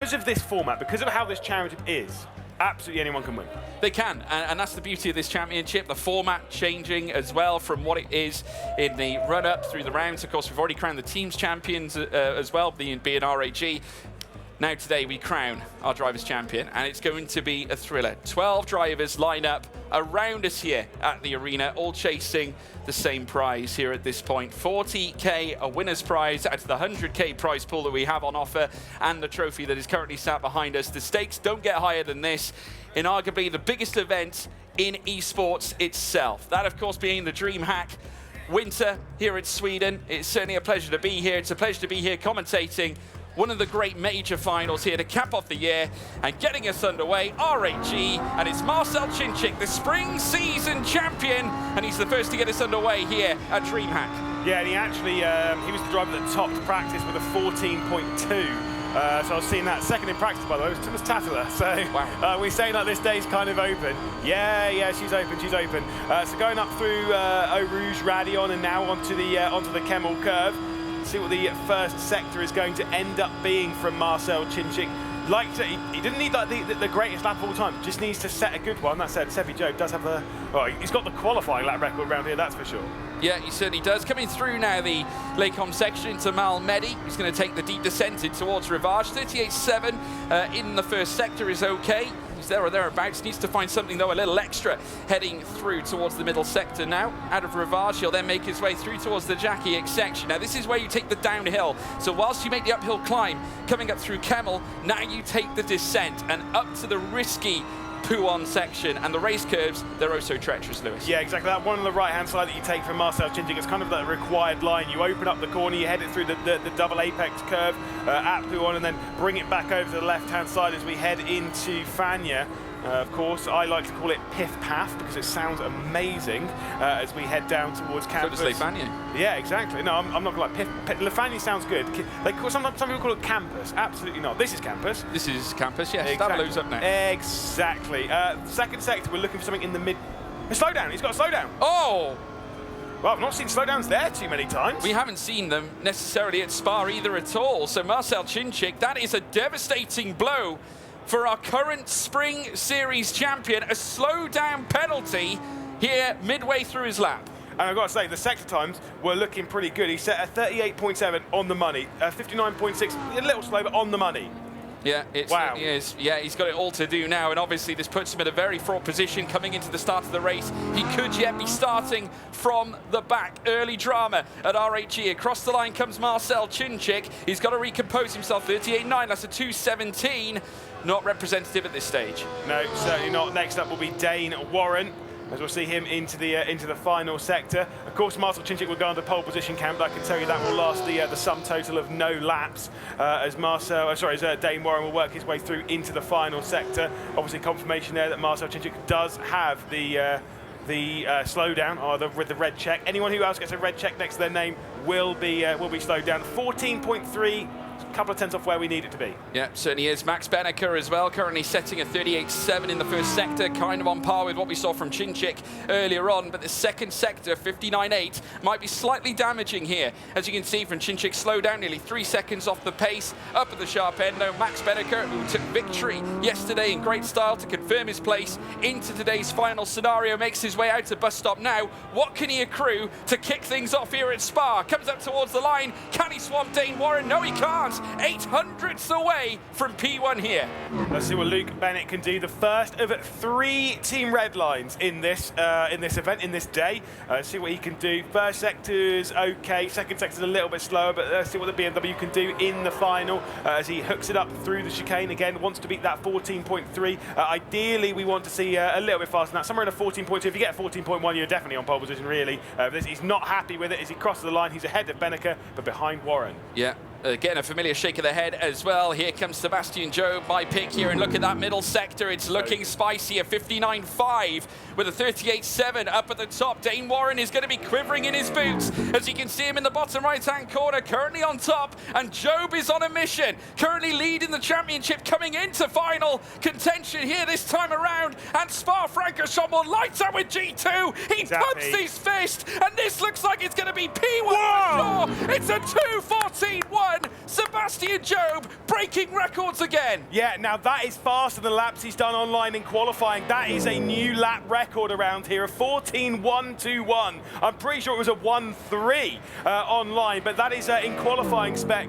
because of this format, because of how this championship is, absolutely anyone can win. They can, and that's the beauty of this championship, the format changing as well from what it is in the run-up through the rounds. Of course, we've already crowned the teams champions as well, being RAG. Now today we crown our Drivers' Champion, and it's going to be a thriller. 12 drivers line up around us here at the arena, all chasing the same prize here at this point. 40k a winner's prize out of the 100k prize pool that we have on offer, and the trophy that is currently sat behind us. The stakes don't get higher than this in arguably the biggest event in esports itself. That, of course, being the DreamHack Winter here at Sweden. It's certainly a pleasure to be here. It's a pleasure to be here commentating one of the great major finals here to cap off the year, and getting us underway, RAG, and it's Marcel Chinchik, the spring season champion, and he's the first to get us underway here at DreamHack. Yeah, and he actually, he was the driver that topped practice with a 14.2. So I was seeing that second in practice, by the way. It was Tatala. So wow. We're saying that this day's kind of open. Yeah, she's open. So going up through Eau Rouge, Radion, and now onto the Kemmel curve. See what the first sector is going to end up being from Marcel Chinchik. Like I said, he didn't need like the greatest lap of all time, just needs to set a good one. That said, Sebi Jobe does have he's got the qualifying lap record around here, that's for sure. Yeah, he certainly does. Coming through now the Lecom section into Malmedy, who's going to take the deep descent in towards Rivage. 38.7 in the first sector is okay. He's there or thereabouts. Needs to find something, though, a little extra heading through towards the middle sector now. Out of Rivage, he'll then make his way through towards the Jackie X section. Now, this is where you take the downhill. So whilst you make the uphill climb, coming up through Kemmel, now you take the descent and up to the risky Pouon section, and the race curves, they're oh so treacherous, Lewis. Yeah, exactly. That one on the right-hand side that you take from Marcel Chinchik, it's kind of that required line. You open up the corner, you head it through the double apex curve at Pouon, and then bring it back over to the left-hand side as we head into Fania. Of course, I like to call it Piff Paff because it sounds amazing as we head down towards campus. So does Lefania. Yeah, exactly. No, I'm not going to like Piff. Lefania sounds good. Some people call it campus. Absolutely not. This is campus. This is campus, yes. Exactly. Davaloo's up now. Exactly. Second sector, we're looking for something in the mid. A slowdown. He's got a slowdown. Oh! Well, I've not seen slowdowns there too many times. We haven't seen them necessarily at Spa either at all. So Marcel Chinchik, that is a devastating blow for our current Spring Series champion. A slowdown penalty here midway through his lap. And I've got to say, the sector times were looking pretty good. He set a 38.7 on the money, 59.6, a little slow, but on the money. Yeah, it certainly is. Yeah, he's got it all to do now, and obviously this puts him in a very fraught position coming into the start of the race. He could yet be starting from the back. Early drama at RAG. Across the line comes Marcel Chinchik. He's got to recompose himself. 38.9, that's a 2.17. Not representative at this stage. No, certainly not. Next up will be Dane Warren, as we'll see him into the final sector. Of course, Marcel Chinchik will go under pole position camp. I can tell you that will last the sum total of no laps as Dane Warren will work his way through into the final sector. Obviously, confirmation there that Marcel Chinchik does have the slowdown with the red check. Anyone who else gets a red check next to their name will be slowed down. 14.3. Couple of tenths off where we need it to be. Yeah, certainly is. Max Benneker as well, currently setting a 38.7 in the first sector, kind of on par with what we saw from Chinchik earlier on, but the second sector, 59.8, might be slightly damaging here. As you can see from Chinchik, slow down nearly 3 seconds off the pace, up at the sharp end. No, Max Benneker, who took victory yesterday in great style to confirm his place into today's final scenario, makes his way out to bus stop now. What can he accrue to kick things off here at Spa? Comes up towards the line. Can he swamp Dane Warren? No, he can't. 800ths away from P1 here. Let's see what Luke Bennett can do. The first of 3 Team Red lines in this event, in this day. See what he can do. First sector's okay. Second sector's a little bit slower, but let's see what the BMW can do in the final as he hooks it up through the chicane again. Wants to beat that 14.3. Ideally, we want to see a little bit faster than that. Somewhere in a 14.2. If you get a 14.1, you're definitely on pole position, really. He's not happy with it as he crosses the line. He's ahead of Benneker, but behind Warren. Yeah. Again, a familiar shake of the head as well. Here comes Sebastian Jobe, my pick here, and look at that middle sector. It's looking spicy, a 59.5 with a 38.7 up at the top. Dane Warren is going to be quivering in his boots as you can see him in the bottom right-hand corner, currently on top, and Jobe is on a mission, currently leading the championship, coming into final contention here this time around, and Spa-Francorchamps lights up with G2. He puts his fist, and this looks like it's going to be P1 for sure. It's a 2.14.1. Sebastian Job breaking records again. Yeah, now that is faster than laps he's done online in qualifying. That is a new lap record around here, a 14.121. I'm pretty sure it was a 1.3 online, but that is in qualifying spec.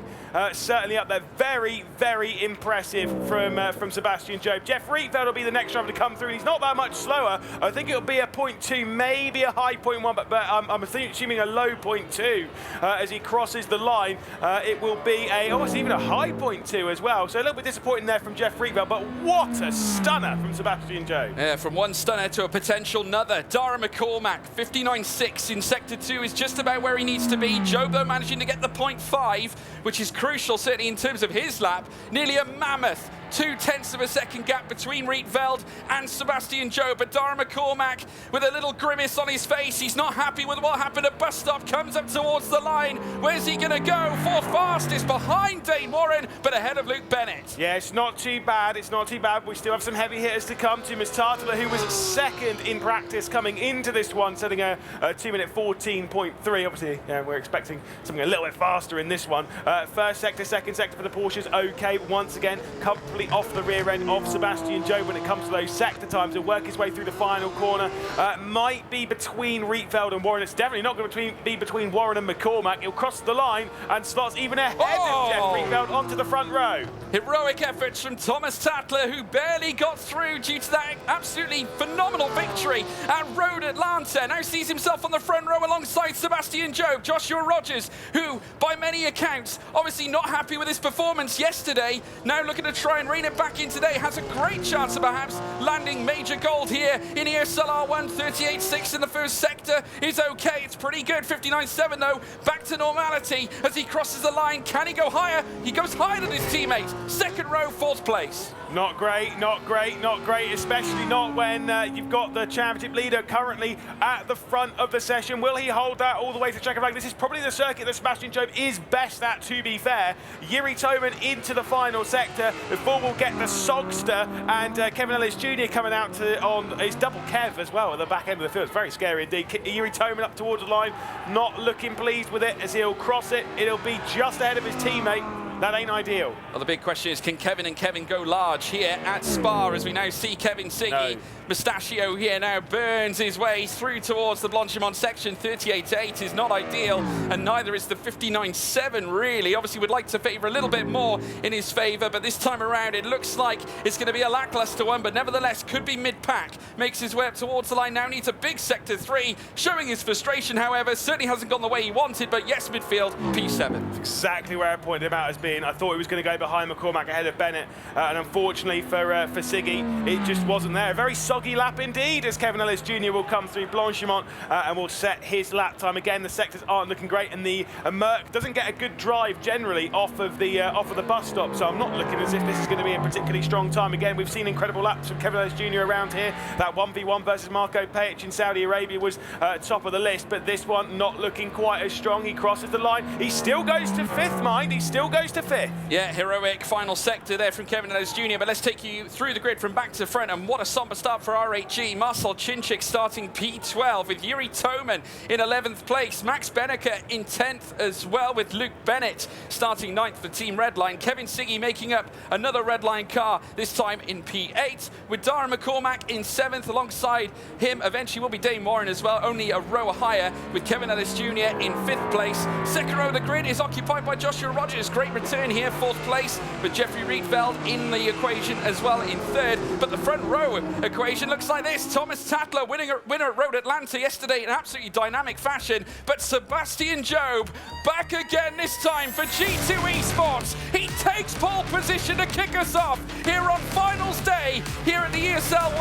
Certainly up there. Very, very impressive from Sebastian Job. Jeff Rietveld will be the next driver to come through. He's not that much slower. I think it'll be a 0.2, maybe a high 0.1, but I'm assuming a low 0.2 as he crosses the line. It will be it's even a high 0.2 as well. So a little bit disappointing there from Jeff Rietveld, but what a stunner from Sebastian Job. Yeah, from one stunner to a potential another. Dara McCormack, 59.6 in Sector 2 is just about where he needs to be. Job, though, managing to get the 0.5, which is crucial, certainly in terms of his lap. Nearly a mammoth 0.2 of a second gap between Rietveld and Sebastian Job. But Dara McCormack with a little grimace on his face. He's not happy with what happened at bus stop. Comes up towards the line. Where's he going to go? Fourth fastest behind Dane Warren, but ahead of Luke Bennett. Yeah, it's not too bad. It's not too bad. We still have some heavy hitters to come. Tumas Tartala, who was second in practice coming into this one, setting a 2-minute 14.3. Obviously, yeah, we're expecting something a little bit faster in this one. First sector, second sector for the Porsches. Okay, once again, comfortably off the rear end of Sebastian Job when it comes to those sector times. He'll work his way through the final corner. Might be between Rietveld and Warren. It's definitely not going to be between Warren and McCormack. He'll cross the line and slots even ahead of Jeff Rietveld onto the front row. Heroic efforts from Tumas Tartala, who barely got through due to that absolutely phenomenal victory at Road Atlanta. Now sees himself on the front row alongside Sebastian Job. Joshua Rogers, who by many accounts obviously not happy with his performance yesterday, now looking to try and rein it back in today, has a great chance of perhaps landing major gold here in ESL R1. 38.6 in the first sector is okay. It's pretty good. 59.7 though, back to normality as he crosses the line. Can he go higher? He goes higher than his teammates. Second row, fourth place. Not great, not great, not great, especially not when you've got the championship leader currently at the front of the session. Will he hold that all the way to Czechoslovakia? This is probably the circuit that Sebastian Job is best at, to be fair. Yuri Toman into the final sector before we'll get the Sogster and Kevin Ellis Jr. coming out on his double Kev as well at the back end of the field. It's very scary indeed. Yuri Toman up towards the line, not looking pleased with it as he'll cross it. It'll be just ahead of his teammate. That ain't ideal. Well, the big question is, can Kevin and Kevin go large here at Spa as we now see Kevin Siggy? No. Mustachio here now burns his way through towards the Blanchimont section. 38.8 is not ideal, and neither is the 59.7 really. Obviously would like to favour a little bit more in his favour, but this time around it looks like it's going to be a lackluster one, but nevertheless could be mid-pack. Makes his way up towards the line, now needs a big sector 3. Showing his frustration, however, certainly hasn't gone the way he wanted, but yes, midfield, P7. Exactly where I pointed him out as being. I thought he was going to go behind McCormack ahead of Bennett, and unfortunately for Siggy, it just wasn't there. A very soggy lap indeed as Kevin Ellis Jr. will come through Blanchimont and will set his lap time. Again, the sectors aren't looking great, and the Merc doesn't get a good drive generally off of the bus stop, so I'm not looking as if this is going to be a particularly strong time. Again, we've seen incredible laps from Kevin Ellis Jr. around here. That 1v1 versus Marco Pajic in Saudi Arabia was top of the list, but this one not looking quite as strong. He crosses the line. He still goes to fifth, mind. He still goes to fifth. Yeah, heroic final sector there from Kevin Ellis Jr. But let's take you through the grid from back to front, and what a somber start for RHG. Marcel Cinchik starting P12 with Yuri Toman in 11th place. Max Benneker in 10th as well, with Luke Bennett starting 9th for Team Redline. Kevin Siggy making up another Redline car, this time in P8, with Dara McCormack in 7th. Alongside him eventually will be Dane Warren as well, only a row higher, with Kevin Ellis Jr. in 5th place. Second row of the grid is occupied by Joshua Rogers. Great return here, 4th place, with Jeffrey Rietveld in the equation as well in 3rd. But the front row equation looks like this. Tumas Tartala winner at Road Atlanta yesterday in absolutely dynamic fashion, but Sebastian Job back again, this time for G2 Esports. He takes pole position to kick us off here on finals day here at the ESL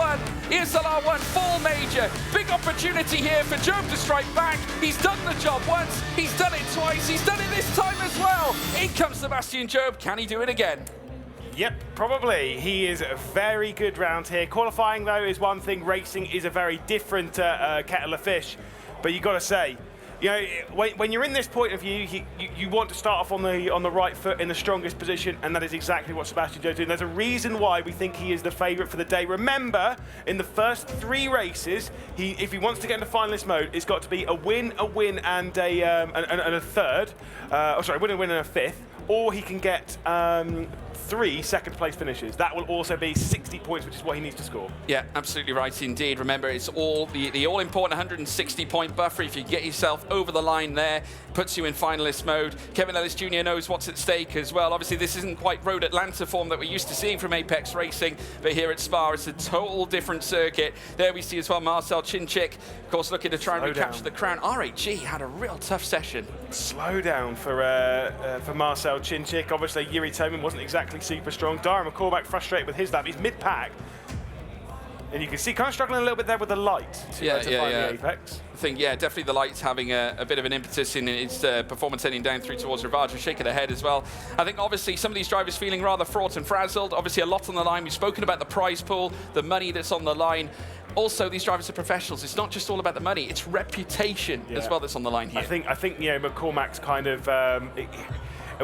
R1 Fall Major. Big opportunity here for Job to strike back. He's done the job once, he's done it twice, he's done it this time as well. In comes Sebastian Job. Can he do it again? Yep, probably. He is very good round here. Qualifying, though, is one thing. Racing is a very different kettle of fish. But you got to say, you know, when you're in this point of view, you want to start off on the right foot in the strongest position, and that is exactly what Sebastian Job is doing. There's a reason why we think he is the favourite for the day. Remember, in the first 3 races, if he wants to get into finalist mode, it's got to be a win, and a third. Win, and a fifth. or he can get 3 second-place finishes. That will also be 60 points, which is what he needs to score. Yeah, absolutely right indeed. Remember, it's all the all-important 160-point buffer. If you get yourself over the line there, puts you in finalist mode. Kevin Ellis Jr. knows what's at stake as well. Obviously, this isn't quite Road Atlanta form that we're used to seeing from Apex Racing, but here at Spa, it's a total different circuit. There we see as well Marcel Chinchik, of course, looking to try and recapture the crown. RHG had a real tough session. Slow down for Marcel Chinchik. Obviously, Yuri Toman wasn't exactly super strong. Dara McCormack frustrated with his lap. He's mid-pack. And you can see kind of struggling a little bit there with the light to find the apex. I think, yeah, definitely the light's having a bit of an impetus in its performance heading down through towards Rivage. We're shaking ahead as well. I think obviously some of these drivers feeling rather fraught and frazzled. Obviously a lot on the line. We've spoken about the prize pool, the money that's on the line. Also, these drivers are professionals. It's not just all about the money. It's reputation as well that's on the line here. I think you know, McCormack's kind of...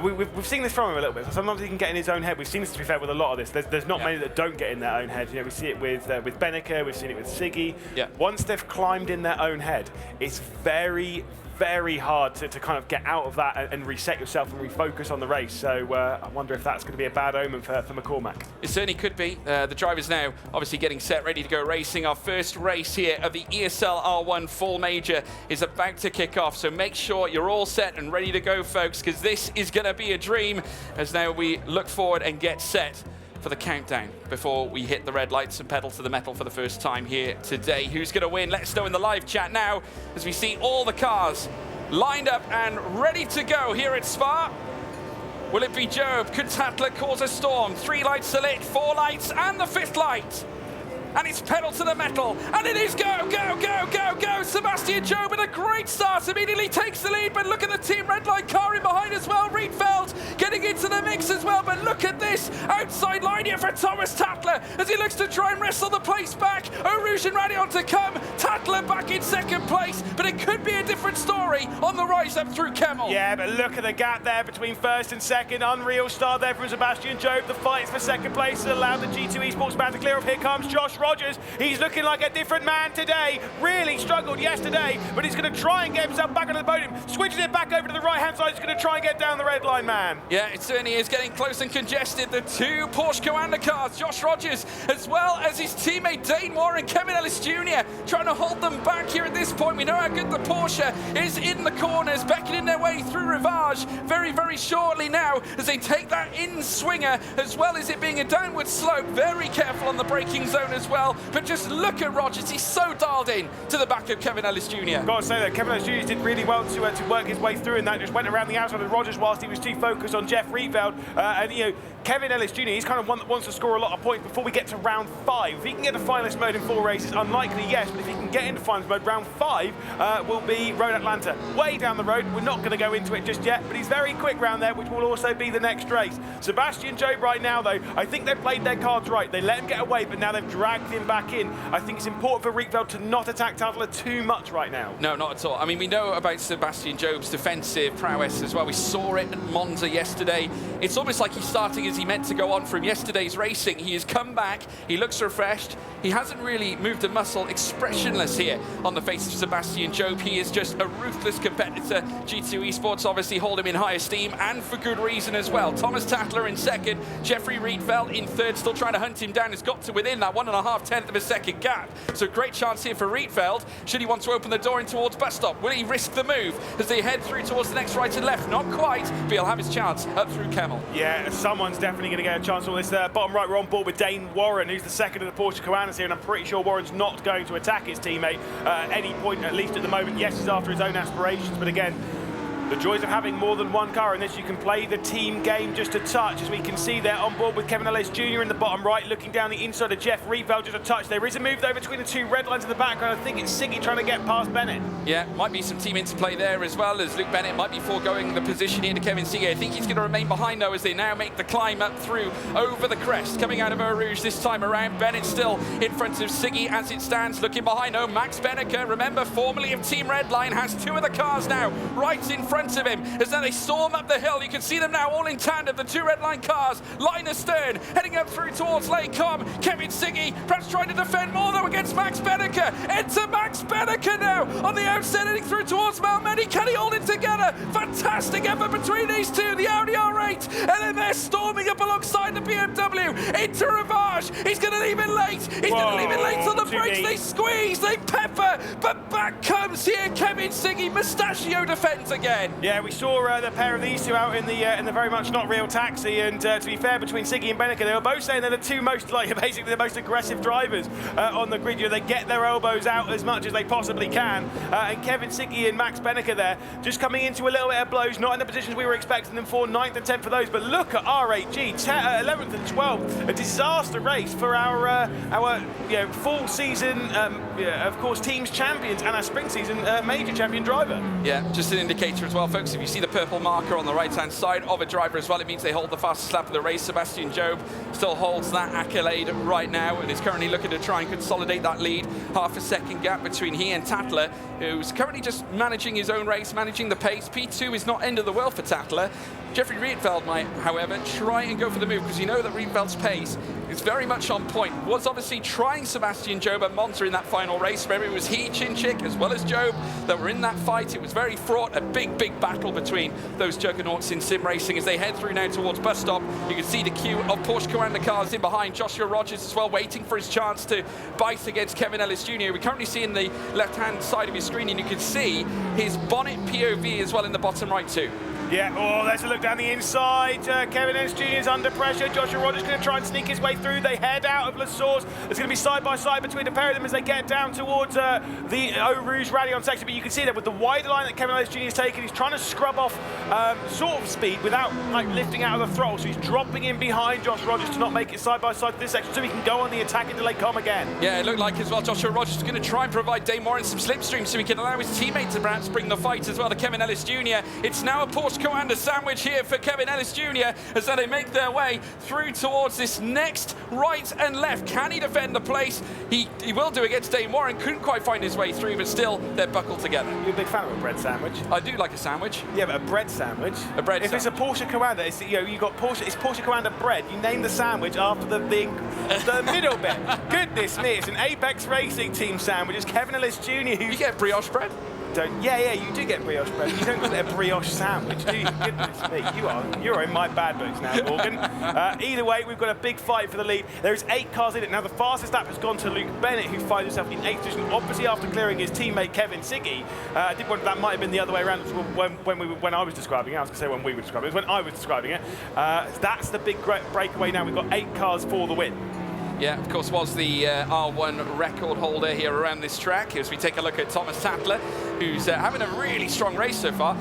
We've seen this from him a little bit. Sometimes he can get in his own head. We've seen this, to be fair, with a lot of this. There's not many that don't get in their own head. You know, we see it with Benneker, we've seen it with Siggy. Yeah. Once they've climbed in their own head, it's very, very hard to kind of get out of that and reset yourself and refocus on the race. So I wonder if that's going to be a bad omen for McCormack. It certainly could be. The drivers now obviously getting set, ready to go racing. Our first race here of the ESL R1 Fall Major is about to kick off. So make sure you're all set and ready to go, folks, because this is going to be a dream as now we look forward and get set for the countdown before we hit the red lights and pedal to the metal for the first time here today. Who's going to win? Let us know in the live chat now as we see all the cars lined up and ready to go here at Spa. Will it be Job? Could Tatler cause a storm? 3 lights are lit, 4 lights, and the 5th light. And it's pedal to the metal, and it is go, go, go, go, go. Sebastian Job with a great start, immediately takes the lead, but look at the Team Red Line car in behind as well. Rietveld getting into the mix as well, but look at this outside line here for Thomas Tatler as he looks to try and wrestle the place back. Eau-Rouge and Radion to come, Tatler back in 2nd place, but it could be a different story on the rise up through Kemmel. Yeah, but look at the gap there between 1st and 2nd. Unreal start there from Sebastian Job. The fight for 2nd place has allowed the G2 Esports band to clear off. Here comes Josh Rogers. He's looking like a different man today. Really struggled yesterday, but he's going to try and get himself back onto the podium. Switching it back over to the right-hand side. He's going to try and get down the red line, man. Yeah, it certainly is getting close and congested. The 2 Porsche Coanda cars, Josh Rogers, as well as his teammate Dane Warren, Kevin Ellis Jr., trying to hold them back here at this point. We know how good the Porsche is in the corners, beckoning their way through Rivage very, very shortly now as they take that in-swinger, as well as it being a downward slope. Very careful on the braking zone as well. But just look at Rogers, he's so dialed in to the back of Kevin Ellis Jr. Got to say that Kevin Ellis Jr. did really well to work his way through, and that just went around the outside of Rogers whilst he was too focused on Jeff Rietveld. And you know, Kevin Ellis Jr., he's kind of one that wants to score a lot of points before we get to round 5. If he can get the finalist mode in 4 races, unlikely, yes, but if he can get into finalist mode, round 5 will be Road Atlanta. Way down the road, we're not going to go into it just yet, but he's very quick round there, which will also be the next race. Sebastian Job right now, though, I think they've played their cards right. They let him get away, but now they've dragged him back in. I think it's important for Rietveld to not attack Tatler too much right now. No, not at all. I mean, we know about Sebastian Job's defensive prowess as well. We saw it at Monza yesterday. It's almost like he's starting as he meant to go on from yesterday's racing. He has come back. He looks refreshed. He hasn't really moved a muscle. Expressionless here on the face of Sebastian Job. He is just a ruthless competitor. G2 Esports obviously hold him in high esteem, and for good reason as well. Thomas Tatler in 2nd. Jeffrey Rietveld in 3rd, still trying to hunt him down. Has got to within that 1.5 tenth of a second gap. So great chance here for Rietveld. Should he want to open the door in towards bus stop? Will he risk the move as they head through towards the next right and left? Not quite, but he'll have his chance up through Kemmel. Yeah, someone's definitely going to get a chance on this. Bottom right, we're on board with Dane Warren, who's the 2nd of the Porsche Coandas here, and I'm pretty sure Warren's not going to attack his teammate at any point, at least at the moment. Yes, he's after his own aspirations, but again, the joys of having more than one car in this, you can play the team game just a touch, as we can see there on board with Kevin Ellis Jr. in the bottom right, looking down the inside of Jeff Rietveld just a touch. There is a move though between the 2 red lines in the background. I think it's Siggy trying to get past Bennett. Yeah, might be some team interplay there as well, as Luke Bennett might be foregoing the position here to Kevin Siggy. I think he's going to remain behind though as they now make the climb up through over the crest. Coming out of Eau-Rouge this time around, Bennett still in front of Siggy as it stands, looking behind. Oh, Max Benneker, remember, formerly of Team Red Line, has 2 of the cars now right in front front of him. As now they storm up the hill, you can see them now all in tandem, the 2 red line cars, line astern, heading up through towards Laycom. Kevin Siggy perhaps trying to defend more though against Max Benneker. Enter Max Benneker now on the outside, heading through towards Malmedy. Can he hold it together? Fantastic effort between these two, the Audi R8, and then they're storming up alongside the BMW into Ravage. He's going to leave it late. He's going to leave it late on the brakes. They squeeze, they pepper, but back comes here Kevin Siggy. Mustachio defends again. Yeah, we saw the pair of these two out in the very much not real taxi, and to be fair, between Siggy and Benneker, they were both saying they're the two most, basically the most aggressive drivers on the grid. They get their elbows out as much as they possibly can, and Kevin Siggy and Max Benneker there just coming into a little bit of blows, not in the positions we were expecting them for, 9th and 10th for those, but look at R8G, 11th and 12th, a disaster race for our full season, of course, teams champions and our spring season major champion driver. Yeah, just an indicator as well, folks. If you see the purple marker on the right-hand side of a driver as well, it means they hold the fastest lap of the race. Sebastian Job still holds that accolade right now and is currently looking to try and consolidate that lead. Half a second gap between he and Tatler, who's currently just managing his own race, managing the pace. P2 is not end of the world for Tatler. Jeffrey Rietveld might, however, try and go for the move, because you know that Rietveld's pace is very much on point. Was obviously trying Sebastian Job and Monza in that final race. Remember, it was he, Chinchik, as well as Job that were in that fight. It was very fraught, a big, big battle between those juggernauts in sim racing. As they head through now towards bus stop, you can see the queue of Porsche Commander cars in behind. Joshua Rogers as well, waiting for his chance to bite against Kevin Ellis Jr. We currently see in the left-hand side of your screen, and you can see his bonnet POV as well in the bottom right too. Yeah, oh, there's a look down the inside. Kevin Ellis Jr. is under pressure. Joshua Rogers going to try and sneak his way through. They head out of La Source. There's going to be side-by-side between the pair of them as they get down towards the Eau Rouge Rally on section. But you can see that with the wider line that Kevin Ellis Jr. is taking, he's trying to scrub off sort of speed without lifting out of the throttle. So he's dropping in behind Josh Rogers to not make it side-by-side to this section so he can go on the attack into Laycom again. Yeah, it looked like as well Joshua Rogers is going to try and provide Dane Warren some slipstream so he can allow his teammate to perhaps bring the fight as well to Kevin Ellis Jr. It's now a Porsche Commander sandwich here for Kevin Ellis Jr. as they make their way through towards this next right and left. Can he defend the place? He will do against Dane Warren. Couldn't quite find his way through, but still they're buckled together. You're a big fan of a bread sandwich? I do like a sandwich. Yeah, but a bread sandwich? A bread if sandwich. It's a Porsche Commander, it's, you got Porsche, it's Porsche Commander bread. You name the sandwich after the middle bit. Goodness me, it's an Apex Racing Team sandwich. It's Kevin Ellis Jr. You get brioche bread? Yeah, you do get brioche bread. You don't call it a brioche sandwich, do you? Goodness me, you're in my bad books now, Morgan. Either way, we've got a big fight for the lead. There's 8 cars in it. Now, the fastest lap has gone to Luke Bennett, who finds himself in 8th position, obviously after clearing his teammate Kevin Siggy. I did wonder that might have been the other way around when I was describing it. I was going to say when we were describing it. It was when I was describing it. That's the big breakaway now. We've got 8 cars for the win. Yeah, of course, was the R1 record holder here around this track. As we take a look at Thomas Tatler, who's having a really strong race so far.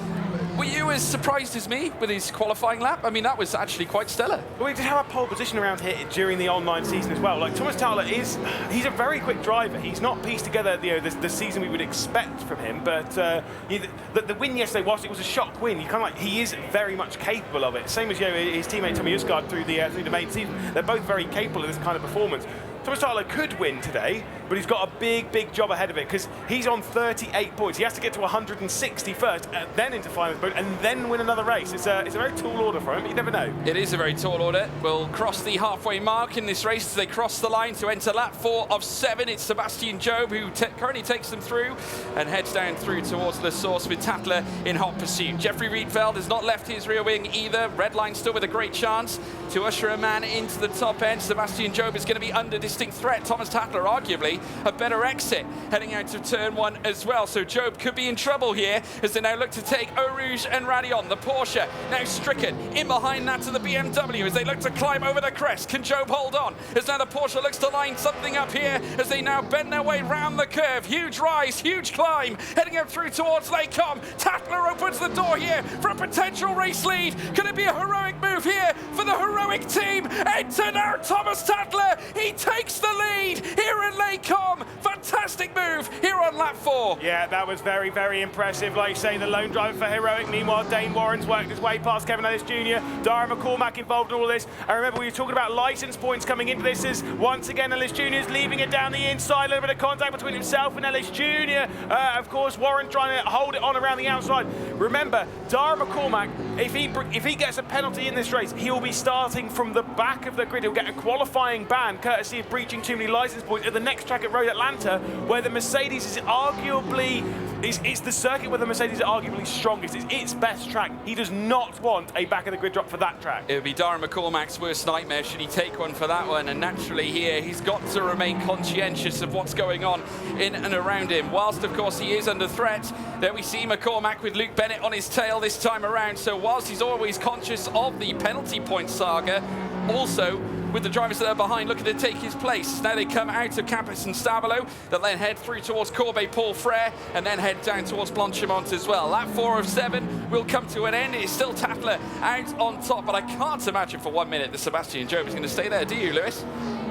Were you as surprised as me with his qualifying lap? I mean, that was actually quite stellar. Well, we did have a pole position around here during the online season as well. Thomas Tatler he's a very quick driver. He's not pieced together the season we would expect from him, but the win yesterday, whilst it was a shock win, he is very much capable of it. Same as his teammate Tommy Usgaard through the main season. They're both very capable of this kind of performance. Thomas Tatler could win today, but he's got a big job ahead of it because he's on 38 points. He has to get to 160 first, then into finals mode, and then win another race. It's a very tall order for him, but you never know. It is a very tall order. We'll cross the halfway mark in this race as they cross the line to enter lap 4 of 7. It's Sebastian Job who currently takes them through and heads down through towards the source with Tatler in hot pursuit. Jeffrey Rietveld has not left his rear wing either. Red line still with a great chance to usher a man into the top end. Sebastian Job is going to be under distinct threat. Thomas Tatler arguably a better exit heading out of turn 1 as well. So Job could be in trouble here as they now look to take Eau Rouge and Radeon. The Porsche now stricken in behind that to the BMW as they look to climb over the crest. Can Job hold on? As now the Porsche looks to line something up here as they now bend their way round the curve. Huge rise, huge climb, heading up through towards Laycom. Tatler opens the door here for a potential race lead. Could it be a heroic move here for the heroic team? Enter now Thomas Tatler. He takes the lead here in Laycom. Fantastic move here on on lap 4. Yeah, that was very, very impressive. Like you say, the lone driver for Heroic. Meanwhile, Dane Warren's worked his way past Kevin Ellis Jr., Dara McCormack involved in all this. I remember we were talking about license points coming into this as once again Ellis Jr. is leaving it down the inside. A little bit of contact between himself and Ellis Jr. Of course, Warren trying to hold it on around the outside. Remember, Dara McCormack, if he gets a penalty in this race, he will be starting from the back of the grid. He'll get a qualifying ban courtesy of breaching too many license points at the next track at Road Atlanta, where the Mercedes is arguably, it's the circuit where the Mercedes are arguably strongest. It's its best track. He does not want a back of the grid drop for that track. It would be Dara McCormack's worst nightmare should he take one for that one, and naturally here he's got to remain conscientious of what's going on in and around him. Whilst of course he is under threat, there we see McCormack with Luke Bennett on his tail this time around, so whilst he's always conscious of the penalty point saga, also with the drivers that are behind looking to take his place. Now they come out of Campus and Stavelot, they'll then head through towards Corbeil Paul Frere, and then head down towards Blanchimont as well. Lap 4 of 7 will come to an end. It's still Tatler out on top, but I can't imagine for 1 minute that Sebastian Job is going to stay there, do you, Lewis?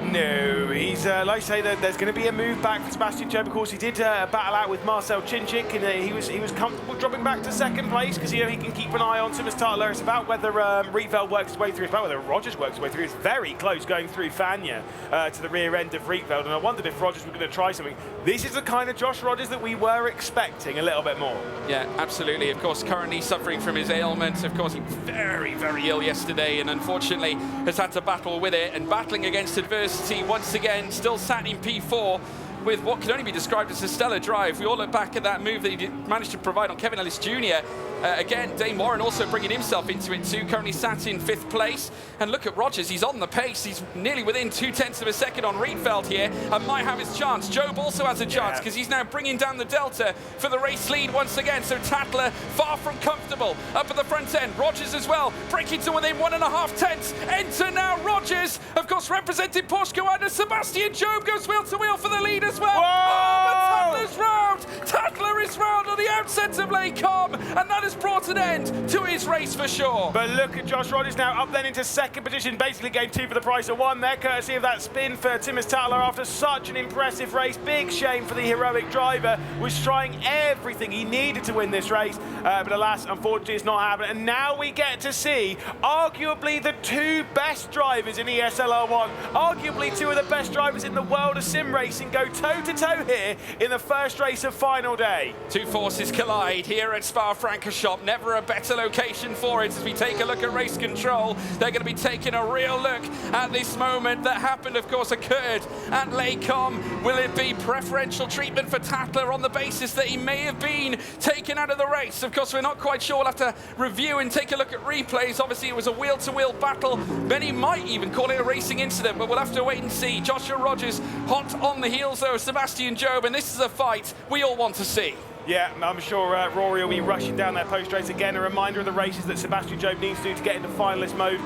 No, he's like I say, that there's going to be a move back for Sebastian Job. Of course, he did battle out with Marcel Chinchik, and he was comfortable dropping back to second place because he can keep an eye on Thomas Tatler. It's about whether Rietveld works his way through. It's about whether Rogers works his way through. It's very close going through Fania to the rear end of Rietveld, and I wondered if Rogers were going to try something. This is the kind of Josh Rogers that we were expecting a little bit more. Yeah, absolutely. Of course, currently suffering from his ailment. Of course, he was very, very ill yesterday, and unfortunately has had to battle with it and battling against adversity once again, still sat in P4 with what can only be described as a stellar drive. We all look back at that move that he managed to provide on Kevin Ellis Jr. Again, Dane Warren also bringing himself into it too, currently sat in 5th place. And look at Rogers, he's on the pace. He's nearly within 0.2 of a second on Rietveld here and might have his chance. Job also has a chance because he's now bringing down the delta for the race lead once again. So Tatler far from comfortable up at the front end. Rogers as well, breaking to within 1.5 tenths. Enter now Rogers, of course representing Porsche Coanda. Sebastian Job goes wheel to wheel for the lead as well. Oh, but Tatler's round. Tatler is round on the outset of Les Combes, and that has brought an end to his race for sure. But look at Josh Rogers now up then into second position, basically game 2 for the price of 1 there, courtesy of that spin for Thomas Tatler after such an impressive race. Big shame for the heroic driver, was trying everything he needed to win this race, but alas, unfortunately it's not happening. And now we get to see arguably the 2 best drivers in ESLR1, arguably 2 of the best drivers in the world of sim racing go toe-to-toe here in the first race of final day. 2 forces collide here at Spa-Francorchamps. Never a better location for it. As we take a look at race control, they're going to be taking a real look at this moment that happened, of course, occurred at Les Combes. Will it be preferential treatment for Tatler on the basis that he may have been taken out of the race? Of course, we're not quite sure. We'll have to review and take a look at replays. Obviously, it was a wheel-to-wheel battle. Many might even call it a racing incident, but we'll have to wait and see. Joshua Rogers hot on the heels, though, of Sebastian Job, and this is a fight we all want to see. Yeah, I'm sure Rory will be rushing down their post-race again. A reminder of the races that Sebastian Job needs to do to get into finalist mode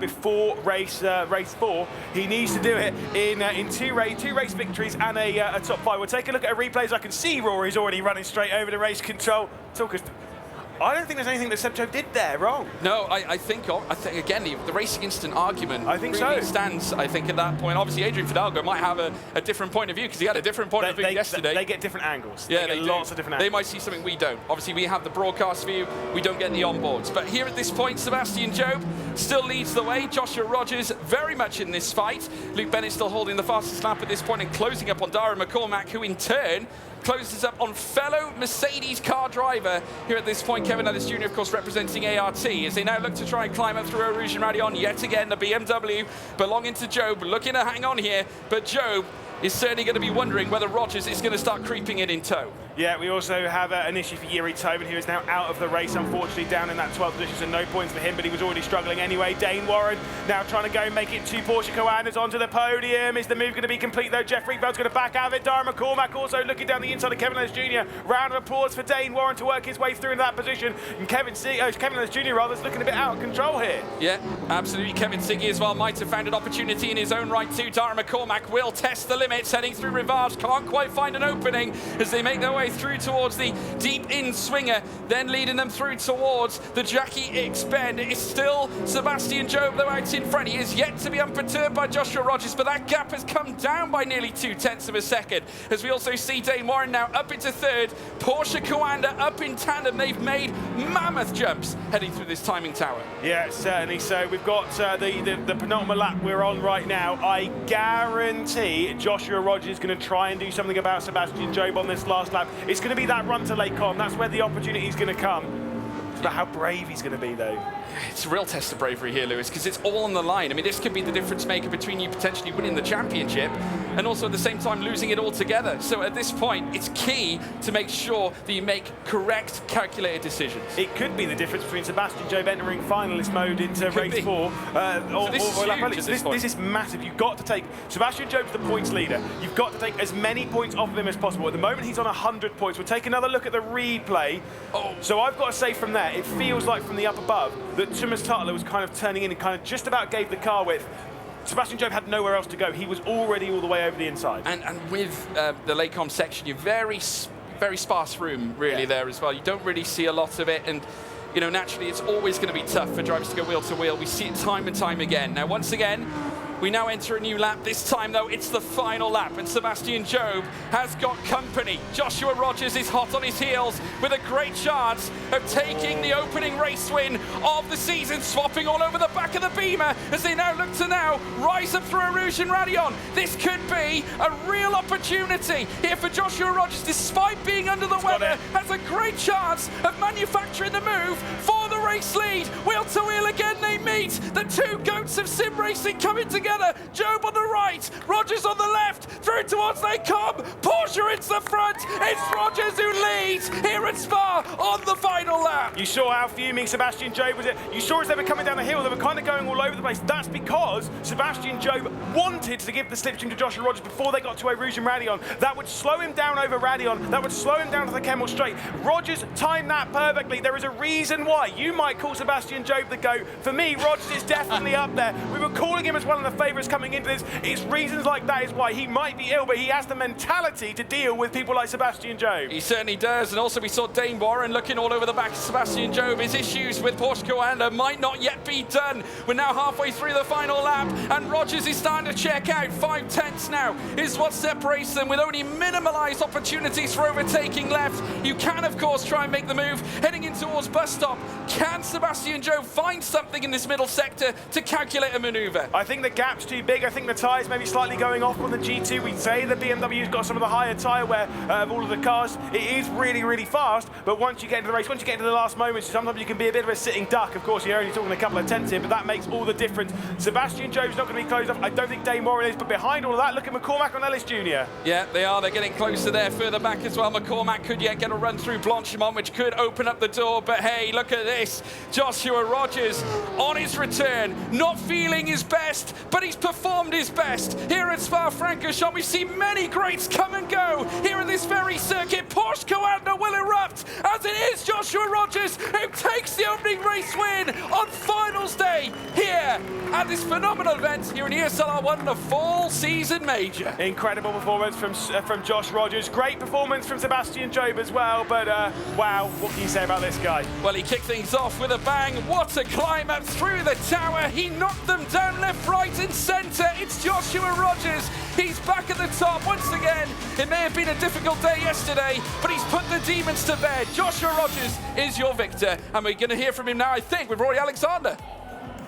before race 4. He needs to do it in two race victories and a top 5. We'll take a look at a replay. As I can see Rory's already running straight over to race control. I don't think there's anything that Seb Job did there wrong. No, I think again, the racing instant argument really stands, I think, at that point. Obviously, Adrian Fidalgo might have a different point of view because he had a different point of view yesterday. They get different angles. Yeah, they get lots of different angles. They might see something we don't. Obviously, we have the broadcast view. We don't get the onboards. But here at this point, Sebastian Job still leads the way. Joshua Rogers very much in this fight. Luke Bennett still holding the fastest lap at this point and closing up on Dara McCormack, who in turn closes up on fellow Mercedes car driver here at this point, Kevin Ellis Jr., of course, representing ART, as they now look to try and climb up through Eau Rouge and Raidillon. Yet again, the BMW belonging to Job, looking to hang on here, but Job is certainly going to be wondering whether Rogers is going to start creeping in tow. Yeah, we also have an issue for Yuri Tobin, who is now out of the race, unfortunately, down in that 12th position, so no points for him, but he was already struggling anyway. Dane Warren now trying to go and make it 2 Porsche Coandas onto the podium. Is the move going to be complete, though? Jeff Rieveld's going to back out of it. Dara McCormack also looking down the inside of Kevin Ellis Jr. Round of applause for Dane Warren to work his way through into that position. And Kevin Ellis Jr. rather is looking a bit out of control here. Yeah, absolutely. Kevin Siggy as well might have found an opportunity in his own right too. Dara McCormack will test the limits, heading through Rivage. Can't quite find an opening as they make their way way through towards the deep in swinger, then leading them through towards the Jackie X bend. It is still Sebastian Jobe though out in front. He is yet to be unperturbed by Joshua Rogers, but that gap has come down by nearly 0.2 of a second. As we also see Dane Warren now up into third, Porsche Coanda up in tandem. They've made mammoth jumps heading through this timing tower. Yeah, certainly. So we've got the penultimate lap we're on right now. I guarantee Joshua Rogers is going to try and do something about Sebastian Jobe on this last lap. It's going to be that run to Lake Com. That's where the opportunity is going to come. It's about how brave he's going to be, though. It's a real test of bravery here, Lewis, because it's all on the line. I mean, this could be the difference maker between you potentially winning the championship and also at the same time losing it altogether. So at this point, it's key to make sure that you make correct, calculated decisions. It could be the difference between Sebastian Jobe entering finalist mode into race 4. This is massive. You've got to take... Sebastian Jobe's the points leader. You've got to take as many points off of him as possible. At the moment, he's on 100 points. We'll take another look at the replay. So I've got to say from there, it feels like from the up above that Thomas Tutler was kind of turning in and kind of just about gave the car width. Sebastian Jobe had nowhere else to go. He was already all the way over the inside. And with the Lake Com section, you're very sparse room really there as well. You don't really see a lot of it, and you know, naturally it's always going to be tough for drivers to go wheel to wheel. We see it time and time again. Now once again, we now enter a new lap. This time, though, it's the final lap, and Sebastian Jobe has got company. Joshua Rogers is hot on his heels with a great chance of taking the opening race win of the season, swapping all over the back of the Beamer as they now look to rise up through Rouge and Radion. This could be a real opportunity here for Joshua Rogers, despite being under the weather, has a great chance of manufacturing the move for the race lead. Wheel to wheel again they meet. The two goats of sim racing coming together. Jobe on the right, Rogers on the left, through towards Lake Com. Porsche into the front. It's Rogers who leads here at Spa on the final lap. You saw how fuming Sebastian Jobe was. You saw as they were coming down the hill, they were kind of going all over the place. That's because Sebastian Jobe wanted to give the slipstream to Joshua Rogers before they got to Rouge and Radion. That would slow him down over Radion. That would slow him down to the Kemmel Straight. Rogers timed that perfectly. There is a reason why. You might call Sebastian Jobe the GOAT. For me, Rogers is definitely up there. We were calling him as one of the favourites coming into this. It's reasons like that is why he might be ill, but he has the mentality to deal with people like Sebastian Jobe. He certainly does, and also we saw Dane Warren looking all over the back of Sebastian Jobe. His issues with Porsche Coanda might not yet be done. We're now halfway through the final lap, and Rogers is starting to check out. 5/10 now is what separates them, with only minimalised opportunities for overtaking left. You can, of course, try and make the move heading in towards bus stop. Can Sebastian Jobe find something in this middle sector to calculate a manoeuvre? I think the gap's too big. I think the tyres may be slightly going off on the G2. We'd say the BMW's got some of the higher tyre wear of all of the cars. It is really, really fast, but once you get into the race, once you get into the last moments, sometimes you can be a bit of a sitting duck. Of course, you're only talking a couple of tenths here, but that makes all the difference. Sebastian Jobe's not going to be closed off. I don't think Dane Warren is, but behind all of that, look at McCormack on Ellis Jr. Yeah, they are. They're getting closer there, further back as well. McCormack could yet get a run through Blanchimont, which could open up the door, but hey, look at this. Joshua Rogers on his return, not feeling his best, but he's performed his best here at Spa-Francorchamps. We've seen many greats come and go here at this very circuit. Porsche Coanda will erupt, as it is Joshua Rogers who takes the opening race win on finals day here at this phenomenal event here in ESL R1, the fall season major. Incredible performance from Josh Rogers. Great performance from Sebastian Jobe as well, but wow, what can you say about this guy? Well, he kicked things off with a bang. What a climb up through the tower. He knocked them down left, right and centre. It's Joshua Rogers. He's back at the top once again. It may have been a difficult day yesterday, but he's put the demons to bed. Joshua Rogers is your victor, and we're going to hear from him now, I think, with Rory Alexander.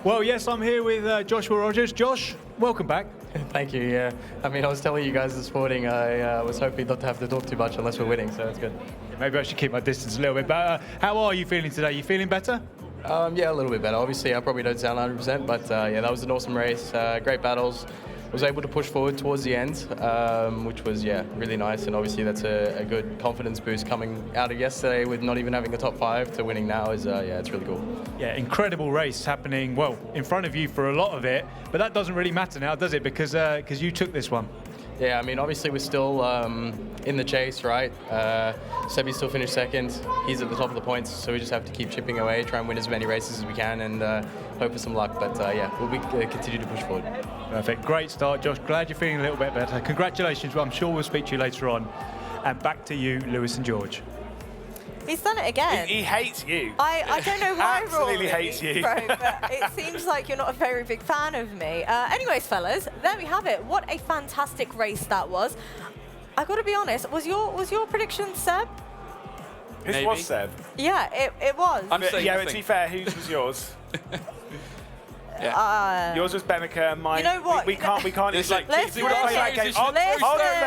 Well, yes, I'm here with Joshua Rogers. Josh, welcome back. Thank you, yeah. I mean, I was telling you guys this morning, I was hoping not to have to talk too much unless we're winning, so it's good. Maybe I should keep my distance a little bit, but how are you feeling today? You feeling better? Yeah, a little bit better. Obviously, I probably don't sound 100%, but yeah, that was an awesome race. Great battles. Was able to push forward towards the end, which was, yeah, really nice. And obviously that's a good confidence boost coming out of yesterday with not even having a top 5 to winning now is, yeah, it's really cool. Yeah, incredible race happening, well, in front of you for a lot of it, but that doesn't really matter now, does it? Because you took this one. Yeah, I mean, obviously we're still in the chase, right? Sebi still finished second. He's at the top of the points, so we just have to keep chipping away, try and win as many races as we can, and hope for some luck. But yeah, we'll continue to push forward. Perfect. Great start, Josh. Glad you're feeling a little bit better. Congratulations. I'm sure we'll speak to you later on. And back to you, Lewis and George. He's done it again. He hates you. I don't know why, Absolutely Rory, hates you. Bro, but it seems like you're not a very big fan of me. Anyways, fellas, there we have it. What a fantastic race that was. I got to be honest. Was your prediction Seb? This Maybe. was Seb. Yeah, it was. I'm saying Yeah, but to nothing. be fair, whose was yours? Yeah. Yours was Benica, and mine. You know what? We can't. Listen, Like, listen, we've got to play that game.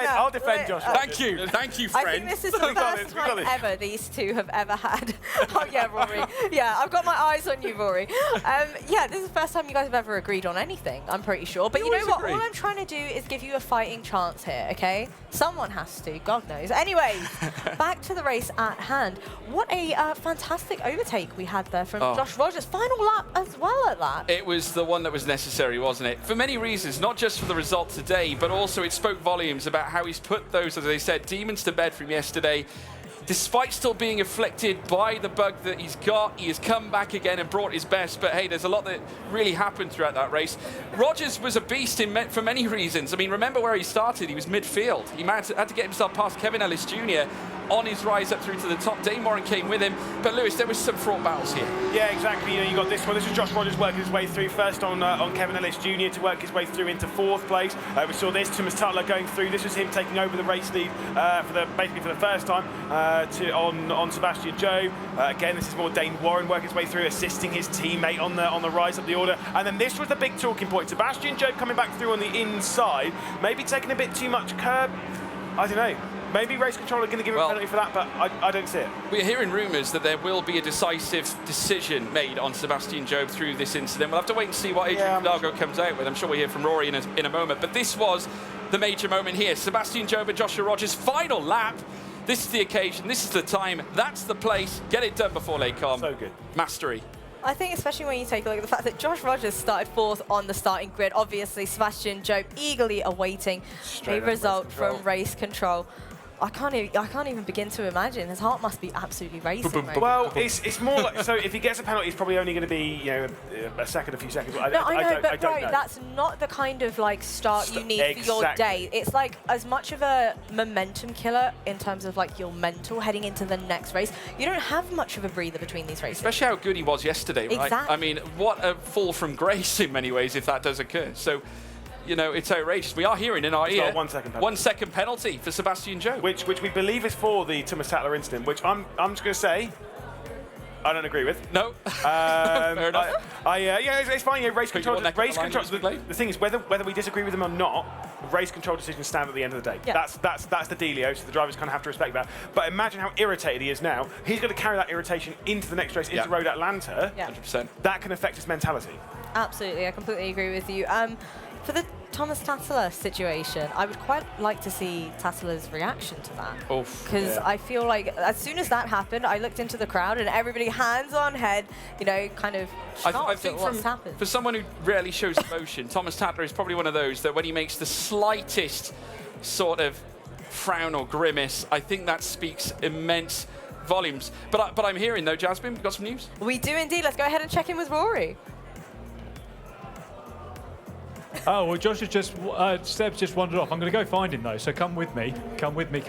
I'll defend Josh. Thank you, I friend. think this is the We've got first this, we've got time this. ever these two have ever had. Oh yeah, Rory. Yeah, I've got my eyes on you, Rory. Yeah, this is the first time you guys have ever agreed on anything. I'm pretty sure. But We you know always what? agree. All I'm trying to do is give you a fighting chance here. Okay? Someone has to. God knows. Anyways, back to the race at hand. What a fantastic overtake we had there from Josh Rogers. Final lap as well at that. It was the one that was necessary, wasn't it? For many reasons, not just for the result today, but also it spoke volumes about how he's put those, as they said, demons to bed from yesterday. Despite still being afflicted by the bug that he's got, he has come back again and brought his best. But hey, there's a lot that really happened throughout that race. Rogers was a beast for many reasons. I mean, remember where he started? He was midfield. He had to get himself past Kevin Ellis Jr. on his rise up through to the top. Dane Warren came with him. But Lewis, there was some fraught battles here. Yeah, exactly. You know, you got this one. This is Josh Rogers working his way through first on Kevin Ellis Jr. to work his way through into 4th place. We saw this Thomas Tutler going through. This was him taking over the race lead basically for the first time on Sebastian Jobe. Again, this is more Dane Warren working his way through, assisting his teammate on the rise up the order. And then this was the big talking point. Sebastian Jobe coming back through on the inside, maybe taking a bit too much curb. I don't know. Maybe race control are going to give him a penalty for that, but I don't see it. We're hearing rumours that there will be a decisive decision made on Sebastian Jobe through this incident. We'll have to wait and see what Adrian Fidalgo comes out with. I'm sure we'll hear from Rory in a moment. But this was the major moment here. Sebastian Jobe and Joshua Rogers' final lap. This is the occasion. This is the time. That's the place. Get it done before Lakecom. So good. Mastery. I think especially when you take a look at the fact that Josh Rogers started 4th on the starting grid. Obviously, Sebastian Jobe eagerly awaiting Straight a up result race control. from race control. I can't even begin to imagine. His heart must be absolutely racing right now. Well, it's more like, so if he gets a penalty, it's probably only going to be, you know, a few seconds. No, I know, don't but bro, know. that's not the kind of like start you need for your day. It's like as much of a momentum killer in terms of like your mental heading into the next race. You don't have much of a breather between these races. Especially how good he was yesterday, right? Exactly. I mean, what a fall from grace in many ways if that does occur. So, you know, it's outrageous. We are hearing in our It's ear got a 1 second penalty. 1 second penalty for Sebastian Jobe. Which we believe is for the Thomas Tatler incident, which I'm just going to say, I don't agree with. No. Fair enough. Yeah, it's fine. Yeah, race Put control. your neck on Race the line, control. Mr. McLean. The thing is, whether we disagree with them or not, race control decisions stand at the end of the day. Yeah. That's the dealio. So the drivers kind of have to respect that. But imagine how irritated he is now. He's going to carry that irritation into the next race, into Yeah. Road Atlanta. Yeah. 100%. That can affect his mentality. Absolutely, I completely agree with you. For the Thomas Tatler situation, I would quite like to see Tatler's reaction to that. Oof. Because I feel like as soon as that happened, I looked into the crowd and everybody hands on head, you know, kind of shocked I think at what's happened. for someone who rarely shows emotion, Thomas Tatler is probably one of those that when he makes the slightest sort of frown or grimace, I think that speaks immense volumes. But I'm hearing though, Jasmine, we've got some news. We do indeed. Let's go ahead and check in with Rory. Oh, well, Josh has Seb's just wandered off. I'm going to go find him, though, so come with me. Come with me,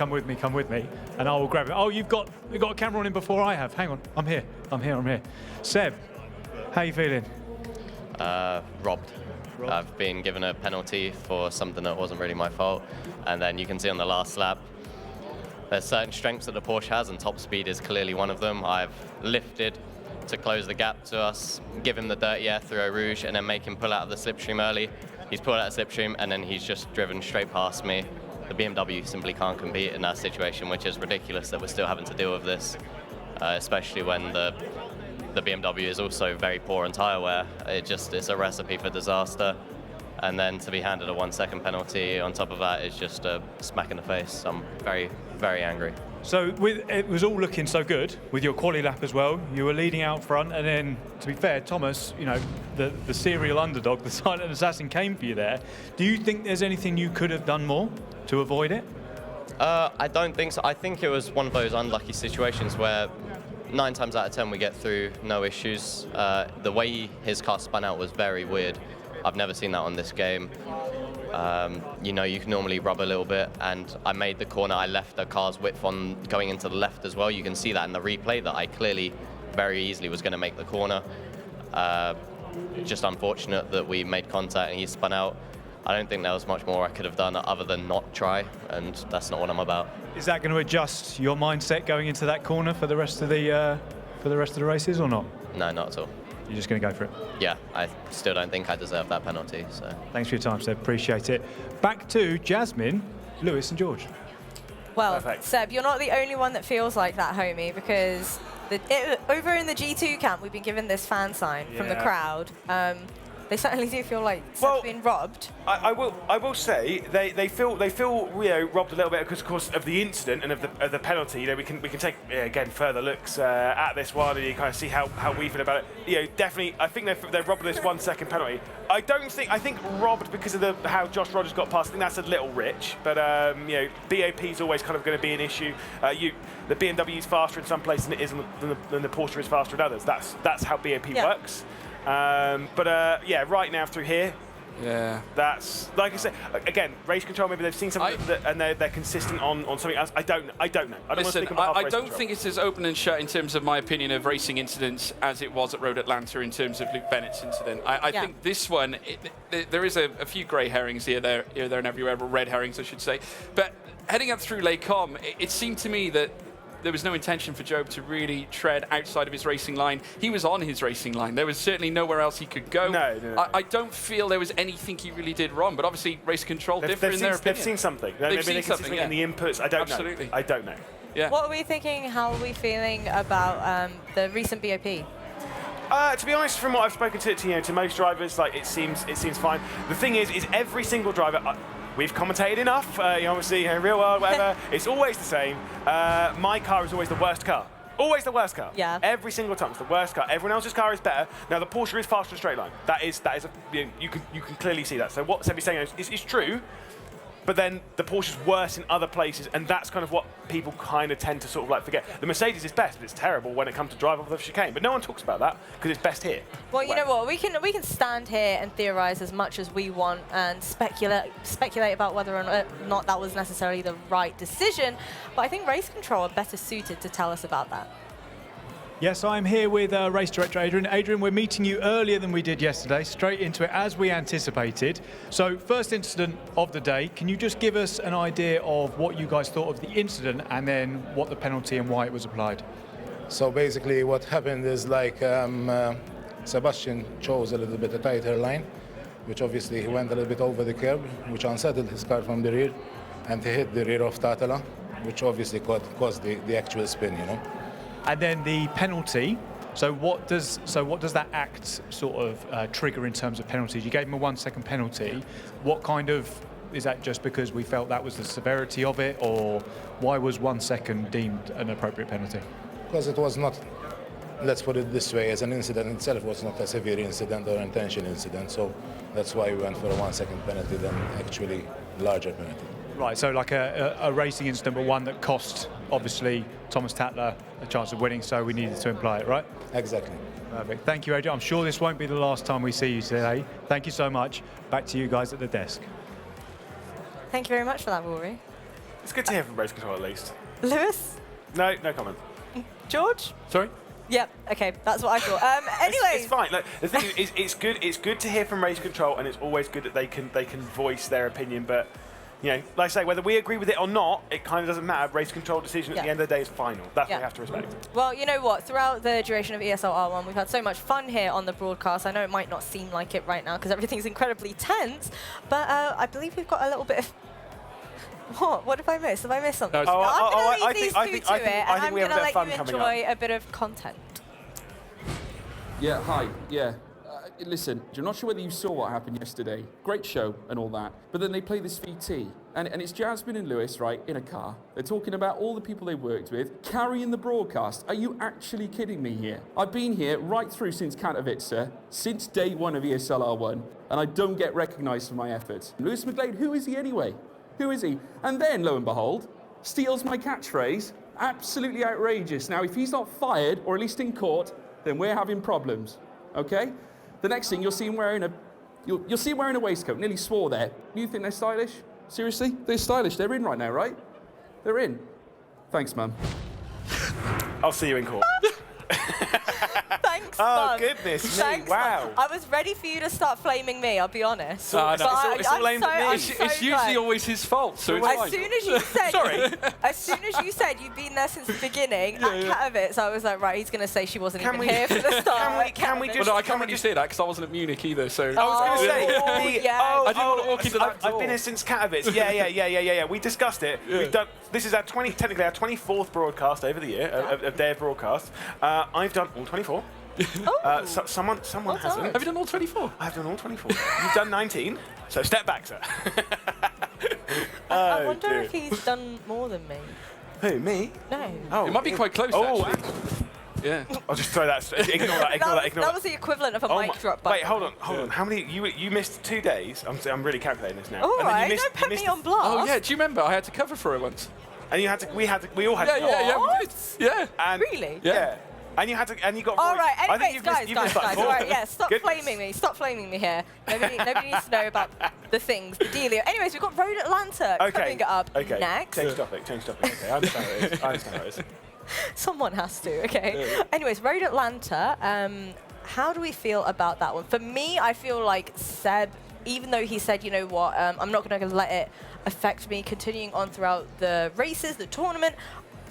and I will grab him. Oh, you've got a camera on him before I have. Hang on, I'm here. Seb, how you feeling? Robbed. I've been given a penalty for something that wasn't really my fault. And then you can see on the last lap, there's certain strengths that the Porsche has, and top speed is clearly one of them. I've lifted to close the gap to us, give him the dirty air through Eau Rouge, and then make him pull out of the slipstream early. He's pulled out of the slipstream, and then he's just driven straight past me. The BMW simply can't compete in that situation, which is ridiculous that we're still having to deal with this, especially when the BMW is also very poor on tyre wear. It's a recipe for disaster. And then to be handed a 1 second penalty on top of that is just a smack in the face. I'm very, very angry. So it was all looking so good with your quali lap as well. You were leading out front, and then, to be fair, Thomas, you know, the serial underdog, the silent assassin, came for you there. Do you think there's anything you could have done more to avoid it? I don't think so. I think it was one of those unlucky situations where 9 times out of 10 we get through, no issues. The way his car spun out was very weird. I've never seen that on this game. You know, you can normally rub a little bit, and I made the corner. I left the car's width on going into the left as well. You can see that in the replay that I clearly, very easily was going to make the corner. Just unfortunate that we made contact and he spun out. I don't think there was much more I could have done other than not try, and that's not what I'm about. Is that going to adjust your mindset going into that corner for the rest of the races, or not? No, not at all. You're just going to go for it? Yeah, I still don't think I deserve that penalty. So Thanks for your time, Seb. Appreciate it. Back to Jasmine, Lewis and George. Well, Perfect. Seb, you're not the only one that feels like that, homie, because over in the G2 camp, we've been given this fan sign from the Yeah. crowd. They certainly do feel like Seb's been robbed. I will say they feel robbed a little bit because of course of the incident and of the penalty. You know, we can take again further looks at this one and you kind of see how we feel about it. You know, definitely I think they're robbed of this 1 second penalty. I think robbed because of how Josh Rogers got past. I think that's a little rich, but you know, BAP is always kind of going to be an issue. The BMW is faster in some places than it is than the Porsche is faster in others. That's how BAP works. Yeah, right now through here, Yeah. that's like I said again. Race control. Maybe they've seen something and they're consistent on something else. I don't know. I don't want to Listen, speak on behalf of I Race don't Control. think it's as open and shut in terms of my opinion of racing incidents as it was at Road Atlanta in terms of Luke Bennett's incident. I think this one, there is a few grey herrings here, there, and everywhere, red herrings, I should say. But heading up through Les Combes, it seemed to me that there was no intention for Job to really tread outside of his racing line. He was on his racing line. There was certainly nowhere else he could go. No. I don't feel there was anything he really did wrong, but obviously Race Control differ in their opinion. They've seen something. Maybe they can see something in the inputs. I don't know. I don't know. Yeah. What are we thinking? How are we feeling about the recent BOP? To be honest, from what I've spoken to most drivers, like it seems fine. The thing is every single driver. We've commentated enough, obviously, real world, whatever. It's always the same. My car is always the worst car. Always the worst car. Yeah. Every single time, it's the worst car. Everyone else's car is better. Now the Porsche is faster in a straight line. That is you can clearly see that. So what Sebi's saying is true. But then the Porsche is worse in other places, and that's kind of what people kind of tend to sort of like forget. The Mercedes is best, but it's terrible when it comes to drive off the chicane. But no one talks about that because it's best here. Well, you know what? We can stand here and theorize as much as we want and speculate about whether or not that was necessarily the right decision. But I think Race Control are better suited to tell us about that. Yes, I'm here with Race Director Adrian. Adrian, we're meeting you earlier than we did yesterday, straight into it as we anticipated. So, first incident of the day, can you just give us an idea of what you guys thought of the incident and then what the penalty and why it was applied? So basically what happened is like Sebastian chose a little bit a tighter line, which obviously he went a little bit over the curb, which unsettled his car from the rear, and he hit the rear of Tatala, which obviously caused the actual spin, you know. And then the penalty. So what does that act sort of trigger in terms of penalties? You gave him a 1 second penalty. What kind of, is that just because we felt that was the severity of it, or why was 1 second deemed an appropriate penalty? Because it was not, let's put it this way, as an incident itself was not a severe incident or intentional incident. So that's why we went for a 1 second penalty than actually larger penalty. Right, so like a racing incident, but one that cost, obviously, Thomas Tatler a chance of winning, so we needed to imply it, right? Exactly. Perfect. Thank you, Adrian. I'm sure this won't be the last time we see you today. Thank you so much. Back to you guys at the desk. Thank you very much for that, Rory. It's good to hear from Race Control at least. Lewis? No comment. George? Sorry? Yep. Okay, that's what I thought. Anyway, It's fine. Like, the thing is, it's good. It's good to hear from Race Control, and it's always good that they can voice their opinion. But you know, like I say, whether we agree with it or not, it kind of doesn't matter. Race Control decision at the end of the day is final. That's what we have to respect. Well, you know what? Throughout the duration of ESL R1, we've had so much fun here on the broadcast. I know it might not seem like it right now because everything's incredibly tense, but I believe we've got a little bit of... What have I missed? Have I missed something? No, I'm going to I leave these think- two I to think- it, I and think I'm we going have to a bit of let you fun coming enjoy a bit of content. Yeah, hi. Yeah. Listen, I'm not sure whether you saw what happened yesterday. Great show and all that. But then they play this VT. And it's Jasmine and Lewis, right, in a car. They're talking about all the people they worked with, carrying the broadcast. Are you actually kidding me here? I've been here right through since Katowice, since day one of ESL R1, and I don't get recognised for my efforts. Lewis McGlade, who is he anyway? Who is he? And then, lo and behold, steals my catchphrase. Absolutely outrageous. Now, if he's not fired, or at least in court, then we're having problems, okay? The next thing, you'll see him wearing a You'll see him wearing a waistcoat. Nearly swore there. You think they're stylish? Seriously? They're stylish. They're in right now, right? They're in. Thanks, man. I'll see you in court. Thanks, Oh, Mum. goodness me, Thanks, wow. Mum. I was ready for you to start flaming me, I'll be honest. No, But it's all aimed at me. I'm It's so usually glad. always his fault, so it's As fine. soon as you said, Sorry. as soon as you said you've been there since the beginning at Katowice, I was like, right, he's going to say she wasn't Can even we- here for the start. can we Katowice. just- Well, no, I Can can't we really just- say that because I wasn't at Munich either, so... I was going to say, yeah. I didn't want to walk into that I've door. been here since Katowice. Yeah. We discussed it. We've done. This is our technically our 24th broadcast over the year of day of broadcast. I've done all 24. Someone Well hasn't. done. Have you done all 24? I've done all 24. You've done 19. So step back, sir. I wonder dear. if he's done more than me. Who, me? No. Oh, It might be quite close, Oh, actually. Yeah. I'll just throw that. Ignore that. That was the equivalent of a mic drop. by Wait, the hold way. on. How many? You missed 2 days. I'm really calculating this now. All And then right, you don't put me on blast. Oh, yeah, do you remember? I had to cover for it once. And you had to. We all had to. Yeah, What? we did. Yeah. And, Really? Yeah. And you had to. And you got. All void. right, I think anyways, you've guys, missed like all 4. right, yeah, stop Goodness. flaming me. Stop flaming me here. Nobody needs to know about the things, the dealio. Anyways, we've got Road Atlanta coming up next. Change topic. Okay, I understand how it is. Someone has to, okay. Anyways, Road Atlanta, how do we feel about that one? For me, I feel like Seb, even though he said, you know what, I'm not going to let it affect me continuing on throughout the races, the tournament,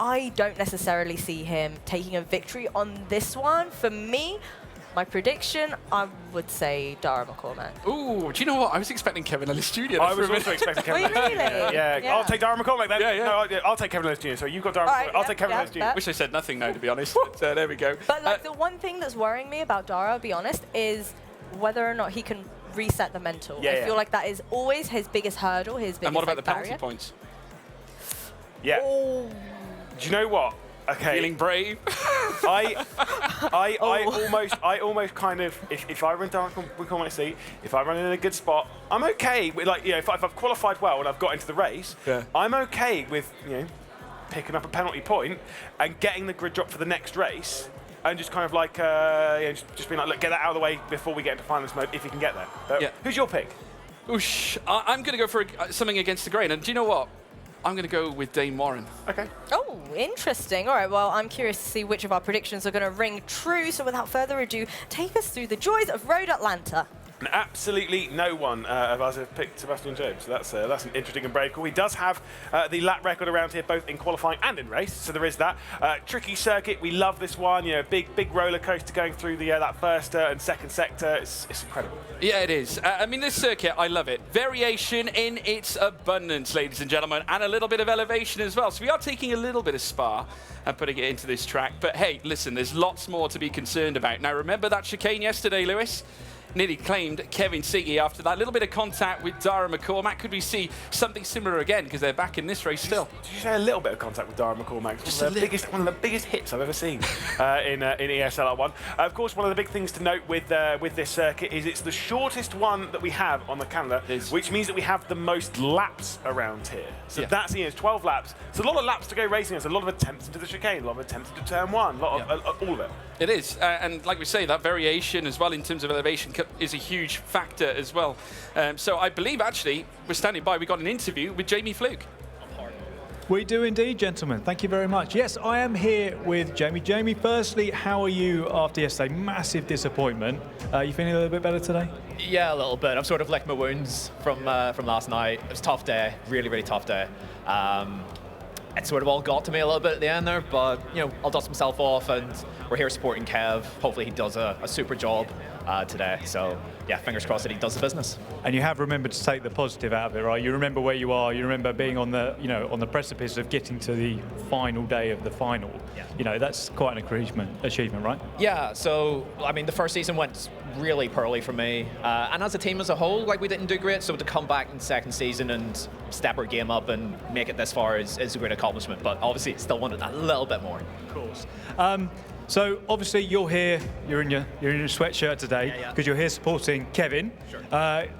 I don't necessarily see him taking a victory on this one. For me, my prediction, I would say Dara McCormack. Ooh, do you know what? I was expecting Kevin Ellis Jr. I was also expecting Kevin Were you Ellis Jr. really? Yeah. Yeah. I'll take Dara McCormack then. Yeah. No, I'll take Kevin Ellis Jr. So you've got Dara All McCormack. right, I'll take Kevin Ellis Jr. bet. Wish I said nothing now, to be honest. But, there we go. But like the one thing that's worrying me about Dara, I'll be honest, is whether or not he can reset the mental. Yeah, I yeah. feel like that is always his biggest hurdle, his biggest And what about the like, penalty barrier. points? Yeah. Oh, Do you know what? Okay. Feeling brave? I almost kind of, if I run down McCormack's seat, if I run in a good spot, I'm okay with, like, you know, if I've qualified well and I've got into the race, I'm okay with, you know, picking up a penalty point and getting the grid drop for the next race and just kind of like, you know, just being like, look, get that out of the way before we get into finals mode if you can get there. Yeah. Who's your pick? Oosh, I'm going to go for something against the grain. And do you know what? I'm going to go with Dane Warren. Okay. oh, interesting. All right, well, I'm curious to see which of our predictions are going to ring true. So without further ado, take us through the joys of Road Atlanta. And absolutely no one of us have picked Sebastian Job, so that's an interesting and brave call. He does have the lap record around here, both in qualifying and in race, so there is that. Tricky circuit, we love this one. You know, big roller coaster going through the that first and second sector. It's incredible. Yeah, it is. I mean, this circuit, I love it. Variation in its abundance, ladies and gentlemen, and a little bit of elevation as well. So we are taking a little bit of Spa and putting it into this track. But hey, listen, there's lots more to be concerned about. Now, remember that chicane yesterday, Lewis? Nearly claimed Kevin Siggy after that little bit of contact with Dara McCormack. Could we see something similar again? Because they're back in this race still. Did you say a little bit of contact with Dara McCormack? Just one of the biggest hits I've ever seen in ESL R1. Of course, one of the big things to note with this circuit is it's the shortest one that we have on the calendar, which means that we have the most laps around here. So that's, you know, it's 12 laps. It's a lot of laps to go racing. There's a lot of attempts into the chicane, a lot of attempts into turn one, a lot of all of it. It is, and like we say, that variation as well in terms of elevation is a huge factor as well. So I believe actually we're standing by. We got an interview with Jamie Fluke. We do indeed, gentlemen. Thank you very much. Yes, I am here with Jamie. Jamie, firstly, how are you after yesterday? Massive disappointment. You feeling a little bit better today? Yeah, a little bit. I've sort of licked my wounds from last night. It was a tough day, really tough day. It sort of all got to me a little bit at the end there, but you know, I'll dust myself off, and we're here supporting Kev. Hopefully, he does a super job today. So yeah, fingers crossed that he does the business. And you have remembered to take the positive out of it, right? You remember where you are. You remember being on the, you know, on the precipice of getting to the final day of the final. Yeah. You know, that's quite an achievement, right? Yeah, so I mean, the first season went really poorly for me, and as a team as a whole, like we didn't do great. So to come back in the second season and step our game up and make it this far is a great accomplishment. But obviously, still wanted a little bit more. Of course. So obviously you're here. You're in your sweatshirt today because you're here supporting Kevin. Sure.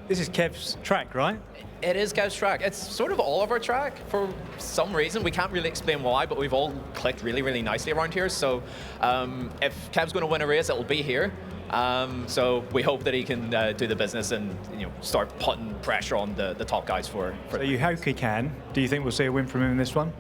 This is Kev's track, right? It is Kev's track. It's sort of all of our track for some reason. We can't really explain why, but we've all clicked really nicely around here. So if Kev's going to win a race, it'll be here. So we hope that he can do the business and start putting pressure on the top guys for So you hope he can. Do you think we'll see a win from him in this one?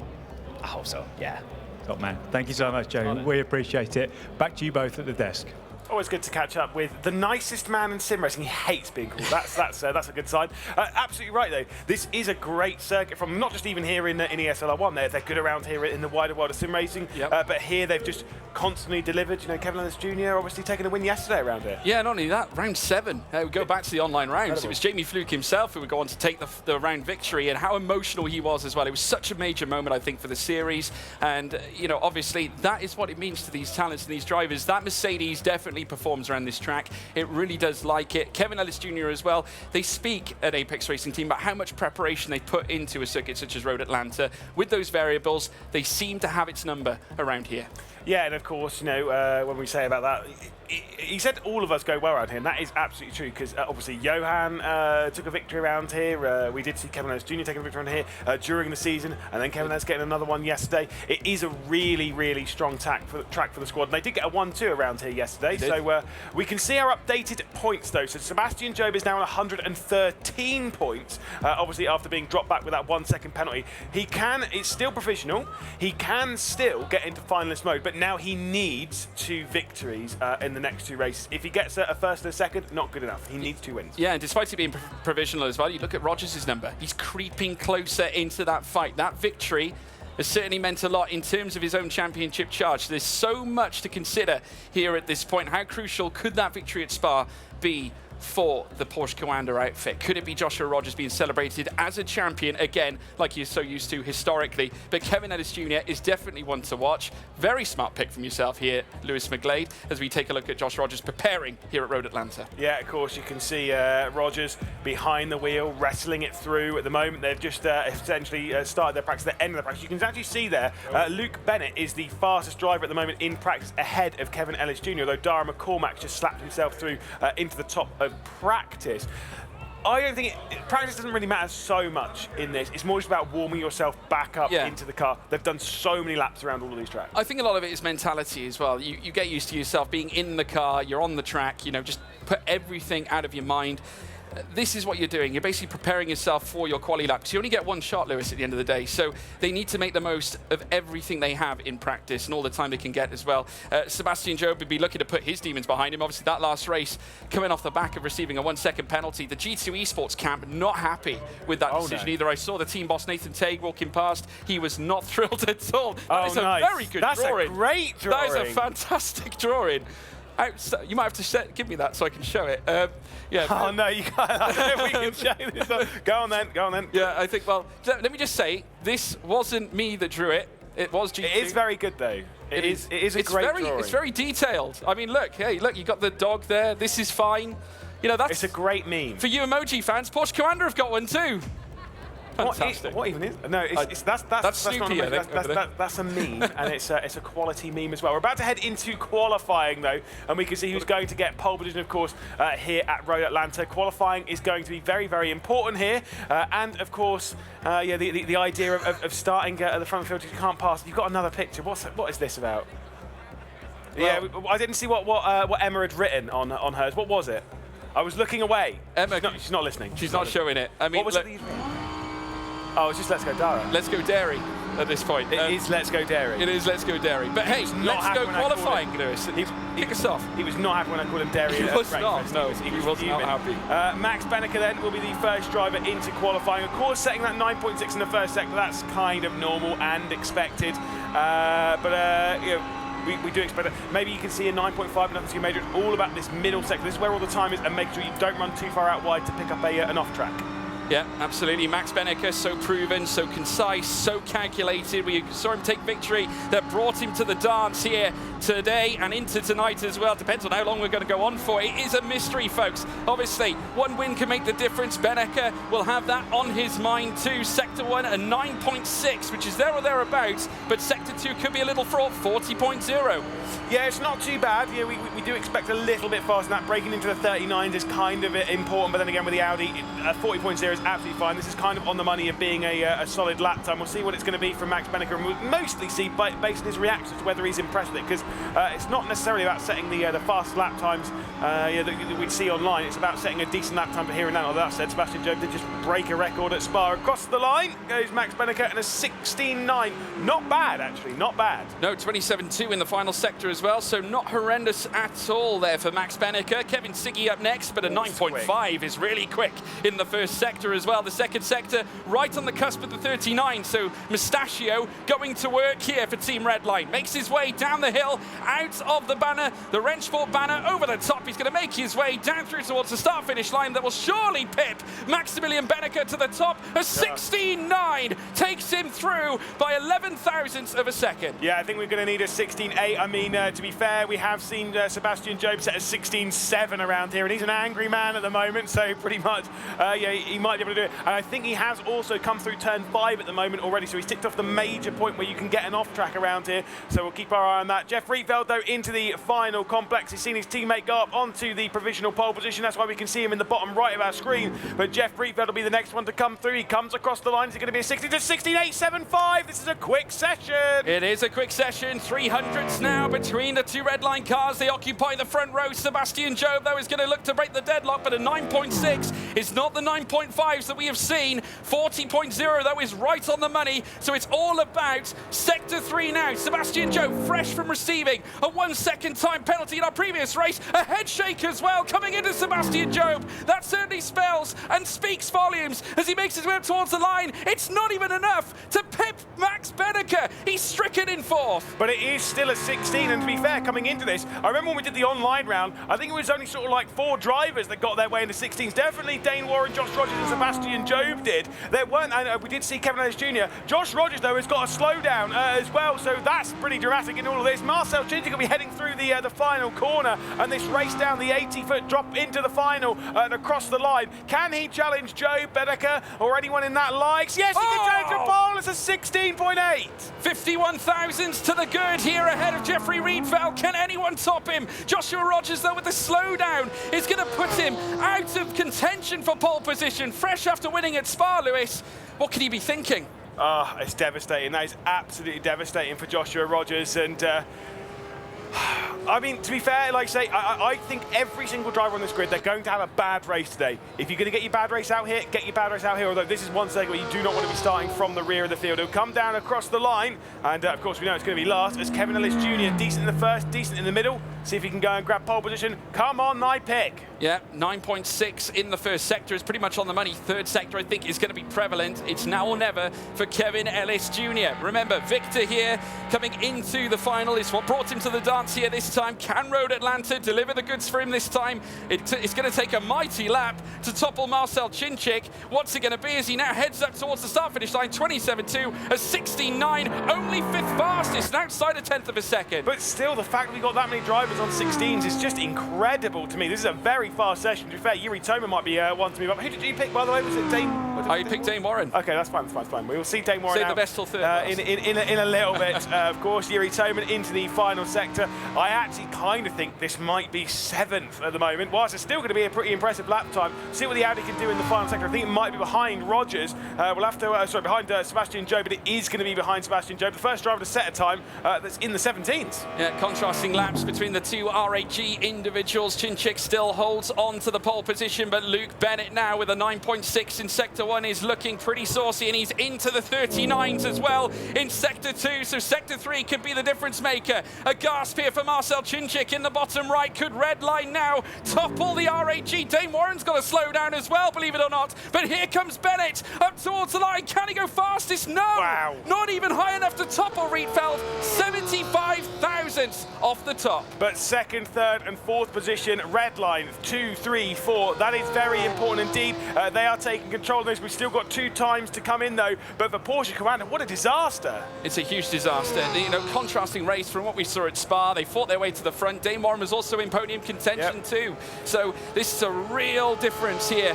I hope so, yeah. Top man. Thank you so much, Joe. We appreciate it. Back to you both at the desk. Always good to catch up with the nicest man in sim racing. He hates being called. That's a good sign. Absolutely right though. This is a great circuit from not just even here in ESLR 1. They're good around here in the wider world of sim racing. Yep. But here they've just constantly delivered. You know, Kevin Ellis Jr. obviously taking a win yesterday around here. Yeah, not only that, round 7. We go back to the online rounds. Incredible. It was Jamie Fluke himself who would go on to take the round victory, and how emotional he was as well. It was such a major moment, I think, for the series. And obviously that is what it means to these talents and these drivers. That Mercedes definitely performs around this track. It really does like it. Kevin Ellis Jr. as well. They speak at Apex Racing Team about how much preparation they put into a circuit such as Road Atlanta. With those variables, they seem to have its number around here. Yeah, and of course, when we say about that, he said all of us go well around here, and that is absolutely true, because obviously Johan took a victory around here. We did see Kevin Ellis Jr. taking a victory around here during the season, and then Kevin Ellis getting another one yesterday. It is a really, really strong track for the squad, and they did get a 1-2 around here yesterday. So we can see our updated points, though. So Sebastian Job is now on 113 points, obviously after being dropped back with that 1 second penalty. It's still provisional. He can still get into finalist mode, but now he needs 2 victories in the next 2 races. If he gets a first and a second, not good enough. He needs 2 wins. Yeah, and despite it being provisional as well, you look at Rogers' number. He's creeping closer into that fight. That victory has certainly meant a lot in terms of his own championship charge. There's so much to consider here at this point. How crucial could that victory at Spa be for the Porsche Commander outfit? Could it be Joshua Rogers being celebrated as a champion again, like you're so used to historically? But Kevin Ellis Jr. is definitely one to watch. Very smart pick from yourself here, Lewis McGlade, as we take a look at Josh Rogers preparing here at Road Atlanta. Yeah, of course, you can see Rogers behind the wheel, wrestling it through. At the moment, they've just essentially started their practice, the end of the practice. You can actually see there, Luke Bennett is the fastest driver at the moment in practice, ahead of Kevin Ellis Jr., although Dara McCormack just slapped himself through into the top of practice. I don't think practice doesn't really matter so much in this. It's more just about warming yourself back up into the car. They've done so many laps around all of these tracks. I think a lot of it is mentality as well. You get used to yourself being in the car, you're on the track, just put everything out of your mind. This is what you're doing. You're basically preparing yourself for your quali lap. You only get 1 shot, Lewis, at the end of the day. So they need to make the most of everything they have in practice and all the time they can get as well. Sebastian Job would be lucky to put his demons behind him. Obviously, that last race coming off the back of receiving a 1 second penalty. The G2 Esports camp not happy with that decision either. I saw the team boss, Nathan Tague, walking past. He was not thrilled at all. That is a very good drawing. That's a great drawing. That is a fantastic drawing. You might have to give me that so I can show it. Yeah. Oh no, you can't. I don't know if we can show this. Go on then. Yeah, I think. Well, let me just say, this wasn't me that drew it. It was G2. It is very good though. It is a great drawing. It's very detailed. I mean, look. Hey, look. You got the dog there. This is fine. That's. It's a great meme. For you emoji fans, Porsche Commander have got one too. Fantastic. What even is? No, that's Snoopy, not a meme. That's a meme, and it's a quality meme as well. We're about to head into qualifying though, and we can see who's going to get pole position, of course, here at Road Atlanta. Qualifying is going to be very, very important here, and of course, the idea of starting at the front field, you can't pass. You've got another picture. What is this about? Well, yeah, I didn't see what Emma had written on hers. What was it? I was looking away. Emma, she's not listening. She's not showing it. I mean, what was it? Oh, it's just Let's Go Dara. Let's Go Dairy at this point. It is Let's Go Dairy. It is Let's Go Dairy. But hey, let's go qualifying, Lewis. Kick us off. He was not happy when I called him Dairy. He was not. No, he was not happy. Max Benneker then will be the first driver into qualifying. Of course, setting that 9.6 in the first sector, that's kind of normal and expected. We do expect it. Maybe you can see a 9.5, nothing too major. It's all about this middle sector. This is where all the time is, and make sure you don't run too far out wide to pick up an off track. Yeah, absolutely. Max Benneker, so proven, so concise, so calculated. We saw him take victory that brought him to the dance here today and into tonight as well. Depends on how long we're going to go on for. It is a mystery, folks. Obviously, 1 win can make the difference. Benneker will have that on his mind too. Sector 1, a 9.6, which is there or thereabouts, but Sector 2 could be a little fraught, 40.0. Yeah, it's not too bad. Yeah, we do expect a little bit faster than that. Breaking into the 39s is kind of important, but then again with the Audi, 40.0 is absolutely fine. This is kind of on the money of being a solid lap time. We'll see what it's going to be from Max Benneker, and we'll mostly see based on his reactions to whether he's impressed with it, because it's not necessarily about setting the fast lap times that we'd see online. It's about setting a decent lap time for here and now. That said, Sebastian Job did just break a record at Spa. Across the line goes Max Benneker and a 16.9. Not bad, actually, not bad. No, 27.2 in the final sector as well, so not horrendous at all there for Max Benneker. Kevin Siggy up next, but a 9.5 is really quick in the first sector as well. The second sector right on the cusp of the 39, so Mustachio going to work here for Team Redline. Makes his way down the hill, out of the banner, the Wrenchport banner over the top. He's going to make his way down through towards the start-finish line that will surely pip Maximilian Benneker to the top. A 16.9 takes him through by 11 thousandths of a second. Yeah, I think we're going to need a 16.8. I mean, to be fair, we have seen Sebastian Job set a 16.7 around here, and he's an angry man at the moment, so pretty much, yeah, he might be able to do it. And I think he has also come through turn 5 at the moment already, so he's ticked off the major point where you can get an off-track around here, so we'll keep our eye on that. Jeff Rietveld, though, into the final complex. He's seen his teammate go up onto the provisional pole position. That's why we can see him in the bottom right of our screen. But Jeff Rietveld will be the next one to come through. He comes across the line. Is it going to be a 16 to 16.875? This is a quick session. It is a quick session. 300s now between the two Redline cars. They occupy the front row. Sebastian Job, though, is going to look to break the deadlock, but a 9.6 is not the 9.5s that we have seen. 40.0, though, is right on the money. So it's all about Sector 3 now. Sebastian Job, fresh from receiving a 1 second time penalty in our previous race. A head shake as well coming into Sebastian Job. That certainly spells and speaks volumes as he makes his way up towards the line. It's not even enough to pip Max Benneker. He's stricken in 4th. But it is still a 16, and to be fair, coming into this, I remember when we did the online round, I think it was only sort of like 4 drivers that got their way into 16s. Definitely Dane Warren, Josh Rogers and Sebastian Job did. There weren't, and we did see Kevin Ellis Jr. Josh Rogers, though, has got a slowdown as well, so that's pretty dramatic in all of this. Marcel Chinchik will be heading through the final corner, and this race down the 80-foot drop into the final and across the line. Can he challenge Job, Benneker, or anyone in that likes? Yes, he can challenge a pole. It's a 16.8. 51 thousandths to the good here ahead of Jeffrey Rietveld. Can anyone top him? Joshua Rogers, though, with the slowdown is going to put him out of contention for pole position. Fresh after winning at Spa, Lewis. What could he be thinking? It's devastating. That is absolutely devastating for Joshua Rogers. And I mean, to be fair, like I say, I think every single driver on this grid, they're going to have a bad race today. If you're going to get your bad race out here, get your bad race out here, although this is one segment where you do not want to be starting from the rear of the field. He'll come down across the line, and of course we know it's going to be last, as Kevin Ellis Jr., decent in the first, decent in the middle. See if he can go and grab pole position. Come on, my pick. Yeah, 9.6 in the first sector is pretty much on the money. Third sector, I think, is going to be prevalent. It's now or never for Kevin Ellis Jr. Remember, Victor here coming into the final is what brought him to the dance here this time. Can Road Atlanta deliver the goods for him this time? It's going to take a mighty lap to topple Marcel Chinchik. What's it going to be as he now heads up towards the start-finish line? 27.2, a 16.9, only 5th fastest, and outside a 10th of a second. But still, the fact that we got that many drivers on 16s is just incredible to me. This is a very fast session. To be fair, Yuri Toma might be one to move up. Who did you pick, by the way? Was it Dane? I picked Dane Warren. Okay, that's fine, that's fine. We will see Dane Warren Save out the best till third. in a little bit. Of course, Yuri Toma into the final sector. I actually kind of think this might be 7th at the moment. Whilst it's still going to be a pretty impressive lap time, see what the Audi can do in the final sector. I think it might be behind Rogers. We'll have to, behind Sebastian Job, but it is going to be behind Sebastian Job. The first driver to set a time that's in the 17s. Yeah, contrasting laps between the two RAG individuals. Chinchik still holds on to the pole position, but Luke Bennett now with a 9.6 in Sector 1 is looking pretty saucy, and he's into the 39s as well in Sector 2, so Sector 3 could be the difference maker. A gasp here for Marcel Chinchik in the bottom right. Could Redline now topple the RAG? Dane Warren's got to slow down as well, believe it or not, but here comes Bennett up towards the line. Can he go fastest? No! Wow. Not even high enough to topple Rietveld. 75 thousandths off the top. But second, third and fourth position, Redline, 2, 3, 4. That is very important indeed. They are taking control of this. We've still got 2 times to come in though, but for Porsche Commander, what a disaster. It's a huge disaster. You know, contrasting race from what we saw at Spa. They fought their way to the front. Dane Warren was also in podium contention too. So this is a real difference here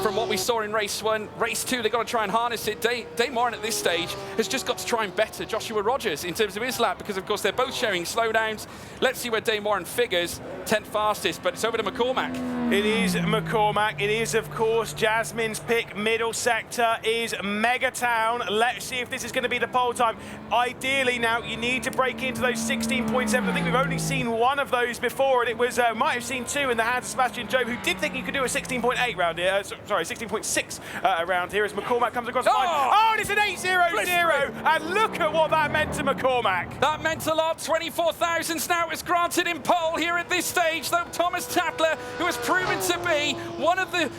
from what we saw in race 1. Race 2, they've got to try and harness it. Dane Warren at this stage has just got to try and better Joshua Rogers in terms of his lap, because of course they're both showing slow slowdowns. Let's see where Dane Warren figures. 10th fastest, but it's over to McCormack. It is McCormack. It is, of course, Jasmine's pick. Middle sector is Megatown. Let's see if this is going to be the pole time. Ideally now, you need to break into those 16.7. I think we've only seen one of those before, and it was, might have seen two in the hands of Sebastian Job, who did think he could do a 16.8 round here. Sorry, 16.6 round here as McCormack comes across the line. Oh, and it's an 8-0-0. And look at what that meant to McCormack. That meant a lot. 24,000 now is granted in pole here at this stage, though Thomas Tatler, who has proven to be one of the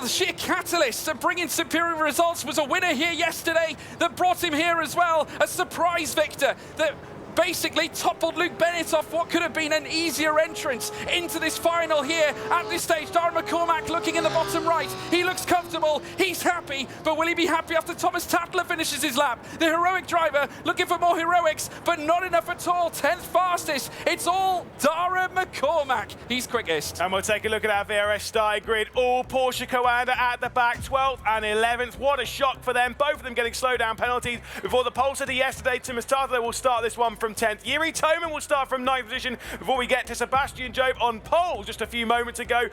sheer catalysts of bringing superior results, was a winner here yesterday that brought him here as well. A surprise victor that basically toppled Luke Bennett off what could have been an easier entrance into this final here at this stage. Darren McCormack looking in the bottom right. He looks comfortable, he's happy, but will he be happy after Thomas Tatler finishes his lap? The heroic driver looking for more heroics, but not enough at all. 10th fastest. It's all Darren McCormack. He's quickest. And we'll take a look at our VRS starting grid. All Porsche Coanda at the back, 12th and 11th. What a shock for them. Both of them getting slowdown penalties before the pole sitter yesterday. Thomas Tatler will start this one from 10th. Yuri Toman will start from 9th position before we get to Sebastian Job on pole just a few moments ago.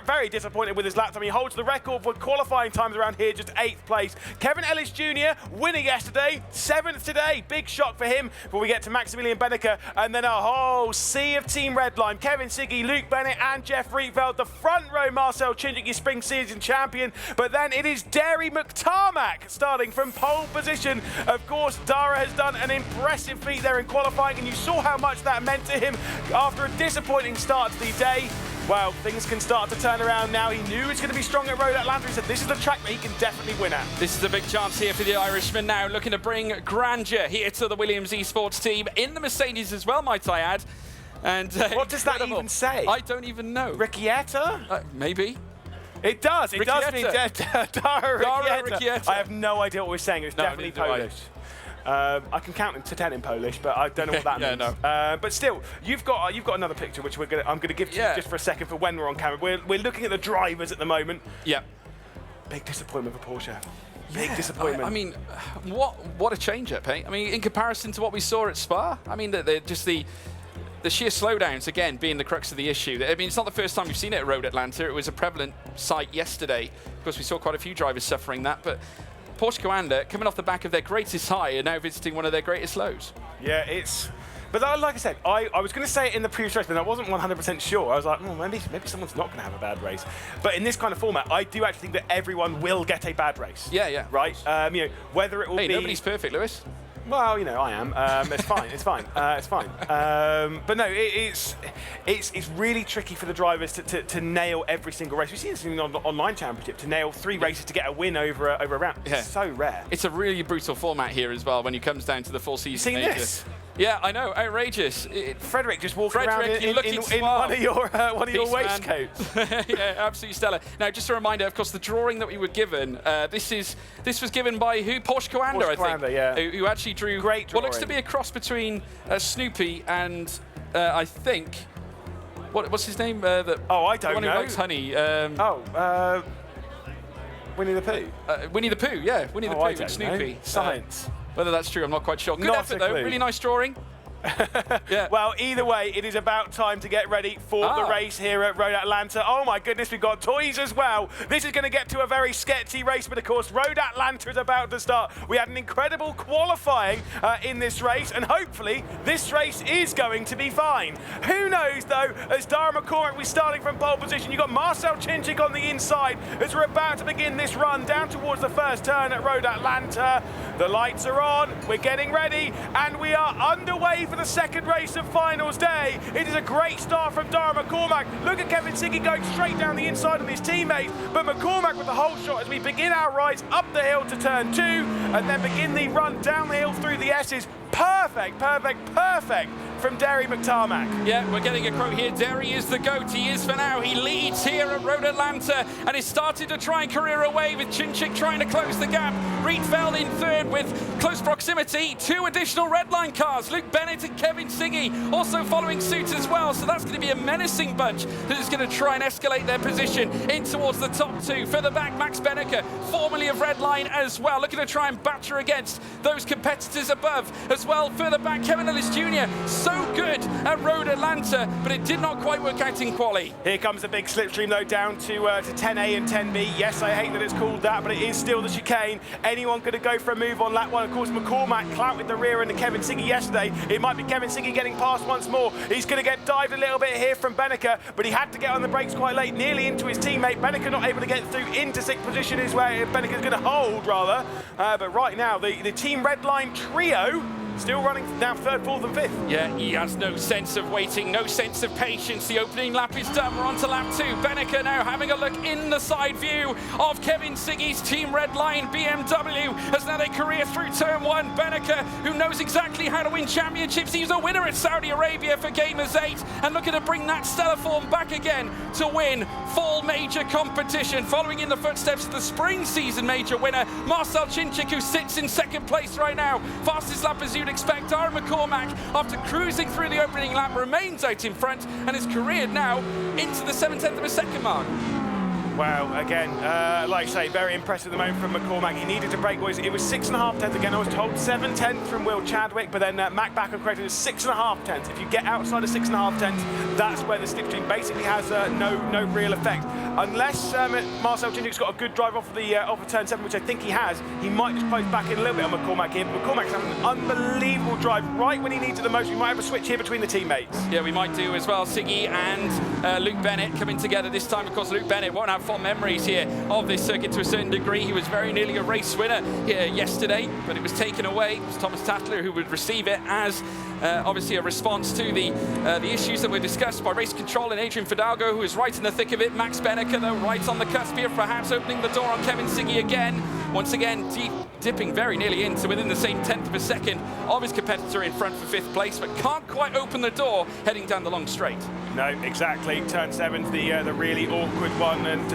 Very disappointed with his lap time. He holds the record for qualifying times around here, just 8th place. Kevin Ellis Jr. winner yesterday, 7th today. Big shock for him before we get to Maximilian Benneker. And then a whole sea of Team Redline. Kevin Siggy, Luke Bennett and Jeff Rietveld. The front row, Marcel Chinchik, your spring season champion. But then it is Derry McTarmack starting from pole position. Of course, Dara has done an impressive feat there in qualifying, and you saw how much that meant to him after a disappointing start to the day. Well, things can start to turn around now. He knew he was going to be strong at Road Atlanta. He said this is the track that he can definitely win at. This is a big chance here for the Irishman now, looking to bring grandeur here to the Williams Esports team, in the Mercedes as well, might I add. And what does that even say? I don't even know. Riccietta? Maybe. It does. It does mean Dara Riccietta. I have no idea what we're saying. It's definitely Polish. I can count to 10 in Polish, but I don't know what that means. No. But still, you've got another picture which I'm going to give to you just for a second for when we're on camera. We're looking at the drivers at the moment. Yeah. Big disappointment for Porsche. Big disappointment. I mean, what a change-up, eh? I mean, in comparison to what we saw at Spa, I mean, just the sheer slowdowns, again, being the crux of the issue. I mean, it's not the first time we've seen it at Road Atlanta. It was a prevalent sight yesterday. Of course, we saw quite a few drivers suffering that, but Porsche Coanda, coming off the back of their greatest high, are now visiting one of their greatest lows. Yeah, it's... But like I said, I was going to say it in the previous race, but I wasn't 100% sure. I was like, maybe someone's not going to have a bad race. But in this kind of format, I do actually think that everyone will get a bad race. Yeah. Right? Whether it will be... Hey, nobody's perfect, Lewis. Well, I am. It's fine. It's fine. It's fine. But no, it's really tricky for the drivers to nail every single race. We've seen this in the online championship, to nail 3 races to get a win over a round. Yeah. It's so rare. It's a really brutal format here as well when it comes down to the full season. You've seen this? Yeah, I know, outrageous. Frederick just walking around in one of your waistcoats. Yeah, absolutely stellar. Now, just a reminder, of course, the drawing that we were given. This was given by who? Porsche Coanda, I think. Coanda, yeah. Who actually drew great what looks to be a cross between Snoopy and I think what's his name? I don't know. The one who likes honey. Winnie the Pooh. Winnie the Pooh, yeah. Winnie the Pooh and Snoopy. Science. Whether that's true, I'm not quite sure. Good Not effort, though. Really nice drawing. Yeah. Well, either way, it is about time to get ready for the race here at Road Atlanta. Oh my goodness, we've got toys as well. This is going to get to a very sketchy race, but of course, Road Atlanta is about to start. We had an incredible qualifying in this race, and hopefully this race is going to be fine. Who knows, though, as Darren McCormack was starting from pole position. You've got Marcel Chinchik on the inside as we're about to begin this run down towards the first turn at Road Atlanta. The lights are on, we're getting ready, and we are underway for the second race of finals day. It is a great start from Darren McCormack. Look at Kevin Siggy going straight down the inside of his teammates, but McCormack with the whole shot as we begin our rise up the hill to turn 2 and then begin the run down the hill through the S's. Perfect from Derry McTarmack. Yeah, we're getting a quote here. Derry is the GOAT. He is for now. He leads here at Road Atlanta and is starting to try and career away with Chinchik trying to close the gap. Rietveld in third with close proximity. 2 additional Redline cars. Luke Bennett and Kevin Siggy also following suit as well. So that's going to be a menacing bunch that is going to try and escalate their position in towards the top 2. Further back, Max Benneker, formerly of Redline as well, looking to try and batter against those competitors above, as well. Further back, Kevin Ellis Jr. so good at Road Atlanta, but it did not quite work out in quali. Here comes the big slipstream though, down to 10A and 10B. Yes, I hate that it's called that, but it is still the chicane. Anyone going to go for a move on lap one? Of course, McCormack clouted the rear end of Kevin Siggy yesterday. It might be Kevin Siggy getting past once more. He's going to get dived a little bit here from Benneker, but he had to get on the brakes quite late, nearly into his teammate. Benneker not able to get through into sixth position is where Benneker's going to hold, rather. But right now, the Team Redline trio still running down third, fourth and fifth. Yeah, he has no sense of waiting, no sense of patience. The opening lap is done. We're on to lap 2. Benneker now having a look in the side view of Kevin Siggy's Team Redline BMW as now they career through turn 1. Benneker, who knows exactly how to win championships. He's a winner at Saudi Arabia for Gamers 8 and looking to bring that stellar form back again to win fall major competition. Following in the footsteps of the spring season major winner, Marcel Cinchik, who sits in second place right now. Fastest lap as you'd expect. Aaron McCormack, after cruising through the opening lap, remains out in front and is careered now into the 0.7 of a second mark. Wow, again, like I say, very impressive at the moment from McCormack. He needed to break, it was 6.5 tenths again. I was told 7 tenths from Will Chadwick, but then Mac Backer corrected it 6.5 tenths. If you get outside of 6.5 tenths, that's where the slipstream basically has no real effect. Unless Marcel Cinchik's got a good drive off of turn 7, which I think he has, he might just close back in a little bit on McCormack here. But McCormack's having an unbelievable drive right when he needs it the most. We might have a switch here between the teammates. Yeah, we might do as well. Siggy and Luke Bennett coming together this time. Of course, Luke Bennett won't have fond memories here of this circuit to a certain degree. He was very nearly a race winner here yesterday, but it was taken away. It was Thomas Tatler who would receive it as obviously a response to the issues that were discussed by race control and Adrian Fidalgo, who is right in the thick of it. Max Benneker, though, right on the cusp here, perhaps opening the door on Kevin Siggy again. Once again, dipping very nearly into within the same 1/10 of a second of his competitor in front for 5th place, but can't quite open the door heading down the long straight. No, exactly. Turn 7's the really awkward one, and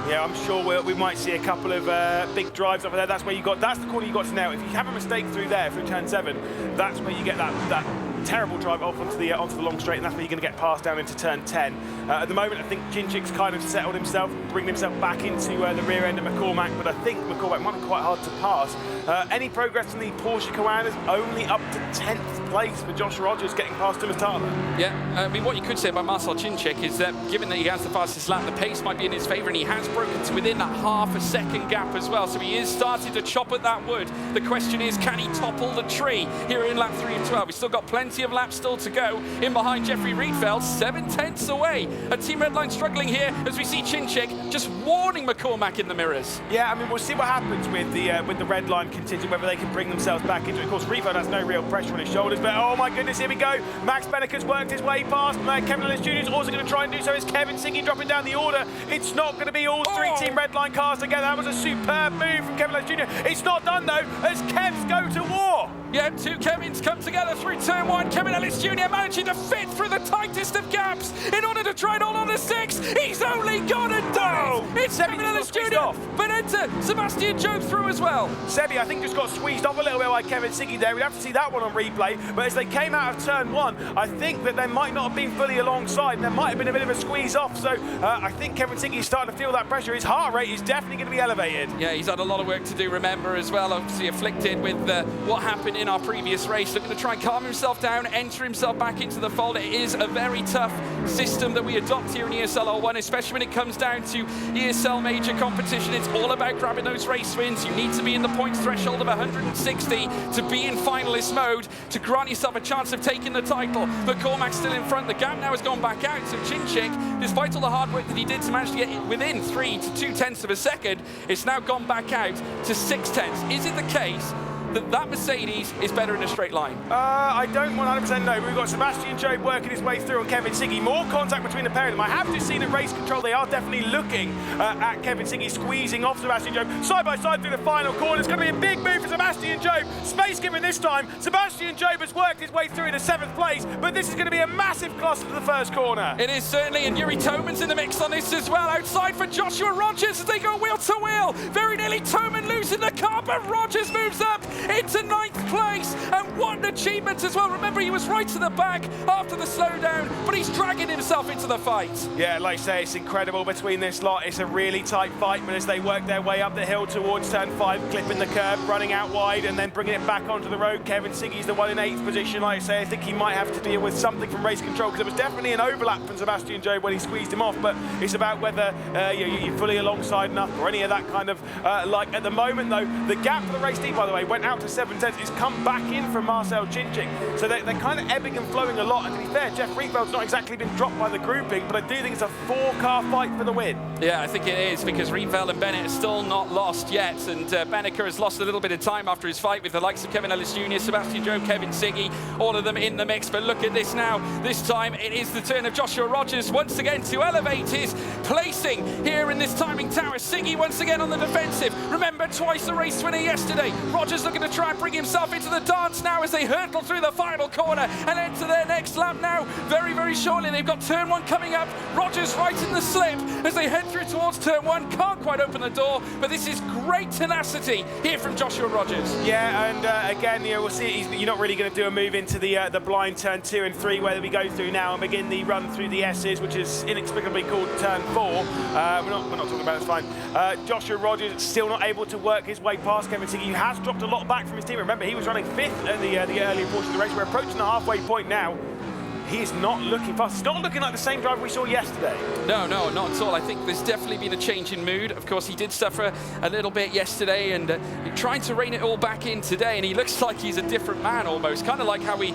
yeah, I'm sure we might see a couple of big drives over there. That's where that's the corner you got to nail. If you have a mistake through there, through turn 7, that's where you get that terrible drive off onto the long straight, and that's where you're going to get passed down into turn 10. At the moment, I think Cinchik's kind of settled himself, bringing himself back into the rear end of McCormack, but I think McCormack might be quite hard to pass. Any progress in the Porsche Commanders? Only up to 10th place for Josh Rogers, getting past Thomas Tatler. Yeah, I mean, what you could say about Marcel Cinchik is that given that he has the fastest lap, the pace might be in his favour, and he has broken to within that half a second gap as well, so he is starting to chop at that wood. The question is, can he topple the tree here in lap 3 of 12? We've still got plenty of laps still to go. In behind Jeffrey Riedfeld, 7 tenths away. A Team Redline struggling here as we see Cinchik just warning McCormack in the mirrors. Yeah, I mean, we'll see what happens with the Redline contingent, whether they can bring themselves back into it. Of course, Riedfeld has no real pressure on his shoulders, but oh my goodness, here we go. Max Benneker's worked his way past. Kevin Ellis Jr. is also going to try and do so. Is Kevin Siggy dropping down the order? It's not going to be all 3 Team Redline cars together. That was a superb move from Kevin Ellis Jr. It's not done though, as Kevs go to war. Yeah, 2 Kevins come together through turn 1. Kevin Ellis Jr. managing to fit through the tightest of gaps in order to try and hold on to 6. He's only got a done it. It's Kevin Ellis Jr. But enter Sebastian Job through as well. Sebi, I think, just got squeezed off a little bit by Kevin Siggy there. We'd have to see that one on replay. But as they came out of turn 1, I think that they might not have been fully alongside. There might have been a bit of a squeeze off. So I think Kevin Siggy's starting to feel that pressure. His heart rate is definitely going to be elevated. Yeah, he's had a lot of work to do, remember, as well. Obviously afflicted with what happened in our previous race. Looking to try and calm himself down, enter himself back into the fold. It is a very tough system that we adopt here in ESL R1, especially when it comes down to ESL major competition. It's all about grabbing those race wins. You need to be in the points threshold of 160 to be in finalist mode to grant yourself a chance of taking the title. McCormack's still in front. The gap now has gone back out. So Cinchik, despite all the hard work that he did to manage to get within 3 to 2 tenths of a second, it's now gone back out to 6 tenths. Is it the case that Mercedes is better in a straight line? I don't 100% know. We've got Sebastian Job working his way through on Kevin Siggy. More contact between the pair of them. I have just seen at race control, they are definitely looking at Kevin Siggy squeezing off Sebastian Job. Side by side through the final corner. It's going to be a big move for Sebastian Job. Space given this time. Sebastian Job has worked his way through into 7th place, but this is going to be a massive cluster to the first corner. It is certainly, and Yuri Toman's in the mix on this as well. Outside for Joshua Rogers as they go wheel to wheel. Very nearly Toman losing the car, but Rogers moves up into 9th place. And what an achievement as well. Remember, he was right to the back after the slowdown, but he's dragging himself into the fight. Yeah, like I say, it's incredible between this lot. It's a really tight fight, but as they work their way up the hill towards turn 5, clipping the curb, running out wide, and then bringing it back onto the road, Kevin Siggy's the one in 8th position. Like I say, I think he might have to deal with something from race control, because there was definitely an overlap from Sebastian Jobe when he squeezed him off, but it's about whether you're fully alongside enough or any of that kind of like at the moment though. The gap for the race team, by the way, went out to 7 tenths. It's come back in from Marcel Chinchik, so they're kind of ebbing and flowing a lot. And to be fair, Jeff Rietveld's not exactly been dropped by the grouping, but I do think it's a 4-car fight for the win. Yeah, I think it is, because Rietveld and Bennett are still not lost yet, and Benneker has lost a little bit of time after his fight with the likes of Kevin Ellis Jr., Sebastian Jobe, Kevin Siggy, all of them in the mix. But look at this now. This time it is the turn of Joshua Rogers once again to elevate his placing here in this timing tower. Siggy once again on the defensive. Remember, twice the race winner yesterday. Rogers looking to try and bring himself into the dance now as they hurtle through the final corner and enter their next lap now. Very, very shortly. They've got turn 1 coming up. Rogers right in the slip as they head through towards turn 1. Can't quite open the door, but this is great tenacity here from Joshua Rogers. Yeah, and again, we'll see. You're not really going to do a move into the blind turn 2 and 3 where we go through now and begin the run through the S's, which is inexplicably called turn 4. We're not talking about it, it's fine. Joshua Rogers still not able to work his way past Kevin Siggy. He has dropped a lot back from his team. Remember, he was running 5th at the earlier portion of the race. We're approaching the halfway point now. He's not looking fast. It's not looking like the same driver we saw yesterday. No, not at all. I think there's definitely been a change in mood. Of course, he did suffer a little bit yesterday, and trying to rein it all back in today, and he looks like he's a different man almost. Kind of like how we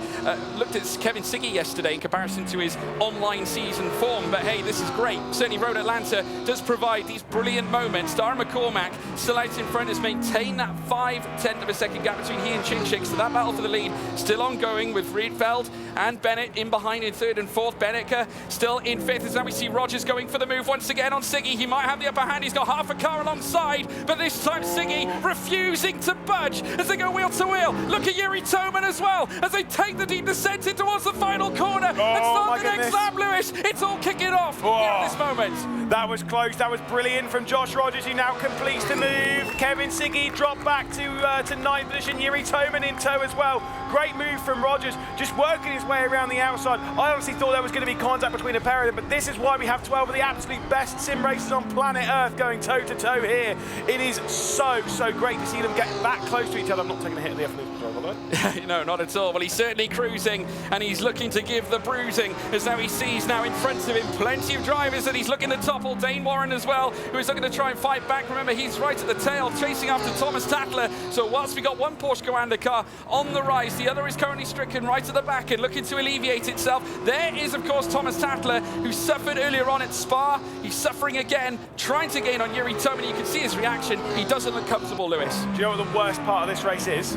looked at Kevin Siggy yesterday in comparison to his online season form. But hey, this is great. Certainly Road Atlanta does provide these brilliant moments. Darren McCormack still out in front has maintained that 5/10 of a second gap between he and Chinchik. So that battle for the lead still ongoing with Rietveld and Bennett in behind in 3rd and 4th. Benneker still in 5th as now we see Rogers going for the move once again on Siggy. He might have the upper hand. He's got half a car alongside, but this time Siggy refusing to budge as they go wheel to wheel. Look at Yuri Toman as well as they take the deep descent in towards the final corner and start the next lap, Lewis. It's all kicking off here at this moment. That was close. That was brilliant from Josh Rogers, who now completes the move. Kevin Siggy dropped back to 9th position. Yuri Toman in tow as well. Great move from Rogers, just working his way around the outside. I honestly thought there was going to be contact between a pair of them, but this is why we have 12 of the absolute best sim racers on planet Earth going toe-to-toe here. It is so great to see them get that close to each other. I'm not taking a hit at the F1 control, by the way. No, not at all. Well, he's certainly cruising, and he's looking to give the bruising, as now he sees now in front of him plenty of drivers that he's looking to topple. Dane Warren as well, who is looking to try and fight back. Remember, he's right at the tail, chasing after Thomas Tatler. So whilst we got one Porsche Commander car on the rise, the other is currently stricken right at the back and looking to alleviate itself. There is, of course, Thomas Tatler, who suffered earlier on at Spa. He's suffering again, trying to gain on Yuri Toman. You can see his reaction. He doesn't look comfortable, Lewis. Do you know what the worst part of this race is?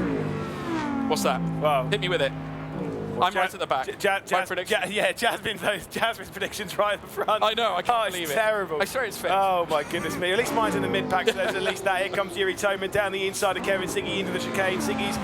What's that? Well, hit me with it. I'm right at the back. Jasmine's predictions right at the front. I know, I can't believe it's it. terrible. I swear it's fit. Oh my goodness me. At least mine's in the mid-pack, so there's at least that. Here comes Yuri Toman down the inside of Kevin Siggy into the chicane. Siggy's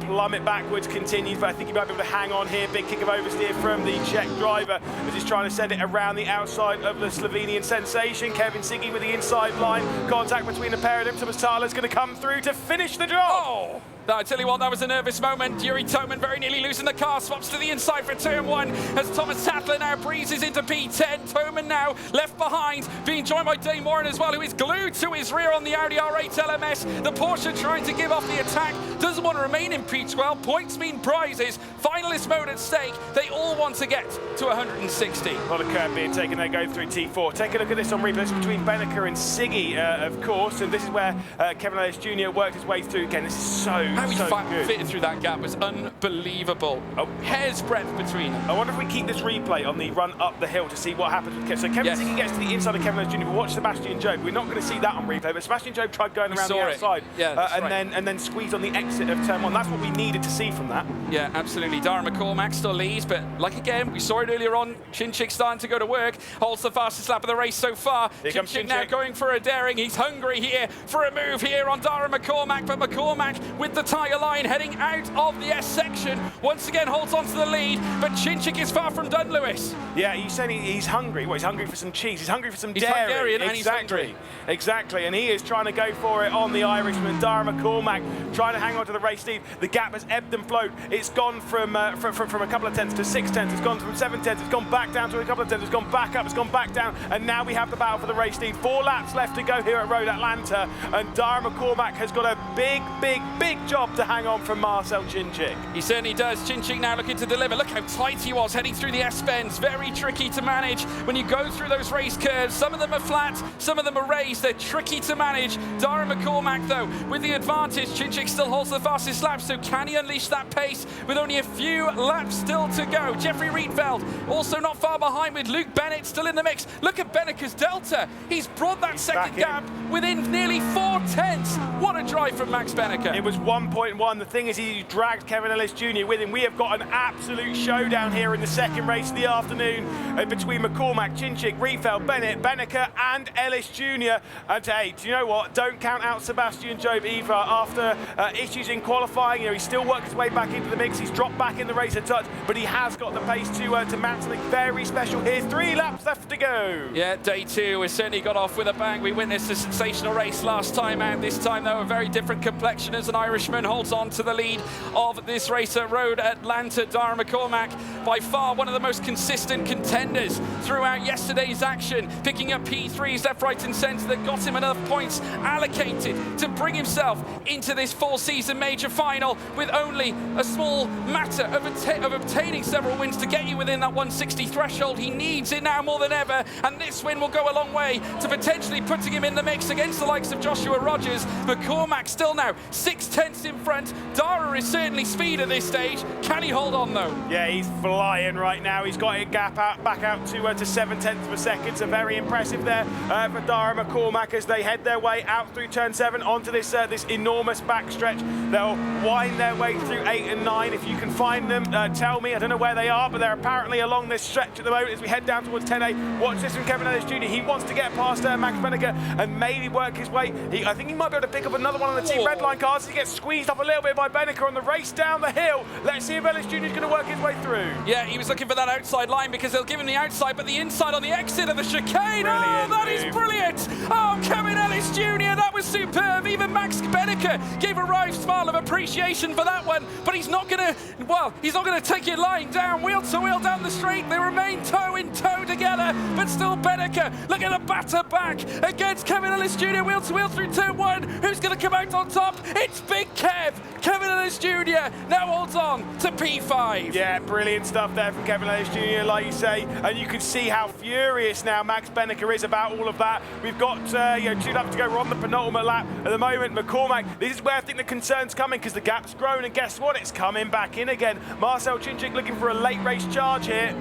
plummet backwards continues, but I think he might be able to hang on here. Big kick of oversteer from the Czech driver as he's trying to send it around the outside of the Slovenian sensation. Kevin Siggy with the inside line. Contact between the pair of them. Thomas Tatler's going to come through to finish the job. Oh! I tell you what, that was a nervous moment. Yuri Toman very nearly losing the car, swaps to the inside for turn 1 as Thomas Tatler now breezes into P10. Toman now left behind, being joined by Dane Warren as well, who is glued to his rear on the Audi R8 LMS. The Porsche trying to give off the attack, doesn't want to remain in P12. Points mean prizes. Finalist mode at stake. They all want to get to 160. A lot of curb being taken. They go through T4. Take a look at this on replay. This is between Benneker and Siggy, of course, and this is where Kevin Ellis Jr. worked his way through. Again, this is so How he good. fitted through that gap was unbelievable. Hair's breadth between them. I wonder if we keep this replay on the run up the hill to see what happens with Kevin. So Kevin Siggy gets to the inside of Kevin Ellis Jr. But watch Sebastian Jobe. We're not going to see that on replay, but Sebastian Jobe tried going around the outside and then squeezed on the exit of turn 1. That's what we needed to see from that. Yeah, absolutely. Darren McCormack still leads, but like again, we saw it earlier on. Chinchik starting to go to work. Holds the fastest lap of the race so far. Chinchik now going for a daring. He's hungry here for a move here on Darren McCormack, but McCormack with the tyre line, heading out of the S section. Once again holds on to the lead, but Cinčić is far from done, Lewis. Yeah, he's saying he's hungry. Well, he's hungry for some cheese. He's hungry for some He's dairy. Hungarian and he's hungry. Exactly, and he is trying to go for it on the Irishman. Dara McCormack trying to hang on to the race lead. The gap has ebbed and flowed. It's gone from a couple of tenths to 6 tenths. It's gone from 7 tenths. It's gone back down to a couple of tenths. It's gone back up. It's gone back down. And now we have the battle for the race lead. 4 laps left to go here at Road Atlanta. And Dara McCormack has got a big job to hang on from Marcel Cinčić. He certainly does. Cinčić now looking to deliver. Look how tight he was heading through the S-bends. Very tricky to manage when you go through those race curves. Some of them are flat, some of them are raised. They're tricky to manage. Dara McCormack, though, with the advantage. Cinčić still holds the fastest lap, so can he unleash that pace with only a few laps still to go? Jeffrey Rietveld also not far behind with Luke Bennett still in the mix. Look at Benneke's delta. He's brought that second gap within nearly 4 tenths. What a drive from Max Benneke. It was 1.1. The thing is, he dragged Kevin Ellis Jr. with him. We have got an absolute showdown here in the second race of the afternoon between McCormack, Cinčić, Rietveld, Bennett, Benneke and Ellis Jr. And hey, do you know what? Don't count out Sebastian Job either. After issues in qualifying, he's still working his way back into the mix. He's dropped back in the race a touch, but he has got the pace to mount something very special here. 3 laps left to go. Yeah, day 2 has certainly got off with a bang. We witnessed a sensational race last time out. This time, though, a very different complexion as an Irishman holds on to the lead of this race at Road Atlanta. Dara McCormack, by far one of the most consistent contenders throughout yesterday's action, picking up P3s left, right and centre that got him enough points allocated to bring himself into this 4-season major final with only a small matter of obtaining several wins to get you within that 160 threshold. He needs it now more than ever, and this win will go a long way to potentially putting him in the mix against the likes of Joshua Rogers. McCormack still now 6 tenths in front. Dara is certainly speed at this stage. Can he hold on though? Yeah, he's flying right now. He's got a gap out, back out to 7 tenths of a second. So very impressive there for Dara McCormack as they head their way out through turn 7 onto this this enormous backstretch. They'll wind their way through 8 and 9. If you can find them, tell me. I don't know where they are, but they're apparently along this stretch at the moment as we head down towards 10A. Watch this from Kevin Ellis Jr. He wants to get past Max Benneke and maybe work his way. I think he might be able to pick up another one on the Team Redline cars as he gets squeezed up a little bit by Benneke on the race down the hill. Let's see if Ellis Jr. is going to work his way through. Yeah, he was looking for that outside line because they'll give him the outside, but the inside on the exit of the chicane. Brilliant, that is brilliant. Oh, Kevin Ellis Jr., that was superb. Even Max Benneke gave a wry smile of appreciation for that one, but he's not going to take it lying down, wheel to wheel down the straight. They remain toe in toe together, but still Benneke looking to batter back against Kevin Ellis Jr. wheel to wheel through turn 1. Who's going to come out on top? It's Big Kev. Kevin Ellis Jr. now holds on to P5. Yeah, brilliant stuff there from Kevin Ellis Jr., like you say, and you can see how furious now Max Benneke is about all of that. We've got 2 laps to go. We're on the penultimate lap at the moment. McCormack, this is where I think the concern's coming because the gap's grown, and guess what? It's coming back in again. Marcel Cinčić looking for a late race charge here.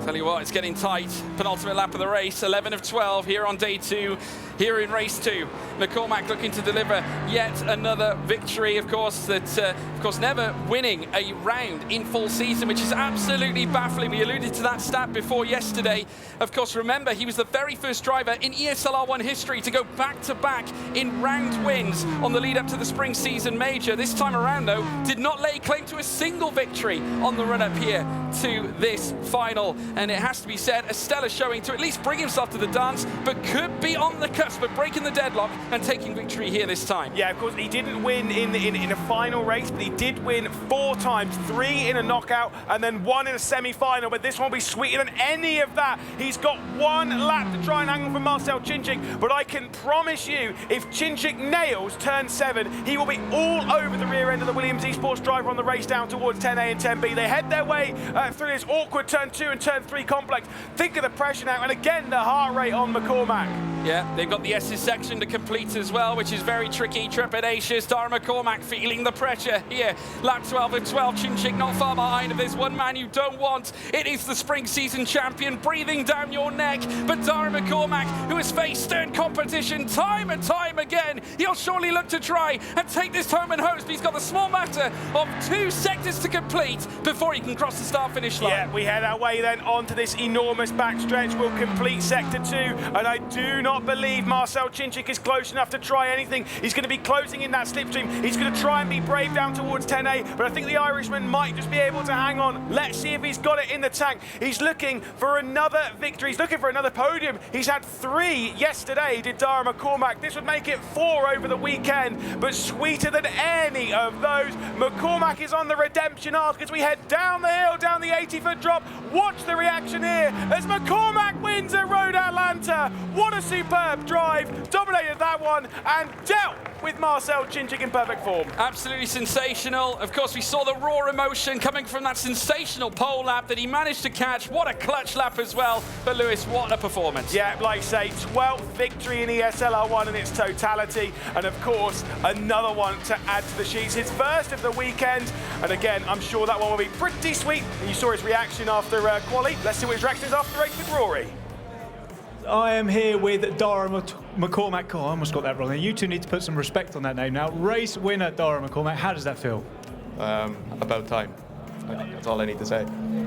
Tell you what, it's getting tight. Penultimate lap of the race, 11 of 12 here on day 2, here in race 2. McCormack looking to deliver yet another victory, of course, never winning a round in full season, which is absolutely baffling. We alluded to that stat before yesterday. Of course, remember, he was the very first driver in ESLR1 history to go back-to-back in round wins on the lead up to the spring season major. This time around, though, did not lay claim to a single victory on the run-up here to this final. And it has to be said, a stellar showing to at least bring himself to the dance, but could be on the cusp of breaking the deadlock and taking victory here this time. Yeah, of course, he didn't win in a final race, but he did win 4 times, 3 in a knockout, and then 1 in a semi-final, but this one will be sweeter than any of that. He's got 1 lap to try and angle for Marcel Cinčić, but I can promise you, if Cinčić nails turn 7, he will be all over the rear end of the Williams Esports driver on the race down towards 10A and 10B. They head their way through this awkward turn 2 and turn 3 complex. Think of the pressure now, and again, the heart rate on McCormack. Yeah, they've got the S's section to complete as well, which is very tricky, trepidatious. Dara McCormack feeling the pressure here. Lap 12 of 12, Cinčić not far behind. If there's one man you don't want, it is the spring season champion breathing down your neck. But Dara McCormack, who has faced stern competition time and time again, he'll surely look to try and take this home and host. But he's got the small matter of 2 sectors to complete before he can cross the start-finish line. Yeah, we head our way then onto this enormous backstretch. We'll complete sector 2, and I do not cannot believe Marcel Chinchik is close enough to try anything. He's going to be closing in that slipstream. He's going to try and be brave down towards 10A, but I think the Irishman might just be able to hang on. Let's see if he's got it in the tank. He's looking for another victory. He's looking for another podium. He's had 3 yesterday, did Dara McCormack. This would make it 4 over the weekend, but sweeter than any of those. McCormack is on the redemption arc as we head down the hill, down the 80-foot drop. Watch the reaction here as McCormack wins at Road Atlanta. What a superb drive. Dominated that one and dealt with Marcel Chinchik in perfect form. Absolutely sensational. Of course, we saw the raw emotion coming from that sensational pole lap that he managed to catch. What a clutch lap as well. But Lewis, what a performance. Yeah, like I say, 12th victory in ESLR1 in its totality. And of course, another one to add to the sheets. His first of the weekend. And again, I'm sure that one will be pretty sweet. And you saw his reaction after quali. Let's see what his reaction is after the race with Rory. I am here with Dara McCormack. Oh, I almost got that wrong. You two need to put some respect on that name now. Race winner, Dara McCormack. How does that feel? About time. That's all I need to say.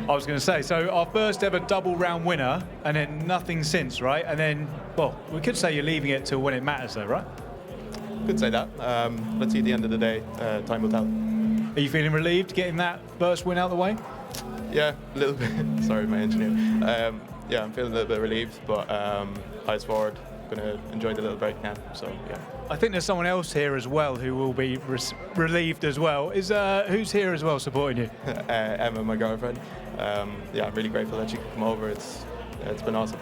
I was going to say, so our first ever double round winner, and then nothing since, right? And then, well, we could say you're leaving it till when it matters, though, right? Could say that. Let's see at the end of the day. Time will tell. Are you feeling relieved getting that first win out of the way? Yeah, a little bit. Sorry, my engineer. Yeah, I'm feeling a little bit relieved, but eyes forward. Going to enjoy the little break now. So yeah. I think there's someone else here as well who will be relieved as well. Is who's here as well supporting you? Emma, my girlfriend. Yeah, I'm really grateful that she could come over. It's been awesome.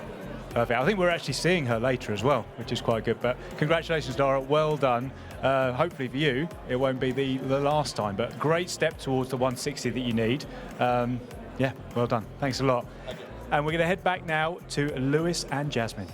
Perfect. I think we're actually seeing her later as well, which is quite good. But congratulations, Dara. Well done. Hopefully for you, it won't be the last time. But great step towards the 160 that you need. Yeah, well done. Thanks a lot. And we're going to head back now to Lewis and Jasmine.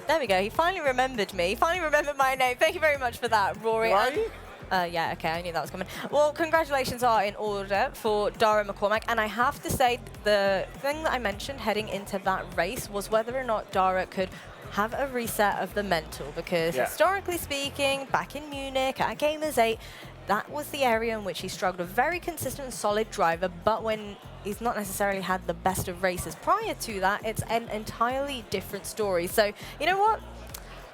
There we go. He finally remembered me. He finally remembered my name. Thank you very much for that, Rory. Right? Yeah, okay, I knew that was coming. Well, congratulations are in order for Dara McCormack. And I have to say, the thing that I mentioned heading into that race was whether or not Dara could have a reset of the mental. Because historically speaking, back in Munich at Gamers 8, that was the area in which he struggled. A very consistent and solid driver, but when he's not necessarily had the best of races prior to that, it's an entirely different story. So, you know what?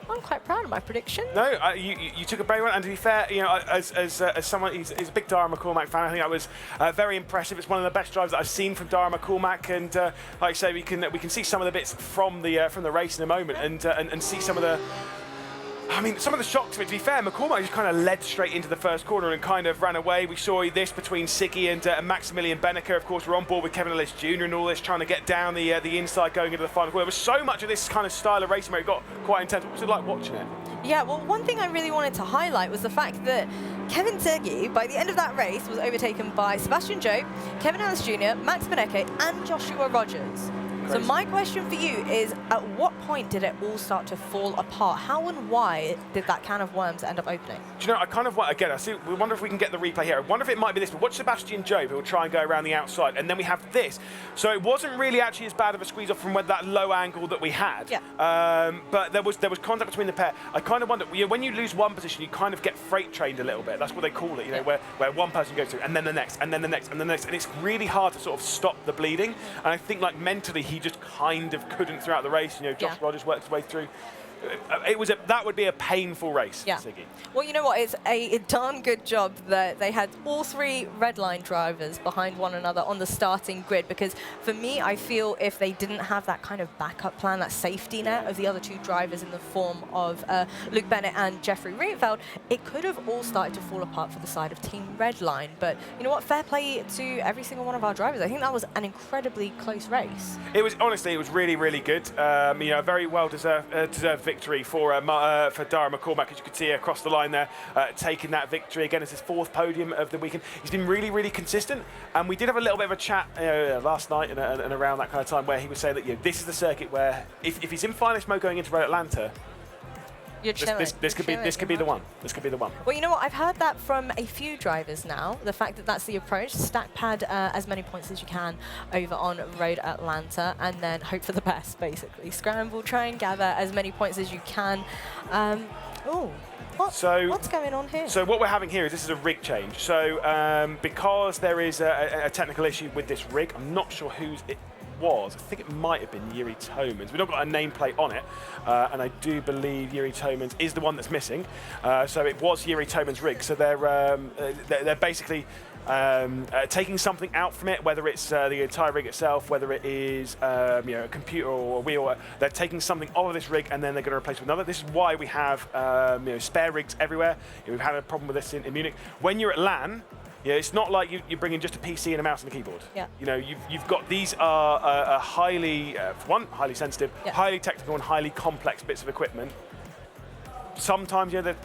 I'm quite proud of my prediction. No, you took a brave one, and to be fair, you know, as someone who's a big Dara McCormack fan, I think that was very impressive. It's one of the best drives that I've seen from Dara McCormack, and like I say, we can see some of the bits from the race in a moment, and see some of the. I mean, some of the shocks of it, to be fair, McCormack just kind of led straight into the first corner and kind of ran away. We saw this between Siggy and Maximilian Benneker. Of course, we're on board with Kevin Ellis Jr. and all this, trying to get down the inside going into the final corner. There was so much of this kind of style of racing where it got quite intense. What was it like watching it? Yeah, well, one thing I really wanted to highlight was the fact that Kevin Siggy, by the end of that race, was overtaken by Sebastian Joe, Kevin Ellis Jr., Max Benneker, and Joshua Rogers. So my question for you is, at what point did it all start to fall apart? How and why did that can of worms end up opening? Do you know, I kind of, again, we wonder if we can get the replay here. I wonder if it might be this, but watch Sebastian Joe, who will try and go around the outside, and then we have this. So it wasn't really actually as bad of a squeeze off from that low angle that we had. Yeah. But there was contact between the pair. I kind of wonder, when you lose one position, you kind of get freight trained a little bit. That's what they call it, you know, where one person goes through, and then the next, and then the next, and then the next. And it's really hard to sort of stop the bleeding. And I think, like, mentally, he just kind of couldn't throughout the race. You know, Josh Rogers worked his way through. That would be a painful race, Siggy. Well, you know what? It's a darn good job that they had all 3 red line drivers behind one another on the starting grid, because for me, I feel if they didn't have that kind of backup plan, that safety net of the other 2 drivers in the form of Luke Bennett and Jeffrey Rietveld, it could have all started to fall apart for the side of Team Redline. But you know what? Fair play to every single one of our drivers. I think that was an incredibly close race. It was, honestly, it was really, really good. You know, very well deserved victory for Dara McCormack, as you could see across the line there, taking that victory. Again, it's his 4th podium of the weekend. He's been really, really consistent, and we did have a little bit of a chat last night and around that kind of time where he was saying that, you know, this is the circuit where if he's in finalist mode going into Road Atlanta, this could be the one. This could be the one. Well, you know what? I've heard that from a few drivers now. The fact that that's the approach. Stack pad as many points as you can over on Road Atlanta, and then hope for the best, basically. Scramble, try and gather as many points as you can. What's going on here? So what we're having here is this is a rig change. So because there is a technical issue with this rig, I'm not sure whose was, I think it might have been Yuri Tomans. We've not got a nameplate on it, and I do believe Yuri Tomans is the one that's missing. So it was Yuri Tomans' rig. So they're basically taking something out from it, whether it's the entire rig itself, whether it is a computer or a wheel. They're taking something out of this rig and then they're going to replace it with another. This is why we have spare rigs everywhere. We've had a problem with this in Munich. When you're at LAN, it's not like you bring in just a PC and a mouse and a keyboard. Yeah. You've got, these are highly, highly sensitive, Yeah. highly technical and highly complex bits of equipment. Sometimes the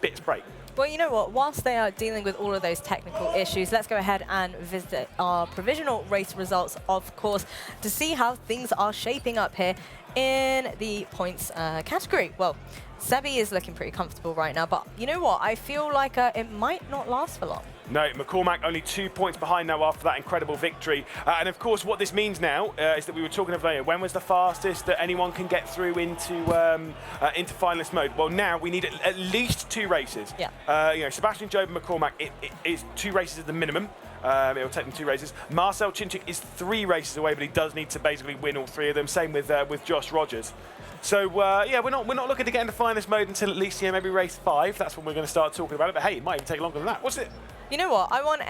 bits break. Well, you know what? Whilst they are dealing with all of those technical issues, let's go ahead and visit our provisional race results, of course, to see how things are shaping up here in the points category. Well, Sebi is looking pretty comfortable right now, but you know what? I feel like it might not last for long. No, McCormack only 2 points behind now after that incredible victory. And of course, what this means now is that we were talking about when was the fastest that anyone can get through into finalist mode. Well, now we need at least 2 races. Yeah. Sebastian Job and McCormack, it is 2 races at the minimum. It'll take them 2 races. Marcel Chinchik is 3 races away, but he does need to basically win all 3 of them. Same with Josh Rogers. So yeah, we're not looking to get into finalist mode until at least maybe race 5. That's when we're going to start talking about it. But hey, it might even take longer than that. What's it? You know what? I want.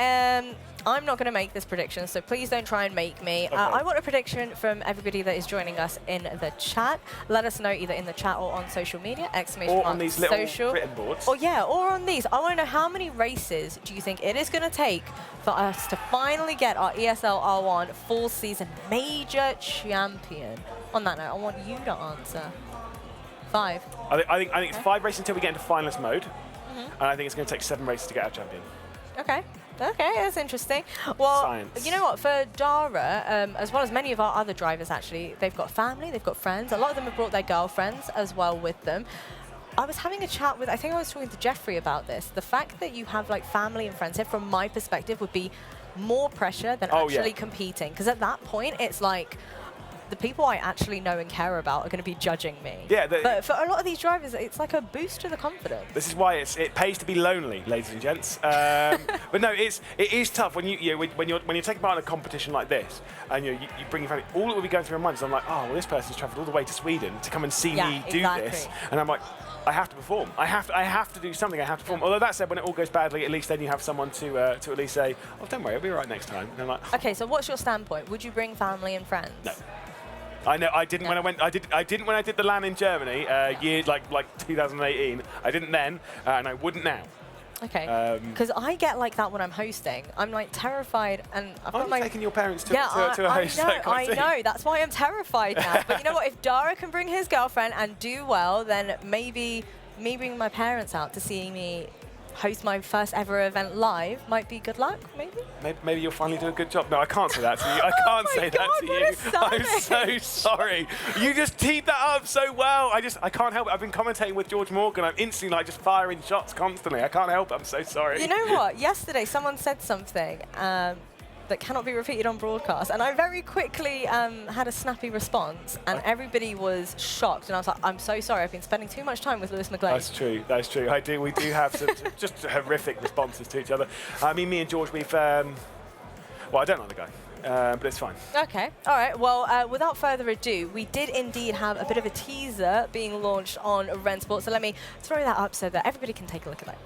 I'm not going to make this prediction, so please don't try and make me. Okay. I want a prediction from everybody that is joining us in the chat. Let us know either in the chat or on social media. Or on these little social. written boards. Or or on these. I want to know how many races do you think it is going to take for us to finally get our ESL R1 full season major champion? On that note, I want you to answer. 5. I think it's 5 races until we get into finalist mode, and I think it's going to take 7 races to get our champion. Okay. Okay, that's interesting. Well, Science. You know what? For Dara, as well as many of our other drivers, actually, they've got family, they've got friends. A lot of them have brought their girlfriends as well with them. I was having a chat with, I think I was talking to Jeffrey about this. The fact that you have like family and friends here, from my perspective, would be more pressure than actually competing. Because at that point, it's like, the people I actually know and care about are going to be judging me. Yeah, but for a lot of these drivers, it's like a boost to the confidence. This is why it pays to be lonely, ladies and gents. But no, it is tough when when you're taking part in a competition like this, and you bring your family. All that will be going through my mind is I'm like, oh, well, this person's travelled all the way to Sweden to come and see me do this, and I'm like, I have to perform. I have to do something. I have to perform. Although that said, when it all goes badly, at least then you have someone to at least say, oh, don't worry, I'll be all right next time. And I'm like, okay, so what's your standpoint? Would you bring family and friends? No. I know I didn't when I went. I didn't when I did the LAN in Germany, year like 2018. I didn't then, and I wouldn't now. Okay. Because I get like that when I'm hosting. I'm like terrified, and I've got my taking your parents to a host. I know. That's why I'm terrified now. But you know what? If Dara can bring his girlfriend and do well, then maybe me bringing my parents out to see me host my first ever event live might be good luck, maybe? Maybe you'll finally do a good job. No, I can't say that to you. I can't say that to you. I'm so sorry. You just teed that up so well. I can't help it. I've been commentating with George Morgan. I'm instantly like just firing shots constantly. I can't help it. I'm so sorry. You know what? Yesterday someone said something that cannot be repeated on broadcast, and I very quickly had a snappy response, and everybody was shocked, and I was like, I'm so sorry, I've been spending too much time with Lewis McGlade. That's true, that's true. We do have some just horrific responses to each other. I mean, me and George, we've, well, I don't like the guy, but it's fine. Okay, all right, well, without further ado, we did indeed have a bit of a teaser being launched on Rennsport, so let me throw that up so that everybody can take a look at that.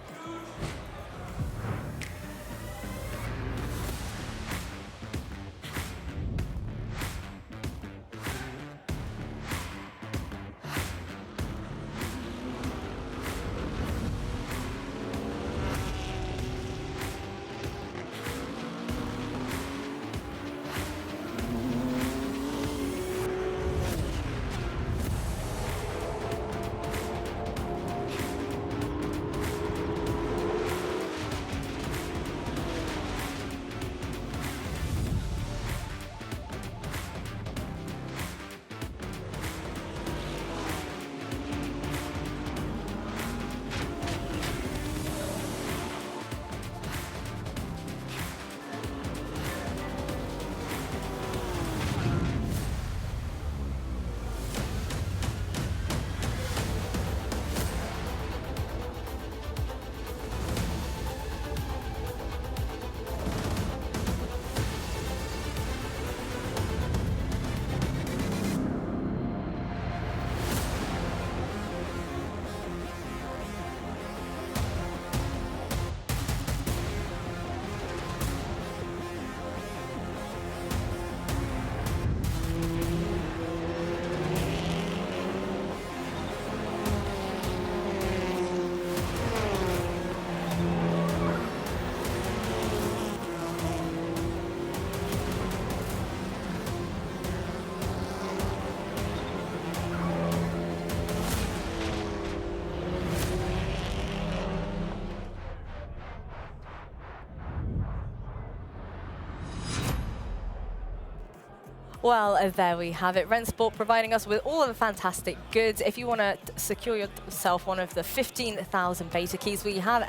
Well, there we have it. Rennsport providing us with all of the fantastic goods. If you want to secure yourself one of the 15,000 beta keys, we have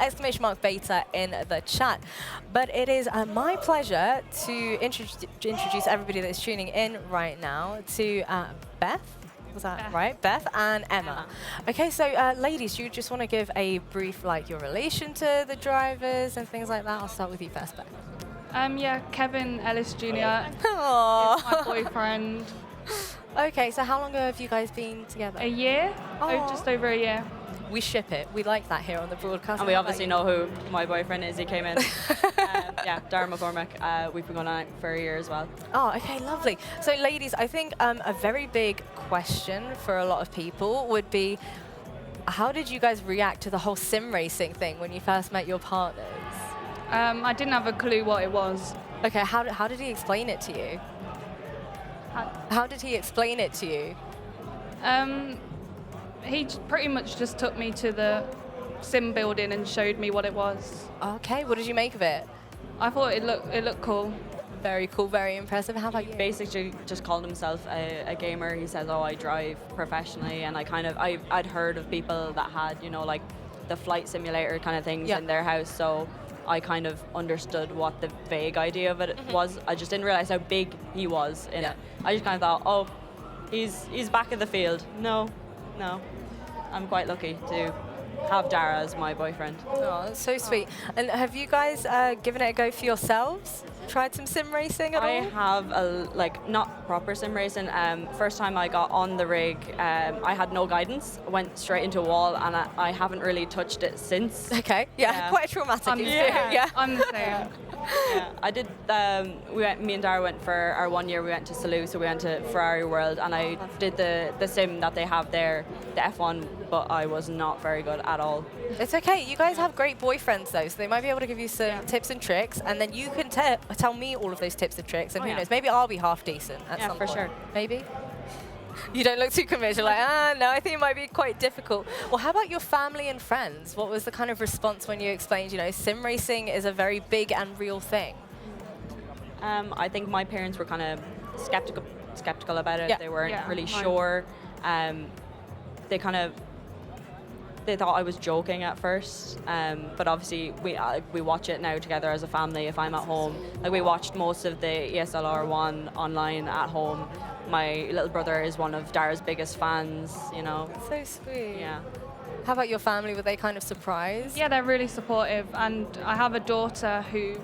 !beta in the chat. But it is my pleasure to introduce everybody that is tuning in right now to Beth. Was that right? Beth and Emma. Okay, so ladies, do you just want to give a brief, like, your relation to the drivers and things like that? I'll start with you first, Beth. Yeah, Kevin Ellis Jr. Aww. is my boyfriend. Okay, so how long have you guys been together? A year? Oh, just over a year. We ship it. We like that here on the broadcast. And we obviously know who my boyfriend is. He came in. Yeah, Darren McCormack. We've been going on it for a year as well. Oh, okay, lovely. So, ladies, I think a very big question for a lot of people would be, how did you guys react to the whole sim racing thing when you first met your partners? I didn't have a clue what it was. Okay, how did he explain it to you? How did he explain it to you? He pretty much just took me to the sim building and showed me what it was. Okay, what did you make of it? I thought it looked cool. Very cool, very impressive. How about you? Basically, just called himself a gamer. He says, "Oh, I drive professionally," and I'd heard of people that had, you know, like the flight simulator kind of things in their house. So I kind of understood what the vague idea of it was. I just didn't realize how big he was in it. I just kind of thought, oh, he's back in the field. No. I'm quite lucky to have Dara as my boyfriend. Oh, that's so sweet. And have you guys given it a go for yourselves? Tried some sim racing at all? I have, not proper sim racing. First time I got on the rig, I had no guidance. I went straight into a wall, and I haven't really touched it since. Okay, quite a traumatic experience. Yeah, I'm the same. Yeah, I did. Me and Dara went for our 1 year. We went to Salou, so we went to Ferrari World, and I did the sim that they have there, the F1, but I was not very good at all. It's okay. You guys have great boyfriends, though, so they might be able to give you some tips and tricks, and then you can tell me all of those tips and tricks, and who knows, maybe I'll be half decent at some point. Sure. Maybe. You don't look too convinced. You're like, no, I think it might be quite difficult. Well, how about your family and friends? What was the kind of response when you explained, sim racing is a very big and real thing? I think my parents were kind of skeptical about it. Yeah. They weren't really sure. They thought I was joking at first, but obviously we watch it now together as a family. If I'm at home, we watched most of the ESL R1 online at home. My little brother is one of Dara's biggest fans, So sweet. Yeah. How about your family? Were they kind of surprised? Yeah, they're really supportive, and I have a daughter who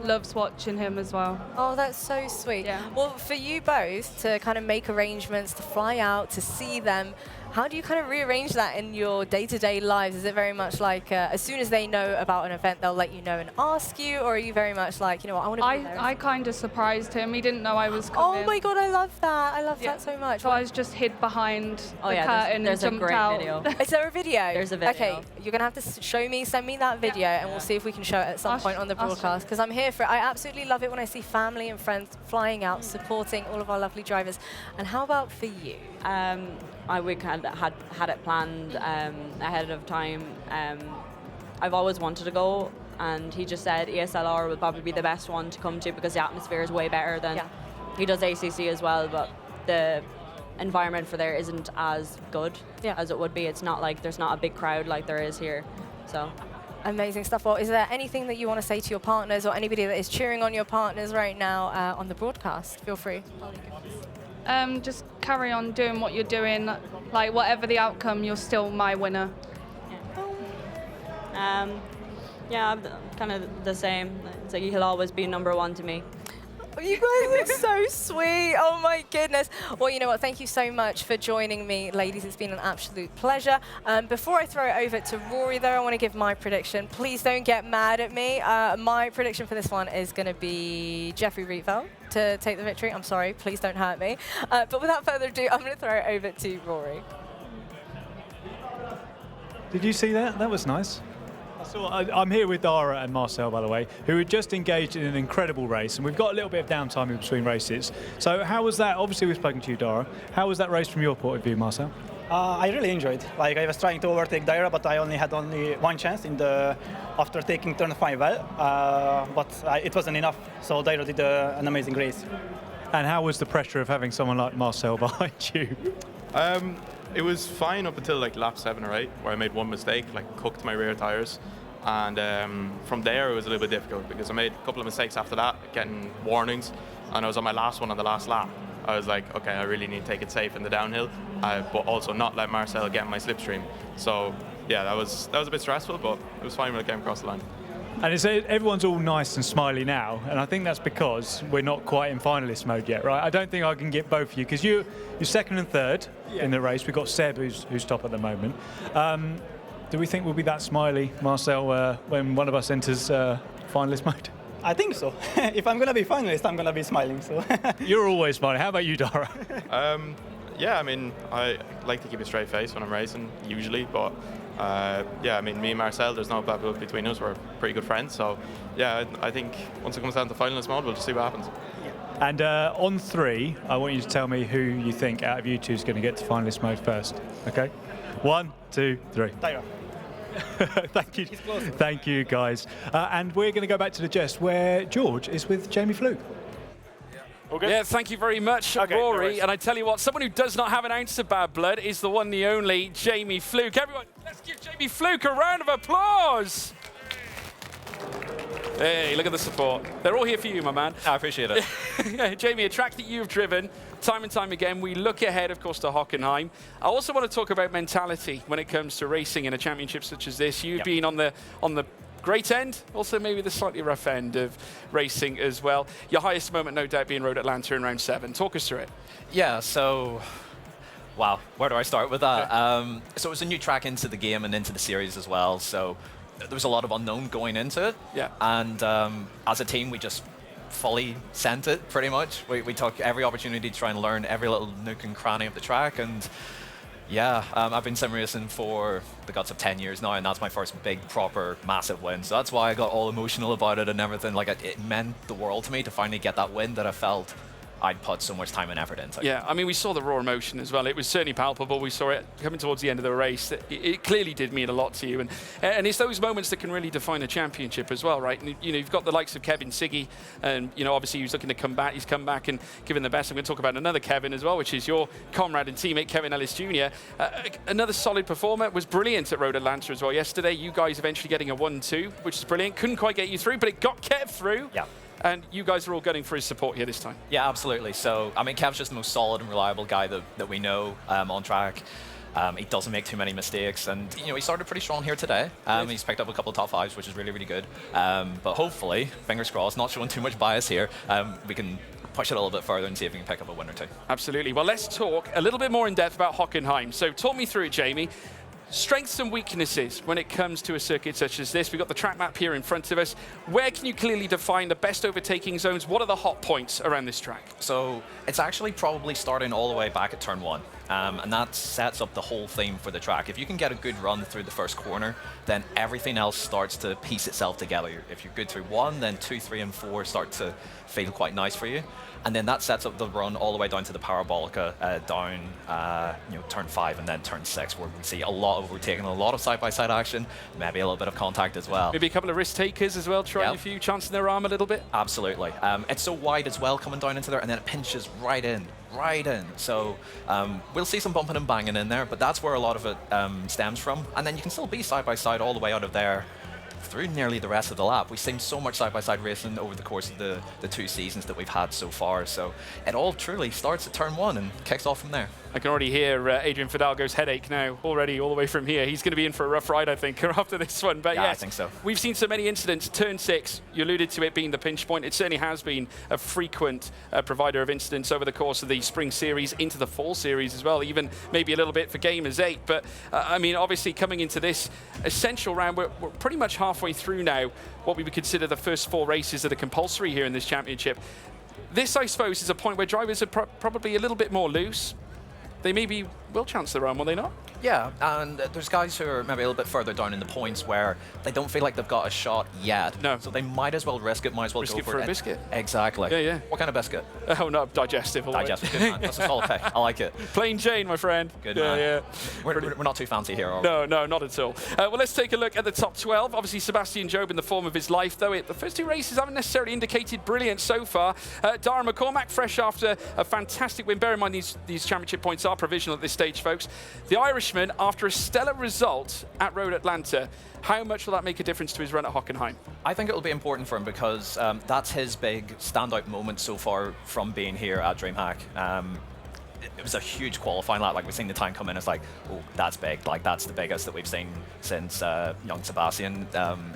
loves watching him as well. Oh, that's so sweet. Yeah. Well, for you both to kind of make arrangements to fly out, to see them, how do you kind of rearrange that in your day-to-day lives? Is it very much like as soon as they know about an event, they'll let you know and ask you, or are you very much like, I want to be there? I kind of surprised him. He didn't know I was coming. Oh my God, I love that. I love that so much. So I was just hid behind the curtain there's and a jumped great out. video. Is there a video? There's a video. Okay, you're going to have to send me that video, and we'll see if we can show it at some point on the broadcast, because I'm here for it. I absolutely love it when I see family and friends flying out, supporting all of our lovely drivers. And how about for you? We kind of had it planned ahead of time. I've always wanted to go, and he just said ESLR will probably be the best one to come to because the atmosphere is way better than he does ACC as well, but the environment for there isn't as good as it would be. It's not like there's not a big crowd like there is here. So amazing stuff. Well, is there anything that you want to say to your partners or anybody that is cheering on your partners right now on the broadcast? Feel free. Just carry on doing what you're doing. Like, whatever the outcome, you're still my winner. I'm kind of the same. It's like he'll always be number one to me. You guys are so sweet. Oh my goodness. Well, you know what? Thank you so much for joining me, ladies. It's been an absolute pleasure. Before I throw it over to Rory, though, I want to give my prediction. Please don't get mad at me. My prediction for this one is going to be Jeffrey Rietveld to take the victory. I'm sorry. Please don't hurt me. But without further ado, I'm going to throw it over to Rory. Did you see that? That was nice. I'm here with Dara and Marcel, by the way, who had just engaged in an incredible race, and we've got a little bit of downtime in between races. So how was that? Obviously, we've spoken to you, Dara. How was that race from your point of view, Marcel? I really enjoyed. Like, I was trying to overtake Dara, but I had only one chance after taking turn 5 well, but it wasn't enough. So Dara did an amazing race. And how was the pressure of having someone like Marcel behind you? It was fine up until like lap 7 or 8, where I made one mistake, like cooked my rear tires. And from there, it was a little bit difficult because I made a couple of mistakes after that, getting warnings. And I was on my last one on the last lap. I was like, okay, I really need to take it safe in the downhill, but also not let Marcel get in my slipstream. So yeah, that was a bit stressful, but it was fine when I came across the line. And everyone's all nice and smiley now, and I think that's because we're not quite in finalist mode yet, right? I don't think I can get both of you, because you're second and third in the race. We've got Seb, who's top at the moment. Do we think we'll be that smiley, Marcel, when one of us enters finalist mode? I think so. If I'm going to be finalist, I'm going to be smiling. So. You're always smiling. How about you, Dara? Yeah, I mean, I like to keep a straight face when I'm racing, usually, but yeah, I mean, me and Marcel, there's no bad blood between us. We're pretty good friends, so yeah, I think once it comes down to finalist mode, we'll just see what happens. And on 3, I want you to tell me who you think out of you two is going to get to finalist mode first. Okay? 1, 2, 3. Tyra. Thank you. Thank you, guys. And we're going to go back to the Jest, where George is with Jamie Fluke. All good? Yeah, thank you very much, Okay, Rory. no and I tell you what, someone who does not have an ounce of bad blood is the one, the only, Jamie Fluke. Everyone, let's give Jamie Fluke a round of applause. Hey, look at the support. They're all here for you, my man. I appreciate it. Yeah, Jamie, a track that you've driven time and time again. We look ahead, of course, to Hockenheim. I also want to talk about mentality when it comes to racing in a championship such as this. You've been on the great end, also maybe the slightly rough end of racing as well. Your highest moment, no doubt, being Road Atlanta in round 7. Talk us through it. Yeah, so, wow, where do I start with that? So it was a new track into the game and into the series as well, so there was a lot of unknown going into it. Yeah. And as a team, we just fully sent it, pretty much. We took every opportunity to try and learn every little nook and cranny of the track, and yeah, I've been sim racing for the guts of 10 years now, and that's my first big, proper, massive win. So that's why I got all emotional about it and everything. Like, it meant the world to me to finally get that win that I felt I'd put so much time and effort into. Yeah, I mean, we saw the raw emotion as well. It was certainly palpable. We saw it coming towards the end of the race. It clearly did mean a lot to you. And it's those moments that can really define a championship as well, right? And, you know, you've got the likes of Kevin Siggy, and, you know, obviously he's looking to come back. He's come back and given the best. I'm going to talk about another Kevin as well, which is your comrade and teammate, Kevin Ellis Jr. Another solid performer. Was brilliant at Road Atlanta as well yesterday. You guys eventually getting a 1-2, which is brilliant. Couldn't quite get you through, but it got Kev through. Yeah. And you guys are all gunning for his support here this time. Yeah, absolutely. So, I mean, Kev's just the most solid and reliable guy that we know on track. He doesn't make too many mistakes, and you know, he started pretty strong here today. He's picked up a couple of top 5s, which is really, really good. But hopefully, fingers crossed, not showing too much bias here, we can push it a little bit further and see if we can pick up a win or two. Absolutely. Well, let's talk a little bit more in depth about Hockenheim. So talk me through it, Jamie. Strengths and weaknesses when it comes to a circuit such as this. We've got the track map here in front of us. Where can you clearly define the best overtaking zones? What are the hot points around this track? So it's actually probably starting all the way back at turn 1. And that sets up the whole theme for the track. If you can get a good run through the first corner, then everything else starts to piece itself together. If you're good through 1, then 2, 3, and 4 start to feel quite nice for you. And then that sets up the run all the way down to the Parabolica, down turn 5 and then turn 6, where we see a lot of overtaking, a lot of side-by-side action, maybe a little bit of contact as well. Maybe a couple of risk takers as well, trying a few, chancing their arm a little bit. Absolutely. It's so wide as well coming down into there, and then it pinches right in. So we'll see some bumping and banging in there, but that's where a lot of it stems from. And then you can still be side-by-side all the way out of there through nearly the rest of the lap. We've seen so much side-by-side racing over the course of the 2 seasons that we've had so far. So it all truly starts at turn 1 and kicks off from there. I can already hear Adrian Fidalgo's headache now already all the way from here. He's going to be in for a rough ride, I think, after this one. But yeah, yes, I think so. We've seen so many incidents. Turn 6, you alluded to it being the pinch point. It certainly has been a frequent provider of incidents over the course of the spring series into the fall series as well, even maybe a little bit for Gamers 8. But I mean, obviously coming into this essential round, we're pretty much halfway through now what we would consider the first 4 races that are compulsory here in this championship. This, I suppose, is a point where drivers are probably a little bit more loose. They maybe will chance their own, will they not? Yeah, and there's guys who are maybe a little bit further down in the points where they don't feel like they've got a shot yet. No. So they might as well risk it, might as well Risk go it for for it. a biscuit. Exactly. Yeah, yeah. What kind of biscuit? Oh, no, digestive. all the way. Digestive, good man. That's a solid pick. I like it. Plain Jane, my friend. Good yeah, man. Yeah. We're not too fancy here, are we? No, not at all. Well, let's take a look at the top 12. Obviously, Sebastian Job in the form of his life, though. The first two races haven't necessarily indicated brilliance so far. Dara McCormack, fresh after a fantastic win. Bear in mind, these championship points are provisional at this stage, folks. The Irishman, after a stellar result at Road Atlanta, how much will that make a difference to his run at Hockenheim? I think it will be important for him because that's his big standout moment so far from being here at DreamHack. It was a huge qualifying lap. Like, we've seen the time come in, it's like, oh, that's big. Like, that's the biggest that we've seen since young Sebastian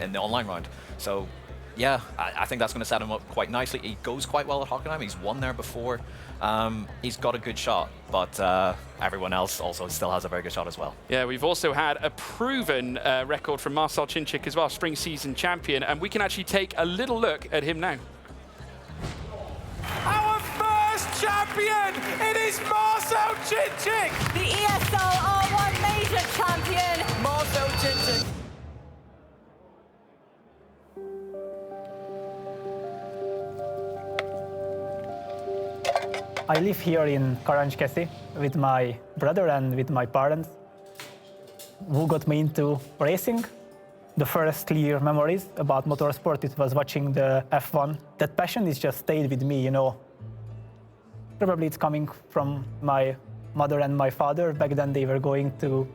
in the online round. So, yeah, I think that's going to set him up quite nicely. He goes quite well at Hockenheim. He's won there before. He's got a good shot, but everyone else also still has a very good shot as well. Yeah, we've also had a proven record from Marcel Cinczyk as well, spring season champion, and we can actually take a little look at him now. Our first champion, it is Marcel Cinczyk! The ESL R1 Major champion, Marcel Cinczyk. I live here in Karancskeszi with my brother and with my parents. Who got me into racing? The first clear memories about motorsport, it was watching the F1. That passion is just stayed with me, you know. Probably it's coming from my mother and my father. Back then they were going to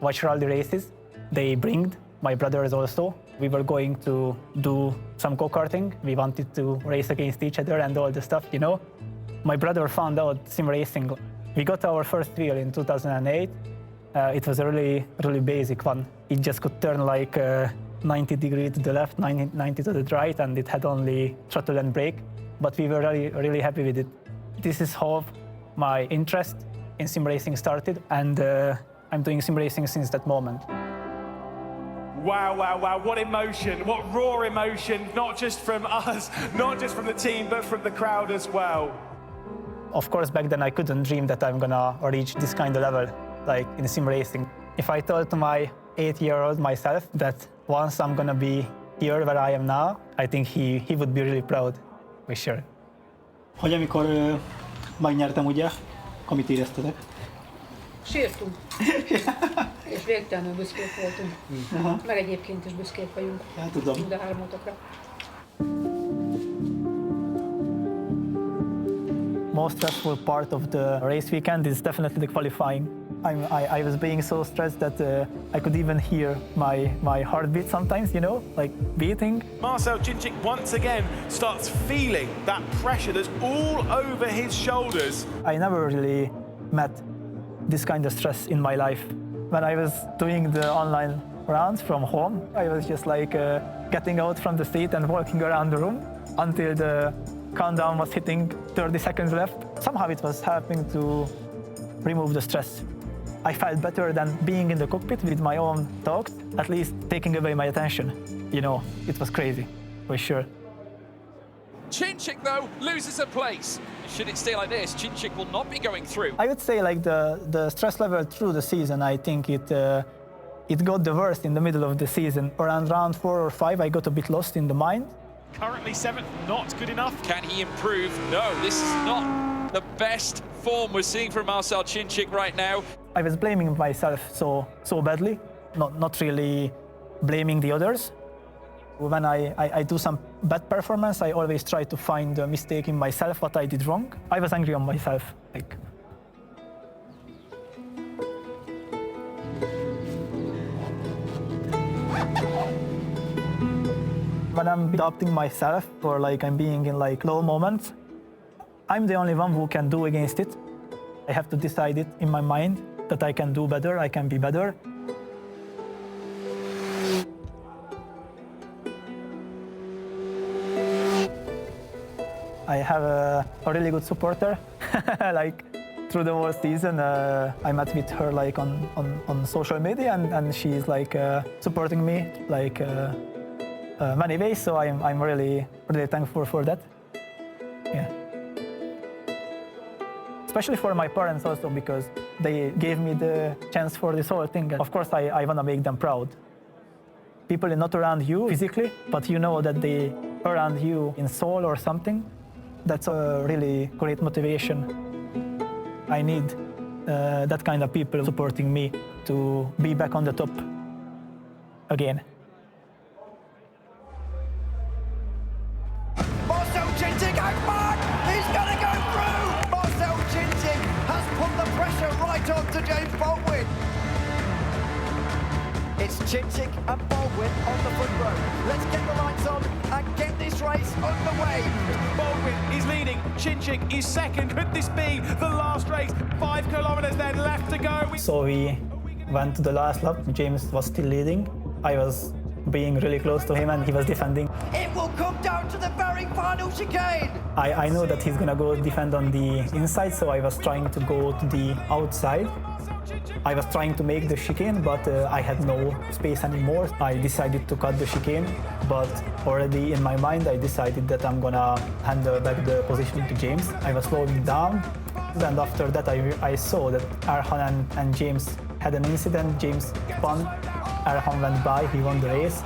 watch rally races. They bring my brothers also. We were going to do some go-karting. We wanted to race against each other and all the stuff, you know. My brother found out sim racing. We got our first wheel in 2008. It was a really basic one. It just could turn like 90 degrees to the left, 90 to the right, and it had only throttle and brake. But we were really happy with it. This is how my interest in sim racing started, and I'm doing sim racing since that moment. Wow, wow, wow, what emotion, what raw emotion, not just from us, not just from the team, but from the crowd as well. Of course, back then I couldn't dream that I'm gonna reach this kind of level, like in sim racing. If I told to my 8-year-old myself that once I'm gonna be here where I am now, I think he would be really proud, for sure. Hogy amikor megnyertem, ugye, amit éreztetek? Sírtunk. És végtelenül büszkék voltunk. Aha. Meg egyébként is büszkék vagyunk. Ja, tudom. Mind a hármatokra. Most stressful part of the race weekend is definitely the qualifying. I was being so stressed that I could even hear my heartbeat sometimes, you know, like beating. Marcel Cinczyk once again starts feeling that pressure that's all over his shoulders. I never really met this kind of stress in my life. When I was doing the online rounds from home, I was just like getting out from the seat and walking around the room until the countdown was hitting 30 seconds left. Somehow it was helping to remove the stress. I felt better than being in the cockpit with my own thoughts, at least taking away my attention. You know, it was crazy, for sure. Cinczyk, though, loses a place. Should it stay like this, Cinczyk will not be going through. I would say like the stress level through the season, I think it got the worst in the middle of the season. Around round 4 or 5, I got a bit lost in the mind. Currently 7th, not good enough. Can he improve? No, this is not the best form we're seeing from Marcel Cinczyk right now. I was blaming myself so badly, not really blaming the others. When I do some bad performance, I always try to find a mistake in myself, what I did wrong. I was angry on myself. Like. When I'm doubting myself or like I'm being in like low moments, I'm the only one who can do against it. I have to decide it in my mind that I can do better, I can be better. I have a really good supporter, like through the whole season. I met with her like on social media, and she's like supporting me like many ways. So I'm really thankful for that. Yeah. especially for my parents also, because they gave me the chance for this whole thing. And of course, I want to make them proud. People are not around you physically, but you know that they are around you in soul or something. That's a really great motivation. I need that kind of people supporting me to be back on the top again. Marcel Chinchik out back! He's going to go through! Marcel Chinchik has put the pressure right on to James Baldwin. It's Chinchik and Baldwin on the front row. Let's get the lights on and get this race underway. Baldwin is leading, Chinchik is second. Could this be the last race? 5 kilometers then left to go. So we went to the last lap. James was still leading. I was being really close to him and he was defending. It will come down to the very final chicane. I know that he's gonna go defend on the inside, so I was trying to go to the outside. I was trying to make the chicane, but I had no space anymore. I decided to cut the chicane, but already in my mind I decided that I'm gonna hand back the position to James. I was slowing down, and after that I saw that Erhan and James had an incident. James spun, Erhan went by, he won the race.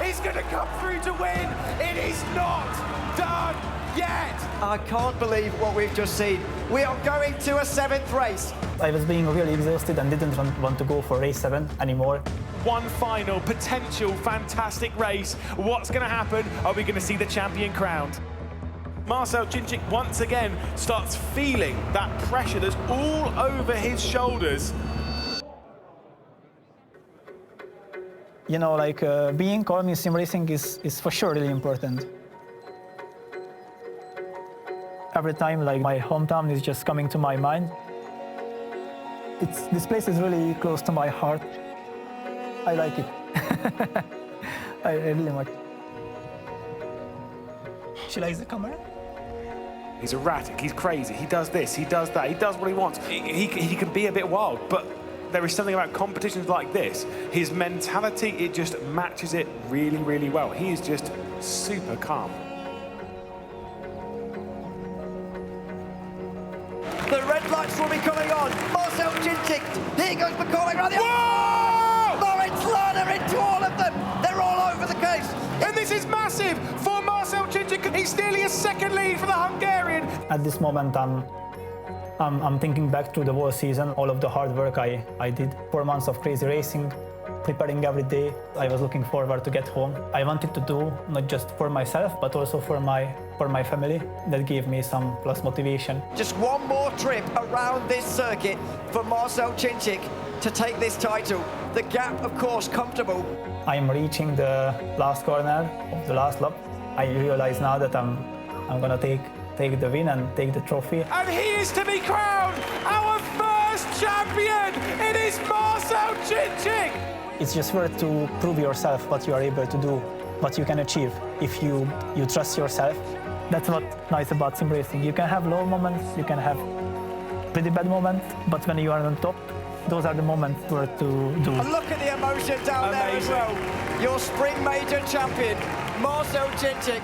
He's going to come through to win. It is not done yet. I can't believe what we've just seen. We are going to a 7th race. I was being really exhausted and didn't want to go for race 7 anymore. One final potential fantastic race. What's going to happen? Are we going to see the champion crowned? Marcel Chinchik once again starts feeling that pressure that's all over his shoulders. You know, like being calm in sim racing is for sure really important. Every time, like, my hometown is just coming to my mind. This place is really close to my heart. I like it. I really much. She likes the camera. He's erratic, he's crazy, he does this, he does that, he does what he wants. He can be a bit wild, but there is something about competitions like this. His mentality, it just matches it really, really well. He is just super calm. The red lights will be coming on. Marcel Chinchik, here goes McCormick around the Whoa! Lawrence Lerner into all of them. They're all over the case. And this is massive for Marcel Chinchik. He's nearly a second lead for the Hungarian. At this moment, I'm thinking back to the whole season, all of the hard work I did. 4 months of crazy racing, preparing every day. I was looking forward to get home. I wanted to do not just for myself, but also for my family. That gave me some plus motivation. Just one more trip around this circuit for Marcel Chinchik to take this title. The gap, of course, comfortable. I'm reaching the last corner of the last lap. I realize now that I'm gonna take the win and take the trophy. And he is to be crowned our first champion. It is Marcel Chinchik. It's just worth to prove yourself what you are able to do, what you can achieve if you trust yourself. That's what's nice about sim racing. You can have low moments, you can have pretty bad moments, but when you are on top, those are the moments worth to do. And look at the emotion down there as well. Your spring major champion, Marcel Chinchik.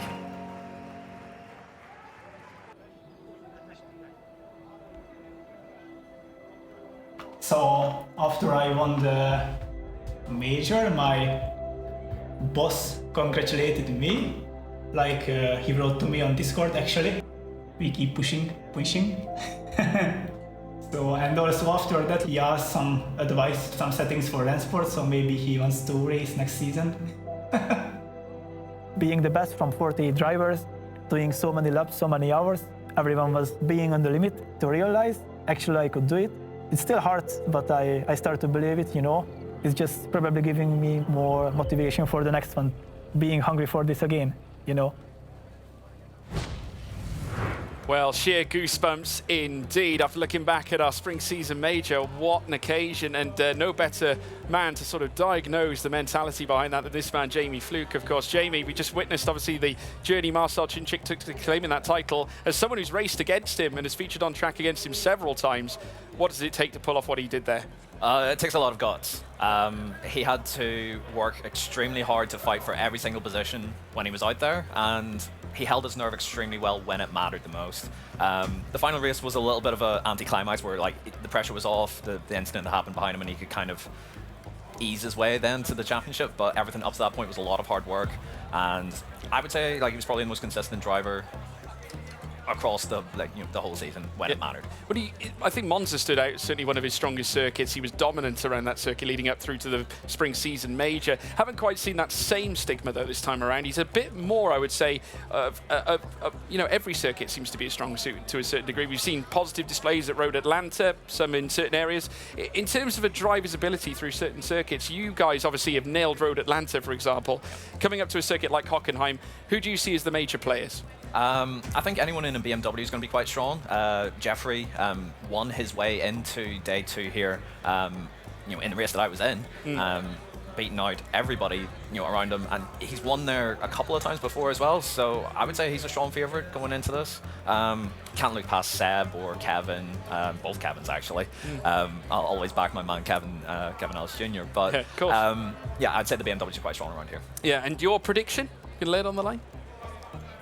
So after I won the major, my boss congratulated me. Like he wrote to me on Discord actually. We keep pushing. So, and also after that he asked some advice, some settings for Rennsport, so maybe he wants to race next season. Being the best from 48 drivers, doing so many laps, so many hours, everyone was being on the limit to realize actually I could do it. It's still hard, but I start to believe it, you know. It's just probably giving me more motivation for the next one, being hungry for this again, you know. Well, sheer goosebumps indeed. After looking back at our spring season major, what an occasion, and no better man to sort of diagnose the mentality behind that than this man, Jamie Fluke, of course. Jamie, we just witnessed, obviously, the journey Marcel Chinchik took to claiming that title. As someone who's raced against him and has featured on track against him several times, what does it take to pull off what he did there? It takes a lot of guts. He had to work extremely hard to fight for every single position when he was out there, and he held his nerve extremely well when it mattered the most. The final race was a little bit of an anticlimax where like the pressure was off, the incident that happened behind him, and he could kind of ease his way then to the championship. But everything up to that point was a lot of hard work, and I would say like he was probably the most consistent driver across the the whole season when it mattered. But I think Monza stood out, certainly one of his strongest circuits. He was dominant around that circuit leading up through to the spring season major. Haven't quite seen that same stigma though this time around. He's a bit more, I would say, every circuit seems to be a strong suit to a certain degree. We've seen positive displays at Road Atlanta, some in certain areas. In terms of a driver's ability through certain circuits, you guys obviously have nailed Road Atlanta, for example. Coming up to a circuit like Hockenheim, who do you see as the major players? I think anyone in a BMW is going to be quite strong. Jeffrey won his way into day 2 here, in the race that I was in, beating out everybody around him, and he's won there a couple of times before as well. So I would say he's a strong favourite going into this. Can't look past Seb or Kevin, both Kevins actually. I'll always back my man Kevin Ellis Jr. But yeah, I'd say the BMWs are quite strong around here. Yeah, and your prediction? You can lay it on the line.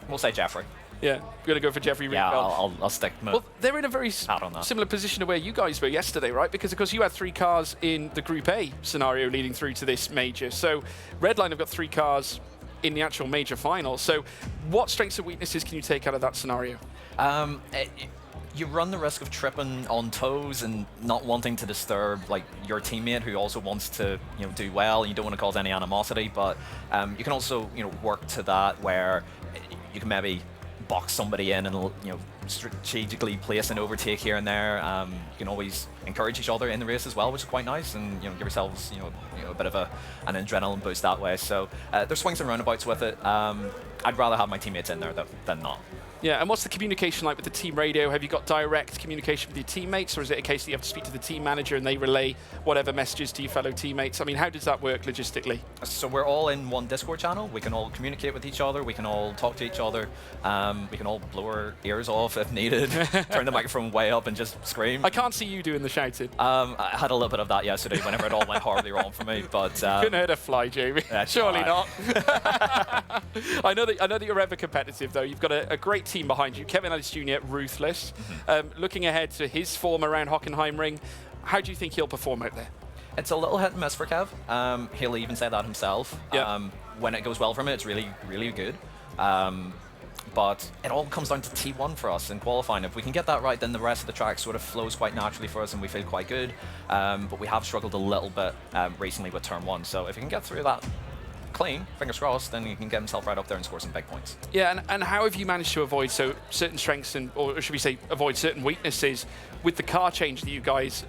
We'll say Jeffrey. Yeah, we're going to go for Jeffrey. Yeah, I'll stick. Well, they're in a very similar position to where you guys were yesterday, right? Because of course you had 3 cars in the Group A scenario leading through to this major. So Redline have got 3 cars in the actual major final. So what strengths and weaknesses can you take out of that scenario? You run the risk of tripping on toes and not wanting to disturb like your teammate who also wants to do well. You don't want to cause any animosity, but you can also work to that where you can maybe box somebody in and strategically place an overtake here and there. You can always encourage each other in the race as well, which is quite nice, and give yourselves a bit of an adrenaline boost that way. So there's swings and roundabouts with it. I'd rather have my teammates in there than not. Yeah, and what's the communication like with the team radio? Have you got direct communication with your teammates, or is it a case that you have to speak to the team manager and they relay whatever messages to your fellow teammates? I mean, how does that work logistically? So we're all in one Discord channel. We can all communicate with each other. We can all talk to each other. We can all blow our ears off if needed. Turn the microphone way up and just scream. I can't see you doing the shouting. I had a little bit of that yesterday whenever it all went horribly wrong for me. But couldn't hurt a fly, Jamie. Surely not. I know that you're ever competitive, though. You've got a great team behind you. Kevin Ellis Jr., ruthless. Looking ahead to his form around Hockenheimring, how do you think he'll perform out there? It's a little hit and miss for Kev. He'll even say that himself. Yeah. When it goes well for him, it's really, really good. But it all comes down to T1 for us in qualifying. If we can get that right, then the rest of the track sort of flows quite naturally for us and we feel quite good. But we have struggled a little bit recently with turn 1. So if we can get through that clean, fingers crossed, then he can get himself right up there and score some big points. Yeah, and how have you managed to avoid certain strengths or should we say avoid certain weaknesses with the car change that you guys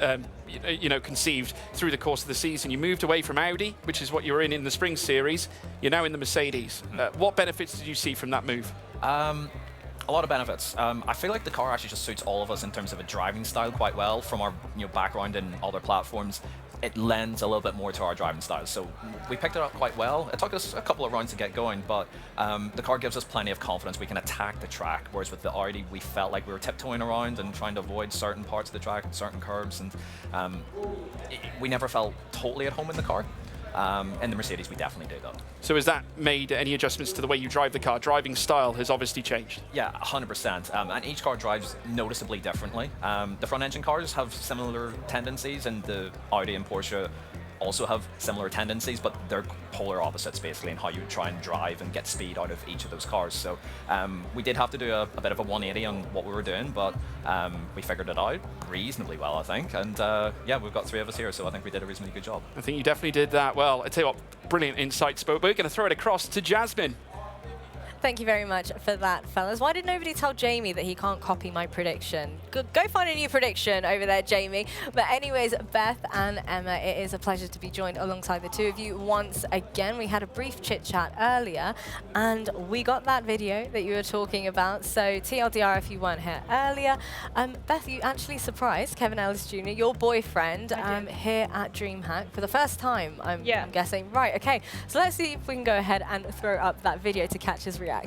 conceived through the course of the season? You moved away from Audi, which is what you were in the spring series. You're now in the Mercedes. What benefits did you see from that move? A lot of benefits. I feel like the car actually just suits all of us in terms of a driving style quite well from our background in other platforms. It lends a little bit more to our driving style. So we picked it up quite well. It took us a couple of rounds to get going, but the car gives us plenty of confidence. We can attack the track, whereas with the Audi, we felt like we were tiptoeing around and trying to avoid certain parts of the track and certain curves, and we never felt totally at home in the car. In the Mercedes, we definitely do, though. So has that made any adjustments to the way you drive the car? Driving style has obviously changed. Yeah, 100%. And each car drives noticeably differently. The front-engine cars have similar tendencies, and the Audi and Porsche also have similar tendencies, but they're polar opposites basically in how you try and drive and get speed out of each of those cars. So we did have to do a bit of a 180 on what we were doing, but we figured it out reasonably well, I think. And yeah, we've got 3 of us here, so I think we did a reasonably good job. I think you definitely did that well. I tell you what, brilliant insights, but we're going to throw it across to Jasmine. Thank you very much for that, fellas. Why did nobody tell Jamie that he can't copy my prediction? Go find a new prediction over there, Jamie. But anyways, Beth and Emma, it is a pleasure to be joined alongside the 2 of you once again. We had a brief chit-chat earlier, and we got that video that you were talking about. So TLDR, if you weren't here earlier. Beth, you actually surprised Kevin Ellis Jr., your boyfriend, here at DreamHack for the first time, I'm guessing. Right, okay. So let's see if we can go ahead and throw up that video to catch his reaction. Hey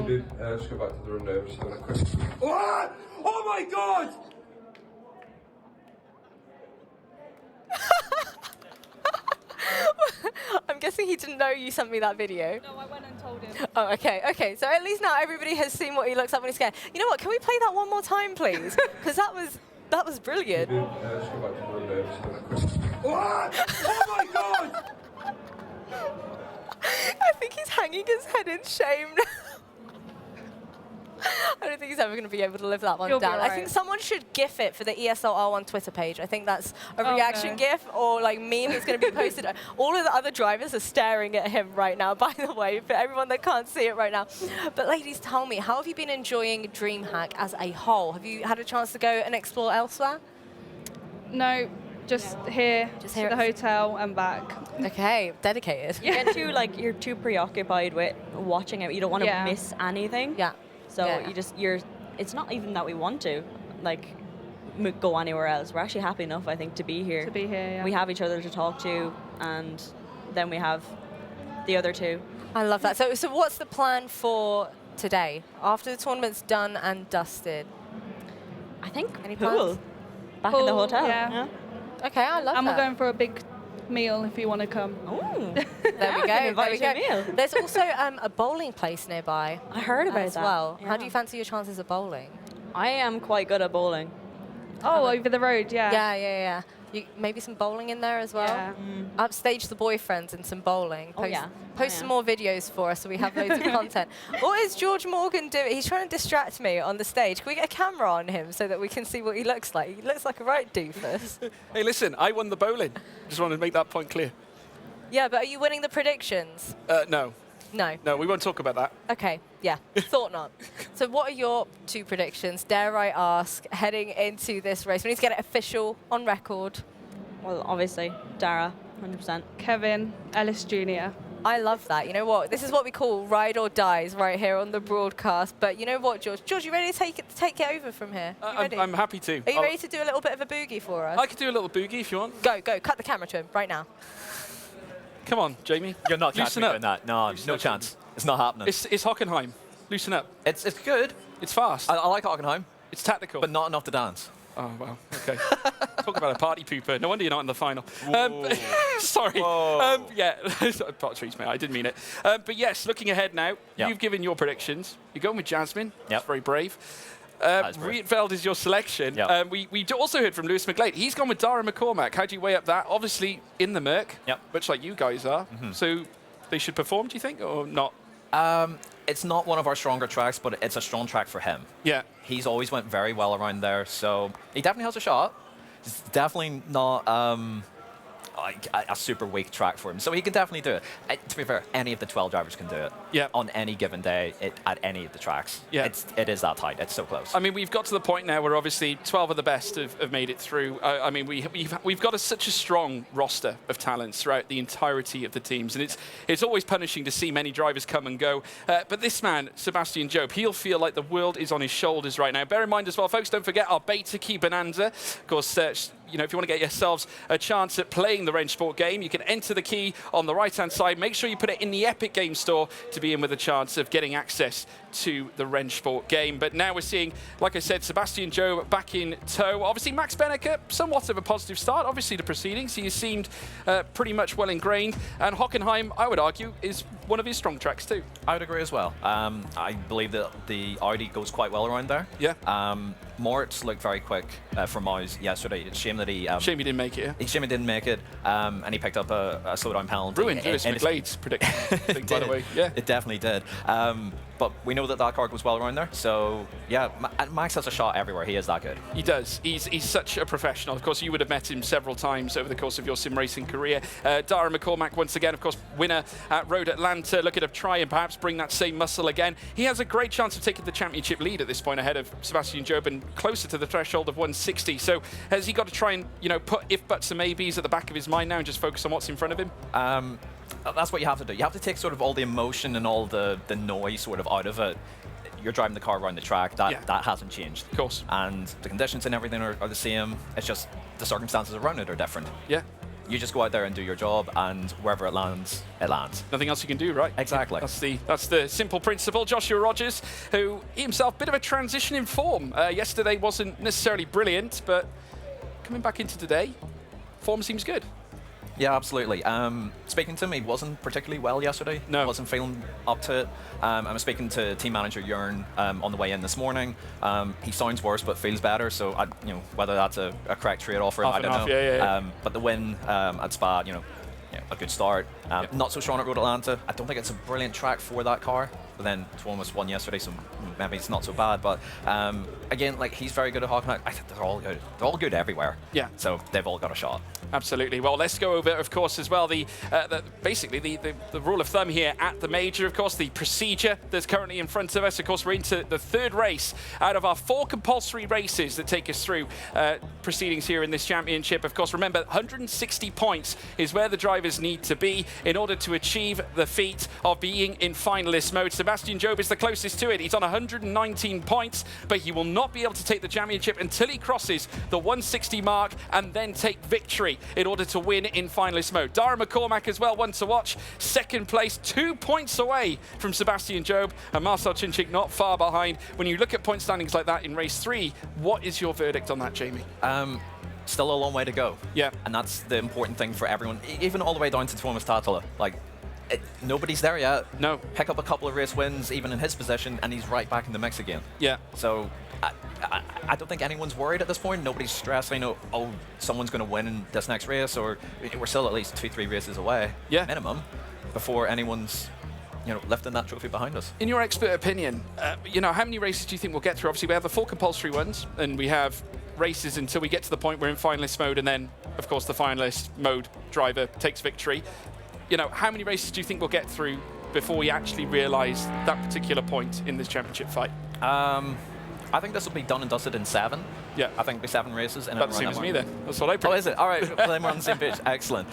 babe, just go back to the room now, just having a quick... What? Oh my god! I'm guessing he didn't know you sent me that video? No, I went and told him. Oh, okay, okay. So at least now everybody has seen what he looks like when he's scared. You know what? Can we play that one more time, please? Because that was brilliant. What? Oh my God! I think he's hanging his head in shame now. I don't think he's ever going to be able to live that one You'll be down. I right. think someone should GIF it for the ESL R1 Twitter page. I think that's a Oh, reaction no. GIF or like meme that's going to be posted. All of the other drivers are staring at him right now, by the way, for everyone that can't see it right now. But ladies, tell me, how have you been enjoying DreamHack as a whole? Have you had a chance to go and explore elsewhere? No, just here, Just to here the at- hotel and back. Okay, dedicated. You get too you're too preoccupied with watching it. You don't want to Yeah. miss anything. Yeah. So Yeah. it's not even that we want to go anywhere else. We're actually happy enough, I think, to be here. To be here, yeah. We have each other to talk to, and then we have the other two. I love that. So what's the plan for today? After the tournament's done and dusted? I think Any pool. plans? Back in the Pool, hotel. yeah. Okay, I love And that. we're going for a big meal if you want to come. Ooh. There we go. can There invite we you to a go. meal. There's also a bowling place nearby. I heard about as that. well. How do Yeah. you fancy your chances of bowling? I am quite good at bowling. Oh, over the road, yeah. Yeah. Maybe some bowling in there as well. Yeah. Upstage the boyfriends and some bowling. Oh, yeah. Post some more videos for us so we have loads of content. What is George Morgan doing? He's trying to distract me on the stage. Can we get a camera on him so that we can see what he looks like? He looks like a right doofus. Hey, listen, I won the bowling. Just wanted to make that point clear. Yeah, but are you winning the predictions? No. No. No, we won't talk about that. Okay, yeah, thought not. So what are your two predictions, dare I ask, heading into this race? We need to get it official, on record. Well, obviously, Dara, 100%. Kevin Ellis Jr. I love that. You know what? This is what we call ride or dies right here on the broadcast. But you know what, George? George, you ready to take it over from here? You ready? I'm happy to. Are you ready to do a little bit of a boogie for us? I could do a little boogie if you want. Go. Cut the camera to him right now. Come on, Jamie. You're not Loosen catching me up. doing that. No, no chance. It's not happening. It's Hockenheim. Loosen up. It's good. It's fast. I like Hockenheim. It's tactical. But not enough to dance. Oh, well, okay. Talk about a party pooper. No wonder you're not in the final. Sorry. Yeah, Patrice, mate, I didn't mean it. But yes, looking ahead now, you've given your predictions. You're going with Jasmine. That's very brave. Rietveld is your selection. We also heard from Lewis McGlade. He's gone with Dara McCormack. How do you weigh up that? Obviously in the Merc, much like you guys are. So they should perform, do you think, or not? It's not one of our stronger tracks, but it's a strong track for him. Yeah. He's always went very well around there, so he definitely has a shot. It's definitely not a super weak track for him, so he can definitely do it. To be fair, any of the 12 drivers can do it. Yeah. On any given day, at any of the tracks. Yeah. It is that tight. It's so close. I mean, we've got to the point now where obviously 12 of the best have made it through. I mean, we've got such a strong roster of talents throughout the entirety of the teams, and it's always punishing to see many drivers come and go. But this man, Sebastian Job, he'll feel like the world is on his shoulders right now. Bear in mind as well, folks, don't forget our Beta Key Bonanza. Of course, you know, if you want to get yourselves a chance at playing the Wrench Sport game, you can enter the key on the right-hand side. Make sure you put it in the Epic Game Store to be in with a chance of getting access to the Wrench Sport game. But now we're seeing, like I said, Sebastian Job back in tow. Obviously, Max Benneker, somewhat of a positive start. Obviously, the proceedings, he seemed pretty much well ingrained. And Hockenheim, I would argue, is one of his strong tracks too. I would agree as well. I believe that the Audi goes quite well around there. Yeah. Moritz looked very quick for Mouse yesterday. It's a shame that he... shame he didn't make it. It's a shame he didn't make it, and he picked up a slowdown penalty. Ruined Lewis McGlade's prediction, by the way. Yeah. It definitely did. But we know that car goes well around there. So, yeah, Max has a shot everywhere. He is that good. He does. He's such a professional. Of course, you would have met him several times over the course of your sim racing career. Dara McCormack, once again, of course, winner at Road Atlanta, looking to try and perhaps bring that same muscle again. He has a great chance of taking the championship lead at this point ahead of Sebastian Job and closer to the threshold of 160. So has he got to try and, you know, put if, buts and maybes at the back of his mind now and just focus on what's in front of him? That's what you have to do. You have to take sort of all the emotion and all the noise sort of out of it. You're driving the car around the track. That hasn't changed. Of course. And the conditions and everything are the same. It's just the circumstances around it are different. Yeah. You just go out there and do your job, and wherever it lands, it lands. Nothing else you can do, right? Exactly. That's the simple principle. Joshua Rogers, who he himself, bit of a transition in form. Yesterday wasn't necessarily brilliant, but coming back into today, form seems good. Yeah, absolutely. Speaking to him, he wasn't particularly well yesterday. No. Wasn't feeling up to it. I was speaking to team manager Jörn on the way in this morning. He sounds worse, but feels better. So, whether that's a correct trade-off for him, I don't know. Yeah. But the win at Spa, a good start. Not so strong at Road Atlanta. I don't think it's a brilliant track for that car. But then Tuomas won yesterday, so maybe it's not so bad. But again, he's very good at Hockenheim. I think they're all good. They're all good everywhere. Yeah. So they've all got a shot. Absolutely. Well, let's go over, of course, as well, basically the rule of thumb here at the major, of course, the procedure that's currently in front of us. Of course, we're into the third race out of our 4 compulsory races that take us through proceedings here in this championship. Of course, remember, 160 points is where the drivers need to be in order to achieve the feat of being in finalist mode. Sebastian Job is the closest to it. He's on 119 points, but he will not be able to take the championship until he crosses the 160 mark and then take victory in order to win in finalist mode. Dara McCormack as well, one to watch. Second place, 2 points away from Sebastian Job, and Marcel Chinchik not far behind. When you look at point standings like that in race 3, what is your verdict on that, Jamie? Still a long way to go. Yeah. And that's the important thing for everyone, even all the way down to Tuomas Tatala. Nobody's there yet. No. Pick up a couple of race wins, even in his position, and he's right back in the mix again. Yeah. So I don't think anyone's worried at this point. Nobody's stressing, oh, someone's going to win in this next race, or we're still at least 2-3 races away, minimum, before anyone's lifting that trophy behind us. In your expert opinion, how many races do you think we'll get through? Obviously, we have the 4 compulsory ones, and we have races until we get to the point we're in finalist mode, and then, of course, the finalist mode driver takes victory. How many races do you think we'll get through before we actually realise that particular point in this championship fight? I think this will be done and dusted in 7. Yeah. I think it'll be 7 races. And that's the same as me then. That's what I predict. Oh, is it? All right. Well, then we're on the same page. Excellent.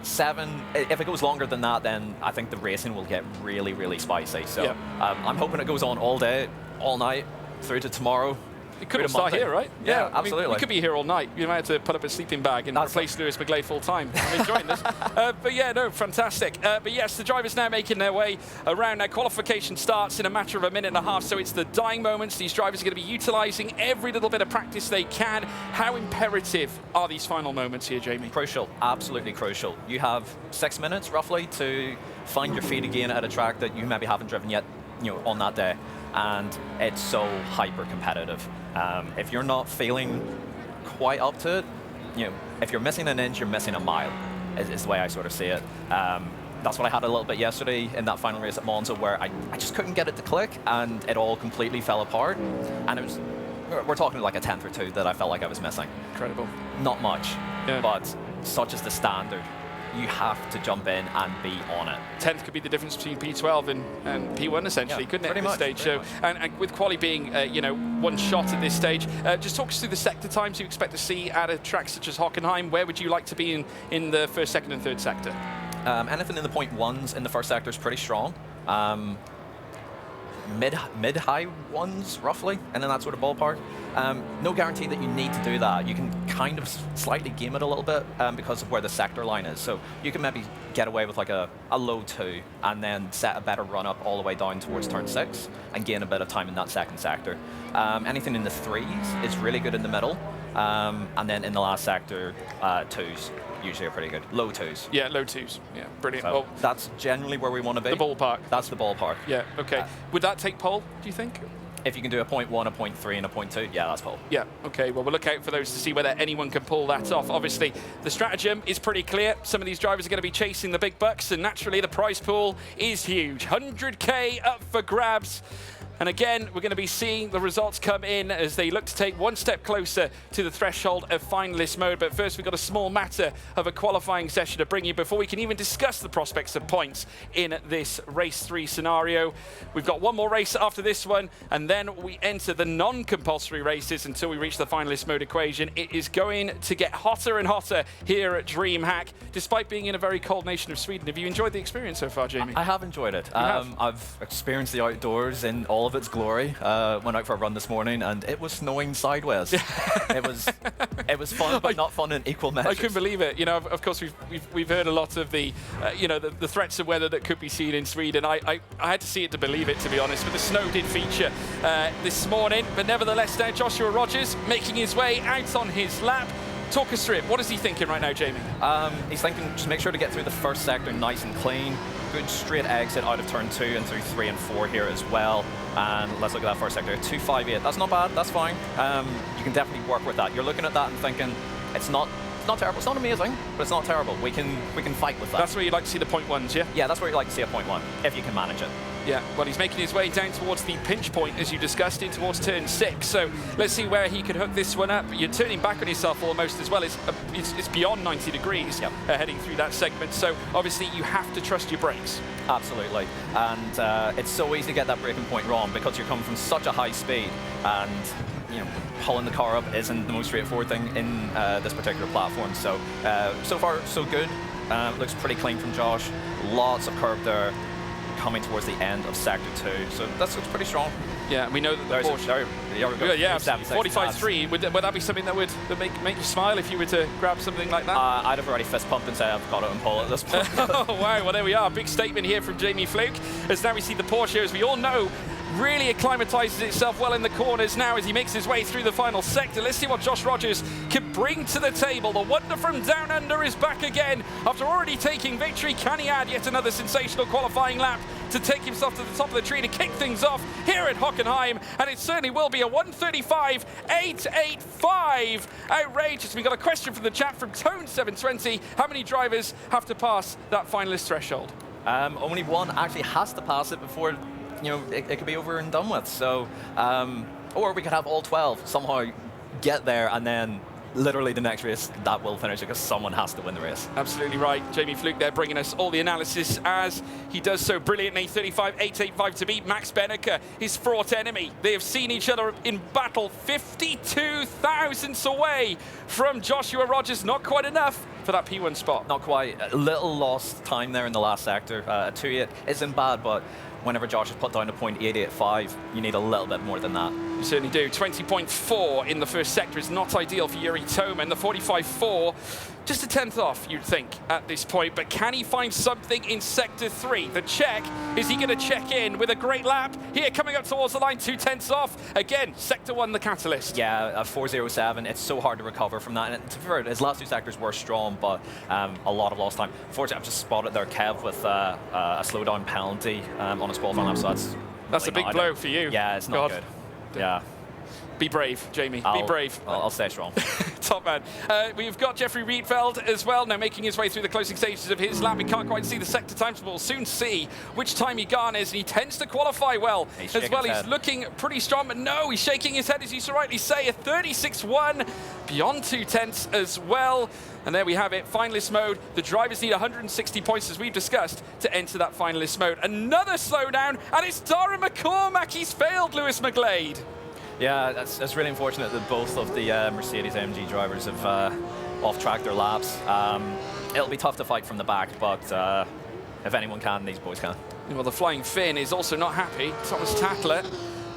7. If it goes longer than that, then I think the racing will get really, really spicy. So I'm hoping it goes on all day, all night, through to tomorrow. It could all start here, right? Yeah, absolutely. We could be here all night. You might have to put up a sleeping bag and replace Lewis McGlay full time. I'm enjoying this. But yeah, no, fantastic. But yes, the drivers now making their way around. Now, qualification starts in a matter of a minute and a half, so it's the dying moments. These drivers are going to be utilising every little bit of practice they can. How imperative are these final moments here, Jamie? Crucial, absolutely crucial. You have 6 minutes, roughly, to find your feet again at a track that you maybe haven't driven yet, on that day. And it's so hyper competitive. If you're not feeling quite up to it, if you're missing an inch, you're missing a mile, is the way I sort of see it. That's what I had a little bit yesterday in that final race at Monza, where I just couldn't get it to click, and it all completely fell apart. And it was, we're talking like a 10th or 2 that I felt like I was missing. Incredible. Not much, but such is the standard. You have to jump in and be on it. 10th could be the difference between P12 and P1, essentially, couldn't it, at this stage? So, and with quali being, one shot at this stage, just talk us through the sector times you expect to see at a track such as Hockenheim. Where would you like to be in the first, second, and third sector? Anything in the 0.1s in the first sector is pretty strong. Mid-high ones, roughly, and in that sort of ballpark. No guarantee that you need to do that. You can kind of slightly game it a little bit because of where the sector line is. So you can maybe get away with like a low 2 and then set a better run up all the way down towards turn 6 and gain a bit of time in that second sector. Anything in the 3s is really good in the middle. And then in the last sector, 2s usually are pretty good. Low 2s. Yeah, low 2s. Yeah, brilliant. So that's generally where we want to be. The ballpark. That's the ballpark. Yeah, okay. Would that take pole, do you think? If you can do a 0.1, a 0.3, and a 0.2, yeah, that's pole. Yeah, okay. Well, we'll look out for those to see whether anyone can pull that off. Obviously, the stratagem is pretty clear. Some of these drivers are going to be chasing the big bucks, and naturally, the prize pool is huge. 100K up for grabs. And again, we're going to be seeing the results come in as they look to take one step closer to the threshold of finalist mode. But first, we've got a small matter of a qualifying session to bring you before we can even discuss the prospects of points in this race 3 scenario. We've got one more race after this one, and then we enter the non-compulsory races until we reach the finalist mode equation. It is going to get hotter and hotter here at DreamHack, despite being in a very cold nation of Sweden. Have you enjoyed the experience so far, Jamie? I have enjoyed it. I've experienced the outdoors in all of its glory. Went out for a run this morning and it was snowing sideways. it was fun, but not fun in equal measures. I couldn't believe it. Of course, we've heard a lot of the the threats of weather that could be seen in Sweden. I had to see it to believe it, to be honest. But the snow did feature this morning. But nevertheless, there Joshua Rogers making his way out on his lap. Talk us through it. What is he thinking right now, Jamie? He's thinking just make sure to get through the first sector nice and clean. Good straight exit out of turn 2 and through 3 and 4 here as well. And let's look at that first sector. 258. That's not bad. That's fine. You can definitely work with that. You're looking at that and thinking it's not terrible. It's not amazing, but it's not terrible. We can fight with that. That's where you'd like to see the point ones, yeah? Yeah, that's where you'd like to see a point 1 if you can manage it. Yeah, well, he's making his way down towards the pinch point, as you discussed, in towards turn 6. So let's see where he can hook this one up. You're turning back on yourself almost as well. It's beyond 90 degrees heading through that segment. So obviously you have to trust your brakes. Absolutely. And it's so easy to get that braking point wrong because you're coming from such a high speed. And pulling the car up isn't the most straightforward thing in this particular platform. So, so far, so good. Looks pretty clean from Josh. Lots of curb there coming towards the end of Sector 2. So that looks pretty strong. Yeah, we know that the Porsche... Yeah, 45.3. Would that be something that would make you smile if you were to grab something like that? I'd have already fist pumped and said I've got it on pole at this point. Oh, wow. Well, there we are. Big statement here from Jamie Fluke. As now we see the Porsche, as we all know, really acclimatizes itself well in the corners now as he makes his way through the final sector. Let's see what Josh Rogers can bring to the table. The wonder from down under is back again. After already taking victory, can he add yet another sensational qualifying lap to take himself to the top of the tree to kick things off here at Hockenheim? And it certainly will be a 1:35.885. Outrageous. We got a question from the chat from Tone720. How many drivers have to pass that finalist threshold? Only one actually has to pass it before it could be over and done with. So, or we could have all 12 somehow get there, and then literally the next race that will finish because someone has to win the race. Absolutely right. Jamie Fluke there bringing us all the analysis as he does so brilliantly. 35.885 to beat Max Benneker, his fraught enemy. They have seen each other in battle 52 thousandths away from Joshua Rogers. Not quite enough for that P1 spot. Not quite. A little lost time there in the last sector. 2.8 isn't bad, but whenever Josh has put down a .885, you need a little bit more than that. You certainly do. 20.4 in the first sector is not ideal for Yuri Toman. The 45.4, just a tenth off, you'd think, at this point. But can he find something in Sector 3? The check, is he going to check in with a great lap? Here, coming up towards the line, 2/10 off. Again, Sector 1, the catalyst. Yeah, a 4.07. It's so hard to recover from that. And to be fair, his last 2 sectors were strong, but a lot of lost time. Fortunately, I've just spotted there Kev with a slowdown penalty on his qualifying lap, so that's really a big blow for you. Yeah, it's not good. Yeah. Be brave, Jamie. Be brave. I'll stay strong. Top man. We've got Jeffrey Riedfeld as well, now making his way through the closing stages of his lap. We can't quite see the sector times, but we'll soon see which time he garners. And he tends to qualify well as well. He's looking pretty strong, but no, he's shaking his head, as you so rightly say. A 36.1, beyond 2/10 as well. And there we have it, finalist mode. The drivers need 160 points, as we've discussed, to enter that finalist mode. Another slowdown, and it's Dara McCormack. He's failed Lewis McGlade. Yeah, that's really unfortunate that both of the Mercedes AMG drivers have off-tracked their laps. It'll be tough to fight from the back, but if anyone can, these boys can. Well, the Flying Finn is also not happy. Thomas Tattler,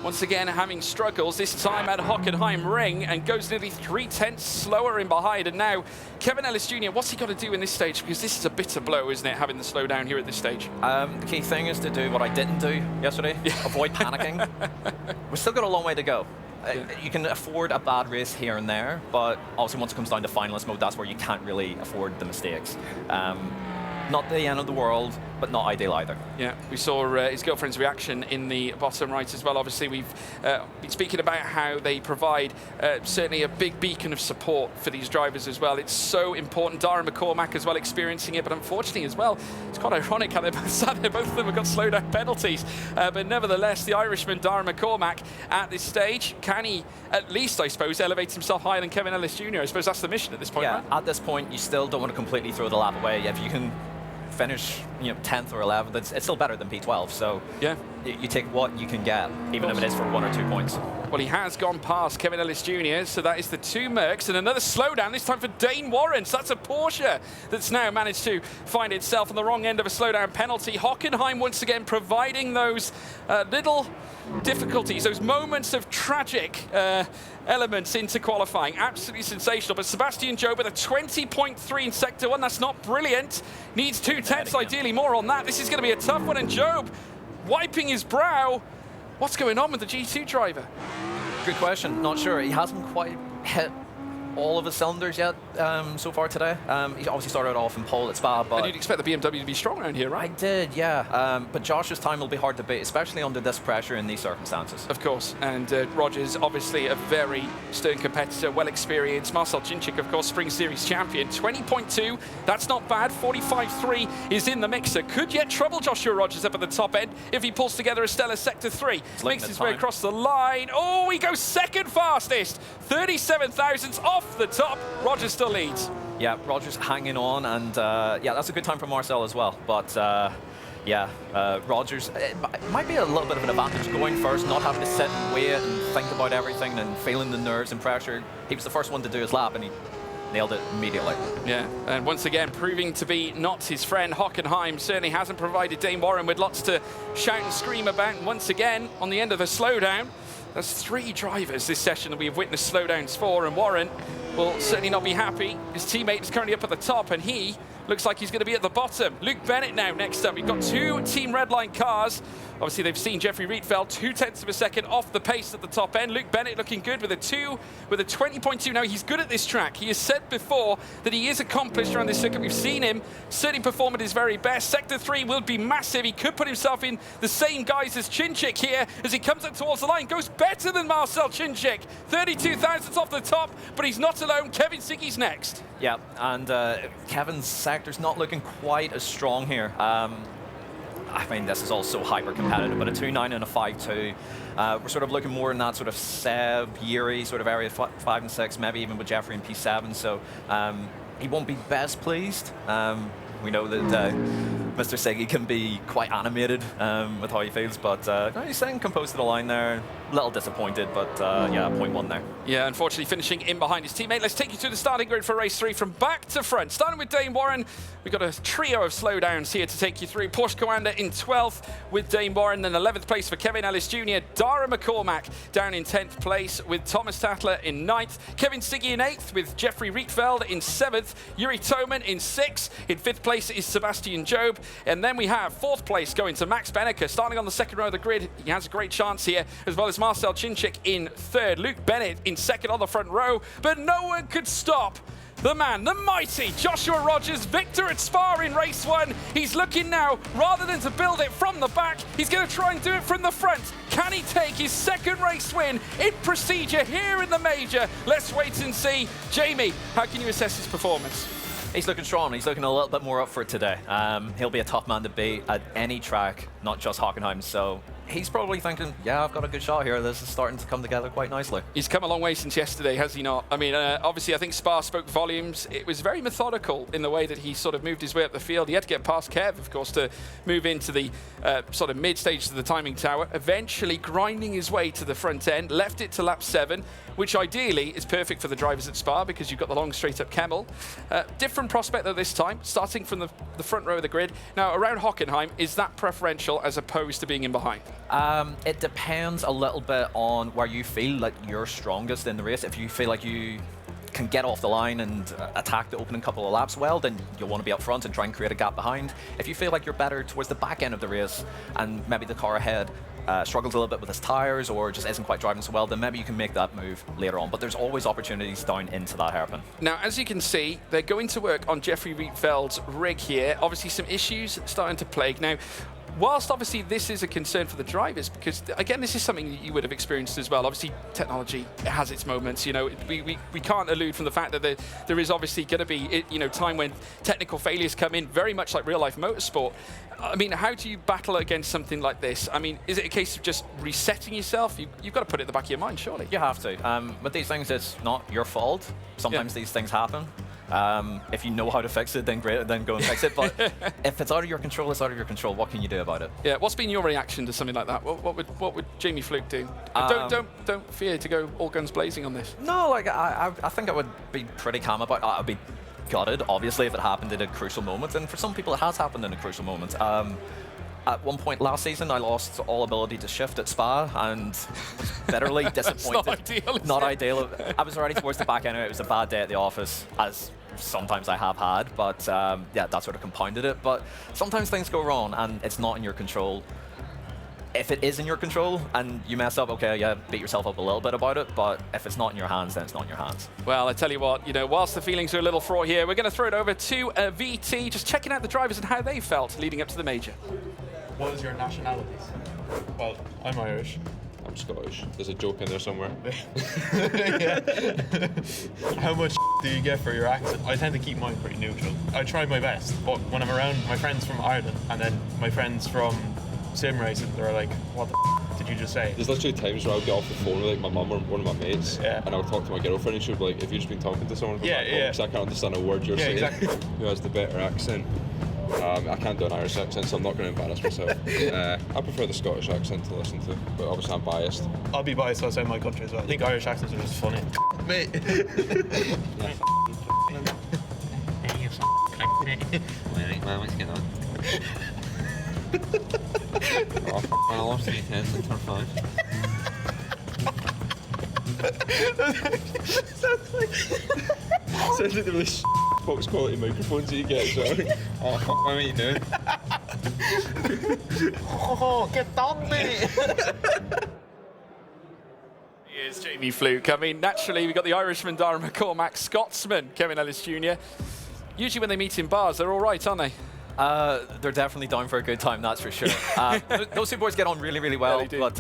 once again having struggles, this time at Hockenheim Ring, and goes nearly 3/10 slower in behind. And now, Kevin Ellis Jr., what's he got to do in this stage? Because this is a bitter blow, isn't it, having the slowdown here at this stage? The key thing is to do what I didn't do yesterday, avoid panicking. We've still got a long way to go. You can afford a bad race here and there, but obviously once it comes down to finalist mode, that's where you can't really afford the mistakes. Not the end of the world, but not ideal either. Yeah, we saw his girlfriend's reaction in the bottom right as well. Obviously, we've been speaking about how they provide certainly a big beacon of support for these drivers as well. It's so important. Dara McCormack as well experiencing it, but unfortunately as well, it's quite ironic how they're both sat there. Both of them have got slowdown penalties. But nevertheless, the Irishman, Dara McCormack, at this stage, can he at least, I suppose, elevate himself higher than Kevin Ellis Jr.? I suppose that's the mission at this point, right? At this point, you still don't want to completely throw the lap away. If you can finish 10th or 11th, it's still better than P12. So yeah, you take what you can get, even if it is for 1 or 2 points. Well, he has gone past Kevin Ellis Jr., so that is the 2 Mercs, and another slowdown, this time for Dane Warren. So that's a Porsche that's now managed to find itself on the wrong end of a slowdown penalty. Hockenheim once again providing those little difficulties, those moments of tragic elements into qualifying. Absolutely sensational. But Sebastian Job with a 20.3 in Sector 1. That's not brilliant. Needs 2/10, ideally more on that. This is going to be a tough one. And Job wiping his brow. What's going on with the G2 driver? Good question. Not sure. He hasn't quite hit all of his cylinders yet so far today. He obviously started off in pole at Spa, but... And you'd expect the BMW to be strong around here, right? I did, yeah. But Josh's time will be hard to beat, especially under this pressure in these circumstances. Of course, and Rogers, obviously a very stern competitor, well experienced. Marcel Chinchik, of course, Spring Series champion. 20.2, that's not bad. 45.3 is in the mixer. Could yet trouble Joshua Rogers up at the top end if he pulls together a stellar Sector 3. Makes his way across the line. Oh, he goes second fastest. 37 thousandths off the top. Rogers still leads. Yeah, Rogers hanging on, and yeah, that's a good time for Marcel as well. But yeah, Rogers, it might be a little bit of an advantage going first, not having to sit and wait and think about everything and feeling the nerves and pressure. He was the first one to do his lap, and he nailed it immediately. Yeah, and once again, proving to be not his friend. Hockenheim certainly hasn't provided Dane Warren with lots to shout and scream about. And once again, on the end of the slowdown, there's 3 drivers this session that we have witnessed slowdowns for, and Warren will certainly not be happy. His teammate is currently up at the top, and he looks like he's going to be at the bottom. Luke Bennett now next up. We've got 2 Team Redline cars. Obviously, they've seen Jeffrey Rietveld 0.2 of a second off the pace at the top end. Luke Bennett looking good with a 20.2. Now, he's good at this track. He has said before that he is accomplished around this circuit. We've seen him certainly perform at his very best. Sector 3 will be massive. He could put himself in the same guise as Chinchik here as he comes up towards the line. Goes better than Marcel Chinchik. 32 thousandths off the top, but he's not alone. Kevin Siggy's next. Yeah, and Kevin's sector's not looking quite as strong here. I mean, this is all so hyper-competitive, but a 2.9 and a 5.2. We're sort of looking more in that sort of Seb, Yuri sort of area, 5 and 6, maybe even with Jeffrey in P7, so he won't be best pleased. We know that Mr. Siggy can be quite animated with how he feels, but he's staying composed to the line there. A little disappointed, but yeah, 0.1 there. Yeah, unfortunately finishing in behind his teammate. Let's take you to the starting grid for race 3 from back to front. Starting with Dane Warren, we've got a trio of slowdowns here to take you through. Porsche Coanda in 12th with Dane Warren, then 11th place for Kevin Ellis Jr. Dara McCormack down in 10th place with Thomas Tatler in 9th. Kevin Siggy in 8th with Jeffrey Rietveld in 7th. Yuri Toman in 6th. In 5th place is Sebastian Job. And then we have 4th place going to Max Benneker, starting on the second row of the grid. He has a great chance here, as well as Marcel Chinchik in 3rd. Luke Bennett in 2nd on the front row, but no one could stop the man, the mighty Joshua Rogers, victor at Spa in race 1. He's looking now, rather than to build it from the back, he's going to try and do it from the front. Can he take his 2nd race win in procedure here in the major? Let's wait and see. Jamie, how can you assess his performance? He's looking strong. He's looking a little bit more up for it today. He'll be a tough man to beat at any track, not just Hockenheim. So he's probably thinking, yeah, I've got a good shot here. This is starting to come together quite nicely. He's come a long way since yesterday, has he not? I mean, obviously, I think Spa spoke volumes. It was very methodical in the way that he sort of moved his way up the field. He had to get past Kev, of course, to move into the sort of mid-stage of the timing tower, eventually grinding his way to the front end, left it to lap 7, which ideally is perfect for the drivers at Spa because you've got the long straight-up Kemmel. Different prospect, though, this time, starting from the front row of the grid. Now, around Hockenheim, is that preferential as opposed to being in behind? It depends a little bit on where you feel like you're strongest in the race. If you feel like you can get off the line and attack the opening couple of laps well, then you'll want to be up front and try and create a gap behind. If you feel like you're better towards the back end of the race and maybe the car ahead struggles a little bit with his tires or just isn't quite driving so well, then maybe you can make that move later on. But there's always opportunities down into that hairpin. Now, as you can see, they're going to work on Jeffrey Rietveld's rig here. Obviously, some issues starting to plague. Now, whilst obviously this is a concern for the drivers, because again, this is something that you would have experienced as well. Obviously, technology has its moments. You know, we can't elude from the fact that there is obviously going to be time when technical failures come in, very much like real life motorsport. I mean, how do you battle against something like this? I mean, is it a case of just resetting yourself? You've got to put it in the back of your mind, surely. You have to. With these things, it's not your fault. Sometimes these things happen. If you know how to fix it, then great, then go and fix it. But if it's out of your control, it's out of your control. What can you do about it? Yeah. What's been your reaction to something like that? What would Jamie Fluke do? Don't fear to go all guns blazing on this. No, like I think I would be pretty calm about it. I'd be gutted, obviously, if it happened at a crucial moment. And for some people, it has happened in a crucial moment. At one point last season, I lost all ability to shift at Spa and was bitterly disappointed. Not ideal. I was already towards the back end. It was a bad day at the office, as sometimes I have had, but yeah, that sort of compounded it. But sometimes things go wrong and it's not in your control. if it is in your control and you mess up, okay, yeah, beat yourself up a little bit about it, but if it's not in your hands, then it's not in your hands. Well, I tell you what, whilst the feelings are a little fraught here, we're going to throw it over to VT, just checking out the drivers and how they felt leading up to the major. What is your nationalities? Well, I'm Irish. I'm Scottish. There's a joke in there somewhere. How much do you get for your accent? I tend to keep mine pretty neutral. I try my best, but when I'm around my friends from Ireland and then my friends from sim racing, they're like, what the did you just say? There's literally times where I'll get off the phone with like my mum or one of my mates, and I'll talk to my girlfriend, and she'll be like, "Have you just been talking to someone?" Because I can't understand a word you're saying. Exactly. Who has the better accent? I can't do an Irish accent, so I'm not going to embarrass myself. I prefer the Scottish accent to listen to, but obviously I'm biased. I'll be biased outside my country as well. I think Irish accents are just funny. Mate. What's going on? I lost 3 tenths in turn 5. Sounds like the really box quality microphones that you get, so what are you doing? Oh, get down, mate! Here's Jamie Fluke. I mean, naturally, we've got the Irishman, Darren McCormack, Scotsman, Kevin Ellis Jr. Usually when they meet in bars, they're all right, aren't they? They're definitely down for a good time, that's for sure. Those two boys get on really, really well. But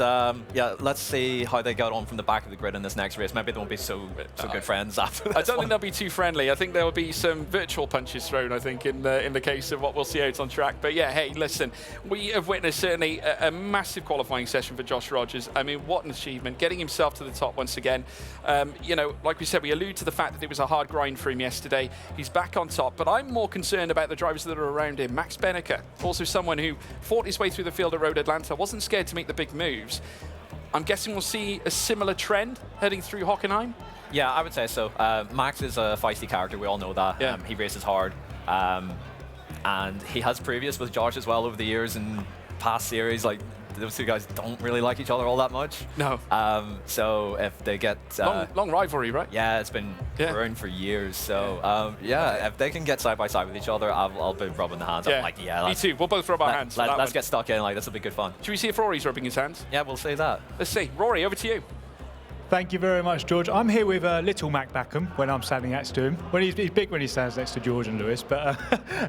yeah, let's see how they get on from the back of the grid in this next race. Maybe they won't be so good friends after this. I don't think they'll be too friendly. I think there will be some virtual punches thrown, I think, in the case of what we'll see out on track. But yeah, hey, listen, we have witnessed certainly a massive qualifying session for Josh Rogers. I mean, what an achievement, getting himself to the top once again. Like we said, we allude to the fact that it was a hard grind for him yesterday. He's back on top, but I'm more concerned about the drivers that are around him. Max Benneker, also someone who fought his way through the field at Road Atlanta, wasn't scared to make the big moves. I'm guessing we'll see a similar trend heading through Hockenheim? Yeah, I would say so. Max is a feisty character, we all know that. Yeah. He races hard. And he has previous with Josh as well over the years in past series. Like, those two guys don't really like each other all that much. No. So if they get... long rivalry, right? Yeah, it's been around for years. So, if they can get side by side with each other, I'll be rubbing the hands. Yeah. I'm like, yeah. Me too. We'll both rub our hands. Let's get stuck in. Like, this will be good fun. Should we see if Rory's rubbing his hands? Yeah, we'll say that. Let's see. Rory, over to you. Thank you very much, George. I'm here with little Mac Backham when I'm standing next to him. Well, he's big when he stands next to George and Lewis, but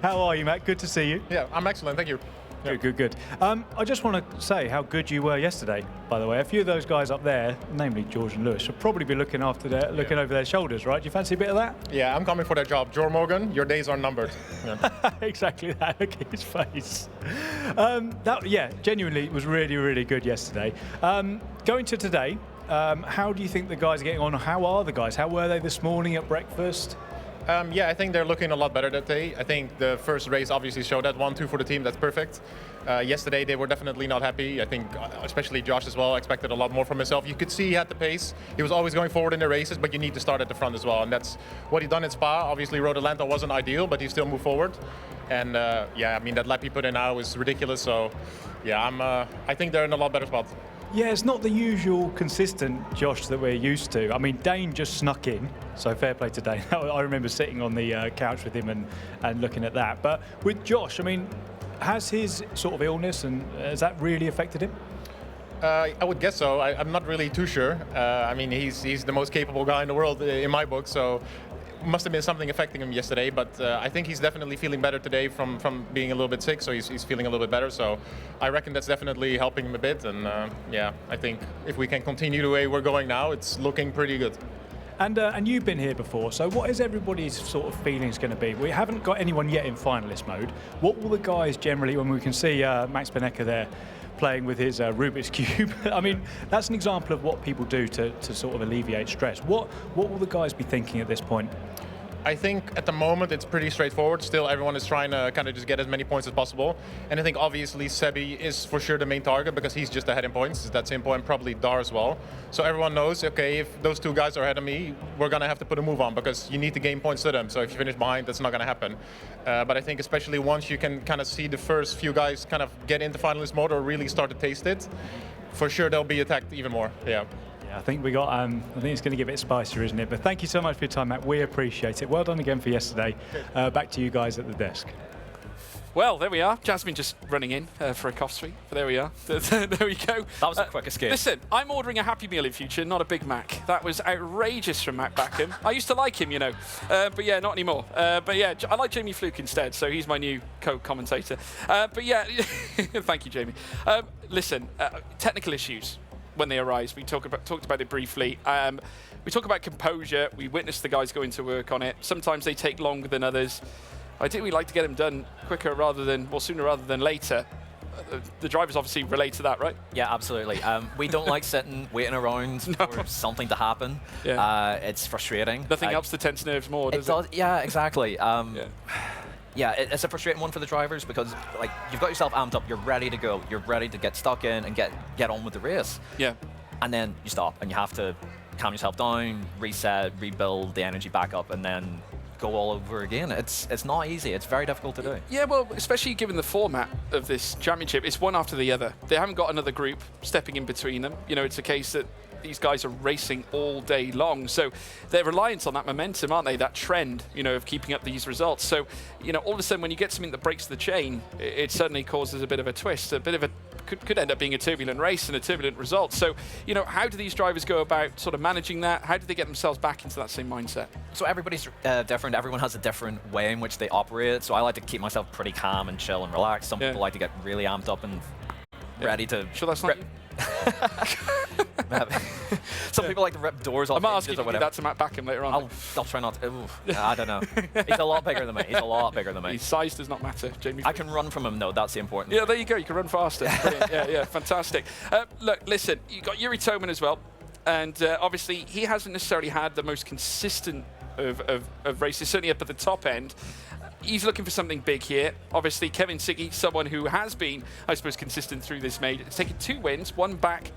how are you, Mac? Good to see you. Yeah, I'm excellent, thank you. Good. I just want to say how good you were yesterday, by the way. A few of those guys up there, namely George and Lewis, should probably be looking over their shoulders, right? Do you fancy a bit of that? Yeah, I'm coming for that job. Joe Morgan, your days are numbered. Yeah. Exactly that. Look at his face. Genuinely was really, really good yesterday. Going to today, how do you think the guys are getting on? How are the guys? How were they this morning at breakfast? I think they're looking a lot better that day. I think the first race obviously showed that 1-2 for the team. That's perfect. Yesterday they were definitely not happy. I think especially Josh as well expected a lot more from himself. You could see he had the pace. He was always going forward in the races, but you need to start at the front as well. And that's what he done at Spa. Obviously Road Atlanta wasn't ideal, but he still moved forward. And that lap he put in now is ridiculous. So I think they're in a lot better spot. Yeah, it's not the usual consistent Josh that we're used to. I mean, Dane just snuck in, so fair play to Dane. I remember sitting on the couch with him and looking at that. But with Josh, I mean, has his sort of illness, and has that really affected him? I would guess so. I'm not really too sure. He's the most capable guy in the world in my book, so must have been something affecting him yesterday, but I think he's definitely feeling better today from being a little bit sick, so he's feeling a little bit better. So I reckon that's definitely helping him a bit, and I think if we can continue the way we're going now, it's looking pretty good. And you've been here before, so what is everybody's sort of feelings going to be? We haven't got anyone yet in finalist mode. What will the guys generally, when we can see Max Benneker there playing with his Rubik's Cube, I mean, that's an example of what people do to sort of alleviate stress. What will the guys be thinking at this point? I think at the moment it's pretty straightforward. Still, everyone is trying to kind of just get as many points as possible. And I think obviously Sebi is for sure the main target because he's just ahead in points. That's simple, and probably Dar as well. So everyone knows, okay, if those two guys are ahead of me, we're going to have to put a move on because you need to gain points to them. So if you finish behind, that's not going to happen. But I think especially once you can kind of see the first few guys kind of get into finalist mode or really start to taste it, for sure they'll be attacked even more. Yeah. I think we got. I think it's going to get a bit spicier, isn't it? But thank you so much for your time, Matt. We appreciate it. Well done again for yesterday. Back to you guys at the desk. Well, there we are. Jasmine just running in for a cough sweep. But there we are. There we go. That was a quick escape. Listen, I'm ordering a Happy Meal in future, not a Big Mac. That was outrageous from Matt Backham. I used to like him, you know. But yeah, not anymore. But yeah, I like Jamie Fluke instead, so he's my new co-commentator. But yeah, thank you, Jamie. Listen, technical issues when they arise. We talked about it briefly. We talk about composure. We witnessed the guys going to work on it. Sometimes they take longer than others. Ideally, we like to get them done quicker sooner rather than later. The drivers obviously relate to that, right? Yeah, absolutely. We don't like sitting, waiting around for something to happen. Yeah. It's frustrating. Nothing helps the tense nerves more, does it? Yeah, exactly. Yeah, it's a frustrating one for the drivers because like you've got yourself amped up, you're ready to go, you're ready to get stuck in and get on with the race. Yeah. And then you stop and you have to calm yourself down, reset, rebuild the energy back up, and then go all over again. It's not easy. It's very difficult to do. Yeah, well, especially given the format of this championship, it's one after the other. They haven't got another group stepping in between them. You know, it's a case that these guys are racing all day long. So they're reliant on that momentum, aren't they? That trend, you know, of keeping up these results. So, you know, all of a sudden when you get something that breaks the chain, it suddenly causes a bit of a twist, could end up being a turbulent race and a turbulent result. So, you know, how do these drivers go about sort of managing that? How do they get themselves back into that same mindset? So everybody's different. Everyone has a different way in which they operate. So I like to keep myself pretty calm and chill and relaxed. Some people like to get really amped up and ready to... Sure that's not you? Some people like to rip doors off. I might ask you to do that to Matt Backham later on. I'll try not to. Ooh, I don't know. He's a lot bigger than me. He's a lot bigger than me. His size does not matter, Jamie. I can run from him, though. That's the important. Yeah, there you go. You can run faster. yeah, fantastic. Look, listen, you got Yuri Toman as well. And obviously, he hasn't necessarily had the most consistent of races, certainly up at the top end. He's looking for something big here. Obviously, Kevin Siggy, someone who has been, I suppose, consistent through this major. He's taken 2 wins, one back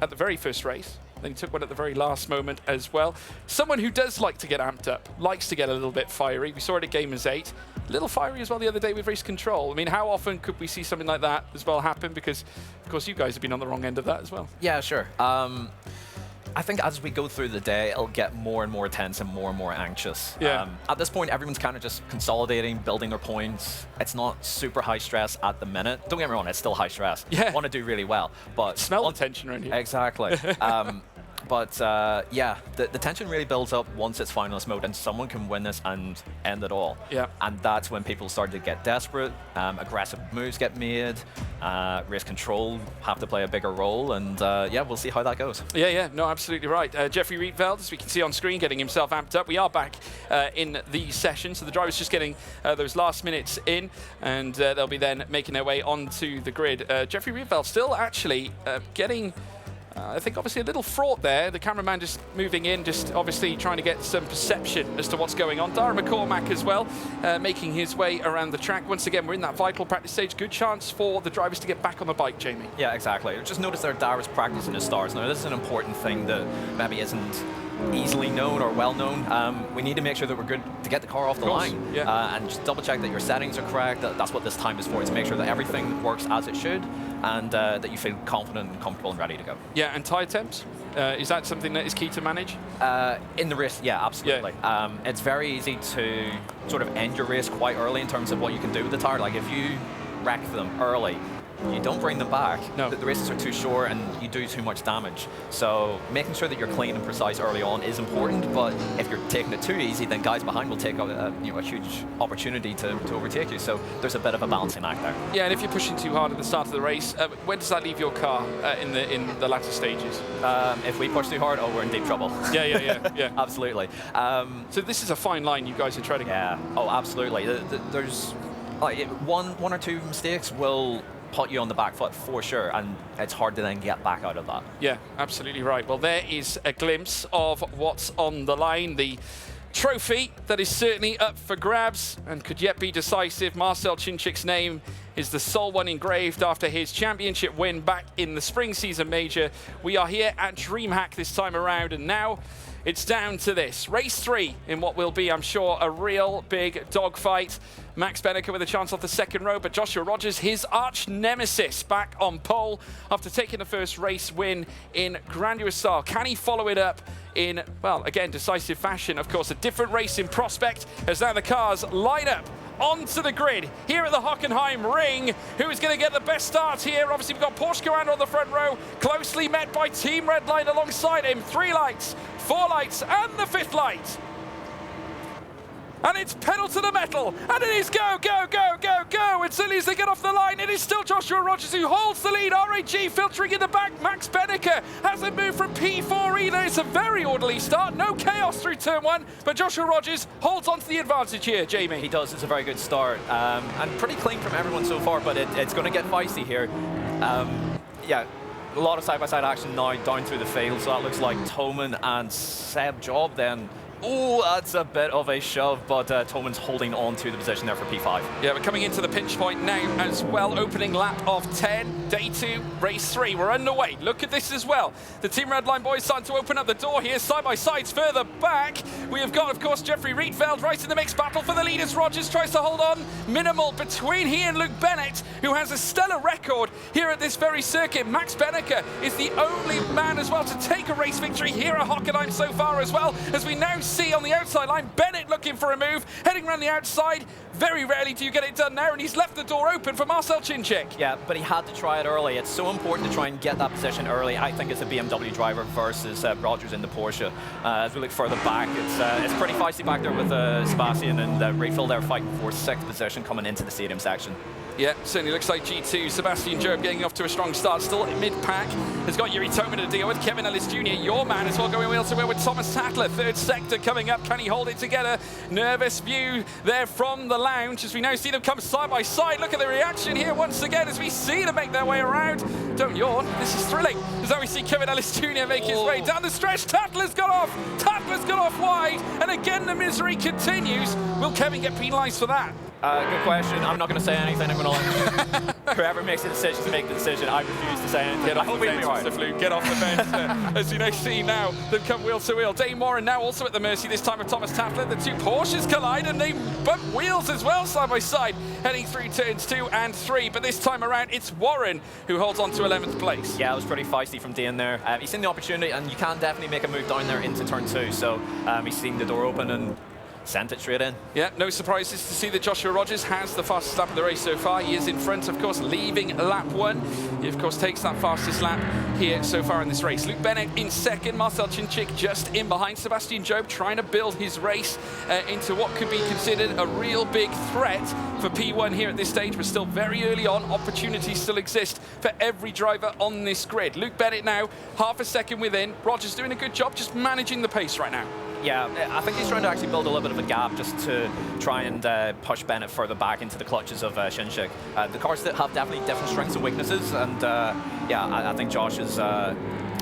at the very first race. Then he took one at the very last moment as well. Someone who does like to get amped up, likes to get a little bit fiery. We saw it at Gamers 8. A little fiery as well the other day with race control. I mean, how often could we see something like that as well happen? Because, of course, you guys have been on the wrong end of that as well. Yeah, sure. I think as we go through the day, it'll get more and more tense and more anxious. Yeah. At this point, everyone's kind of just consolidating, building their points. It's not super high stress at the minute. Don't get me wrong, it's still high stress. Yeah. Want to do really well, but smell the tension around here. Exactly. But yeah, the tension really builds up once it's finalist mode and someone can win this and end it all. Yeah. And that's when people start to get desperate, aggressive moves get made, race control have to play a bigger role, and yeah, we'll see how that goes. Yeah, no, absolutely right. Jeffrey Rietveld, as we can see on screen, getting himself amped up. We are back in the session, so the driver's just getting those last minutes in, and they'll be then making their way onto the grid. Jeffrey Rietveld still actually getting... I think obviously a little fraught there. The cameraman just moving in, just obviously trying to get some perception as to what's going on. Dara McCormack as well, making his way around the track. Once again, we're in that vital practice stage. Good chance for the drivers to get back on the bike, Jamie. Yeah, exactly. Just notice that Dara's practicing his stars now. This is an important thing that maybe isn't easily known or well known. We need to make sure that we're good to get the car off the line. Yeah. And just double check that your settings are correct. That's what this time is for, to make sure that everything works as it should, and that you feel confident and comfortable and ready to go. Yeah, and tyre temps? Is that something that is key to manage? In the race, yeah, absolutely. Yeah. It's very easy to sort of end your race quite early in terms of what you can do with the tyre. Like if you wreck them early, you don't bring them back. No. The races are too short and you do too much damage. So making sure that you're clean and precise early on is important, but if you're taking it too easy, then guys behind will take a huge opportunity to overtake you. So there's a bit of a balancing act there. Yeah, and if you're pushing too hard at the start of the race, where does that leave your car in the latter stages? If we push too hard, we're in deep trouble. Yeah. Absolutely. So this is a fine line you guys are treading. Yeah. Oh, absolutely. There's one or two mistakes will put you on the back foot for sure, and it's hard to then get back out of that. Yeah, absolutely right. Well, there is a glimpse of what's on the line. The trophy that is certainly up for grabs and could yet be decisive. Marcel Chinchik's name is the sole one engraved after his championship win back in the spring season major. We are here at DreamHack this time around, and now it's down to this. Race 3 in what will be, I'm sure, a real big dogfight. Max Benneker with a chance off the second row, but Joshua Rogers, his arch nemesis, back on pole after taking the first race win in grandiose style. Can he follow it up in, well, again, decisive fashion? Of course, a different race in prospect as now the cars line up onto the grid here at the Hockenheim Ring. Who is going to get the best start here? Obviously, we've got Porsche Commander on the front row, closely met by Team Redline alongside him. 3 lights, 4 lights, and the 5th light. And it's pedal to the metal, and it is go, go, go, go, go. And soon as they get off the line, it is still Joshua Rogers who holds the lead. RAG filtering in the back. Max Benneker has a move from P4 either. It's a very orderly start, no chaos through turn 1, but Joshua Rogers holds on to the advantage here, Jamie. He does, it's a very good start. And pretty clean from everyone so far, but it's going to get feisty here. Yeah, a lot of side-by-side action now down through the field, so that looks like Toman and Seb Job then. Oh, that's a bit of a shove, but Toman's holding on to the position there for P5. Yeah, we're coming into the pinch point now as well. Opening lap of 10, day 2, race 3. We're underway. Look at this as well. The Team Redline boys starting to open up the door here. Side-by-sides further back. We have got, of course, Jeffrey Rietveld right in the mixed battle for the lead as Rogers tries to hold on. Minimal between he and Luke Bennett, who has a stellar record here at this very circuit. Max Benneker is the only man as well to take a race victory here at Hockenheim so far as well, as we now see on the outside line, Bennett looking for a move, heading around the outside. Very rarely do you get it done now, and he's left the door open for Marcel Chinchik. Yeah, but he had to try it early. It's so important to try and get that position early, I think, as a BMW driver versus Rogers in the Porsche. As we look further back, it's pretty feisty back there with Sebastian and Rietveld there fighting for 6th position coming into the stadium section. Yeah, certainly looks like G2. Sebastian Job getting off to a strong start, still mid-pack. Has got Yuri Toman to deal with. Kevin Ellis Jr., your man, as well, going wheel to wheel with Thomas Sattler. 3rd sector coming up. Can he hold it together? Nervous view there from the lounge as we now see them come side by side. Look at the reaction here once again as we see them make their way around. Don't yawn, this is thrilling. As now we see Kevin Ellis Jr. make his way down the stretch. Tattler's got off. Tattler's got off wide. And again, the misery continues. Will Kevin get penalised for that? Good question. I'm not going to say anything. I'm going to let whoever makes the decision to make the decision. I refuse to say anything. Get off the fence, Mr. Fluke. Get off the fence. As you know, see now, them come wheel to wheel. Dane Warren now also at the mercy this time of Thomas Tattler. The 2 Porsches collide and they bump wheels as well side by side, heading through turns 2 and 3. But this time around, it's Warren who holds on to 11th place. Yeah, it was pretty feisty from Dane there. He's seen the opportunity, and you can definitely make a move down there into turn 2. So he's seen the door open and sent it straight in. Yeah, no surprises to see that Joshua Rogers has the fastest lap of the race so far. He is in front, of course, leaving lap 1. He, of course, takes that fastest lap here so far in this race. Luke Bennett in 2nd, Marcel Chinchik just in behind. Sebastian Job trying to build his race into what could be considered a real big threat for P1 here at this stage, but still very early on. Opportunities still exist for every driver on this grid. Luke Bennett now, half a second within. Rogers doing a good job just managing the pace right now. Yeah, I think he's trying to actually build a little bit of a gap just to try and push Bennett further back into the clutches of Chinchik. The cars that have definitely different strengths and weaknesses, and yeah, I think Josh is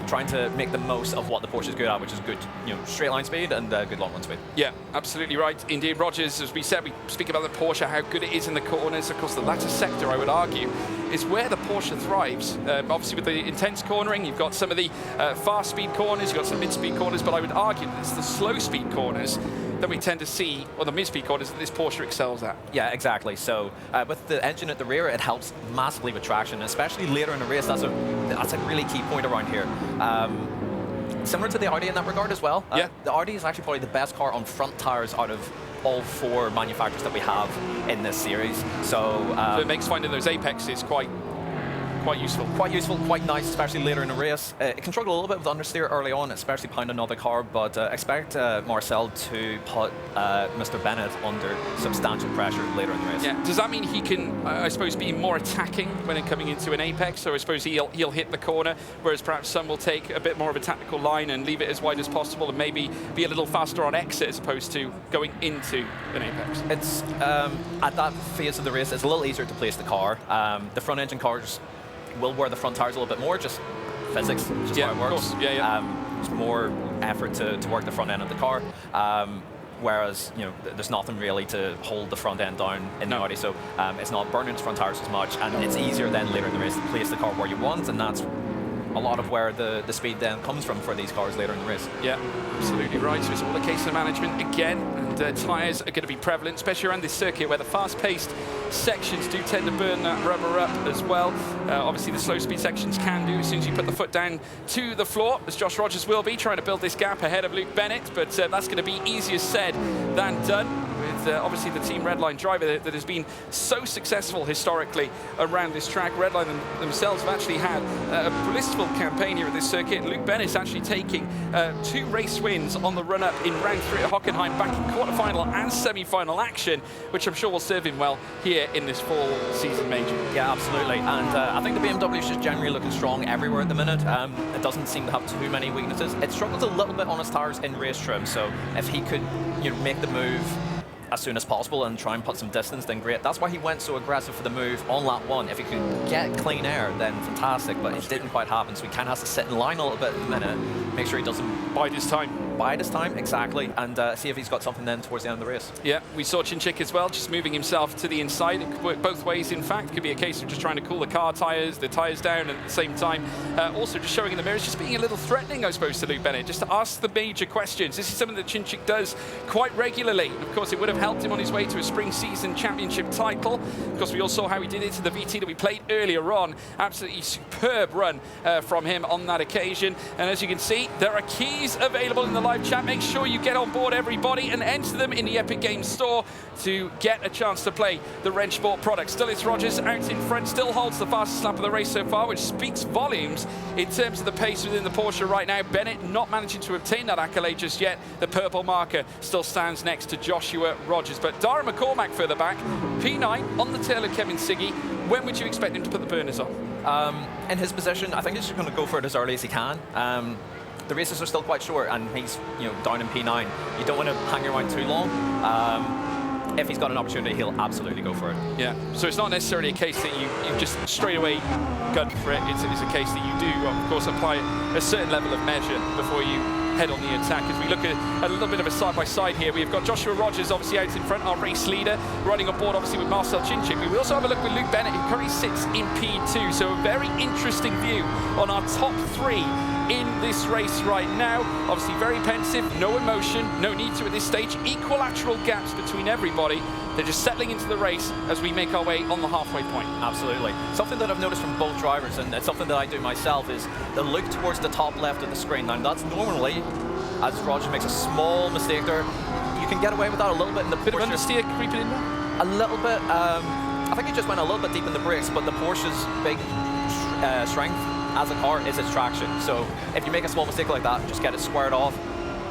trying to make the most of what the Porsche is good at, which is good, straight line speed and good long run speed. Yeah, absolutely right. Indeed, Rogers, as we said, we speak about the Porsche, how good it is in the corners. Of course, the latter sector, I would argue, is where the Porsche thrives. Obviously, with the intense cornering, you've got some of the fast speed corners, you've got some mid-speed corners, but I would argue that it's the slow speed corners that we tend to see, or the mid-speed corners that this Porsche excels at. Yeah, exactly. So with the engine at the rear, it helps massively with traction, especially later in the race. That's a really key point around here. Similar to the Audi in that regard as well. Yeah. The Audi is actually probably the best car on front tires out of all 4 manufacturers that we have in this series. So it makes finding those apexes quite useful. Quite useful, quite nice, especially later in the race. It can struggle a little bit with understeer early on, especially behind another car, but expect Marcel to put Mr. Bennett under substantial pressure later in the race. Yeah. Does that mean he can, I suppose, be more attacking when coming into an apex? So I suppose he'll hit the corner, whereas perhaps some will take a bit more of a tactical line and leave it as wide as possible and maybe be a little faster on exit as opposed to going into an apex? It's, at that phase of the race, it's a little easier to place the car. The front engine cars will wear the front tires a little bit more, just physics, just how it works. Of course. Yeah. There's more effort to work the front end of the car. Whereas, there's nothing really to hold the front end down in the Audi, so it's not burning its front tires as much, and it's easier then later in the race to place the car where you want, and that's a lot of where the speed then comes from for these cars later in the race. Yeah, absolutely right. So it's all a case of management again, and tyres are going to be prevalent, especially around this circuit where the fast-paced sections do tend to burn that rubber up as well. Obviously, the slow-speed sections can do as soon as you put the foot down to the floor, as Josh Rogers will be trying to build this gap ahead of Luke Bennett, but that's going to be easier said than done. obviously the Team Redline driver that has been so successful historically around this track. Redline themselves have actually had a blissful campaign here at this circuit. Luke Bennett's actually taking 2 race wins on the run-up in round 3 at Hockenheim, back in quarter-final and semi-final action, which I'm sure will serve him well here in this fall season major. Yeah, absolutely. And I think the BMW is just generally looking strong everywhere at the minute. It doesn't seem to have too many weaknesses. It struggles a little bit on its tires in race trim, so if he could make the move as soon as possible and try and put some distance, then great. That's why he went so aggressive for the move on lap 1. If he could get clean air, then fantastic, but it didn't quite happen, so he kind of has to sit in line a little bit at the minute, make sure he doesn't bide his time. Bide his time, exactly, and see if he's got something then towards the end of the race. Yeah, we saw Cinčić as well, just moving himself to the inside. It could work both ways, in fact. Could be a case of just trying to cool the tyres down, and at the same time, also just showing in the mirrors, just being a little threatening, I suppose, to Luke Bennett, just to ask the major questions. This is something that Cinčić does quite regularly. Of course, it would have helped him on his way to a spring season championship title. Of course, we all saw how he did it to the VT that we played earlier on. Absolutely superb run from him on that occasion. And as you can see, there are keys available in the live chat. Make sure you get on board, everybody, and enter them in the Epic Games store to get a chance to play the Wrenchsport product. Still, it's Rogers out in front, still holds the fastest lap of the race so far, which speaks volumes in terms of the pace within the Porsche right now. Bennett not managing to obtain that accolade just yet. The purple marker still stands next to Joshua Rogers. But Dara McCormack further back, P9 on the tail of Kevin Siggy. When would you expect him to put the burners on? In his position, I think he's just going to go for it as early as he can. The races are still quite short, and he's down in P9. You don't want to hang around too long. If he's got an opportunity, he'll absolutely go for it. Yeah, so it's not necessarily a case that you just straight away gun for it. It's a case that you do, of course, apply a certain level of measure before you head on the attack. As we look at a little bit of a side-by-side here, we've got Joshua Rogers obviously out in front, our race leader, riding on board obviously with Marcel Cinčić. We also have a look with Luke Bennett, who currently sits in P2, so a very interesting view on our top 3 in this race right now. Obviously very pensive, no emotion, no need to at this stage. Equilateral gaps between everybody. They're just settling into the race as we make our way on the halfway point. Absolutely. Something that I've noticed from both drivers, and it's something that I do myself, is the look towards the top left of the screen. Now that's normally, as Roger makes a small mistake there, you can get away with that a little bit in the Porsche. Bit of understeer creeping in there? A little bit. I think he just went a little bit deep in the brakes, but the Porsche's big strength as a car is its traction. So if you make a small mistake like that, just get it squared off,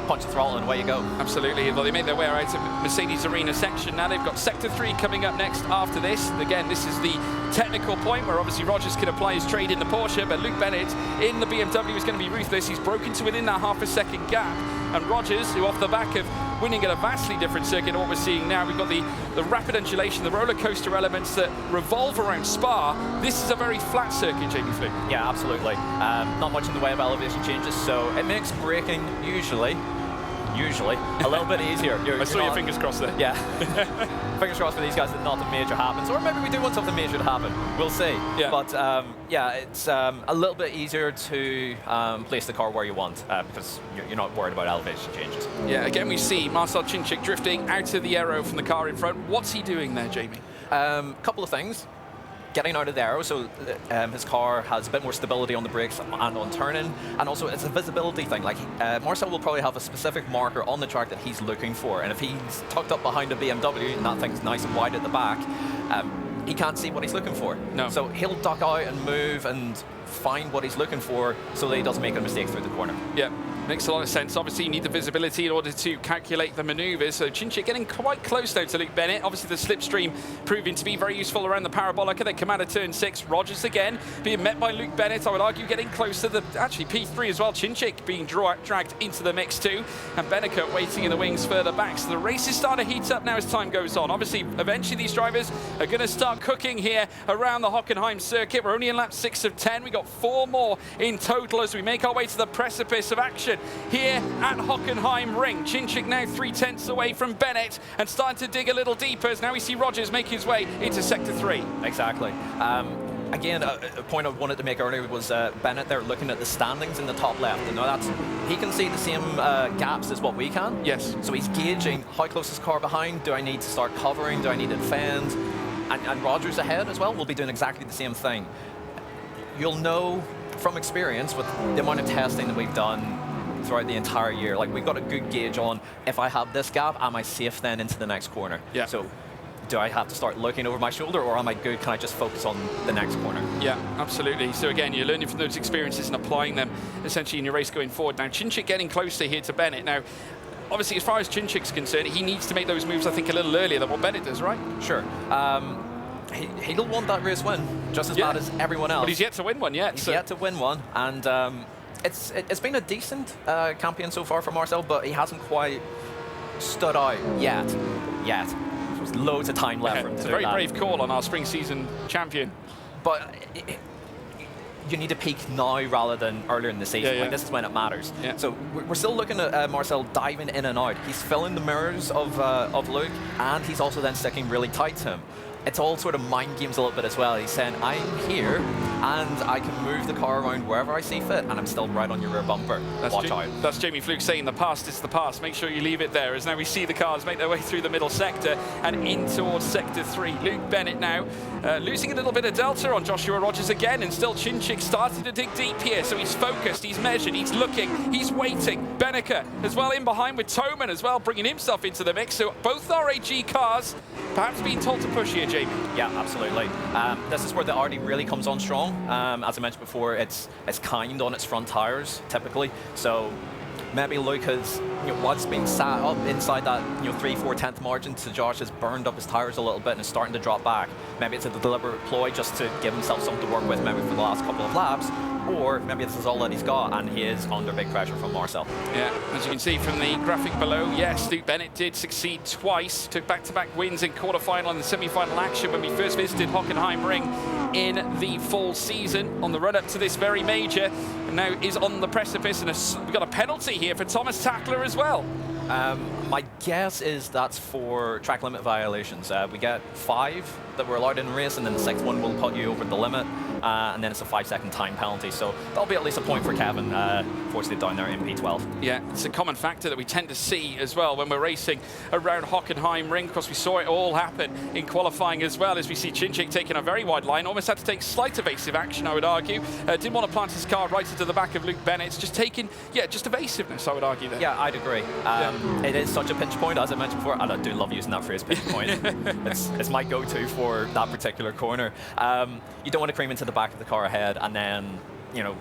punch the throttle, and away you go. Absolutely. Well, they made their way out to Mercedes Arena section. Now they've got Sector 3 coming up next after this. Again, this is the technical point where obviously Rogers can apply his trade in the Porsche, but Luke Bennett in the BMW is going to be ruthless. He's broken to within that half-a-second gap. And Rogers, who off the back of winning at a vastly different circuit to what we're seeing now, we've got the rapid undulation, the roller coaster elements that revolve around Spa. This is a very flat circuit, Jamie Flew. Yeah, absolutely. Not much in the way of elevation changes, so it makes braking usually a little bit easier. I saw your fingers crossed there. Yeah. Fingers crossed for these guys that nothing major happens, or maybe we do want something major to happen. We'll see. Yeah. But yeah, it's a little bit easier to place the car where you want because you're not worried about elevation changes. Yeah, again we see Marcel Cinčić drifting out of the aero from the car in front. What's he doing there, Jamie? Couple of things. Getting out of the aero, so his car has a bit more stability on the brakes and on turning, and also it's a visibility thing. Like Marcel will probably have a specific marker on the track that he's looking for, and if he's tucked up behind a BMW and that thing's nice and wide at the back, he can't see what he's looking for. No. So he'll duck out and move and find what he's looking for so that he doesn't make a mistake through the corner. Yeah. Makes a lot of sense. Obviously, you need the visibility in order to calculate the manoeuvres. So Cinčić getting quite close now to Luke Bennett. Obviously, the slipstream proving to be very useful around the Parabolica. They come out of turn 6. Rogers again being met by Luke Bennett. I would argue getting close to the, actually, P3 as well. Cinčić being dragged into the mix too. And Bennica waiting in the wings further back. So the race is starting to heat up now as time goes on. Obviously, eventually these drivers are going to start cooking here around the Hockenheim circuit. We're only in lap 6 of 10. We got 4 more in total as we make our way to the precipice of action here at Hockenheim Ring. Cinčić now 3/10 away from Bennett and starting to dig a little deeper as now we see Rogers make his way into Sector 3. Exactly. Again, a point I wanted to make earlier was Bennett there looking at the standings in the top left. And now he can see the same gaps as what we can. Yes. So he's gauging how close is the car behind. Do I need to start covering? Do I need to defend? And Rogers ahead as well will be doing exactly the same thing. You'll know from experience with the amount of testing that we've done throughout the entire year. Like, we've got a good gauge on, if I have this gap, am I safe then into the next corner? Yeah. So do I have to start looking over my shoulder, or am I good? Can I just focus on the next corner? Yeah, absolutely. So again, you're learning from those experiences and applying them essentially in your race going forward. Now, Cinčić getting closer here to Bennett. Now, obviously, as far as Cinčić's concerned, he needs to make those moves, I think, a little earlier than what Bennett does, right? Sure. He'll want that race win just as bad as everyone else. But he's yet to win one yet. He's yet to win one, and it's been a decent campaign so far for Marcel, but he hasn't quite stood out yet. There's loads of time left for him to It's a do very that. brave call on our spring season champion. But you need to peak now rather than earlier in the season. Yeah. Like, this is when it matters. Yeah. So we're still looking at Marcel diving in and out. He's filling the mirrors of Luke, and he's also then sticking really tight to him. It's all sort of mind games a little bit as well. He's saying, I'm here, and I can move the car around wherever I see fit, and I'm still right on your rear bumper. Watch out. That's Jamie Fluke saying the past is the past. Make sure you leave it there. As now we see the cars make their way through the middle sector and in towards sector 3. Luke Bennett now losing a little bit of delta on Joshua Rogers again, and still Cinčić starting to dig deep here. So he's focused, he's measured, he's looking, he's waiting. Benneker as well in behind with Toman as well, bringing himself into the mix. So both RAG cars perhaps being told to push here, Jamie. Yeah, absolutely. This is where the RD really comes on strong. As I mentioned before, it's kind on its front tires typically. So maybe Luke has, what's been sat up inside that 3/4 margin to Josh has burned up his tires a little bit and is starting to drop back. Maybe it's a deliberate ploy just to give himself something to work with maybe for the last couple of laps. Or maybe this is all that he's got, and he is under big pressure from Marcel. Yeah, as you can see from the graphic below, yes, Luke Bennett did succeed twice, took back-to-back wins in quarterfinal and the semi-final action when we first visited Hockenheim Ring in the fall season on the run-up to this very major, and now is on the precipice, and we've got a penalty here for Thomas Tackler as well. My guess is that's for track limit violations. We get 5 that we're allowed in the race, and then the 6th one will put you over the limit, and then it's a 5-second time penalty. So that'll be at least a point for Kevin, fortunately down there in P12. Yeah, it's a common factor that we tend to see as well when we're racing around Hockenheim Ring. Of course, we saw it all happen in qualifying as well, as we see Cinčić taking a very wide line, almost had to take slight evasive action, I would argue. Didn't want to plant his car right into the back of Luke Bennett. It's just taking, just evasiveness, I would argue there. Yeah, I'd agree. It is such a pinch point, as I mentioned before, and I do love using that phrase, pinch point. It's my go-to for that particular corner. You don't want to cream into the back of the car ahead and then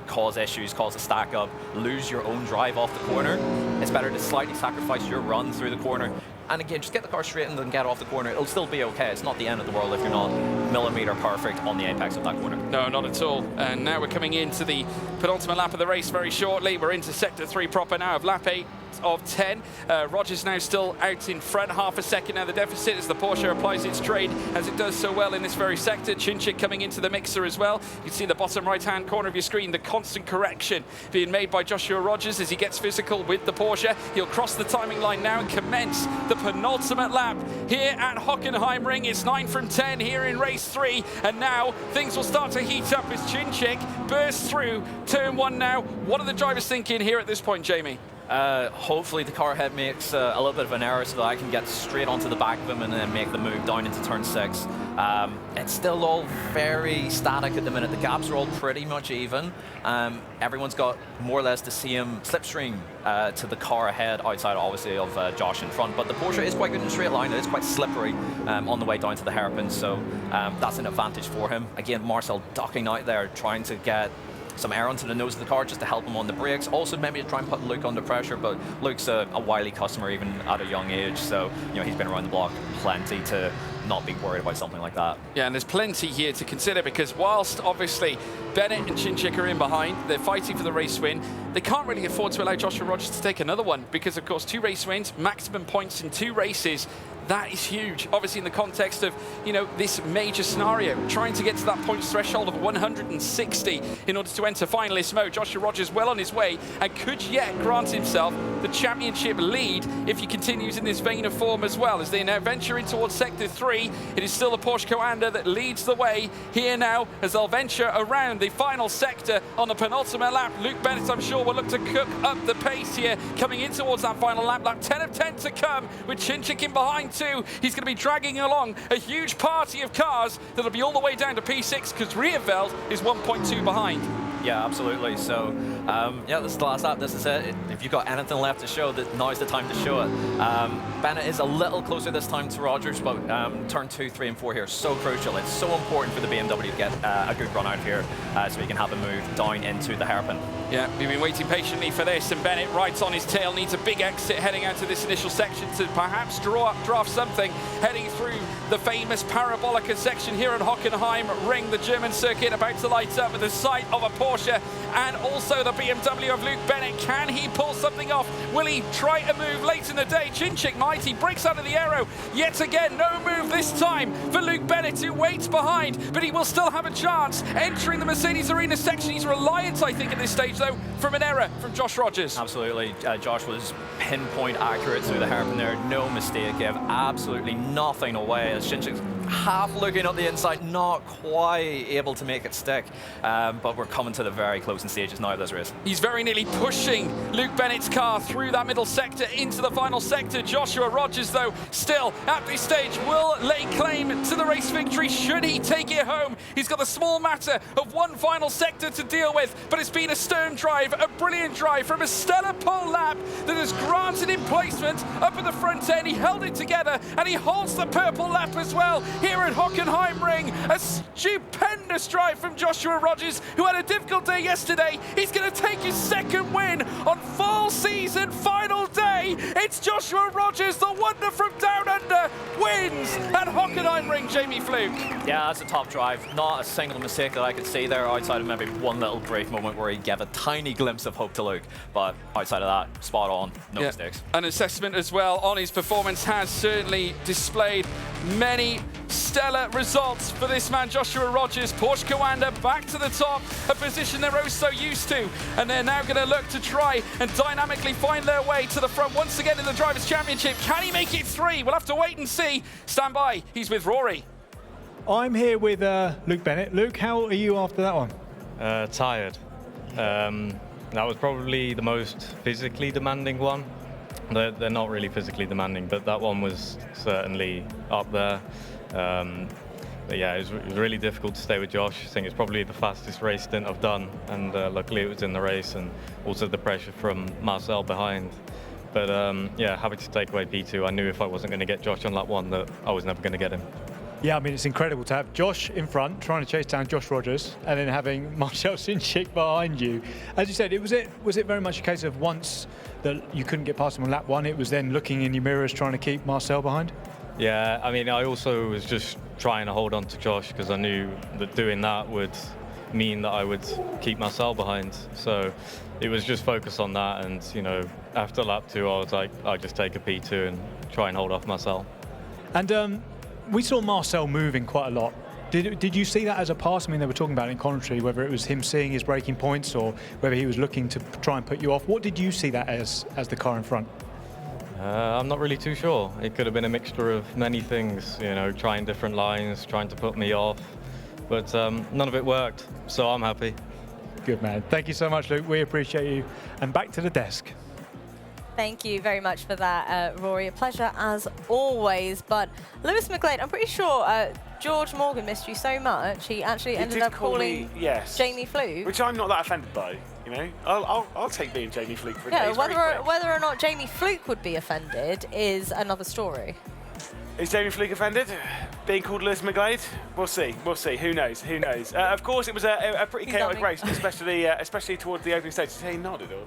cause issues, cause a stack up, lose your own drive off the corner. It's better to slightly sacrifice your run through the corner. And again, just get the car straightened and get off the corner. It'll still be okay. It's not the end of the world if you're not millimeter perfect on the apex of that corner. No, not at all. And now we're coming into the penultimate lap of the race very shortly. We're into sector 3 proper now of lap 8 of 10. Rogers now still out in front, half a second now the deficit as the Porsche applies its trade as it does so well in this very sector. Cinčić coming into the mixer as well. You can see in the bottom right hand corner of your screen the constant correction being made by Joshua Rogers as he gets physical with the Porsche. He'll cross the timing line now and commence the penultimate lap here at Hockenheim Ring. It's 9 from 10 here in race 3, and now things will start to heat up as Cinčić bursts through turn 1 now. What are the drivers thinking here at this point, Jamie? Hopefully the car ahead makes a little bit of an error so that I can get straight onto the back of him and then make the move down into turn 6. It's still all very static at the minute. The gaps are all pretty much even. Everyone's got more or less the same slipstream to the car ahead, outside obviously of Josh in front. But the Porsche is quite good in a straight line. It is quite slippery on the way down to the hairpin, so that's an advantage for him. Again, Marcel ducking out there, trying to get some air onto the nose of the car just to help him on the brakes. Also maybe to try and put Luke under pressure, but Luke's a wily customer even at a young age, so he's been around the block plenty to not be worried about something like that. Yeah, and there's plenty here to consider because whilst obviously Bennett and Cinčić are in behind, they're fighting for the race win, they can't really afford to allow Joshua Rogers to take another one because of course 2 race wins, maximum points in 2 races. That is huge, obviously in the context of, this major scenario, trying to get to that points threshold of 160 in order to enter finalist mode. Joshua Rogers well on his way and could yet grant himself the championship lead if he continues in this vein of form as well. As they now venture in towards sector 3, it is still the Porsche Coanda that leads the way here now as they'll venture around the final sector on the penultimate lap. Luke Bennett, I'm sure, will look to cook up the pace here coming in towards that final lap. Lap 10 of 10 to come with Cinčić in behind too. He's going to be dragging along a huge party of cars that'll be all the way down to P6 because Rierveld is 1.2 behind. Yeah, absolutely. So Yeah, this is the last lap. This is it. If you've got anything left to show, now's the time to show it. Bennett is a little closer this time to Rogers, but turn 2, 3, and 4 here are so crucial. It's so important for the BMW to get a good run out here so we can have a move down into the hairpin. Yeah, we've been waiting patiently for this, and Bennett right on his tail needs a big exit heading out to this initial section to perhaps draft something, heading through the famous Parabolica section here at Hockenheim Ring, the German circuit about to light up with the sight of a Porsche and also the BMW of Luke Bennett. Can he pull something off? Will he try a move late in the day? Cinčić might. He breaks out of the aero. Yet again, no move this time for Luke Bennett, who waits behind, but he will still have a chance entering the Mercedes Arena section. He's reliant, I think, at this stage, though, from an error from Josh Rogers. Absolutely. Josh was pinpoint accurate through the hairpin there. No mistake. Gave absolutely nothing away. As Cinčić half looking up the inside, not quite able to make it stick. But we're coming to the very closing stages now of this race. He's very nearly pushing Luke Bennett's car through that middle sector into the final sector. Joshua Rogers, though, still at this stage will lay claim to the race victory should he take it home. He's got the small matter of one final sector to deal with, but it's been a stern drive, a brilliant drive from a stellar pole lap that has granted him placement up at the front end. He held it together and he holds the purple lap as well here at Hockenheim Ring. A stupendous drive from Joshua Rogers, who had a difficult day yesterday. He's going to take his second win on full season final day. It's Joshua Rogers, the wonder from down under, wins at Hockenheim Ring. Jamie Fluke. Yeah, that's a top drive. Not a single mistake that I could see there, outside of maybe one little brief moment where he gave a tiny glimpse of hope to Luke. But outside of that, spot on, no mistakes. An assessment as well on his performance has certainly displayed many stellar results for this man, Joshua Rogers. Porsche Coanda back to the top, a position they're oh so used to, and they're now going to look to try and dynamically find their way to the front once again in the Drivers' Championship. Can he make it 3? We'll have to wait and see. Stand by, he's with Rory. I'm here with Luke Bennett. Luke, how are you after that one? Tired. That was probably the most physically demanding one. They're not really physically demanding, but that one was certainly up there. But yeah, it was really difficult to stay with Josh. I think it's probably the fastest race stint I've done, and luckily it was in the race, and also the pressure from Marcel behind. But yeah, happy to take away P2. I knew if I wasn't going to get Josh on lap 1 that I was never going to get him. Yeah, I mean, it's incredible to have Josh in front, trying to chase down Josh Rogers, and then having Marcel Cinčić behind you. As you said, was it very much a case of once that you couldn't get past him on lap 1, it was then looking in your mirrors trying to keep Marcel behind? Yeah, I mean, I also was just trying to hold on to Josh because I knew that doing that would mean that I would keep Marcel behind. So it was just focus on that, and you know, after lap 2, I was like, I'll just take a P2 and try and hold off Marcel. And we saw Marcel moving quite a lot. Did you see that as a pass? I mean, they were talking about it in commentary, whether it was him seeing his braking points or whether he was looking to try and put you off. What did you see that as the car in front? I'm not really too sure. It could have been a mixture of many things, you know, trying different lines, trying to put me off, but none of it worked, so I'm happy. Good man. Thank you so much, Luke. We appreciate you. And back to the desk. Thank you very much for that, Rory. A pleasure as always. But Lewis McGlade, I'm pretty sure George Morgan missed you so much, he actually ended up calling Jamie Fluke. Which I'm not that offended by. You know, I'll take being Jamie Fluke for a day. Yeah, It's very quick. whether or not Jamie Fluke would be offended is another story. Is Jamie Fluke offended? Being called Lewis McGlade? We'll see. We'll see. Who knows? Who knows? Of course, it was a pretty chaotic race, especially towards the opening stages. He nodded or.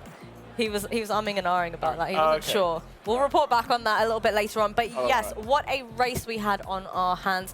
He was umming and ahhing about that. He wasn't sure. We'll report back on that a little bit later on. But yes, what a race we had on our hands.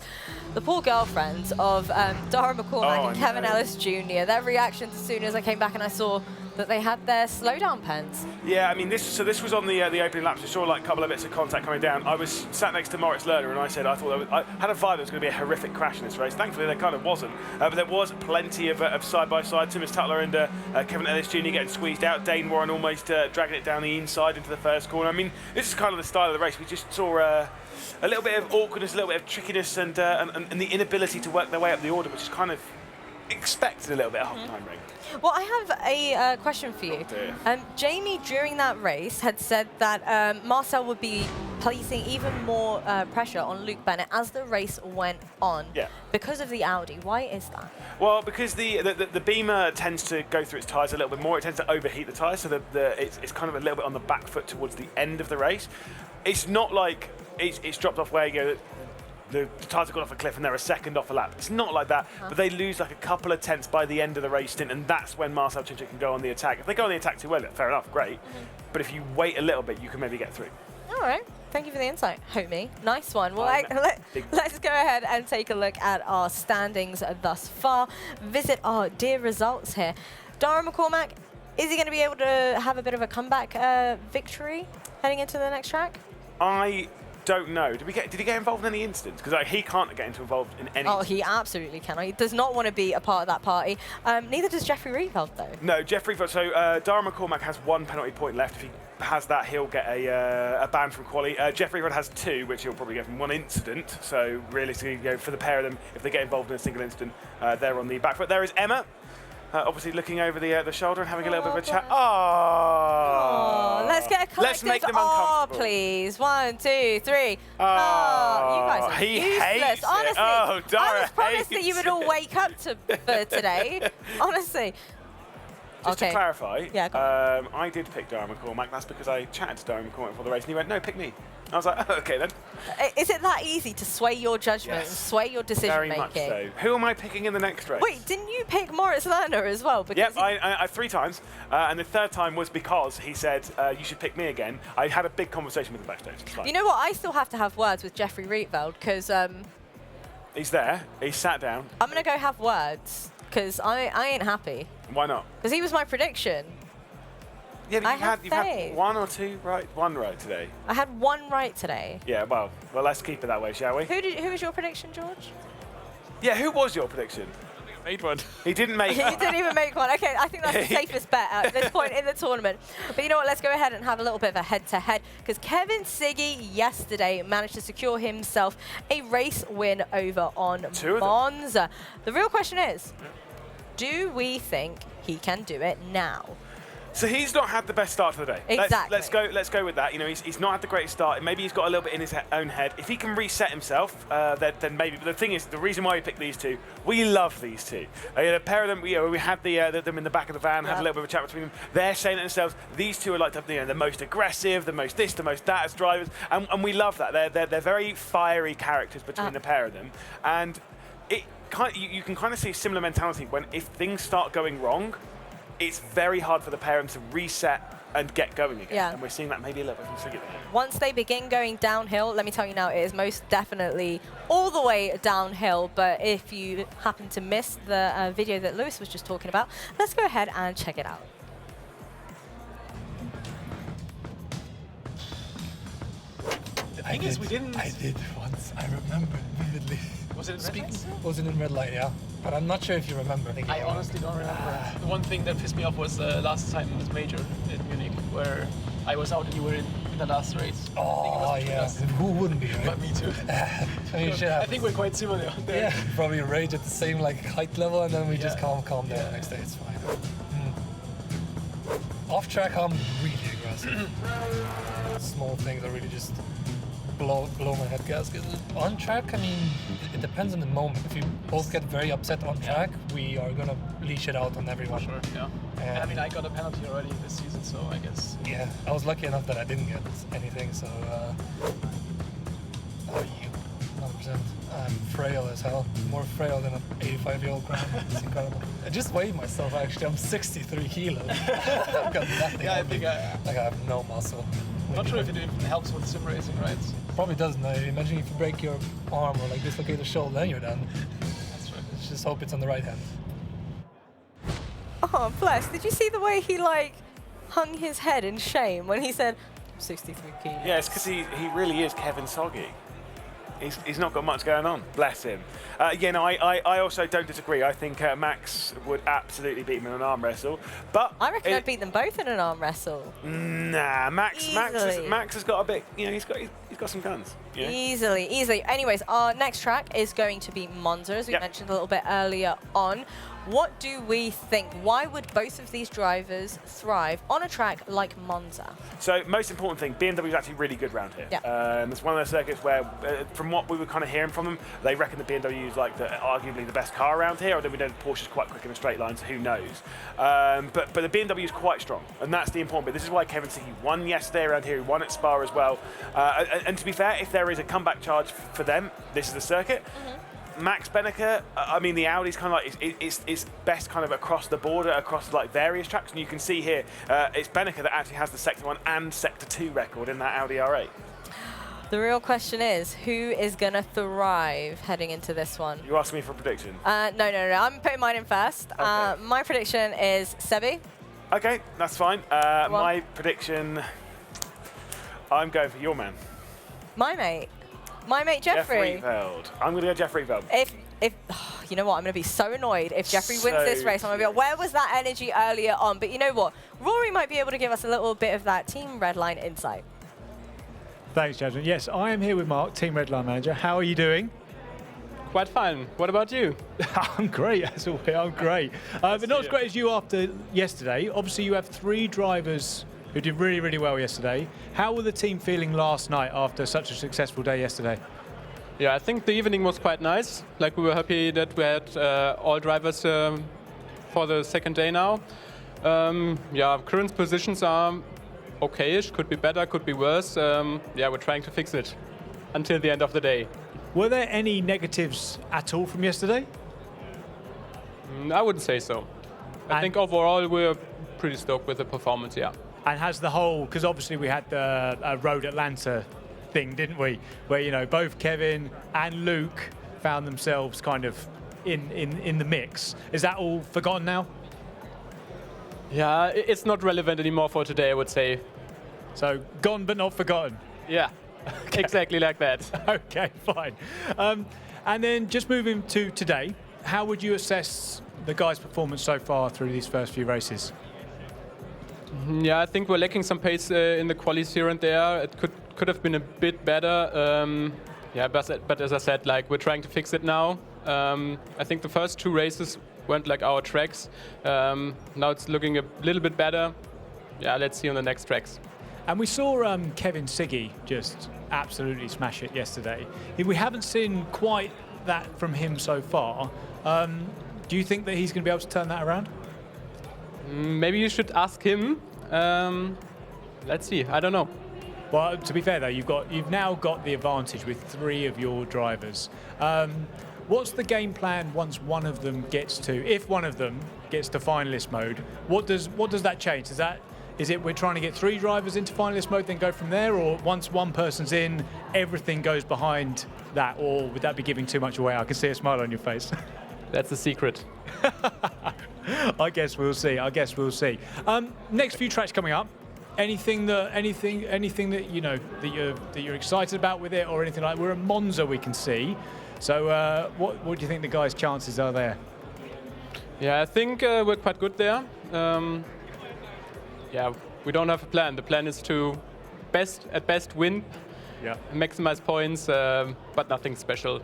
The poor girlfriends of Dara McCormack and Kevin Ellis Jr., their reactions as soon as I came back and I saw that they had their slowdown pens. Yeah, I mean, this was on the opening laps. We saw like a couple of bits of contact coming down. I was sat next to Moritz Lerner, and I said I had a vibe that was going to be a horrific crash in this race. Thankfully, there kind of wasn't. But there was plenty of side-by-side. Thomas Tutler and Kevin Ellis Jr. getting squeezed out. Dane Warren almost dragging it down the inside into the first corner. I mean, this is kind of the style of the race. We just saw a little bit of awkwardness, a little bit of trickiness, and the inability to work their way up the order, which is kind of expected a little bit at Hockenheim Ring. Well, I have a question for you. Jamie, during that race, had said that Marcel would be placing even more pressure on Luke Bennett as the race went on. Yeah. Because of the Audi. Why is that? Well, because the Beamer tends to go through its tyres a little bit more. It tends to overheat the tyres, so it's kind of a little bit on the back foot towards the end of the race. It's not like it's dropped off where you go, the tyres have gone off a cliff and they're a second off a lap. It's not like that, but they lose like a couple of tenths by the end of the race stint, and that's when Marcel Chinchik can go on the attack. If they go on the attack too well, fair enough, great. But if you wait a little bit, you can maybe get through. All right. Thank you for the insight, homie. Nice one. Well, let's go ahead and take a look at our standings thus far. Visit our dear results here. Dara McCormack, is he going to be able to have a bit of a comeback victory heading into the next track? I don't know. Did he get involved in any incidents? Because he can't get involved in any. Oh, he absolutely cannot. He does not want to be a part of that party. Neither does Jeffrey Rietveld, though. No, Jeffrey. So Dara McCormack has 1 penalty point left. If he has that, he'll get a ban from quali. Jeffrey Rietveld has 2, which he'll probably get from 1 incident. So realistically, for the pair of them, if they get involved in a single incident, they're on the back foot. There is Emma. Obviously looking over the shoulder and having a little bit of a chat. Oh, let's get a collective. Let's make them uncomfortable. Please. 1, 2, 3. You guys are he useless. hates Honestly, it. Oh, Dara I was promised that you would all wake up for today. Honestly. Just to clarify, Yeah, I did pick Dara McCormack. That's because I chatted to Dara McCormack before the race, and he went, "No, pick me." I was like, oh, "Okay then." Is it that easy to sway your judgment and sway your decision Very making? much so. Who am I picking in the next race? Wait, didn't you pick Moritz Lerner as well? Yep, I 3 times, and the 3rd time was because he said you should pick me again. I had a big conversation with him backstage. It's fine. You know what? I still have to have words with Jeffrey Rietveld because he's there. He sat down. I'm gonna go have words because I ain't happy. Why not? Because he was my prediction. Yeah, but you've had faith. 1 or 2 right, 1 right today. I had 1 right today. Yeah, well, let's keep it that way, shall we? Who was your prediction, George? Yeah, who was your prediction? I made one. He didn't make He didn't even make one. Okay, I think that's the safest bet at this point in the tournament. But you know what? Let's go ahead and have a little bit of a head-to-head because Kevin Siggy yesterday managed to secure himself a race win over on Monza. The real question is, do we think he can do it now? So he's not had the best start to the day. Exactly. Let's go with that. He's not had the greatest start. Maybe he's got a little bit in his own head. If he can reset himself, then maybe. But the thing is, the reason why we picked these two, we love these two. A pair of them, we had them in the back of the van, had a little bit of a chat between them. They're saying to themselves, these two are like the most aggressive, the most this, the most that as drivers, and we love that. They're very fiery characters between the pair of them, and you can kind of see a similar mentality when if things start going wrong. It's very hard for the pair of them to reset and get going again. Yeah. And we're seeing that maybe a little bit from Siggy. Once they begin going downhill, let me tell you now, it is most definitely all the way downhill. But if you happen to miss the video that Lewis was just talking about, let's go ahead and check it out. I did once. I remember vividly. Was it in red light? Was it in red light? Yeah. But I'm not sure if you remember. I honestly don't remember. The one thing that pissed me off was last time with Major in Munich, where I was out and you were in the last race. Oh, yeah. Who wouldn't be, right? But me too. I think we're quite similar out there. Yeah, probably rage at the same height level, and then we just calm down the next day. It's fine. Off track, I'm really aggressive. Small things are really just blow my head gasket. On track, I mean, it depends on the moment. If you both get very upset on track, we are gonna leash it out on everyone. For sure, yeah. And I mean, I got a penalty already this season, so I guess. Yeah, I was lucky enough that I didn't get anything, so. You, 100%. I'm frail as hell. More frail than an 85-year-old grandma. It's incredible. I just weighed myself, actually. I'm 63 kilos. I've got nothing. Yeah, I think I have no muscle. I'm not sure if it even helps with sim racing, right? Probably doesn't. Imagine if you break your arm or dislocate the shoulder, then you're done. That's right. Let's just hope it's on the right hand. Oh, bless. Did you see the way he hung his head in shame when he said 63 kilos? Yeah, it's because he really is Kevin Soggy. He's not got much going on. Bless him. I also don't disagree. I think Max would absolutely beat him in an arm wrestle. But I reckon I'd beat them both in an arm wrestle. Nah, Max has got a bit. He's got some guns. Yeah. Easily. Anyways, our next track is going to be Monza, as we mentioned a little bit earlier on. What do we think? Why would both of these drivers thrive on a track like Monza? So, most important thing, BMW is actually really good round here. Yeah. It's one of those circuits where, from what we were kind of hearing from them, they reckon the BMW is like arguably the best car around here, although we know Porsche's quite quick in a straight line, so who knows. But the BMW is quite strong, and that's the important bit. This is why Kevin Siggy won yesterday around here. He won at Spa as well. And to be fair, if there is a comeback charge for them, this is the circuit. Max Benneker, I mean, the Audi's kind of like, it's best kind of across the border, across like various tracks, and you can see here, it's Benneker that actually has the Sector 1 and Sector 2 record in that Audi R8. The real question is, who is going to thrive heading into this one? You asking me for a prediction? No. I'm putting mine in first. Okay. My prediction is Sebi. Okay, that's fine. My prediction, I'm going for your man. My mate Jeffrey. Veld. I'm going to go Jeffrey Veld. If you know what, I'm going to be so annoyed if Jeffrey wins this race. I'm going to be like, where was that energy earlier on? But you know what? Rory might be able to give us a little bit of that Team Redline insight. Thanks, Jasmine. Yes, I am here with Mark, Team Redline Manager. How are you doing? Quite fine. What about you? I'm great, as always. I'm great. But not as great as you after yesterday. Obviously, you have 3 drivers who did really, really well yesterday. How were the team feeling last night after such a successful day yesterday? Yeah, I think the evening was quite nice. Like, we were happy that we had all drivers for the second day now. Yeah, current positions are okay-ish. Could be better, could be worse. Yeah, we're trying to fix it until the end of the day. Were there any negatives at all from yesterday? I wouldn't say so. I think overall we're pretty stoked with the performance, yeah. And has the whole, because obviously we had the Road Atlanta thing, didn't we? Where, you know, both Kevin and Luke found themselves kind of in the mix. Is that all forgotten now? Yeah, it's not relevant anymore for today, I would say. So gone but not forgotten? Yeah, okay. Exactly like that. Okay, fine. And then just moving to today, how would you assess the guys' performance so far through these first few races? Yeah, I think we're lacking some pace in the qualies here and there. It could have been a bit better. Yeah, but as I said, like, we're trying to fix it now. I think the first 2 races went like our tracks. Now it's looking a little bit better. Yeah, let's see on the next tracks. And we saw Kevin Siggy just absolutely smash it yesterday. We haven't seen quite that from him so far. Do you think that he's going to be able to turn that around? Maybe you should ask him. Let's see. I don't know. Well, to be fair though, you've now got the advantage with 3 of your drivers. What's the game plan once one of them gets to, if one of them gets to finalist mode? What does that change? Is it we're trying to get 3 drivers into finalist mode, then go from there, or once one person's in, everything goes behind that, or would that be giving too much away? I can see a smile on your face. That's the secret. I guess we'll see. Next few tracks coming up. Anything that you know that you're excited about with it, or anything like? We're at Monza, we can see. So what do you think the guys' chances are there? Yeah, I think we're quite good there. Yeah, we don't have a plan. The plan is to at best win, maximize points, but nothing special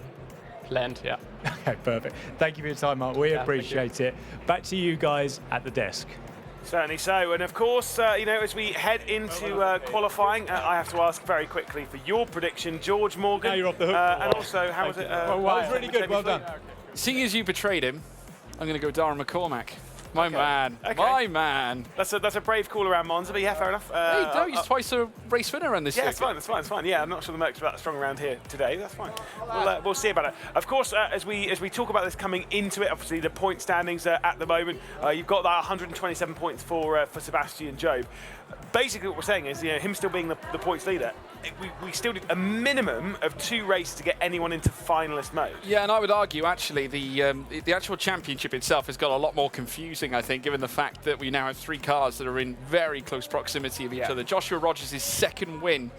planned. Yeah. Okay, perfect. Thank you for your time, Mark. We appreciate it. Back to you guys at the desk. Certainly so, and of course, you know, as we head into qualifying, I have to ask very quickly for your prediction, George Morgan. Now you're off the hook. And also, how was it? That was really good. Well done. Seeing as you betrayed him, I'm going to go Darren McCormack. My man. Okay. My man. That's a brave call around Monza, but yeah, fair enough. He's twice a race winner on this Yeah, circuit. it's fine. Yeah, I'm not sure the Mercs are that strong around here today. That's fine. We'll see about it. Of course, as we talk about this coming into it, obviously the point standings at the moment, you've got that 127 points for Sebastian Job. Basically, what we're saying is, you know, him still being the points leader, we still need a minimum of 2 races to get anyone into finalist mode. Yeah, and I would argue actually the actual championship itself has got a lot more confusing, I think, given the fact that we now have 3 cars that are in very close proximity of each other. Joshua Rogers' second win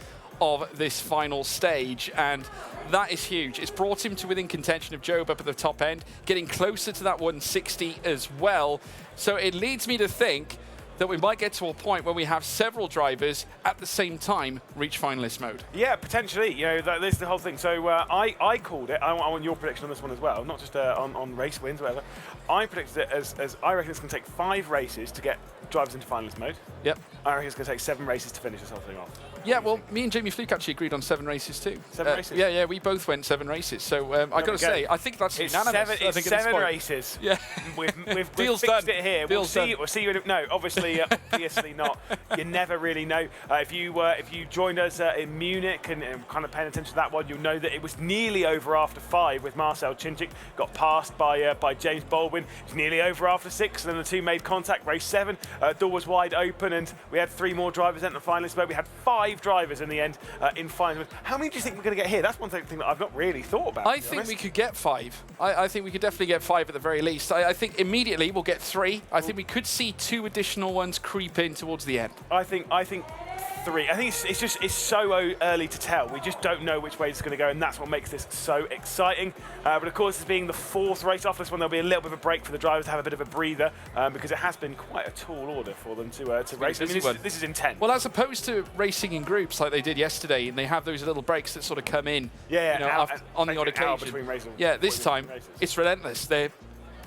of this final stage, and that is huge. It's brought him to within contention of Job up at the top end, getting closer to that 160 as well. So it leads me to think that we might get to a point where we have several drivers at the same time reach finalist mode. Yeah, potentially. You know, this is the whole thing. So I called it. I want your prediction on this one as well, not just on race wins, whatever. I predicted it as I reckon it's going to take 5 races to get drivers into finalist mode. Yep. I reckon it's going to take 7 races to finish this whole thing off. Yeah, well, me and Jamie Fluke actually agreed on 7 races too. 7 races? Yeah, we both went 7 races. So I got to say, I think that's it's unanimous. 7, it's 7 races. Yeah. We've Deal's fixed done. it here. Deal's We'll see you. No, obviously not. You never really know. If you joined us in Munich and kind of paying attention to that one, you'll know that it was nearly over after 5 with Marcel Chinchik. Got passed by James Baldwin. It was nearly over after 6, and then the two made contact. Race 7, door was wide open, and we had 3 more drivers enter the finalist mode. We had 5 drivers in the end in finalist. How many do you think we're going to get here? That's one thing that I've not really thought about. I think we could get 5. I think we could definitely get 5 at the very least. I think immediately we'll get 3. I think we could see 2 additional ones creep in towards the end. I think 3. I think it's so early to tell. We just don't know which way it's going to go, and that's what makes this so exciting. But of course, this being the 4th race off this one, there'll be a little bit of a break for the drivers to have a bit of a breather because it has been quite a tall order for them to race. I mean, this is intense. Well, as opposed to racing in groups like they did yesterday, and they have those little breaks that sort of come in on the odd occasion. Yeah, this time it's relentless. They're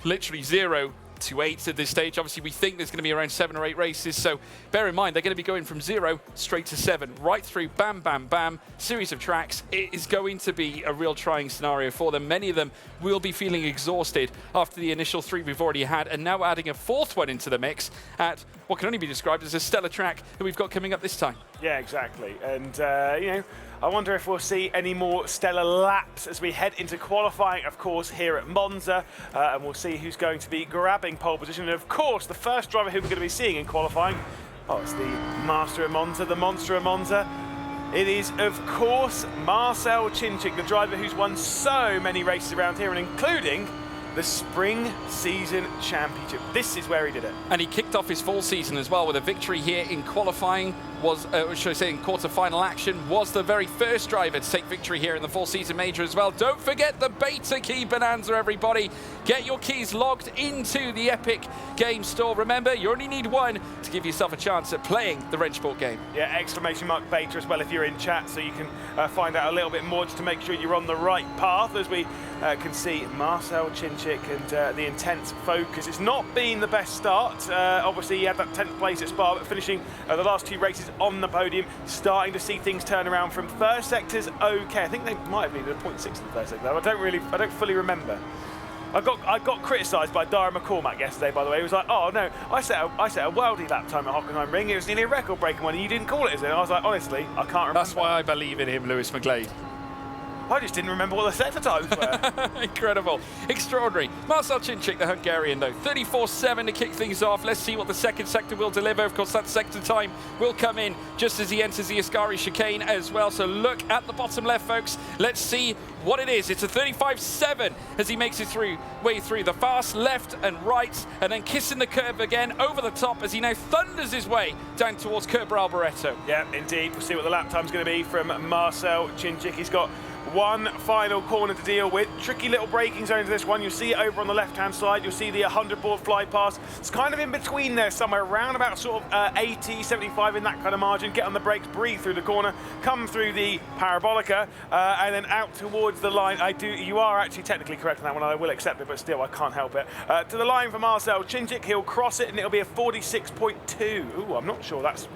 literally 0 to 8 at this stage. Obviously, we think there's going to be around 7 or 8 races, so bear in mind they're going to be going from 0 straight to 7, right through, bam, bam, bam, series of tracks. It is going to be a real trying scenario for them. Many of them will be feeling exhausted after the initial 3 we've already had, and now adding a 4th one into the mix at what can only be described as a stellar track that we've got coming up this time. Yeah, exactly. And, I wonder if we'll see any more stellar laps as we head into qualifying, of course, here at Monza. And we'll see who's going to be grabbing pole position. And, of course, the first driver who we're going to be seeing in qualifying, it's the master of Monza, the monster of Monza. It is, of course, Marcel Chinchik, the driver who's won so many races around here, and including the Spring Season Championship. This is where he did it. And he kicked off his fall season as well with a victory here in qualifying. In quarter-final action, was the very first driver to take victory here in the fall season major as well. Don't forget the beta key bonanza, everybody. Get your keys logged into the Epic Game Store. Remember, you only need 1 to give yourself a chance at playing the Wrenchsport game. Yeah, ! beta as well if you're in chat, so you can find out a little bit more just to make sure you're on the right path as we can see Marcel Chinchik and the intense focus. It's not been the best start. Obviously, he had that 10th place at Spa, but finishing the last 2 races on the podium, starting to see things turn around from first sectors. Okay, I think they might have needed a 0.6 in the first sector. I don't fully remember. I got criticised by Dara McCormack yesterday, by the way. He was like, "Oh no, I set a worldie lap time at Hockenheim Ring. It was nearly a record-breaking one, and you didn't call it, is it?" And I was like, honestly, I can't remember. That's why I believe in him, Lewis McGlade. I just didn't remember what the sector times were. Incredible. Extraordinary. Marcel Chinchik, the Hungarian, though. 34.7 to kick things off. Let's see what the second sector will deliver. Of course, that sector time will come in just as he enters the Ascari chicane as well. So look at the bottom left, folks. Let's see what it is. It's a 35.7 as he makes his way through the fast left and right, and then kissing the curve again over the top as he now thunders his way down towards Kerber Alboreto. Yeah, indeed. We'll see what the lap time's going to be from Marcel Chinchik. He's got 1 final corner to deal with. Tricky little braking zone to this one. You'll see it over on the left-hand side. You'll see the 100-board fly past. It's kind of in between there somewhere, around about sort of 80, 75 in that kind of margin. Get on the brakes, breathe through the corner, come through the parabolica, and then out towards the line. You are actually technically correct on that one. I will accept it, but still, I can't help it. To the line for Marcel Chinchik. He'll cross it, and it'll be a 46.2. Ooh, I'm not sure that's...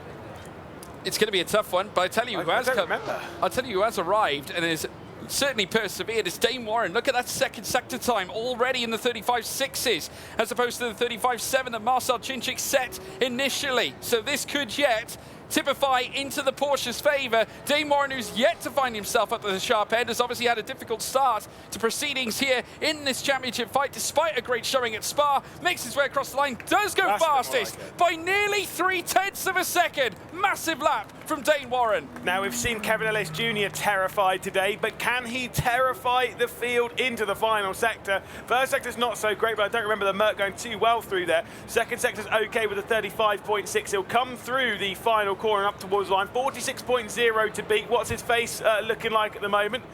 It's going to be a tough one, but I tell you who has come. I'll tell you who has arrived and is certainly persevered. It's Dane Warren. Look at that second sector time already in the 35.6s as opposed to the 35.7 that Marcel Chinchik set initially. So this could yet typify into the Porsche's favour. Dane Warren, who's yet to find himself up at the sharp end, has obviously had a difficult start to proceedings here in this championship fight, despite a great showing at Spa. Makes his way across the line, does go fastest by nearly 0.3 of a second. Massive lap from Dane Warren. Now, we've seen Kevin Ellis Jr. terrified today, but can he terrify the field into the final sector? First sector's not so great, but I don't remember the Merc going too well through there. Second sector's okay with a 35.6. He'll come through the final corner up towards the line. 46.0 to beat. What's his face looking like at the moment?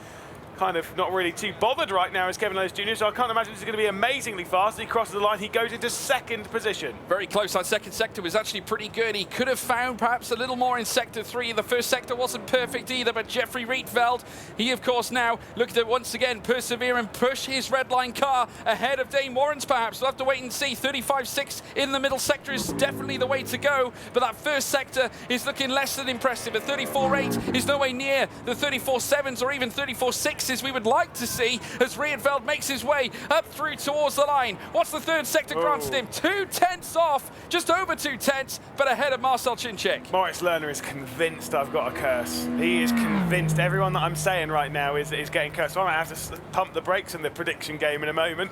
kind of not really too bothered right now as Kevin Ellis Jr., so I can't imagine this is going to be amazingly fast. He crosses the line, he goes into second position. Very close. That second sector was actually pretty good. He could have found perhaps a little more in Sector 3. The first sector wasn't perfect either, but Jeffrey Rietveld, he of course now looked to once again persevere and push his red line car ahead of Dane Warren's perhaps. We'll have to wait and see. 35.6 in the middle sector is definitely the way to go, but that first sector is looking less than impressive. A 34.8 is nowhere near the 34.7s or even 34.6s we would like to see as Rietveld makes his way up through towards the line. What's the third sector granted him? 2 tenths off, just over 2 tenths, but ahead of Marcel Chinchik. Moritz Lerner is convinced I've got a curse. He is convinced. Everyone that I'm saying right now is getting cursed. So I might have to pump the brakes in the prediction game in a moment.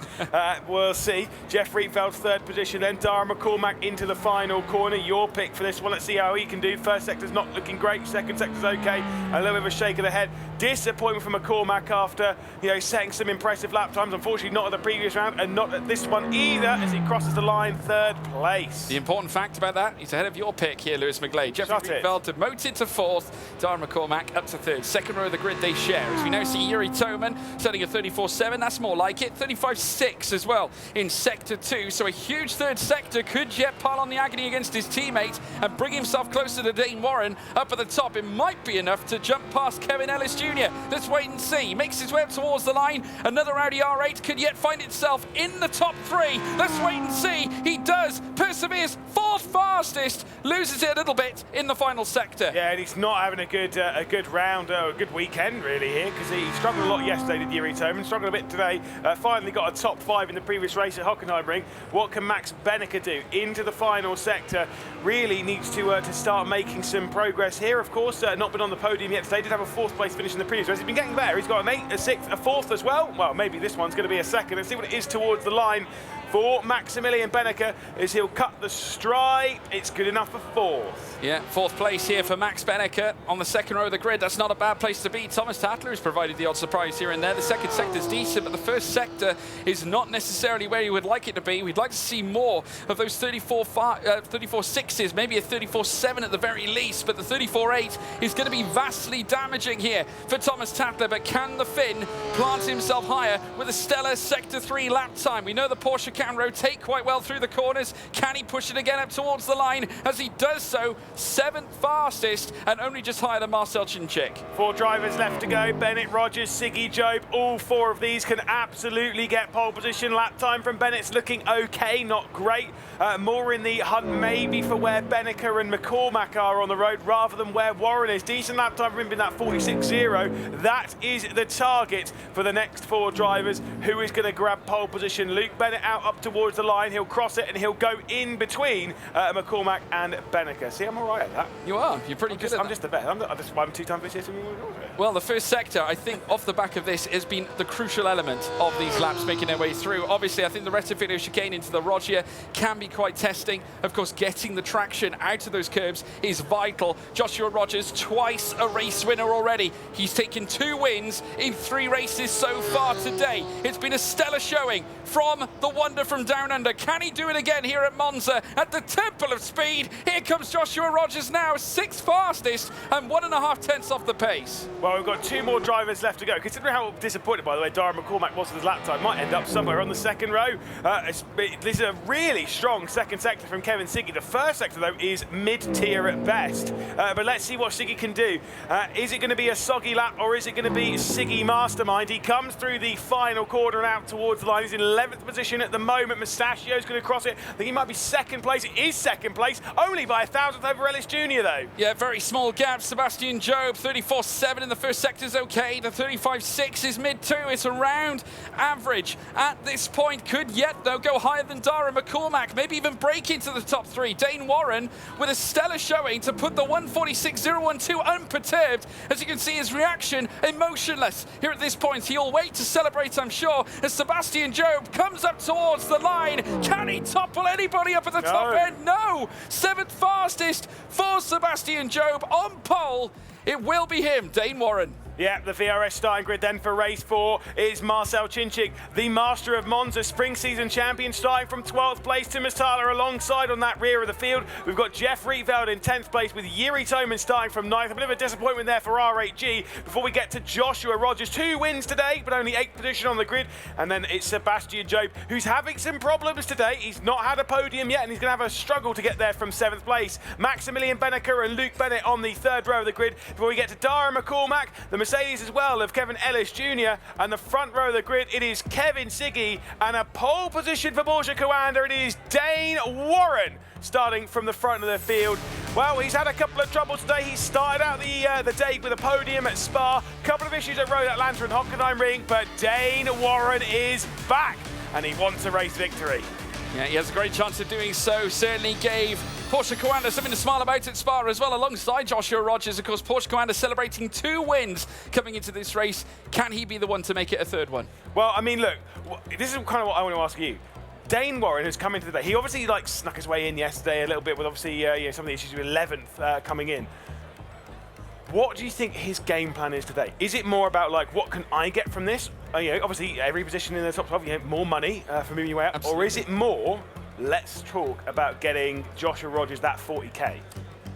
We'll see. Jeff Rietveld's third position, then Dara McCormack into the final corner. Your pick for this one. Let's see how he can do. First sector's not looking great. Second sector's okay. A little bit of a shake of the head. Disappointment for McCormack after, setting some impressive lap times. Unfortunately, not at the previous round and not at this one either as he crosses the line, third place. The important fact about that, he's ahead of your pick here, Lewis McGlade. Jeffrey Rietveld demoted to fourth. Dara McCormack up to third. Second row of the grid they share. As we now see Yuri Toman setting a 34.7. That's more like it. 35.6 as well in Sector 2. So a huge third sector. Could Jet pile on the agony against his teammate and bring himself closer to Dane Warren up at the top? It might be enough to jump past Kevin Ellis Jr. Let's wait and see. He makes his way up towards the line. Another Audi R8 could yet find itself in the top 3. Let's wait and see. He does. Perseveres. Fourth fastest. Loses it a little bit in the final sector. Yeah, and he's not having a good round or a good weekend really here because he struggled a lot yesterday, did Yuri Toman. Struggled a bit today. Finally got a top 5 in the previous race at Hockenheimring. What can Max Benneker do into the final sector? Really needs to start making some progress here. Of course, not been on the podium yet today. Did have a 4th place finish in the previous race. He's been getting better. He's got an 8th, a 6th, a 4th as well. Well, maybe this one's going to be a 2nd. Let's see what it is towards the line for Maximilian Benneker as he'll cut the stripe. It's good enough for 4th. Yeah, 4th place here for Max Benneker on the second row of the grid. That's not a bad place to be. Thomas Tatler has provided the odd surprise here and there. The second sector's decent, but the first sector is not necessarily where you would like it to be. We'd like to see more of those 34.6s, maybe a 34.7 at the very least, but the 34.8 is going to be vastly damaging here for Thomas Tatler. But can the Finn plant himself higher with a stellar Sector 3 lap time? We know the Porsche can rotate quite well through the corners. Can he push it again up towards the line? As he does so, 7th fastest and only just higher than Marcel Chinchik. 4 drivers left to go. Bennett, Rogers, Siggy, Job. All 4 of these can absolutely get pole position. Lap time from Bennett's looking okay, not great. More in the hunt maybe for where Benneker and McCormack are on the road rather than where Warren is. Decent lap time for him in that 46.0. That is the target for the next 4 drivers. Who is going to grab pole position? Luke Bennett out up towards the line. He'll cross it and he'll go in between McCormack and Benneker. See, I'm all right at that. You are. You're pretty good at that. I'm just the best. I'm 2-time this year. Well, the first sector, I think, off the back of this, has been the crucial element of these laps making their way through. Obviously, I think the rest of video chicane into the Rogier can be quite testing. Of course, getting the traction out of those curbs is vital. Joshua Rogers, twice a race winner already. He's taken 2 wins in 3 races so far today. It's been a stellar showing from the wonder from Down Under. Can he do it again here at Monza at the Temple of Speed? Here comes Joshua Rogers now, 6th fastest and 1.5 tenths off the pace. Well, we've got 2 more drivers left to go. Considering how disappointed, by the way, Dara McCormack was with his lap time, might end up somewhere on the second row. This is a really strong second sector from Kevin Siggy. The first sector, though, is mid-tier at best. But let's see what Siggy can do. Is it going to be a soggy lap or is it going to be Siggy Mastermind? He comes through the final corner and out towards the line. He's in 11th position at the moment. Mustachio's going to cross it. I think he might be 2nd place. It is 2nd place, only by 1,000th over Ellis Jr., though. Yeah, very small gap. Sebastian Job, 34.7 in the first sector is okay. The 35.6 is mid-2. It's around average at this point. Could yet, though, go higher than Dara McCormack. Maybe even break into the top 3. Dane Warren with a stellar showing to put the 146.012 unperturbed. As you can see, his reaction emotionless here at this point. He'll wait to celebrate, I'm sure, as Sebastian Job comes up towards the line. Can he topple anybody up at the top end? No! 7th fastest for Sebastian Job on pole It will be him, Dane Warren. Yeah, the VRS starting grid then for race 4 is Marcel Cinčić, the master of Monza, spring season champion, starting from 12th place. Thomas Tyler alongside on that rear of the field. We've got Jeff Rietveld in 10th place with Jiri Toman starting from 9th. A bit of a disappointment there for R8G before we get to Joshua Rogers. 2 wins today, but only 8th position on the grid. And then it's Sebastian Jobe, who's having some problems today. He's not had a podium yet, and he's going to have a struggle to get there from 7th place. Maximilian Benneker and Luke Bennett on the 3rd row of the grid before we get to Dara McCormack, the Mercedes as well of Kevin Ellis Jr. And the front row of the grid, it is Kevin Siggy, and a pole position for Porsche Coanda. It is Dane Warren starting from the front of the field. Well, he's had a couple of troubles today. He started out the day with a podium at Spa, couple of issues at Road Atlanta and Hockenheim Ring, but Dane Warren is back and he wants a race victory. Yeah, he has a great chance of doing so. Certainly gave Porsche Coanda something to smile about at Spa as well, alongside Joshua Rogers. Of course, Porsche Coanda celebrating 2 wins coming into this race. Can he be the one to make it a 3rd one? Well, I mean, look, this is kind of what I want to ask you. Dane Warren has come into the day. He obviously snuck his way in yesterday a little bit with obviously some of the issues with 11th coming in. What do you think his game plan is today? Is it more about what can I get from this? Obviously every position in the top 12, more money for moving your way up. Absolutely. Or is it more, let's talk about getting Joshua Rogers that 40k?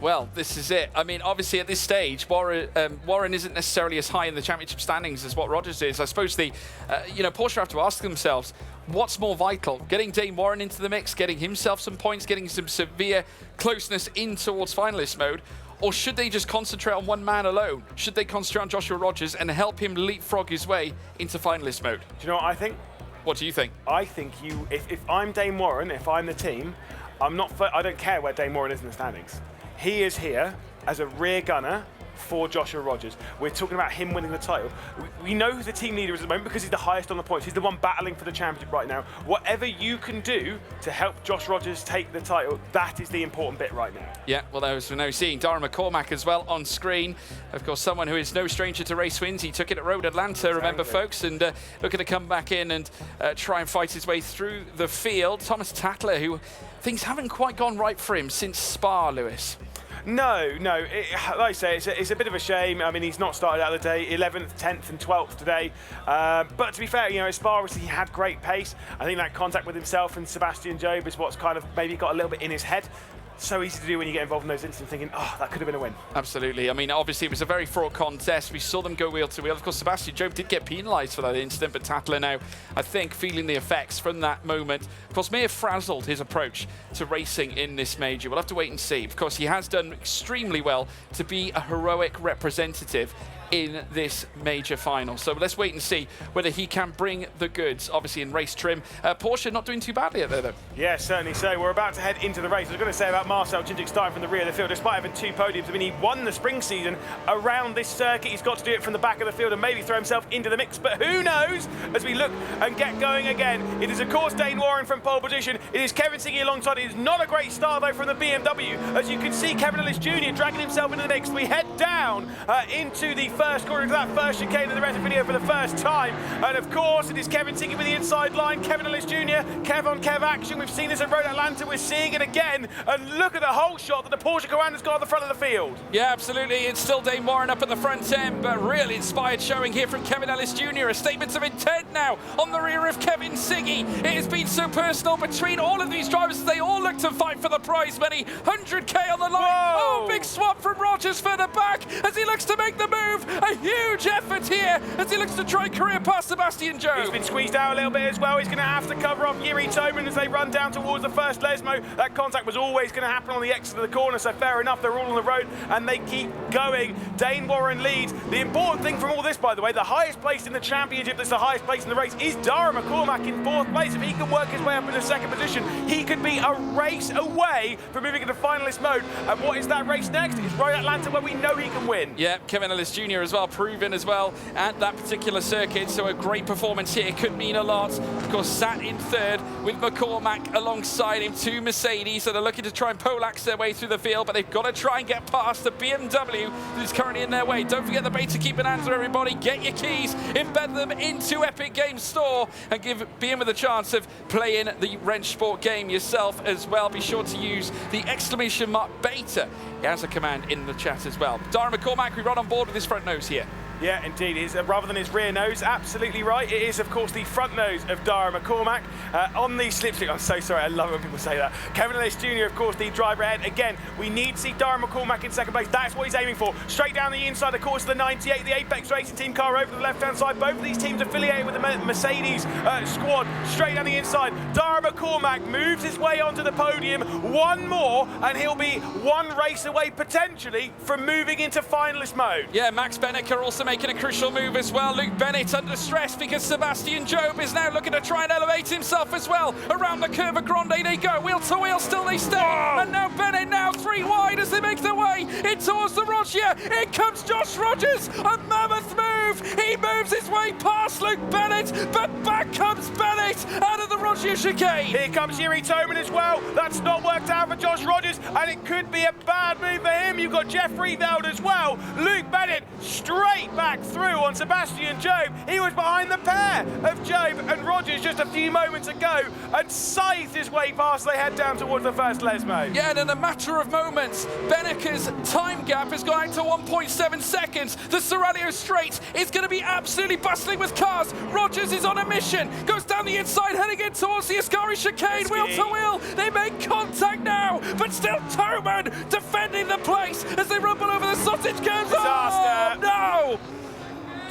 Well, this is it. I mean, obviously at this stage, Warren isn't necessarily as high in the championship standings as what Rogers is. I suppose Porsche have to ask themselves, what's more vital? Getting Dane Warren into the mix, getting himself some points, getting some severe closeness in towards finalist mode, or should they just concentrate on one man alone? Should they concentrate on Joshua Rogers and help him leapfrog his way into finalist mode? Do you know what I think? What do you think? I think if I'm Dane Warren, if I'm the team, I don't care where Dane Warren is in the standings. He is here as a rear gunner for Joshua Rogers. We're talking about him winning the title. We know who the team leader is at the moment because he's the highest on the points. He's the one battling for the championship right now. Whatever you can do to help Josh Rogers take the title, that is the important bit right now. Yeah, well, as we're now seeing Dara McCormack as well on screen. Of course, someone who is no stranger to race wins. He took it at Road Atlanta, remember, folks, and looking to come back in and try and fight his way through the field. Thomas Tatler, who things haven't quite gone right for him since Spa, Lewis. No. Like I say, it's a bit of a shame. I mean, he's not started out of the day, 11th, 10th and 12th today. But to be fair, at Spa, obviously, he had great pace. I think that contact with himself and Sebastian Jobe is what's kind of maybe got a little bit in his head. So easy to do when you get involved in those incidents, thinking, oh, that could have been a win. Absolutely. I mean, obviously, it was a very fraught contest. We saw them go wheel to wheel. Of course, Sebastian Jobe did get penalised for that incident, but Tatler now, I think, feeling the effects from that moment. Of course, may have frazzled his approach to racing in this major. We'll have to wait and see. Of course, he has done extremely well to be a heroic representative in this major final. So let's wait and see whether he can bring the goods, obviously in race trim. Porsche not doing too badly out there, though. Yeah, certainly so. We're about to head into the race. I was going to say about Marcel Cinčić starting from the rear of the field, despite having 2 podiums. I mean, he won the spring season around this circuit. He's got to do it from the back of the field and maybe throw himself into the mix, but who knows as we look and get going again. It is, of course, Dane Warren from pole position. It is Kevin Siggy alongside. It is not a great start, though, from the BMW. As you can see, Kevin Ellis Jr. dragging himself into the mix. We head down into the first corner, into that first chicane of the rest of the video for the first time. And of course, it is Kevin Siggy with the inside line. Kevin Ellis Jr., Kev on Kev action. We've seen this at Road Atlanta. We're seeing it again. And look at the whole shot that the Porsche Coanda's got at the front of the field. Yeah, absolutely. It's still Dane Warren up at the front end, but really inspired showing here from Kevin Ellis Jr. A statement of intent now on the rear of Kevin Siggy. It has been so personal between all of these drivers. They all look to fight for the prize money. 100k on the line. Whoa. Oh, big swap from Rogers further back as he looks to make the move. A huge effort here as he looks to try and career past Sebastian Jobe. He's been squeezed out a little bit as well. He's going to have to cover off Jiri Toman as they run down towards the first Lesmo. That contact was always going to happen on the exit of the corner, so fair enough. They're all on the road and they keep going. Dane Warren leads. The important thing from all this, by the way, the highest place in the championship, that's the highest place in the race, is Dara McCormack in 4th place. If he can work his way up in the 2nd position, he could be a race away from moving into finalist mode. And what is that race next? It's Road Atlanta, where we know he can win. Yeah, Kevin Ellis Jr. as well, proven as well at that particular circuit, so a great performance here could mean a lot. Of course, sat in 3rd with McCormack alongside him, 2 Mercedes that are looking to try and poleaxe their way through the field, but they've got to try and get past the BMW that is currently in their way. Don't forget the Beta Key Bonanza, everybody. Get your keys, embed them into Epic Games Store, and give BM a chance of playing the Wrench Sport game yourself as well. Be sure to use the !Beta He has a command in the chat as well. Dara McCormack, we run on board with his front nose here. Yeah, indeed. Rather than his rear nose, absolutely right. It is, of course, the front nose of Dara McCormack. On the slipstream, I'm so sorry, I love it when people say that. Kevin Ellis Jr., of course, the driver ahead. Again, we need to see Dara McCormack in second place. That's what he's aiming for. Straight down the inside, of course, of the 98, the Apex Racing Team car over to the left-hand side. Both of these teams affiliated with the Mercedes squad. Straight down the inside. Dara McCormack moves his way onto the podium. One more, and he'll be one race away, potentially, from moving into finalist mode. Yeah, Max Benneker also making a crucial move as well. Luke Bennett under stress because Sebastian Job is now looking to try and elevate himself as well. Around the Curva Grande they go, wheel to wheel, still they stay. Whoa. And now Bennett now 3 wide as they make their way in towards the Roggia. In comes Josh Rogers, a mammoth move. He moves his way past Luke Bennett, but back comes Bennett out of the Roggia chicane. Here comes Yuri Toman as well. That's not worked out for Josh Rogers, and it could be a bad move for him. You've got Jeff Rieveld as well. Luke Bennett straight back through on Sebastian Job. He was behind the pair of Job and Rogers just a few moments ago and scythed his way past. They head down towards the first Lesmo. Yeah, and in a matter of moments, Benneker's time gap has gone out to 1.7 seconds. The Seraglio Straight is going to be absolutely bustling with cars. Rogers is on a mission, goes down the inside, heading in towards the Ascari chicane, wheel to wheel. They make contact now, but still Toman defending the place as they rumble over the sausage curves. Disaster. Oh, no!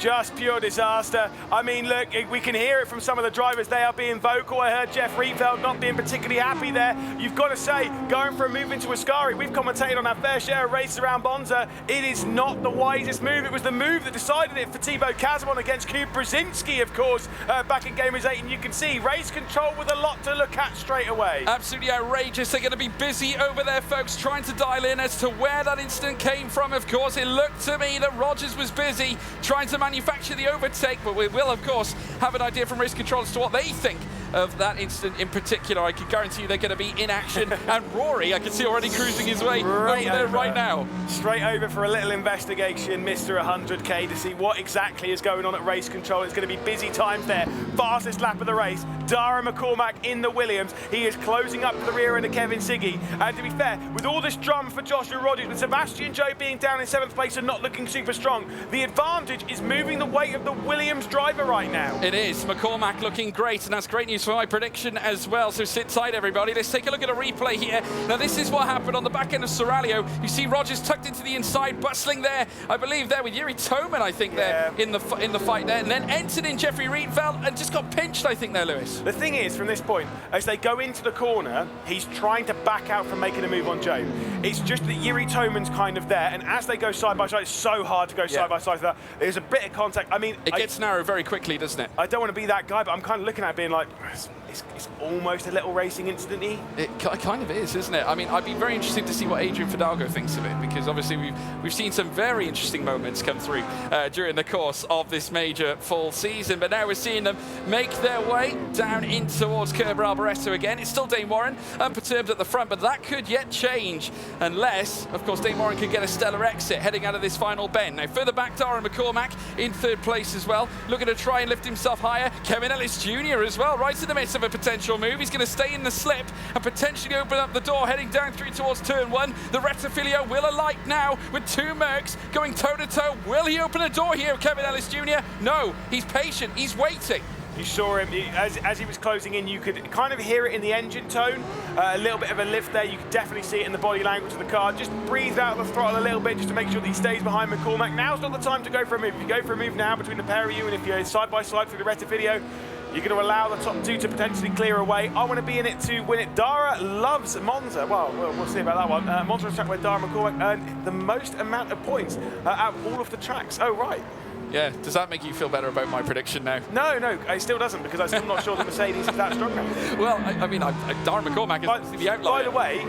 Just pure disaster. I mean, look, we can hear it from some of the drivers. They are being vocal. I heard Jeff Rieveld not being particularly happy there. You've got to say, going for a move into Ascari, we've commentated on our fair share of races around Monza. It is not the wisest move. It was the move that decided it for Thibaut Kazamon against Kuba Brzezinski, of course, back in Gamers 8. And you can see race control with a lot to look at straight away. Absolutely outrageous. They're going to be busy over there, folks, trying to dial in as to where that incident came from. Of course, it looked to me that Rogers was busy trying to manufacture the overtake, but we will, of course, have an idea from race control as to what they think of that incident in particular. I can guarantee you they're going to be in action. And Rory, I can see already cruising his way over there right now. Straight over for a little investigation, Mr. 100K, to see what exactly is going on at race control. It's going to be busy times there. Fastest lap of the race. Dara McCormack in the Williams. He is closing up to the rear end of Kevin Siggy. And to be fair, with all this drama for Joshua Rogers, with Sebastian Job being down in 7th place and not looking super strong, the advantage is moving the weight of the Williams driver right now. It is. McCormack looking great, and that's great news for my prediction as well. So sit tight, everybody. Let's take a look at a replay here. Now, this is what happened on the back end of Seraglio. You see Rogers tucked into the inside, bustling there, I believe, there with Yuri Toman, I think, there in the fight there, and then entered in Jeffrey Riedveld and just got pinched, I think, there, Lewis. The thing is, from this point, as they go into the corner, he's trying to back out from making a move on Joe. It's just that Yuri Toman's kind of there, and as they go side by side, it's so hard to go side by side. There's a bit of contact. I mean, it gets narrow very quickly, doesn't it? I don't want to be that guy, but I'm kind of looking at it being like, it's almost a little racing incident-y. It kind of is, isn't it? I mean, I'd be very interested to see what Adrian Fidalgo thinks of it, because obviously we've seen some very interesting moments come through during the course of this major fall season, but now we're seeing them make their way down in towards Curva Alboreto again. It's still Dane Warren unperturbed at the front, but that could yet change unless, of course, Dane Warren could get a stellar exit heading out of this final bend. Now, further back, Dara McCormack in 3rd place as well, looking to try and lift himself higher. Kevin Ellis Jr. as well, right in the midst of a potential move. He's going to stay in the slip and potentially open up the door heading down through towards turn 1. The Retafilio will alight now with 2 Mercs going toe-to-toe. Will he open a door here, Kevin Ellis Jr.? No, he's patient, he's waiting. You saw him, as he was closing in, you could kind of hear it in the engine tone, a little bit of a lift there. You could definitely see it in the body language of the car. Just breathe out the throttle a little bit just to make sure that he stays behind McCormack. Now's not the time to go for a move. If you go for a move now between the pair of you, and if you're side by side through the Retafilio, you're going to allow the top 2 to potentially clear away. I want to be in it to win it. Dara loves Monza. Well, we'll see about that one. Monza is a track where Dara McCormack earned the most amount of points out of all of the tracks. Oh, right. Yeah, does that make you feel better about my prediction now? No, it still doesn't, because I'm still not sure the Mercedes is that strong now. Well, I mean, Dara McCormack is the outlier. By the way,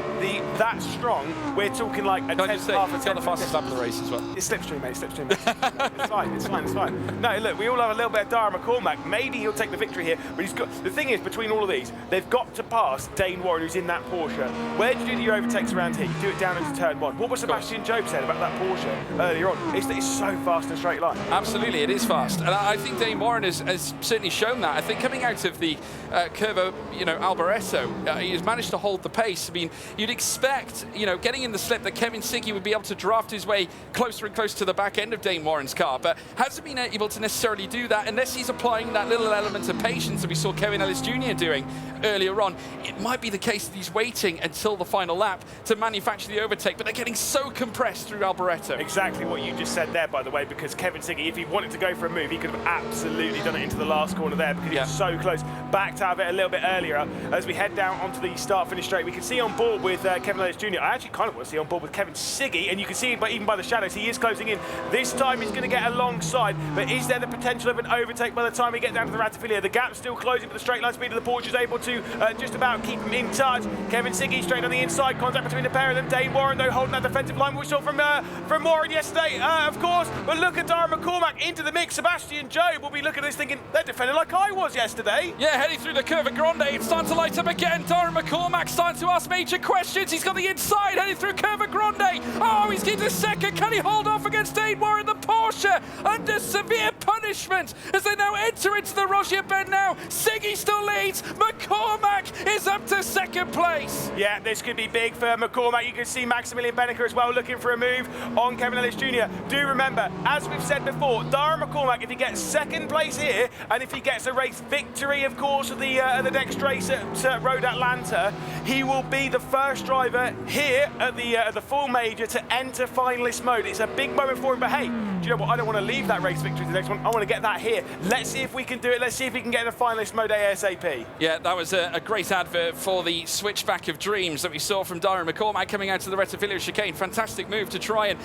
that strong, we're talking like a 10th, half a 10th. It's got the fastest lap of the race as well. It's slipstream, mate, slipstream. It's fine. No, look, we all have a little bit of Dara McCormack. Maybe he'll take the victory here, but the thing is, between all of these, they've got to pass Dane Warren, who's in that Porsche. Where do you do your overtakes around here? You do it down into turn 1. What was Sebastian Job saying about that Porsche earlier on? It's so fast and straight line. Absolutely. absolutely, it is fast. And I think Dane Warren has certainly shown that. I think coming out of the Curva, Alboreto, he has managed to hold the pace. I mean, you'd expect, getting in the slip that Kevin Siggy would be able to draft his way closer and closer to the back end of Dane Warren's car, but hasn't been able to necessarily do that unless he's applying that little element of patience that we saw Kevin Ellis Jr. doing earlier on. It might be the case that he's waiting until the final lap to manufacture the overtake, but they're getting so compressed through Alboreto. Exactly what you just said there, by the way, because Kevin Siggy, if he wanted to go for a move, he could have absolutely done it into the last corner there because he was so close. Backed out of it a little bit earlier. As we head down onto the start-finish straight, we can see on board with Kevin Ellis Jr. I actually kind of want to see on board with Kevin Siggy, and you can see, but even by the shadows, he is closing in. This time he's going to get alongside, but is there the potential of an overtake by the time we get down to the Ratifilia? The gap's still closing, but the straight line speed of the Porsche is able to just about keep him in touch. Kevin Siggy straight on the inside, contact between the pair of them. Dane Warren, though, holding that defensive line, we saw from Warren yesterday, of course. But look at Darren McCormack into the mix. Sebastian Joe will be looking at this thinking, they're defending like I was yesterday. Yeah, heading through the Curva Grande, it's starting to light up again. Darren McCormack starting to ask major questions. He's got the inside, heading through Curva Grande. Oh, he's into second. Can he hold off against Dane Warren? The Porsche under severe punishment as they now enter into the Rogier bend now. Siggy still leads. McCormack is up to second place. Yeah, this could be big for McCormack. You can see Maximilian Benneker as well looking for a move on Kevin Ellis Jr. Do remember, as we've said before, Darren McCormack, if he gets second place here, and if he gets a race victory, of course, at the next race at Road Atlanta, he will be the first driver here at the full major to enter finalist mode. It's a big moment for him, but hey, do you know what? I don't want to leave that race victory to the next one. I want to get that here. Let's see if we can do it. Let's see if we can get in the finalist mode ASAP. Yeah, that was a great advert for the switchback of dreams that we saw from Darren McCormack coming out to the Retifilia chicane. Fantastic move to try and,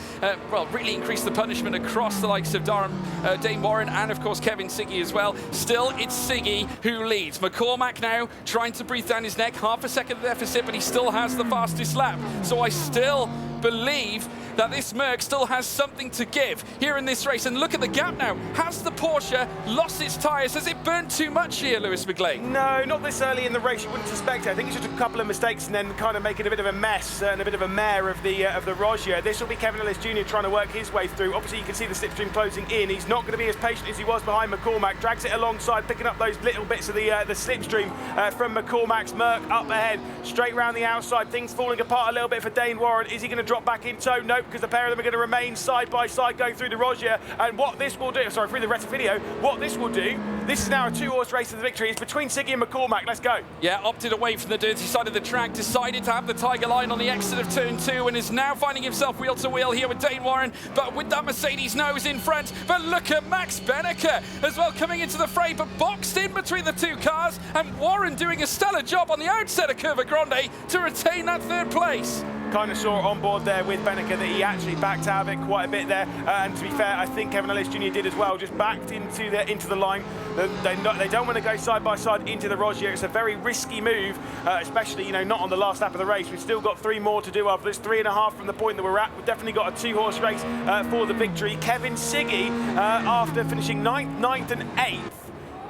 really increase the punishment across the likes of Dane Warren and, of course, Kevin Siggy as well. Still, it's Siggy who leads. McCormack now trying to breathe down his neck. Half a second deficit, but he still has the fastest lap. So I still believe that this Merc still has something to give here in this race. And look at the gap now. Has the Porsche lost its tyres? Has it burnt too much here, Lewis McGlade? No, not this early in the race. You wouldn't suspect it. I think it's just a couple of mistakes and then kind of making a bit of a mess and a bit of a mare of the Rogier. This will be Kevin Ellis Jr. trying to work his way through. Obviously, you can see the slipstream closing in. He's not going to be as patient as he was behind McCormack. Drags it alongside, picking up those little bits of the slipstream from McCormack's Merc up ahead. Straight round the outside. Things falling apart a little bit for Dane Warren. Is he going to drop back in tow? No, because the pair of them are going to remain side by side going through the Rogier. And what this will do, sorry, through the Retifilia, what this will do, this is now a two-horse race to the victory. It's between Siggy and McCormack. Let's go. Yeah, opted away from the dirty side of the track, decided to have the Tiger line on the exit of turn 2 and is now finding himself wheel to wheel here with Dane Warren, but with that Mercedes nose in front. But look at Max Benneker as well coming into the fray, but boxed in between the two cars, and Warren doing a stellar job on the outset of Curva Grande to retain that third place. Kind of saw on board there with Benneker that he actually backed out of it quite a bit there, and to be fair, I think Kevin Ellis Jr. did as well, just backed into the line. They don't want to go side by side into the Rogier. It's a very risky move, especially not on the last lap of the race. We've still got 3 more to do after this, 3.5 from the point that we're at. We've definitely got a two-horse race for the victory. Kevin Siggy, after finishing 9th and 8th,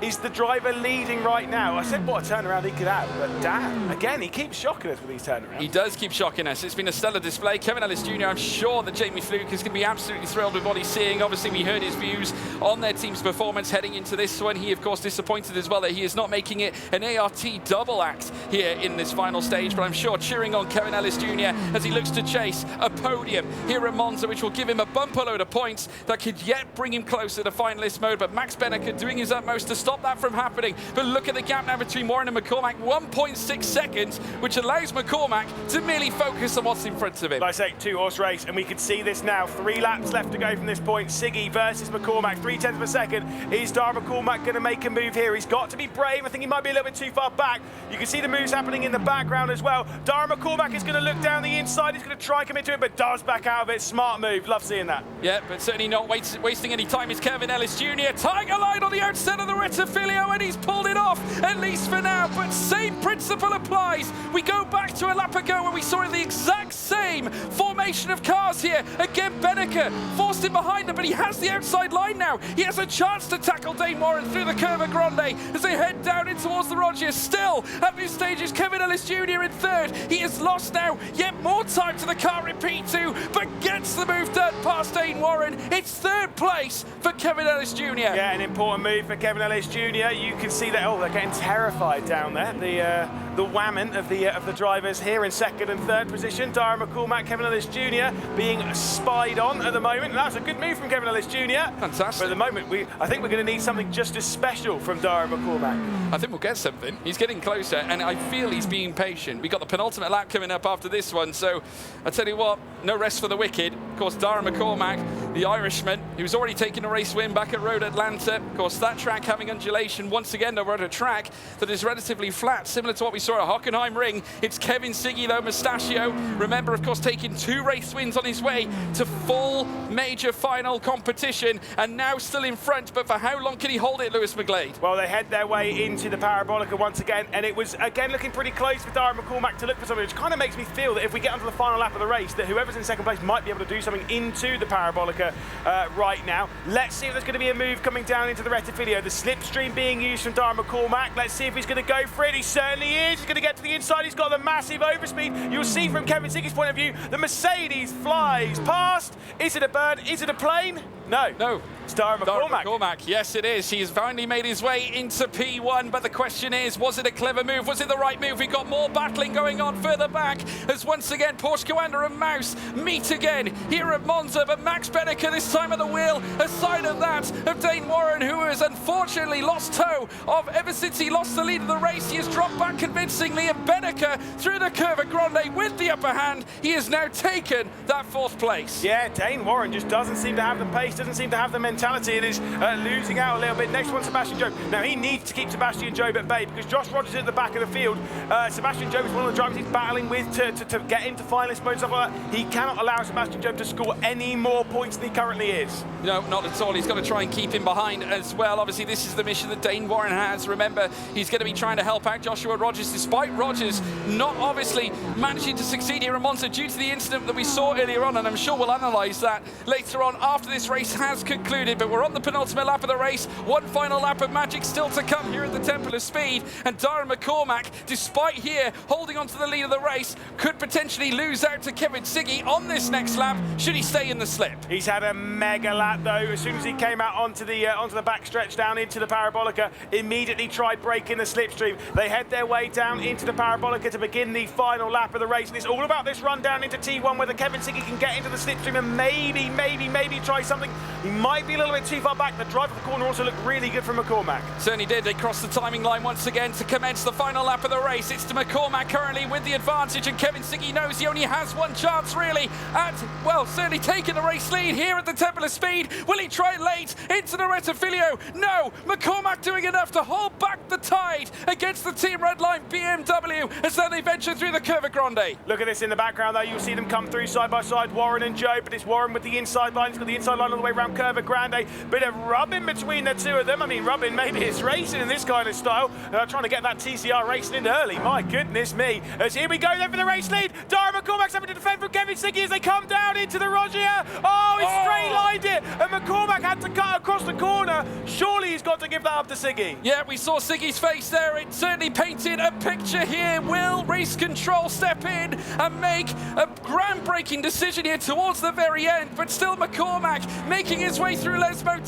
is the driver leading right now. I said what a turnaround he could have, but damn, again, he keeps shocking us with these turnarounds. He does keep shocking us. It's been a stellar display. Kevin Ellis Jr., I'm sure that Jamie Fluke is going to be absolutely thrilled with what he's seeing. Obviously, we heard his views on their team's performance heading into this one. He, of course, disappointed as well that he is not making it an ART double act here in this final stage, but I'm sure cheering on Kevin Ellis Jr. as he looks to chase a podium here at Monza, which will give him a bumper load of points that could yet bring him closer to finalist mode. But Max Benneker doing his utmost to stop that from happening. But look at the gap now between Warren and McCormack, 1.6 seconds, which allows McCormack to merely focus on what's in front of him. Like I say, two-horse race, and we can see this now. 3 laps left to go from this point. Siggy versus McCormack, 0.3 of a second. Is Darren McCormack going to make a move here? He's got to be brave. I think he might be a little bit too far back. You can see the moves happening in the background as well. Darren McCormack is going to look down the inside. He's going to try and commit to it, but does back out of it. Smart move. Love seeing that. Yeah, but certainly not wasting any time is Kevin Ellis Jr. Tiger line on the outset of the Retifilia. Rettifilio, and he's pulled it off, at least for now. But same principle applies. We go back to a lap ago when we saw the exact same formation of cars here. Again, Benneker forced him behind him, but he has the outside line now. He has a chance to tackle Dane Warren through the Curva Grande as they head down in towards the Roggia. Still, at this stage is Kevin Ellis Jr. in third. He has lost now yet more time to the car in P2, but gets the move done past Dane Warren. It's third place for Kevin Ellis Jr. Yeah, an important move for Kevin Ellis Jr. You can see that, they're getting terrified down there. The whammon of the drivers here in second and third position. Dara McCormack, Kevin Ellis Jr. being spied on at the moment. And that's a good move from Kevin Ellis Jr. Fantastic. But at the moment, I think we're going to need something just as special from Dara McCormack. I think we'll get something. He's getting closer, and I feel he's being patient. We've got the penultimate lap coming up after this one, so I tell you what, no rest for the wicked. Of course, Dara McCormack, the Irishman, he was already taking a race win back at Road Atlanta. Of course, that track having undulation once again over at a track that is relatively flat, similar to what we saw at Hockenheim Ring. It's Kevin Siggy, though, Mustachio. Remember, of course, taking 2 race wins on his way to full major final competition, and now still in front, but for how long can he hold it, Lewis McGlade? Well, they head their way into the Parabolica once again, and it was, again, looking pretty close for Dara McCormack to look for something, which kind of makes me feel that if we get onto the final lap of the race, that whoever's in second place might be able to do something into the Parabolica right now. Let's see if there's going to be a move coming down into the Rettifilio. The slipstream being used from Dara McCormack. Let's see if he's going to go for it. He certainly is. He's going to get to the inside. He's got the massive overspeed. You'll see from Kevin Siggy's point of view, the Mercedes flies past. Is it a bird? Is it a plane? No. No. It's Dara McCormack. McCormack, yes it is. He has finally made his way into P1, but the question is, was it a clever move? Was it the right move? We've got more battling going on further back as once again Porsche Commander and Mouse meet again here at Monza, but Max Benneker this time at the wheel, aside of that of Dane Warren, who has unfortunately lost toe of ever since he lost the lead of the race. He has dropped back convincingly, and Benneker through the Curva Grande with the upper hand. He has now taken that 4th place. Yeah, Dane Warren just doesn't seem to have the pace, doesn't seem to have the mentality, and is losing out a little bit. Next one, Sebastian Jobe. Now, he needs to keep Sebastian Jobe at bay because Josh Rogers is at the back of the field. Sebastian Jobe is one of the drivers he's battling with to get into finalist mode and stuff like that. He cannot allow Sebastian Jobe to score any more points than he currently is. No, not at all. He's got to try and keep him behind as well. Obviously, this is the mission that Dane Warren has. Remember, he's going to be trying to help out Joshua Rogers, despite Rogers not obviously managing to succeed here in Monza due to the incident that we saw earlier on, and I'm sure we'll analyse that later on after this race has concluded. But we're on the penultimate lap of the race. One final lap of magic still to come here at the Temple of Speed, and Dara McCormack, despite here holding on to the lead of the race, could potentially lose out to Kevin Siggy on this next lap should he stay in the slip. He's had a mega lap though. As soon as he came out onto the backstretch down into the Parabolica, immediately tried breaking the slipstream. They head their way down into the Parabolica to begin the final lap of the race, and it's all about this run down into T1, whether Kevin Siggy can get into the slipstream and maybe try something. He might be a little bit too far back. The drive of the corner also looked really good from McCormack. Certainly did. They crossed the timing line once again to commence the final lap of the race. It's to McCormack currently with the advantage, and Kevin Siggy knows he only has one chance really at, well, certainly taking the race lead here at the Temple of Speed. Will he try it late into the Rettifilio? No. McCormack doing enough to hold back the tide against the Team Redline BMW as then they venture through the Curva Grande. Look at this in the background though. You'll see them come through side by side, Warren and Joe, but it's Warren with the inside line. He's got the inside line all the way around Curva Grande. Bit of rubbing between the two of them. I mean, rubbing, maybe it's racing in this kind of style. Trying to get that TCR racing in early. My goodness me. As here we go then for the race lead. Dara McCormack's having to defend from Kevin Siggy as they come down into the Roggia. Oh, he straight lined it, and McCormack had to cut across the corner. Surely he's got to give that up to Siggy. Yeah, we saw Siggy's face there. It certainly painted a picture here. Will Race Control step in and make a groundbreaking decision here towards the very end? But still McCormack making his way through Lesmo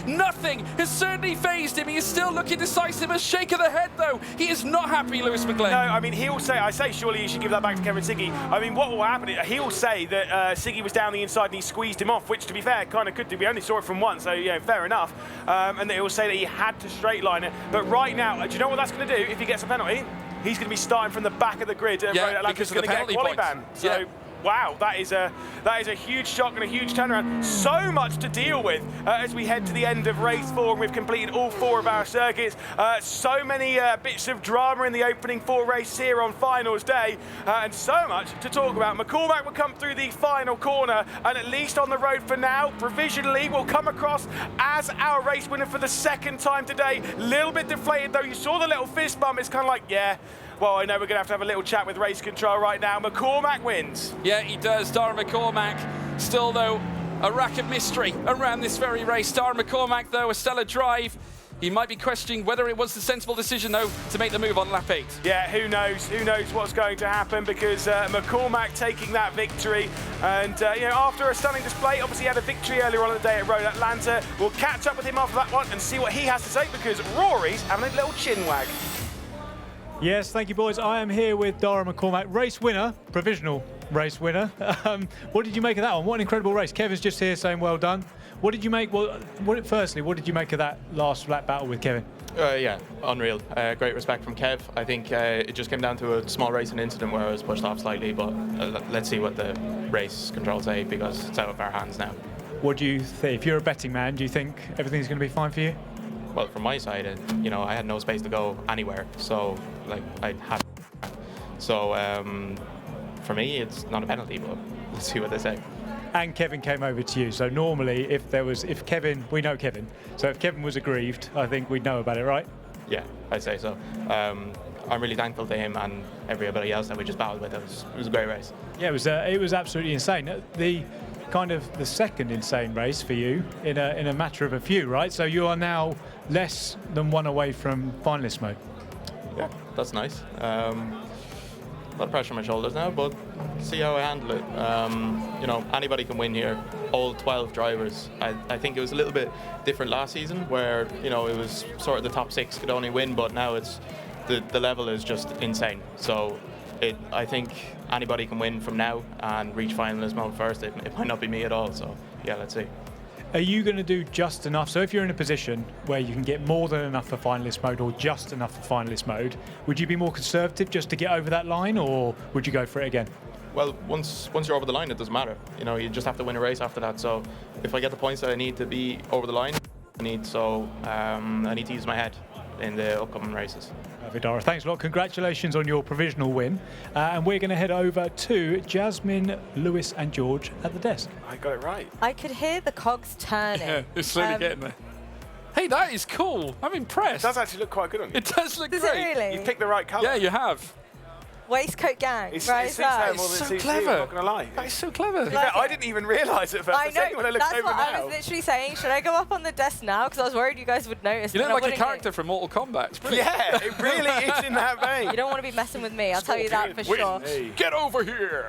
2. Nothing has certainly phased him. He is still looking decisive. A shake of the head, though. He is not happy, Lewis McGlade. No, I mean, he'll say, I say surely you should give that back to Kevin Siggy. I mean, what will happen? He'll say that Siggy was down the inside and he squeezed him off, which, to be fair, kind of could do. We only saw it from once, so, yeah, fair enough. And he'll say that he had to straight line it. But right now, do you know what that's going to do if he gets a penalty? He's going to be starting from the back of the grid. Yeah, because of the penalty points. So, wow, that is a huge shock and a huge turnaround. So much to deal with as we head to the end of race 4, and we've completed all 4 of our circuits. So many bits of drama in the opening 4 races here on finals day, and so much to talk about. McCormack will come through the final corner, and at least on the road for now, provisionally will come across as our race winner for the 2nd time today. Little bit deflated though. You saw the little fist bump. It's kind of like, yeah, well, I know we're going to have a little chat with race control right now. McCormack wins. Yeah, he does. Darren McCormack. Still, though, a rack of mystery around this very race. Darren McCormack, though, a stellar drive. He might be questioning whether it was the sensible decision, though, to make the move on lap 8. Yeah, who knows? Who knows what's going to happen, because McCormack taking that victory. And, you know, after a stunning display, obviously he had a victory earlier on in the day at Road Atlanta. We'll catch up with him after that one and see what he has to say, because Rory's having a little chin wag. Yes, thank you, boys. I am here with Darren McCormack, race winner, provisional race winner. What did you make of that one? What an incredible race. Kevin's just here saying well done. What did you make? Firstly, what did you make of that last lap battle with Kevin? Yeah, unreal. Great respect from Kev. I think it just came down to a small racing incident where I was pushed off slightly, but let's see what the race controls say, because it's out of our hands now. What do you think? If you're a betting man, do you think everything's going to be fine for you? Well, from my side, you know, I had no space to go anywhere, so like I had. So for me, it's not a penalty, but let's see what they say. And Kevin came over to you. So normally, if Kevin, we know Kevin. So if Kevin was aggrieved, I think we'd know about it, right? Yeah, I'd say so. I'm really thankful to him and everybody else that we just battled with. It was a great race. Yeah, it was absolutely insane. The second insane race for you in a matter of a few, right? So you are now less than 1 away from finalist mode. Yeah, that's nice. A lot of pressure on my shoulders now, but see how I handle it. You know, anybody can win here. All 12 drivers. I think it was a little bit different last season, where you know it was sort of the top 6 could only win, but now it's the level is just insane. So I think anybody can win from now and reach finalist mode first. It might not be me at all. So yeah, let's see. Are you going to do just enough? So if you're in a position where you can get more than enough for finalist mode or just enough for finalist mode, would you be more conservative just to get over that line, or would you go for it again? Well, once you're over the line, it doesn't matter. You know, you just have to win a race after that. So if I get the points that I need to be over the line, I need to use my head in the upcoming races. Vidara, thanks a lot. Congratulations on your provisional win. And we're going to head over to Jasmine, Lewis and George at the desk. I got it right. I could hear the cogs turning. Yeah, it's slowly getting there. Hey, that is cool. I'm impressed. It does actually look quite good on you. It does look Does great. it really? You picked the right colour. Yeah, you have. Waistcoat gang, It right? suits her more than so it suits clever. you, I'm not going to lie. That is so clever. In fact, I didn't even realise it at first. I The second know, when I looked that's over what I now. was literally saying. Should I go up on the desk now? Because I was worried you guys would notice. You look and I like a wouldn't character from Mortal Kombat. It's brilliant. Yeah, it really is in that vein. You don't want to be messing with me, I'll tell you that for sure. Hey. Get over here.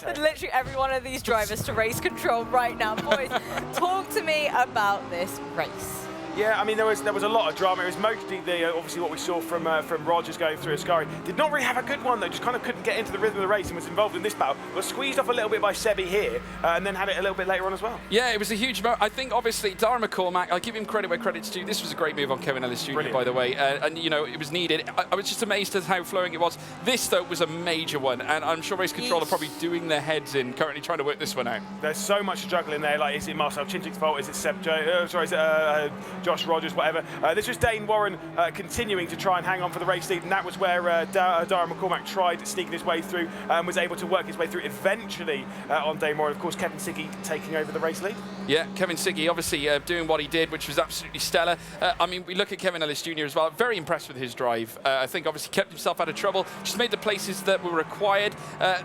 Literally every one of these drivers to race control right now. Boys, talk to me about this race. Yeah, I mean, there was a lot of drama. It was mostly obviously what we saw from Rogers going through Ascari. Did not really have a good one though. Just kind of couldn't get into the rhythm of the race and was involved in this battle. Was squeezed off a little bit by Sebi here, and then had it a little bit later on as well. Yeah, it was a huge moment. I think obviously Darren McCormack, I give him credit where credit's due. This was a great move on Kevin Ellis Jr. Brilliant. by the way, and you know it was needed. I was just amazed at how flowing it was. This though was a major one, and I'm sure race control are probably doing their heads in, currently trying to work this one out. There's so much struggle in there. Like, is it Marcel Chinchik's fault? Is it is it Josh Rogers? Whatever. This was Dane Warren continuing to try and hang on for the race lead, and that was where Darren McCormack tried sneaking his way through and was able to work his way through eventually on Dane Warren. Of course, Kevin Siggy taking over the race lead. Yeah, Kevin Siggy obviously doing what he did, which was absolutely stellar. I mean, we look at Kevin Ellis Jr. as well. Very impressed with his drive. I think obviously kept himself out of trouble, just made the places that were required,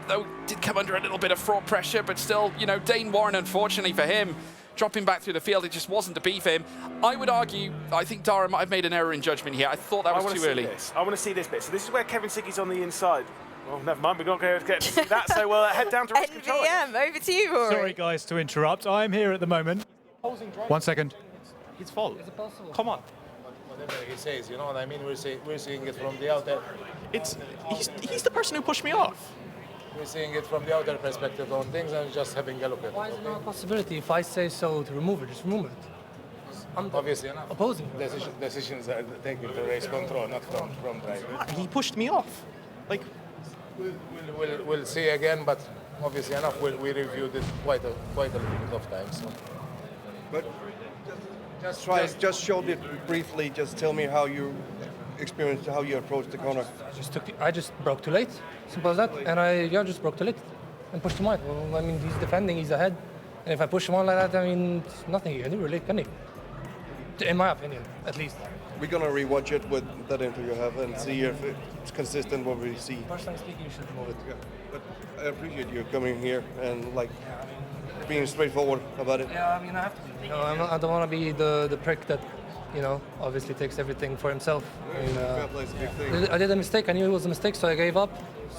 though did come under a little bit of fraught pressure, but still, you know, Dane Warren, unfortunately for him, dropping back through the field, it just wasn't to be for him. I would argue, I think Darren might have made an error in judgment here. I thought that was too early. I want to see this bit. So this is where Kevin Siggy's on the inside. Well, never mind, we're not going to get to see that, so we'll head down to race control. NVM, over to you, Rory. Sorry, guys, to interrupt. I am here at the moment. 1 second. His fault. Is it possible? Come on. Whatever he says, you know what I mean? We're seeing it from the outer. He's the person who pushed me off. We're seeing it from the outer perspective on things and just having a look at it. Why is it not a possibility? If I say so to remove it, just remove it. I'm obviously enough. Opposing. Decisions are taken to race control, not from driving. He pushed me off. Like, We'll see again, but obviously enough, we reviewed it quite a little bit of time. So. But just show it briefly. Just tell me how you experienced, how you approached the corner. I just broke too late. Simple as that. And I just broke too late and pushed him wide. Well, I mean, he's defending, he's ahead. And if I push him on like that, I mean, it's nothing he can do really, can he? In my opinion, at least. We're gonna rewatch it with that interview you have and see if it's consistent what we see. Personally speaking, you should move it. Yeah, but I appreciate you coming here and like being straightforward about it. Yeah, I mean, I have to be. You know, I don't want to be the prick that, you know, obviously takes everything for himself. I mean, I did a mistake. I knew it was a mistake, so I gave up.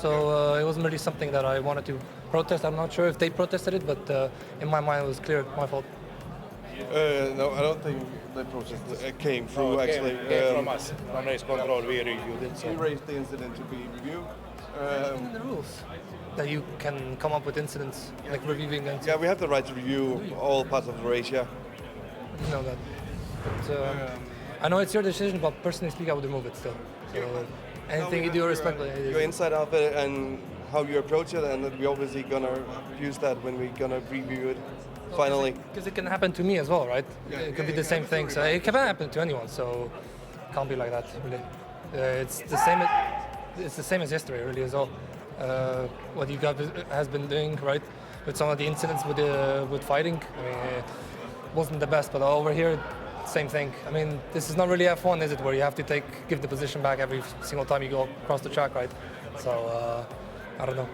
So it wasn't really something that I wanted to protest. I'm not sure if they protested it, but in my mind, it was clear, my fault. No, I don't think the process came through. No, it actually, came from us, from race control. We reviewed it. So. We raised the incident to be reviewed. In the rules that you can come up with incidents like reviewing incidents. Yeah, we have the right to review all parts of the race. Yeah. I didn't know that. But, I know it's your decision, but personally speaking, I would remove it still. So anything you do, respect it. Your insight of it and how you approach it, and we're obviously gonna use that when we're gonna review it. Finally, because it can happen to me as well, right? It could be the same thing. So it can happen to anyone. So it can't be like that, really. It's the same. It's the same as yesterday, really, as well. What you guys has been doing, right? With some of the incidents with fighting, I mean, it wasn't the best. But over here, same thing. I mean, this is not really F1, is it? Where you have to give the position back every single time you go across the track, right? So I don't know.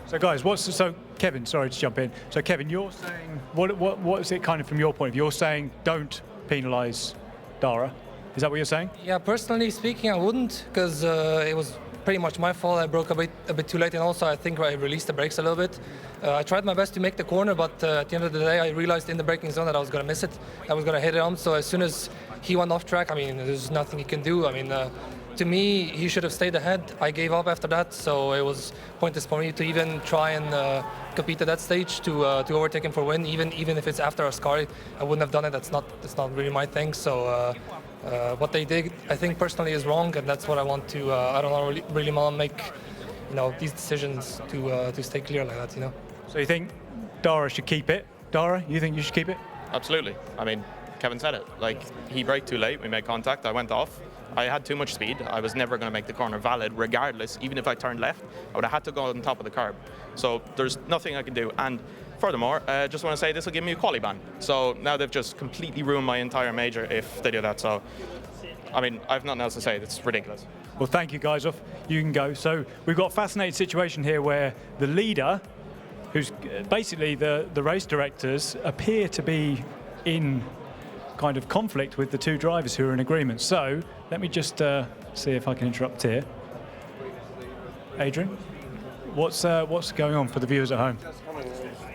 So guys, so Kevin, sorry to jump in. So Kevin, you're saying what is it kind of from your point of view? You're saying don't penalise Dara. Is that what you're saying? Yeah, personally speaking, I wouldn't, because it was pretty much my fault. I broke a bit too late, and also I think I released the brakes a little bit. I tried my best to make the corner, but at the end of the day, I realized in the braking zone that I was going to miss it. I was going to hit him. So as soon as he went off track, I mean, there's nothing he can do. I mean, to me, he should have stayed ahead. I gave up after that, so it was pointless for me to even try and compete at that stage to overtake him for a win. Even if it's after Ascari, I wouldn't have done it. That's not really my thing. So what they did, I think personally, is wrong, and that's what I want to. I don't really want to make, you know, these decisions to stay clear like that. You know. So you think Dara should keep it? Dara, you think you should keep it? Absolutely. I mean, Kevin said it. Like, he braked too late. We made contact. I went off. I had too much speed. I was never going to make the corner valid regardless. Even if I turned left, I would have had to go on top of the curb. So there's nothing I can do. And furthermore, just want to say this will give me a quali ban. So now they've just completely ruined my entire major if they do that. So, I mean, I have nothing else to say. It's ridiculous. Well, thank you guys. Off you can go. So we've got a fascinating situation here where the leader, who's basically the race directors, appear to be in kind of conflict with the two drivers who are in agreement. So let me just see if I can interrupt here. Adrian, what's going on for the viewers at home?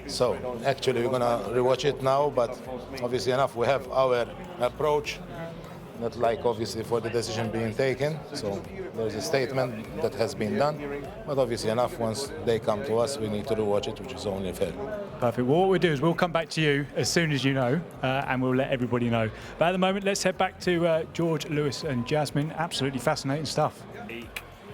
So actually, we're gonna rewatch it now, but obviously enough, we have our approach, not like obviously for the decision being taken. So there's a statement that has been done, but obviously enough, once they come to us, we need to rewatch it, which is only fair. Perfect. Well, what we'll do is we'll come back to you as soon as you know, and we'll let everybody know. But at the moment, let's head back to George, Lewis and Jasmine. Absolutely fascinating stuff.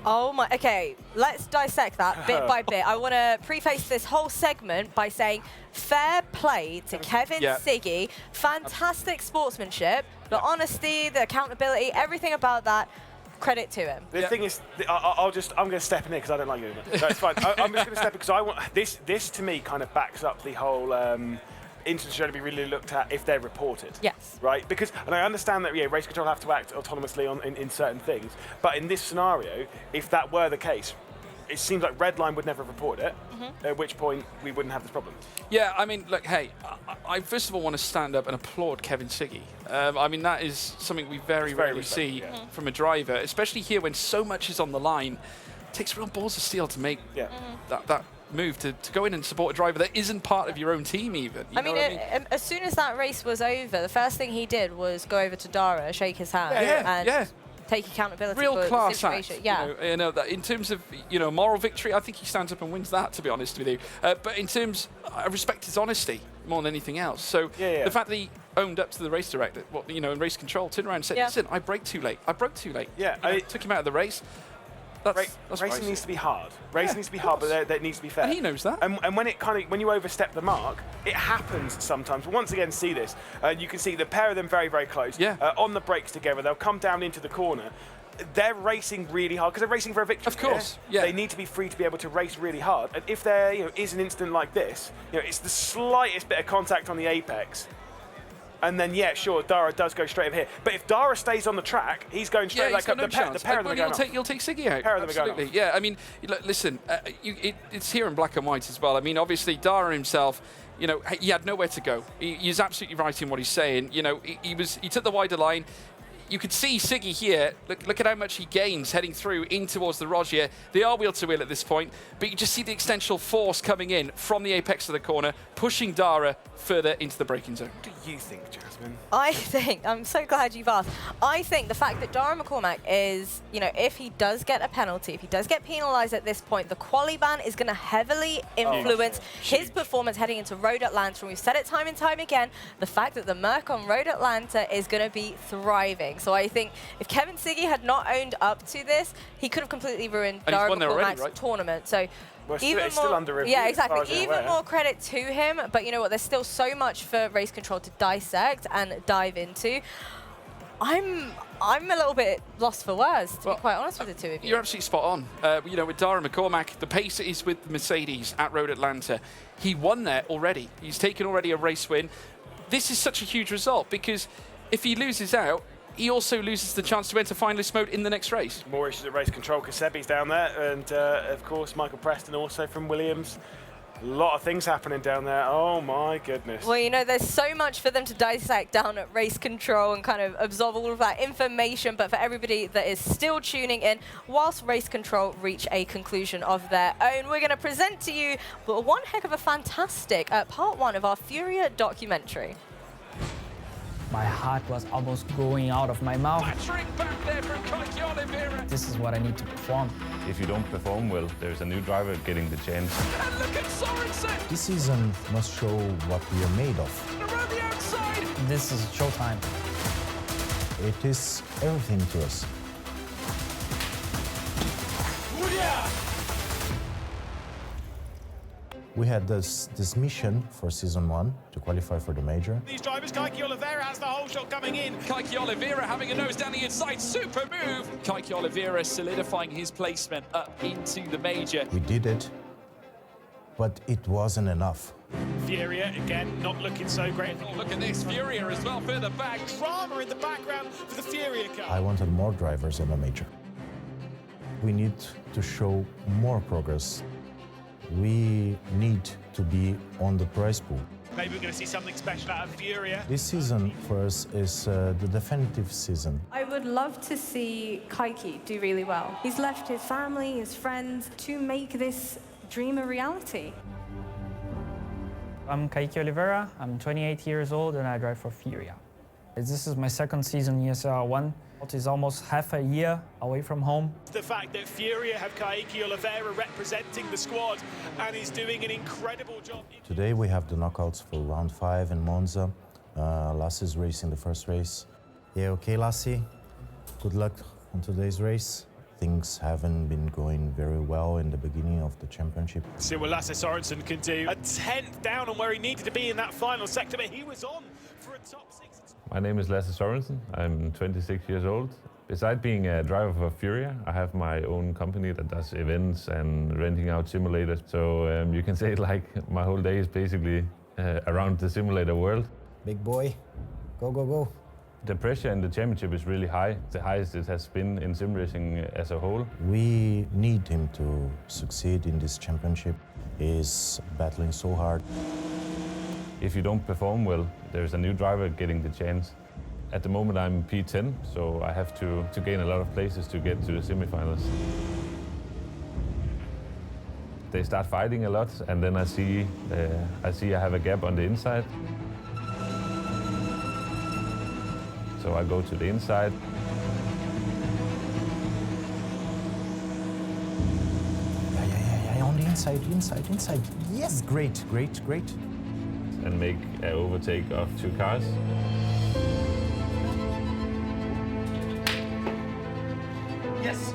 Oh my, okay, let's dissect that bit by bit. I want to preface this whole segment by saying fair play to Kevin Siggy, fantastic sportsmanship, the honesty, the accountability, everything about that. Credit to him. The thing is, I'm going to step in here because I don't like you. No, it's fine. I'm just going to step in because I want this to me kind of backs up the whole incidents should only be really looked at if they're reported. Yes. Right? Because, and I understand that race control have to act autonomously in certain things, but in this scenario, if that were the case, it seems like Redline would never have reported it, at which point we wouldn't have this problem. Yeah, I mean, look, hey, I first of all want to stand up and applaud Kevin Siggy. I mean, that is something we very rarely see from a driver, especially here when so much is on the line. It takes real balls of steel to make that move to go in and support a driver that isn't part of your own team even. I mean, as soon as that race was over, the first thing he did was go over to Dara, shake his hand, and take accountability real for class the situation. Act, you know that in terms of moral victory, I think he stands up and wins that. To be honest with you, but in terms, I respect his honesty more than anything else. So the fact that he owned up to the race director, in race control, turned around and said, "Listen, I braked too late. I broke too late." Yeah, I took him out of the race. Racing needs to be hard. Racing needs to be hard, but that needs to be fair. And he knows that. And when when you overstep the mark, it happens sometimes. We'll once again see this. You can see the pair of them very, very close. Yeah. On the brakes together, they'll come down into the corner. They're racing really hard because they're racing for a victory. Of course, yeah. They need to be free to be able to race really hard. And if there is an incident like this, it's the slightest bit of contact on the apex. And then, yeah, sure, Dara does go straight over here. But if Dara stays on the track, he's going straight he's got no chance. the pair of them are going off. You'll take Siggy out. Pair of them are going Absolutely. off. Yeah, I mean, listen, it's here in black and white as well. I mean, obviously, Dara himself, he had nowhere to go. He's absolutely right in what he's saying. He took the wider line. You could see Siggy here. Look at how much he gains heading through in towards the Rogier. They are wheel to wheel at this point, but you just see the extensional force coming in from the apex of the corner, pushing Dara further into the braking zone. What do you think, Jasmine? I'm so glad you've asked. I think the fact that Dara McCormack is, if he does get a penalty, if he does get penalised at this point, the quali ban is going to heavily influence his performance heading into Road Atlanta. And we've said it time and time again, the fact that the Merc on Road Atlanta is going to be thriving. So I think if Kevin Siggy had not owned up to this, he could have completely ruined Dara McCormack's tournament. So Well, even it's still more, under review. yeah, as far exactly. as I'm Even aware. more credit to him, but you know what? There's still so much for Race Control to dissect and dive into. I'm a little bit lost for words, to be quite honest with the two of you. You're absolutely spot on. With Dara McCormack, the pace is with Mercedes at Road Atlanta. He won there already. He's taken already a race win. This is such a huge result because if he loses out, he also loses the chance to enter finalist mode in the next race. More issues at Race Control. Kasebi's down there, and of course Michael Preston also from Williams. A lot of things happening down there. Oh my goodness. Well, there's so much for them to dissect down at Race Control and kind of absorb all of that information. But for everybody that is still tuning in, whilst Race Control reach a conclusion of their own, we're going to present to you one heck of a fantastic part one of our Furia documentary. My heart was almost going out of my mouth. Back there from Kike Oliveira. This is what I need to perform. If you don't perform well, there's a new driver getting the chance. And look at Sorensen. This season must show what we are made of. Around the outside. This is showtime. It is everything to us. We had this mission for Season 1 to qualify for the major. These drivers, Kike Oliveira has the whole shot coming in. Kike Oliveira having a nose down the inside, super move. Kike Oliveira solidifying his placement up into the major. We did it, but it wasn't enough. Furia, again, not looking so great. Look at this, Furia as well, further back. Drama in the background for the Furia car. I wanted more drivers on the major. We need to show more progress. We need to be on the prize pool. Maybe we're going to see something special out of Furia. This season for us is the definitive season. I would love to see Kike do really well. He's left his family, his friends, to make this dream a reality. I'm Kike Oliveira, I'm 28 years old and I drive for Furia. This is my second season in ESR 1. It is almost half a year away from home. The fact that Furia have Kike Oliveira representing the squad and he's doing an incredible job. Today we have the knockouts for round 5 in Monza. Lassie is racing the first race. Yeah, okay, Lassie. Good luck on today's race. Things haven't been going very well in the beginning of the championship. See what Lasse Sorensen can do. A 10th down on where he needed to be in that final sector, but he was on for a top 6. My name is Lasse Sorensen. I'm 26 years old. Besides being a driver for Furia, I have my own company that does events and renting out simulators. So you can say like my whole day is basically around the simulator world. Big boy, go, go, go. The pressure in the championship is really high, the highest it has been in sim racing as a whole. We need him to succeed in this championship. He's battling so hard. If you don't perform well, there's a new driver getting the chance. At the moment I'm P10, so I have to gain a lot of places to get to the semifinals. They start fighting a lot, and then I see I have a gap on the inside. So I go to the inside. Yeah, on the inside. Yes, great. And make an overtake of 2 cars. Yes.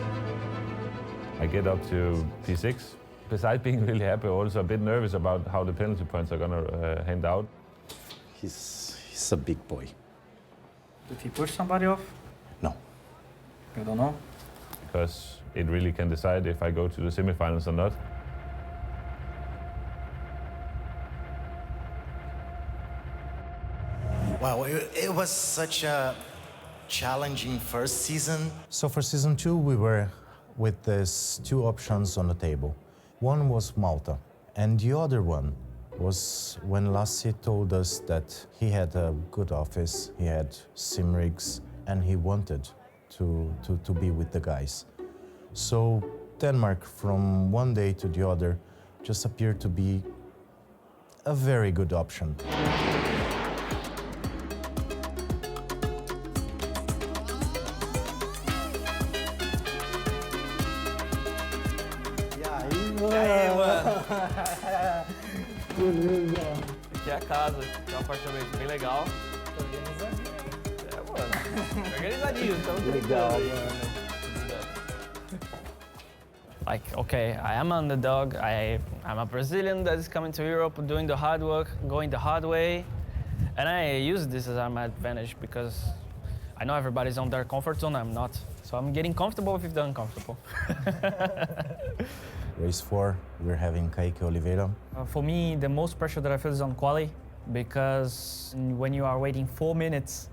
I get up to P6. Besides being really happy, also a bit nervous about how the penalty points are going to hand out. He's a big boy. If he push somebody off? No. You don't know? Because it really can decide if I go to the semifinals or not. Wow, it was such a challenging first season. So for season 2, we were with these 2 options on the table. One was Malta, and the other one was when Lasse told us that he had a good office, he had sim rigs, and he wanted to be with the guys. So Denmark, from one day to the other, just appeared to be a very good option. Aqui é a casa, é um apartamento bem legal. Organizadinho, estamos Legal, Like, okay, I am an underdog. I'm a Brazilian that is coming to Europe, doing the hard work, going the hard way. And I use this as my advantage because I know everybody's on their comfort zone, I'm not. So I'm getting comfortable with the uncomfortable. Race 4, we're having Kaique Oliveira. For me, the most pressure that I feel is on quali, because when you are waiting 4 minutes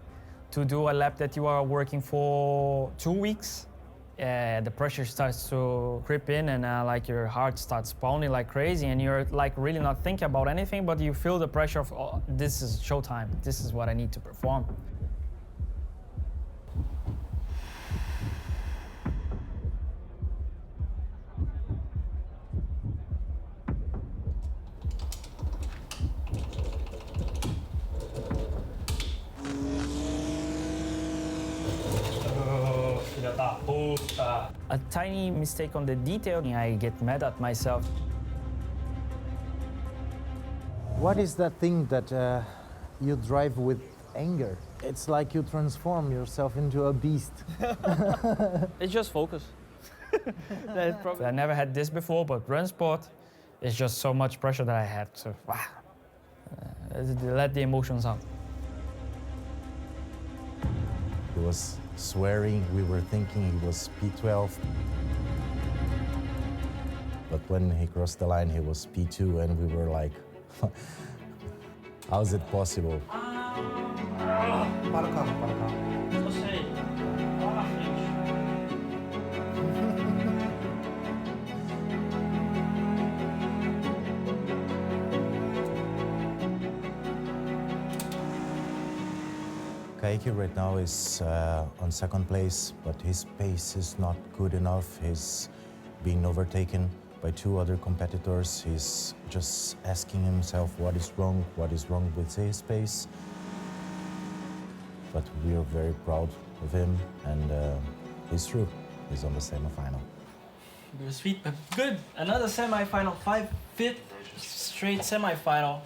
to do a lap that you are working for 2 weeks, the pressure starts to creep in, and like your heart starts pounding like crazy, and you're like really not thinking about anything, but you feel the pressure of, oh, this is showtime. This is what I need to perform. A tiny mistake on the detail, I get mad at myself. What is that thing that you drive with anger? It's like you transform yourself into a beast. It's just focus. I never had this before, but run sport is just so much pressure that I had to let the emotions out. He was swearing, we were thinking he was P12. But when he crossed the line, he was P2, and we were like, how is it possible? Para o carro, para o carro. Você, lá na frente. Kaique right now is on second place, but his pace is not good enough. He's being overtaken by 2 other competitors. He's just asking himself what is wrong with his pace. But we are very proud of him, and he's through. He's on the semi-final. Your feet, but good. Another semi-final, 5th straight semi-final.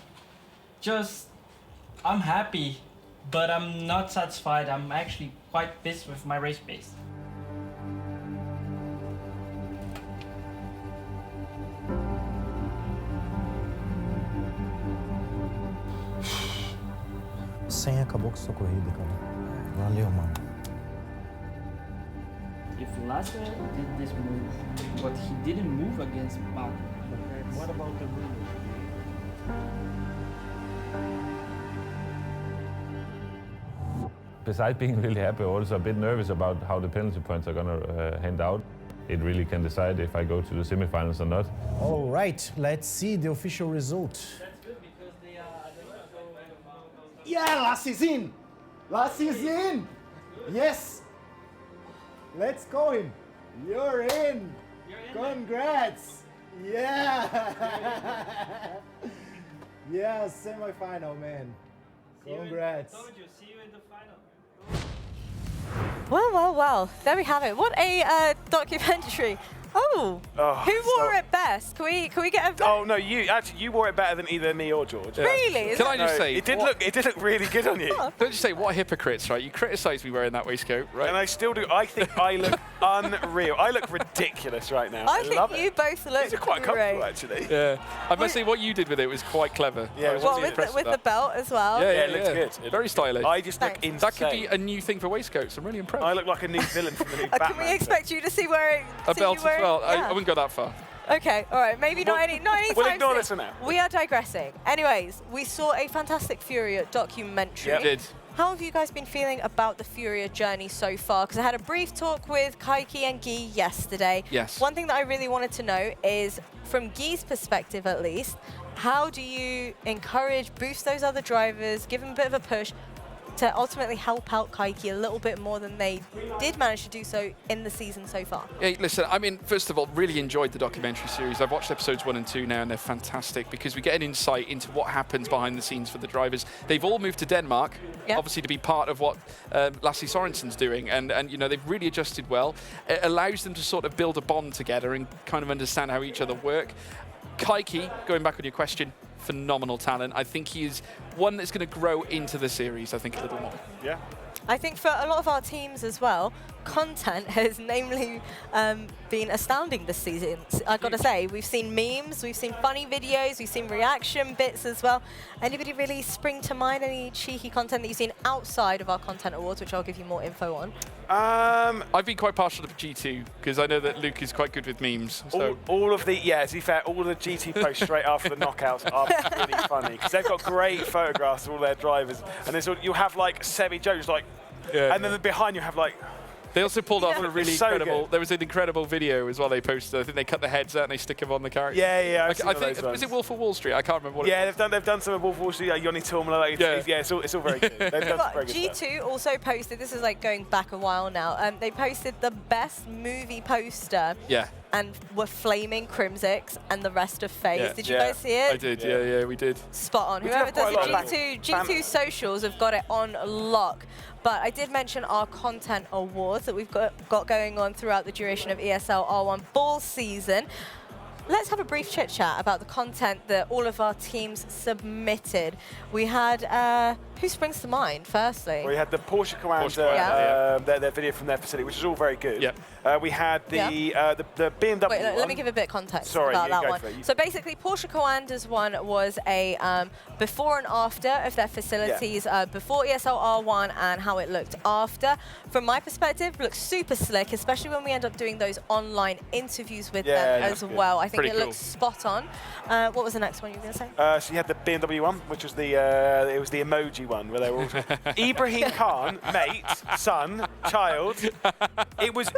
I'm happy, but I'm not satisfied. I'm actually quite pissed with my race pace. Sen acabou com sua corrida, cara. Valeu, mano. If Lasse did this move, but he didn't move against Mark. What about the rule? Besides being really happy, also a bit nervous about how the penalty points are going to hand out. It really can decide if I go to the semifinals or not. All right, let's see the official result. Yeah, Lasse's in! Lasse's in! Yes! Let's go in! You're in! Congrats! Yeah! Yeah, semi-final, man. Congrats. See you in the final. Well, well, well. There we have it. What a documentary. Oh, who wore it best? Can we get a vote? Oh no, you wore it better than either me or George. Really? Can I just say it did look really good on you. Don't just say what hypocrites, right? You criticise me wearing that waistcoat, right? And I still do. I think I look unreal. I look ridiculous right now. I love think it. you both look These are quite comfortable, actually. Yeah, I must say what you did with it was quite clever. Yeah, What, with the belt as well? Yeah, it looks good. Very stylish. I just look insane. That could be a new thing for waistcoats. I'm really impressed. I look like a new villain from the new Batman. Can we expect you to see wearing A belt as well. Yeah. I wouldn't go that far. Okay, all right, maybe not any time We'll ignore soon. this for now. We are digressing. Anyways, we saw a fantastic Furia documentary. We did. How have you guys been feeling about the Furia journey so far? Because I had a brief talk with Kaiki and Guy yesterday. Yes. One thing that I really wanted to know is, from Guy's perspective at least, how do you encourage, boost those other drivers, give them a bit of a push to ultimately help out Kaiki a little bit more than they did manage to do so in the season so far? Hey, listen, I mean, first of all, really enjoyed the documentary series. I've watched episodes 1 and 2 now, and they're fantastic because we get an insight into what happens behind the scenes for the drivers. They've all moved to Denmark, obviously to be part of what Lasse Sorensen's doing, and you know, they've really adjusted well. It allows them to sort of build a bond together and kind of understand how each other work. Kaiki, going back on your question, phenomenal talent. I think he is one that's going to grow into the series, I think, a little more. Yeah. I think for a lot of our teams as well, content has namely been astounding this season. I've got to say, we've seen memes, we've seen funny videos, we've seen reaction bits as well. Anybody really spring to mind any cheeky content that you've seen outside of our content awards, which I'll give you more info on? I've been quite partial to G2 because I know that Luke is quite good with memes. So. All of the, to be fair, all of the GT posts straight after the knockouts are really funny because they've got great photographs of all their drivers, and there's you'll have like Sebi Jones and then behind you have like. They also pulled off a really so incredible. good. There was an incredible video as well. They posted. I think they cut the heads out and they stick them on the character. Yeah, I think was it Wolf of Wall Street? I can't remember what. Yeah, they've done some of Wolf of Wall Street, like Yoni Tormala. It's all very good. They've done some very good G2 stuff. also posted, this is like going back a while now, they posted the best movie poster. Yeah. And were flaming Crimsix and the rest of FaZe. Yeah. Did you guys see it? I did. Yeah, we did. Spot on. We Whoever did have does quite the a lot of G2 socials have got it on lock. But I did mention our content awards that we've got going on throughout the duration of ESL R1 Ball season. Let's have a brief chit chat about the content that all of our teams submitted. We had, who springs to mind, firstly? We had the Porsche Commander, their video from their facility, which is all very good. Yeah. We had the BMW Wait, one. let me give a bit of context Sorry, about that go one. for it. So basically, Porsche Coander's one was a before and after of their facilities, before ESL R1 and how it looked after. From my perspective, looks super slick, especially when we end up doing those online interviews with them as well. I think it looks spot on. What was the next one you were going to say? So you had the BMW one, which was the it was the emoji one, where they were all Ibrahim Khan, mate, son, child. It was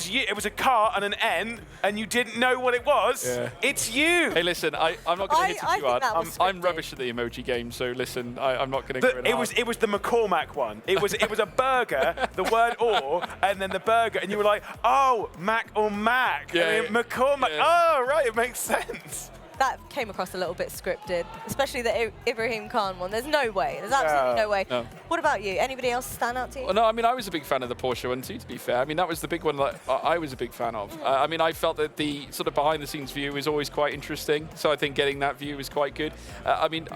you. It was a car and an N, and you didn't know what it was. Yeah. It's you. Hey, listen, I'm not going to hit it too hard. I'm scripted. rubbish at the emoji game, so listen, I'm not going to go It was the McCormack one. It was a burger, the word or, and then the burger, and you were like, oh, Mac or Mac. Yeah, and then McCormack. yeah. Oh, right, it makes sense. That came across a little bit scripted, especially the Ibrahim Khan one. There's no way. There's absolutely no way. No. What about you? Anybody else stand out to you? Well, no, I mean, I was a big fan of the Porsche one too, to be fair. I mean, that was the big one that I was a big fan of. I mean, I felt that the sort of behind-the-scenes view was always quite interesting, so I think getting that view was quite good. I mean,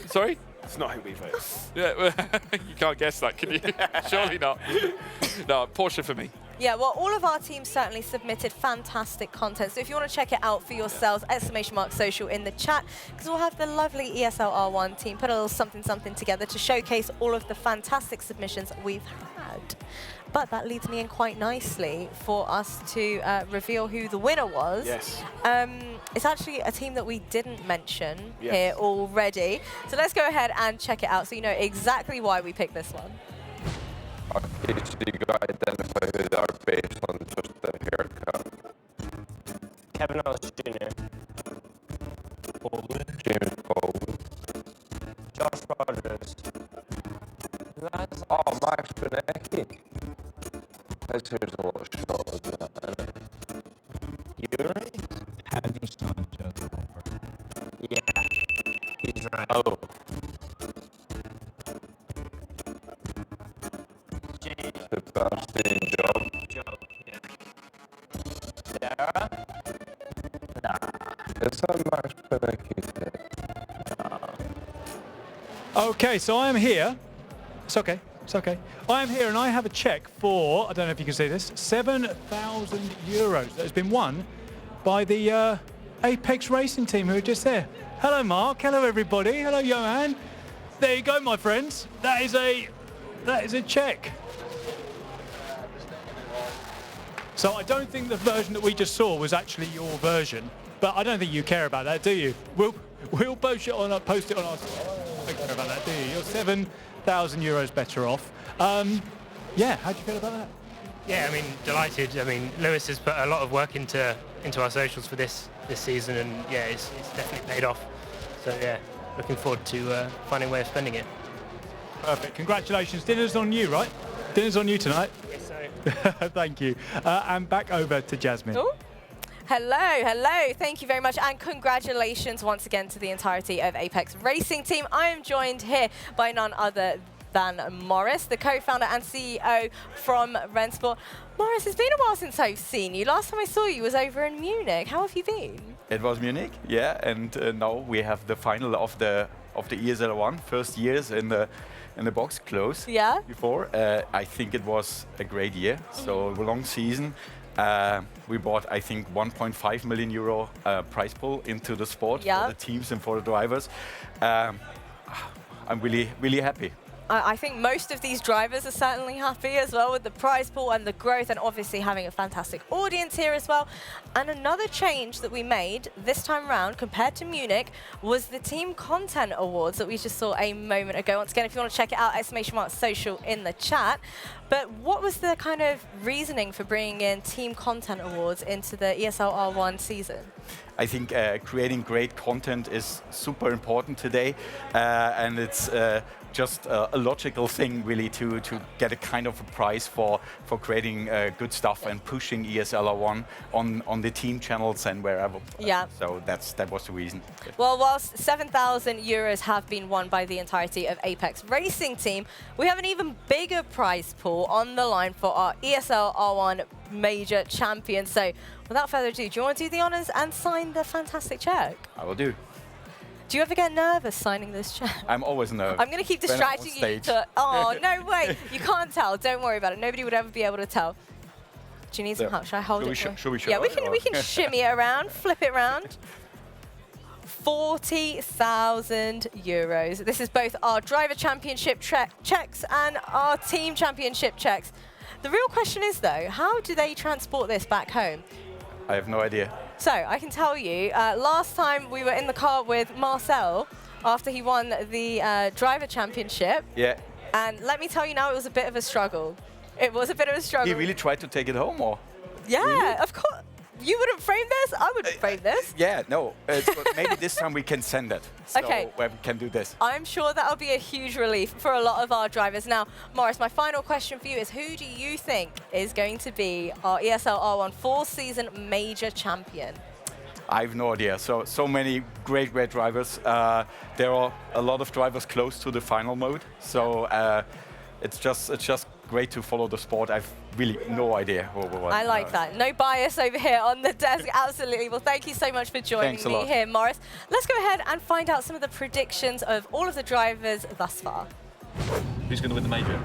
sorry? It's not who we vote. Yeah, well, you can't guess that, can you? Surely not. No, Porsche for me. Yeah, well, all of our teams certainly submitted fantastic content. So if you want to check it out for yourselves, !social in the chat, because we'll have the lovely ESL R1 team put a little something together to showcase all of the fantastic submissions we've had. But that leads me in quite nicely for us to reveal who the winner was. Yes. It's actually a team that we didn't mention here already. So let's go ahead and check it out so you know exactly why we picked this one. Okay, so you got identify who they are based on just the haircut. Kevin Ellis Jr. James Poland. Josh Rogers. Oh, Max Benecki. His hair's a little short, isn't it? Yuri? Henderson just over. Yeah, he's right. Oh. Sebastian Job. Job, yeah. It's not much better today. Okay, so I am here. It's okay. It's okay. I am here and I have a check for, I don't know if you can see this, 7,000 euros that has been won by the Apex Racing team who are just there. Hello, Mark. Hello, everybody. Hello, Johan. There you go, my friends. That is a check. So I don't think the version that we just saw was actually your version, but I don't think you care about that, do you? We'll post it on our. Don't care about that, do you? You're 7,000 euros better off. Yeah, how do you feel about that? Yeah, I mean, delighted. I mean, Lewis has put a lot of work into our socials for this season, and yeah, it's definitely paid off. So yeah, looking forward to finding a way of spending it. Perfect. Congratulations. Dinner's on you, right? Dinner's on you tonight. Yes, sir. Thank you. And back over to Jasmine. Ooh. Hello. Thank you very much, and congratulations once again to the entirety of Apex Racing Team. I am joined here by none other than Morris, the co-founder and CEO from Rennsport. Morris, it's been a while since I've seen you. Last time I saw you was over in Munich. How have you been? It was Munich, yeah, and now we have the final of the ESL One, first years in the box close. Yeah. Before, I think it was a great year. So a long season. We bought, I think, 1.5 million euro prize pool into the sport for the teams and for the drivers. I'm really happy. I think most of these drivers are certainly happy as well with the prize pool and the growth, and obviously having a fantastic audience here as well. And another change that we made this time round compared to Munich was the Team Content Awards that we just saw a moment ago. Once again, if you want to check it out, !social in the chat. But what was the kind of reasoning for bringing in Team Content Awards into the ESL R1 season? I think creating great content is super important today, and it's just a logical thing really to get a kind of a prize for creating good stuff and pushing ESL R1 on the team channels and wherever. Yeah. So that was the reason. Well, whilst 7,000 euros have been won by the entirety of Apex Racing Team, we have an even bigger prize pool on the line for our ESL R1 major champion. So without further ado, do you want to do the honors and sign the fantastic check? I will do. Do you ever get nervous signing this check? I'm always nervous. I'm going to keep distracting you. Oh, no way. You can't tell. Don't worry about it. Nobody would ever be able to tell. Do you need some help? Should I hold it? Should we show yeah, we can shimmy it around, flip it around. 40,000 euros. This is both our driver championship checks and our team championship checks. The real question is, though, how do they transport this back home? I have no idea. So I can tell you, last time we were in the car with Marcel after he won the driver championship. Yeah. And let me tell you now, it was a bit of a struggle. It was a bit of a struggle. He really tried to take it home, or? Yeah, really? Of course. You wouldn't frame this? I wouldn't frame this. Yeah, no. But maybe this time we can send it. So Okay. we can do this. I'm sure that'll be a huge relief for a lot of our drivers. Now, Morris, my final question for you is, who do you think is going to be our ESL R1 4-season major champion? I have no idea. So many great drivers. There are a lot of drivers close to the final mode. So it's just great to follow the sport. I've really no idea what. I like that. No bias over here on the desk. Absolutely. Well, thank you so much for joining Thanks a me lot. here, Morris. Let's go ahead and find out some of the predictions of all of the drivers thus far. Who's going to win the major?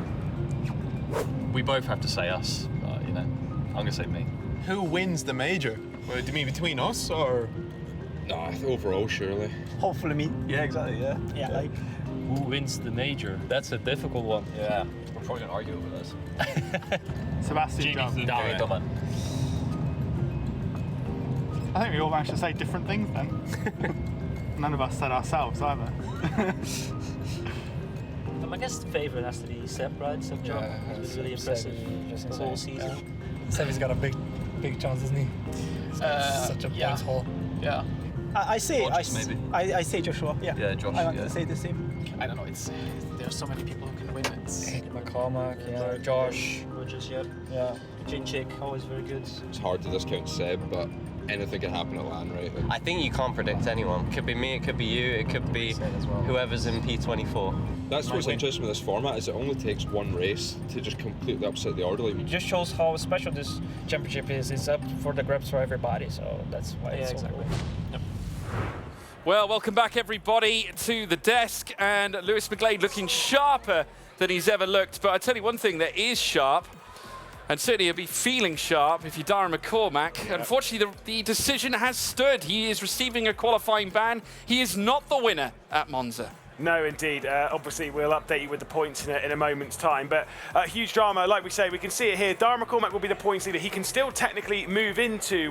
We both have to say us, but, you know, I'm going to say me. Who wins the major? Well, do you mean between us or? No, overall, surely. Hopefully me. Yeah, exactly, yeah. Yeah, like. Who wins the major? That's a difficult one. Yeah. We're probably going to argue over this. Sebastian Dom. I think we all managed to say different things then. None of us said ourselves either. I guess the favourite has to be Seb, right? Seb John. He was really impressive the whole season. Seb's got a big chance, isn't he? Such a points haul. Yeah. I say Joshua. Yeah. Yeah, Josh. I want to say the same. I don't know. There's so many people who can win it. McCormack, yeah. Josh, Rogers, yeah. Jinchik, always very good. It's hard to discount Seb, but anything can happen at LAN, right? I think you can't predict anyone. It could be me, it could be you, it could be whoever's in P24. That's what's interesting with this format, is it only takes one race to just completely upset the order. It just shows how special this championship is. It's up for the grabs for everybody, so that's why it's so cool. Well, welcome back, everybody, to the desk. And Lewis McGlade looking sharper than he's ever looked. But I tell you one thing that is sharp, and certainly he'll be feeling sharp if you're Darren McCormack. Yeah. Unfortunately, the decision has stood. He is receiving a qualifying ban. He is not the winner at Monza. No, indeed. Obviously, we'll update you with the points in a moment's time. But huge drama, like we say, we can see it here. Darren McCormack will be the points leader. He can still technically move into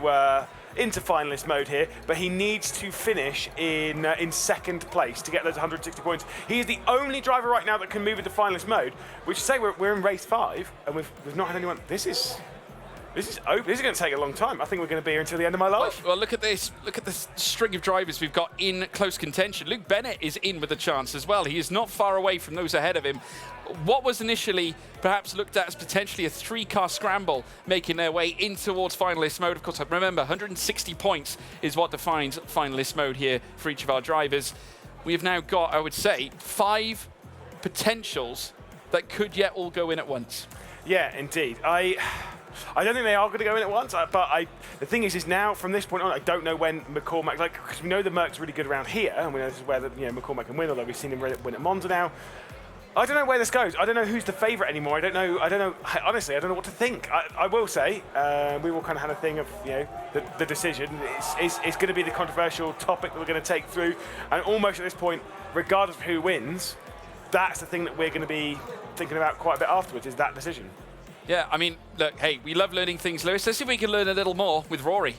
finalist mode here, but he needs to finish in second place to get those 160 points. He is the only driver right now that can move into finalist mode, which say we're in race 5, and we've not had anyone. This is open. This is going to take a long time. I think we're going to be here until the end of my life. Well, look at this. Look at this string of drivers we've got in close contention. Luke Bennett is in with a chance as well. He is not far away from those ahead of him. What was initially perhaps looked at as potentially a 3-car scramble making their way in towards finalist mode. Of course, remember, 160 points is what defines finalist mode here for each of our drivers. We have now got, I would say, 5 potentials that could yet all go in at once. Yeah, indeed. I don't think they are going to go in at once, but the thing is now, from this point on, I don't know when McCormack, because we know the Merc's really good around here, and we know this is where McCormack can win, although we've seen him win at Monza now. I don't know where this goes. I don't know who's the favourite anymore. I don't know. Honestly, I don't know what to think. I will say, we will kind of have a thing of, the decision. It's going to be the controversial topic that we're going to take through, and almost at this point, regardless of who wins, that's the thing that we're going to be thinking about quite a bit afterwards, is that decision. Yeah, I mean, look, hey, we love learning things, Lewis. Let's see if we can learn a little more with Rory.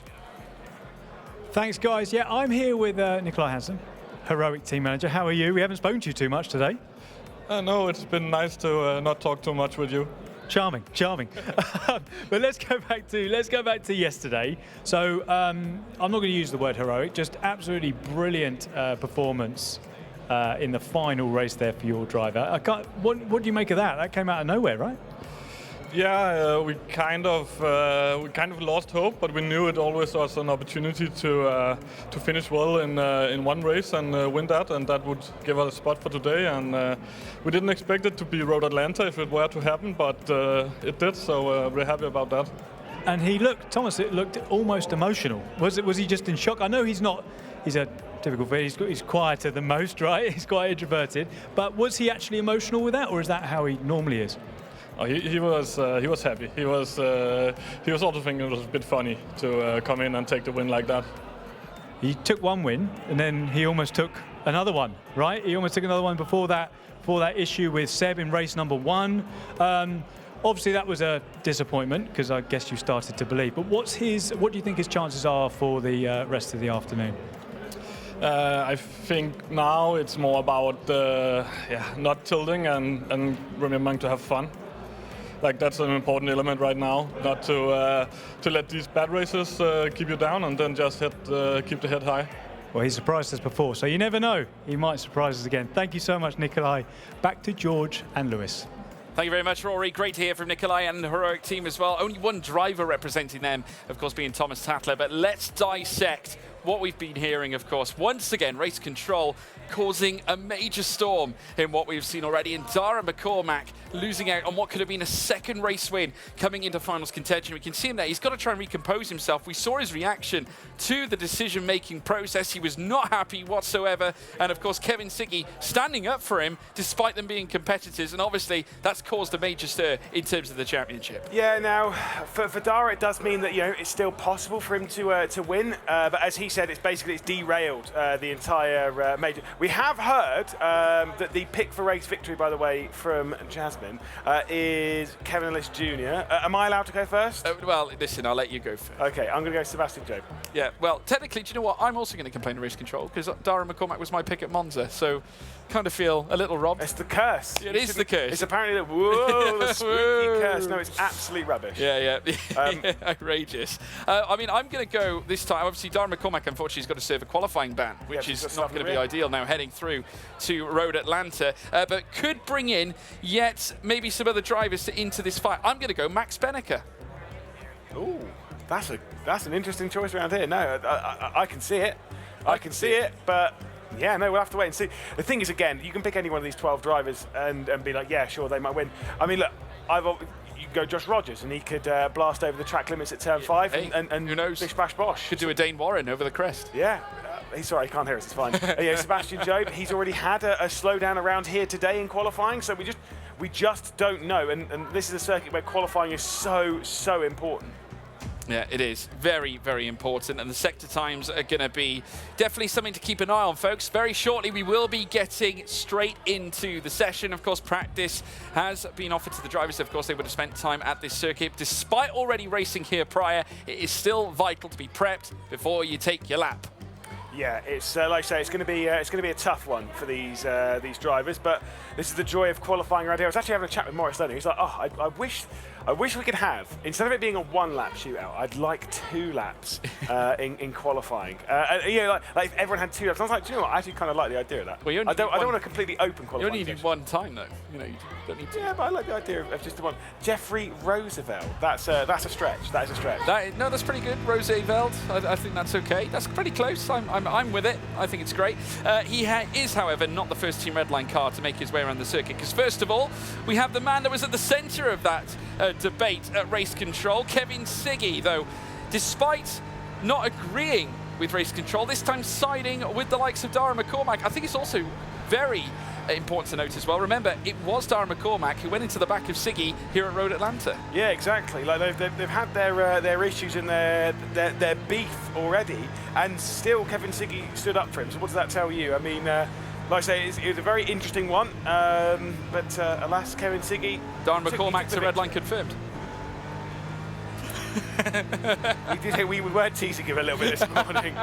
Thanks, guys. Yeah, I'm here with Nikolai Hansen, Heroic team manager. How are you? We haven't spoken to you too much today. No, it's been nice to not talk too much with you. Charming. But let's go back to yesterday. So I'm not going to use the word heroic, just absolutely brilliant performance in the final race there for your driver. What do you make of that? That came out of nowhere, right? Yeah, we kind of lost hope, but we knew it always was an opportunity to finish well in one race and win that, and that would give us a spot for today. And we didn't expect it to be Road Atlanta if it were to happen, but it did. So we're happy about that. And it looked almost emotional. Was he just in shock? I know he's not. He's a typical fit. He's quieter than most, right? He's quite introverted. But was he actually emotional with that, or is that how he normally is? Oh, he was happy. He was also thinking it was a bit funny to come in and take the win like that. He took one win, and then he almost took another one, right? He almost took another one before that issue with Seb in race number 1. Obviously, that was a disappointment because I guess you started to believe. But what do you think his chances are for the rest of the afternoon? I think now it's more about not tilting and remembering to have fun. Like, that's an important element right now, not to let these bad races keep you down, and then just keep the head high. Well, he surprised us before, so you never know. He might surprise us again. Thank you so much, Nikolai. Back to George and Lewis. Thank you very much, Rory. Great to hear from Nikolai and the Heroic team as well. Only one driver representing them, of course, being Thomas Tattler. But let's dissect what we've been hearing, of course. Once again, race control causing a major storm in what we've seen already. And Darren McCormack losing out on what could have been a second race win coming into finals contention. We can see him there. He's got to try and recompose himself. We saw his reaction to the decision-making process. He was not happy whatsoever. And, of course, Kevin Siggy standing up for him despite them being competitors. And, obviously, that's caused a major stir in terms of the championship. Yeah, now, for Dara, it does mean that, it's still possible for him to win. But as he said, it's derailed the entire major. We have heard that the pick for race victory, by the way, from Jasmine is Kevin Ellis Jr. Am I allowed to go first? Well, listen, I'll let you go first. Okay, I'm going to go Sebastian Job. Yeah, well, technically, do you know what? I'm also going to complain of race control because Darren McCormack was my pick at Monza, so kind of feel a little robbed. It's the curse. It is the curse. It's apparently the spooky curse. No, it's absolute rubbish. Yeah. Outrageous. I mean, I'm going to go this time. Obviously, Darren McCormack, unfortunately, has got to serve a qualifying ban, which is not going to be ideal now heading through to Road Atlanta, but could bring in yet maybe some other drivers into this fight. I'm going to go Max Benneker. Ooh, that's an interesting choice around here. No, I can see it. I can see it, but yeah, no, we'll have to wait and see. The thing is, again, you can pick any one of these 12 drivers and be like, yeah, sure, they might win. I mean, look, you go Josh Rogers, and he could blast over the track limits at turn 5, and who knows? Bish bash bosh. Could do a Dane Warren over the crest. Yeah. sorry, he can't hear us, it's fine. Yeah, Sebastian Jobe, he's already had a slowdown around here today in qualifying, so we just don't know. And this is a circuit where qualifying is so important. Yeah, it is very, very important, and the sector times are going to be definitely something to keep an eye on, folks. Very shortly, we will be getting straight into the session. Of course, practice has been offered to the drivers. Of course, they would have spent time at this circuit. Despite already racing here prior, it is still vital to be prepped before you take your lap. Yeah, it's like I say, it's going to be a tough one for these drivers. But this is the joy of qualifying around here. I was actually having a chat with Morris Lennon. He's like, oh, I wish we could have, instead of it being a 1-lap shootout, I'd like 2 laps in qualifying. You know, like if everyone had 2 laps. I was like, do you know what? I actually kind of like the idea of that. Well, I don't want to completely open qualifying. You only need 1 time though. You know, you don't need to. Yeah, but I like the idea of just the one. Jeffrey Roosevelt. That's a stretch. That is a stretch. No, that's pretty good. Roosevelt. I think that's okay. That's pretty close. I'm with it. I think it's great. He is, however, not the first Team Redline car to make his way around the circuit. Because first of all, we have the man that was at the centre of that debate at Race Control, Kevin Siggy, though, despite not agreeing with Race Control, this time siding with the likes of Dara McCormack. I think it's also very important to note as well. Remember, it was Dara McCormack who went into the back of Siggy here at Road Atlanta. Yeah, exactly. Like they've had their issues and their beef already, and still Kevin Siggy stood up for him. So what does that tell you? I mean, like I say, it was a very interesting one, but alas, Kevin Siggy. Dara McCormack to Redline confirmed. we weren't teasing him a little bit this morning.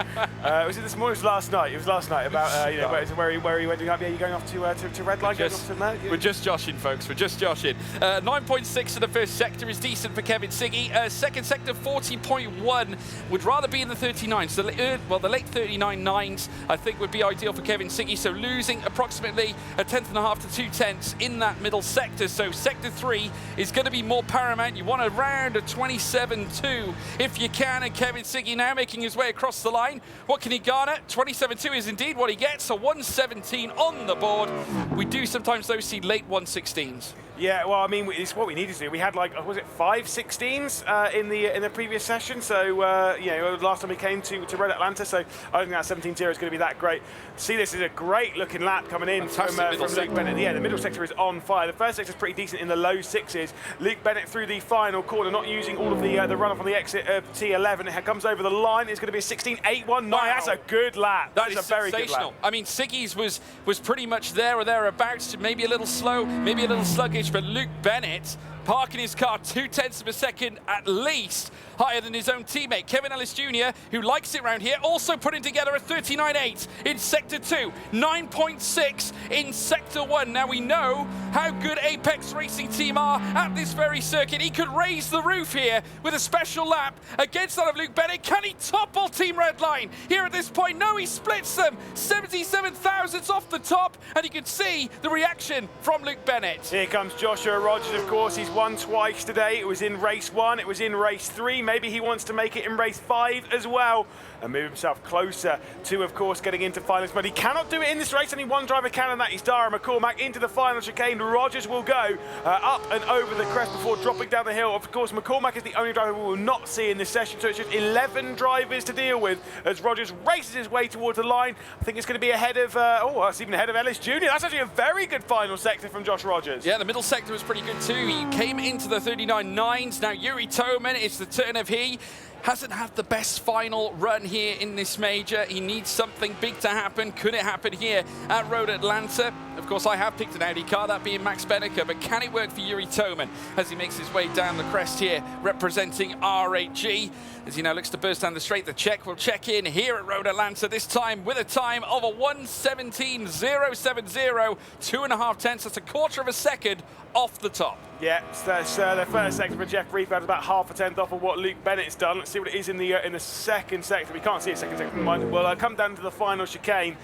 Was it this morning? It was last night. It was last night about you know, where he went up. Yeah, you going off to Redline? We're just joshing, folks. We're just joshing. 9.6 in the first sector is decent for Kevin Siggy. Second sector 40.1 would rather be in the 39s. So the late 39.9s I think would be ideal for Kevin Siggy. So losing approximately 1/10.5 to 2/10 in that middle sector. So sector 3 is going to be more paramount. You want around a 27.2 if you can, and Kevin Siggy now making his way across the line. What can he garner? 27.2 is indeed what he gets, so 117 on the board. We do sometimes, though, see late 116s. Yeah, well, I mean, it's what we needed to do. We had like, was it 5 16s in the previous session? So, you know, last time we came to Red Atlanta, so I don't think that 17-0 is going to be that great. See, this is a great looking lap coming in from Luke Bennett. Yeah, the middle sector is on fire. The first sector is pretty decent in the low 6s. Luke Bennett through the final corner, not using all of the run-off on the exit of T11. It comes over the line. It's going to be a 16.819. Wow. That's a good lap. That is a very good lap. I mean, Siggy's was pretty much there or thereabouts, maybe a little slow, maybe a little sluggish, but Luke Bennett parking his car 0.2 of a second at least higher than his own teammate. Kevin Ellis Jr., who likes it round here, also putting together a 39.8 in Sector 2, 9.6 in Sector 1. Now we know how good Apex Racing Team are at this very circuit. He could raise the roof here with a special lap against that of Luke Bennett. Can he topple Team Redline here at this point? No, he splits them 77 thousandths off the top, and you can see the reaction from Luke Bennett. Here comes Joshua Rogers, of course. He's won twice today. It was in race 1, it was in race 3. Maybe he wants to make it in race 5 as well and move himself closer to, of course, getting into finals. But he cannot do it in this race. Only one driver can, and that is Dara McCormack. Into the final chicane, Rogers will go up and over the crest before dropping down the hill. Of course, McCormack is the only driver we will not see in this session, so it's just 11 drivers to deal with as Rogers races his way towards the line. I think it's going to be ahead of, that's even ahead of Ellis Jr. That's actually a very good final sector from Josh Rogers. Yeah, the middle sector was pretty good too. He came into the 39.9s. Now Yuri Toman, it's the turn of he. Hasn't had the best final run here in this major. He needs something big to happen. Could it happen here at Road Atlanta? Of course, I have picked an Audi car, that being Max Benneker, but can it work for Yuri Toman as he makes his way down the crest here, representing R8G? As he now looks to burst down the straight, the Czech will check in here at Road Atlanta, this time with a time of a 1:17.070, 2.5 tenths. That's a quarter of a second off the top. Yeah, so that's the first sector for Jeff Reed. That's about 0.5 tenth off of what Luke Bennett's done. Let's see what it is in the second sector. We can't see a second sector. We'll come down to the final chicane.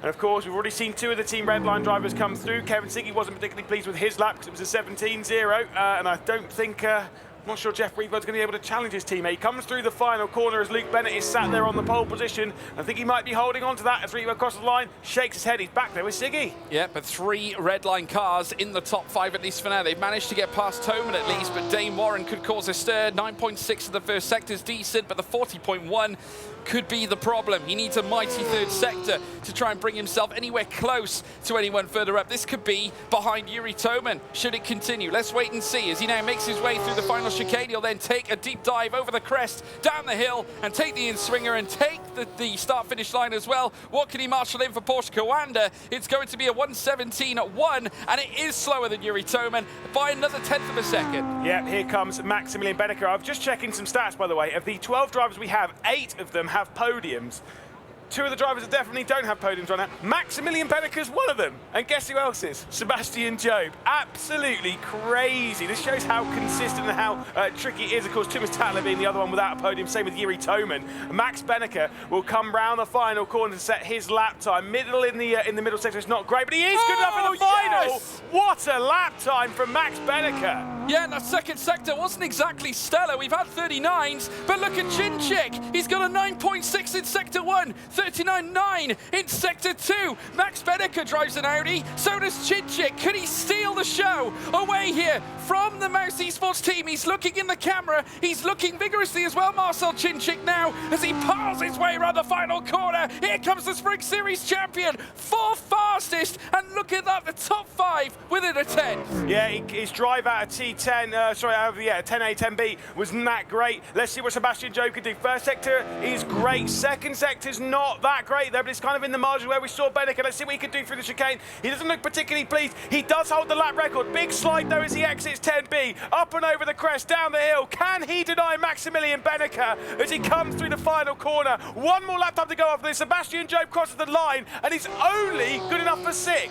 And of course, we've already seen 2 of the Team Redline drivers come through. Kevin Siggy wasn't particularly pleased with his lap because it was a 17.0. And I don't think... I'm not sure Jeff Reed's going to be able to challenge his teammate. He comes through the final corner as Luke Bennett is sat there on the pole position. I think he might be holding on to that as Reed across the line, shakes his head. He's back there with Siggy. Yeah, but 3 Redline cars in the top 5 at least for now. They've managed to get past Toman at least, but Dane Warren could cause a stir. 9.6 of the first sector is decent, but the 40.1 could be the problem. He needs a mighty third sector to try and bring himself anywhere close to anyone further up. This could be behind Yuri Toman, should it continue. Let's wait and see. As he now makes his way through the final chicane, he'll then take a deep dive over the crest, down the hill, and take the in-swinger and take the start-finish line as well. What can he marshal in for Porsche Coanda? It's going to be a 1:17.1, and it is slower than Yuri Toman by another 1/10 of a second. Yeah, here comes Maximilian Benneker. I've just checking some stats, by the way. Of the 12 drivers we have, 8 of them have podiums. 2 of the drivers that definitely don't have podiums right now. Maximilian Benneker's one of them. And guess who else is? Sebastian Job. Absolutely crazy. This shows how consistent and how tricky it is. Of course, Thomas Tatler being the other one without a podium. Same with Yuri Toman. Max Benneker will come round the final corner to set his lap time. Middle in the middle sector is not great, but he is good enough in the final. Yes! What a lap time from Max Benneker. Yeah, and that second sector wasn't exactly stellar. We've had 39s, but look at Chinchik. He's got a 9.6 in sector 1. 39.9 in sector 2. Max Benneker drives an Audi, so does Chinchik. Could he steal the show away here from the Mouse Esports team? He's looking in the camera. He's looking vigorously as well, Marcel Chinchik, now as he piles his way around the final corner. Here comes the Spring Series champion, 4th fastest, and look at that, the top 5 within a 10. Yeah, his drive out of T10, 10A, 10B wasn't that great. Let's see what Sebastian Job can do. First sector is great. Second sector's not that great though, but it's kind of in the margin where we saw Benneker. Let's see what he can do through the chicane. He doesn't look particularly pleased. He does hold the lap record. Big slide though as he exits 10B. Up and over the crest, down the hill. Can he deny Maximilian Benneker as he comes through the final corner? One more lap time to go after this. Sebastian Job crosses the line and he's only good enough for 6th.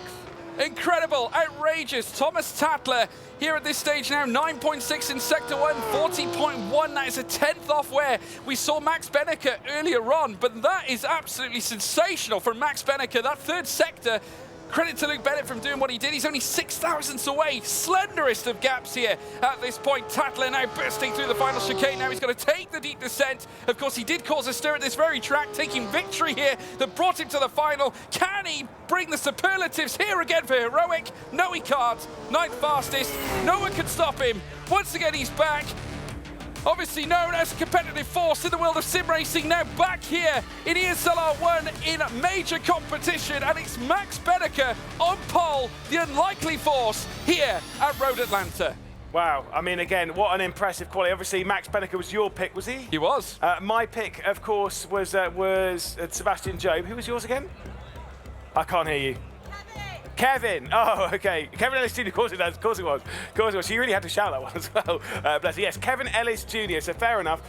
Incredible, outrageous. Thomas Tatler here at this stage now, 9.6 in sector 1, 40.1. That is a 10th off where we saw Max Benneker earlier on, but that is absolutely sensational from Max Benneker. That third sector, credit to Luke Bennett from doing what he did. He's only 6,000ths away, slenderest of gaps here at this point. Tatler now bursting through the final chicane. Now he's got to take the deep descent. Of course, he did cause a stir at this very track, taking victory here that brought him to the final. Can he bring the superlatives here again for Heroic? No, he can't. 9th fastest. No one can stop him. Once again, he's back. Obviously known as a competitive force in the world of sim racing, now back here in ESLR 1 in major competition, and it's Max Benneker on pole, the unlikely force here at Road Atlanta. Wow, I mean, again, what an impressive quality. Obviously, Max Benneker was your pick, was he? He was. My pick, of course, was Sebastian Job. Who was yours again? I can't hear you. Kevin. Oh, okay. Kevin Ellis Jr. Of course it does. Of course it was. Of course it was. You really had to shout that one as well. Bless you. Yes, Kevin Ellis Jr. So fair enough.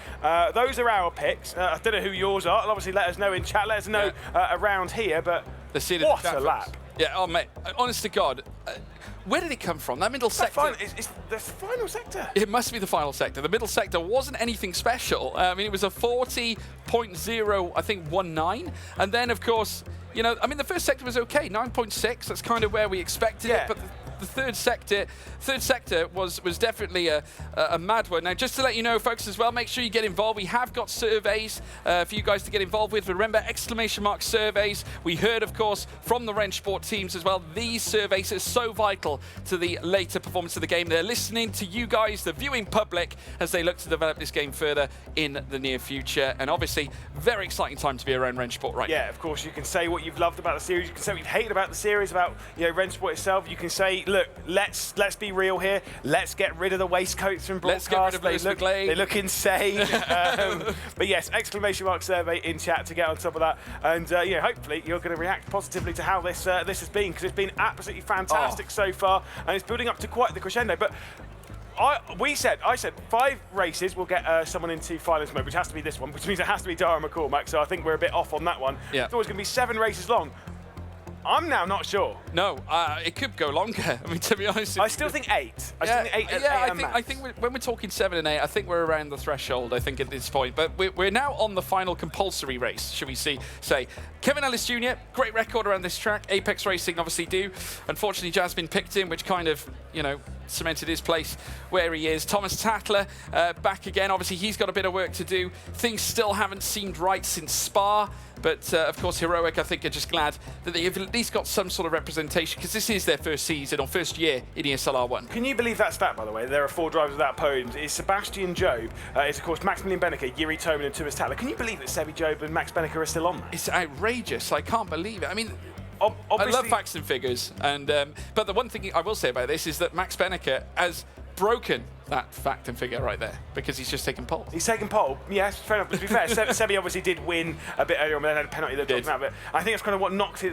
Those are our picks. I don't know who yours are. And obviously, let us know in chat. Let us know around here. But what a lap. Yeah. Oh, mate. Honest to God. Where did it come from? That middle sector. It's the final sector. It must be the final sector. The middle sector wasn't anything special. I mean, it was a 40.0, I think, 19. And then, of course, you know, I mean, the first sector was okay, 9.6. That's kind of where we expected it. But the third sector was definitely a mad one. Now, just to let you know, folks, as well, make sure you get involved. We have got surveys for you guys to get involved with. Remember, ! surveys. We heard, of course, from the Rennsport teams as well. These surveys are so vital to the later performance of the game. They're listening to you guys, the viewing public, as they look to develop this game further in the near future. And obviously, very exciting time to be around Rennsport right now. Yeah, of course, you can say what you've loved about the series. You can say what you've hated about the series, about Rennsport itself. You can say, look, let's be real here. Let's get rid of the waistcoats from broadcast. Let's get rid of Lewis McGlade. They look insane. But yes, ! survey in chat to get on top of that. And hopefully you're going to react positively to how this has been, because it's been absolutely fantastic so far, and it's building up to quite the crescendo. But I said 5 races will get someone into finals mode, which has to be this one, which means it has to be Dara McCormack. So I think we're a bit off on that one. Yeah. I thought it was going to be 7 races long. I'm now not sure. No, it could go longer. I mean, to be honest, I still think 8. I think when we're talking 7 and 8, I think we're around the threshold. I think at this point, but we're now on the final compulsory race. Should we say? Kevin Ellis Jr. Great record around this track. Apex Racing obviously do. Unfortunately, Jasmine picked him, which kind of cemented his place where he is. Thomas Tatler back again. Obviously, he's got a bit of work to do. Things still haven't seemed right since Spa. But of course, Heroic, I think, are just glad that they've at least got some sort of representation, because this is their first season or first year in ESL R1. Can you believe that stat, by the way? There are 4 drivers without podiums. It's Sebastian Job, it's of course Maximilian Benneker, Yuri Toman and Thomas Tatler. Can you believe that Sebi Job and Max Benneker are still on there? It's outrageous. I can't believe it. I mean, obviously, I love facts and figures, and but the one thing I will say about this is that Max Benneker has broken that fact and figure right there, because he's just taken pole. He's taken pole, yes, fair enough. But to be fair, Sebi obviously did win a bit earlier on, but then had a penalty that dropped him out. But I think that's kind of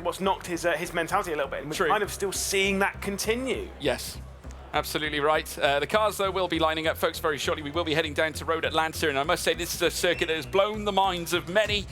what's knocked his mentality a little bit, and we're kind of still seeing that continue. Yes. Absolutely right. The cars, though, will be lining up, folks, very shortly. We will be heading down to Road Atlanta, and I must say this is a circuit that has blown the minds of many.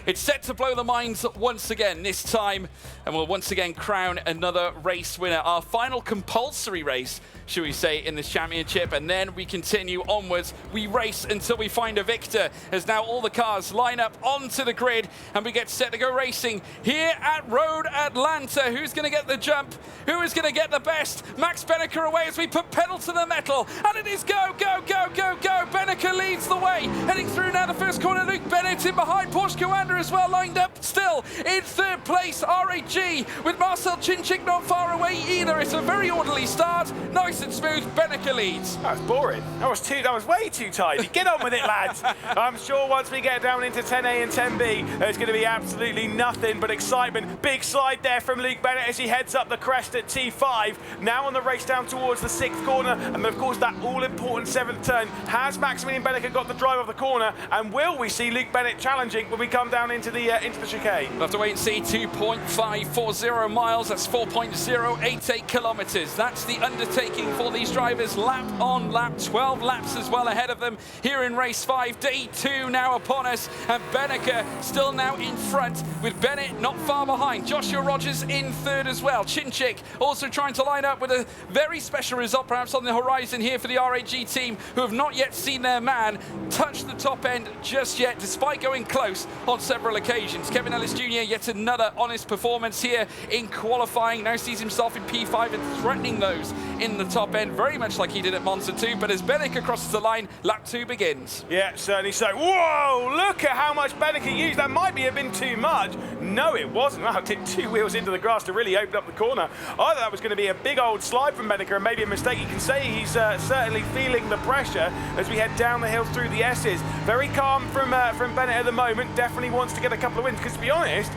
It's set to blow the minds once again this time, and we'll once again crown another race winner. Our final compulsory race, should we say, in this championship, and then we continue onwards. We race until we find a victor, as now all the cars line up onto the grid, and we get set to go racing here at Road Atlanta. Who's going to get the jump? Who is going to get the best? Max Benneker away as we put pedal to the metal, and it is go, go, go, go, go. Benneker leads the way, heading through now the first corner. Luke Bennett in behind, Porsche Commander as well, lined up still in 3rd place. RAG with Marcel Chinchik not far away either. It's a very orderly start, nice and smooth. Benneker leads. That was boring. That was way too tidy. Get on with it, lads. I'm sure once we get down into 10A and 10B, there's going to be absolutely nothing but excitement. Big slide there from Luke Bennett as he heads up the crest at T5. Now on the race down towards the 6th corner, and of course that all-important 7th turn. Has Maximilian Benneker got the drive of the corner, and will we see Luke Bennett challenging when we come down into the chicane? We'll have to wait and see. 2.540 miles, that's 4.088 kilometers. That's the undertaking for these drivers, lap on lap, 12 laps as well ahead of them here in race 5. Day 2 now upon us, and Benneker still now in front, with Bennett not far behind. Joshua Rogers in 3rd as well. Chinchik also trying to line up with a very special result perhaps on the horizon here for the RAG team, who have not yet seen their man touch the top end just yet, despite going close on several occasions. Kevin Ellis Jr., yet another honest performance here in qualifying, now sees himself in P5 and threatening those in the top end, very much like he did at Monza 2. But as Benneker crosses the line, lap 2 begins. Yeah, certainly so. Whoa, look at how much Benneker used. That might have been too much. No, it wasn't. Wow, did 2 wheels into the grass to really open up the corner. I thought that was going to be a big old slide from Benneker, and maybe a mistake. You can say he's certainly feeling the pressure as we head down the hill through the S's. Very calm from Bennett at the moment. Definitely wants to get a couple of wins, because to be honest,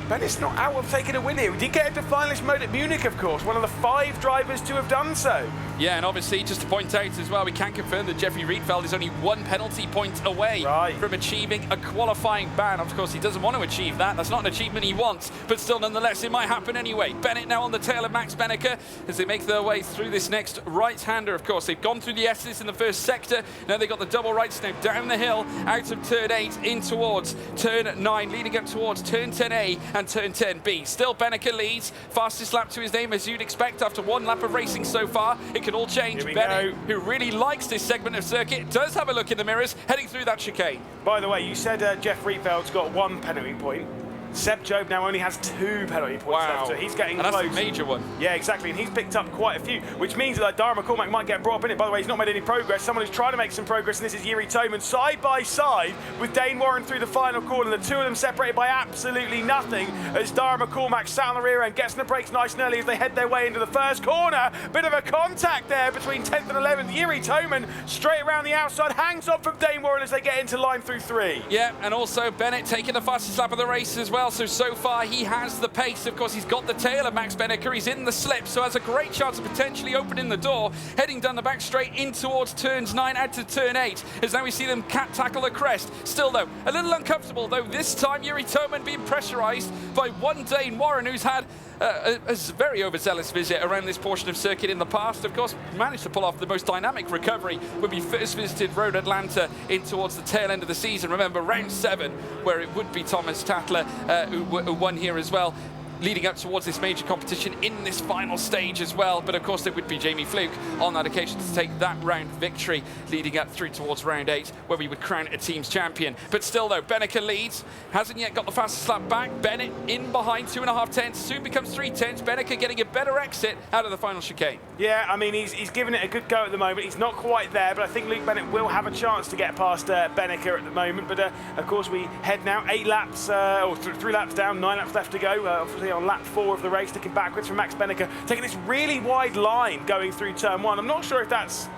Bennett's not out of taking a win here. He did get into finalist mode at Munich, of course, one of the 5 drivers to have done so. Yeah, and obviously, just to point out as well, we can confirm that Jeffrey Rietfeld is only 1 penalty point away from achieving a qualifying ban. Of course, he doesn't want to achieve that. That's not an achievement he wants, but still, nonetheless, it might happen anyway. Bennett now on the tail of Max Benneker as they make their way through this next right-hander. Of course, they've gone through the S's in the first sector. Now they've got the double rights now down the hill, out of turn 8, in towards turn 9, leading up towards turn 10A and turn 10B. Still, Benneker leads. Fastest lap to his name, as you'd expect after 1 lap of racing so far. It could all change. Bennett, who really likes this segment of circuit, does have a look in the mirrors, heading through that chicane. By the way, you said Jeff Rietveld's got 1 penalty point. Seb Job now only has 2 penalty points left, so he's getting close. That's a major one. Yeah, exactly, and he's picked up quite a few, which means that Dara McCormack might get brought up in it. By the way, he's not made any progress. Someone who's trying to make some progress, and this is Yuri Toman, side by side with Dane Warren through the final corner. The 2 of them separated by absolutely nothing, as Dara McCormack sat on the rear end, gets in the brakes nice and early as they head their way into the first corner. Bit of a contact there between 10th and 11th. Yuri Toman straight around the outside, hangs on from Dane Warren as they get into line through 3. Yeah, and also Bennett taking the fastest lap of the race as well. So far, he has the pace. Of course, he's got the tail of Max Benneker. He's in the slip, so has a great chance of potentially opening the door, heading down the back straight in towards turns 9 out to turn 8, as now we see them tackle the crest. Still, though, a little uncomfortable, though this time Yuri Toman being pressurized by one Dane Warren, who's had a very overzealous visit around this portion of circuit in the past. Of course, managed to pull off the most dynamic recovery when we first visited Road Atlanta in towards the tail end of the season. Remember, round 7, where it would be Thomas Tatler who won here as well. leading up towards this major competition in this final stage as well. But of course, it would be Jamie Fluke on that occasion to take that round victory, leading up through towards round 8, where we would crown a team's champion. But still, though, Beneke leads, hasn't yet got the fastest lap back. Bennett in behind, 2.5 tenths, soon becomes 3 tenths. Beneke getting a better exit out of the final chicane. Yeah, I mean, he's giving it a good go at the moment. He's not quite there, but I think Luke Bennett will have a chance to get past Beneke at the moment. But of course, we head now 8 laps, or 3 laps down, 9 laps left to go. Obviously on lap 4 of the race, looking backwards from Max Beneke, taking this really wide line going through turn 1. I'm not sure if that's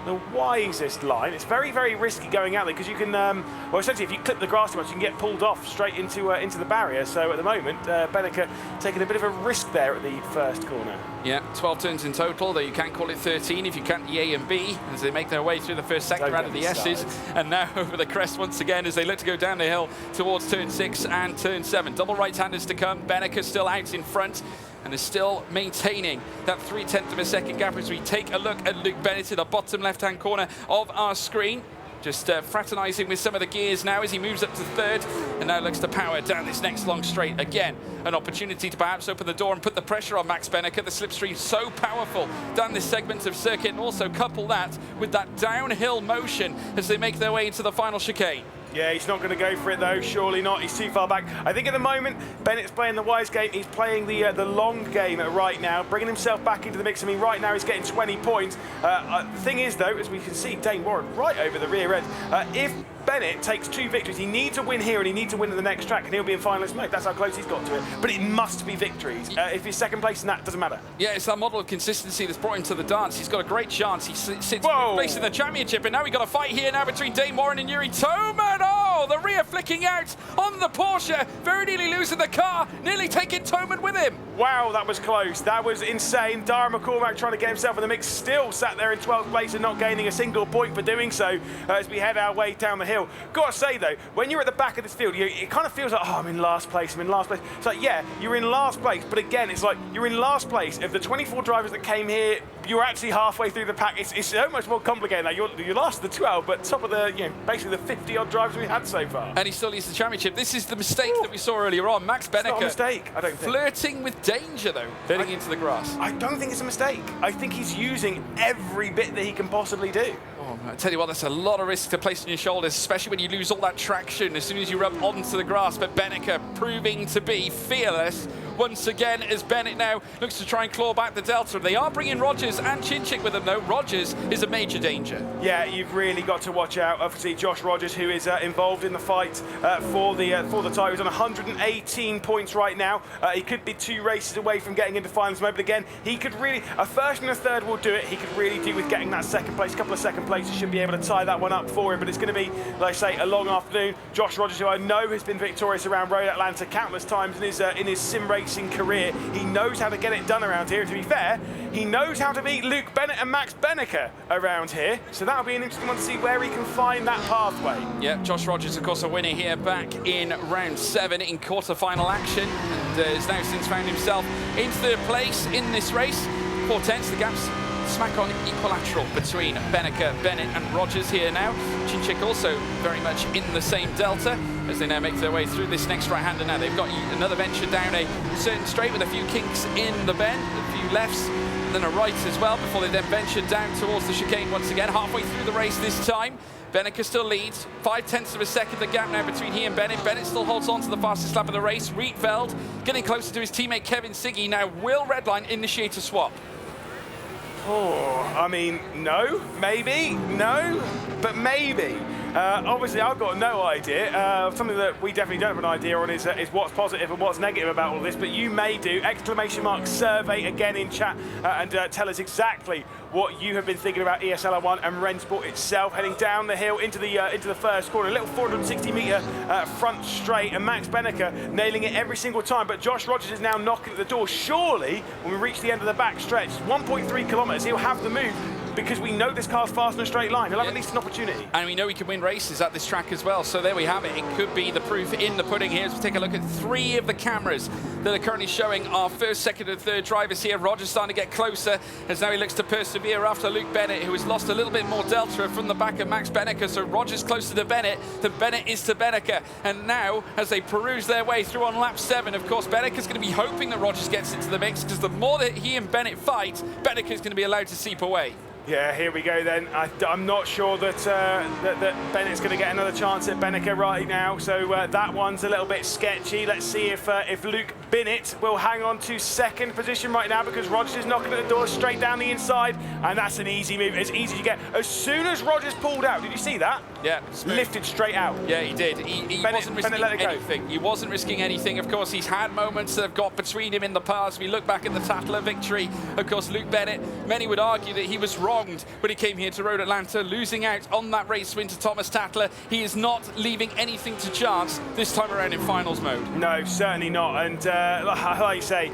the wisest line. It's very, very risky going out there because you can, well, essentially, if you clip the grass too much, you can get pulled off straight into the barrier. So at the moment, Beneke taking a bit of a risk there at the first corner. Yeah, 12 turns in total, though you can't call it 13 if you count the A and B as they make their way through the first sector out of the S's. And now over the crest once again as they look to go down the hill towards turn 6 and turn 7. Double right-handers to come. Beneke still out in front and is still maintaining that 0.3 of a second gap as we take a look at Luke Bennett in the bottom left-hand corner of our screen. Just fraternising with some of the gears now as he moves up to 3rd and now looks to power down this next long straight. Again, an opportunity to perhaps open the door and put the pressure on Max Beneke. The slipstream so powerful down this segment of circuit, and also couple that with that downhill motion as they make their way into the final chicane. Yeah, he's not going to go for it though, surely not. He's too far back. I think at the moment, Bennett's playing the wise game. He's playing the long game right now, bringing himself back into the mix. I mean, right now he's getting 20 points. The thing is though, as we can see, Dane Warren right over the rear end. If Bennett takes 2 victories, he needs a win here and he needs a win in the next track and he'll be in finalist mode. That's how close he's got to it. But it must be victories. If he's second place in that, doesn't matter. Yeah, it's that model of consistency that's brought him to the dance. He's got a great chance. He sits fifth place in the championship, and now we've got a fight here now between Dane Warren and Yuri Toman. Oh, the rear flicking out on the Porsche. Very nearly losing the car, nearly taking Toman with him. Wow, that was close. That was insane. Dara McCormack trying to get himself in the mix, still sat there in 12th place and not gaining a single point for doing so as we head our way down the hill. Got to say though, when you're at the back of this field, it kind of feels like, oh, I'm in last place, I'm in last place. It's like, yeah, you're in last place, but again, it's like you're in last place. Of the 24 drivers that came here, you're actually halfway through the pack. It's so much more complicated. Like you're last of the 12, but top of the, basically the 50-odd drivers we've had so far. And he still leads the championship. This is the mistake that we saw earlier on. Max Beneke. It's not a mistake, I don't think. Flirting with danger though, heading into the grass. I don't think it's a mistake. I think he's using every bit that he can possibly do. Oh, I tell you what, that's a lot of risk to place on your shoulders, especially when you lose all that traction as soon as you rub onto the grass. But Beneke proving to be fearless once again as Bennett now looks to try and claw back the delta. They are bringing Rogers and Cinczyk with them though. Rogers is a major danger. Yeah, you've really got to watch out. Obviously, Josh Rogers, who is involved in the fight for the title, he's on 118 points right now. He could be 2 races away from getting into finals mode. But again, he could really, a first and a third will do it. He could really do with getting that second place. A couple of second places should be able to tie that one up for him. But it's going to be, like I say, a long afternoon. Josh Rogers, who I know has been victorious around Road Atlanta countless times in his sim racing career. He knows how to get it done around here. And to be fair, he knows how to beat Luke Bennett and Max Beneke around here. So that'll be an interesting one to see where he can find that pathway. Yeah, Josh Rogers, of course, a winner here back in round 7 in quarter-final action, and has now since found himself in 3rd place in this race. 4 tenths, the gap's smack on equilateral between Beneke, Bennett and Rogers here now. Cinczyk also very much in the same delta as they now make their way through this next right-hander now. They've got another venture down a certain straight with a few kinks in the bend, a few lefts, and then a right as well before they then venture down towards the chicane once again. Halfway through the race this time. Beneke still leads, 0.5 of a second the gap now between he and Bennett. Bennett still holds on to the fastest lap of the race. Rietveld getting closer to his teammate Kevin Siggy. Now will Redline initiate a swap? Oh, I mean, no, maybe, no, but maybe. Obviously, I've got no idea. Something that we definitely don't have an idea on is what's positive and what's negative about all this, but you may do. ! Survey again in chat and tell us exactly what you have been thinking about ESL R1 and Rennsport itself, heading down the hill into the first corner. A little 460-metre front straight, and Max Beneke nailing it every single time, but Josh Rogers is now knocking at the door. Surely, when we reach the end of the back stretch, 1.3 kilometres, he'll have the move. because we know this car's fast in a straight line. He'll have at least an opportunity. And we know he can win races at this track as well. So there we have it. It could be the proof in the pudding here. As we take a look at 3 of the cameras that are currently showing our first, second, and third drivers here. Rogers starting to get closer as now he looks to persevere after Luke Bennett, who has lost a little bit more delta from the back of Max Benneker. So Rogers closer to Bennett than Bennett is to Benneker. And now, as they peruse their way through on lap 7, of course, Benneker's going to be hoping that Rogers gets into the mix, because the more that he and Bennett fight, Benneker's going to be allowed to seep away. Yeah, here we go then. I'm not sure that that Bennett's going to get another chance at Benneker right now, so that one's a little bit sketchy. Let's see if Luke Bennett will hang on to second position right now, because Rogers is knocking at the door straight down the inside, and that's an easy move, as easy as you get. As soon as Rogers pulled out, did you see that? Yeah. Lifted straight out. Yeah, he did. He wasn't risking anything. He wasn't risking anything. Of course, he's had moments that have got between him in the past. We look back at the Tattler victory. Of course, Luke Bennett, many would argue that he was wronged when he came here to Road Atlanta, losing out on that race win to Thomas Tattler. He is not leaving anything to chance this time around in finals mode. No, certainly not. And like you say,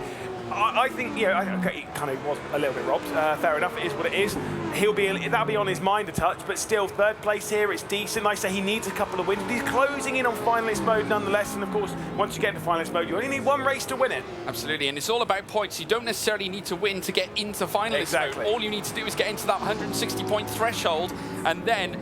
I think, you know, okay, he kind of was a little bit robbed. Fair enough, it is what it is. That'll be on his mind a touch, but still, third place here, it's decent. Like I say, he needs a couple of wins. He's closing in on finalist mode nonetheless, and of course, once you get into finalist mode, you only need one race to win it. Absolutely, and it's all about points. You don't necessarily need to win to get into finalist mode. All you need to do is get into that 160-point threshold, and then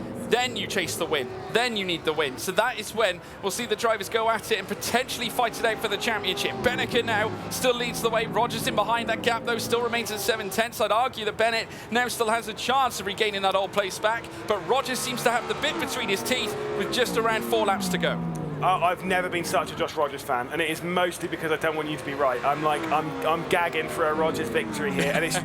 you chase the win. Then you need the win. So that is when we'll see the drivers go at it and potentially fight it out for the championship. Benneker now still leads the way. Rogers in behind that gap, though, still remains at 7/10. I'd argue that Bennett now still has a chance of regaining that old place back, but Rogers seems to have the bit between his teeth with just around 4 laps to go. I've never been such a Josh Rogers fan, and it is mostly because I don't want you to be right. I'm gagging for a Rogers victory here, and it's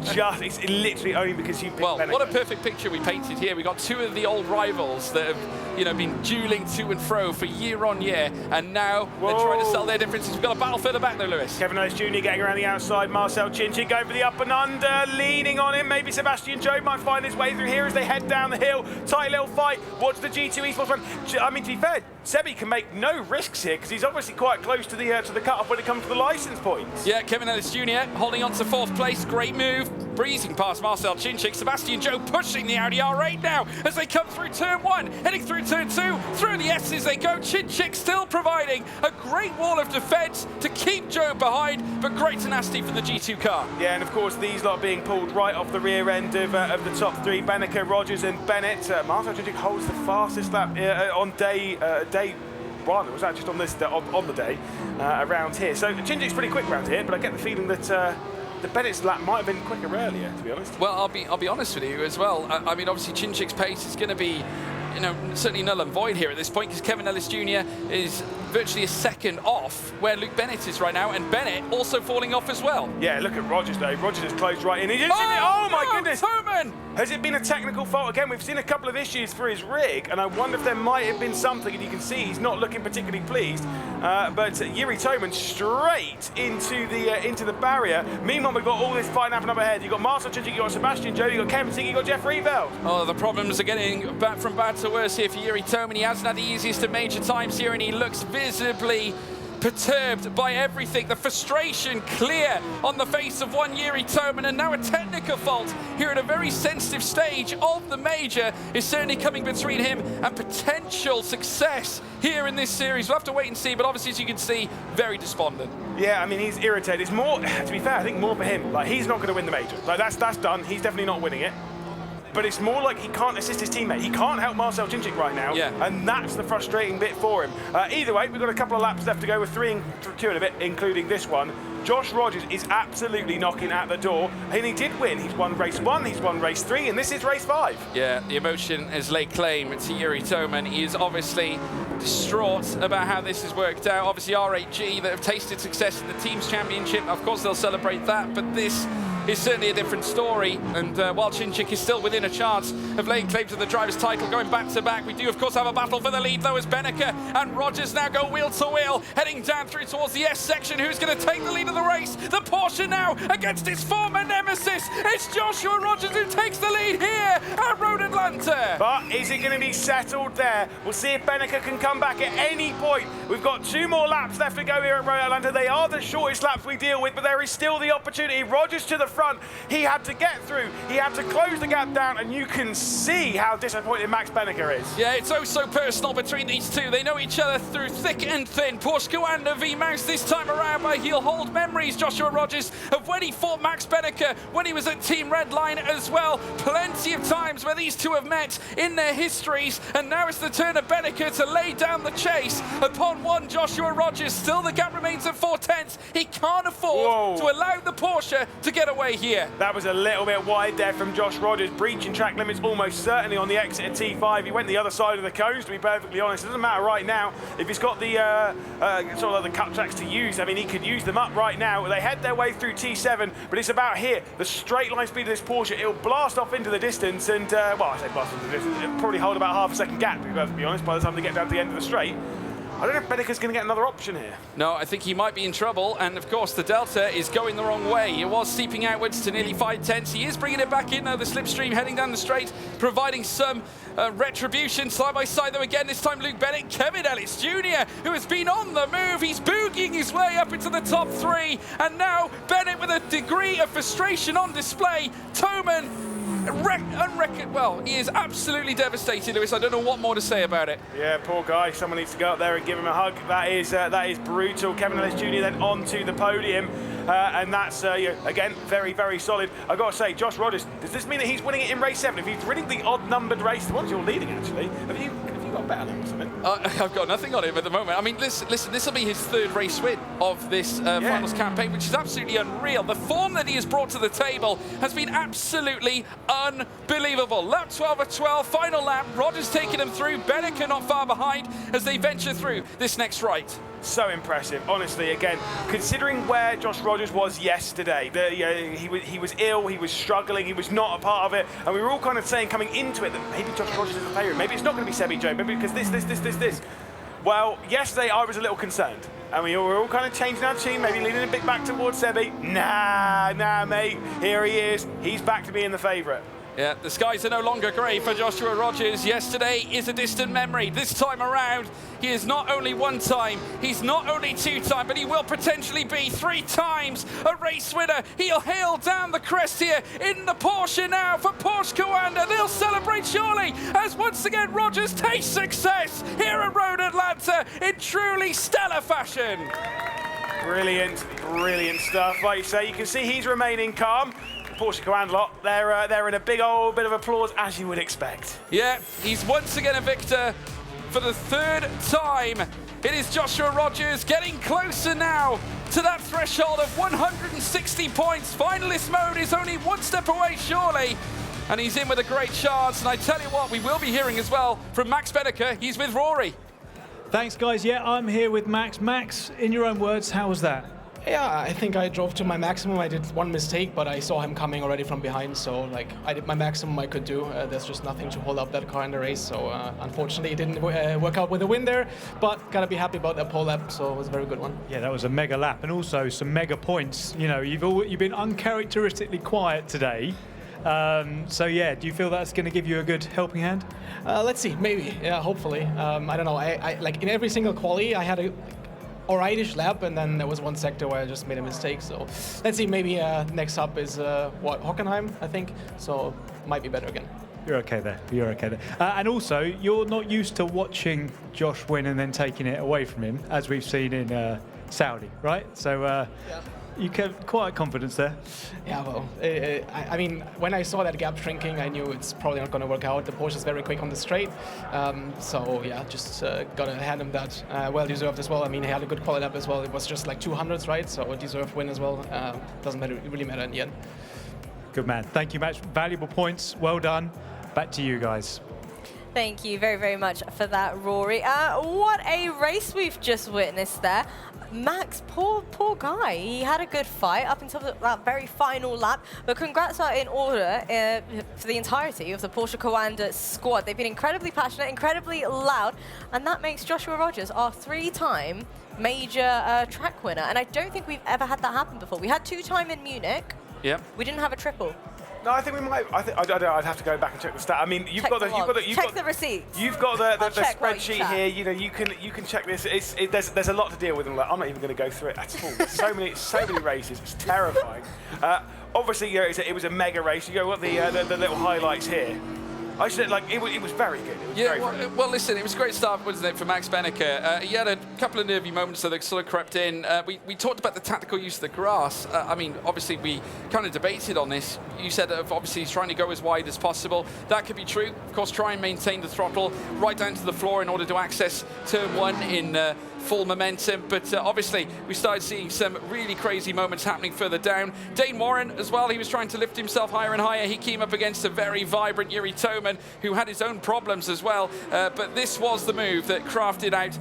literally only because you picked Benneker. What a perfect picture we painted here. We got 2 of the old rivals that have, you know, been dueling to and fro for year on year, and now they're trying to sell their differences. We've got a battle further back though, Lewis. Kevin Ellis Jr. getting around the outside. Marcel Chinchik going for the up and under, leaning on him. Maybe Sebastian Joe might find his way through here as they head down the hill. Tight little fight. Watch the G2 Esports run. I mean, to be fair, Sebi can make no risks here, because he's obviously quite close to the cut-off when it comes to the licence points. Yeah, Kevin Ellis Jr. holding on to 4th place. Great move. Breezing past Marcel Chinchik. Sebastian Joe pushing the Audi R8 now as they come through turn 1, heading through turn 2. Through the S's they go. Chinchik still providing a great wall of defence to keep Joe behind, but great tenacity for the G2 car. Yeah, and of course these lot being pulled right off the rear end of the top 3. Benneker, Rogers and Bennett. Marcel Chinchik holds the fastest lap on day 1. It was actually just on this on the day around here. So Chinchik's pretty quick around here, but I get the feeling that the Bennett's lap might have been quicker earlier, to be honest. Well, I'll be honest with you as well. I mean, obviously Chinchik's pace is going to be, you know, certainly null and void here at this point, because Kevin Ellis Jr. is virtually a second off where Luke Bennett is right now, and Bennett also falling off as well. Yeah, look at Rogers though. Rogers is closed right in. Oh my goodness! Toman! Has it been a technical fault again? We've seen a couple of issues for his rig, and I wonder if there might have been something, and you can see he's not looking particularly pleased. But Jiri Toman straight into the barrier. Meanwhile, we've got all this fighting happening up ahead. You've got Marcel Chinchik, you've got Sebastian Joe, you've got Kevin Singh, you've got Jeff Reveld. Oh, the problems are getting back from bad to worse here for Jiri Toman. He hasn't had the easiest of major times here, and he looks visibly perturbed by everything. The frustration clear on the face of one Jiri Toman, and now a technical fault here at a very sensitive stage of the major is certainly coming between him and potential success here in this series. We'll have to wait and see, but obviously, as you can see, very despondent. Yeah, I mean, he's irritated. It's more, to be fair, I think more for him. Like, he's not going to win the major. Like, that's done. He's definitely not winning it. But it's more like he can't assist his teammate. He can't help Marcel Chinchik right now, and that's the frustrating bit for him. Either way, we've got a couple of laps left to go with 2 and a bit, including this one. Josh Rogers is absolutely knocking at the door, and he did win. He's won race 1, he's won race 3, and this is race 5. Yeah, the emotion has laid claim to Jiri Toman. He is obviously distraught about how this has worked out. Obviously, R8G that have tasted success in the Teams Championship, of course they'll celebrate that, but this is certainly a different story. And while Chinchik is still within a chance of laying claim to the driver's title, going back to back, we do of course have a battle for the lead though, as Benneker and Rogers now go wheel to wheel, heading down through towards the S section. Who's going to take the lead of the race? The Porsche now against its former nemesis. It's Joshua Rogers who takes the lead here at Road Atlanta. Atlanta. But is it going to be settled there? We'll see if Benneker can come back at any point. We've got 2 more laps left to go here at Road Atlanta. They are the shortest laps we deal with, but there is still the opportunity. Rogers to the front. He had to get through. He had to close the gap down, and you can see how disappointed Max Benneker is. Yeah, it's oh so personal between these two. They know each other through thick and thin. Porsche Coanda v Mouse this time around, but he'll hold memories, Joshua Rogers, of when he fought Max Benneker, when he was at Team Redline as well. Plenty of times where these two have met in their histories, and now it's the turn of Benneker to lay down the chase upon one Joshua Rogers. Still the gap remains at 4/10. He can't afford to allow the Porsche to get away here. That was a little bit wide there from Josh Rogers, breaching track limits almost certainly on the exit at T5. He went the other side of the cones, to be perfectly honest. It doesn't matter right now if he's got the sort of the cut tracks to use. I mean, he could use them up right now. They head their way through T7, but it's about here. The straight line speed of this Porsche, it'll blast off into the distance, and well, I say blast into the distance, it'll probably hold about half a second gap, to be honest, by the time they get down to the end of the straight. I don't know if Benneker's going to get another option here. No, I think he might be in trouble, and of course the Delta is going the wrong way. It was steeping outwards to nearly 5/10. He is bringing it back in, the slipstream heading down the straight, providing some retribution. Side by side though again, this time Luke Bennett, Kevin Ellis Jr., who has been on the move. He's boogieing his way up into the top 3, and now Bennett with a degree of frustration on display. Toman, well, he is absolutely devastated, Lewis. I don't know what more to say about it. Yeah, poor guy. Someone needs to go up there and give him a hug. That is brutal. Kevin Ellis Jr. then onto the podium, and that's again very, very solid. I've got to say, Josh Rogers. Does this mean that he's winning it in race 7? If he's winning the odd-numbered race, the ones you're leading actually, have you got better than something? I've got nothing on him at the moment. I mean, listen, this will be his 3rd race win of this finals campaign, which is absolutely unreal. The form that he has brought to the table has been absolutely unbelievable. Lap 12 of 12, final lap. Rogers taking him through. Benneker not far behind as they venture through this next right. So impressive, honestly. Again, considering where Josh Rogers was yesterday, he was ill, he was struggling, he was not a part of it, and we were all kind of saying coming into it that maybe Josh Rogers is the favourite, maybe it's not going to be Sebi Joe, maybe because this. Well, yesterday I was a little concerned, and we were all kind of changing our tune, maybe leaning a bit back towards Sebi. Nah, mate, here he is. He's back to being the favourite. Yeah, the skies are no longer grey for Joshua Rogers. Yesterday is a distant memory. This time around, he is not only 1 time, he's not only 2 time, but he will potentially be 3 times a race winner. He'll hail down the crest here in the Porsche now for Porsche Coanda. They'll celebrate surely as once again Rogers takes success here at Road Atlanta in truly stellar fashion. Brilliant stuff. Like you say, you can see he's remaining calm. Porsche Coanda lot, they're in a big old bit of applause, as you would expect. Yeah, he's once again a victor for the 3rd time. It is Joshua Rogers getting closer now to that threshold of 160 points. Finalist mode is only 1 step away, surely. And he's in with a great chance. And I tell you what, we will be hearing as well from Max Benneker. He's with Rory. Thanks, guys. Yeah, I'm here with Max. Max, in your own words, how was that? Yeah, I think I drove to my maximum. I did 1 mistake, but I saw him coming already from behind, so like I did my maximum I could do. There's just nothing to hold up that car in the race, so unfortunately it didn't work out with a win there, but gotta be happy about that pole lap, so it was a very good one. Yeah, that was a mega lap, and also some mega points. You know, you've been uncharacteristically quiet today. So yeah, do you feel that's going to give you a good helping hand? Let's see, maybe. Yeah, hopefully. I don't know. I like in every single quali, I had a alrightish lap, and then there was 1 sector where I just made a mistake. So let's see. Maybe next up is Hockenheim, I think. So might be better again. You're okay there. You're okay there. And also, you're not used to watching Josh win and then taking it away from him, as we've seen in Saudi, right? So. Yeah. You kept quite confidence there. Yeah, well, I mean, when I saw that gap shrinking, I knew it's probably not going to work out. The Porsche is very quick on the straight. So, yeah, just got to hand him that. Well deserved as well. I mean, he had a good quality lap as well. It was just like 200s, right? So a deserved win as well. Doesn't really matter in the end. Good man. Thank you, Max. Valuable points. Well done. Back to you guys. Thank you very, very much for that, Rory. What a race we've just witnessed there. Max, poor guy. He had a good fight up until that very final lap, but congrats are in order for the entirety of the Porsche Coanda squad. They've been incredibly passionate, incredibly loud, and that makes Joshua Rogers our 3-time major track winner. And I don't think we've ever had that happen before. We had 2-time in Munich. Yep. We didn't have a triple. No, I think we might. I don't know. I'd have to go back and check the stat. I mean, Check the receipts. You've got the check what you spreadsheet chat. here. You know, you can check this. There's a lot to deal with. And I'm not even going to go through it at all. There's so many races. It's terrifying. Obviously, you know, it was a mega race. You go what the little highlights here. I should it was very good. It was very good. Well, listen, it was a great start, wasn't it, for Max Benneker? He had a couple of nervy moments that sort of crept in. We talked about the tactical use of the grass. I mean, obviously, we kind of debated on this. You said that obviously he's trying to go as wide as possible. That could be true. Of course, try and maintain the throttle right down to the floor in order to access turn 1 in full momentum. But obviously, we started seeing some really crazy moments happening further down. Dane Warren as well, he was trying to lift himself higher and higher. He came up against a very vibrant Yuri Toman, who had his own problems as well. But this was the move that crafted out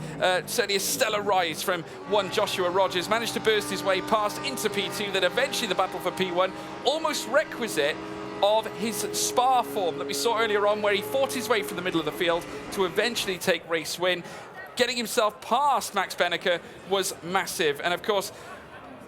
certainly a stellar rise from one Joshua Rogers. Managed to burst his way past into P2, then eventually the battle for P1, almost requisite of his Spa form that we saw earlier on, where he fought his way from the middle of the field to eventually take race win. Getting himself past Max Benneker was massive. And of course,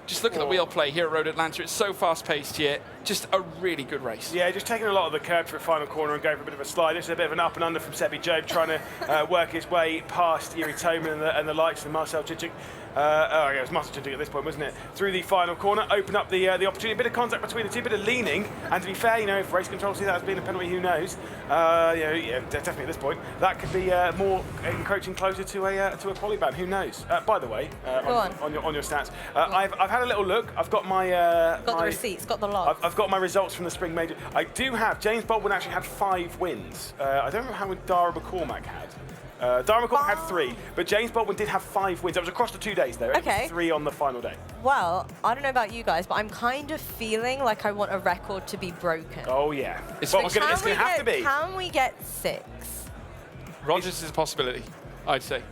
just look at the wheel play here at Road Atlanta. It's so fast-paced here. Just a really good race. Yeah, just taking a lot of the curb for a final corner and going for a bit of a slide. This is a bit of an up and under from Sebi Jobe, trying to work his way past Yuri Toman and the likes of Marcel Cicic. It was Marcel Cicic at this point, wasn't it? Through the final corner, open up the opportunity. A bit of contact between the two, bit of leaning. And to be fair, you know, if race control see that as being a penalty, who knows? Definitely at this point, that could be more encroaching closer to a quali ban. Who knows? By the way, on your stats, I've had a little look. I've got my the receipts, got the logs. I've got my results from the Spring Major. I do have James Baldwin actually had 5 wins. I don't know how many Dara McCormack had. Dara McCormack had 3, but James Baldwin did have 5 wins. That was across the 2 days there. Okay. It was 3 on the final day. Well, I don't know about you guys, but I'm kind of feeling like I want a record to be broken. Oh yeah. It's going to have to be. Can we get 6? Rogers is a possibility, I'd say.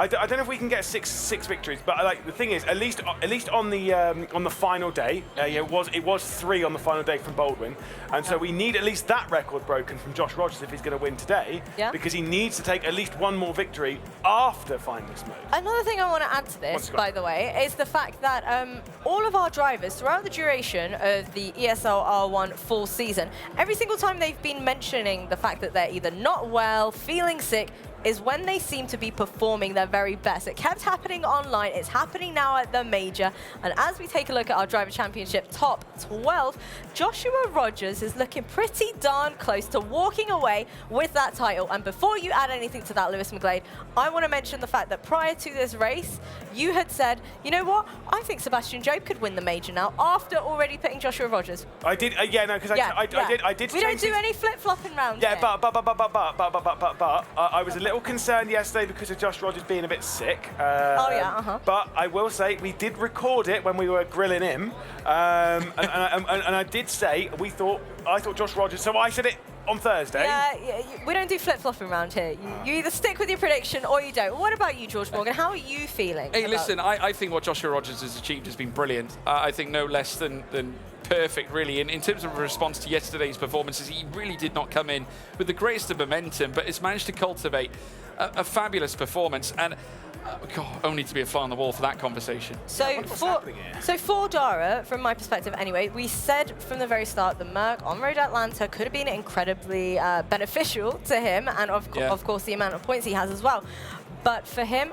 I don't know if we can get six victories, but like the thing is, at least on the final day, it was 3 on the final day from Baldwin, and so we need at least that record broken from Josh Rogers if he's going to win today, because he needs to take at least 1 more victory after finalist mode. Another thing I want to add to this, by the way, is the fact that all of our drivers throughout the duration of the ESL R1 full season, every single time they've been mentioning the fact that they're either not well, feeling sick, is when they seem to be performing their very best. It kept happening online, it's happening now at the major, and as we take a look at our Driver Championship top 12, Joshua Rogers is looking pretty darn close to walking away with that title. And before you add anything to that, Lewis McGlade, I want to mention the fact that prior to this race, you had said, you know what, I think Sebastian Jobe could win the major now, after already picking Joshua Rogers. I did, because I did. We don't do any flip-flopping round Yeah, here. but I was a little concerned yesterday because of Josh Rogers being a bit sick. But I will say we did record it when we were grilling him, and I did say I thought Josh Rogers. So I said it on Thursday. Yeah, we don't do flip-flopping around here. You either stick with your prediction or you don't. What about you, George Morgan? How are you feeling? Hey, listen, I think what Joshua Rogers has achieved has been brilliant. I think no less than perfect, really. In terms of a response to yesterday's performances, he really did not come in with the greatest of momentum, but has managed to cultivate a fabulous performance. And only to be a fly on the wall for that conversation. So for Dara, from my perspective anyway, we said from the very start the Merc on Road Atlanta could have been incredibly beneficial to him, and of course the amount of points he has as well. But for him,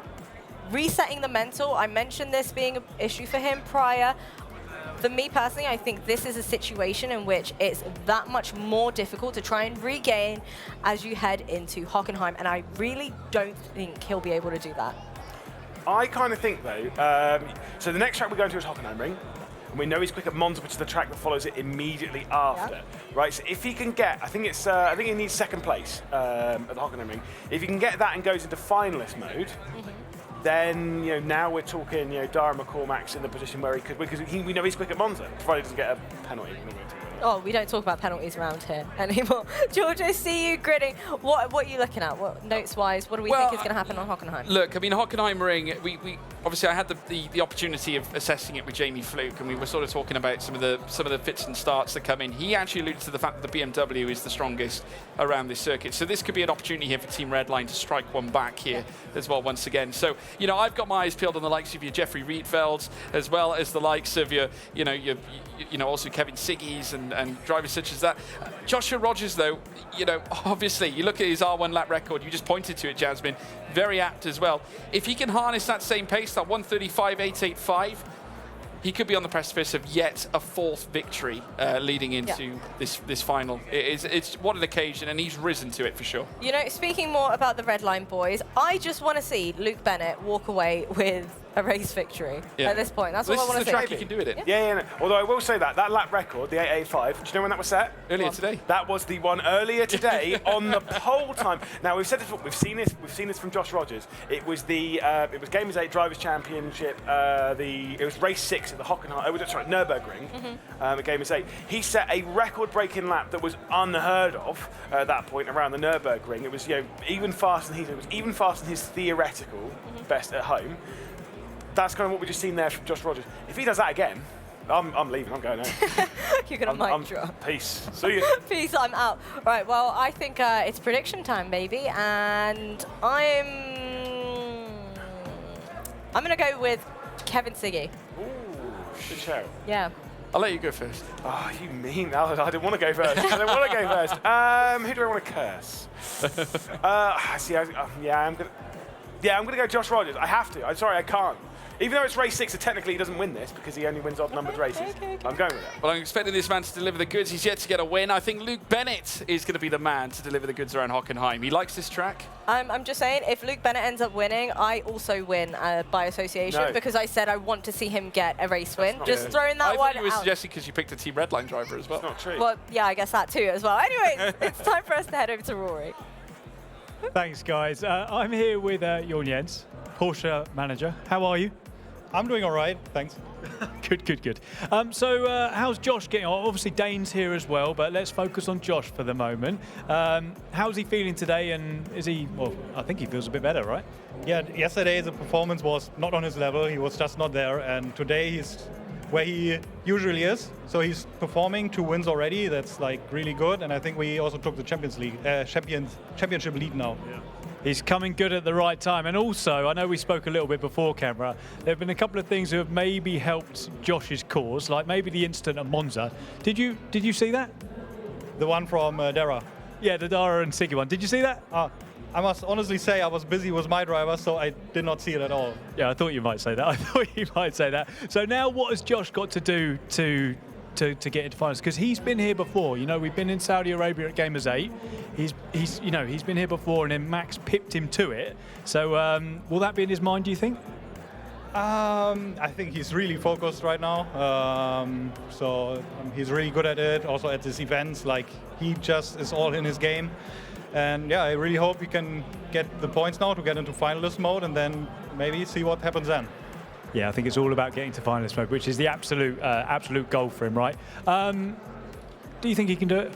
resetting the mental, I mentioned this being an issue for him prior. For me personally, I think this is a situation in which it's that much more difficult to try and regain as you head into Hockenheim, and I really don't think he'll be able to do that. I kind of think, though, so the next track we're going to is Hockenheimring, and we know he's quick at Monza, which is the track that follows it immediately after, right? So if he can get, I think he needs 2nd place at the Hockenheimring. If he can get that and goes into finalist mode, then now we're talking, Dara McCormack's in the position where he could, because we know he's quick at Monza, provided he doesn't get a penalty. Oh, we don't talk about penalties around here anymore. George, I see you grinning. What are you looking at? What notes-wise? What do we think is going to happen on Hockenheim? Look, I mean, Hockenheimring, we obviously I had the opportunity of assessing it with Jamie Fluke, and we were sort of talking about some of the fits and starts that come in. He actually alluded to the fact that the BMW is the strongest around this circuit. So this could be an opportunity here for Team Redline to strike one back here as well once again. So, you know, I've got my eyes peeled on the likes of your Jeffrey Rietvelds, as well as the likes of your also Kevin Siggy's and drivers such as that. Joshua Rogers, though, you know, obviously, you look at his R1 lap record, you just pointed to it, Jasmine, very apt as well. If he can harness that same pace, that 1:35.885, he could be on the precipice of yet a fourth victory leading into this final. It's what an occasion, and he's risen to it for sure. You know, speaking more about the Redline boys, I just want to see Luke Bennett walk away with a race victory at this point. That's what I want to see. This is the track you can do it in. Yeah. No. Although I will say that lap record, the 8:85, do you know when that was set? Earlier today. That was the one earlier today on the pole time. Now we've said this, we've seen this from Josh Rogers. It was the Gamers 8 Drivers Championship. It was race 6 at the Nürburgring. At Gamers 8. He set a record-breaking lap that was unheard of at that point around the Nürburgring. It was even faster than his theoretical best at home. That's kind of what we just seen there from Josh Rogers. If he does that again, I'm leaving. I'm going home. You're going to mic drop. Peace. See you. Peace, I'm out. Right, well, I think it's prediction time, baby. And I'm going to go with Kevin Siggy. Ooh, good show. Yeah. I'll let you go first. Oh, you mean? I didn't want to go first. Who do I want to curse? I'm going to go Josh Rogers. I have to. I'm sorry, I can't. Even though it's race 6, so technically he doesn't win this because he only wins odd-numbered races. Okay. I'm going with that. Well, I'm expecting this man to deliver the goods. He's yet to get a win. I think Luke Bennett is going to be the man to deliver the goods around Hockenheim. He likes this track. I'm just saying, if Luke Bennett ends up winning, I also win by association because I said I want to see him get a race win. Just throwing that one out. I thought you were suggesting because you picked a Team Redline driver as well. That's not true. Well, yeah, I guess that too as well. Anyways, it's time for us to head over to Rory. Thanks, guys. I'm here with Jorn Jens, Porsche manager. How are you? I'm doing all right, thanks. Good. So how's Josh getting on? Obviously Dane's here as well, but let's focus on Josh for the moment. How's he feeling today, and is he, well, I think he feels a bit better, right? Yeah, yesterday the performance was not on his level. He was just not there, and today he's where he usually is. So he's performing 2 wins already. That's like really good, and I think we also took the championship lead now. Yeah. He's coming good at the right time. And also, I know we spoke a little bit before camera, there have been a couple of things that have maybe helped Josh's cause, like maybe the incident at Monza. Did you see that? The one from Dara? Yeah, the Dara and Siggy one. Did you see that? I must honestly say I was busy with my driver, so I did not see it at all. Yeah, I thought you might say that. So now what has Josh got to do to get into finals? Because he's been here before. You know, we've been in Saudi Arabia at Gamers 8. He's been here before, and then Max pipped him to it. So will that be in his mind, do you think? I think he's really focused right now. He's really good at it. Also at these events, like he just is all in his game. And yeah, I really hope he can get the points now to get into finalist mode, and then maybe see what happens then. Yeah, I think it's all about getting to finalist mode, which is the absolute goal for him, right? Do you think he can do it?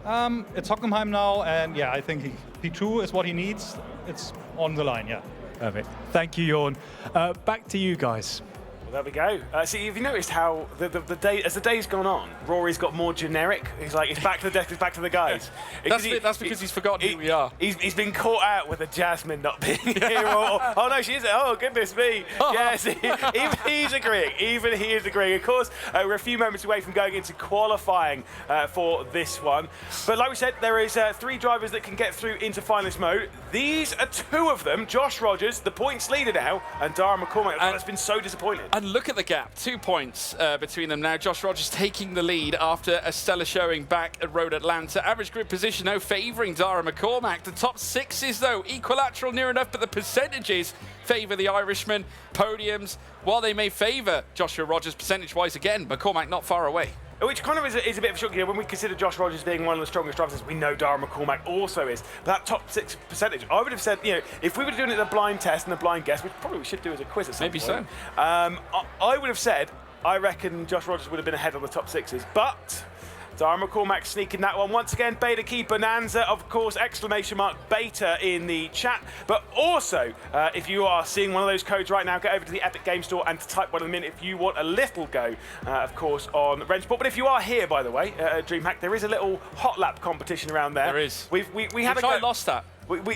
It's Hockenheim now, and yeah, I think P2 is what he needs. It's on the line, yeah. Perfect. Thank you, Jorn. Back to you guys. Well, there we go. See, have you noticed how the day, as the day's gone on, Rory's got more generic? He's like, it's back to the desk, it's back to the guys. That's because he's forgotten who we are. He's been caught out with a Jasmine not being here. Oh no, she is. Oh goodness me. Yes, even he's agreeing. Even he is agreeing. Of course, we're a few moments away from going into qualifying for this one. But like we said, there is 3 drivers that can get through into finalist mode. These are 2 of them. Josh Rogers, the points leader now, and Dara McCormack. That's been so disappointing. And look at the gap, 2 points between them now. Josh Rogers taking the lead after a stellar showing back at Road Atlanta. Average grid position, though, favouring Dara McCormack. The top 6s, though, equilateral near enough, but the percentages favour the Irishman. Podiums, while they may favour Joshua Rogers percentage-wise, again, McCormack not far away. Which kind of is a bit of a shock. You know, when we consider Josh Rogers being one of the strongest drivers, we know Dara McCormack also is. But that top 6 percentage, I would have said, you know, if we were doing it as a blind test and a blind guess, which probably we should do as a quiz at some point. Maybe so. I would have said, I reckon Josh Rogers would have been ahead on the top 6s. But Dara McCormack sneaking that one. Once again, Beta Key Bonanza, of course, exclamation mark Beta in the chat. But also, if you are seeing one of those codes right now, get over to the Epic Game Store and type one of them in if you want a little go, of course, on Rennsport. But if you are here, by the way, at DreamHack, there is a little hot lap competition around there. There is. We had a go. I lost that.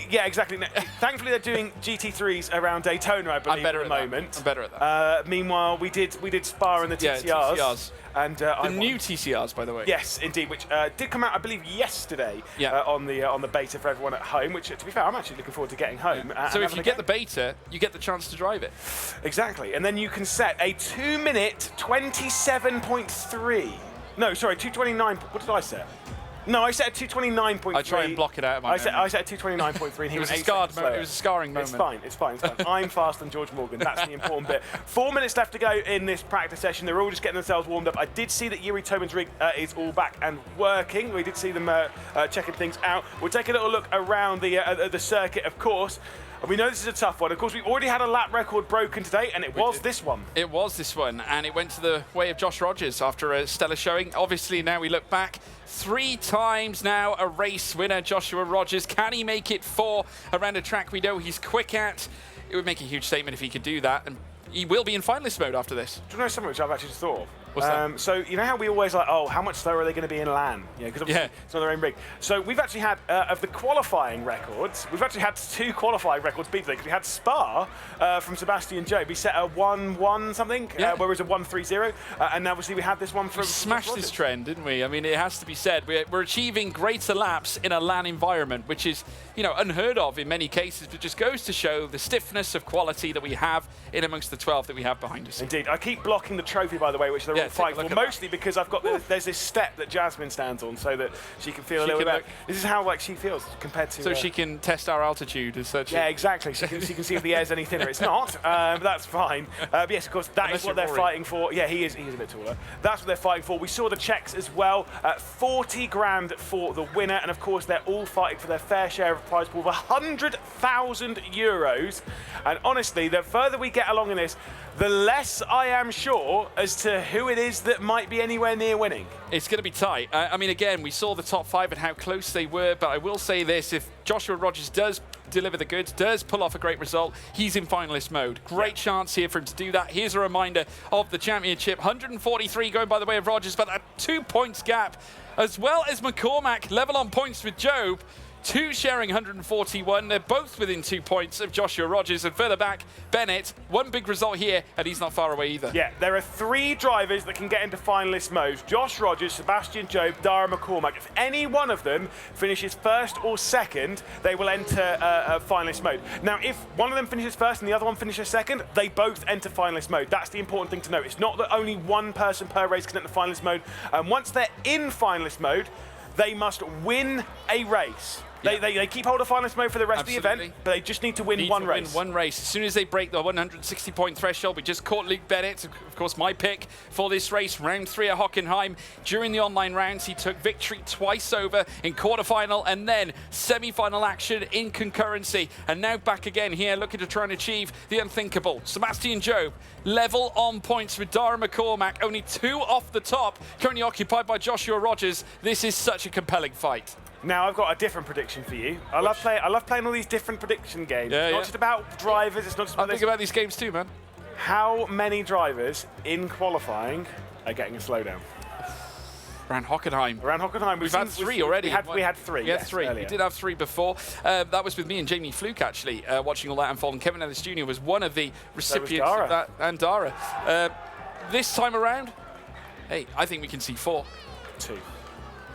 Yeah, exactly. Thankfully, they're doing GT3s around Daytona, I believe, at the moment. I'm better at that. Meanwhile, we did Spa and the TCRs. Yeah, TCRs. And the new TCRs, by the way. Yes, indeed, which did come out, I believe, yesterday on the beta for everyone at home. Which, to be fair, I'm actually looking forward to getting home. So if you get the beta, you get the chance to drive it. Exactly, and then you can set a 2-minute 27.3. No, sorry, 2:29. What did I set? No, I set a 2:29.3. I try and block it out of my I set a 2:29.3 and he was 8 seconds slower. It was a scarring moment. It's fine. I'm faster than George Morgan. That's the important bit. 4 minutes left to go in this practice session. They're all just getting themselves warmed up. I did see that Yuri Tobin's rig is all back and working. We did see them checking things out. We'll take a little look around the circuit, of course. We know this is a tough one. Of course, we already had a lap record broken today, and it was this one. It was this one, and it went to the way of Josh Rogers after a stellar showing. Obviously, now we look back. 3 times now a race winner, Joshua Rogers. Can he make it 4 around a track we know he's quick at? It would make a huge statement if he could do that, and he will be in finalist mode after this. Do you know something which I've actually just thought of? What's that? So you know how we always like, oh, how much slower are they going to be in LAN? Because obviously it's not their own rig. So we've actually had, of the qualifying records, we've actually had 2 qualifying records beat today. Because we had Spa from Sebastian Job. He set a 1-1 something, where it was a 1-3-0. And obviously we had this one from We smashed this trend, didn't we? I mean, it has to be said. We're achieving greater laps in a LAN environment, which is, unheard of in many cases, but just goes to show the stiffness of quality that we have in amongst the 12 that we have behind us. Indeed. I keep blocking the trophy, by the way, which they're all fighting for, mostly because I've got there's this step that Jasmine stands on so that she can feel a little bit. This is how she feels compared to. So she can test our altitude as such. Yeah, exactly. She can see if the air's any thinner. It's not, but that's fine. But yes, of course, that is what they're fighting for. Yeah, he is a bit taller. That's what they're fighting for. We saw the Czechs as well. 40 grand for the winner, and of course they're all fighting for their fair share of prize pool of 100,000 euros. And honestly, the further we get along in this, the less I am sure as to who it is that might be anywhere near winning. It's going to be tight. I mean, again, we saw the top 5 and how close they were, but I will say this, if Joshua Rogers does deliver the goods, does pull off a great result, he's in finalist mode. Great chance here for him to do that. Here's a reminder of the championship. 143 going by the way of Rogers, but a 2 points gap, as well as McCormack level on points with Job. 2 sharing 141. They're both within 2 points of Joshua Rogers. And further back, Bennett. One big result here, and he's not far away either. Yeah, there are 3 drivers that can get into finalist mode. Josh Rogers, Sebastian Job, Dara McCormack. If any one of them finishes first or second, they will enter finalist mode. Now, if one of them finishes first and the other one finishes second, they both enter finalist mode. That's the important thing to note. It's not that only one person per race can enter finalist mode. And once they're in finalist mode, they must win a race. They keep hold of finalist mode for the rest of the event, but they just need to win one race. One race. As soon as they break the 160-point threshold, we just caught Luke Bennett, of course, my pick for this race, round 3 at Hockenheim. During the online rounds, he took victory twice over in quarterfinal and then semi-final action in concurrency. And now back again here, looking to try and achieve the unthinkable. Sebastian Job, level on points with Dara McCormack, only 2 off the top, currently occupied by Joshua Rogers. This is such a compelling fight. Now I've got a different prediction for you. I love playing all these different prediction games. It's not just about drivers. It's not just about. I think about these games too, man. How many drivers in qualifying are getting a slowdown? Around Hockenheim. Around Hockenheim. We've had 3 already. We had 3. We had 3. We did have 3 before. That was with me and Jamie Fluke, actually, watching all that unfold. And Kevin Ellis Jr. was one of the recipients of that. And Dara. This time around, hey, I think we can see 4.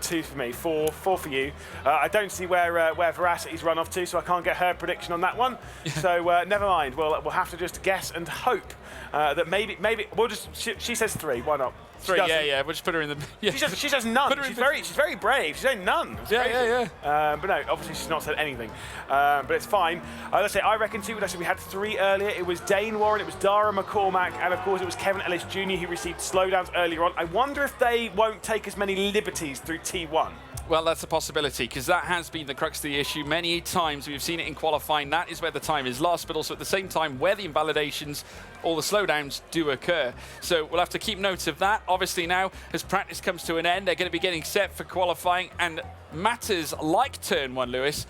2 for me, 4 for you. I don't see where Veracity's run off to, so I can't get her prediction on that one. So never mind. We'll have to just guess and hope that maybe we'll just. She says 3. Why not? 3, yeah. We'll just put her in the. Yeah. She says none. She's very brave. She's saying none. Yeah. But no, obviously she's not said anything. But it's fine. Let's say I reckon 2. We had 3 earlier. It was Dane Warren, it was Dara McCormack, and of course it was Kevin Ellis Jr. who received slowdowns earlier on. I wonder if they won't take as many liberties through T1. Well, that's a possibility, because that has been the crux of the issue. Many times we've seen it in qualifying. That is where the time is lost, but also at the same time where the invalidations, all the slowdowns do occur. So we'll have to keep notes of that. Obviously now, as practice comes to an end, they're going to be getting set for qualifying, and matters like Turn 1, Lewis,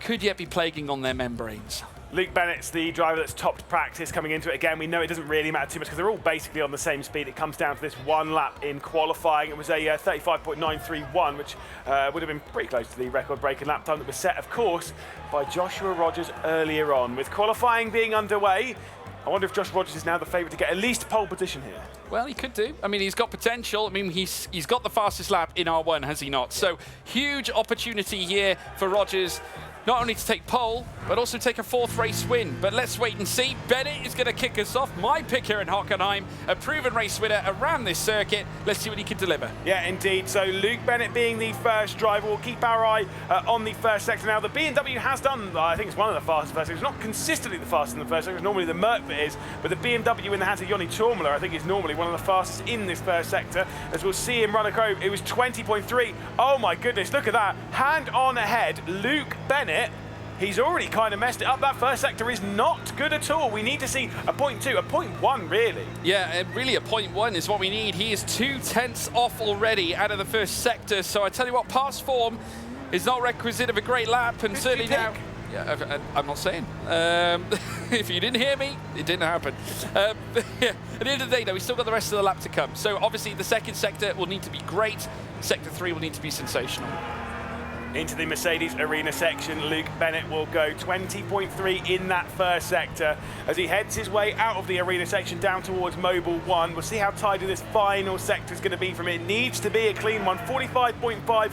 could yet be plaguing on their membranes. Luke Bennett's the driver that's topped practice coming into it again. We know it doesn't really matter too much because they're all basically on the same speed. It comes down to this one lap in qualifying. It was a 35.931, which would have been pretty close to the record-breaking lap time that was set, of course, by Joshua Rogers earlier on. With qualifying being underway, I wonder if Josh Rogers is now the favourite to get at least pole position here. Well, he could do. I mean, he's got potential. I mean, he's got the fastest lap in R1, has he not? So, huge opportunity here for Rogers, not only to take pole, but also take a 4th race win. But let's wait and see. Bennett is going to kick us off. My pick here in Hockenheim, a proven race winner around this circuit. Let's see what he can deliver. Yeah, indeed. So Luke Bennett being the first driver, we'll keep our eye on the first sector. Now, the BMW has done, I think it's one of the fastest first sectors. It's not consistently the fastest in the first sector. It's normally the Merc that is. But the BMW in the hands of Jonny Tormler, I think, is normally one of the fastest in this first sector. As we'll see him run a Cove, it was 20.3. Oh, my goodness, look at that. Hand on ahead, Luke Bennett. He's already kind of messed it up. That first sector is not good at all. We need to see a 0.2, a 0.1 really. Yeah, really a 0.1 is what we need. He is 2/10 off already out of the first sector. So I tell you what, past form is not requisite of a great lap, and certainly now. Yeah, I'm not saying. If you didn't hear me, it didn't happen. Yeah, at the end of the day, though, we've still got the rest of the lap to come. So obviously the second sector will need to be great. Sector 3 will need to be sensational. Into the Mercedes Arena section, Luke Bennett will go 20.3 in that first sector as he heads his way out of the arena section down towards Mobile 1. We'll see how tidy this final sector is going to be from it. It needs to be a clean one, 45.5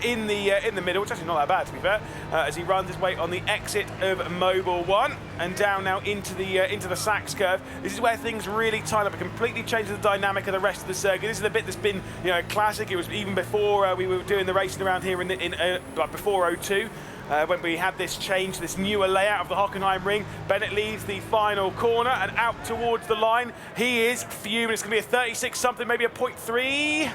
in the middle, which is actually not that bad to be fair, as he runs his way on the exit of Mobile 1 and down now into the Sachs curve. This is where things really tighten up. It completely changes the dynamic of the rest of the circuit. This is the bit that's been, classic. It was even before we were doing the racing around here like before 02. When we had this change, this newer layout of the Hockenheim ring. Bennett leaves the final corner and out towards the line. He is fuming. It's going to be a 36 something, maybe a 0.3.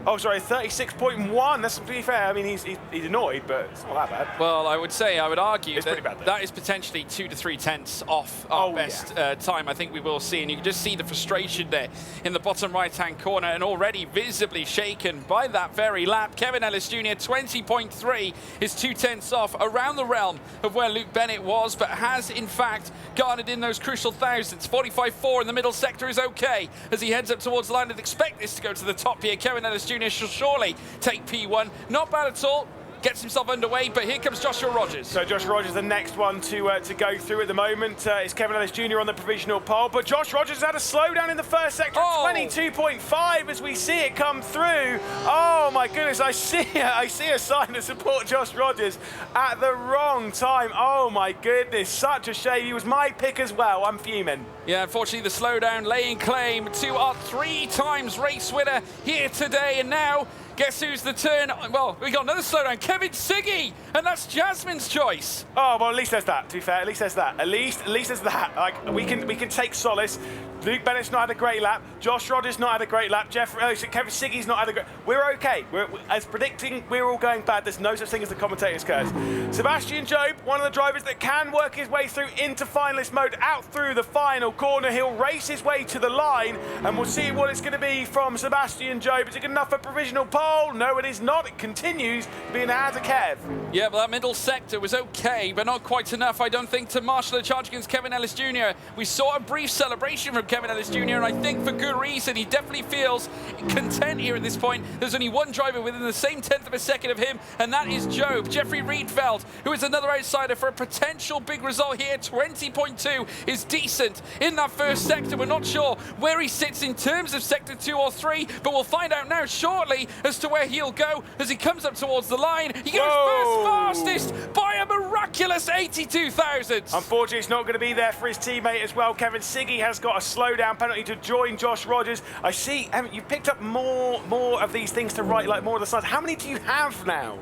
Oh, sorry, 36.1. That's to be fair. I mean, he's annoyed, but it's not that bad. Well, I would argue that is potentially 2 to 3 tenths off our best time. I think we will see, and you can just see the frustration there in the bottom right-hand corner, and already visibly shaken by that very lap. Kevin Ellis Jr. 20.3 is 2 tenths off, around the realm of where Luke Bennett was, but has in fact garnered in those crucial thousandths. 45.4 in the middle sector is okay as he heads up towards the line. I'd expect this to go to the top here. Kevin Ellis Jr. shall surely take P1. Not bad at all. Gets himself underway, but here comes Joshua Rogers. So Josh Rogers, the next one to go through at the moment, is Kevin Ellis Jr. on the provisional pole. But Josh Rogers has had a slowdown in the first sector, 22.5 as we see it come through. Oh my goodness, I see a sign to support Josh Rogers at the wrong time. Oh my goodness, such a shame. He was my pick as well. I'm fuming. Yeah, unfortunately the slowdown laying claim to our 3 times race winner here today, and now guess who's the turn? Well, we got another slowdown, Kevin Siggy, and that's Jasmine's choice. Oh, well, at least there's that, to be fair. At least there's that. At least there's that. Like, we can take solace. Luke Bennett's not had a great lap. Josh Rogers not had a great lap. Kevin Siggy's not had a great... We're okay. As predicting, we're all going bad. There's no such thing as the commentator's curse. Sebastian Job, one of the drivers that can work his way through into finalist mode, out through the final corner. He'll race his way to the line, and we'll see what it's going to be from Sebastian Job. Is it good enough for provisional pole? No, it is not. It continues to be in the hands of Kev. Yeah, but that middle sector was okay, but not quite enough, I don't think, to marshal the charge against Kevin Ellis Jr. We saw a brief celebration from Kevin Ellis Jr., and I think for good reason. He definitely feels content here at this point. There's only one driver within the same tenth of a second of him, and that is Job. Jeffrey Riedfeld, who is another outsider for a potential big result here. 20.2 is decent in that first sector. We're not sure where he sits in terms of sector 2 or 3, but we'll find out now shortly as to where he'll go as he comes up towards the line. He goes first fastest by a miraculous 82 thousandths. Unfortunately, it's not going to be there for his teammate as well. Kevin Siggy has got a slowdown penalty to join Josh Rogers. I see you picked up more of these things to write, like more of the signs. How many do you have now?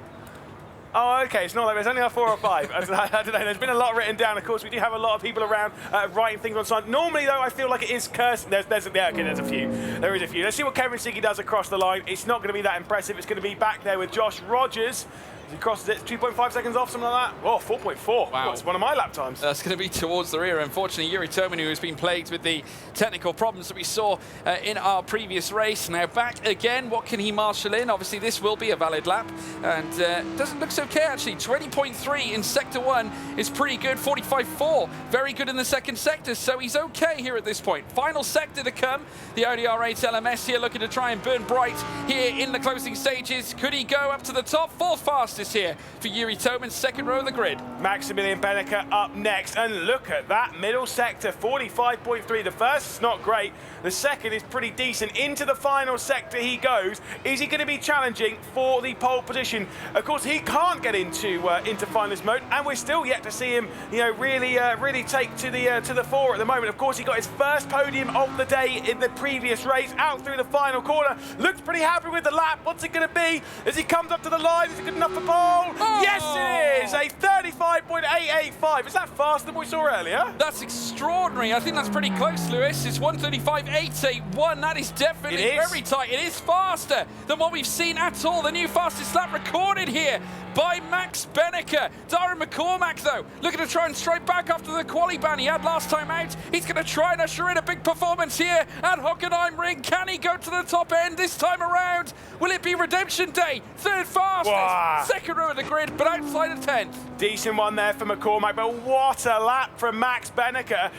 Oh, okay, it's not like there's only 4 or 5. I don't know, there's been a lot written down. Of course, we do have a lot of people around writing things on sign. Normally, though, I feel like it is cursed. There's a few. There is a few. Let's see what Kevin Siggy does across the line. It's not going to be that impressive. It's going to be back there with Josh Rogers. He crosses it, 2.5 seconds off, something like that. Oh, 4.4. Wow. That's one of my lap times. That's going to be towards the rear. Unfortunately, Yuri Tomin, who has been plagued with the technical problems that we saw in our previous race, now back again. What can he marshal in? Obviously, this will be a valid lap. And doesn't look so okay, actually. 20.3 in Sector 1 is pretty good. 45.4, very good in the second sector. So he's okay here at this point. Final sector to come. The ODR8 LMS here looking to try and burn bright here in the closing stages. Could he go up to the top? 4th fastest here for Yuri Tomin, second row of the grid. Maximilian Benneker up next, and look at that middle sector, 45.3. The first is not great, the second is pretty decent. Into the final sector he goes. Is he going to be challenging for the pole position? Of course, he can't get into finalist mode, and we're still yet to see him, really take to the fore at the moment. Of course, he got his first podium of the day in the previous race, out through the final corner. Looks pretty happy with the lap. What's it going to be as he comes up to the line? Is it good enough for pole? Oh. Yes, it is! A 35.885. Is that faster than we saw earlier? That's extraordinary. I think that's pretty close, Lewis. It's 135.881. That is definitely very tight. It is faster than what we've seen at all. The new fastest lap recorded here by Max Benneker. Darren McCormack, though, looking to try and straight back after the quali ban he had last time out. He's going to try and usher in a big performance here at Hockenheimring. Can he go to the top end this time around? Will it be Redemption Day? 3rd fastest. Wow. Second row of the grid, but outside of 10th. Decent one there for McCormack, but what a lap from Max Benneker.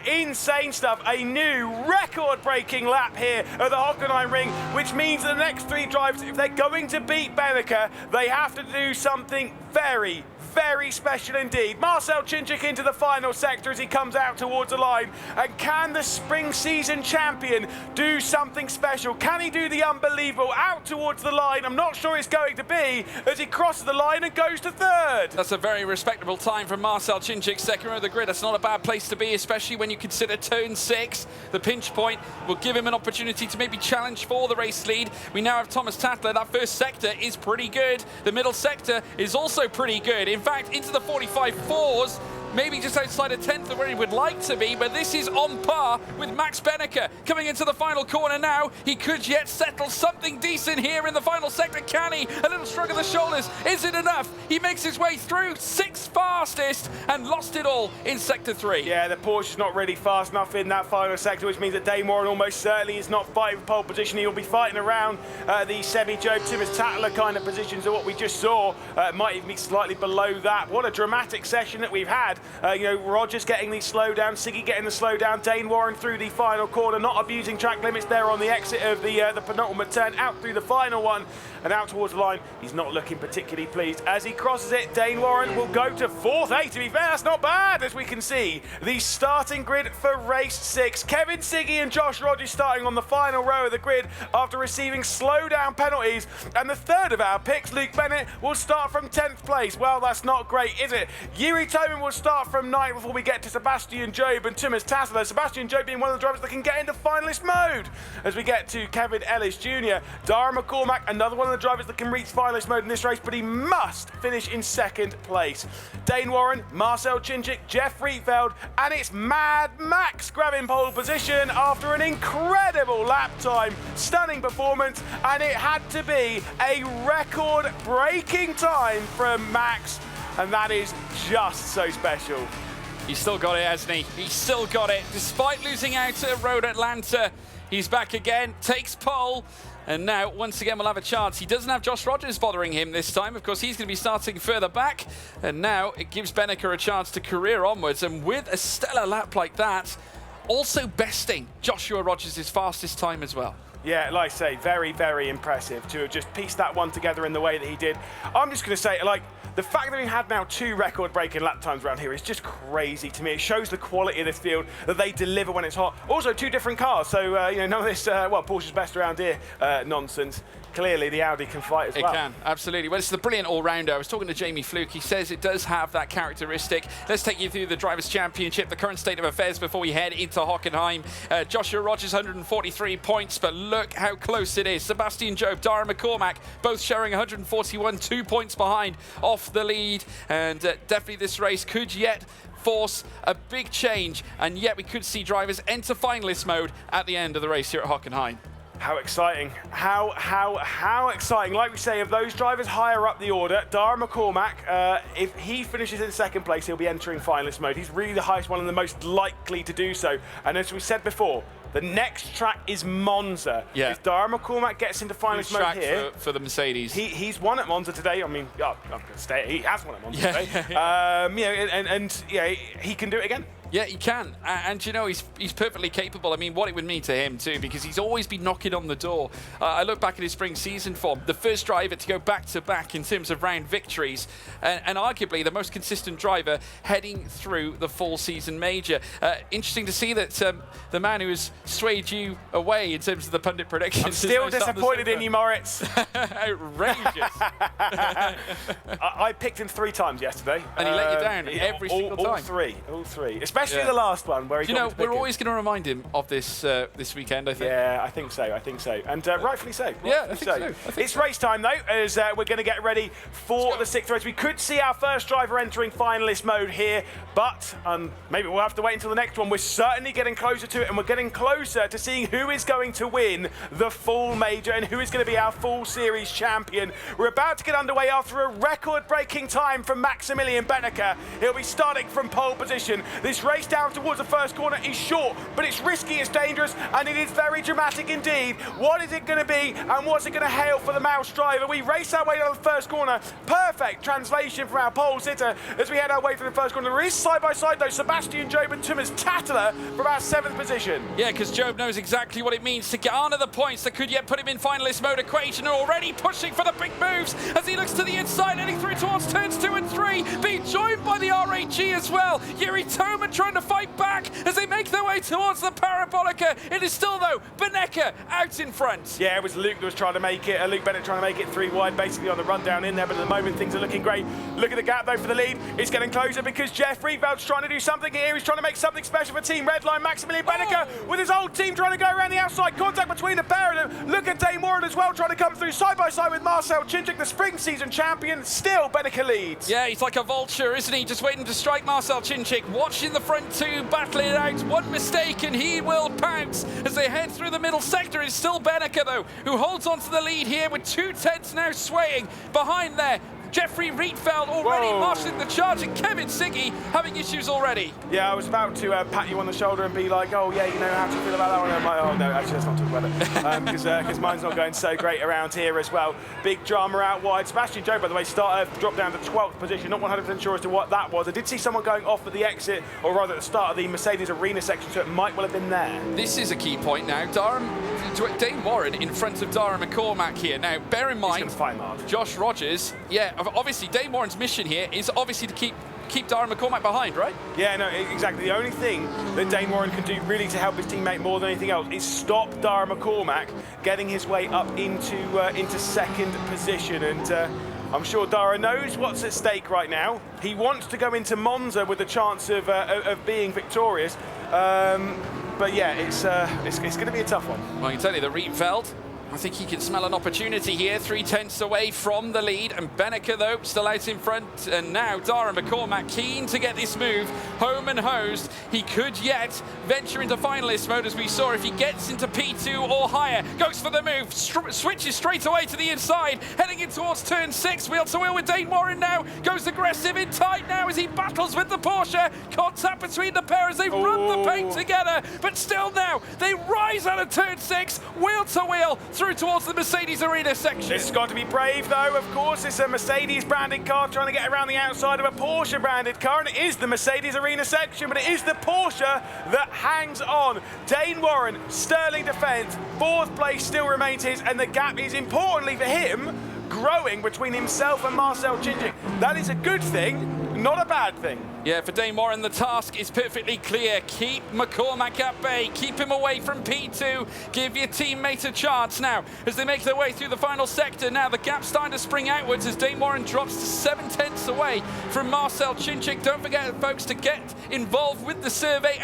Insane stuff. A new record-breaking lap here at the Hockenheimring, which means the next 3 drivers, if they're going to beat Benneker, they have to do something very, very special indeed. Marcel Chinchik into the final sector as he comes out towards the line. And can the spring season champion do something special? Can he do the unbelievable out towards the line? I'm not sure it's going to be as he crosses the line and goes to 3rd. That's a very respectable time from Marcel Chinchik, second row of the grid. That's not a bad place to be, especially when you consider turn 6. The pinch point will give him an opportunity to maybe challenge for the race lead. We now have Thomas Tatler. That first sector is pretty good. The middle sector is also pretty good. In fact, into the 45.4s, maybe just outside of 10th of where he would like to be, but this is on par with Max Benneker. Coming into the final corner now, he could yet settle something decent here in the final sector. Can he? A little shrug of the shoulders. Is it enough? He makes his way through, 6th fastest, and lost it all in sector 3. Yeah, the Porsche's not really fast enough in that final sector, which means that Dane Warren almost certainly is not fighting for pole position. He'll be fighting around the Semi-Job, Thomas Tatler kind of positions of what we just saw. Might even be slightly below that. What a dramatic session that we've had. Rogers getting the slowdown, Siggy getting the slowdown, Dane Warren through the final corner, not abusing track limits there on the exit of the penultimate turn, out through the final one, and out towards the line. He's not looking particularly pleased. As he crosses it, Dane Warren will go to 4th. Hey, to be fair, that's not bad, as we can see the starting grid for race 6. Kevin Siggy and Josh Rogers starting on the final row of the grid after receiving slowdown penalties, and the 3rd of our picks, Luke Bennett, will start from 10th place. Well, that's not great, is it? Yuri Tomin will start from 9th before we get to Sebastian Job and Thomas Tatler. Sebastian Job being one of the drivers that can get into finalist mode as we get to Kevin Ellis Jr. Darren McCormack, another one of the drivers that can reach finalist mode in this race, but he must finish in 2nd place. Dane Warren, Marcel Chinchik, Jeff Rietfeld, and it's Mad Max grabbing pole position after an incredible lap time. Stunning performance, and it had to be a record-breaking time from Max, and that is just so special. He's still got it, hasn't he? He's still got it. Despite losing out at Road Atlanta, he's back again, takes pole, and now, once again, we'll have a chance. He doesn't have Josh Rogers bothering him this time. Of course, he's going to be starting further back, and now it gives Benneker a chance to career onwards, and with a stellar lap like that, also besting Joshua Rogers' fastest time as well. Yeah, like I say, very, very impressive to have just pieced that one together in the way that he did. I'm just going to say, like, the fact that we've had now 2 record-breaking lap times around here is just crazy to me. It shows the quality of this field, that they deliver when it's hot. Also, 2 different cars, so, none of this, Porsche's best around here nonsense. clearly the Audi can fight as well. It can, absolutely. Well, it's the brilliant all-rounder. I was talking to Jamie Fluke. He says it does have that characteristic. Let's take you through the Drivers' Championship, the current state of affairs before we head into Hockenheim. Joshua Rogers, 143 points, but look how close it is. Sebastian Job, Dara McCormack, both sharing 141, 2 points behind off the lead. And definitely this race could yet force a big change, and yet we could see drivers enter finalist mode at the end of the race here at Hockenheim. How exciting. How exciting. Like we say, of those drivers higher up the order, Dara McCormack, if he finishes in second place, he'll be entering finalist mode. He's really the highest one and the most likely to do so. And as we said before, the next track is Monza. Yeah. If Dara McCormack gets into finalist mode here, for the Mercedes. He's won at Monza today. I mean, I'm going to stay. He has won at Monza today. He can do it again. Yeah, he can, and you know, he's perfectly capable. I mean, what it would mean to him too, because he's always been knocking on the door. I look back at his spring season form, the first driver to go back-to-back in terms of round victories, and arguably the most consistent driver heading through the full season major. Interesting to see that the man who has swayed you away in terms of the pundit predictions. I'm still disappointed in you, Moritz. Outrageous. I picked him 3 times yesterday. And he let you down every single time. All three. Especially the last one where he got we're always going to remind him of this this weekend, I think. Yeah, I think so. And rightfully so. I think so. It's race time, though, as we're going to get ready for the 6th race. We could see our first driver entering finalist mode here, but maybe we'll have to wait until the next one. We're certainly getting closer to it, and we're getting closer to seeing who is going to win the full major and who is going to be our full series champion. We're about to get underway after a record-breaking time from Maximilian Benneker. He'll be starting from pole position. This race down towards the first corner is short, but it's risky, it's dangerous, and it is very dramatic indeed. What is it going to be, and what's it going to hail for the Mouse driver? We race our way down the first corner. Perfect translation from our pole sitter as we head our way through the first corner. There is side-by-side, though, Sebastian Job and Thomas Tattler from our 7th position. Yeah, because Job knows exactly what it means to garner the points that could yet put him in finalist mode equation, and already pushing for the big moves as he looks to the inside, heading through towards turns 2 and 3, being joined by the RAG as well. Yuri Toman trying to fight back as they make their way towards the Parabolica. It is still, though, Benneker out in front. Yeah, it was Luke that was trying to make it, Luke Bennett trying to make it 3 wide, basically on the run down in there, but at the moment things are looking great. Look at the gap, though, for the lead. It's getting closer because Jeff Rieveld's trying to do something here. He's trying to make something special for Team Redline. Maximilian Benneker with his old team trying to go around the outside. Contact between the pair of them. Look at Dane Warren as well, trying to come through side by side with Marcel Chinchik, the spring season champion. Still, Benneker leads. Yeah, he's like a vulture, isn't he? Just waiting to strike Marcel Chinchik. Watching the front 2 battling it out. One mistake and he will pounce as they head through the middle sector. It's still Benneker, though, who holds on to the lead here with 2 tenths now swaying behind there. Jeffrey Rietveld already marshalling the charge, and Kevin Siggy having issues already. Yeah, I was about to pat you on the shoulder and be like, oh yeah, you know, how do you feel about that one? I'm like, oh no, actually let's not talk about it, because mine's not going so great around here as well. Big drama out wide. Sebastian Job, by the way, dropped down to 12th position, not 100% sure as to what that was. I did see someone going off at the exit, or rather at the start of the Mercedes Arena section, so it might well have been there. This is a key point now. Dane Warren in front of Dara McCormack here. Now, bear in mind, Josh Rogers, yeah, obviously Dane Warren's mission here is obviously to keep Dara McCormack behind, right? Yeah, no, exactly. The only thing that Dane Warren can do really to help his teammate more than anything else is stop Dara McCormack getting his way up into second position. And I'm sure Dara knows what's at stake right now. He wants to go into Monza with a chance of being victorious. But yeah, it's going to be a tough one. Well, I can tell you that Rietveld, I think he can smell an opportunity here, 3 tenths away from the lead, and Benneker, though, still out in front, and now Dara McCormack keen to get this move home and hosed. He could yet venture into finalist mode, as we saw. If he gets into P2 or higher, goes for the move, switches straight away to the inside, heading in towards turn 6, wheel to wheel with Dane Warren now, goes aggressive in tight now as he battles with the Porsche. Contact between the pair as they run the paint together, but still now, they rise out of turn 6, wheel to wheel, through towards the Mercedes Arena section. It's got to be brave, though, of course. It's a Mercedes-branded car trying to get around the outside of a Porsche-branded car, and it is the Mercedes Arena section, but it is the Porsche that hangs on. Dane Warren, sterling defence, 4th place still remains his, and the gap is, importantly for him, growing between himself and Marcel Chinchik. That is a good thing. not a bad thing. Yeah, for Dane Warren, the task is perfectly clear. Keep McCormack at bay. Keep him away from P2. Give your teammate a chance now as they make their way through the final sector. Now the gap's starting to spring outwards as Dane Warren drops to 7/10 away from Marcel Chinchik. Don't forget, folks, to get involved with the survey,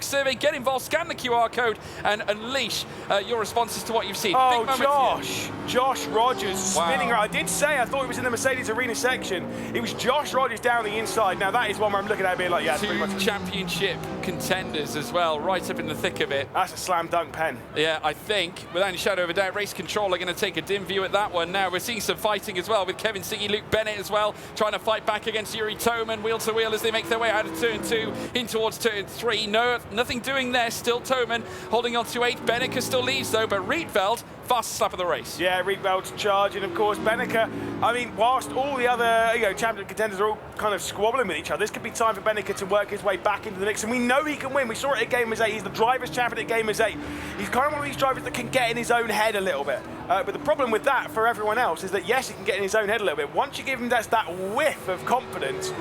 !survey. Get involved, scan the QR code and unleash your responses to what you've seen. Oh, Big moment Josh Rogers spinning Wow. around. I did say I thought he was in the Mercedes Arena section. It was Josh Rogers down the inside. Now that is one where I'm looking at it being like, yeah, it's pretty much. 2 championship contenders as well, right up in the thick of it. That's a slam dunk pen. Yeah, I think, without any shadow of a doubt, Race Control are going to take a dim view at that one. Now we're seeing some fighting as well with Kevin Siggy, Luke Bennett as well, trying to fight back against Yuri Toman, wheel to wheel as they make their way out of turn 2 in towards turn 3. No, nothing doing there. Still Toman holding on to 8. Benneker still leads though, but Rietveld fastest lap of the race. Yeah, Rietveld's charging, of course. Benneker, I mean, whilst all the other champion contenders are all kind of squabbling with each other, this could be time for Benneker to work his way back into the mix, and we know he can win. We saw it at Gamers 8. He's the Drivers' Champion at Gamers 8. He's kind of one of these drivers that can get in his own head a little bit. But the problem with that for everyone else is that, yes, he can get in his own head a little bit. Once you give him that whiff of confidence,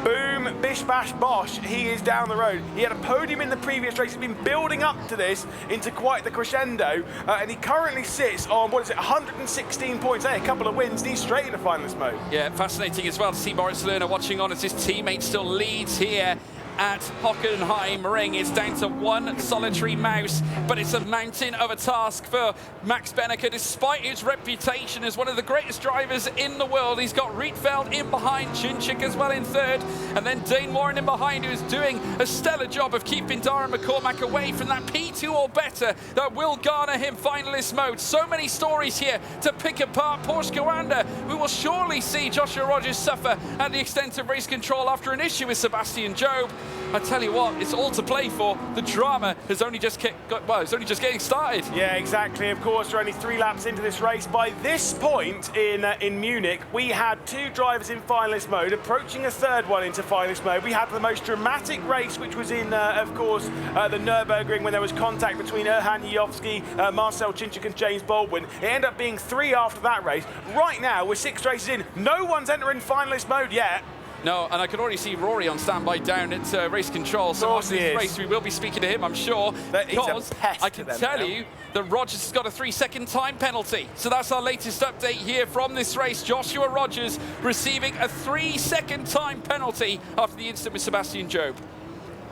boom, bish, bash, bosh, he is down the road. He had a podium in the previous race. He's been building up to this into quite the crescendo, and he currently sits on, 116 points. Hey, a couple of wins, and he's straight into finalist mode. Yeah, fascinating as well to see Moritz Lerner watching on as his teammate still leads here at Hockenheim Ring. It's down to one solitary mouse, but it's a mountain of a task for Max Benneker, despite his reputation as one of the greatest drivers in the world. He's got Rietveld in behind, Chinchik as well in third, and then Dane Warren in behind, who's doing a stellar job of keeping Darren McCormack away from that P2 or better that will garner him finalist mode. So many stories here to pick apart. Porsche Coanda, we will surely see Joshua Rogers suffer at the extent of Race Control after an issue with Sebastian Job. I tell you what, it's all to play for. The drama has only just it's only just getting started. Yeah, exactly. Of course, we're only 3 laps into this race. By this point in Munich, we had 2 drivers in finalist mode, approaching a 3rd one into finalist mode. We had the most dramatic race, which was in, of course, the Nürburgring, when there was contact between Erhan Yovsky, Marcel Chinchik and James Baldwin. It ended up being 3 after that race. Right now, we're 6 races in. No one's entering finalist mode yet. No, and I can already see Rory on standby down at Race Control. So after this race, we will be speaking to him, I'm sure. Because I can tell you that Rogers has got a 3-second time penalty. So that's our latest update here from this race. Joshua Rogers receiving a 3-second time penalty after the incident with Sebastian Job.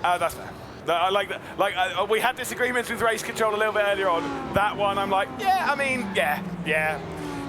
That's fair. I like that. We had disagreements with Race Control a little bit earlier on. That one, I'm like, yeah.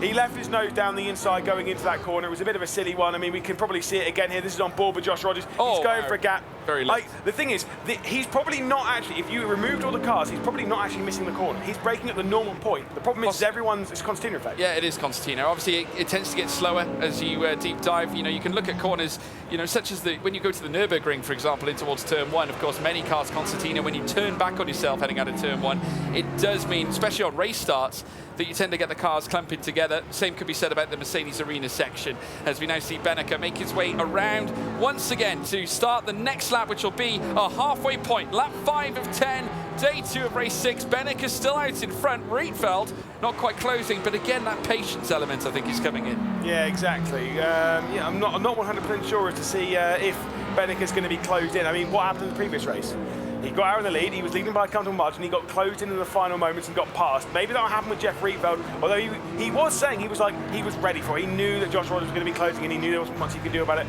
He left his nose down the inside going into that corner. It was a bit of a silly one. I mean, we can probably see it again here. This is on board with Josh Rogers. He's going for a gap. Very low. The thing is, he's probably not actually, if you removed all the cars, he's probably not actually missing the corner. He's braking at the normal point. The problem is it's Constantino effect. Yeah, it is Constantino. Obviously, it tends to get slower as you deep dive. You know, you can look at corners, such as when you go to the Nürburgring, for example, in towards turn 1. Of course, many cars Constantino, when you turn back on yourself heading out of turn 1, it does mean, especially on race starts, that you tend to get the cars clumping together. Same could be said about the Mercedes Arena section, as we now see Benneker make his way around once again to start the next lap, which will be a halfway point. Lap 5 of 10, day 2 of race 6. Benneker still out in front. Rietveld not quite closing, but again, that patience element, I think, is coming in. Yeah, exactly. I'm not 100% sure as to see if Benneker's going to be closed in. I mean, what happened in the previous race? He got out in the lead, he was leading by a comfortable margin, he got closed in the final moments and got past. Maybe that'll happen with Jeff Rietveld, although he was saying he was ready for it. He knew that Josh Rogers was going to be closing and he knew there wasn't much he could do about it.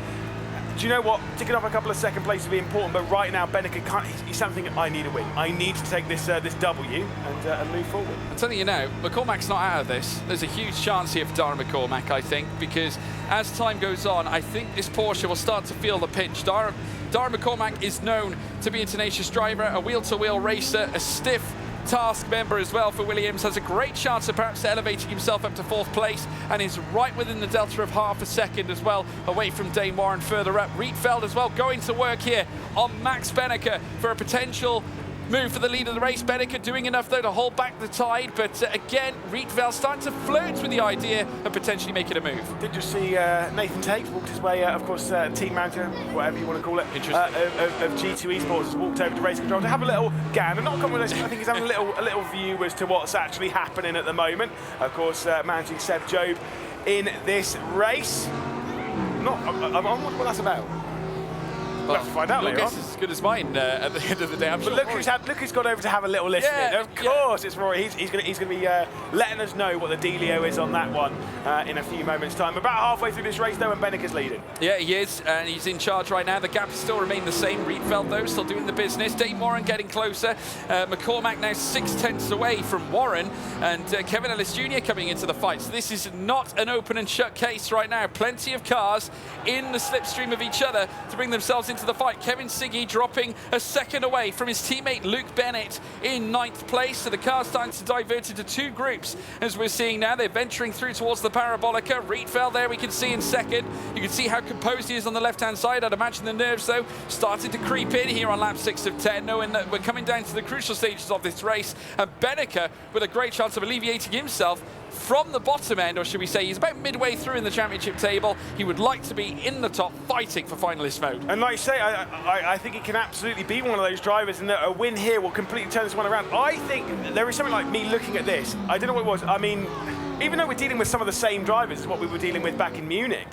Do you know what? Ticking off a couple of second places would be important, but right now Benneker can't. He's something. I need a win. I need to take this this W and move forward. I'm telling you now, McCormack's not out of this. There's a huge chance here for Darren McCormack, I think, because as time goes on, I think this Porsche will start to feel the pinch. Darren McCormack is known to be a tenacious driver, a wheel-to-wheel racer, a stiff task member as well for Williams, has a great chance of perhaps elevating himself up to 4th place and is right within the delta of half a second as well, away from Dane Warren further up. Rietveld as well going to work here on Max Benneker for a potential move for the lead of the race. Benneker doing enough though to hold back the tide, but again, Rietveld starting to flirt with the idea of potentially making a move. Did you see Nathan Tate walked his way, of course, team manager, whatever you want to call it, of G2 Esports, has walked over to Race Control to have a little gander, not a conversation, I think he's having a little view as to what's actually happening at the moment. Of course, managing Seb Job in this race. I'm on what that's about. We'll have to find out Your later guess on. is as good as mine at the end of the day. I'm But sure look Rory- who's gone over to have a little listen Yeah, in. Of course, it's Rory. He's going to be letting us know what the dealio is on that one in a few moments' time. About halfway through this race, though, and Benneke's leading. Yeah, he is, and he's in charge right now. The gap still remains the same. Rietveld, though, still doing the business. Dane Warren getting closer. McCormack now 6/10 away from Warren, and Kevin Ellis Jr. coming into the fight. So this is not an open and shut case right now. Plenty of cars in the slipstream of each other to bring themselves into the fight. Kevin Siggy dropping a second away from his teammate Luke Bennett in 9th place. So the car's starting to divert into two groups, as we're seeing now. They're venturing through towards the Parabolica. Rietveld there we can see in second. You can see how composed he is on the left-hand side. I'd imagine the nerves, though, started to creep in here on lap 6 of 10, knowing that we're coming down to the crucial stages of this race. And Benneke with a great chance of alleviating himself from the bottom end, or should we say he's about midway through in the championship table. He would like to be in the top, fighting for finalist mode. And like you say, I think he can absolutely be one of those drivers, and a win here will completely turn this one around. I think there is something like me looking at this. I don't know what it was. I mean, even though we're dealing with some of the same drivers as what we were dealing with back in Munich,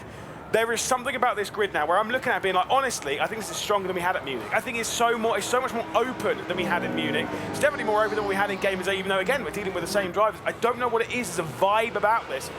there is something about this grid now where I'm looking at it being like, honestly, I think this is stronger than we had at Munich. I think it's so much more open than we had in Munich. It's definitely more open than we had in Gamers 8, even though, again, we're dealing with the same drivers. I don't know what it is. There's a vibe about this.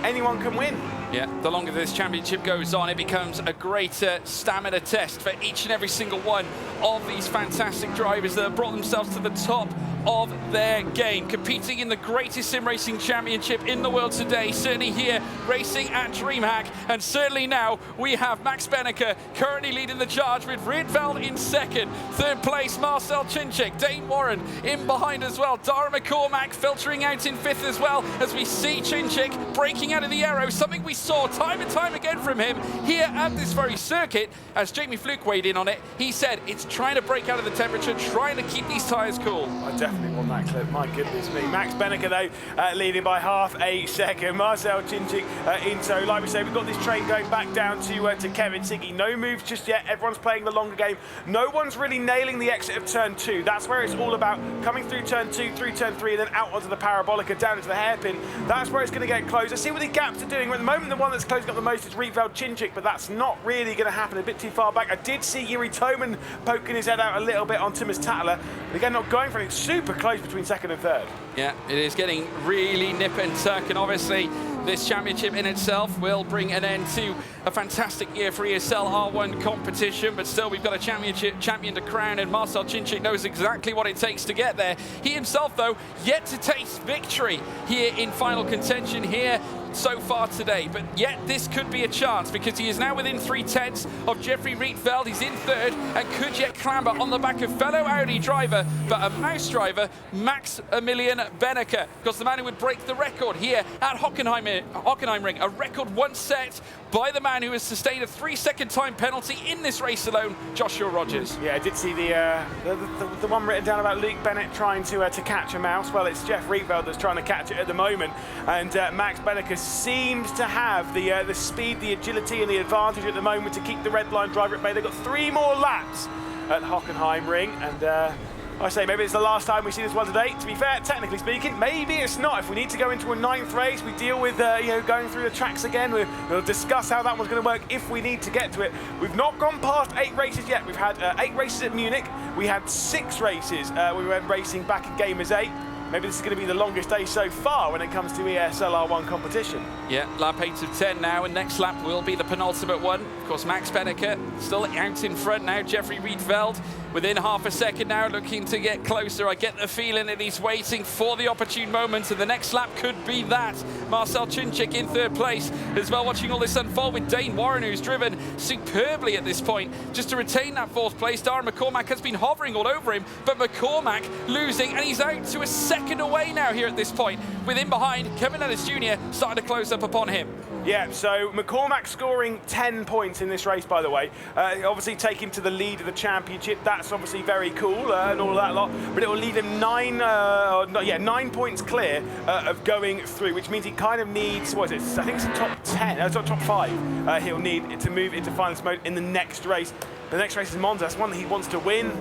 Anyone can win. Yeah, the longer this championship goes on, it becomes a greater stamina test for each and every single one of these fantastic drivers that have brought themselves to the top of their game, competing in the greatest sim racing championship in the world today, certainly here racing at DreamHack. And certainly now we have Max Benneke currently leading the charge with Rietveld in second, third place Marcel Chinchik, Dane Warren in behind as well, Dara McCormack filtering out in fifth as well, as we see Chinchik breaking out of the aero, something we saw time and time again from him here at this very circuit. As Jamie Fluke weighed in on it, he said it's trying to break out of the temperature, trying to keep these tyres cool. I definitely want that clip, my goodness me. Max Benneke, though, leading by half a second. Marcel Chinchik in tow. Like we say, we've got this train going back down to Kevin Siggy. No moves just yet. Everyone's playing the longer game. No one's really nailing the exit of turn 2. That's where it's all about, coming through turn 2, through turn 3, and then out onto the Parabolica, down into the hairpin. That's where it's going to get close. Let's see what the gaps are doing. At the moment, the one that's closing up the most is Rietveld Chinchik, but that's not really going to happen. A bit too far back. I did see Yuri Toman poking his head out a little bit on Timus Tattler. But again, not going for it. It's super close between second and third. Yeah, it is getting really nip and tuck, and obviously this championship in itself will bring an end to a fantastic year for ESL R1 competition, but still we've got a champion to crown, and Marcel Chinchik knows exactly what it takes to get there. He himself, though, yet to taste victory here in final contention here so far today, but yet this could be a chance, because he is now within 3/10 of Jeffrey Rietveld. He's in third and could yet clamber on the back of fellow Audi driver, but a mouse driver, Max Emilian Benneke, because the man who would break the record here at Hockenheimring, a record once set by the man who has sustained a 3-second time penalty in this race alone, Joshua Rogers. Yeah, I did see the one written down about Luke Bennett trying to catch a mouse. Well, it's Jeff Rietveld that's trying to catch it at the moment, and Max Benneke seems to have the speed, the agility, and the advantage at the moment to keep the red line driver at bay. They've got 3 more laps at Hockenheimring, and I say maybe it's the last time we see this one today. To be fair, technically speaking, maybe it's not. If we need to go into a 9th race, we deal with going through the tracks again. We'll discuss how that one's going to work if we need to get to it. We've not gone past 8 races yet. We've had 8 races at Munich. We had 6 races. We went racing back in Gamers 8. Maybe this is going to be the longest day so far when it comes to ESL R1 competition. Yeah, lap 8 of 10 now, and next lap will be the penultimate one. Of course, Max Benneke still out in front now. Jeffrey Rietveld within half a second now, looking to get closer. I get the feeling that he's waiting for the opportune moment, and the next lap could be that. Marcel Chinchik in third place as well, watching all this unfold with Dane Warren, who's driven superbly at this point just to retain that 4th place. Dara McCormack has been hovering all over him, but McCormack losing, and he's out to a second away now here at this point. With him behind, Kevin Ellis Jr. starting to close up upon him. Yeah, so McCormack scoring 10 points in this race, by the way. Obviously taking to the lead of the championship. That's obviously very cool and all that lot. But it will leave him 9 points clear of going through, which means he kind of needs, what is it? I think it's the top 10, top 5. He'll need to move into finalist mode in the next race. The next race is Monza. That's one that he wants to win.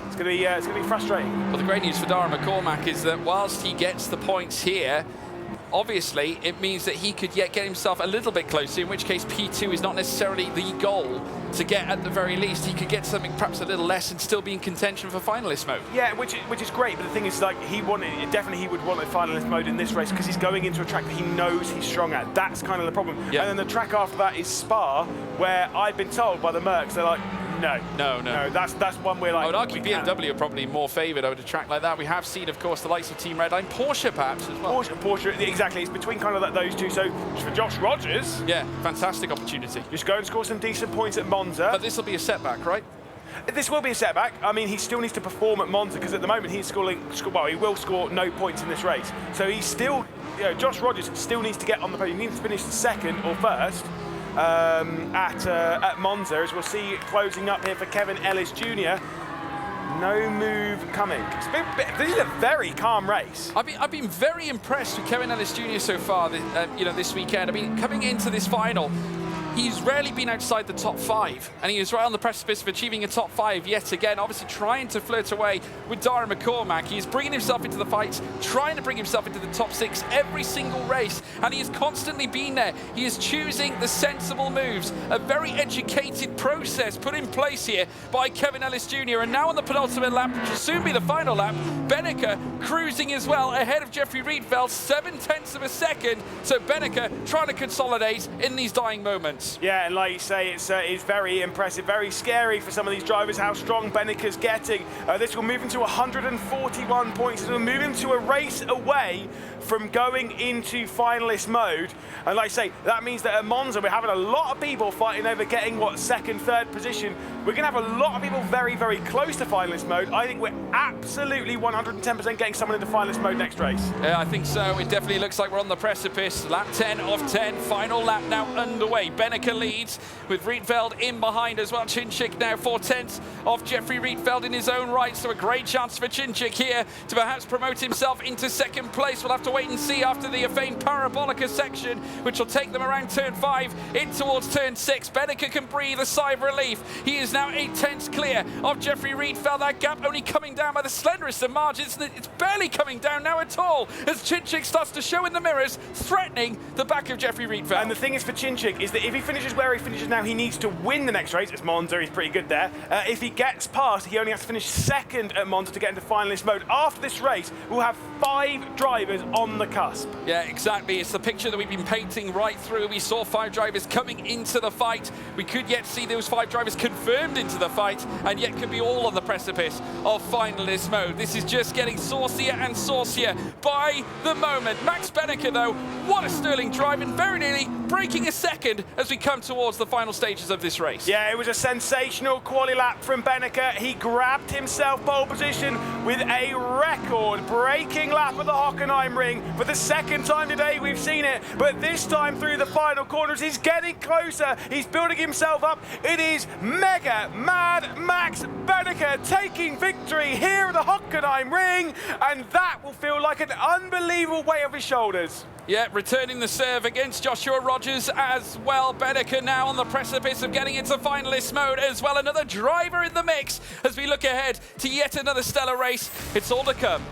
It's going to be frustrating. Well, the great news for Dara McCormack is that whilst he gets the points here, obviously it means that he could yet get himself a little bit closer, in which case P2 is not necessarily the goal to get at the very least. He could get something perhaps a little less and still be in contention for finalist mode. Yeah, which is great, but the thing is, like, he would want a finalist mode in this race because he's going into a track that he knows he's strong at. That's kind of the problem. Yeah. And then the track after that is Spa, where I've been told by the Mercs, they're like, no, that's one where, like, I would argue we can't. BMW are probably more favoured over a track like that. We have seen, of course, the likes of Team Redline, Porsche perhaps as well. Porsche, exactly. It's between kind of those two. So for Josh Rogers, yeah, fantastic opportunity. Just go and score some decent points at Monza. But this will be a setback, right? This will be a setback. I mean, he still needs to perform at Monza because at the moment he's he will score no points in this race. So he's still, Josh Rogers still needs to get on the podium. He needs to finish second or first at Monza, as we'll see closing up here for Kevin Ellis Jr. No move coming. This is a very calm race. I've been very impressed with Kevin Ellis Jr. so far, this weekend. I mean, coming into this final, he's rarely been outside the top 5, and he is right on the precipice of achieving a top 5 yet again, obviously trying to flirt away with Darren McCormack. He's bringing himself into the fights, trying to bring himself into the top 6 every single race, and he has constantly been there. He is choosing the sensible moves, a very educated process put in place here by Kevin Ellis Jr. And now on the penultimate lap, which will soon be the final lap, Benneker cruising as well ahead of Jeffrey Riedfeld, 0.7 of a second. So Benneker trying to consolidate in these dying moments. Yeah, and like you say, it's very impressive, very scary for some of these drivers how strong Benneker's getting. This will move him to 141 points. It will move him to a race away from going into finalist mode. And like I say, that means that at Monza we're having a lot of people fighting over getting second, third position. We're going to have a lot of people very, very close to finalist mode. I think we're absolutely 110% getting someone into finalist mode next race. Yeah, I think so. It definitely looks like we're on the precipice. Lap 10 of 10, final lap now underway. Benneker leads with Riedfeld in behind as well. Cinchik now 4/10 of Jeffrey Riedfeld in his own right, so a great chance for Cinchik here to perhaps promote himself into second place. We'll have to wait and see after the famed Parabolica section, which will take them around turn 5 in towards turn 6. Benneker can breathe a sigh of relief. He is now 8/10 clear of Jeffrey Riedfeld. That gap only coming down by the slenderest of margins. It's barely coming down now at all as Cinchik starts to show in the mirrors, threatening the back of Jeffrey Riedfeld. And the thing is for Cinchik is that if he finishes where he finishes now, he needs to win the next race. It's Monza, he's pretty good there. If he gets past, he only has to finish second at Monza to get into finalist mode. After this race, we'll have 5 drivers on the cusp. Yeah, exactly. It's the picture that we've been painting right through. We saw 5 drivers coming into the fight. We could yet see those 5 drivers confirmed into the fight, and yet could be all on the precipice of finalist mode. This is just getting saucier and saucier by the moment. Max Benneker, though, what a sterling drive, and very nearly breaking a second as we come towards the final stages of this race. Yeah, it was a sensational quali lap from Benneker. He grabbed himself pole position with a record-breaking lap at the Hockenheimring. For the second time today, we've seen it, but this time through the final corners, he's getting closer. He's building himself up. It is Mega Mad Max Benneker taking victory here at the Hockenheimring, and that will feel like an unbelievable weight off his shoulders. Yeah, returning the serve against Joshua Rogers as well. Benneker now on the precipice of getting into finalist mode as well. Another driver in the mix as we look ahead to yet another stellar race. It's all to come.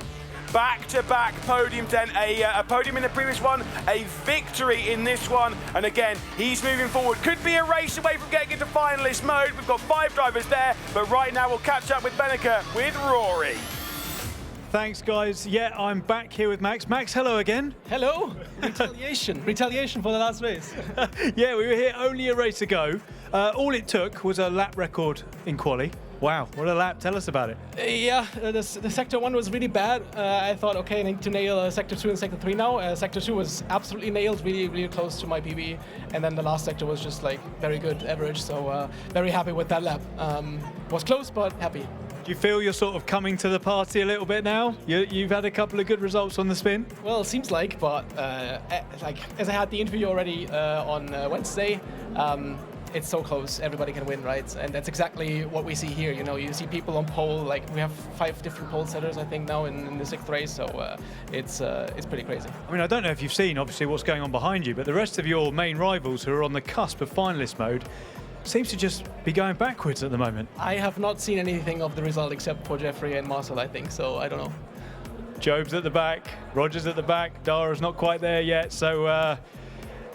Back-to-back podiums then, a podium in the previous one, a victory in this one, and again, he's moving forward. Could be a race away from getting into finalist mode. We've got 5 drivers there, but right now we'll catch up with Benneker with Rory. Thanks, guys. Yeah, I'm back here with Max. Max, hello again. Hello. Retaliation for the last race. Yeah, we were here only a race ago. All it took was a lap record in quali. Wow, what a lap. Tell us about it. The Sector 1 was really bad. I thought, okay, I need to nail Sector 2 and Sector 3 now. Sector 2 was absolutely nailed, really, really close to my PB. And then the last sector was just like very good average. So very happy with that lap. Was close, but happy. Do you feel you're sort of coming to the party a little bit now? You've had a couple of good results on the spin? Well, it seems like, but like as I had the interview already on Wednesday, it's so close, everybody can win, right? And that's exactly what we see here. You know, you see people on pole, like we have 5 different pole setters, I think, now in the 6th race, so it's pretty crazy. I mean, I don't know if you've seen, obviously, what's going on behind you, but the rest of your main rivals who are on the cusp of finalist mode seems to just be going backwards at the moment. I have not seen anything of the result except for Jeffrey and Marcel, I think, so I don't know. Job's at the back, Rogers at the back, Dara's not quite there yet. So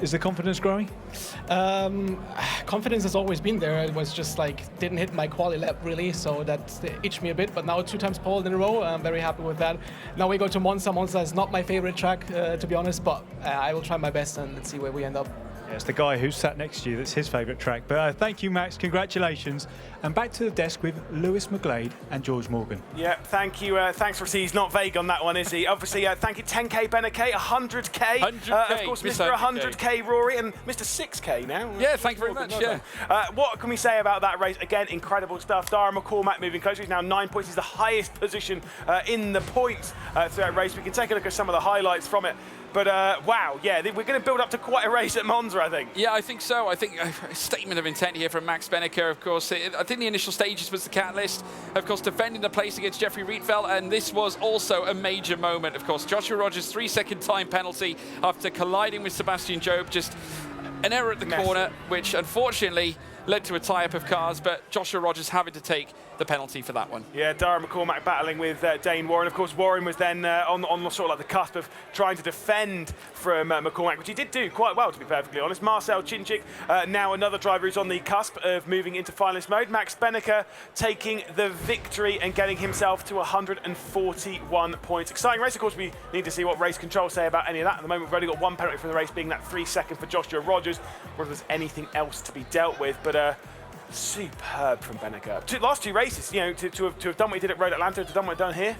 is the confidence growing? Confidence has always been there. It was just like didn't hit my quali lap really, so that itched me a bit. But now 2 times pole in a row, I'm very happy with that. Now we go to Monza. Monza is not my favorite track, to be honest, but I will try my best and let's see where we end up. Yeah, it's the guy who's sat next to you that's his favourite track. But thank you, Max. Congratulations. And back to the desk with Lewis McGlade and George Morgan. Yeah, thank you. Thanks, Rossi. He's not vague on that one, is he? Obviously, thank you, 10K Beneke, 100K. 100K. Of course, Mr. 100K Rory and Mr. 6K now. Yeah, thank you very much. Yeah. What can we say about that race? Again, incredible stuff. Dara McCormack moving closer. He's now 9 points. He's the highest position in the points through that race. We can take a look at some of the highlights from it. But wow, yeah, we're going to build up to quite a race at Monza, I think. Yeah, I think so. I think a statement of intent here from Max Beneke, of course. I think the initial stages was the catalyst, of course, defending the place against Jeffrey Rietveld, and this was also a major moment, of course. Joshua Rogers' 3-second time penalty after colliding with Sebastian Job, just an error at the corner, which unfortunately led to a tie-up of cars, but Joshua Rogers having to take the penalty for that one. Yeah, Dara McCormack battling with Dane Warren. Of course, Warren was then on sort of like the cusp of trying to defend from McCormack, which he did do quite well, to be perfectly honest. Marcel Cinčić, now another driver who's on the cusp of moving into finalist mode. Max Beneke taking the victory and getting himself to 141 points. Exciting race. Of course, we need to see what race control say about any of that. At the moment, we've only got 1 penalty for the race, being that 3 second for Joshua Rogers, whether there's anything else to be dealt with. But superb from Beneke. Last 2 races, you know, to have done what he did at Road Atlanta, to have done what he's done here,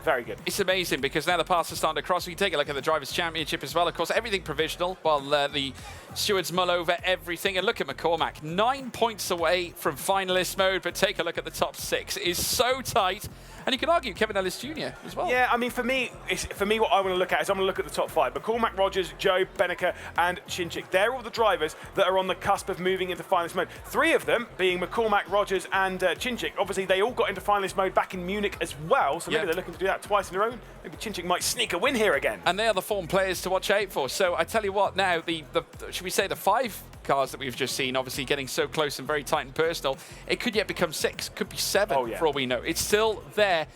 very good. It's amazing because now the paths are starting to cross. We take a look at the Drivers' Championship as well. Of course, everything provisional while the stewards mull over everything. And look at McCormack, 9 points away from finalist mode, but take a look at the top 6. It is so tight. And you can argue Kevin Ellis Jr. as well. Yeah, I mean, for me, what I want to look at is I'm going to look at the top 5. McCormack, Rogers, Job, Beneke, and Cinčić. They're all the drivers that are on the cusp of moving into finalist mode. 3 of them being McCormack, Rogers, and Cinčić. Obviously, they all got into finalist mode back in Munich as well, so maybe they're looking to do that twice in a row. Maybe Cinčić might sneak a win here again. And they are the form players to watch out for. So I tell you what, now, should we say the 5 cars that we've just seen, obviously getting so close and very tight and personal, it could yet become 6, could be 7 for all we know. It's still there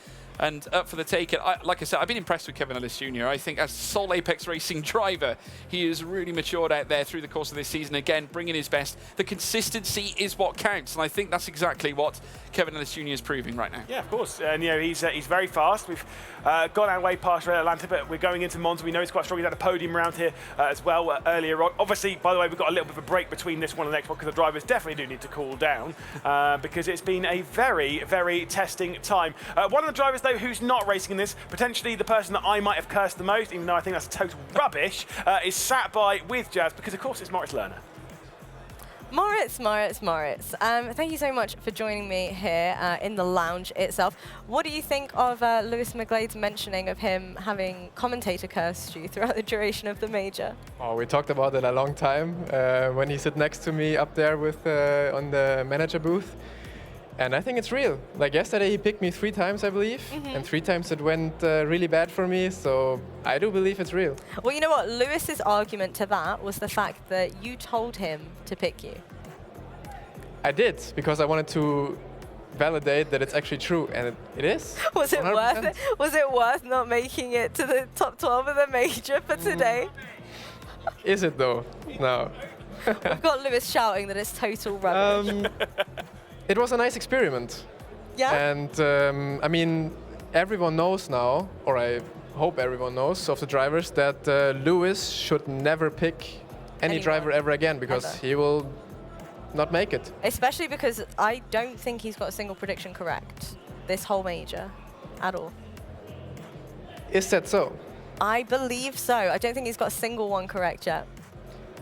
and up for the taking. Like I said, I've been impressed with Kevin Ellis Jr. I think as sole Apex Racing driver, he has really matured out there through the course of this season. Again, bringing his best. The consistency is what counts, and I think that's exactly what Kevin Ellis Jr. is proving right now. Yeah, of course. And you know, he's very fast. We've gone our way past Red Atlanta, but we're going into Monza. We know he's quite strong. He's had a podium around here as well earlier on. Obviously, by the way, we've got a little bit of a break between this one and the next one because the drivers definitely do need to cool down because it's been a very, very testing time. One of the drivers, though, who's not racing in this, potentially the person that I might have cursed the most, even though I think that's total rubbish, is sat by with Jazz because, of course, it's Moritz Lerner. Moritz. Thank you so much for joining me here in the lounge itself. What do you think of Lewis McGlade's mentioning of him having commentator cursed you throughout the duration of the major? Oh, we talked about it a long time when he sat next to me up there with on the manager booth. And I think it's real. Like yesterday, he picked me 3 times, I believe, and 3 times it went really bad for me. So I do believe it's real. Well, you know what? Lewis's argument to that was the fact that you told him to pick you. I did, because I wanted to validate that it's actually true, and it is. Was it 100%. worth it? Was it worth not making it to the top 12 of the major for today? Is it though? No. We've got Lewis shouting that it's total rubbish. It was a nice experiment. Yeah? And I mean, everyone knows now, or I hope everyone knows, of the drivers, that Lewis should never pick any driver ever again, because he will not make it. Especially because I don't think he's got a single prediction correct this whole major at all. Is that so? I believe so. I don't think he's got a single one correct yet.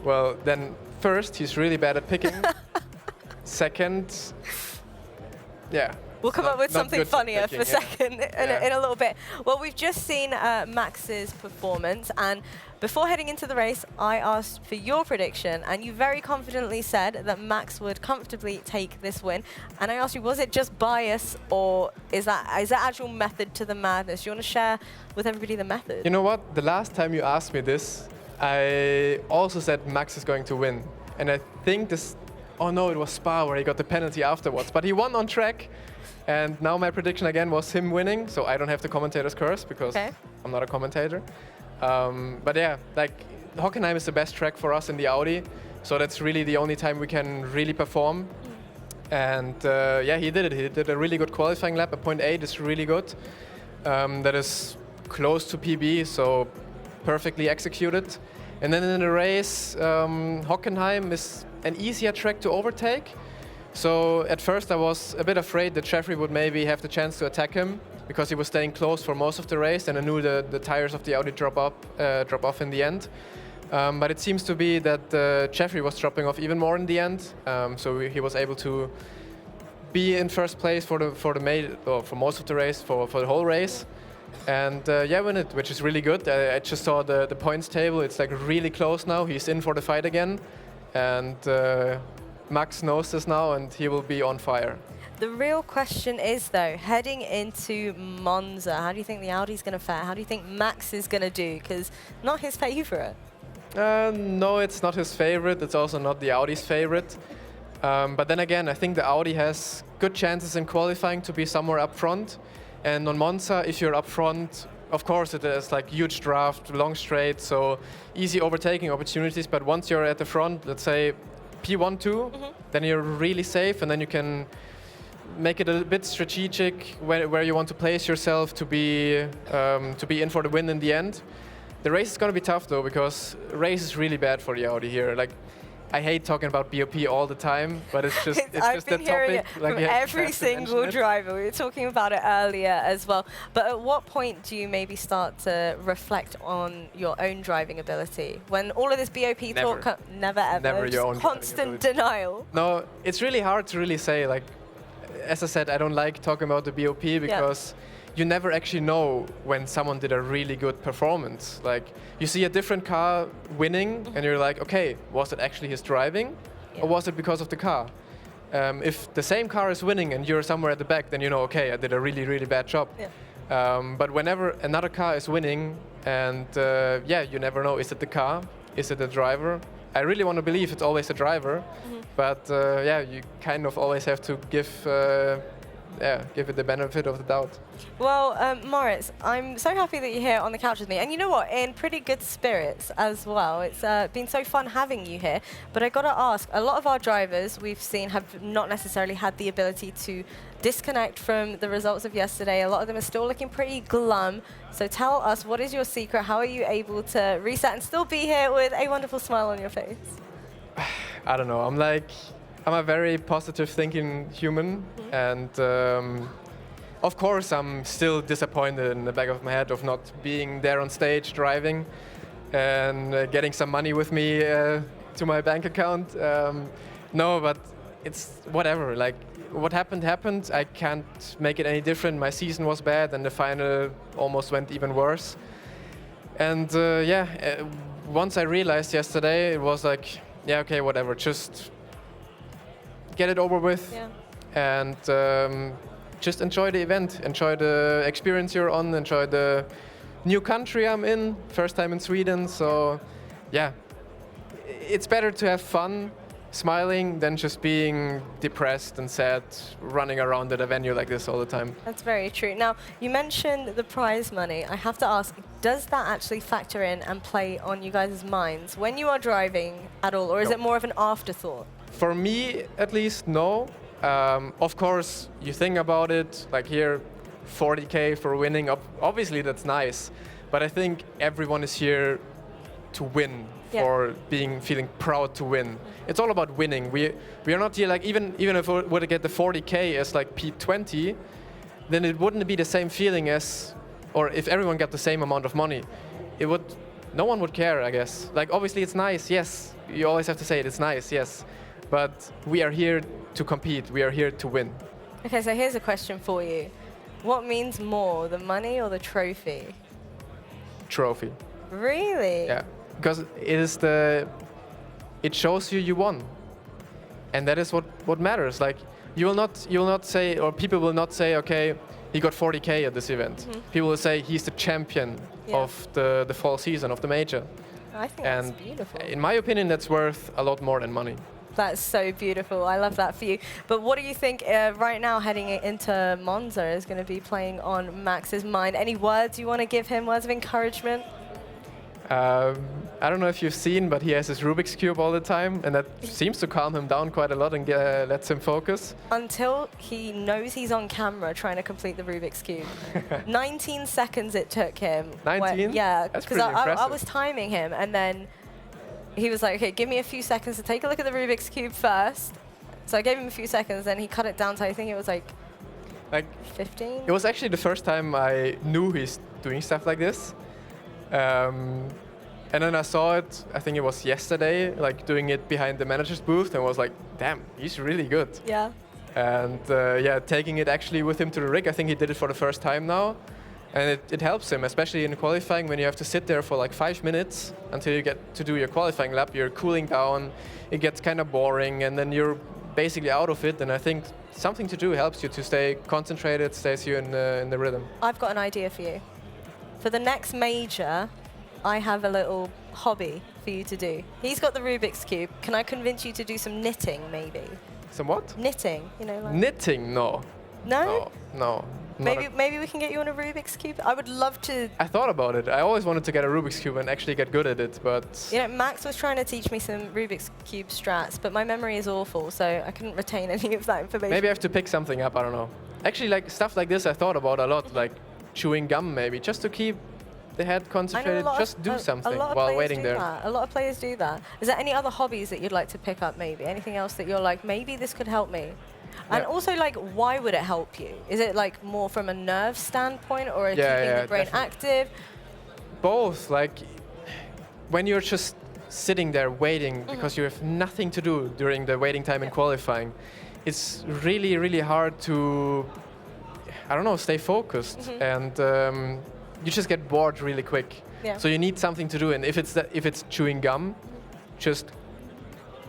Well, then first, he's really bad at picking. Second, yeah. We'll come up with something funnier for second in a little bit. Well, we've just seen Max's performance, and before heading into the race, I asked for your prediction, and you very confidently said that Max would comfortably take this win. And I asked you, was it just bias, or is that actual method to the madness? Do you want to share with everybody the method? You know what? The last time you asked me this, I also said Max is going to win. And I think this oh no, it was Spa where he got the penalty afterwards. But he won on track. And now my prediction again was him winning. So I don't have the commentator's curse because I'm not a commentator. But yeah, like Hockenheim is the best track for us in the Audi. So that's really the only time we can really perform. And yeah, he did it. He did a really good qualifying lap. A 0.8 is really good. That is close to PB, so perfectly executed. And then in the race, Hockenheim is an easier track to overtake. So at first I was a bit afraid that Jeffrey would maybe have the chance to attack him because he was staying close for most of the race, and I knew the tires of the Audi drop off in the end. But it seems to be that Jeffrey was dropping off even more in the end, so he was able to be in first place for most of the race, for the whole race, and yeah, win it, which is really good. I just saw the points table; it's like really close now. He's in for the fight again, and Max knows this now, and he will be on fire. The real question is, though, heading into Monza, how do you think the Audi's going to fare? How do you think Max is going to do? Because not his favourite. No, it's not his favorite. It's also not the Audi's favorite. But then again, I think the Audi has good chances in qualifying to be somewhere up front. And on Monza, if you're up front, of course it is like huge draft, long straight, so easy overtaking opportunities. But once you're at the front, let's say P1, 2, then you're really safe, and then you can make it a bit strategic where you want to place yourself to be in for the win in the end. The race is going to be tough though, because race is really bad for the Audi here. Like, I hate talking about BOP all the time, but it's just I've been that hearing topic. it Like, from every single driver. We were talking about it earlier as well. But at what point do you maybe start to reflect on your own driving ability? When all of this BOP talk, never ever, Never your own constant denial. No, it's really hard to really say. Like, as I said, I don't like talking about the BOP because you never actually know when someone did a really good performance. Like, you see a different car winning, and you're like, okay, was it actually his driving, or was it because of the car? If the same car is winning and you're somewhere at the back, then you know, okay, I did a really, really bad job. But whenever another car is winning, and yeah, you never know, is it the car? Is it the driver? I really want to believe it's always the driver, but yeah, you kind of always have to give it the benefit of the doubt. Well, Moritz, I'm so happy that you're here on the couch with me. And you know what? In pretty good spirits as well. It's been so fun having you here. But I got to ask, a lot of our drivers we've seen have not necessarily had the ability to disconnect from the results of yesterday. A lot of them are still looking pretty glum. So tell us, what is your secret? How are you able to reset and still be here with a wonderful smile on your face? I don't know. I'm a very positive thinking human, and of course I'm still disappointed in the back of my head of not being there on stage driving and getting some money with me to my bank account. No, but it's whatever. Like, what happened happened. I can't make it any different. My season was bad, and the final almost went even worse. And yeah, once I realized yesterday, it was like, yeah, okay, whatever, just get it over with, and just enjoy the event, enjoy the experience you're on, enjoy the new country I'm in, first time in Sweden. So yeah, it's better to have fun, smiling, than just being depressed and sad, running around at a venue like this all the time. That's very true. Now, you mentioned the prize money. I have to ask, does that actually factor in and play on you guys' minds when you are driving at all, or is it more of an afterthought? For me, at least, no. Of course, you think about it, like here, 40K for winning, obviously that's nice. But I think everyone is here to win, for feeling proud to win. It's all about winning. We are not here, like, even if we were to get the 40K as like P20, then it wouldn't be the same feeling as, or if everyone got the same amount of money, no one would care, I guess. Like, obviously it's nice, yes. You always have to say it's nice, yes. But we are here to compete. We are here to win. Okay, so here's a question for you. What means more, the money or the trophy? Trophy. Really? Yeah, because it shows you won, and that is what matters. Like, you will not say, or people will not say, okay, he got 40K at this event. People will say he's the champion of the fall season of the major. I think and that's beautiful. In my opinion, that's worth a lot more than money. That's so beautiful. I love that for you. But what do you think right now heading into Monza is going to be playing on Max's mind? Any words you want to give him, words of encouragement? I don't know if you've seen, but he has his Rubik's Cube all the time, and that seems to calm him down quite a lot and lets him focus. Until he knows he's on camera trying to complete the Rubik's Cube. 19 seconds it took him. 19? Yeah, That's because pretty I impressive. was timing him, and then he was like, okay, give me a few seconds to take a look at the Rubik's Cube first. So I gave him a few seconds, then he cut it down to, I think it was like 15? It was actually the first time I knew he's doing stuff like this. And then I saw it, I think it was yesterday, like doing it behind the manager's booth, and was like, damn, he's really good. Yeah. And yeah, taking it actually with him to the rig, I think he did it for the first time now. And it helps him, especially in qualifying, when you have to sit there for like 5 minutes until you get to do your qualifying lap. You're cooling down, it gets kind of boring, and then you're basically out of it. And I think something to do helps you to stay concentrated, stays you in the rhythm. I've got an idea for you. For the next major, I have a little hobby for you to do. He's got the Rubik's Cube. Can I convince you to do some knitting, maybe? Some what? Knitting, you know, like Knitting? No. No? No. Maybe we can get you on a Rubik's Cube. I would love to. I thought about it. I always wanted to get a Rubik's Cube and actually get good at it, but... You know, Max was trying to teach me some Rubik's Cube strats, but my memory is awful, so I couldn't retain any of that information. Maybe I have to pick something up, I don't know. Actually, like stuff like this I thought about a lot, like chewing gum maybe, just to keep the head concentrated, just do something while waiting there. A lot of players do that. Is there any other hobbies that you'd like to pick up maybe? Anything else that you're like, maybe this could help me? And also, like, why would it help you? Is it like more from a nerve standpoint or keeping the brain active? Both. Like, when you're just sitting there waiting because you have nothing to do during the waiting time in qualifying, it's really, really hard to, I don't know, stay focused. And you just get bored really quick. Yeah. So you need something to do. And if it's chewing gum, just,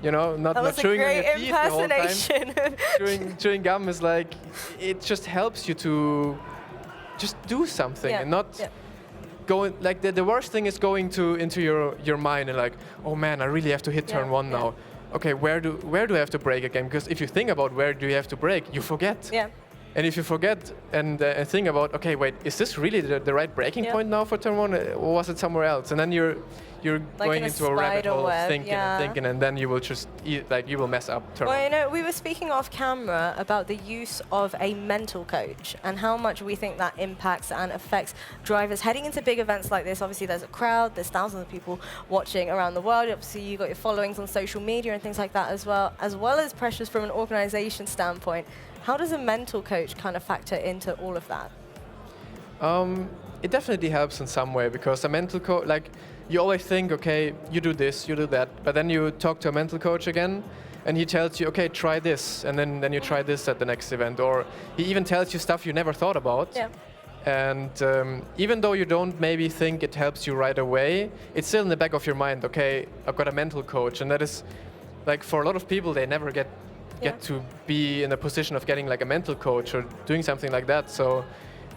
you know, not chewing on your teeth the whole time. Chewing gum is like, it just helps you to just do something and not go, like the worst thing is going into your mind and like, oh man, I really have to hit turn one now. Okay, where do I have to brake again? Because if you think about where do you have to brake, you forget. Yeah. And if you forget and think about, okay, wait, is this really the right braking point now for turn one, or was it somewhere else? And then you're like going into a rabbit hole, thinking and thinking, and then you will just you will mess up turn one. Well, you know, we were speaking off camera about the use of a mental coach and how much we think that impacts and affects drivers heading into big events like this. Obviously, there's a crowd, there's thousands of people watching around the world. Obviously, you've got your followings on social media and things like that as well as pressures from an organization standpoint. How does a mental coach kind of factor into all of that? It definitely helps in some way, because a mental coach, like, you always think, okay, you do this, you do that, but then you talk to a mental coach again, and he tells you, okay, try this, and then you try this at the next event, or he even tells you stuff you never thought about. Yeah. And even though you don't maybe think it helps you right away, it's still in the back of your mind, okay, I've got a mental coach, and that is, like, for a lot of people, they never get to be in a position of getting like a mental coach or doing something like that. So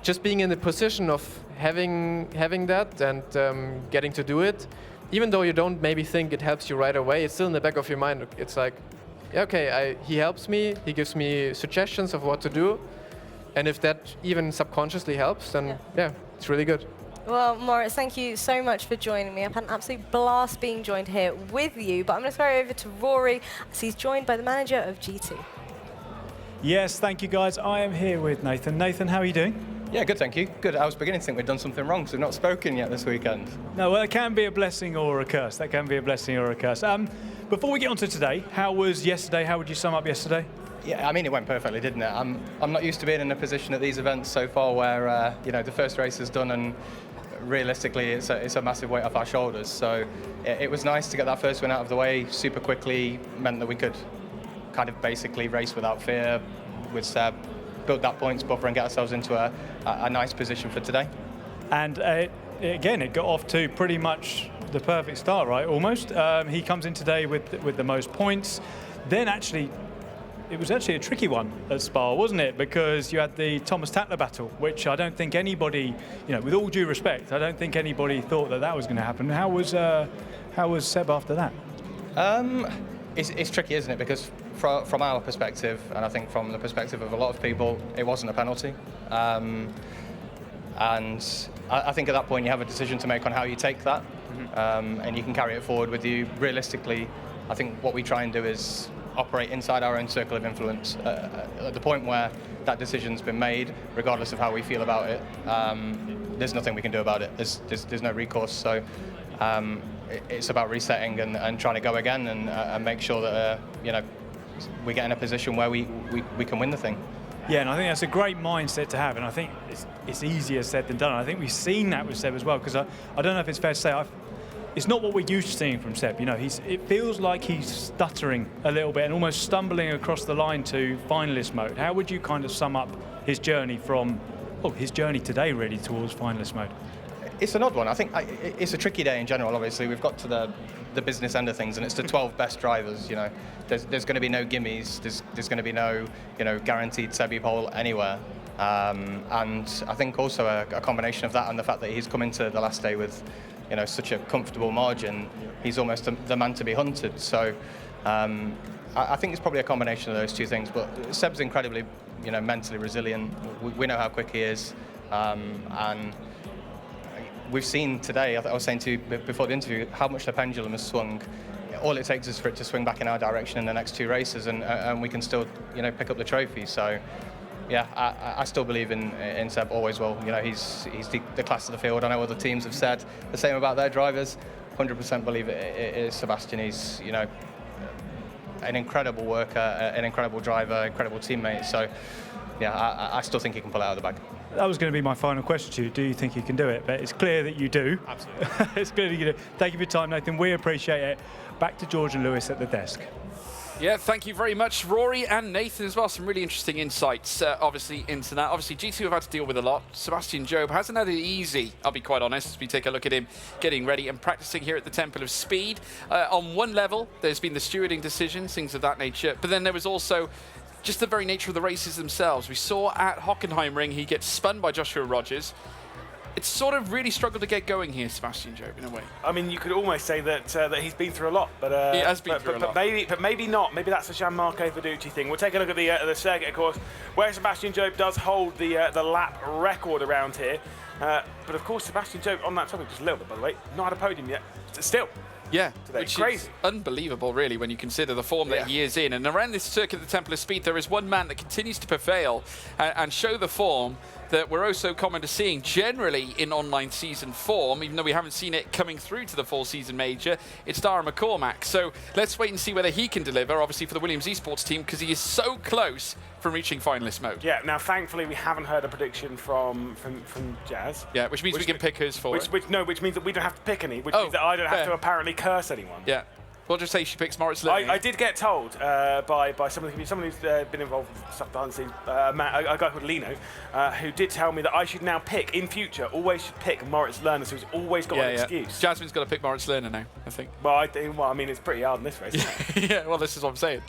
just being in the position of having that and getting to do it, even though you don't maybe think it helps you right away, it's still in the back of your mind. It's like, okay, he helps me, he gives me suggestions of what to do, and if that even subconsciously helps, then yeah, it's really good. Well, Moritz, thank you so much for joining me. I've had an absolute blast being joined here with you, but I'm going to throw it over to Rory as he's joined by the manager of G2. Yes, thank you, guys. I am here with Nathan. Nathan, how are you doing? Yeah, good, thank you. Good. I was beginning to think we'd done something wrong because we've not spoken yet this weekend. No, well, it can be a blessing or a curse. That can be a blessing or a curse. Before we get on to today, how was yesterday? How would you sum up yesterday? Yeah, I mean, it went perfectly, didn't it? I'm not used to being in a position at these events so far where, you know, the first race is done and realistically it's a massive weight off our shoulders. So it was nice to get that first win out of the way super quickly. Meant that we could kind of basically race without fear with Seb, build that points buffer and get ourselves into a nice position for today. And again, it got off to pretty much the perfect start, right? Almost. He comes in today with the most points. Then actually, it was actually a tricky one at Spa, wasn't it? Because you had the Thomas Tatler battle, which I don't think anybody, you know, with all due respect, I don't think anybody thought that was going to happen. How was Seb after that? It's tricky, isn't it? Because from our perspective, and I think from the perspective of a lot of people, it wasn't a penalty. And I think at that point you have a decision to make on how you take that, and you can carry it forward with you. Realistically, I think what we try and do is operate inside our own circle of influence. At the point where that decision's been made, regardless of how we feel about it, there's nothing we can do about it. There's no recourse. So it's about resetting and trying to go again and make sure that we get in a position where we can win the thing. Yeah, and I think that's a great mindset to have, and I think it's easier said than done. I think we've seen that with Seb as well, because I don't know if it's fair to say it's not what we're used to seeing from Seb. It feels like he's stuttering a little bit and almost stumbling across the line to finalist mode. How would you kind of sum up his journey his journey today really towards finalist mode? It's an odd one. I think it's a tricky day in general. Obviously, we've got to the business end of things, and it's the 12 best drivers. There's going to be no gimmies. There's going to be no guaranteed Sebi pole anywhere. And I think also a combination of that and the fact that he's come into the last day with such a comfortable margin, he's almost the man to be hunted. So I think it's probably a combination of those two things. But Seb's incredibly mentally resilient. We know how quick he is, and we've seen today, I was saying to you before the interview, how much the pendulum has swung. All it takes is for it to swing back in our direction in the next two races, and we can still, pick up the trophy. So, yeah, I still believe in Seb always will. He's the class of the field. I know other teams have said the same about their drivers. 100% believe it is Sebastian. He's, an incredible worker, an incredible driver, incredible teammate. So, yeah, I still think he can pull it out of the bag. That was going to be my final question to you. Do you think you can do it? But it's clear that you do. Absolutely. It's clear that you do. Thank you for your time, Nathan. We appreciate it. Back to George and Lewis at the desk. Yeah, thank you very much, Rory and Nathan as well. Some really interesting insights, obviously, into that. Obviously, G2 have had to deal with a lot. Sebastian Jobe hasn't had it easy, I'll be quite honest, as we take a look at him getting ready and practicing here at the Temple of Speed. On one level, there's been the stewarding decisions, things of that nature, but then there was also just the very nature of the races themselves. We saw at Hockenheimring, he gets spun by Joshua Rogers. It's sort of really struggled to get going here, Sebastian Jobe, in a way. I mean, you could almost say that that he's been through a lot, but he has been through a lot. But maybe not. Maybe that's the Gianmarco Verducci thing. We'll take a look at the circuit, of course, where Sebastian Jobe does hold the lap record around here. But of course, Sebastian Jobe, on that topic, just a little bit, by the way, not had a podium yet. Still. Yeah, today. Which Crazy. is unbelievable, really, when you consider the form that he is in. And around this circuit, the Temple of Speed, there is one man that continues to prevail and show the form that we're also common to seeing generally in online season form, even though we haven't seen it coming through to the full season major. It's Dara McCormack. So let's wait and see whether he can deliver, obviously, for the Williams Esports team, because he is so close from reaching finalist mode. Yeah, now thankfully we haven't heard a prediction from Jazz. Yeah, which means we can pick his for it. Which means that we don't have to pick any, which means that I don't have to apparently curse anyone. Yeah. We'll just say she picks Moritz Lerner. I did get someone who's been involved with stuff behind the scenes, a guy called Lino, who did tell me that I should now pick, in future, always should pick Moritz Lerner, so he's always got an excuse. Jasmine's got to pick Moritz Lerner now, I think. Well, I mean, it's pretty hard in this race, isn't it? Yeah, well, this is what I'm saying.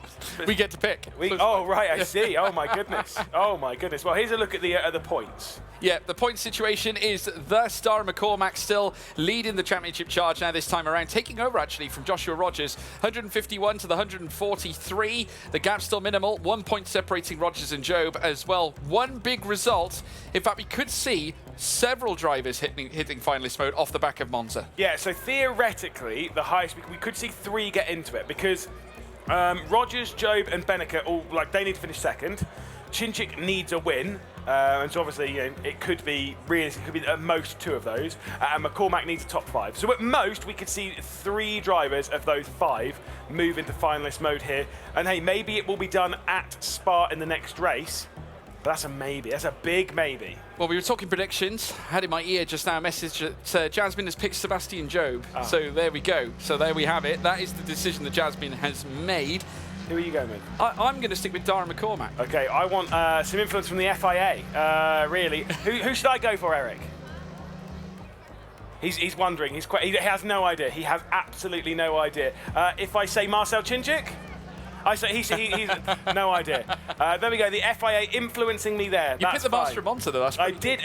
We get to pick. Oh, right, I see. Oh, my goodness. Oh, my goodness. Well, here's a look at the points. Yeah, the point situation is thus Dara McCormack still leading the championship charge now this time around, taking over actually from Joshua Rogers, 151 to the 143. The gap's still minimal, 1 point separating Rogers and Jobe as well. One big result. In fact, we could see several drivers hitting finalist mode off the back of Monza. Yeah, so theoretically, the highest, we could see 3 get into it because Rogers, Jobe and Bennica, they need to finish second. Chinchik needs a win. And so obviously, it could be at most 2 of those. And McCormack needs a top 5. So at most, we could see 3 drivers of those 5 move into finalist mode here. And hey, maybe it will be done at Spa in the next race. But that's a maybe. That's a big maybe. Well, we were talking predictions. I had in my ear just now a message that Jasmine has picked Sebastian Jobe. So there we go. So there we have it. That is the decision that Jasmine has made. Who are you going with? I'm going to stick with Dara McCormack. Okay, I want some influence from the FIA, really. Who should I go for, Eric? He's wondering. He has no idea. He has absolutely no idea. If I say Marcel Chinchik, I say he's no idea. There we go. The FIA influencing me there. You picked the Master of Monza, though. That's I did.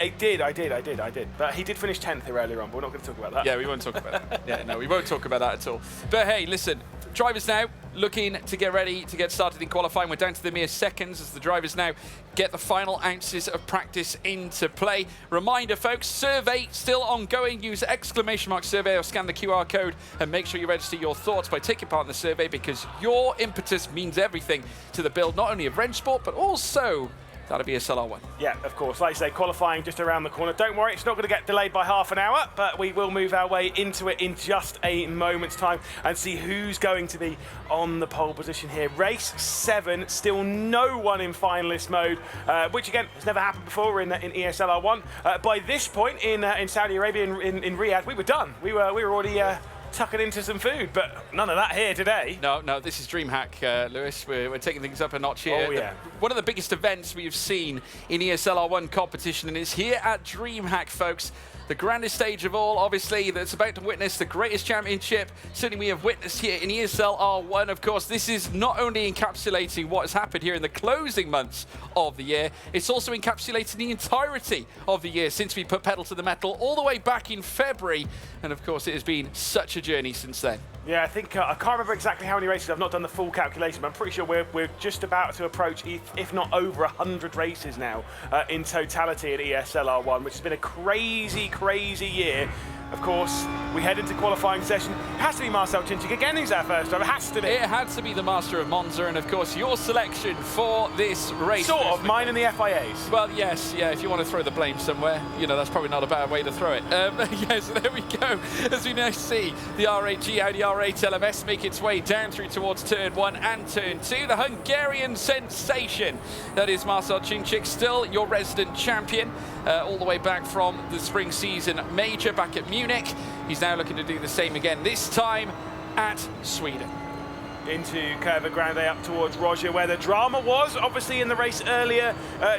But he did finish 10th here earlier on. But we're not going to talk about that. Yeah, we won't talk about that. Yeah, no, we won't talk about that at all. But hey, listen, drivers now. looking to get ready to get started in qualifying. We're down to the mere seconds as the drivers now get the final ounces of practice into play. Reminder, folks, survey still ongoing. Use !survey or scan the QR code and make sure you register your thoughts by taking part in the survey, because your impetus means everything to the build, not only of Rennsport, but also that'll be a SLR1. Yeah, of course. Like I say, qualifying just around the corner. Don't worry, it's not going to get delayed by half an hour, but we will move our way into it in just a moment's time and see who's going to be on the pole position here. Race 7, still no one in finalist mode, which again has never happened before in ESLR1. By this point in Saudi Arabia, in Riyadh, we were done. We were already tucking into some food, but none of that here today. No, this is DreamHack, Lewis. We're taking things up a notch here. Oh, yeah. One of the biggest events we've seen in ESLR1 competition, and it's here at DreamHack, folks. The grandest stage of all, obviously, that's about to witness the greatest championship certainly we have witnessed here in ESLR1. Of course, this is not only encapsulating what has happened here in the closing months of the year, it's also encapsulating the entirety of the year since we put pedal to the metal all the way back in February. And of course, it has been such a journey since then. Yeah, I think, I can't remember exactly how many races. I've not done the full calculation, but I'm pretty sure we're just about to approach, if not over 100 races now in totality at ESLR1, which has been a crazy, crazy year. Of course, we head into qualifying session. It has to be Marcel Czincik again, who's our first driver. It has to be. It had to be the Master of Monza, and of course, your selection for this race. Sort of, mine and the FIA's. Well, yes, yeah, if you want to throw the blame somewhere, you know, that's probably not a bad way to throw it. Yes, there we go. As we now see the R8G Audi R8 LMS make its way down through towards turn 1 and turn 2. The Hungarian sensation, that is Marcel Czincik, still your resident champion, all the way back from the spring season major back at Munich. He's now looking to do the same again, this time at Sweden. Into Curva Grande up towards Roger, where the drama was, obviously in the race earlier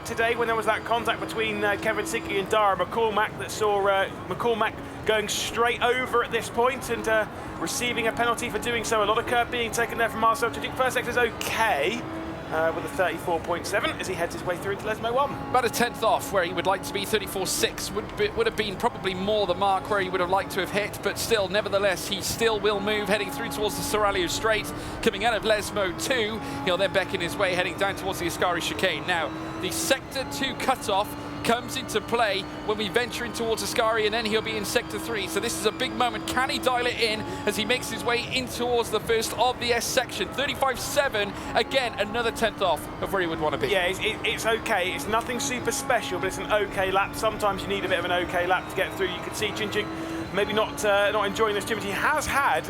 today when there was that contact between Kevin Sigke and Dara McCormack that saw McCormack going straight over at this point and receiving a penalty for doing so. A lot of curb being taken there from Marcel Czincik. First sector's okay. With a 34.7 as he heads his way through to Lesmo 1. About a tenth off where he would like to be. 34.6 would have been probably more the mark where he would have liked to have hit, but still, nevertheless, he still will move, heading through towards the Seraglio Straight. Coming out of Lesmo 2, he'll then beckon his way, heading down towards the Ascari Chicane. Now, the Sector 2 cutoff comes into play when we venture in towards Ascari, and then he'll be in Sector 3. So this is a big moment. Can he dial it in as he makes his way in towards the first of the S section? 35.7, again, another tenth off of where he would want to be. Yeah, it's okay. It's nothing super special, but it's an okay lap. Sometimes you need a bit of an okay lap to get through. You can see Czincik maybe not enjoying this too much. He has had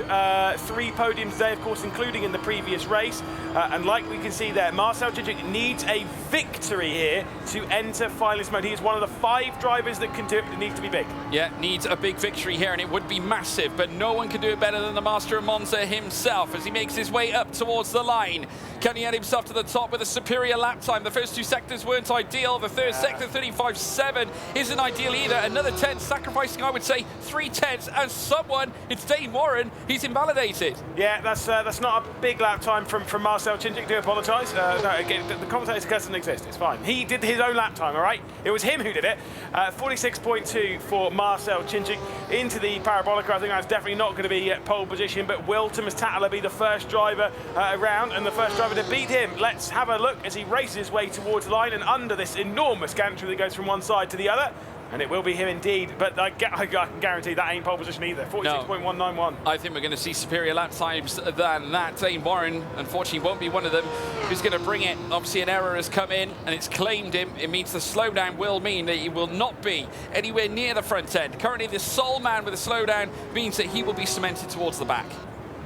3 podiums today, of course, including in the previous race. And like we can see there, Marcel Czincik needs a victory here to enter finalist mode. He is one of the 5 drivers that can do it, but it needs to be big. Yeah, needs a big victory here, and it would be massive, but no one can do it better than the Master of Monza himself as he makes his way up towards the line. Can he add himself to the top with a superior lap time? The first 2 sectors weren't ideal. The third sector, 35.7, isn't ideal either. Another 10, sacrificing, I would say, 3 tenths, and someone, it's Dane Warren, he's invalidated. Yeah, that's not a big lap time from Marcel Czincik. Do apologise. No, again, the commentator's curse doesn't exist. It's fine. He did his own lap time, all right? It was him who did it. 46.2 for Marcel Czincik into the Parabolica. I think that's definitely not going to be pole position, but will Thomas Tattler be the first driver around and the first driver to beat him? Let's have a look as he races his way towards the line and under this enormous gantry that goes from one side to the other. And it will be him indeed, but I can guarantee that ain't pole position either. 46.191. No. I think we're going to see superior lap times than that. Dane Warren, unfortunately, won't be one of them who's going to bring it. Obviously, an error has come in, and it's claimed him. It means the slowdown will mean that he will not be anywhere near the front end. Currently, the sole man with a slowdown means that he will be cemented towards the back.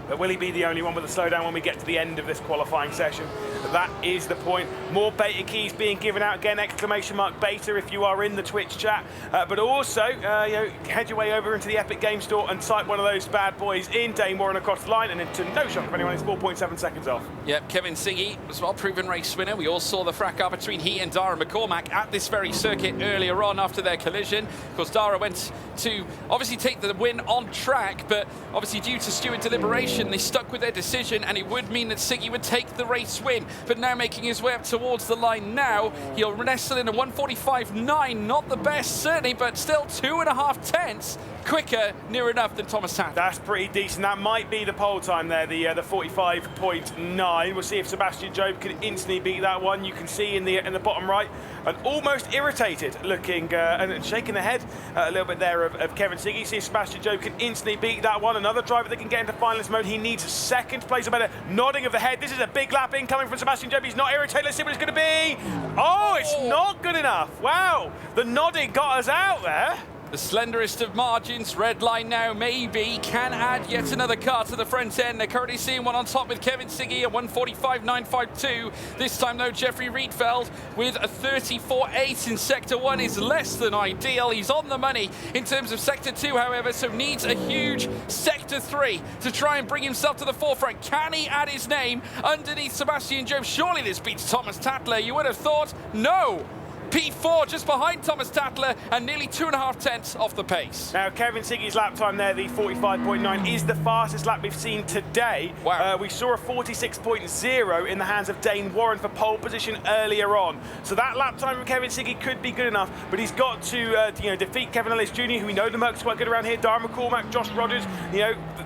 But will he be the only one with a slowdown when we get to the end of this qualifying session? That is the point. More beta keys being given out again, ! Beta if you are in the Twitch chat. But also, head your way over into the Epic Game Store and type one of those bad boys in. Dane Warren across the line, and into no shock of anyone, it's 4.7 seconds off. Yep, Kevin Sigke was well proven race winner. We all saw the fracas between he and Dara McCormack at this very circuit earlier on after their collision. Of course, Dara went to obviously take the win on track, but obviously due to steward deliberation, they stuck with their decision, and it would mean that Sigke would take the race win. But now making his way up towards the line now, he'll nestle in a 1:45.9, not the best certainly, but still 2.5 tenths. quicker, near enough, than Thomas Tatler. That's pretty decent. That might be the pole time there, the 45.9. We'll see if Sebastian Job can instantly beat that one. You can see in the bottom right, an almost irritated looking and shaking the head a little bit there of Kevin Siggy. See if Sebastian Job can instantly beat that one. Another driver that can get into finalist mode. He needs a second place or better. Nodding of the head. This is a big lap incoming from Sebastian Job. He's not irritated. Let's see what it's going to be. Oh, it's not good enough. Wow. The nodding got us out there. The slenderest of margins, red line now maybe, can add yet another car to the front end. They're currently seeing one on top with Kevin Siggy at 1:45.952. This time though, Jeffrey Rietfeld with a 34.8 in Sector 1 is less than ideal. He's on the money in terms of Sector 2, however, so needs a huge Sector 3 to try and bring himself to the forefront. Can he add his name underneath Sebastian Job? Surely this beats Thomas Tatler. You would have thought, no. P4 just behind Thomas Tatler and nearly 2.5 tenths off the pace. Now, Kevin Siggy's lap time there, the 45.9, is the fastest lap we've seen today. Wow. We saw a 46.0 in the hands of Dane Warren for pole position earlier on. So that lap time from Kevin Siggy could be good enough, but he's got to defeat Kevin Ellis Jr., who we know the Merc's quite good around here, Darren McCormack, Josh Rogers.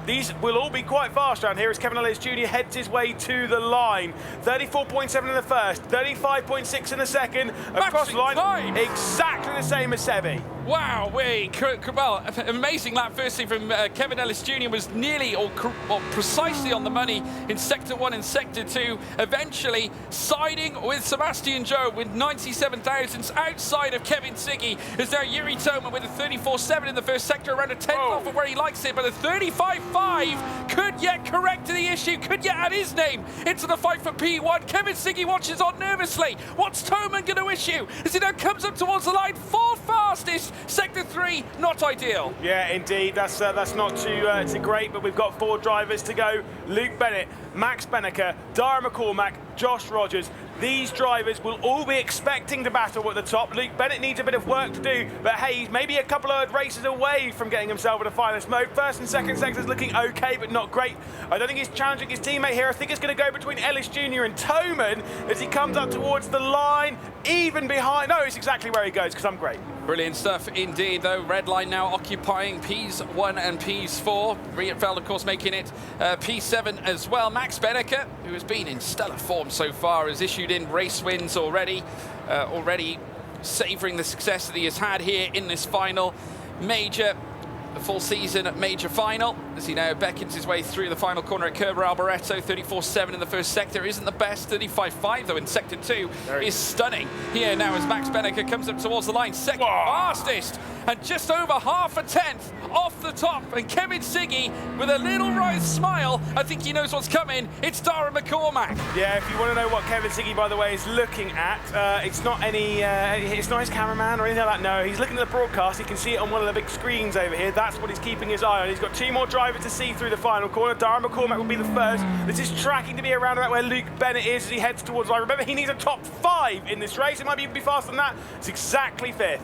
These will all be quite fast around here as Kevin Ellis Jr. heads his way to the line. 34.7 in the first, 35.6 in the second. Across the line, time. Exactly the same as Sebi. Wow, well, amazing lap firstly from Kevin Ellis Jr. was nearly or precisely on the money in Sector 1 and Sector 2, eventually siding with Sebastian Job with 97 thousandths outside of Kevin Siggy. There's now Yuri Toma with a 34.7 in the first sector, around a 10th off of where he likes it, but a 35.5 could yet correct the issue, could yet add his name into the fight for P1. Kevin Siggy watches on nervously. What's Toman going to issue as he now comes up towards the line? Fourth fastest. Sector 3, not ideal. Yeah, indeed. That's not too great, but we've got 4 drivers to go. Luke Bennett, Max Benneker, Darren McCormack, Josh Rogers. These drivers will all be expecting to battle at the top. Luke Bennett needs a bit of work to do, but hey, he's maybe a couple of races away from getting himself into finalist mode. First and second sectors looking okay, but not great. I don't think he's challenging his teammate here. I think it's going to go between Ellis Jr. and Toman as he comes up towards the line, even behind. No, it's exactly where he goes, because I'm great. Brilliant stuff indeed, though. Red line now occupying Ps 1 and Ps 4. Rietfeld, of course, making it P7 as well. Max Benneker, who has been in stellar form so far, has issued in race wins already, savouring the success that he has had here in this final major. The full season major final as he now beckons his way through the final corner at Kerber Alboreto. 34.7 in the first sector isn't the best. 35.5 though in sector 2 is stunning. Here now as Max Benneker comes up towards the line, second fastest and just over half a tenth off the top. And Kevin Siggy with a little wry smile. I think he knows what's coming. It's Darren McCormack. Yeah, if you want to know what Kevin Siggy, by the way, is looking at, it's not his cameraman or anything like that. No, he's looking at the broadcast. He can see it on one of the big screens over here. That's what he's keeping his eye on. He's got 2 more drivers to see through the final corner. Darren McCormack will be the first. This is tracking to be around about where Luke Bennett is as he heads towards the line. Remember, he needs a top 5 in this race. It might even be faster than that. It's exactly 5th.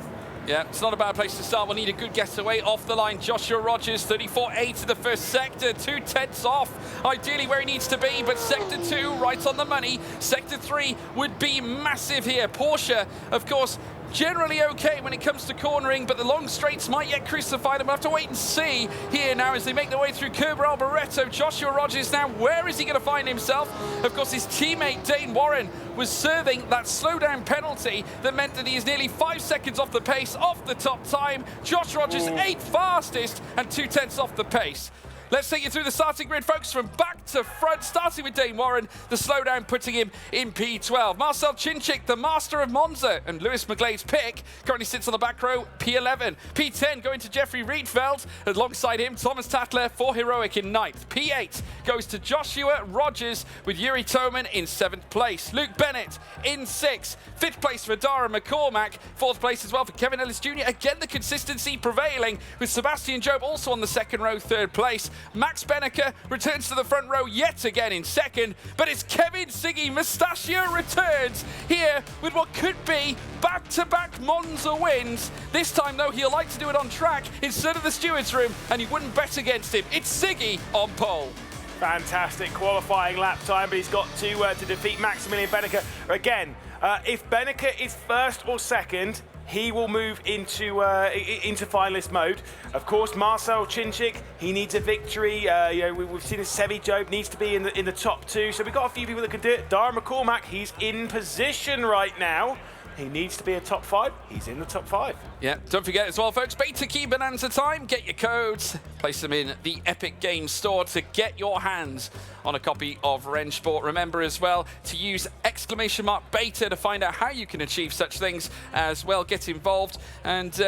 Yeah, it's not a bad place to start. We'll need a good getaway off the line. Joshua Rogers, 34.8 in the first sector, 2 tenths off, ideally where he needs to be, but sector 2 right on the money. Sector 3 would be massive here. Porsche, of course, generally okay when it comes to cornering, but the long straights might yet crucify them. We'll have to wait and see here now as they make their way through Kerber Alboreto. Joshua Rogers now, where is he going to find himself? Of course, his teammate Dane Warren was serving that slowdown penalty that meant that he is nearly 5 seconds off the pace, off the top time. Josh Rogers, 8th fastest and 2 tenths off the pace. Let's take you through the starting grid, folks, from back to front, starting with Dane Warren, the slowdown putting him in P12. Marcel Chinchik, the master of Monza, and Lewis McGlade's pick, currently sits on the back row, P11. P10 going to Jeffrey Rietfeld, alongside him, Thomas Tatler for Heroic in 9th. P8 goes to Joshua Rogers, with Yuri Toman in 7th place. Luke Bennett in 6th. 5th place for Darren McCormack. 4th place as well for Kevin Ellis Jr. Again, the consistency prevailing, with Sebastian Job also on the 2nd row, 3rd place. Max Benneker returns to the front row yet again in 2nd, but it's Kevin Siggy. Mustachio returns here with what could be back-to-back Monza wins. This time, though, he'll like to do it on track instead of the stewards' room, and you wouldn't bet against him. It's Siggy on pole. Fantastic qualifying lap time, but he's got to defeat Maximilian Benneker. Again, if Benneker is 1st or 2nd, he will move into finalist mode. Of course, Marcel Chinchik, he needs a victory. We've seen his Sebi Job needs to be in the top 2, so we've got a few people that can do it. Dara McCormack, he's in position right now. He needs to be a top 5. He's in the top 5. Yeah, don't forget as well, folks, Beta Key Bonanza time. Get your codes, place them in the Epic Games Store to get your hands on a copy of Rennsport. Remember as well to use !beta to find out how you can achieve such things as well. Get involved and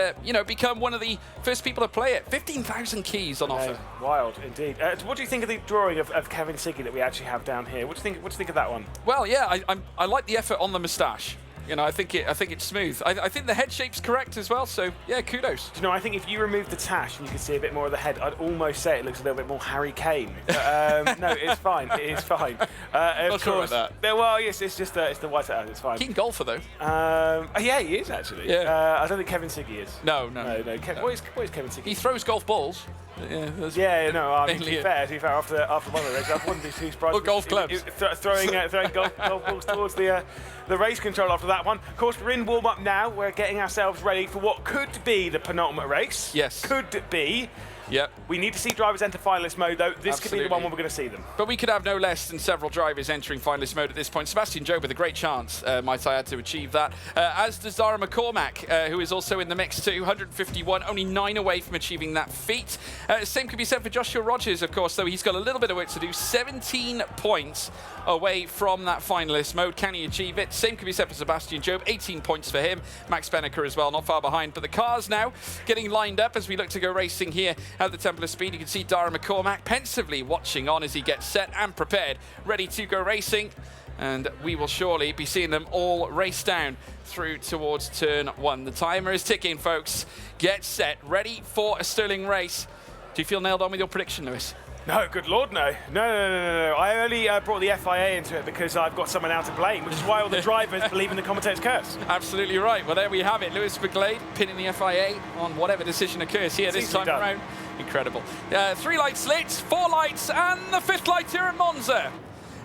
become one of the first people to play it. 15,000 keys on offer. Wild indeed. What do you think of the drawing of Kevin Siggy that we actually have down here? What do you think of that one? Well, yeah, I like the effort on the moustache. I think it's smooth. I think the head shape's correct as well, so yeah, kudos. Do you know, I think if you remove the tash and you can see a bit more of the head, I'd almost say it looks a little bit more Harry Kane. But, no, it's fine. It is fine. Not sure about that. Well, yes, it's just it's the white hat. It's fine. Keen golfer though. Yeah, he is actually. Yeah. I don't think Kevin Siggy is. No. What is Kevin Siggy? He throws golf balls. To be fair, after one of the races, I wouldn't be too surprised. Or golf clubs. Throwing golf balls towards the race control after that one. Of course, we're in warm-up now. We're getting ourselves ready for what could be the penultimate race. Yes. Could be. Yep. We need to see drivers enter finalist mode, though. This could be the one where we're going to see them. But we could have no less than several drivers entering finalist mode at this point. Sebastian Job with a great chance, might I add, to achieve that. As does Dara McCormack, who is also in the mix too. 151, only 9 away from achieving that feat. Same could be said for Joshua Rogers, of course, though he's got a little bit of work to do. 17 points away from that finalist mode. Can he achieve it? Same could be said for Sebastian Job. 18 points for him. Max Benneker as well, not far behind. But the cars now getting lined up as we look to go racing here at the Temple of Speed. You can see Dara McCormack pensively watching on as he gets set and prepared, ready to go racing. And we will surely be seeing them all race down through towards turn 1. The timer is ticking, folks. Get set, ready for a Sterling race. Do you feel nailed on with your prediction, Lewis? No, good Lord, no. No. I only brought the FIA into it because I've got someone now to blame, which is why all the drivers believe in the commentator's curse. Absolutely right. Well, there we have it. Lewis McGlade pinning the FIA on whatever decision occurs here this time around. Incredible. 3 light slits, 4 lights, and the 5th light here at Monza.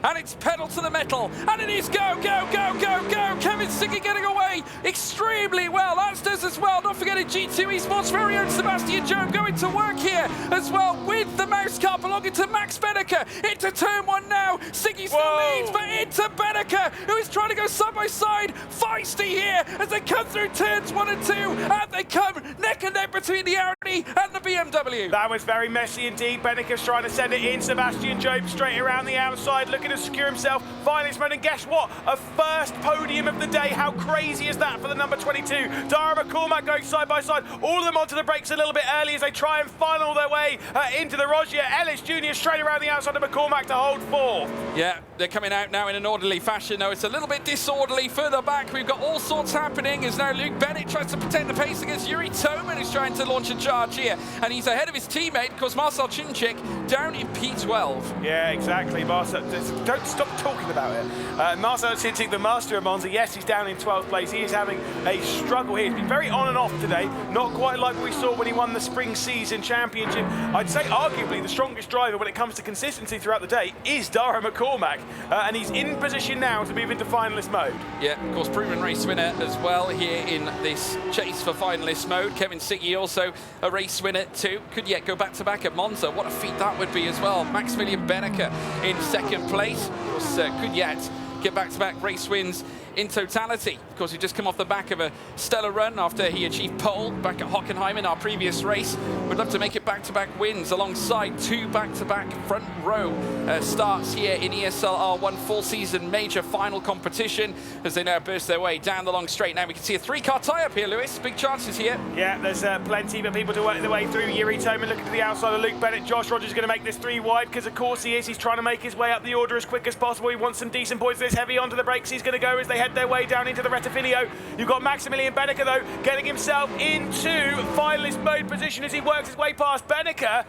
And it's pedal to the metal, and it is go. Kevin Siggy getting away extremely well. That's does as well. Not forgetting G2 Esports' very own Sebastian Job going to work here as well with the mouse car belonging to Max Benneker. Into turn 1 now. Siggy still leads, but into Benneker, who is trying to go side by side. Feisty here as they come through turns 1 and 2, and they come neck and neck between the Audi and the BMW. That was very messy indeed. Benneker's trying to send it in. Sebastian Job straight around the outside, looking to secure himself finalist mode, and guess what? A first podium of the day. How crazy is that for the number 22? Dara McCormack going side by side, all of them onto the brakes a little bit early as they try and funnel their way into the Rogier. Ellis Jr. straight around the outside of McCormack to hold 4. Yeah, they're coming out now in an orderly fashion, though it's a little bit disorderly further back. We've got all sorts happening as now Luke Bennett tries to protect the pace against Yuri Toman, who's trying to launch a charge here, and he's ahead of his teammate, of course, Marcel Chinchik, down in P12. Yeah, exactly. Marcel, don't stop talking about it. Marcel Chinchik, the master of Monza, yes, he's down in 12th place. He is having a struggle here. He's been very on and off today, not quite like we saw when he won the Spring Season Championship. I'd say arguably the strongest driver when it comes to consistency throughout the day is Dara McCormack, and he's in position now to move into finalist mode. Yeah, of course, proven race winner as well here in this chase for finalist mode. Kevin Siggy also a race winner too. Could yet go back-to-back at Monza. What a feat that would be as well. Maximilian Benneker in 2nd place. Of course, could yet get back-to-back race wins in totality. Of course, he just come off the back of a stellar run after he achieved pole back at Hockenheim in our previous race. Would love to make it back-to-back wins alongside 2 back-to-back front row starts here in ESL R1 full season major final competition as they now burst their way down the long straight. Now we can see a 3-car tie-up here, Lewis. Big chances here. Yeah, there's plenty of people to work their way through. Yuri Toman looking to the outside of Luke Bennett. Josh Rogers going to make this 3 wide because, of course, he is. He's trying to make his way up the order as quick as possible. He wants some decent points. This heavy onto the brakes. He's going to go as they head their way down into the Rettifinio. You've got Maximilian Benneker, though, getting himself into finalist mode position as he works his way past Benneker.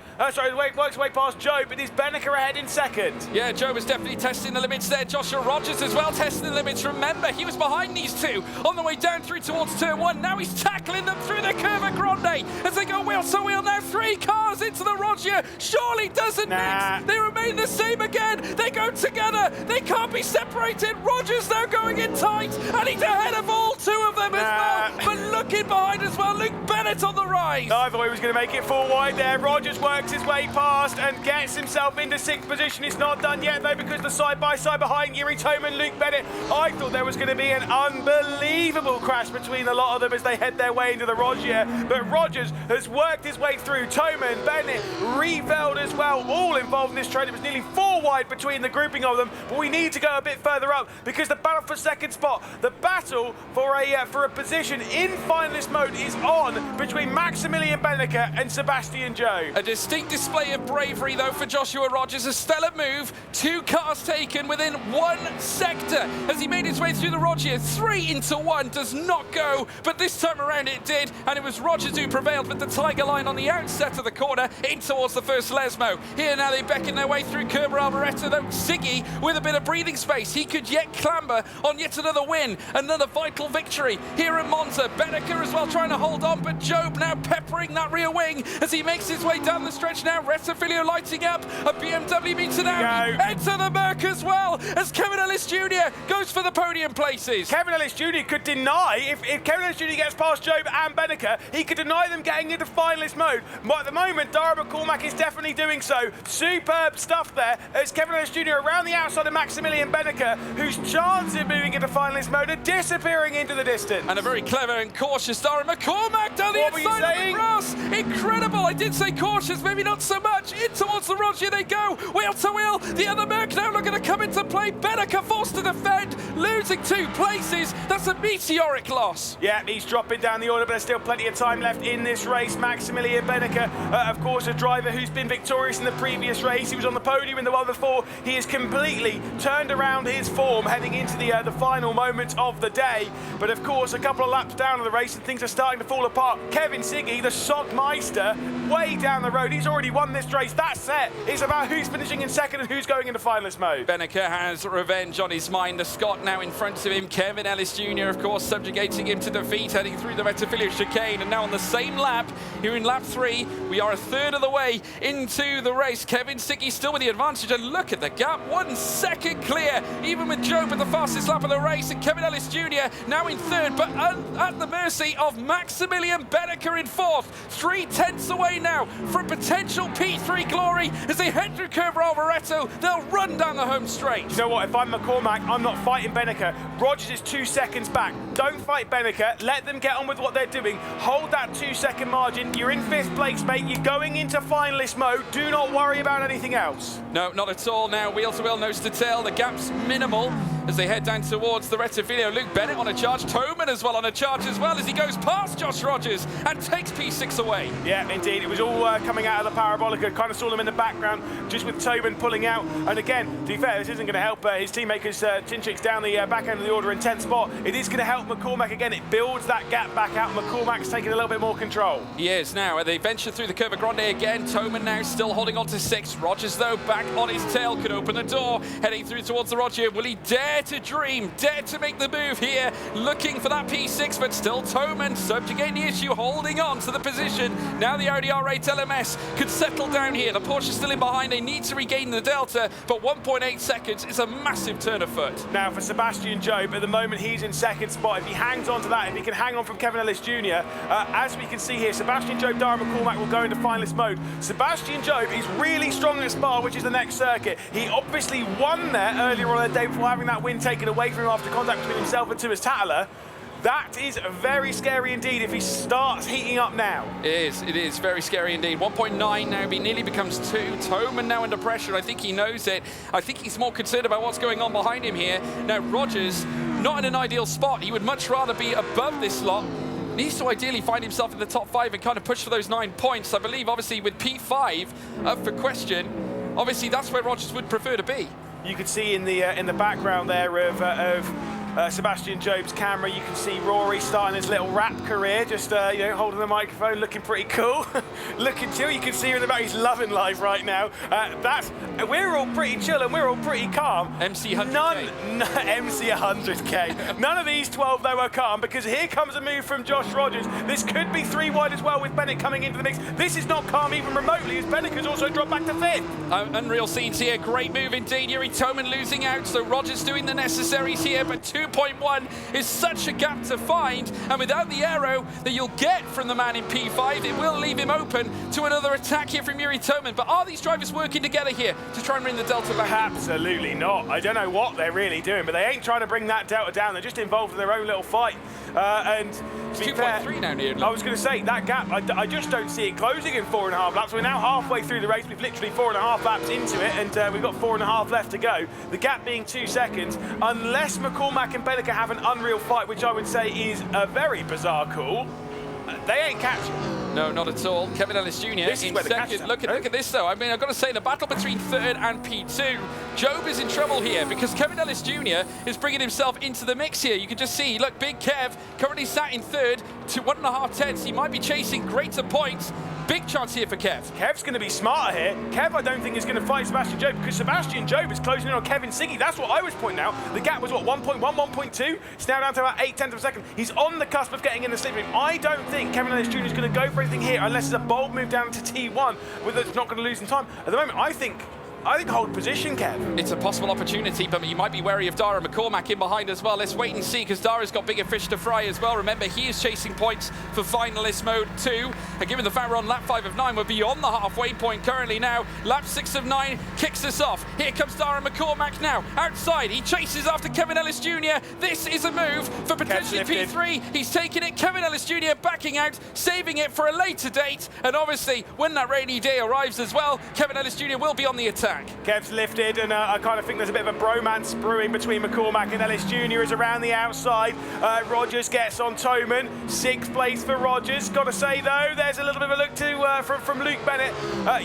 Works his way past Job, but is Benneker ahead in 2nd? Yeah, Job is definitely testing the limits there. Joshua Rogers as well testing the limits. Remember, he was behind these two on the way down through towards turn 1. Now he's tackling them through the Curva Grande as they go wheel to wheel. Now 3 cars into the Rogier. Surely doesn't mix. They remain the same again. They go together. They can't be separated. Rogers now going in tight, and he's ahead of all 2 of them as well. But look look in behind as well. Luke Bennett on the rise. I thought he was going to make it 4 wide there. Rogers works his way past and gets himself into 6th position. It's not done yet though, because the side-by-side behind Yuri Toman, Luke Bennett. I thought there was going to be an unbelievable crash between a lot of them as they head their way into the Rogier, but Rogers has worked his way through. Toman, Bennett, Reveld as well, all involved in this trade. It was nearly 4 wide between the grouping of them, but we need to go a bit further up because the battle for 2nd spot, the battle for a position in finalist mode is on between Maximilian Benneker and Sebastian Jobe. A distinct display of bravery though for Joshua Rogers. A stellar move, 2 cars taken within 1 sector as he made his way through the Rogier. 3 into 1 does not go, but this time around it did, and it was Rogers who prevailed with the Tiger line on the outset of the corner in towards the first Lesmo. Here now they beckon their way through Kerber Alvaretto, though Siggy with a bit of breathing space. He could yet clamber on yet another win, another vital victory here in Monza. Benneker as well trying to hold on, but Jobe now peppering that rear wing as he makes his way down the stretch now. Retafilio lighting up, a BMW meter now. Enter the Merc as well as Kevin Ellis Jr. goes for the podium places. Kevin Ellis Jr. could deny, if Kevin Ellis Jr. gets past Jobe and Benneker, he could deny them getting into finalist mode. But at the moment, Dara McCormack is definitely doing so. Superb stuff there as Kevin Ellis Jr. around the outside of Maximilian Benneker, whose chances of moving into finalist mode are disappearing into the distance. And a very clever and cautious Dara McCormack down the inside of the grass. Incredible. I did say cautious, maybe not so much. In towards the Rogier they go, wheel to wheel. The other Merc now looking to come into play. Benneker forced to defend, losing 2 places. That's a meteoric loss. Yeah, he's dropping down the order, but there's still plenty of time left in this race. Maximilian Benneker, of course, a driver who's been victorious in the previous race. He was on the podium in the one before. He has completely turned around his form heading into the final moments of the day. But of course, a couple of laps down the race and things are starting to fall apart. Kevin Siggy, the Sogmeister, way down the road. He's already won this race. That's set. It's about who's finishing in 2nd and who's going into finalist mode. Benneker has revenge on his mind. The Scot now in front of him. Kevin Ellis Jr., of course, subjugating him to defeat, heading through the Retafilio chicane. And now on the same lap, here in lap 3, we are a third of the way into the race. Kevin Siggy still with the advantage, and look at the gap, 1 second clear, even with Jobe at the fastest lap of the race, and Kevin Ellis Jr. now in 3rd, but at the mercy of Maximilian Benneker in 4th. 3/10 away now from potential P3 glory as they head through Kerber Alvaretto. They'll run down the home straight. You know what, if I'm McCormack, I'm not fighting Benneker. Rogers is 2 seconds back. Don't fight Benneker. Let them get on with what they're doing. Hold that 2-second margin. You're in 5th place, mate. You're going into finalist mode. Do not worry about anything else. No, not at all now. Wheel to wheel, nose to tail. The gap's minimal as they head down towards the Retafilio. Luke Bennett on a charge. Toman as well on a charge as well as he goes past Josh Rogers and takes P6 away. Yeah, indeed. It was all coming out of the Parabolica. Kind of saw them in the background, just with Toman pulling out. And again, to be fair, this isn't going to help his teammate because Cinchic's down the back end of the order in 10th spot. It is going to help McCormack again. It builds that gap back out. McCormack's taking a little bit more control. He is now. They venture through the Curva Grande again. Toman now still holding on to 6. Rogers, though, back on his tail, could open the door. Heading through towards the Rogier. Will he dare to dream? Dare to make the move here? Looking for that P6, but still Toman subjugating the issue, holding on to the position. Now the Audi R8 LMS could settle down here. The Porsche still in behind. They need to regain the delta, but 1.8 seconds is a massive turn of foot. Now for Sebastian Jobe, at the moment he's in 2nd spot. If he hangs on to that, if he can hang on from Kevin Ellis Jr., as we can see here, Sebastian Jobe, Dara McCormack will go into finalist mode. Sebastian Jobe is really strong at Spa, which is the next circuit. He obviously won there earlier on the day before having that win taken away from him after contact between himself and Thomas Tattler. That is very scary indeed if he starts heating up now. It is very scary indeed. 1.9 now, he nearly becomes 2. Toman now under pressure. I think he knows it. I think he's more concerned about what's going on behind him here. Now Rogers, not in an ideal spot. He would much rather be above this lot. Needs to ideally find himself in the top 5 and kind of push for those 9 points. I believe obviously with P5 up for question, obviously that's where Rogers would prefer to be. You could see in the background there of Sebastian Jobe's camera, you can see Rory starting his little rap career, just you know, holding the microphone, looking pretty cool. Looking chill. You can see him in the back. He's loving life right now. We're all pretty chill and we're all pretty calm. MC 100K. MC 100K. None of these 12 though are calm because here comes a move from Josh Rogers. This could be 3 wide as well with Bennett coming into the mix. This is not calm even remotely as Bennett has also dropped back to 5th. Unreal scenes here. Great move indeed. Yuri Toman losing out, so Rogers doing the necessaries here, but 2 2.1 is such a gap to find, and without the aero that you'll get from the man in P5, it will leave him open to another attack here from Yuri Toman. But are these drivers working together here to try and bring the delta back? Absolutely not. I don't know what they're really doing, but they ain't trying to bring that delta down. They're just involved in their own little fight. And to be fair, 2.3 now, nearly. I was going to say, that gap, I just don't see it closing in 4.5 laps. We're now halfway through the race. We've literally 4.5 laps into it, and we've got 4.5 left to go. The gap being 2 seconds, unless McCormack and Benneke have an unreal fight, which I would say is a very bizarre call, they ain't catching. No, not at all. Kevin Ellis Jr. This is in where the catch second. Look at this, though. I mean, I've got to say, the battle between third and P2, Job is in trouble here because Kevin Ellis Jr. is bringing himself into the mix here. You can just see, look, Big Kev currently sat in third to 1.5 tenths. He might be chasing greater points. Big chance here for Kev. Kev's going to be smarter here. Kev, I don't think, is going to fight Sebastian Job because Sebastian Job is closing in on Kevin Siggy. That's what I was pointing out. The gap was, what, 1.1, 1.2? It's now down to about 0.8 of a second. He's on the cusp of getting in the slipstream. I don't think Kevin Ellis Jr. is going to go for anything here unless it's a bold move down to T1 where it's not going to lose in time. At the moment, I think hold position, Kev. It's a possible opportunity, but you might be wary of Dara McCormack in behind as well. Let's wait and see, because Dara's got bigger fish to fry as well. Remember, he is chasing points for finalist mode 2. And given the fact we're on lap 5 of 9, we're beyond the halfway point currently now. Lap 6 of 9 kicks us off. Here comes Dara McCormack now. Outside, he chases after Kevin Ellis Jr. This is a move for potentially P3. He's taking it. Kevin Ellis Jr. backing out, saving it for a later date. And obviously, when that rainy day arrives as well, Kevin Ellis Jr. will be on the attack. Kev's lifted, and I kind of think there's a bit of a bromance brewing between McCormack and Ellis Jr. is around the outside. Rogers gets on Toman. 6th place for Rogers. Got to say, though, there's a little bit of a look to from Luke Bennett.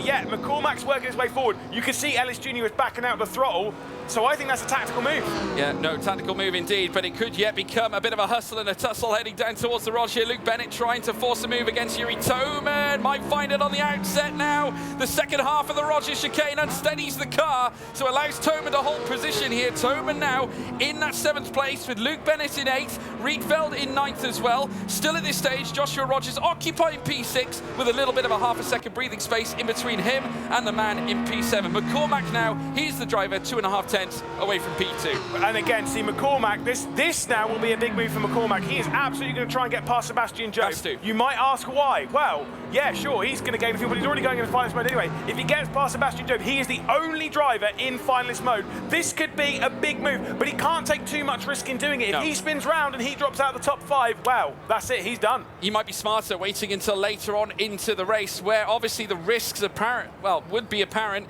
Yeah, McCormack's working his way forward. You can see Ellis Jr. is backing out the throttle. So I think that's a tactical move. Yeah, no, tactical move indeed, but it could yet become a bit of a hustle and a tussle heading down towards the Roger. Luke Bennett trying to force a move against Yuri Toman. Might find it on the outset now. The second half of the Roger chicane unsteadies the car, so allows Toman to hold position here. Toman now in that 7th place with Luke Bennett in 8th, Rietveld in 9th as well. Still at this stage, Joshua Rogers occupying P6 with a little bit of a half a second breathing space in between him and the man in P7. McCormack now, he's the driver, 2.5 tenths away from P2. And again, see McCormack, this now will be a big move for McCormack. He is absolutely going to try and get past Sebastian Job. You might ask why. Well, yeah, sure, he's going to gain the field, but he's already going into finalist mode anyway. If he gets past Sebastian Job, he is the only driver in finalist mode. This could be a big move, but he can't take too much risk in doing it. If he spins round and he drops out the top 5, well, that's it, he's done. He might be smarter waiting until later on into the race, where obviously the risks would be apparent.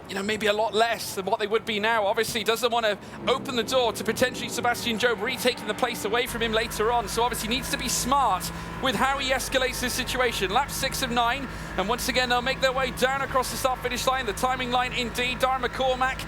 You know, maybe a lot less than what they would be now. Obviously, doesn't want to open the door to potentially Sebastian Job retaking the place away from him later on. So obviously needs to be smart with how he escalates this situation. Lap 6 of 9, and once again, they'll make their way down across the start-finish line. The timing line, indeed. Dara McCormack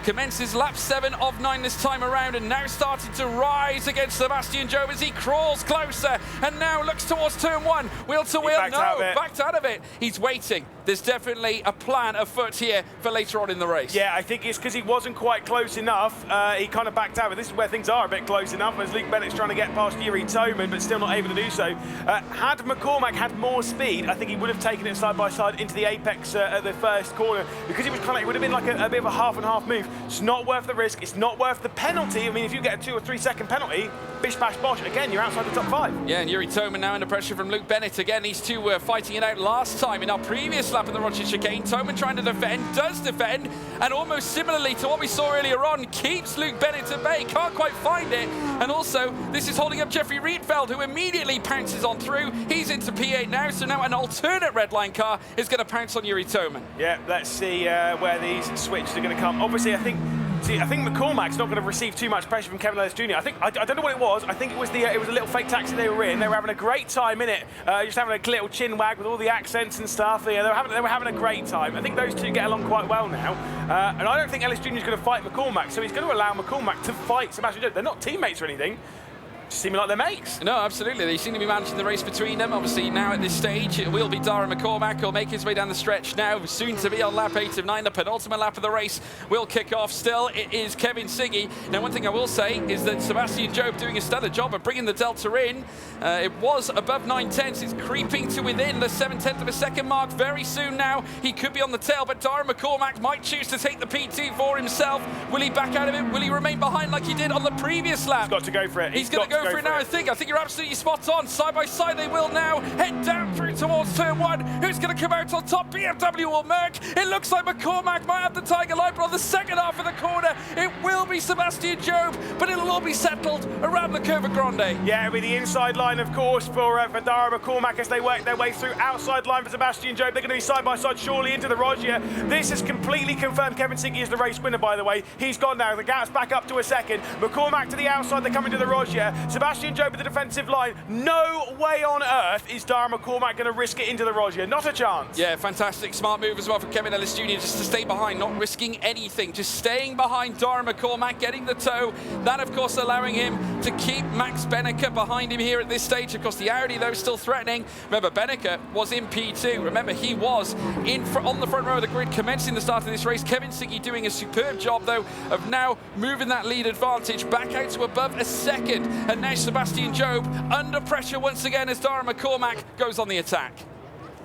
commences lap 7 of 9 this time around, and now starting to rise against Sebastian Job as he crawls closer and now looks towards turn 1. Wheel to wheel, backed out of it. He's waiting. There's definitely a plan afoot here for later on in the race. Yeah, I think it's because he wasn't quite close enough. He kind of backed out, but this is where things are a bit close enough as Luke Bennett's trying to get past Yuri Toman, but still not able to do so. Had McCormack had more speed, I think he would have taken it side by side into the apex at the first corner, because it would have been like a bit of a half and half move. It's not worth the risk. It's not worth the penalty. I mean, if you get a 2 or 3 second penalty, bish bash bosh, again, you're outside the top 5. Yeah, and Yuri Toman now under pressure from Luke Bennett. Again, these two were fighting it out last time in our previous lap of the Roger chicane. Toman trying to defend, does defend, and almost similarly to what we saw earlier on, keeps Luke Bennett at bay, can't quite find it. And also, this is holding up Jeffrey Rietveld, who immediately pounces on through. He's into P8 now, so now an alternate red line car is going to pounce on Yuri Toman. Yeah, let's see where these switches are going to come. Obviously, I think McCormack's not going to receive too much pressure from Kevin Ellis Jr. I don't know what it was. I think it was a little fake taxi they were in. They were having a great time in it, just having a little chin wag with all the accents and stuff. Yeah, they were having a great time. I think those two get along quite well now, and I don't think Ellis Jr. is going to fight McCormack, so he's going to allow McCormack to fight Sebastian Job. They're not teammates or anything. seeming like they're mates. No, absolutely. They seem to be managing the race between them. Obviously, now at this stage, it will be Dara McCormack who'll make his way down the stretch now, soon to be on lap 8 of 9. The penultimate lap of the race will kick off. Still, it is Kevin Siggy. Now, one thing I will say is that Sebastian Job doing a stellar job of bringing the delta in. It was above 9/10. It's creeping to within the 7/10 of a second mark. Very soon now, he could be on the tail, but Dara McCormack might choose to take the P2 for himself. Will he back out of it? Will he remain behind like he did on the previous lap? He's got to go for it. He's going to go for it now, I think. I think you're absolutely spot on. Side by side they will now head down through towards turn 1. Who's going to come out on top? BMW or Merc? It looks like McCormack might have the Tiger Light, but on the second half of the corner, it will be Sebastian Job, but it'll all be settled around the Curva Grande. Yeah, it'll be the inside line, of course, for Dara McCormack as they work their way through. Outside line for Sebastian Job. They're going to be side by side, surely into the Rogier. This has completely confirmed Kevin Siggy is the race winner, by the way. He's gone now. The gap's back up to a second. McCormack to the outside. They're coming to the Rogier. Sebastian Job with the defensive line. No way on earth is Dara McCormack going to risk it into the Rogier. Not a chance. Yeah, fantastic. Smart move as well from Kevin Ellis Jr. just to stay behind, not risking anything. Just staying behind Dara McCormack, getting the tow. That, of course, allowing him to keep Max Benneker behind him here at this stage. Of course, the Audi, though, still threatening. Remember, Benneker was in P2. Remember, he was on the front row of the grid commencing the start of this race. Kevin Siggy doing a superb job, though, of now moving that lead advantage back out to above a second. And now Sebastian Job under pressure once again as Dara McCormack goes on the attack.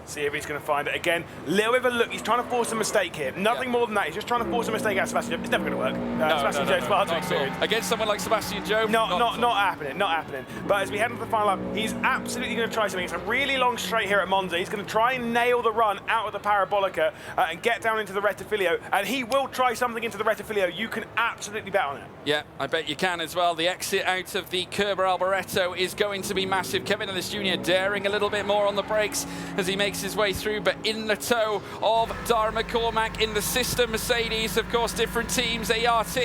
See if he's going to find it again. Little bit of a look. He's trying to force a mistake here. Nothing more than that. He's just trying to force a mistake out of Sebastian Job. It's never going to work. Sebastian Job's far too experienced. Against someone like Sebastian Job, not happening. Not happening. But as we head into the final lap, he's absolutely going to try something. It's a really long straight here at Monza. He's going to try and nail the run out of the Parabolica and get down into the Rettifilio. And he will try something into the Rettifilio. You can absolutely bet on it. Yeah, I bet you can as well. The exit out of the Kerber Alboreto is going to be massive. Kevin Ellis Jr. daring a little bit more on the brakes as he makes his way through, but in the tow of Dara McCormack in the sister Mercedes. Of course, different teams, ART,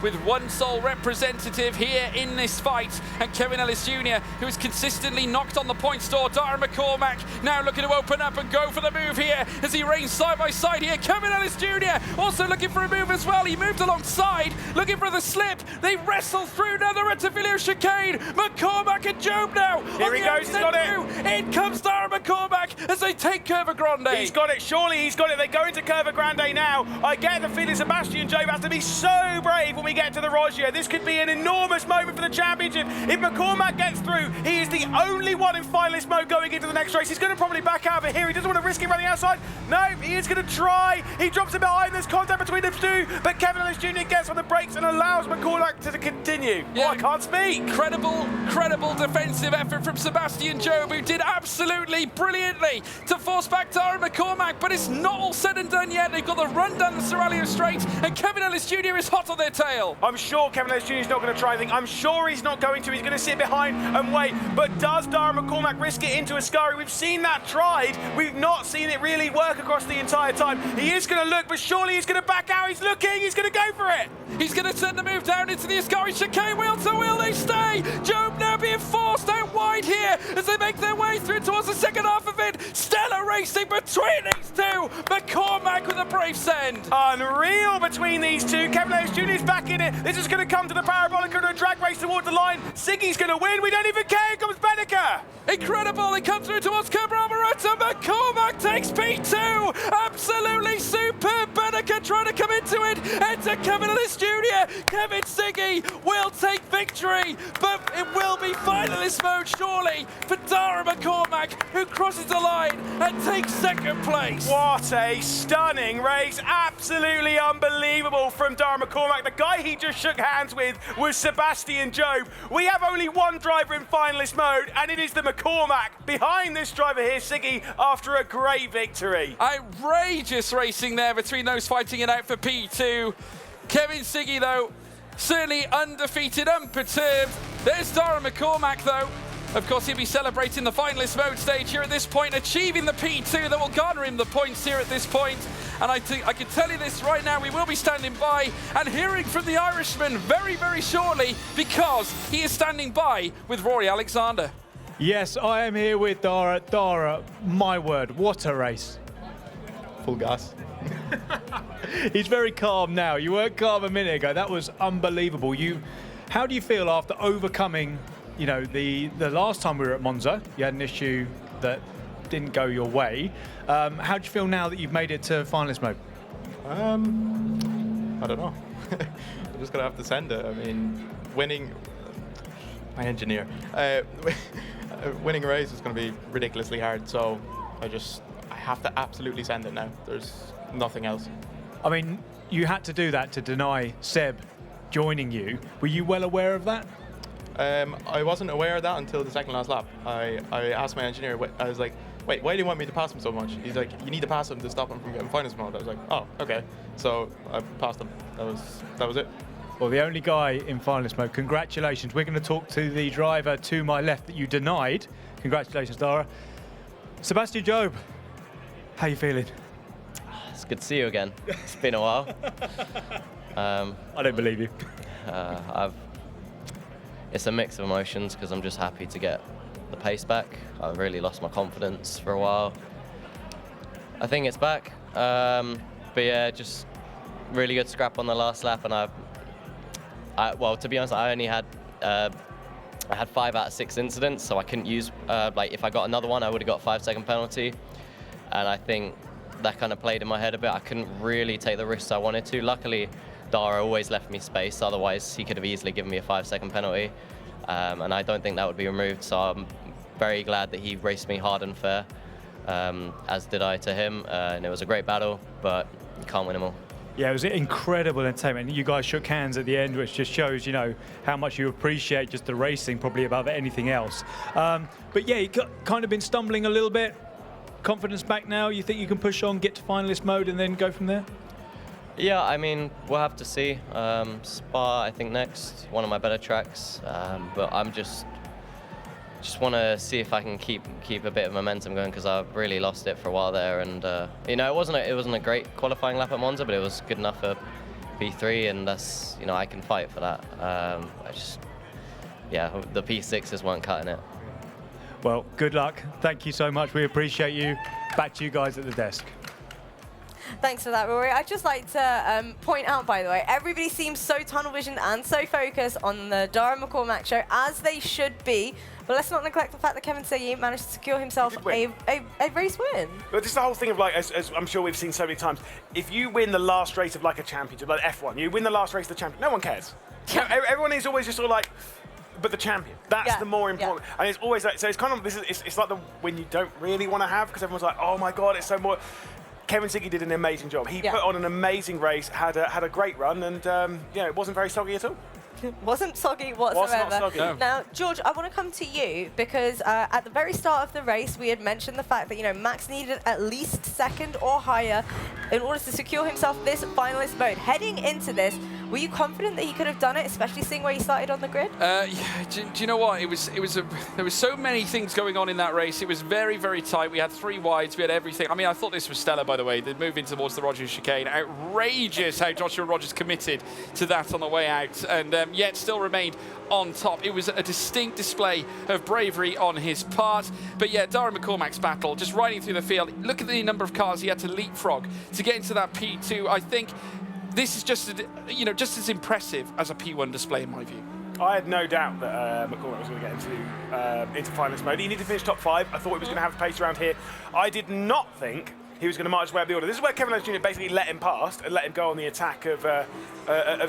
with one sole representative here in this fight. And Kevin Ellis Jr., who has consistently knocked on the points door. Dara McCormack now looking to open up and go for the move here as he reigns side by side here. Kevin Ellis Jr. also looking for a move as well. He moved alongside, looking for the slip. They wrestle through now the Rettifilio chicane. McCormack and Job now. Here he goes, he's got it. In comes Dara McCormack as they take Curva Grande. He's got it, surely he's got it. They go into Curva Grande now. I get the feeling Sebastian Job has to be so brave when we get to the Rogier. This could be an enormous moment for the championship. If McCormack gets through, he is the only one in finalist mode going into the next race. He's going to probably back out of it here. He doesn't want to risk it running outside. No, he is going to try. He drops it behind. There's contact between the two, but Kevin Ellis Jr. gets on the brakes and allows McCormack to continue. Yeah, I can't speak. Credible defensive effort from Sebastian Job, who did absolutely brilliantly to force back Dara McCormack, but it's not all said and done yet. They've got the run down the Serralio Straight, and Kevin Ellis Jr. is hot on their tail. I'm sure Kevin Ellis Jr. is not going to try anything. I'm sure he's not going to. He's going to sit behind and wait. But does Dara McCormack risk it into Ascari? We've seen that tried. We've not seen it really work across the entire time. He is going to look, but surely he's going to back out. He's looking. He's going to go for it. He's going to send the move down into the Ascari chicane. Wheel to wheel, they stay. Job now being forced out wide here as they make their way through towards the second half of it. Stellar racing between these two. McCormack with a brave send. Unreal between these two. Kevin Ellis Jr. is back in it. This is going to come to the Parabolica and a drag race towards the line. Siggy's going to win. We don't even care. Here comes Benneker. Incredible. They come through towards Kerber Alboreto. McCormack takes P2. Absolutely superb. Benneker trying to come into it. Enter Kevin Ellis Jr. Kevin Siggy will take victory, but it will be finalist mode surely for Dara McCormack, who crosses the line and takes second place. What a stunning race. Absolutely unbelievable from Dara McCormack. The guy he just shook hands with was Sebastian Job. We have only one driver in finalist mode, and it is the McCormack behind this driver here, Siggy, after a great victory. Outrageous racing there between those fighting it out for P2. Kevin Siggy, though, certainly undefeated, unperturbed. There's Dara McCormack, though. Of course, he'll be celebrating the finalist mode stage here at this point, achieving the P2 that will garner him the points here at this point. And I can tell you this right now, we will be standing by and hearing from the Irishman very, very shortly, because he is standing by with Rory Alexander. Yes, I am here with Dara. Dara, my word, what a race. Full gas. He's very calm now. You weren't calm a minute ago. That was unbelievable. How do you feel after overcoming, you know, the last time we were at Monza, you had an issue that didn't go your way. How do you feel now that you've made it to finalist mode? I don't know. I'm just gonna have to send it. I mean, winning. My engineer. Winning a race is going to be ridiculously hard, so I have to absolutely send it now. There's nothing else. I mean, you had to do that to deny Seb joining you. Were you well aware of that? I wasn't aware of that until the second last lap. I asked my engineer, I was like, wait, why do you want me to pass him so much? He's like, you need to pass him to stop him from getting finals mode. I was like, oh, okay. So I passed him. That was it. Well, the only guy in finalist mode. Congratulations. We're going to talk to the driver to my left that you denied. Congratulations, Dara. Sebastian Job, how you feeling? It's good to see you again. It's been a while. I don't believe you. It's a mix of emotions because I'm just happy to get the pace back. I've really lost my confidence for a while. I think it's back. But yeah, just really good scrap on the last lap, and well, to be honest, I only had I had 5 out of 6 incidents, so I couldn't use like if I got another one, I would have got a 5-second penalty, and I think that kind of played in my head a bit. I couldn't really take the risks I wanted to. Luckily, Dara always left me space. Otherwise, he could have easily given me a 5-second penalty, and I don't think that would be removed. So I'm very glad that he raced me hard and fair, as did I to him, and it was a great battle. But you can't win them all. Yeah, it was incredible entertainment. You guys shook hands at the end, which just shows, you know, how much you appreciate just the racing, probably above anything else. But yeah, you've kind of been stumbling a little bit. Confidence back now? You think you can push on, get to finalist mode, and then go from there? Yeah, I mean, we'll have to see. Spa, I think, next, one of my better tracks. But I'm just want to see if I can keep a bit of momentum going, because I've really lost it for a while there. And you know, it wasn't a great qualifying lap at Monza, but it was good enough for P3, and that's, you know, I can fight for that. Yeah, the P6s weren't cutting it. Well, good luck. Thank you so much. We appreciate you. Back to you guys at the desk. Thanks for that, Rory. I'd just like to point out, by the way, everybody seems so tunnel visioned and so focused on the Dara McCormack show, as they should be. But let's not neglect the fact that Kevin Siggy managed to secure himself a race win. But just the whole thing of, like, as I'm sure we've seen so many times, if you win the last race of like a championship, like F1, you win the last race of the champion, no one cares. You know, everyone is always just sort of like, but the champion, that's the more important. And it's always like, so it's kind of, it's like the win you don't really want to have, because everyone's like, oh my God, it's so more. Kevin Siggy did an amazing job. He put on an amazing race, had a great run, and you know, it wasn't very soggy at all. Wasn't soggy whatsoever. Was not soggy. No. Now, George, I want to come to you, because at the very start of the race, we had mentioned the fact that, you know, Max needed at least second or higher in order to secure himself this finalist mode. Heading into this, were you confident that he could have done it, especially seeing where he started on the grid? Yeah, do you know what? There was so many things going on in that race. It was very, very tight. We had 3 wides. We had everything. I mean, I thought this was stellar, by the way. The move in towards the Rogers chicane. Outrageous how Joshua Rogers committed to that on the way out, and yet still remained on top. It was a distinct display of bravery on his part. But yeah, Dara McCormack's battle, just riding through the field. Look at the number of cars he had to leapfrog to get into that P2. I think this is just, you know, just as impressive as a P1 display in my view. I had no doubt that McCormack was going to get into finalist mode. He needed to finish top 5. I thought he was going to have the pace around here. I did not think he was going to march his way up the order. This is where Kevin Lewis Jr. basically let him past and let him go on the attack of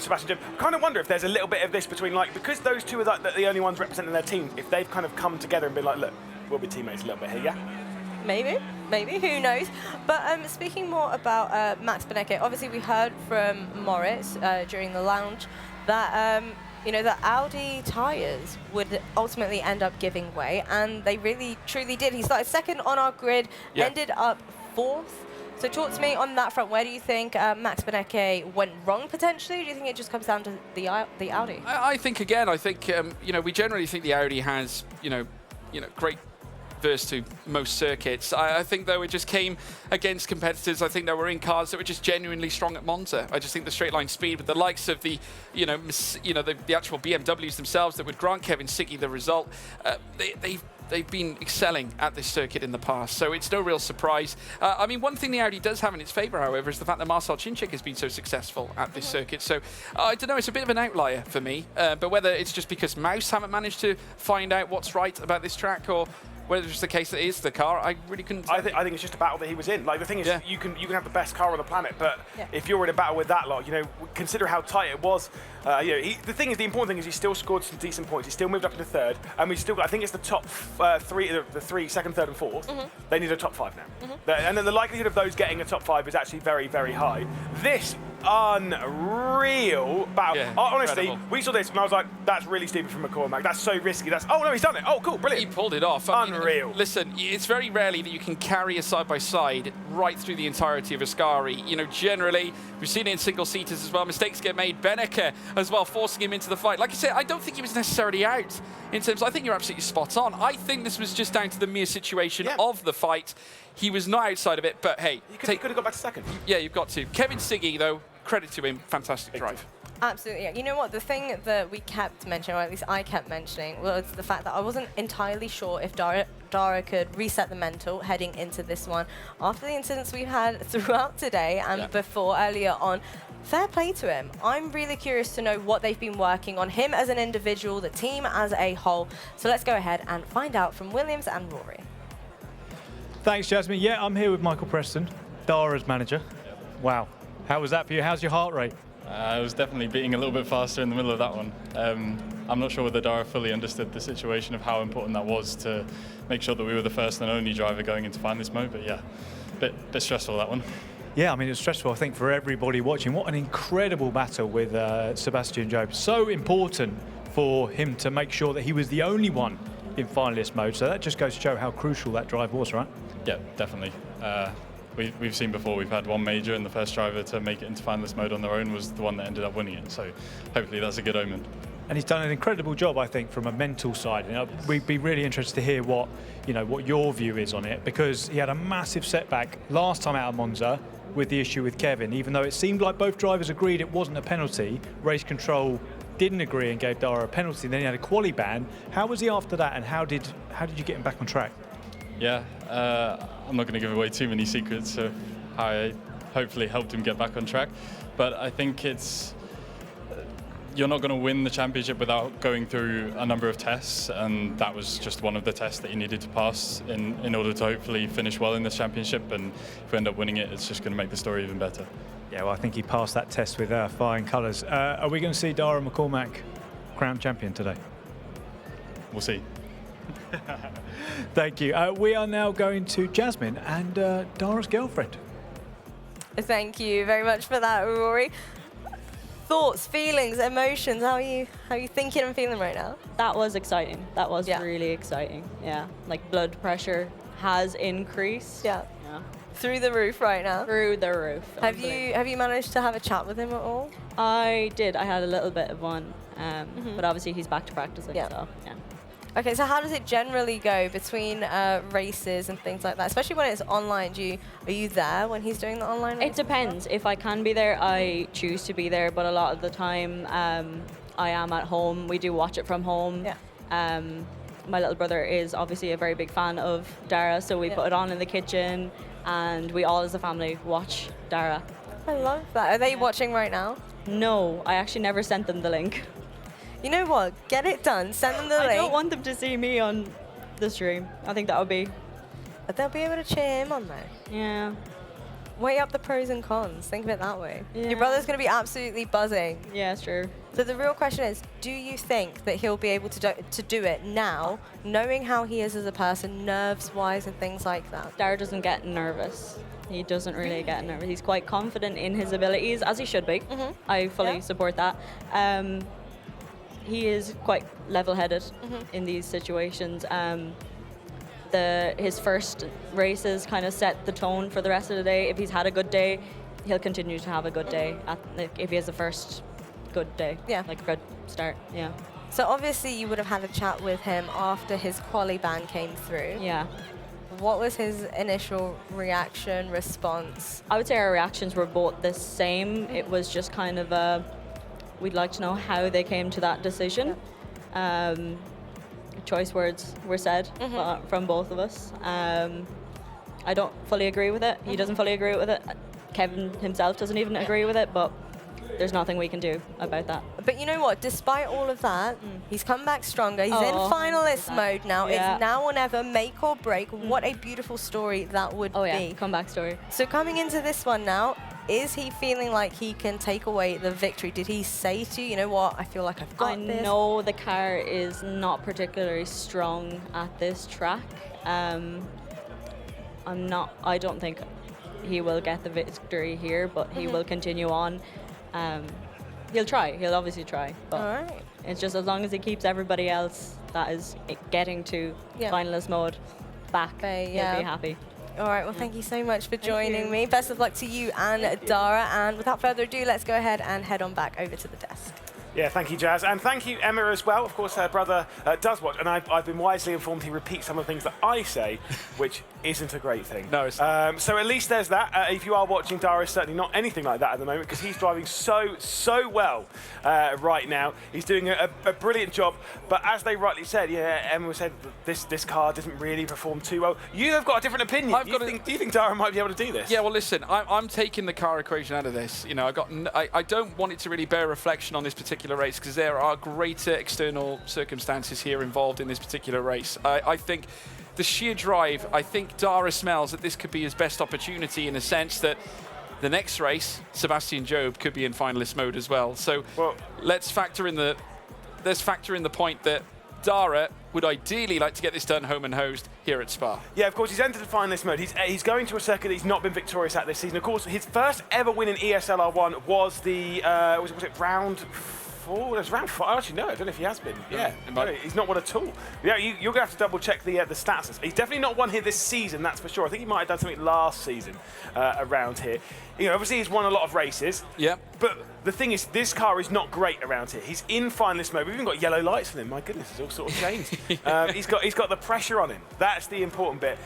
Sebastian Job. I kind of wonder if there's a little bit of this between, like, because those two are like the only ones representing their team, if they've kind of come together and been like, look, we'll be teammates a little bit here, yeah? Maybe, who knows? But speaking more about Max Benecke, obviously we heard from Moritz during the lounge that you know, the Audi tyres would ultimately end up giving way, and they really, truly did. He started second on our grid, ended up 4th. So talk to me on that front. Where do you think Max Benecke went wrong potentially? Or do you think it just comes down to the Audi? I think you know, we generally think the Audi has, you know, great verse to most circuits. I think, though, it just came against competitors. I think there were in cars that were just genuinely strong at Monza. I just think the straight line speed with the likes of the actual BMWs themselves that would grant Kevin Siggy the result, they they've been excelling at this circuit in the past, so it's no real surprise. I mean, one thing the Audi does have in its favour, however, is the fact that Marcel Chinchik has been so successful at this circuit. So I don't know, it's a bit of an outlier for me, but whether it's just because Mouse haven't managed to find out what's right about this track, or whether it's just the case that it is the car, I really couldn't tell. I think it's just a battle that he was in. Like, the thing is, you can have the best car on the planet, but if you're in a battle with that lot, you know, consider how tight it was. You know, the important thing is he still scored some decent points. He still moved up into third, and we still, I think it's the top three, second, third, and fourth. They need a top 5 now, and then the likelihood of those getting a top 5 is actually very, very high. This unreal battle. Yeah, honestly, incredible. we saw this and I was like, that's really stupid from McCormack. That's so risky. That's oh no, he's done it. Oh cool, brilliant. He pulled it off. I mean, unreal. Listen, it's very rarely that you can carry a side-by-side right through the entirety of Ascari. You know, generally, we've seen it in single-seaters as well. Mistakes get made. Beneke as well, forcing him into the fight. Like I said, I don't think he was necessarily out in terms. I think you're absolutely spot on. I think this was just down to the mere situation of the fight. He was not outside of it, but hey, he could have got back to second. Yeah, you've got to. Kevin Siggy, though, credit to him, fantastic drive. Absolutely. Yeah. You know what? The thing that we kept mentioning, or at least I kept mentioning, was the fact that I wasn't entirely sure if Dara could reset the mental heading into this one. After the incidents we've had throughout today and before earlier on, fair play to him. I'm really curious to know what they've been working on, him as an individual, the team as a whole. So let's go ahead and find out from Williams and Rory. Thanks, Jasmine. Yeah, I'm here with Michael Preston, Dara's manager. Wow. How was that for you? How's your heart rate? I was definitely beating a little bit faster in the middle of that one. I'm not sure whether Dara fully understood the situation of how important that was to make sure that we were the first and only driver going into finalist mode, but yeah, bit stressful, that one. Yeah, I mean, it was stressful, I think, for everybody watching. What an incredible battle with Sebastian Job. So important for him to make sure that he was the only one in finalist mode. So that just goes to show how crucial that drive was, right? Yeah, definitely. We've seen before, we've had one major, and the first driver to make it into finalist mode on their own was the one that ended up winning it. So hopefully that's a good omen. And he's done an incredible job, I think, from a mental side. You know, we'd be really interested to hear what your view is on it, because he had a massive setback last time out of Monza with the issue with Kevin. Even though it seemed like both drivers agreed it wasn't a penalty, race control didn't agree and gave Dara a penalty. Then he had a quali ban. How was he after that, and how did you get him back on track? Yeah, I'm not going to give away too many secrets of how I hopefully helped him get back on track. But I think you're not going to win the championship without going through a number of tests, and that was just one of the tests that you needed to pass in order to hopefully finish well in this championship. And if we end up winning it, it's just going to make the story even better. Yeah, well, I think he passed that test with flying colours. Are we going to see Dara McCormack crowned champion today? We'll see. Thank you. We are now going to Jasmine and Dara's girlfriend. Thank you very much for that, Rory. Thoughts, feelings, emotions, how are you thinking and feeling right now? That was exciting. That was really exciting. Yeah, like blood pressure has increased. Yeah. Through the roof right now? Through the roof. Have you managed to have a chat with him at all? I did. I had a little bit of one, but obviously he's back to practicing, so yeah. Okay, so how does it generally go between races and things like that, especially when it's online? Are you there when he's doing the online race? It depends. If I can be there, I choose to be there, but a lot of the time I am at home. We do watch it from home. Yeah. My little brother is obviously a very big fan of Dara, so we put it on in the kitchen, and we all as a family watch Dara. I love that. Are they watching right now? No, I actually never sent them the link. You know what? Get it done. Send them the link. I don't want them to see me on the stream. I think that would be... But they'll be able to cheer him on though. Yeah. Weigh up the pros and cons. Think of it that way. Yeah. Your brother's going to be absolutely buzzing. Yeah, it's true. So the real question is, do you think that he'll be able to do it now, knowing how he is as a person, nerves-wise and things like that? Dara doesn't get nervous. He doesn't really get nervous. He's quite confident in his abilities, as he should be. I fully support that. He is quite level-headed in these situations. His first races kind of set the tone for the rest of the day. If he's had a good day, he'll continue to have a good day. If he has the first good day, like a good start, yeah. So obviously you would have had a chat with him after his quali ban came through. Yeah. What was his initial reaction, response? I would say our reactions were both the same. It was just kind of we'd like to know how they came to that decision. choice words were said from both of us. I don't fully agree with it. He doesn't fully agree with it. Kevin himself doesn't even agree with it, but there's nothing we can do about that. But you know what? Despite all of that, he's come back stronger. He's in finalist mode now. Yeah. It's now or never, make or break. What a beautiful story that would be. Comeback story. So coming into this one now, is he feeling like he can take away the victory? Did he say to you, you know what, I feel like I've got this? I know the car is not particularly strong at this track. I don't think he will get the victory here, but he will continue on. He'll try. He'll obviously try. But it's just as long as he keeps everybody else that is getting to finalist mode back, he'll be happy. All right, well, thank you so much for joining me. Best of luck to you and Dara. And without further ado, let's go ahead and head on back over to the desk. Yeah, thank you, Jazz. And thank you, Emma, as well. Of course, her brother does watch, and I've been wisely informed he repeats some of the things that I say, which isn't a great thing. No, it's so at least there's that. If you are watching, Dara is certainly not anything like that at the moment, because he's driving so well right now. He's doing a brilliant job. But as they rightly said, Emma said this car doesn't really perform too well. You have got a different opinion. Do you think Dara might be able to do this? Yeah, well, listen, I'm taking the car equation out of this. You know, I don't want it to really bear reflection on this particular race, because there are greater external circumstances here involved in this particular race. I think the sheer drive, I think Dara smells that this could be his best opportunity, in a sense that the next race, Sebastian Job could be in finalist mode as well. So let's factor in the point that Dara would ideally like to get this done home and hosed here at Spa. Yeah, of course, he's entered the finalist mode. He's going to a circuit that he's not been victorious at this season. Of course, his first ever win in ESLR1 was the, was it round 4? It was round 5. Actually, no, I don't know if he has been. Yeah, no, he's not won at all. Yeah, you're going to have to double check the stats. He's definitely not won here this season, that's for sure. I think he might have done something last season around here. You know, obviously he's won a lot of races. Yeah. But the thing is, this car is not great around here. He's in finalist mode. We've even got yellow lights for him. My goodness, it's all sort of changed. He's got the pressure on him. That's the important bit.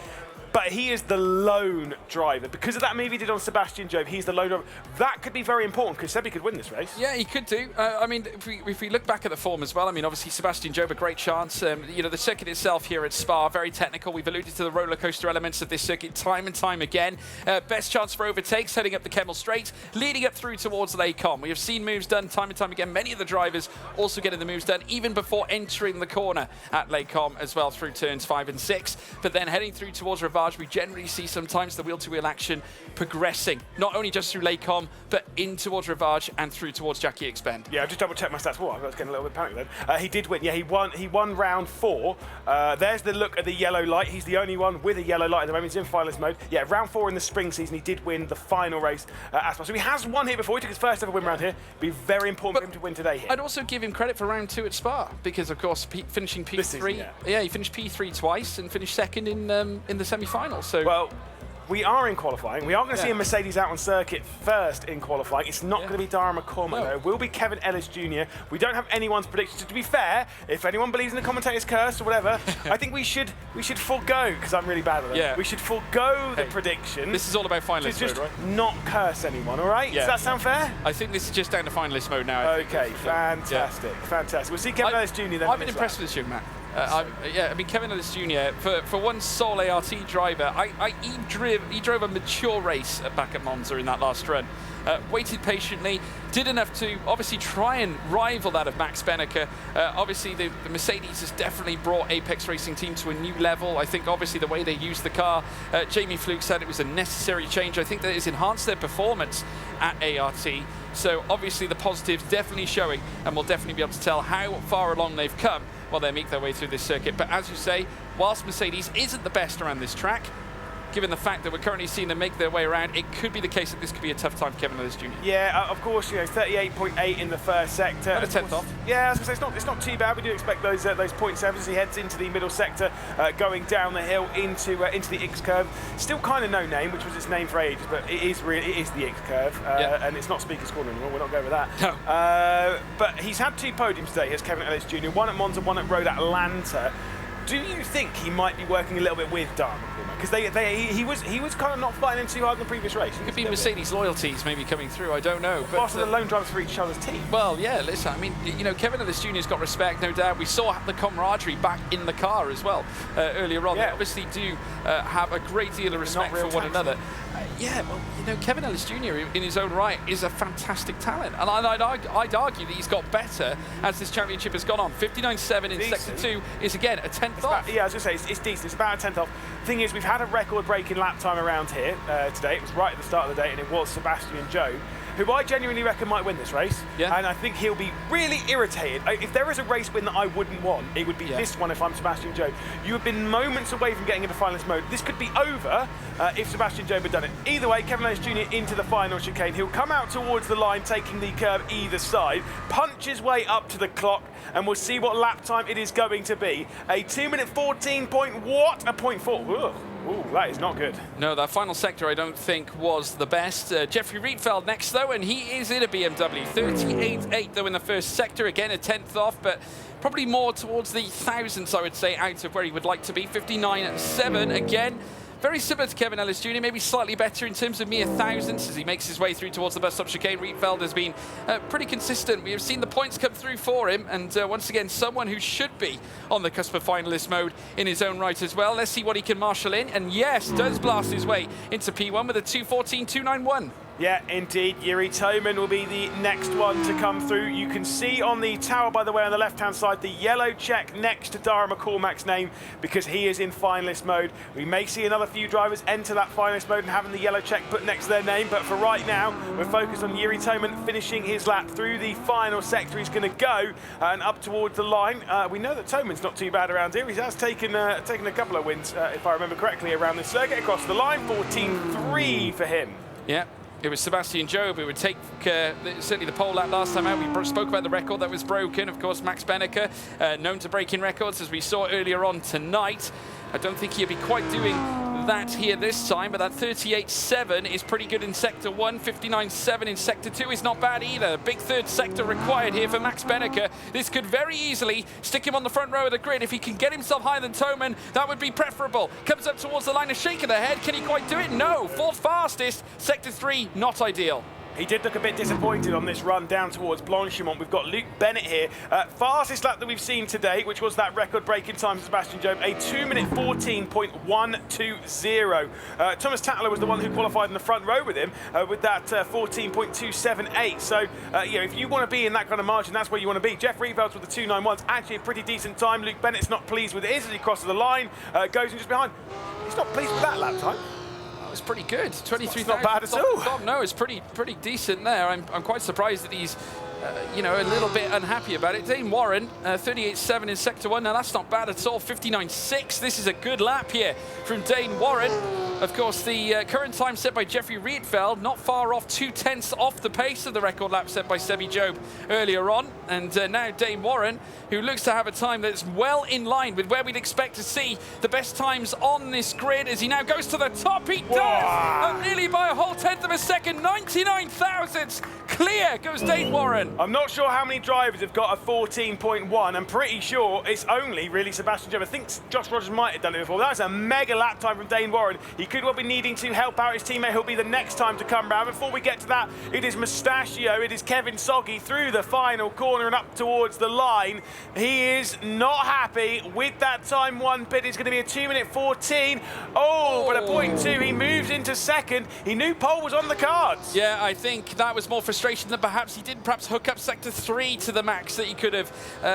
But he is the lone driver. Because of that move he did on Sebastian Job, he's the lone driver. That could be very important, because Sebi could win this race. Yeah, he could do. I mean, if we look back at the form as well, I mean, obviously Sebastian Job, a great chance. You know, the circuit itself here at Spa, very technical. We've alluded to the roller coaster elements of this circuit time and time again. Best chance for overtakes, heading up the Kemmel Straight, leading up through towards Lacombe. We have seen moves done time and time again. Many of the drivers also getting the moves done, even before entering the corner at Lacombe as well, through turns 5 and 6. But then heading through towards Rivage, we generally see sometimes the wheel-to-wheel action progressing, not only just through Lacombe, but in towards Rivage and through towards Jackie Expend. Yeah, I've just double-checked my stats. I was getting a little bit panicked then. He did win. Yeah, he won round 4. There's the look at the yellow light. He's the only one with a yellow light at the moment. He's in finalist mode. Yeah, round 4 in the spring season, he did win the final race at Spa. So he has won here before. He took his first ever win round here. Be very important for him to win today here. I'd also give him credit for round 2 at Spa, because of course finishing P3. Season, yeah, he finished P3 twice and finished second in the semi-final. So well, we are in qualifying. We are going to see a Mercedes out on circuit first in qualifying. It's not going to be Dara McCormack, though. It will be Kevin Ellis Jr. We don't have anyone's predictions. To be fair, if anyone believes in the commentator's curse or whatever, I think we should forego, because I'm really bad at it. Yeah. We should forego the prediction. This is all about finalist mode, mode, right? Not curse anyone, all right? Yeah. Does that sound fair? I think this is just down to finalist mode now. Okay, fantastic, fantastic. We'll see Kevin Ellis Jr. then. I've been impressed with this young man. I mean, Kevin Ellis Jr., for one sole ART driver, he drove a mature race back at Monza in that last run. Waited patiently, did enough to obviously try and rival that of Max Benneker. Obviously, the Mercedes has definitely brought Apex Racing Team to a new level. I think, obviously, the way they used the car, Jamie Fluke said it was a necessary change. I think that it's enhanced their performance at ART. So, obviously, the positives definitely showing, and we'll definitely be able to tell how far along they've come while they make their way through this circuit. But as you say, whilst Mercedes isn't the best around this track, given the fact that we're currently seeing them make their way around, it could be the case that this could be a tough time for Kevin Ellis Jr. Yeah, of course, 38.8 in the first sector. About a tenth off. Yeah, I was going to say, it's not too bad. We do expect those 0.7s as he heads into the middle sector, going down the hill into the X curve. Still kind of no name, which was its name for ages, but it is the X curve, and it's not Speaker's Corner anymore. We're not going with that. No. But he's had 2 podiums today. Here's Kevin Ellis Jr. One at Monza, one at Road Atlanta. Do you think he might be working a little bit with Dara McCormack? Because he was kind of not fighting in too hard in the previous race. Could be Mercedes loyalties maybe coming through, I don't know. But the lone drivers for each other's team. Well, yeah, listen, I mean, you know, Kevin Ellis Jr.'s got respect, no doubt. We saw the camaraderie back in the car as well earlier on. Yeah. They obviously do have a great deal of respect for one another. Yeah, well, you know, Kevin Ellis Jr. in his own right is a fantastic talent. And I'd argue that he's got better as this championship has gone on. 59.7 in Sector 2 is, again, a 10th off. Yeah, I was going to say, it's decent. It's about a 10th off. Thing is, we've had a record-breaking lap time around here today. It was right at the start of the day, and it was Sebastian Jobe, who I genuinely reckon might win this race. Yeah. And I think he'll be really irritated. If there is a race win that I wouldn't want, it would be this one if I'm Sebastian Jobe. You have been moments away from getting into finalist mode. This could be over if Sebastian Jobe had done it. Either way, Kevin Ellis Jr. into the final chicane. He'll come out towards the line, taking the curve either side, punch his way up to the clock, and we'll see what lap time it is going to be. A 2-minute 14 point what? A 0.4. Ooh, that is not good. No, that final sector I don't think was the best. Jeffrey Rietfeld next though, and he is in a BMW. 38.8 though in the first sector, again a 10th off, but probably more towards the thousands I would say out of where he would like to be. 59.7 again. Very similar to Kevin Ellis Jr., maybe slightly better in terms of mere thousandths as he makes his way through towards the bus stop chicane. Rietfeld has been pretty consistent. We have seen the points come through for him, and once again, someone who should be on the cusp of finalist mode in his own right as well. Let's see what he can marshal in, and yes, does blast his way into P1 with a 2:14.291. Yeah, indeed. Yuri Toman will be the next one to come through. You can see on the tower, by the way, on the left-hand side, the yellow check next to Dara McCormack's name because he is in finalist mode. We may see another few drivers enter that finalist mode and having the yellow check put next to their name, but for right now, we're focused on Yuri Toman finishing his lap through the final sector. He's going to go and up towards the line. We know that Toman's not too bad around here. He has taken a couple of wins, if I remember correctly, around this circuit. Across the line, 14.3 for him. Yeah. It was Sebastian Jobe who would take certainly the pole lap last time out. We spoke about the record that was broken. Of course, Max Benneker, known to breaking records, as we saw earlier on tonight. I don't think he'll be quite doing that here this time, but that 38.7 is pretty good in Sector 1. 59.7 in Sector 2 is not bad either. Big third sector required here for Max Benneker. This could very easily stick him on the front row of the grid. If he can get himself higher than Toman, that would be preferable. Comes up towards the line, a shake of the head. Can he quite do it? No. Fourth fastest. Sector 3, not ideal. He did look a bit disappointed on this run down towards Blanchimont. We've got Luke Bennett here. Fastest lap that we've seen today, which was that record-breaking time for Sebastian Jobe, a 2-minute 14.120. Thomas Tatler was the one who qualified in the front row with him with that 14.278. So, you know, if you want to be in that kind of margin, that's where you want to be. Jeff Rievelds with the 291's actually a pretty decent time. Luke Bennett's not pleased with it as he crosses the line, goes in just behind. He's not pleased with that lap time. It's pretty good. 23,000. Not bad at all. No, it's pretty decent there. I'm quite surprised that he's, you know, a little bit unhappy about it. Dane Warren, 38.7 in Sector 1. Now, that's not bad at all. 59.6. This is a good lap here from Dane Warren. Of course, the current time set by Jeffrey Rietfeld, not far off, 2/10 off the pace of the record lap set by Sebi Jobe earlier on. And now Dane Warren, who looks to have a time that's well in line with where we'd expect to see the best times on this grid as he now goes to the top. He does! Nearly by a whole 1/10 of a second. 99 thousandths. Clear goes Dane Warren. I'm not sure how many drivers have got a 14.1. I'm pretty sure it's only really Sebastian Jobe. I think Josh Rogers might have done it before. That's a mega lap time from Dane Warren. He could well be needing to help out his teammate. He'll be the next time to come round. Before we get to that, it is Mustachio, it is Kevin Soggy through the final corner and up towards the line. He is not happy with that time. One bit is going to be a 2-minute 14. But a 0.2. He moves into second. He knew pole was on the cards. Yeah, I think that was more frustration than perhaps he did perhaps hook up Sector 3 to the max, that he could have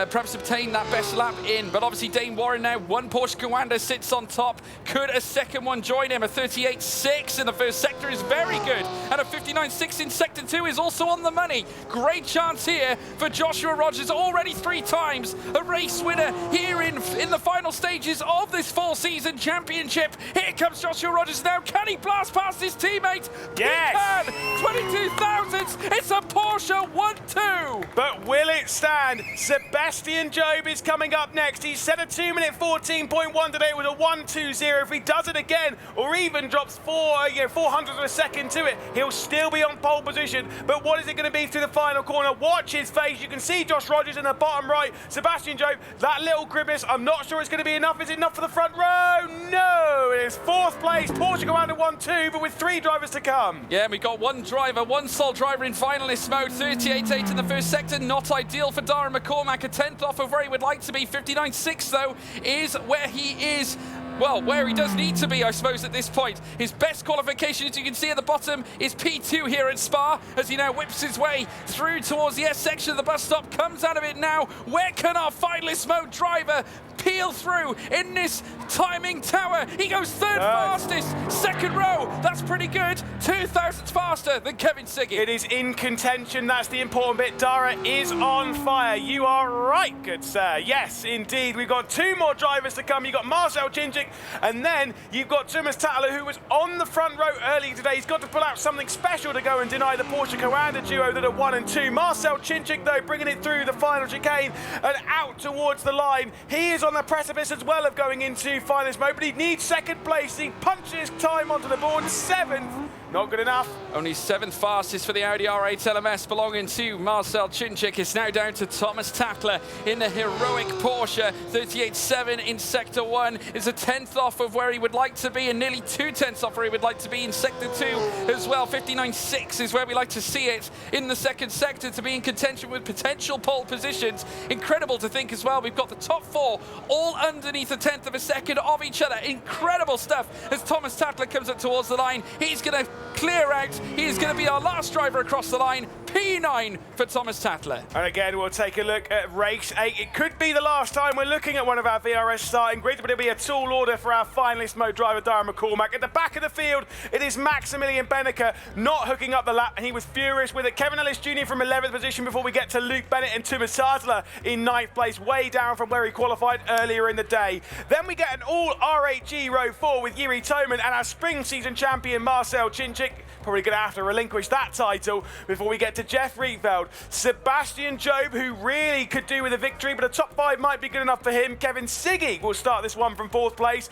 perhaps obtained that best lap in. But obviously Dane Warren now, one Porsche Coanda sits on top. Could a second one join him? A 38.6 in the first sector is very good. And a 59.6 in Sector 2 is also on the money. Great chance here for Joshua Rogers, already 3 times a race winner here in the final stages of this full season championship. Here comes Joshua Rogers now. Can he blast past his teammate? Yes! He can! 22 thousandths. It's a Porsche 1 2. But will it stand? Sebastian Job is coming up next. He set a 2-minute 14.1 today. It was a 1:20. If he does it again, or even drops 400 of a second to it, he'll still be on pole position. But what is it going to be through the final corner? Watch his face. You can see Josh Rogers in the bottom right. Sebastian Job, that little grimace. I'm not sure it's going to be enough. Is it enough for the front row? No. It's 4th place. Porsche go around at 1-2, but with 3 drivers to come. Yeah, we got one driver, one sole driver in finalist mode. 38.8 in the first sector. Not ideal for Darren McCormack. A 10th off of where he would like to be. 59.6 though is where he is. Well, where he does need to be, I suppose, at this point. His best qualification, as you can see at the bottom, is P2 here at Spa, as he now whips his way through towards the S section of the bus stop, comes out of it now. Where can our finalist mode driver peel through in this timing tower? He goes 3rd fastest, 2nd row. That's pretty good. 2,000 faster than Kevin Siggy. It is in contention. That's the important bit. Dara is on fire. You are right, good sir. Yes, indeed. We've got 2 more drivers to come. You've got Marcel Chinchik, and then you've got Thomas Tattler, who was on the front row earlier today. He's got to pull out something special to go and deny the Porsche Coanda duo that are 1 and 2. Marcel Chinchik, though, bringing it through the final chicane and out towards the line. He is on the precipice as well of going into finalist mode, but he needs 2nd place. He punches time onto the board. 7th. Not good enough. Only 7th fastest for the Audi R8 LMS belonging to Marcel Chinchik. It's now down to Thomas Tattler in the heroic Porsche. 38.7 in Sector 1 is a 10th off of where he would like to be, and nearly 2/10 off where he would like to be in Sector 2 as well. 59.6 is where we like to see it in the 2nd sector to be in contention with potential pole positions. Incredible to think as well. We've got the top 4 all underneath a 10th of a second of each other. Incredible stuff as Thomas Tattler comes up towards the line. He's going to clear out. He is going to be our last driver across the line. P9 for Thomas Tattler. And again, we'll take a look at race 8. It could be the last time we're looking at one of our VRS starting grids, but it'll be a tall order for our finalist mode driver, Darren McCormack. At the back of the field, it is Maximilian Benneker not hooking up the lap, and he was furious with it. Kevin Ellis Jr. from 11th position before we get to Luke Bennett and Thomas Tattler in 9th place, way down from where he qualified earlier in the day. Then we get an all R8G row 4 with Yuri Toman and our spring season champion, Marcel Chinchik. Probably going to have to relinquish that title before we get to Jeff Rietveld. Sebastian Job, who really could do with a victory, but a top 5 might be good enough for him. Kevin Siggy will start this one from 4th place.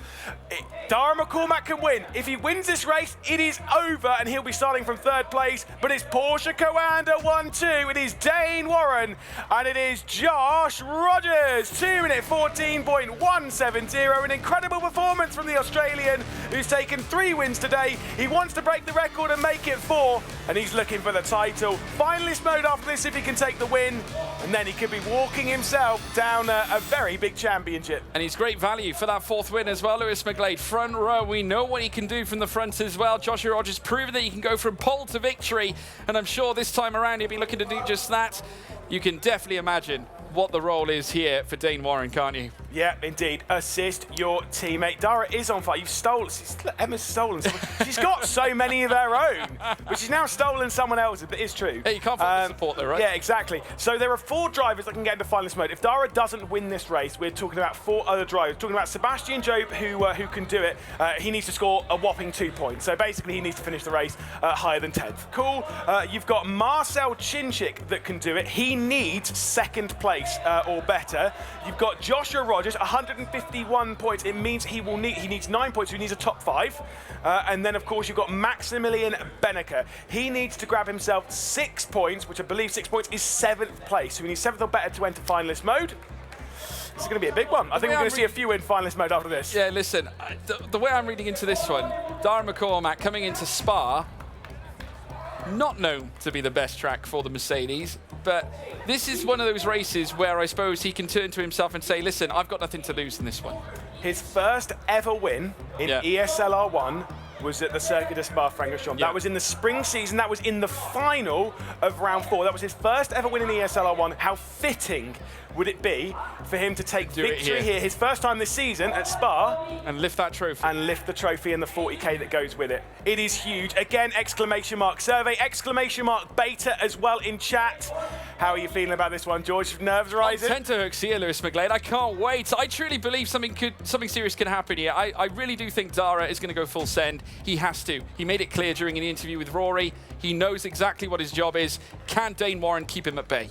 Darren McCormack can win. If he wins this race, it is over, and he'll be starting from 3rd place. But it's Porsche Coanda 1-2. It is Dane Warren, and it is Josh Rogers. 2-minute 14.170. An incredible performance from the Australian, who's taken 3 wins today. He wants to break the record and make it 4, and he's looking for the title. Finalist mode after this if he can take the win, and then he could be walking himself down a very big championship. And he's great value for that 4th win as well, Lewis McGlade. Front row, we know what he can do from the front as well. Joshua Rogers proven that he can go from pole to victory, and I'm sure this time around he'll be looking to do just that. You can definitely imagine what the role is here for Dane Warren, can't you? Yeah, indeed. Assist your teammate. Dara is on fire. You've stolen. Emma's stolen someone. She's got so many of her own, but she's now stolen someone else's. But it's true. Hey, you can't find the support though, right? Yeah, exactly. So there are 4 drivers that can get into finalist mode. If Dara doesn't win this race, we're talking about 4 other drivers. We're talking about Sebastian Job, who can do it. He needs to score a whopping 2 points. So basically, he needs to finish the race higher than 10th. Cool. You've got Marcel Chinchik that can do it. He needs 2nd place or better. You've got Joshua Rogers, 151 points. It means he needs 9 points, so he needs a top 5. And then, of course, you've got Maximilian Benneker. He needs to grab himself 6 points, which I believe 6 points is 7th place. So he needs 7th or better to enter finalist mode. This is going to be a big one. I think we're going to see a few in finalist mode after this. Yeah, listen, the way I'm reading into this one, Darren McCormack coming into Spa, not known to be the best track for the Mercedes, but this is one of those races where I suppose he can turn to himself and say, listen, I've got nothing to lose in this one. His first ever win in ESLR1 was at the Circuit de Spa-Francorchamps. That was in the spring season. That was in the final of round 4. That was his first ever win in the ESLR1. How fitting would it be for him to take victory here, his first time this season at Spa, and lift that trophy, and lift the trophy and the 40k that goes with it. It is huge. Again, exclamation mark survey, exclamation mark beta as well in chat. How are you feeling about this one, George? Nerves rising? On tenterhooks here, Lewis McGlade. I can't wait. I truly believe something serious can happen here. I really do think Dara is going to go full send. He has to. He made it clear during an interview with Rory. He knows exactly what his job is. Can Dane Warren keep him at bay?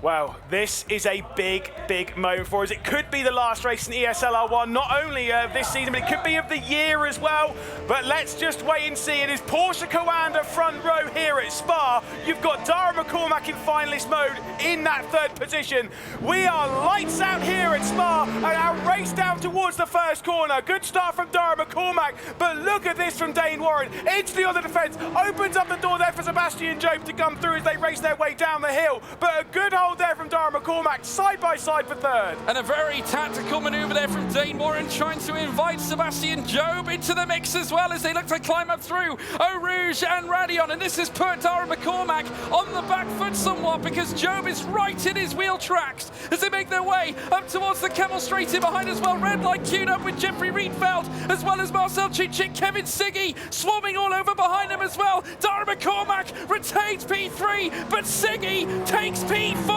Well, this is a big, big moment for us. It could be the last race in ESL R1, not only this season, but it could be of the year as well. But let's just wait and see. It is Porsche Coanda front row here at Spa. You've got Dara McCormack in finalist mode in that third position. We are lights out here at Spa, and our race down towards the first corner. Good start from Dara McCormack, but look at this from Dane Warren. Into the other defence, opens up the door there for Sebastian Job to come through as they race their way down the hill. But a good hold there from Dara McCormack, side by side for third. And a very tactical manoeuvre there from Dane Warren, trying to invite Sebastian Job into the mix as well as they look to climb up through Eau Rouge and Radion. And this has put Dara McCormack on the back foot somewhat because Job is right in his wheel tracks as they make their way up towards the Camel Straight in behind as well. Red light queued up with Jeffrey Riedfeld as well as Marcel Cicic, Kevin Siggy swarming all over behind him as well. Dara McCormack retains P3, but Siggy takes P4.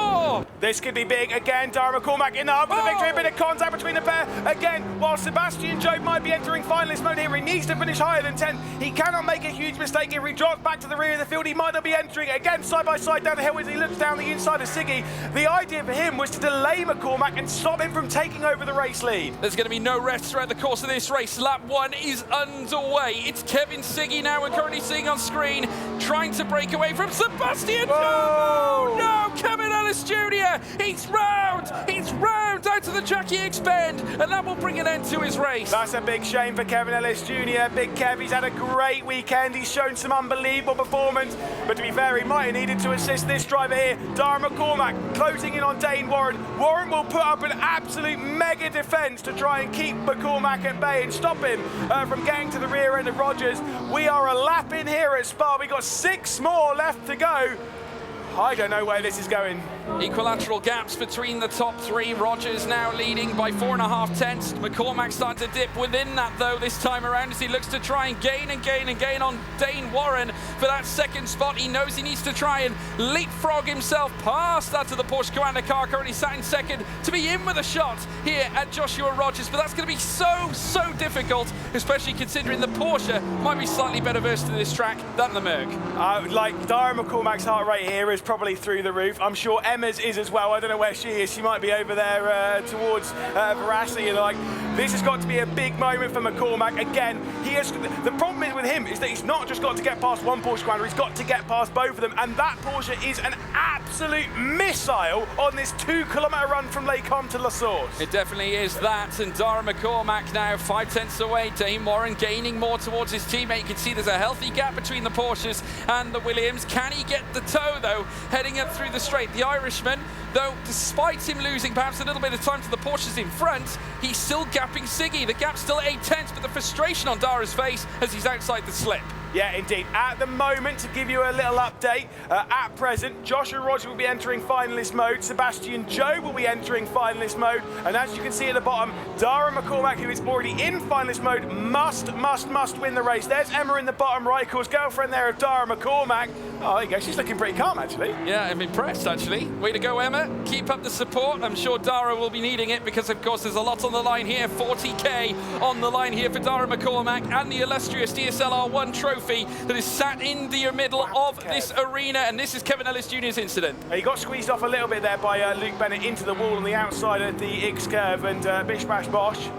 This could be big again. Dara McCormack in the hub for the victory. A bit of contact between the pair. Again, while Sebastian Job might be entering finalist mode here, he needs to finish higher than 10th. He cannot make a huge mistake. If he drops back to the rear of the field, he might not be entering again side by side down the hill as he looks down the inside of Siggy. The idea for him was to delay McCormack and stop him from taking over the race lead. There's going to be no rest throughout the course of this race. Lap 1 is underway. It's Kevin Siggy now we're currently seeing on screen, trying to break away from Sebastian Job. Oh no, Kevin Ellis Jr. He's round out to the Jackie X bend, and that will bring an end to his race. That's a big shame for Kevin Ellis Jr. Big Kev, he's had a great weekend. He's shown some unbelievable performance, but to be fair, he might have needed to assist this driver here. Dara McCormack closing in on Dane Warren. Warren will put up an absolute mega defence to try and keep McCormack at bay and stop him from getting to the rear end of Rogers. We are a lap in here at Spa. We've got 6 more left to go. I don't know where this is going. Equilateral gaps between the top 3. Rogers now leading by 4.5 tenths. McCormack starting to dip within that though this time around as he looks to try and gain on Dane Warren for that second spot. He knows he needs to try and leapfrog himself past that to the Porsche Coanda car, currently sat in second, to be in with a shot here at Joshua Rogers. But that's going to be so difficult, especially considering the Porsche might be slightly better versed to this track than the Merc. Like Dara McCormack's heart rate here is probably through the roof. I'm sure Emma's is as well. I don't know where she is. She might be over there towards Veracity. Like, this has got to be a big moment for McCormack. Again, the problem is with him is that he's not just got to get past one Porsche Coanda, he's got to get past both of them. And that Porsche is an absolute missile on this 2-kilometre run from Les Combes to La Source. It definitely is that. And Dara McCormack now 5 tenths away. Dane Warren gaining more towards his teammate. You can see there's a healthy gap between the Porsches and the Williams. Can he get the toe though, heading up through the straight? The Irishman, though, despite him losing perhaps a little bit of time to the Porsches in front, he's still gapping Siggy. The gap's still 8 tenths, but the frustration on Dara's face as he's outside the slip. Yeah, indeed. At the moment, to give you a little update, at present, Joshua Rogers will be entering finalist mode, Sebastian Job will be entering finalist mode, and as you can see at the bottom, Dara McCormack, who is already in finalist mode, must win the race. There's Emma in the bottom right, of course, girlfriend there of Dara McCormack. Oh, there you go. She's looking pretty calm, actually. Yeah, I'm impressed, actually. Way to go, Emma. Keep up the support. I'm sure Dara will be needing it because, of course, there's a lot on the line here. 40K on the line here for Dara McCormack and the illustrious DSL R1 trophy that is sat in the middle of this arena, and this is Kevin Ellis Jr.'s incident. He got squeezed off a little bit there by Luke Bennett into the wall on the outside of the X curve, and bish bash bosh.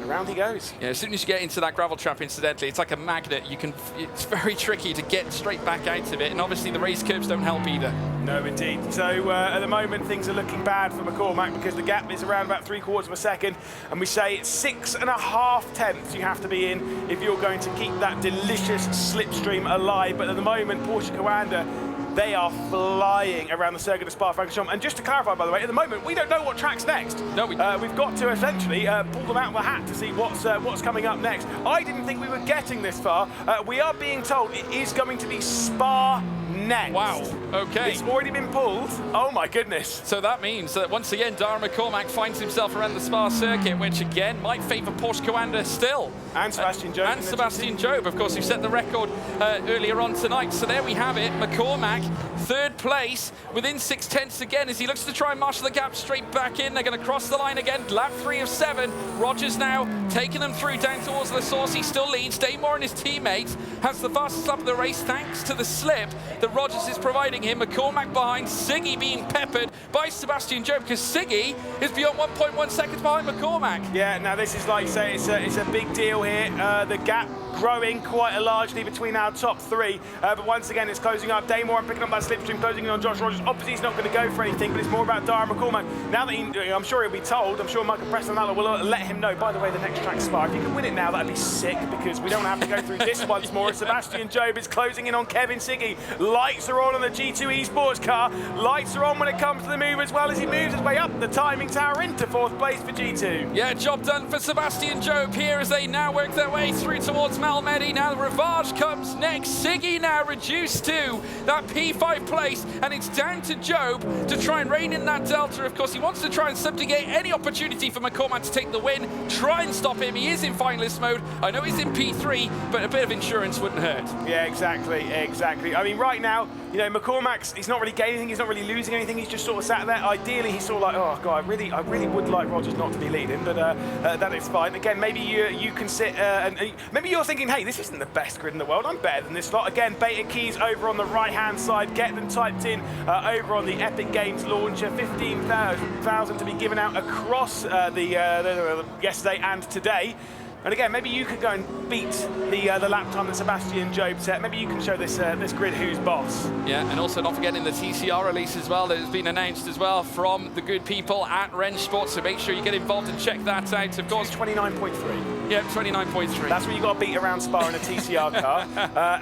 Around he goes. Yeah, as soon as you get into that gravel trap, incidentally, it's like a magnet. It's very tricky to get straight back out of it, and obviously the race curbs don't help either. No, indeed. So at the moment, things are looking bad for McCormack because the gap is around about 3/4 of a second, and we say it's 6.5 tenths you have to be in if you're going to keep that delicious slipstream alive. But at the moment, Porsche Coanda, they are flying around the circuit of Spa-Francorchamps. And just to clarify, by the way, at the moment, we don't know what track's next. No, we've got to essentially pull them out of the hat to see what's coming up next. I didn't think we were getting this far. We are being told it is going to be Spa next. Wow, okay. It's already been pulled. Oh my goodness. So that means that once again, Dara McCormack finds himself around the Spa circuit, which again might favour Porsche Coanda still. And Sebastian Job. And Sebastian Job, of course, who set the record earlier on tonight. So there we have it. McCormack, third place, within 6/10 again as he looks to try and marshal the gap straight back in. They're going to cross the line again. Lap 3 of 7. Rogers now taking them through down towards the source. He still leads. Damore and his teammates has the fastest lap of the race thanks to the slip that Rogers is providing him. McCormack behind, Siggy being peppered by Sebastian Job because Siggy is beyond 1.1 seconds behind McCormack. Yeah, now this is like you say, it's a big deal here. The gap growing quite largely between our top 3, but once again it's closing up. Damore picking up that slipstream, closing in on Josh Rogers. Obviously he's not going to go for anything, but it's more about Dara McCormack. Now that I'm sure he'll be told, I'm sure Michael Preston will let him know, by the way, the next track's Spa. If you can win it now, that'd be sick, because we don't have to go through this once more. Sebastian Job is closing in on Kevin Siggy. Lights are on the G2 Esports car. Lights are on when it comes to the move as well as he moves his way up the timing tower into 4th place for G2. Yeah, job done for Sebastian Job here as they now work their way through towards Malmedy. Now the Rivage comes next. Siggy now reduced to that P5 place, and it's down to Job to try and rein in that delta. Of course, he wants to try and subjugate any opportunity for McCormack to take the win, try and stop him. He is in finalist mode. I know he's in P3, but a bit of insurance wouldn't hurt. Yeah, exactly. I mean, right now, you know, McCormack's, he's not really gaining anything, he's not really losing anything, he's just sort of sat there. Ideally, he's sort of like, oh God, I really would like Rogers not to be leading, but that is fine. Again, maybe you can sit, and maybe you're thinking, hey, this isn't the best grid in the world, I'm better than this lot. Again, beta keys over on the right-hand side, get them typed in over on the Epic Games launcher. 15,000 to be given out across the yesterday and today. And again, maybe you could go and beat the lap time that Sebastian Job set. Maybe you can show this grid who's boss. Yeah, and also not forgetting the TCR release as well that has been announced as well from the good people at Wrench Sports. So make sure you get involved and check that out. Of course, 29.3. Yeah, 29.3. That's what you got to beat around Spa in a TCR car.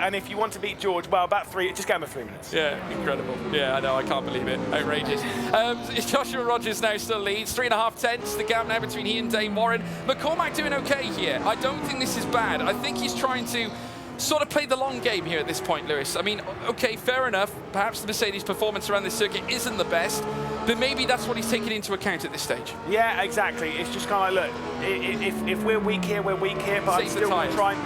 And if you want to beat George, well, about 3. Just get him 3 minutes. Yeah, incredible. Yeah, I know. I can't believe it. Outrageous. Joshua Rogers now still leads. 3.5 tenths. The gap now between he and Dane Warren. McCormack doing okay here. I don't think this is bad. I think he's trying to sort of play the long game here at this point, Lewis. I mean, okay, fair enough. Perhaps the Mercedes performance around this circuit isn't the best, but maybe that's what he's taking into account at this stage. Yeah, exactly. It's just kind of like, look, if we're weak here, we're weak here, but I'm still going to try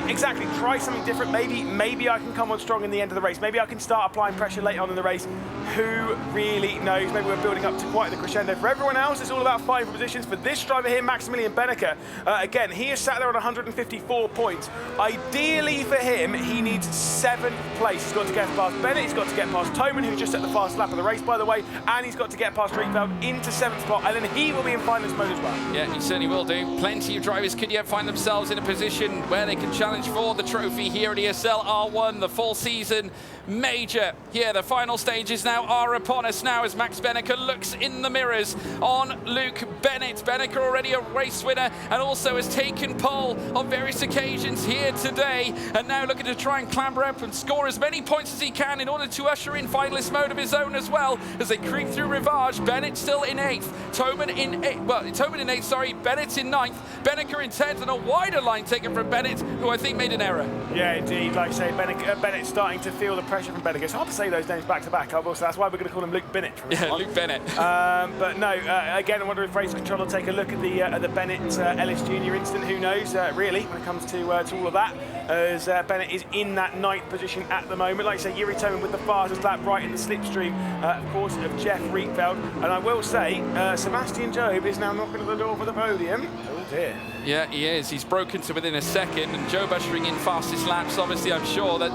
exactly, try something different. Maybe I can come on strong in the end of the race. Maybe I can start applying pressure later on in the race. Who really knows? Maybe we're building up to quite the crescendo. For everyone else, it's all about fighting for positions. For this driver here, Maximilian Benneker, again, he is sat there on 154 points. Ideally for him, he needs 7th place. He's got to get past Bennett, he's got to get past Toman, who just set the fast lap of the race, by the way, and he's got to get past Rietveld into 7th spot, and then he will be in finalist mode as well. Yeah, he certainly will do. Plenty of drivers could yet find themselves in a position where they can challenge for the trophy here at ESL R1, the full season major. Here, the final stages now are upon us now as Max Benneker looks in the mirrors on Luke Bennett. Benneker already a race winner and also has taken pole on various occasions here today, and now looking to try and clamber up and score as many points as he can in order to usher in finalist mode of his own as well as they creep through Rivage. Bennett still in 8th, Toman in 8th, sorry, Bennett in 9th, Benneker in 10th, and a wider line taken from Bennett, who I think made an error. Yeah, indeed. Like I say, Bennett's starting to feel the pressure from Benneker. It's hard to say those names back to back. Also, that's why we're going to call him Luke Bennett. Yeah, Luke Bennett. But no, again, I wonder if Race Control will take a look at the Bennett Ellis Jr. incident. Who knows, really, when it comes to all of that, as Bennett is in that 9th position at the moment. Like I say, Yuri Toman with the fastest lap right in the slipstream, of course, of Jeff Rietveld. And I will say, Sebastian Job is now knocking at the door for the podium. Oh dear. Yeah, he is. He's broken to within a second, and Job ushering in fastest laps. Obviously, I'm sure that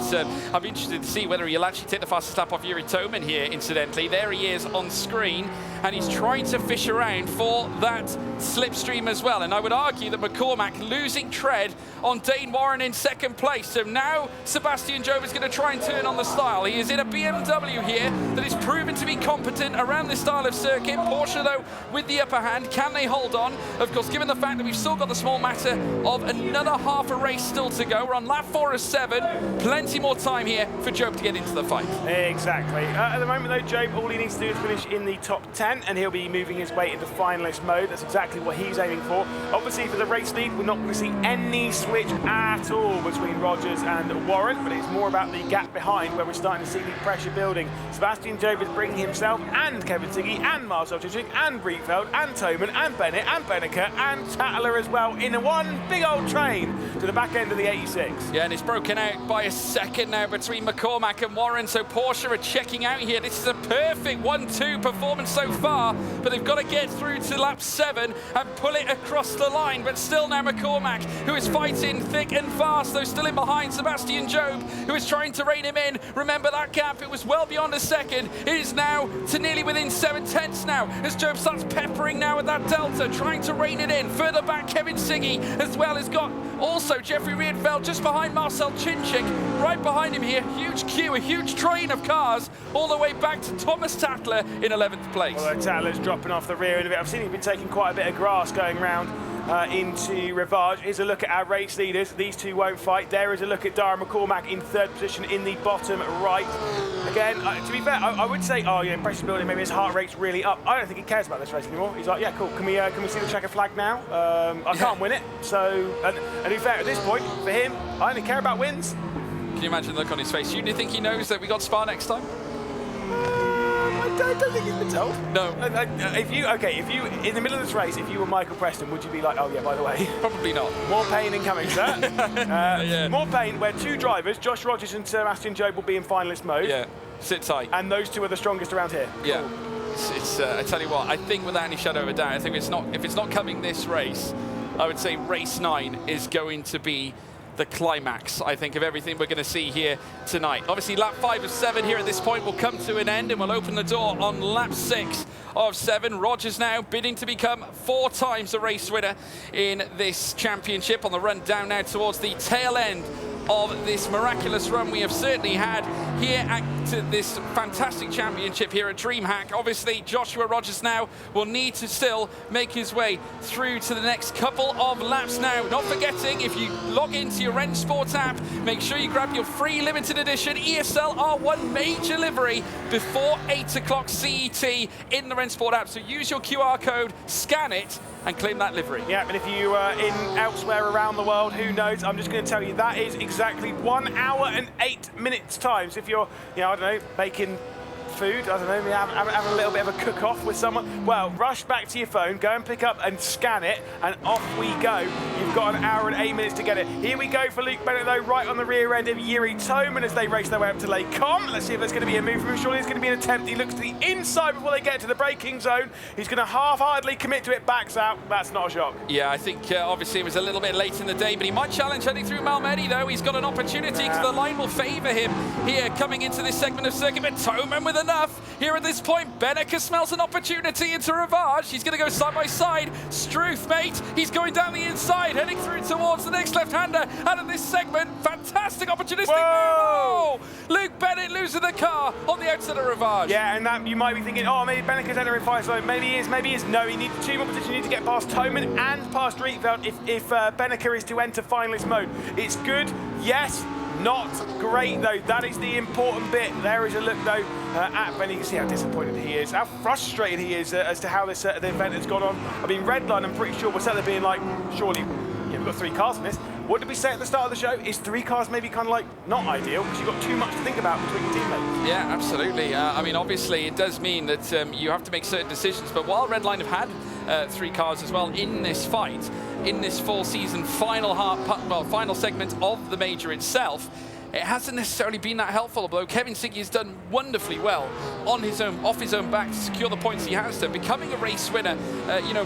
I'm interested to see whether he'll actually take the fastest lap off Yuri Toman here, incidentally. There he is on screen, and he's trying to fish around for that slipstream as well. And I would argue that McCormack losing tread on Dane Warren in 2nd place. So now Sebastian Job is going to try and turn on the style. He is in a BMW here that is proven to be competent around this style of circuit. Porsche, though, with the upper hand. Can they hold on? Of course, given the fact that we've still got the small matter of another half a race still to go. We're on lap 4 of 7. Plenty more time here for Job to get into the fight. Exactly. At the moment, though, Job, all he needs to do is finish in the top 10, and he'll be moving his way into finalist mode. That's exactly what he's aiming for. Obviously, for the race lead, we're not going to see any switch at all between Rogers and Warren, but it's more about the gap behind where we're starting to see the pressure building. Sebastian Job is bringing himself and Kevin Siggy and Marcel Cicic and Rietveld and Toman and Bennett and Benneker and Tattler as well in one big old train to the back end of the 86. Yeah, and it's broken out by a second now between McCormack and Warren, so Porsche are checking out here. This is a perfect 1-2 performance so far, but they've got to get through to lap 7 and pull it across the line. But still now McCormack, who is fighting thick and fast, though still in behind Sebastian Job, who is trying to rein him in. Remember that gap, it was well beyond a second. It is now to nearly within 7/10 now, as Job starts peppering now with that delta, trying to rein it in. Further back, Kevin Siggy as well has got also Jeffrey Rietveld just behind Marcel Cicic. Right behind him here, huge queue, a huge train of cars, all the way back to Thomas Tattler in 11th place. Although Tattler's dropping off the rear end of it. I've seen him been taking quite a bit of grass going round into Rivage. Here's a look at our race leaders. These two won't fight. There is a look at Dara McCormack in 3rd position in the bottom right. Again, to be fair, I would say, oh yeah, pressure building, maybe his heart rate's really up. I don't think he cares about this race anymore. He's like, yeah, cool, can we see the checker flag now? I can't win it. So, and to be fair, at this point, for him, I only care about wins. Can you imagine the look on his face? Do you think he knows that we got Spa next time? I don't think he's been told. No. If you in the middle of this race, if you were Michael Preston, would you be like, oh yeah, by the way? Probably not. More pain incoming, sir. Yeah. More pain where 2 drivers, Josh Rogers and Sebastian Job, will be in finalist mode. Yeah, sit tight. And those 2 are the strongest around here. Yeah. Cool. I tell you what, I think without any shadow of a doubt, I think if it's not coming this race, I would say race 9 is going to be the climax, I think, of everything we're going to see here tonight. Obviously, lap 5 of 7 here at this point will come to an end, and we'll open the door on lap 6 of 7. Rogers now bidding to become 4 times a race winner in this championship, on the run down now towards the tail end of this miraculous run we have certainly had here at this fantastic championship here at DreamHack. Obviously, Joshua Rogers now will need to still make his way through to the next couple of laps now. Not forgetting, if you log into your Rennsport app, make sure you grab your free limited edition ESL R1 major livery before 8 o'clock CET in the Rennsport app. So use your QR code, scan it, and claim that livery. Yeah, and if you are in elsewhere around the world, who knows? I'm just going to tell you that is exactly 1 hour and 8 minutes time. So if you're, I don't know, making food, I don't know, having a little bit of a cook-off with someone, well, rush back to your phone, go and pick up and scan it, and off we go. You've got 1 hour and 8 minutes to get it. Here we go for Luke Bennett, though, right on the rear end of Yuri Toman as they race their way up to Lake Com. Let's see if there's going to be a move from him. Surely there's going to be an attempt. He looks to the inside before they get to the braking zone. He's going to half-heartedly commit to it, backs out. That's not a shock. Yeah, I think obviously it was a little bit late in the day, but he might challenge heading through Malmedy, though. He's got an opportunity because the line will favour him here coming into this segment of circuit. But Toman with enough here at this point. Benneker smells an opportunity into Rivage. He's going to go side by side. Struth, mate, he's going down the inside, heading through towards the next left-hander out of this segment. Fantastic opportunistic move. Oh! Luke Bennett losing the car on the outside of Rivage. Yeah, and that you might be thinking, oh, maybe Benneker's entering fire zone. Maybe he is, maybe he is. No, he needs 2 more positions. You need to get past Toman and past Rietveld if Benneker is to enter finalist mode. It's good, yes. Not great, though. That is the important bit. There is a look, though, at Ben. You can see how disappointed he is, how frustrated he is as to how this the event has gone on. I mean, Redline, I'm pretty sure, was sat there being like, surely, we've got 3 cars in this. What did we say at the start of the show? Is 3 cars maybe kind of like not ideal because you've got too much to think about between your teammates? Yeah, absolutely. I mean, obviously, it does mean that you have to make certain decisions. But while Redline have had 3 cars as well in this fight, in this full season final segment of the major itself, it hasn't necessarily been that helpful, although Kevin Siggy has done wonderfully well on his own, off his own back to secure the points he has done, becoming a race winner,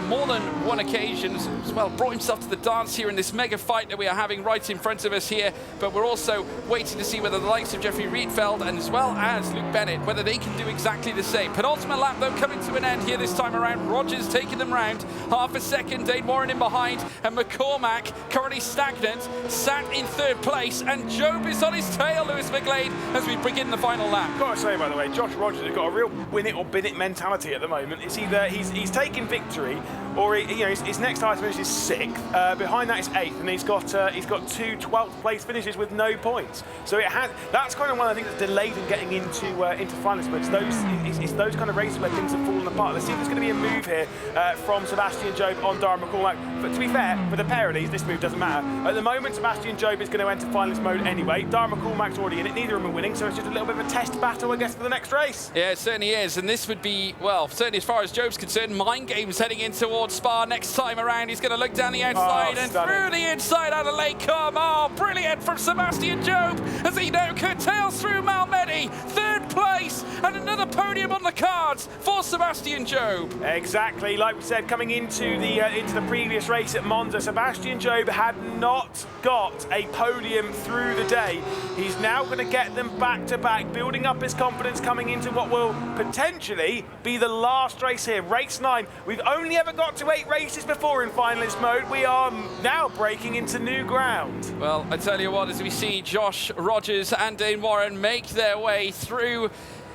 more than one occasion as well, brought himself to the dance here in this mega fight that we are having right in front of us here. But we're also waiting to see whether the likes of Jeffrey Rietveld and as well as Luke Bennett, whether they can do exactly the same. Penultimate lap, though, coming to an end here this time around. Rogers taking them round, half a second, Dane Warren in behind, and McCormack currently stagnant, sat in 3rd place, and Job is on his tail, Lewis McGlade, as we begin the final lap. Got to say, by the way, Josh Rogers has got a real win it or bin it mentality at the moment. It's either he's taking victory, or his next highest finish is 6th. Behind that is 8th, and he's got 2 12th place finishes with no points. So that's kind of one of the things that's delayed him getting into finalists. But it's those kind of races where things have fallen apart. Let's see if there's going to be a move here from Sebastian Jobe on Dara McCormack. But to be fair, for the pair of these, this move doesn't matter. At the moment, Sebastian Jobe is going to enter finalist mode anyway. Dara McCormack's already in it. Neither of them are winning, so it's just a little bit of a test battle, I guess, for the next race. Yeah, it certainly is. And this would be, well, certainly as far as Jobe's concerned, mind games heading in towards Spa next time around. He's going to look down the outside and through the inside out of Lake Como. Oh, brilliant from Sebastian Jobe as he now curtails through Malmedy. 3rd place and another podium on the cards for Sebastian Jobe. Exactly, like we said, coming into the previous race at Monza, Sebastian Jobe had not got a podium through the day. He's now going to get them back to back, building up his confidence coming into what will potentially be the last race here, race 9. We've only ever got to 8 races before in finalist mode. We are now breaking into new ground. Well, I tell you what, as we see Josh Rogers and Dane Warren make their way through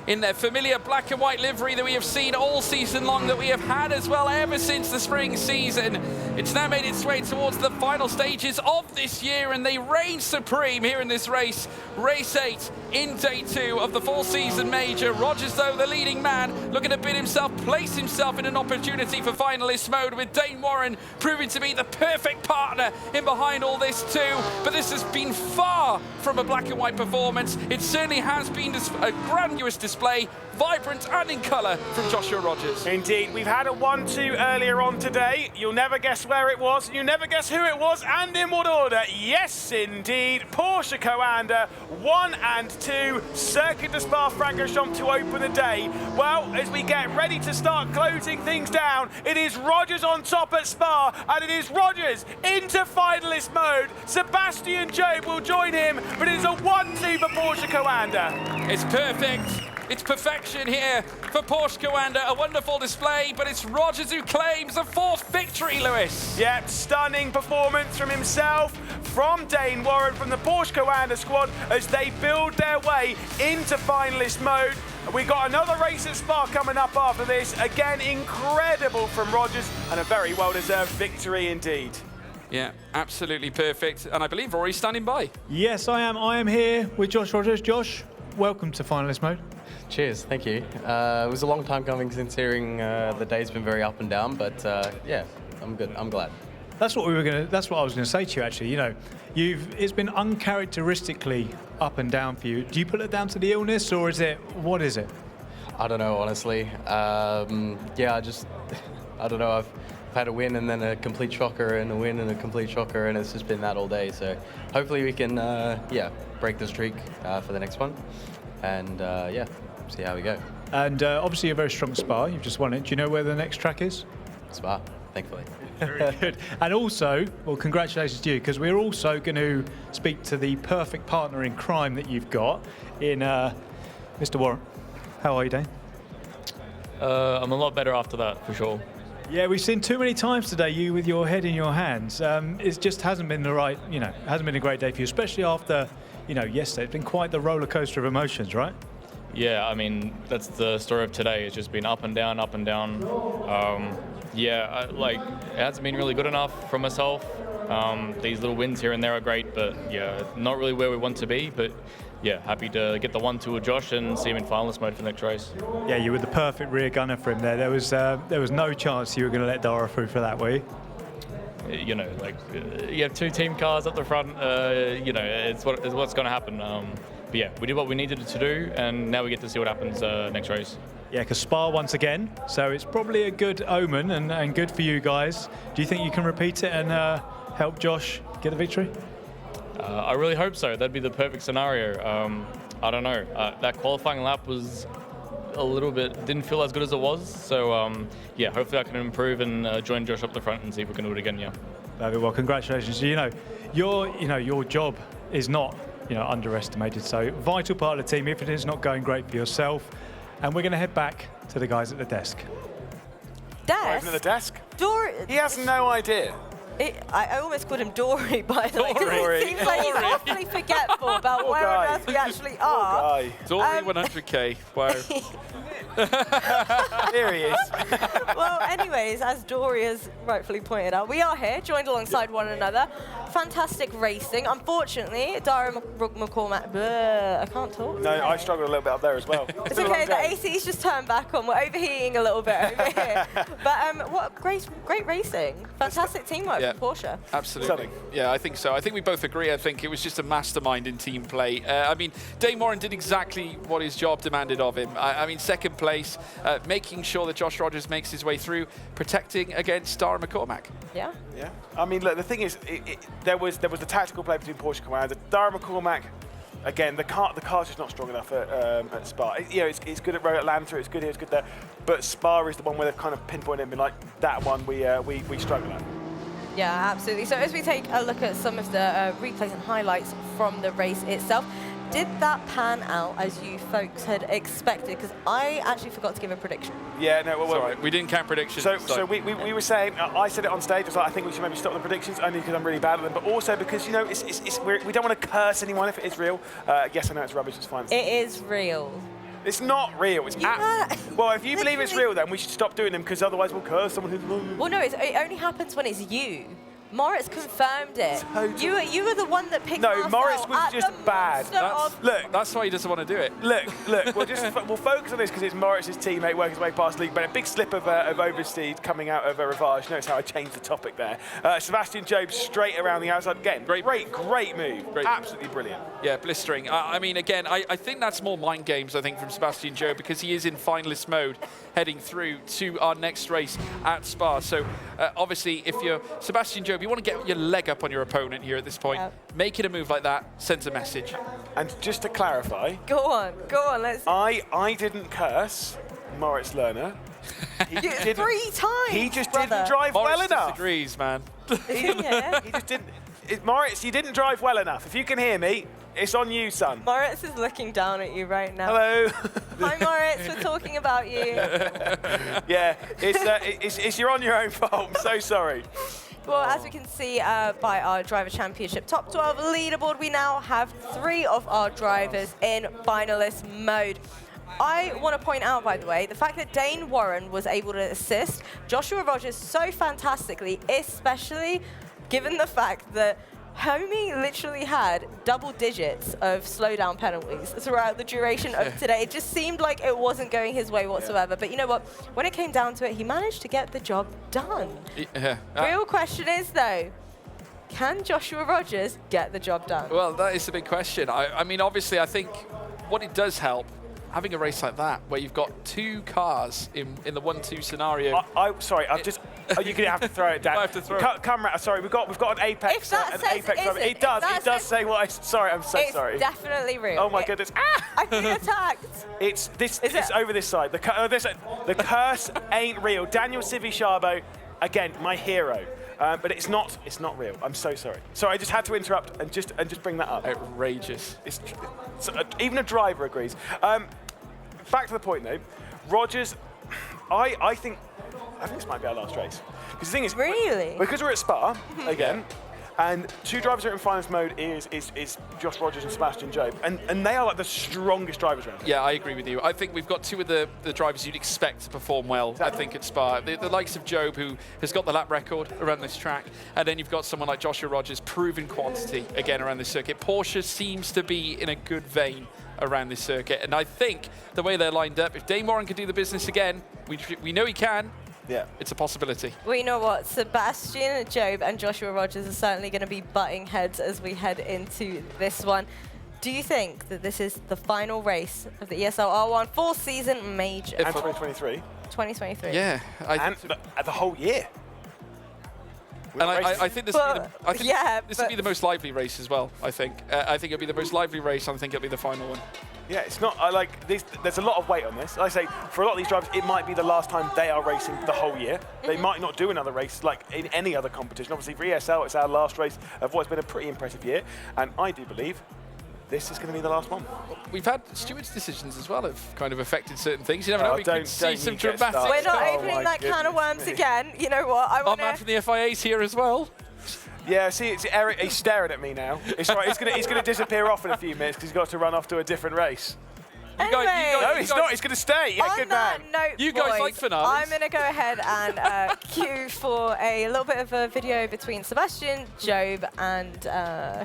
in their familiar black and white livery that we have seen all season long, that we have had as well ever since the spring season. It's now made its way towards the final stages of this year, and they reign supreme here in this race. Race 8 in day 2 of the full season major. Rogers, though, the leading man, looking to place himself in an opportunity for finalist mode, with Dane Warren proving to be the perfect partner in behind all this too. But this has been far from a black and white performance. It certainly has been a grandiose display, vibrant and in colour from Joshua Rogers. Indeed, we've had a 1-2 earlier on today. You'll never guess where it was, you never guess who it was, and in what order. Yes, indeed, Porsche Coanda, 1 and 2, Circuit de Spa-Francorchamps to open the day. Well, as we get ready to start closing things down, it is Rogers on top at Spa, and it is Rogers into finalist mode. Sebastian Jobe will join him, but it is a 1-2 for Porsche Coanda. It's perfect. It's perfection here for Porsche Coanda. A wonderful display, but it's Rogers who claims a 4th victory, Lewis. Yep, stunning performance from himself, from Dane Warren, from the Porsche Coanda squad as they build their way into finalist mode. We got another race at Spa coming up after this. Again, incredible from Rogers, and a very well-deserved victory indeed. Yeah, absolutely perfect. And I believe Rory's standing by. Yes, I am. I am here with Josh Rogers. Josh, welcome to finalist mode. Cheers, thank you. It was a long time coming, considering the day's been very up and down, but yeah, I'm good. I'm glad. That's what I was gonna say to you. Actually, you know, it's been uncharacteristically up and down for you. Do you put it down to the illness, or what is it? I don't know, honestly. Yeah, I don't know. I've had a win and then a complete shocker and a win and a complete shocker, and it's just been that all day. So hopefully we can, break the streak for the next one, and yeah, see how we go. And obviously you're very strong at Spa. You've just won it. Do you know where the next track is? Spa, thankfully. Very good. And also, well, congratulations to you, because we're also going to speak to the perfect partner in crime that you've got in Mr. Warren. How are you, Dane? I'm a lot better after that, for sure. Yeah, we've seen too many times today you with your head in your hands. It just hasn't been hasn't been a great day for you, especially after, yesterday. It's been quite the roller coaster of emotions, right? Yeah, I mean, that's the story of today. It's just been up and down, up and down. It hasn't been really good enough for myself. These little wins here and there are great, but yeah, not really where we want to be. But yeah, happy to get the 1-2 with Josh and see him in finalist mode for the next race. Yeah, you were the perfect rear gunner for him there. There was no chance you were going to let Dara through for that, were you? You have 2 team cars up the front. It's what's going to happen. But yeah, we did what we needed to do, and now we get to see what happens next race. Yeah, because Spa once again, so it's probably a good omen and good for you guys. Do you think you can repeat it and help Josh get the victory? I really hope so. That'd be the perfect scenario. I don't know. That qualifying lap was a little bit, didn't feel as good as it was. So yeah, hopefully I can improve and join Josh up the front and see if we can do it again. Yeah. Well, congratulations. Your job is not underestimated. So vital part of the team, if it is not going great for yourself. And we're going to head back to the guys at the desk. Desk? At the desk? Dora. He has no idea. I almost called him Dory, by the way, 'cause Dory. it seems like he's awfully forgetful about Poor where on guy. earth we actually are. Dory 100k. Wow. Here he is. Well, anyways, as Dory has rightfully pointed out, we are here, joined alongside one another. Fantastic racing. Unfortunately, Dara McCormack, I can't talk. No, I struggled a little bit up there as well. It's okay, the AC's just turned back on. We're overheating a little bit over here. But what great racing. Fantastic teamwork Yeah. from Porsche. Absolutely. Yeah, I think so. I think we both agree. I think it was just a mastermind in team play. I mean, Dane Warren did exactly what his job demanded of him. I mean, second place, making sure that Josh Rogers makes his way through, protecting against Dara McCormack. Yeah. Yeah. I mean, look, the thing is, there was the tactical play between Porsche Commander. Dara McCormack, again, the car's just not strong enough at Spa. It's good at Atlanta, it's good here, it's good there. But Spa is the one where they've kind of pinpointed him and like, that one we struggle at. Yeah, absolutely. So as we take a look at some of the replays and highlights from the race itself, did that pan out as you folks had expected? Because I actually forgot to give a prediction. Yeah, no, well, Sorry, we didn't count predictions. So we were saying, I said it on stage, I was like, I think we should maybe stop the predictions, only because I'm really bad at them, but also because, you know, we don't want to curse anyone if it is real. Yes, I know it's rubbish, it's fine. It is real. It's not real. It's well, if you believe it's real, then we should stop doing them, because otherwise we'll curse someone who's... Well, no, it only happens when it's you. Moritz confirmed it. You were the one that picked No, Marcel Moritz was at just the bad. monster of- That's why he doesn't want to do it. Look, we'll focus on this because it's Moritz's teammate working his way past League, but a big slip of oversteed coming out of Rivage. Notice how I changed the topic there. Sebastian Job straight around the outside again. Great move. Absolutely brilliant. Yeah, blistering. I mean, again, I think that's more mind games, I think, from Sebastian Job, because he is in finalist mode heading through to our next race at Spa. So, obviously, if you're Sebastian Job, you want to get your leg up on your opponent here at this point. Making a move like that sends a message. And just to clarify... Go on, let's... I didn't curse Moritz Lerner. Three times, He just brother. didn't drive well Moritz enough. disagrees, man. He just didn't... Moritz, you didn't drive well enough. If you can hear me, it's on you, son. Moritz is looking down at you right now. Hello. Hi, Moritz. We're talking about you. Yeah, it's you're on your own fault. I'm so sorry. Well, as we can see by our Driver Championship Top 12 leaderboard, we now have 3 of our drivers in finalist mode. I want to point out, by the way, the fact that Dane Warren was able to assist Joshua Rogers so fantastically, especially given the fact that Homie literally had double digits of slowdown penalties throughout the duration of today. It just seemed like it wasn't going his way whatsoever. But you know what? When it came down to it, he managed to get the job done. Yeah. Real question is, though, can Joshua Rogers get the job done? Well, that is the big question. I mean, obviously, I think what it does help, having a race like that, where you've got 2 cars in the 1-2 scenario. Sorry, I've just... you're going to have to throw it down. I have to throw it. Camera, sorry, we've got an Apex. If that says Apex isn't, it does say what I... Sorry, I'm so sorry. It's definitely real. Oh my goodness. I've been attacked. It's over this side. The curse ain't real. Daniel Civi-Chabo, again, my hero. But it's not real. I'm so sorry. Sorry, I just had to interrupt and just bring that up. Outrageous. Even a driver agrees. Back to the point though, Rogers. I think this might be our last race. Because the thing is, really, because we're at Spa again. And 2 drivers are in finalist mode is Josh Rogers and Sebastian Job. And they are like the strongest drivers around. Yeah, I agree with you. I think we've got 2 of the drivers you'd expect to perform well, I think, at Spa. The likes of Job, who has got the lap record around this track. And then you've got someone like Joshua Rogers, proven quantity, again, around this circuit. Porsche seems to be in a good vein around this circuit. And I think the way they're lined up, if Dane Warren can do the business again, we know he can. Yeah, it's a possibility. Well, you know what? Sebastian Job and Joshua Rogers are certainly going to be butting heads as we head into this one. Do you think that this is the final race of the ESL R1 4-season major? And 2023. 2023. Yeah. And the whole year. And I think this will be the most lively race as well, I think. I think it'll be the most lively race, and I think it'll be the final one. Yeah, it's not, there's a lot of weight on this. I say, for a lot of these drivers, it might be the last time they are racing the whole year. They might not do another race like in any other competition. Obviously, for ESL, it's our last race of what's been a pretty impressive year. And I do believe this is going to be the last one. We've had stewards' decisions as well have kind of affected certain things. You never know, we could see some dramatic... We're not opening that can of worms again. You know what? Our man from the FIA's here as well. Yeah, see, it's Eric. He's staring at me now. It's all right. He's gonna disappear off in a few minutes because he's got to run off to a different race. Anyway, No, he's not. He's going to stay. Yeah, on good that man. note, You guys boys, like finales. I'm going to go ahead and cue for a little bit of a video between Sebastian, Job, and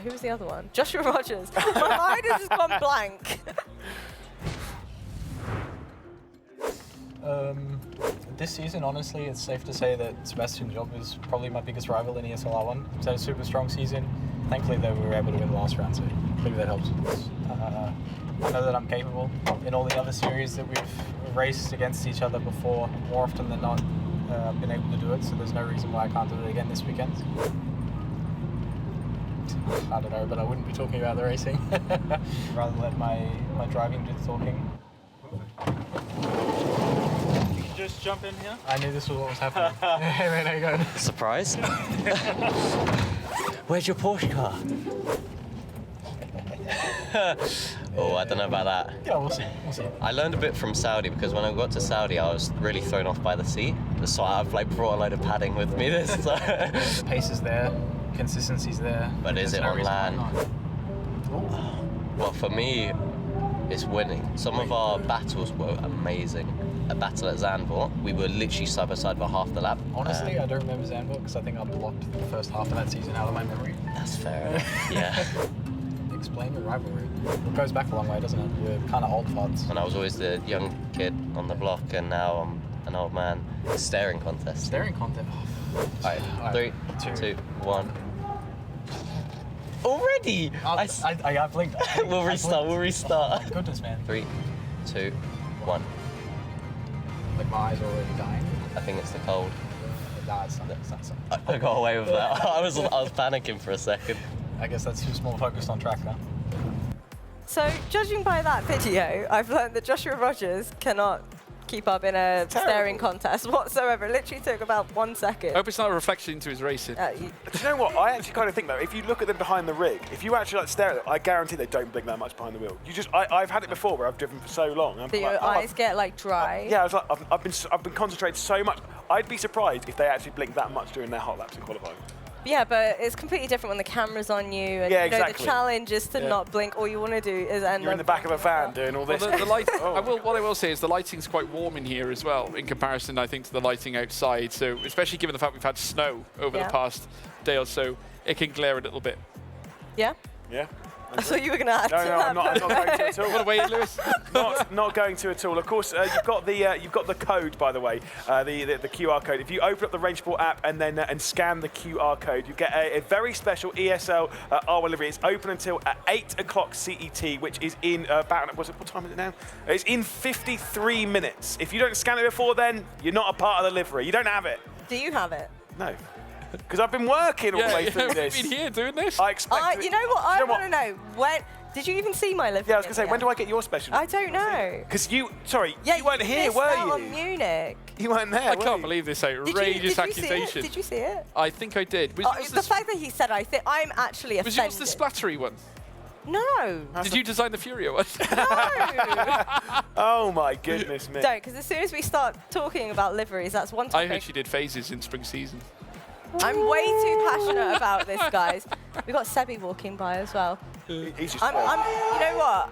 who was the other one? Joshua Rogers. My mind has just gone blank. This season, honestly, it's safe to say that Sebastian Job is probably my biggest rival in ESL R1. He's had a super strong season. Thankfully, though, we were able to win the last round, so maybe that helps. I know that I'm capable. In all the other series that we've raced against each other before, more often than not, I've been able to do it, so there's no reason why I can't do it again this weekend. I don't know, but I wouldn't be talking about the racing. Rather let my driving do the talking. Just jump in here. I knew this was what was happening. Hey man, how you going? Surprise. Where's your Porsche car? Oh, I don't know about that. Yeah, we'll see. We'll see. I learned a bit from Saudi because when I got to Saudi, I was really thrown off by the seat. So I've like brought a load of padding with me this time. Pace is there, consistency's there. But is There's it no on reason why land? not. Well, for me, it's winning. Some of our battles were amazing. A battle at Zandvoort, we were literally side by side for half the lap. Honestly, I don't remember Zandvoort because I think I blocked the first half of that season out of my memory. That's fair enough. Yeah. Explain the rivalry. It goes back a long way, doesn't it? We're kind of old farts. And I was always the young kid on the block, and now I'm an old man. Staring contest. Staring contest. Alright, 3, 2, 1. Already? I blinked. We'll restart. Oh, goodness, man. 3, 2, 1. Like my eyes are already dying. I think it's the cold. Nah, it's not. I got away with that. I was panicking for a second. I guess that's who's more focused on track now. So, judging by that video, I've learned that Joshua Rogers cannot keep up in a staring contest whatsoever. It literally took about 1 second. I hope it's not a reflection into his racing. Do you know what? I actually kind of think though, if you look at them behind the rig, if you actually like stare at them, I guarantee they don't blink that much behind the wheel. I've had it before where I've driven for so long. So your eyes get like dry. Yeah, I was like, I've been concentrated so much. I'd be surprised if they actually blink that much during their hot laps in qualifying. Yeah, but it's completely different when the camera's on you, and Yeah, you know, exactly. the challenge is to Yeah. not blink. All you want to do is end You're in the back of a van doing all this. Well, the light, what I will say is the lighting's quite warm in here as well, in comparison, I think, to the lighting outside. So, especially given the fact we've had snow over Yeah. the past day or so, it can glare a little bit. Yeah? Yeah. I thought you were going to add No, to no, that. I'm not going to at all. What a way, Lewis. not going to at all. Of course, you've got the code, by the way, the QR code. If you open up the Range Sport app and then and scan the QR code, you get a very special ESL R1 livery. It's open until 8 o'clock CET, which is in about what time is it now? It's in 53 minutes. If you don't scan it before then, you're not a part of the livery. You don't have it. Do you have it? No. Because I've been working all the way through this. We've been here doing this. I expect. You know what? I want to know. When did you even see my livery? Yeah, I was going to say, when do I get your special? I don't know. Because you weren't here, missed were out you? on Munich. You weren't there. I can't believe this outrageous accusation. Did you see it? I think I did. Was, Oh, the fact that he said I think I'm actually was offended. yours the splattery one? No. Did you design the Furio one? Oh my goodness me. Don't, because as soon as we start talking about liveries, that's one I topic. actually did phases in spring season. I'm way too passionate about this, guys. We've got Sebi walking by as well. He's just you know what?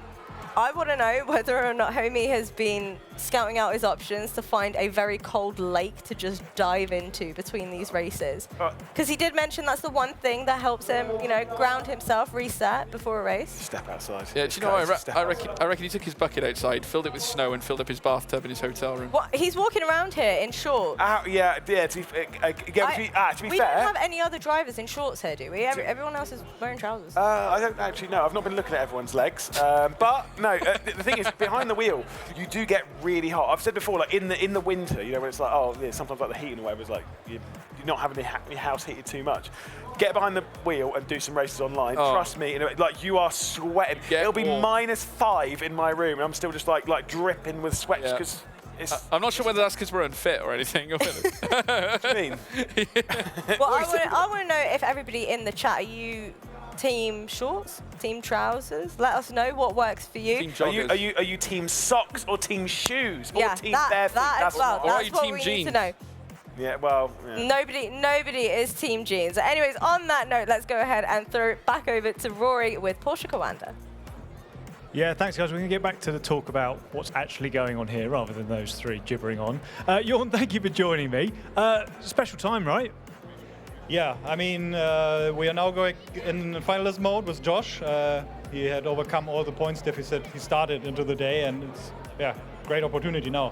I want to know whether or not Homie has been scouting out his options to find a very cold lake to just dive into between these races. Because he did mention that's the one thing that helps him, you know, ground himself, reset before a race. Step outside. Yeah, do you know what? I reckon he took his bucket outside, filled it with snow, and filled up his bathtub in his hotel room. What? He's walking around here in shorts. Yeah. To be We fair, don't have any other drivers in shorts here, do we? Everyone else is wearing trousers. I don't actually know. I've not been looking at everyone's legs. But no, the thing is, behind the wheel, you do get really hot. I've said before, like in the winter, you know, when it's like, oh, yeah, sometimes like the heating or whatever, it's like you're not having your house heated too much. Get behind the wheel and do some races online. Oh. Trust me, you know, like you are sweating. It'll be warm. -5 in my room, and I'm still just like dripping with sweat Yeah. because. I'm not sure whether that's because we're unfit or anything. Or what do you mean? Well, I want to know if everybody in the chat, are you team shorts, team trousers? Let us know what works for you. Are you team socks or team shoes or Yeah, team that bare feet? as well. Or are That's you what team we need jeans? to know. Yeah, well, yeah. Nobody is Team Jeans. Anyways, on that note, let's go ahead and throw it back over to Rory with Porsche Coanda. Yeah, thanks, guys. We're going to get back to the talk about what's actually going on here rather than those three gibbering on. Jorn, thank you for joining me. Special time, right? Yeah, I mean, we are now going in finalist mode with Josh. He had overcome all the points deficit he started into the day, and it's, great opportunity now.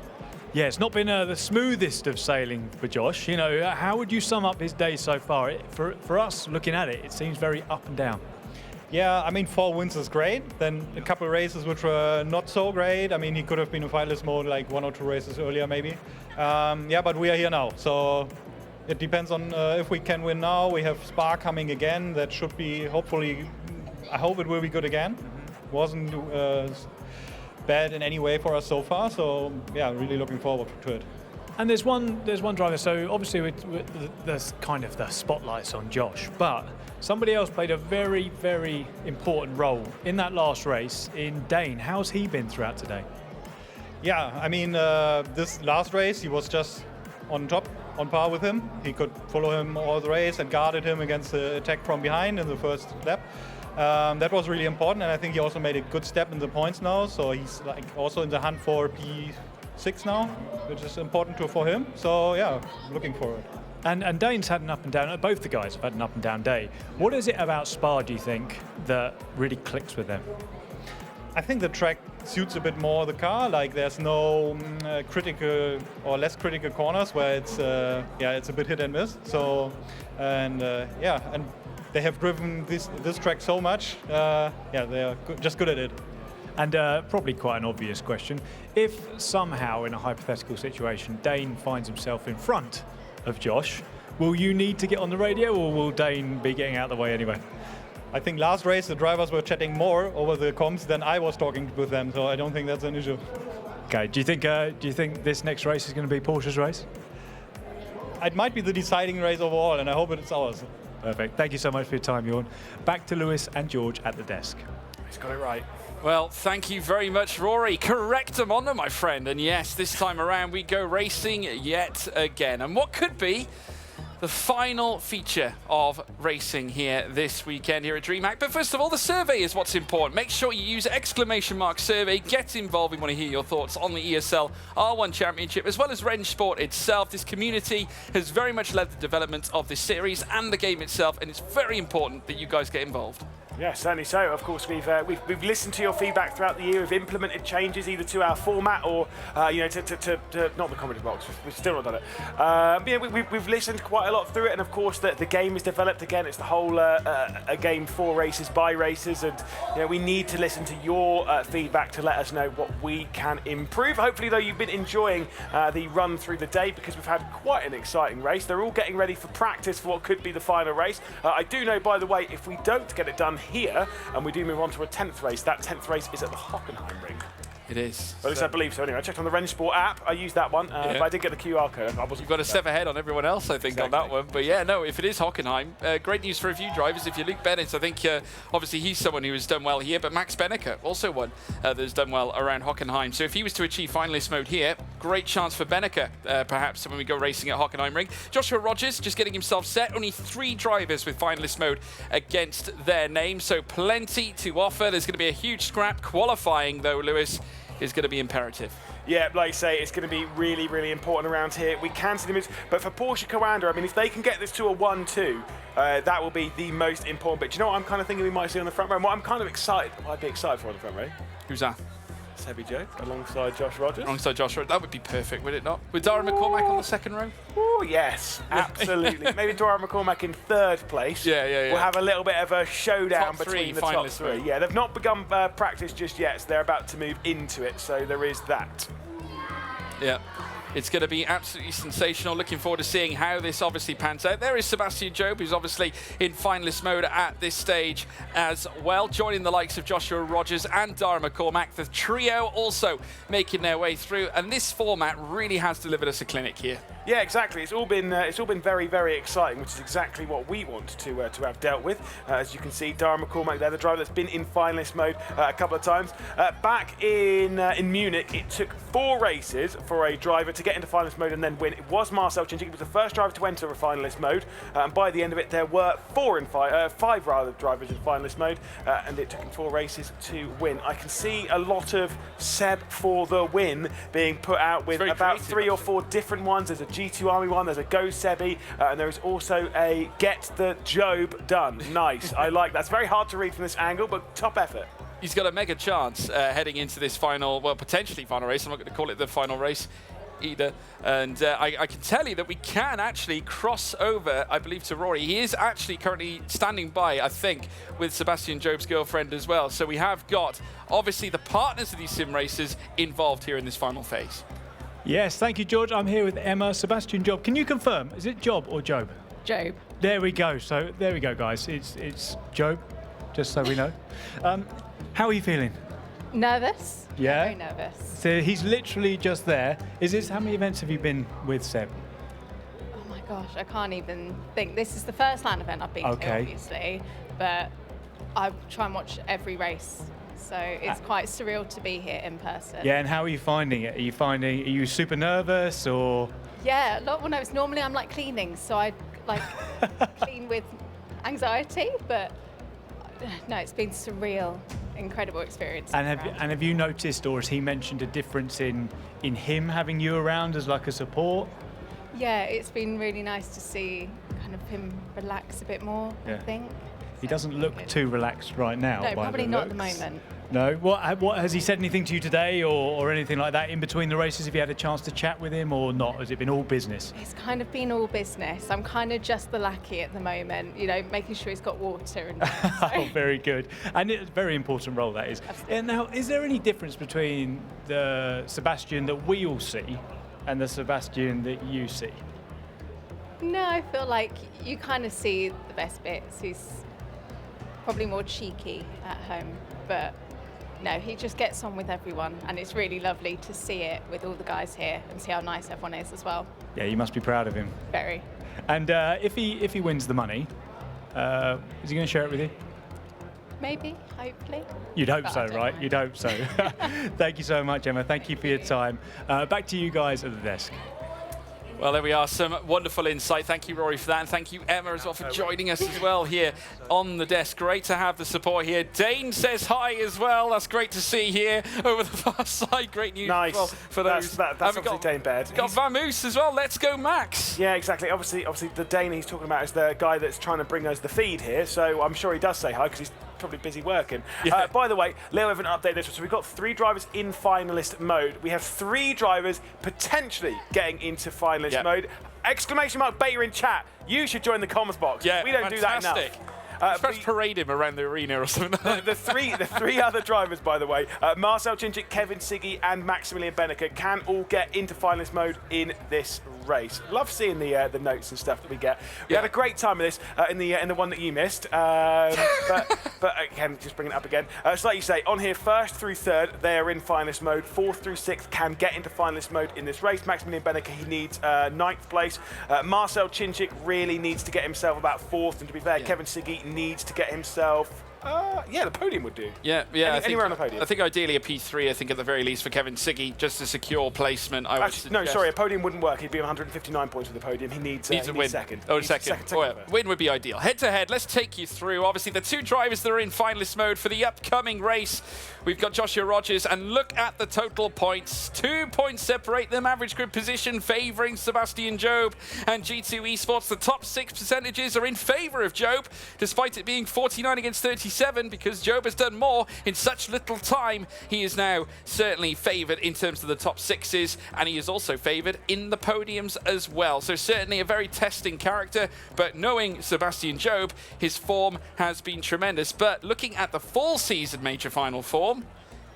Yeah, it's not been the smoothest of sailing for Josh. You know, how would you sum up his day so far? For us, looking at it, it seems very up and down. Yeah, I mean, 4 wins is great. Then a couple of races which were not so great. I mean, he could have been in finalist mode like 1 or 2 races earlier, maybe. But we are here now, so it depends on if we can win now. We have Spa coming again. That should be, hopefully, I hope it will be good again. Wasn't bad in any way for us so far, so yeah, really looking forward to it. And there's one driver, so obviously there's kind of the spotlights on Josh, but somebody else played a very, very important role in that last race in Dane. How's he been throughout today? Yeah, I mean, this last race, he was just on top, on par with him. He could follow him all the race and guarded him against the attack from behind in the first lap. That was really important, and I think he also made a good step in the points now, so he's like also in the hunt for P6 now, which is important for him. So yeah, looking forward. And Dane's had an up and down, both the guys have had an up and down day. What is it about Spa, do you think, that really clicks with them? I think the track suits a bit more the car. Like there's no critical or less critical corners where it's it's a bit hit and miss. So and they have driven this track so much. They are just good at it. And probably quite an obvious question: if somehow in a hypothetical situation Dane finds himself in front of Josh, will you need to get on the radio, or will Dane be getting out of the way anyway? I think last race the drivers were chatting more over the comms than I was talking with them, so I don't think that's an issue. Okay. Do you think this next race is going to be Porsche's race? It might be the deciding race overall, and I hope it's ours. Perfect. Thank you so much for your time, Jorn. Back to Lewis and George at the desk. He's got it right. Well, thank you very much, Rory. Correct Amanda, my friend. And yes, this time around we go racing yet again. And what could be the final feature of racing here this weekend here at DreamHack. But first of all, the survey is what's important. Make sure you use !survey. Get involved. We want to hear your thoughts on the ESL R1 Championship, as well as Rennsport itself. This community has very much led the development of this series and the game itself, and it's very important that you guys get involved. Yeah, certainly so. Of course, we've listened to your feedback throughout the year. We've implemented changes either to our format or, to not the comedy box. We've still not done it. We've listened quite a lot through it, and of course, the game is developed again. It's the whole a game for races by races, and we need to listen to your feedback to let us know what we can improve. Hopefully, though, you've been enjoying the run through the day because we've had quite an exciting race. They're all getting ready for practice for what could be the final race. I do know, by the way, if we don't get it done here and we do move on to a 10th race, that 10th race is at the Hockenheim ring. It is. Well, at least I believe so. Anyway, I checked on the Rennsport app. I used that one, but I did get the QR code. You've got a step ahead on everyone else, I think, on that one. But yeah, no, if it is Hockenheim, great news for a few drivers. If you're Luke Bennett, I think obviously he's someone who has done well here, but Max Benneker, also one that's done well around Hockenheim. So if he was to achieve finalist mode here, great chance for Benneker, perhaps, when we go racing at Hockenheim ring. Joshua Rogers just getting himself set. Only 3 drivers with finalist mode against their name, so plenty to offer. There's going to be a huge scrap. Qualifying, though, Lewis, is going to be imperative. Yeah, like I say, it's going to be really, really important around here. We can see the moves, but for Porsche Coanda, I mean, if they can get this to a 1-2, that will be the most important bit. Do you know what I'm kind of thinking we might see on the front row? What I'm kind of excited, I'd be excited for on the front row. Who's that? Sebby Joe, alongside Josh Rogers. Alongside Josh Rogers, that would be perfect, would it not? With Dara McCormack on the second row? Oh, yes, absolutely. Maybe Dara McCormack in 3rd place. Yeah. We'll have a little bit of a showdown between the top 3. Mode. Yeah, they've not begun practice just yet, so they're about to move into it, so there is that. Yeah. It's going to be absolutely sensational. Looking forward to seeing how this obviously pans out. There is Sebastian Job, who's obviously in finalist mode at this stage as well, joining the likes of Joshua Rogers and Dara McCormack. The trio also making their way through, and this format really has delivered us a clinic here. Yeah, exactly. It's all been very, very exciting, which is exactly what we want to have dealt with. As you can see, Dara McCormack there, the driver that's been in finalist mode a couple of times. Back in Munich, it took 4 races for a driver to get into finalist mode and then win. It was Marcel Chinchik. He was the first driver to enter a finalist mode, and by the end of it, there were 5 drivers in finalist mode, and it took him 4 races to win. I can see a lot of Seb for the win being put out with about 3 or 4 different ones. There's a G2 Army one, there's a Go Sebi, and there is also a Get the Job Done. Nice, I like that. It's very hard to read from this angle, but top effort. He's got a mega chance heading into this final, well, potentially final race. I'm not going to call it the final race either. And I can tell you that we can actually cross over, I believe, to Rory. He is actually currently standing by, I think, with Sebastian Job's girlfriend as well. So we have got, obviously, the partners of these sim races involved here in this final phase. Yes, thank you, George. I'm here with Emma, Sebastian Job. Can you confirm, is it Job or Job? Job. There we go. So there we go, guys. It's Job, just so we know. How are you feeling? Nervous? Yeah? Very nervous. So he's literally just there. How many events have you been with Seb? Oh my gosh, I can't even think. This is the first LAN event I've been to, obviously, but I try and watch every race. So it's quite surreal to be here in person. Yeah, and how are you finding it? Are you super nervous or? Yeah, a lot more nervous. Normally I'm like cleaning, so I like clean with anxiety, but no, it's been surreal, incredible experience. And have you noticed, or has he mentioned a difference in him having you around as like a support? Yeah, it's been really nice to see kind of him relax a bit more, I think. He doesn't look too relaxed right now. No, probably not at the moment. No? What has he said anything to you today or anything like that in between the races? Have you had a chance to chat with him or not? Has it been all business? It's kind of been all business. I'm kind of just the lackey at the moment, you know, making sure he's got water. And Oh, very good. And it's a very important role, that is. And now, is there any difference between the Sebastian that we all see and the Sebastian that you see? No, I feel like you kind of see the best bits. He's probably more cheeky at home, but no, he just gets on with everyone, and it's really lovely to see it with all the guys here and see how nice everyone is as well. Yeah, you must be proud of him. Very. And if he wins the money, is he going to share it with you? Maybe, hopefully. You'd hope But so, I don't right? know. You'd hope so. Thank you so much, Emma. Thank you for your time. Back to you guys at the desk. Well, there we are, some wonderful insight. Thank you, Rory, for that, and thank you, Emma, as well, for joining us as well here on the desk. Great to have the support here. Dane says hi as well. That's great to see here over the far side. Great news Nice. as well for those. That's obviously Dane Baird. Got Vamoose as well. Let's go, Max. Yeah, exactly. Obviously, the Dane he's talking about is the guy that's trying to bring us the feed here. So I'm sure he does say hi because he's probably busy working. Yeah. By the way, little bit of an update this one. So we've got 3 drivers in finalist mode. We have 3 drivers potentially getting into finalist mode. Exclamation mark beta in chat. You should join the comms box. Yeah, we don't do that enough. Perhaps parade him around the arena or something. The three other drivers, by the way, Marcel Chinchik, Kevin Siggy, and Maximilian Benneker can all get into finalist mode in this race. Love seeing the notes and stuff that we get. We had a great time with this in the one that you missed. But again, just bring it up again. So like you say, on here, 1st through 3rd, they are in finalist mode. 4th through 6th can get into finalist mode in this race. Maximilian Benneker, he needs 9th place. Marcel Chinchik really needs to get himself about 4th. And to be fair, Kevin Siggy needs to get himself. The podium would do. Yeah. Anywhere on the podium. I think ideally a P3. I think at the very least for Kevin Siggy, just a secure placement. I would Actually, no, suggest. sorry, a podium wouldn't work. He'd be on 159 points with the podium. He needs a win. Second. Oh, He needs second. first. Win would be ideal. Head to head, let's take you through. Obviously, the 2 drivers that are in finalist mode for the upcoming race. We've got Joshua Rogers, and look at the total points. 2 points separate them. Average grid position favouring Sebastian Job and G2 Esports. The top 6 percentages are in favour of Job, despite it being 49 against 37, because Job has done more in such little time. He is now certainly favoured in terms of the top 6s, and he is also favoured in the podiums as well. So certainly a very testing character, but knowing Sebastian Job, his form has been tremendous. But looking at the full season major final form,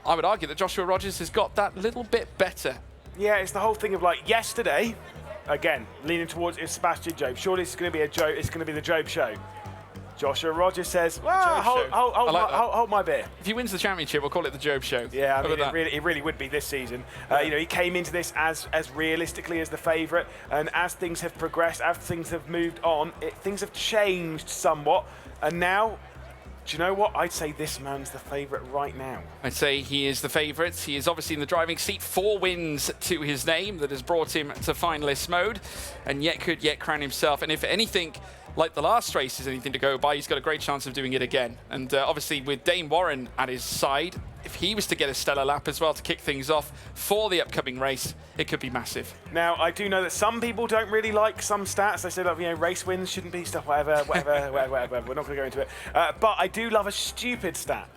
I would argue that Joshua Rogers has got that little bit better. Yeah, it's the whole thing of like yesterday, again, leaning towards is Sebastian Job. Surely it's going to be it's going to be the Job show. Joshua Rogers says, well, hold my beer. If he wins the championship, we'll call it the Job Show. Yeah, I mean, it really would be this season. You know, he came into this as realistically as the favourite, and as things have progressed, as things have moved on, things have changed somewhat, and now, do you know what? I'd say this man's the favourite right now. I'd say he is the favourite. He is obviously in the driving seat. 4 wins to his name that has brought him to finalist mode, and could yet crown himself. And if anything, like the last race is anything to go by, he's got a great chance of doing it again. And obviously with Dane Warren at his side, if he was to get a stellar lap as well to kick things off for the upcoming race, it could be massive. Now, I do know that some people don't really like some stats. They say, like, you know, race wins shouldn't be stuff, whatever. We're not going to go into it. But I do love a stupid stat.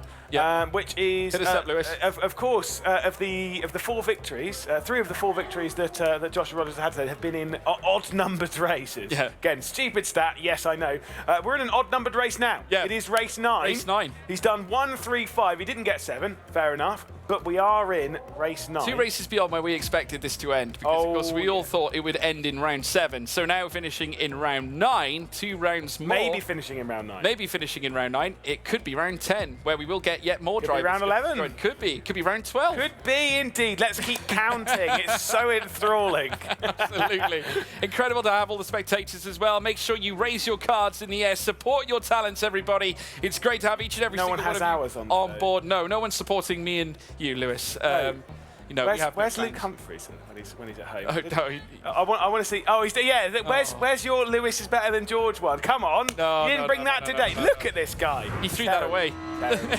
Which is, hit us up, Lewis. Of course, of the 4 victories, 3 of the 4 victories that Joshua Rogers had today have been in odd-numbered races. Yeah. Again, stupid stat. Yes, I know. We're in an odd-numbered race now. Yeah. It is race 9. Race 9. He's done 1, 3, 5. He didn't get 7. Fair enough. But we are in race 9. 2 races beyond where we expected this to end, because of course we all thought it would end in round 7. So now finishing in round 9, 2 rounds more. Maybe finishing in round 9. Maybe finishing in round 9. It could be round 10, where we will get yet more drivers. Could be round 11. Could be. Could be round 12. Could be indeed. Let's keep counting. It's so enthralling. Absolutely. Incredible to have all the spectators as well. Make sure you raise your cards in the air. Support your talents, everybody. It's great to have each and every single one of you on board. No one's supporting me and you, Lewis. You know, where's Luke Humphries when he's at home? Oh, no, I want to see. Oh, where's your Lewis is better than George one? Come on. No, you didn't bring that today. Look at this guy. He threw that away.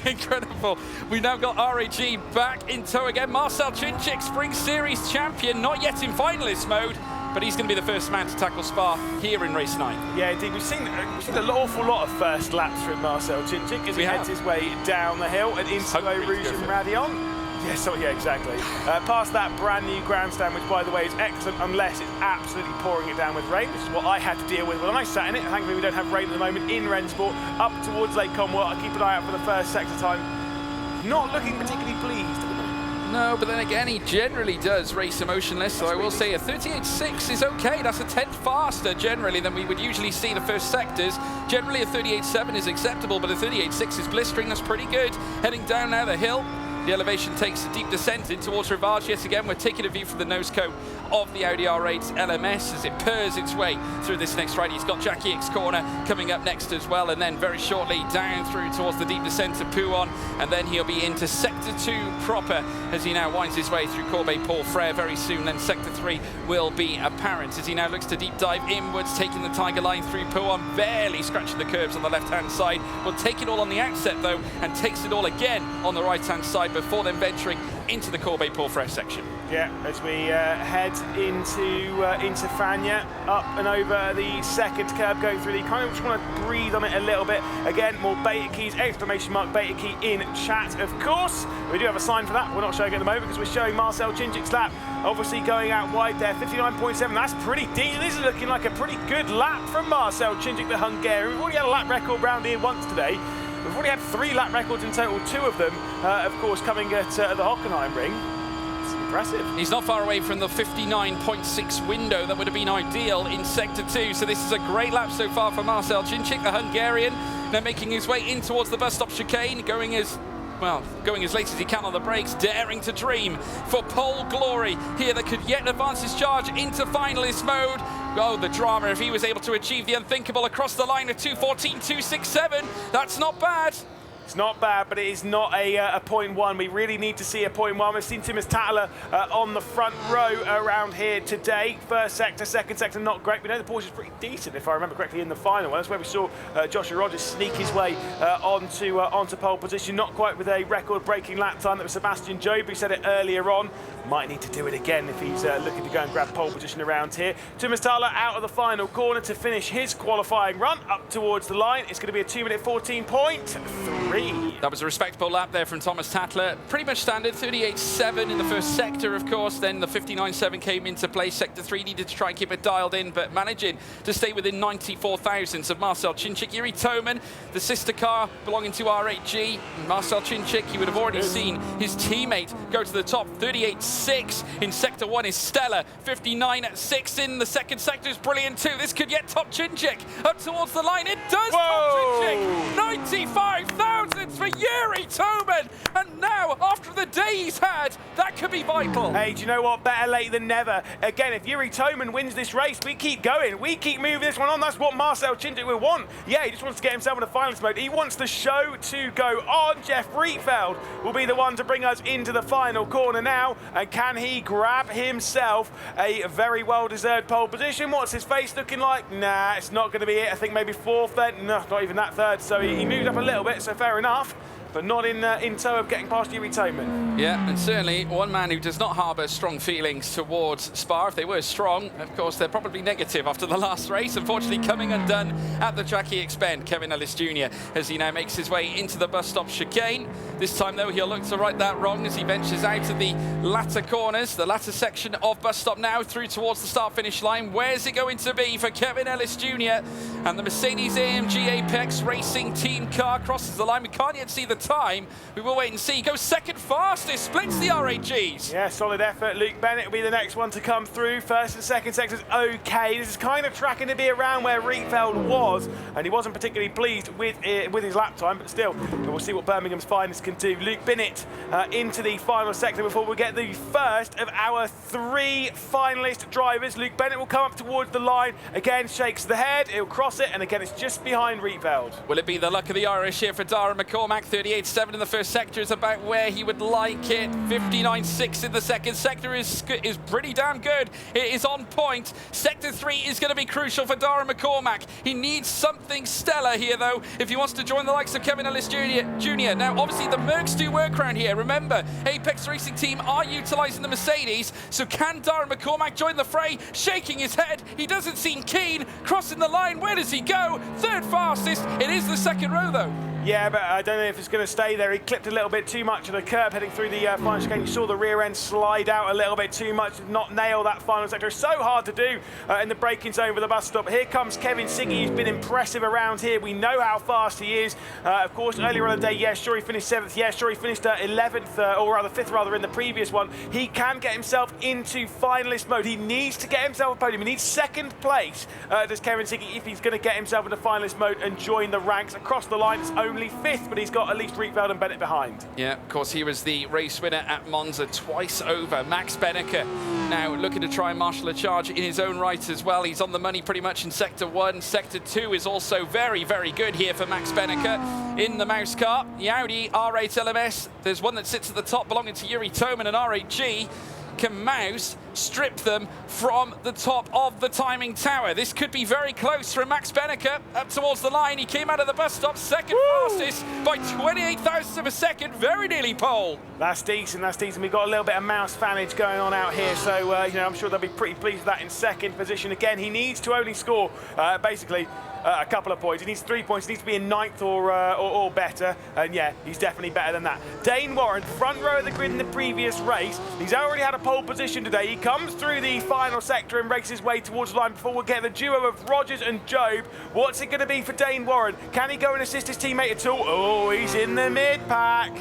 Incredible. We've now got RAG back in tow again. Marcel Chinchik, Spring Series champion, not yet in finalist mode, but he's going to be the first man to tackle Spa here in race 9. Yeah, indeed. We've seen an awful lot of first laps from Marcel Chinchik as he heads his way down the hill and into Eau Rouge and Radion. Yeah, exactly. Past that brand new grandstand, which, by the way, is excellent unless it's absolutely pouring it down with rain, which is what I had to deal with when I sat in it. Thankfully, we don't have rain at the moment in Rennsport. Up towards Lake Conwell, I keep an eye out for the first sector time. Not looking particularly pleased at the moment. No, but then again, he generally does race emotionless, so I will say a 38.6 is okay. That's a 10th faster, generally, than we would usually see the first sectors. Generally, a 38.7 is acceptable, but a 38.6 is blistering. That's pretty good. Heading down now the hill. The elevation takes a deep descent in towards Rivage. Yet again, we're taking a view from the nosecone of the Audi R8 LMS as it purrs its way through this next right. He's got Jackie X Corner coming up next as well, and then very shortly down through towards the deep descent of Pouon, and then he'll be into Sector 2 proper as he now winds his way through Corbeil Paul Frere. Very soon then Sector 3 will be apparent as he now looks to deep dive inwards, taking the Tiger Line through Pouon, barely scratching the curbs on the left-hand side. Will take it all on the outset though, and takes it all again on the right-hand side before then venturing into the Corbeil Paul Frere section. Yeah, as we head into Fagnes, up and over the second curb, going through the kind of just want to breathe on it a little bit. Again, more beta keys, exclamation mark beta key in chat, of course. We do have a sign for that. We're not showing it at the moment because we're showing Marcel Chinchik's lap. Obviously going out wide there, 59.7. That's pretty deep. This is looking like a pretty good lap from Marcel Chinchik, the Hungarian. We've already had a lap record round here once today. We've already had 3 lap records in total, 2 of them, of course, coming at the Hockenheim ring. It's impressive. He's not far away from the 59.6 window that would have been ideal in Sector 2, so this is a great lap so far for Marcel Chinchik, the Hungarian. Now making his way in towards the bus stop chicane, going as late as he can on the brakes, daring to dream for pole glory here that could yet advance his charge into finalist mode. Oh, the drama if he was able to achieve the unthinkable across the line of 2:14.267. That's not bad. It's not bad, but it is not a 0.1. We really need to see a 0.1. We've seen Timus Tattler on the front row around here today. First sector, second sector, not great. We know the Porsche is pretty decent, if I remember correctly, in the final. That's where we saw Joshua Rogers sneak his way onto pole position. Not quite with a record-breaking lap time. That was Sebastian Job, who said it earlier on. Might need to do it again if he's looking to go and grab pole position around here. Timus Tattler out of the final corner to finish his qualifying run up towards the line. It's going to be a 2:14.3. 38.3. That was a respectable lap there from Thomas Tatler. Pretty much standard, 38.7 in the first sector, of course. Then the 59.7 came into play. Sector 3 needed to try and keep it dialed in, but managing to stay within 94 thousandths of Marcel Chinchik. Yuri Toman, the sister car belonging to R8G. Marcel Chinchik, you would have already seen his teammate go to the top. 38.6 in Sector 1 is Stella. 59.6 in the second sector is brilliant too. This could get top Chinchik up towards the line. It does. Top Chinchik. 95 thousandths for Yuri Toman. And now, after the day he's had, that could be vital. Hey, do you know what? Better late than never. Again, if Yuri Toman wins this race, we keep going. We keep moving this one on. That's what Marcel Chinchik will want. Yeah, he just wants to get himself in a finalist mode. He wants the show to go on. Jeff Rietveld will be the one to bring us into the final corner now. And can he grab himself a very well-deserved pole position? What's his face looking like? Nah, it's not going to be it. I think maybe fourth then. No, not even that third. So he moved up a little bit, so fair enough. But not in tow of getting past Yuri Toman. Yeah, and certainly one man who does not harbour strong feelings towards Spa. If they were strong, of course, they're probably negative after the last race. Unfortunately, coming undone at the Jackie Expend, Kevin Ellis Jr., as he now makes his way into the bus stop chicane. This time, though, he'll look to right that wrong as he ventures out of the latter corners, the latter section of bus stop now through towards the start-finish line. Where's it going to be for Kevin Ellis Jr.? And the Mercedes-AMG Apex Racing team car crosses the line. We can't yet see the time. We will wait and see. Goes second fastest, splits the R8Gs. Yeah, solid effort. Luke Bennett will be the next one to come through. First and second sectors okay. This is kind of tracking to be around where Rietveld was, and he wasn't particularly pleased with his lap time, but still, we'll see what Birmingham's finest can do. Luke Bennett into the final sector before we get the first of our 3 finalist drivers. Luke Bennett will come up towards the line. Again, shakes the head. He'll cross it, and again, it's just behind Rietveld. Will it be the luck of the Irish here for Dara McCormack? 38.7 in the first sector is about where he would like it. 59.6 in the second sector is pretty damn good. It is on point. Sector 3 is going to be crucial for Dara McCormack. He needs something stellar here, though, if he wants to join the likes of Kevin Ellis Jr. Now, obviously, the Mercs do work around here. Remember, Apex Racing Team are utilising the Mercedes, so can Dara McCormack join the fray? Shaking his head. He doesn't seem keen. Crossing the line. Where does he go? Third fastest. It is the second row, though. Yeah, but I don't know if it's going to stay there. He clipped a little bit too much of the curb heading through the final chicane. You saw the rear end slide out a little bit too much, did not nail that final sector. It's so hard to do in the braking zone with the bus stop. Here comes Kevin Siggy, who's been impressive around here. We know how fast he is. Of course, earlier on the day, yeah, sure he finished 7th. Yeah, sure he finished 11th, or rather 5th rather, in the previous one. He can get himself into finalist mode. He needs to get himself a podium. He needs second place, does Kevin Siggy, if he's going to get himself into finalist mode and join the ranks. Across the line, it's only 5th, but he's got at least Rietveld and Bennett behind. Yeah, of course, he was the race winner at Monza twice over. Max Benneker now looking to try and marshal a charge in his own right as well. He's on the money pretty much in Sector 1. Sector 2 is also very, very good here for Max Benneker. In the mouse car, the Audi R8 LMS. There's one that sits at the top belonging to Yuri Toman and R8G. Can Mouse strip them from the top of the timing tower? This could be very close from Max Benneker up towards the line. He came out of the bus stop second fastest by 28 thousandths of a second. Very nearly pole. That's decent, that's decent. We've got a little bit of mouse fanage going on out here, so you know, I'm sure they'll be pretty pleased with that in second position. Again, he needs to only score basically a couple of points. He needs 3 points. He needs to be in 9th or better. And yeah, he's definitely better than that. Dane Warren, front row of the grid in the previous race. He's already had a pole position today. He comes through the final sector and races his way towards the line before we'll get the duo of Rogers and Job. What's it going to be for Dane Warren? Can he go and assist his teammate at all? Oh, he's in the mid-pack.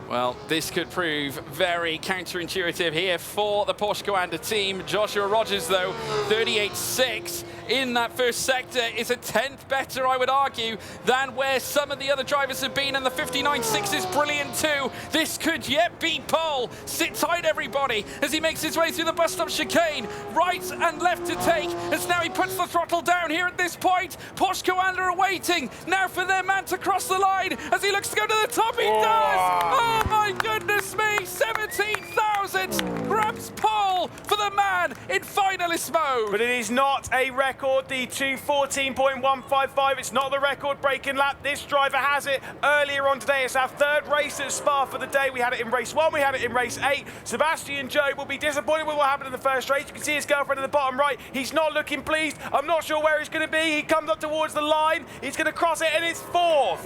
Well, this could prove very counterintuitive here for the Porsche Coanda team. Joshua Rogers, though, 38.6 in that first sector is a 10th better, I would argue, than where some of the other drivers have been, and the 59.6 is brilliant too. This could yet be pole. Sit tight, everybody, as he makes his way through the bus stop chicane. Right and left to take, as now he puts the throttle down here at this point. Porsche Coanda are waiting now for their man to cross the line as he looks to go to the top. He does! Oh my goodness me! 17,000 grabs pole for the man in finalist mode. But it is not a record. The 2:14.155. It's not the record-breaking lap. This driver has it earlier on today. It's our 3rd race at Spa for the day. We had it in race 1. We had it in race 8. Sebastian Job will be disappointed with what happened in the first race. You can see his girlfriend in the bottom right. He's not looking pleased. I'm not sure where he's going to be. He comes up towards the line. He's going to cross it, and it's 4th.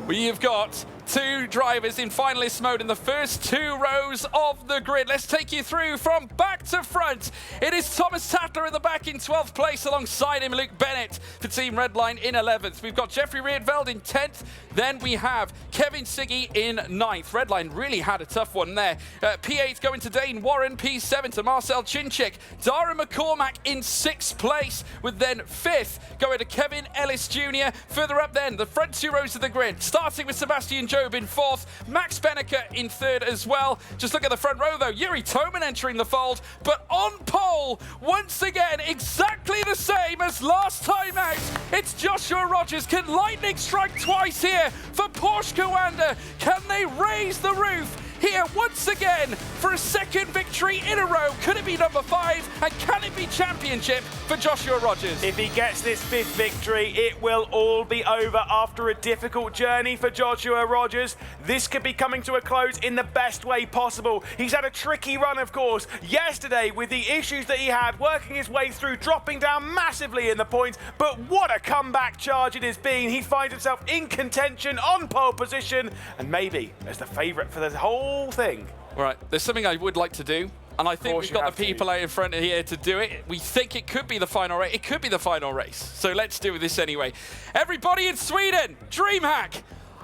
We have got 2 drivers in finalist mode in the first 2 rows of the grid. Let's take you through from back to front. It is Thomas Tattler at the back in 12th place, alongside him Luke Bennett for Team Redline in 11th. We've got Jeffrey Riedveld in 10th. Then we have Kevin Siggy in 9th. Redline really had a tough one there. P8 going to Dane Warren, P7 to Marcel Chinchik. Dara McCormack in 6th place, with then 5th going to Kevin Ellis Jr. Further up then, the front 2 rows of the grid, starting with Sebastian Job in 4th, Max Benneker in 3rd as well. Just look at the front row though, Yuri Toman entering the fold, but on pole, once again, exactly the same as last time out, it's Joshua Rogers. Can lightning strike twice here for Porsche Coanda? Can they raise the roof here once again for a 2nd victory in a row? Could it be number 5? And can it be championship for Joshua Rogers? If he gets this 5th victory, it will all be over after a difficult journey for Joshua Rogers. This could be coming to a close in the best way possible. He's had a tricky run, of course, yesterday with the issues that he had, working his way through, dropping down massively in the points, but what a comeback charge it has been. He finds himself in contention, on pole position, and maybe as the favourite for the whole thing. Right, there's something I would like to do, and I think we've got the people out in front of here to do it. We think it could be the final race. It could be the final race. So let's do this anyway. Everybody in Sweden, DreamHack,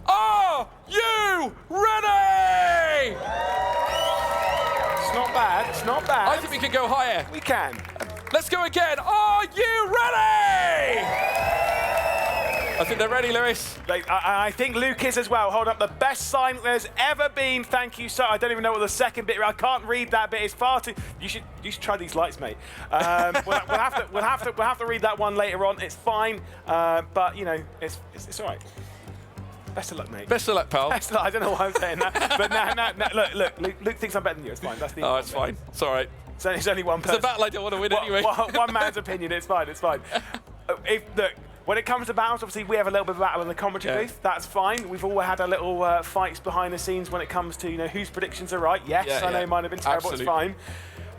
are you ready? It's not bad, it's not bad. I think we can go higher. We can. Let's go again. Are you ready? I think they're ready, Lewis. I think Luke is as well. Hold up, the best sign there's ever been. Thank you, sir. I don't even know what the second bit. I can't read that bit. It's far too. You should try these lights, mate. We'll have to read that one later on. It's fine, but you know, it's all right. Best of luck, mate. Best of luck, pal. Best of luck. I don't know why I'm saying that, but no. Look, Luke thinks I'm better than you. It's fine. That's the. Oh, it's fine. It's all right. It's only one person. It's a battle I don't want to win anyway. One man's opinion. It's fine. It's fine. Look. When it comes to battles, obviously we have a little bit of battle in the commentary booth. That's fine. We've all had our little fights behind the scenes when it comes to whose predictions are right. Yes, I know mine have been terrible. Absolutely. It's fine.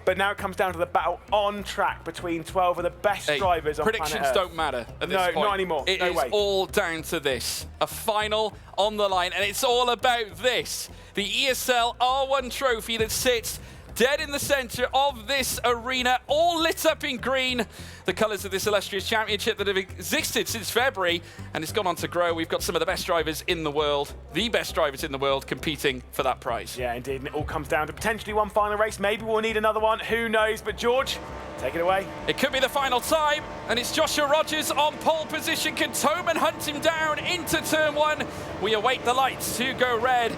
But now it comes down to the battle on track between 12 of the best drivers on planet Earth. Predictions don't matter at this point. No, not anymore. It is all down to this. A final on the line, and it's all about this. The ESL R1 trophy that sits dead in the centre of this arena, all lit up in green. The colours of this illustrious championship that have existed since February, and it's gone on to grow. We've got some of the best drivers in the world, the best drivers in the world, competing for that prize. Yeah, indeed, and it all comes down to potentially one final race. Maybe we'll need another one, who knows? But George, take it away. It could be the final time, and it's Joshua Rogers on pole position. Can Toman hunt him down into turn 1? We await the lights to go red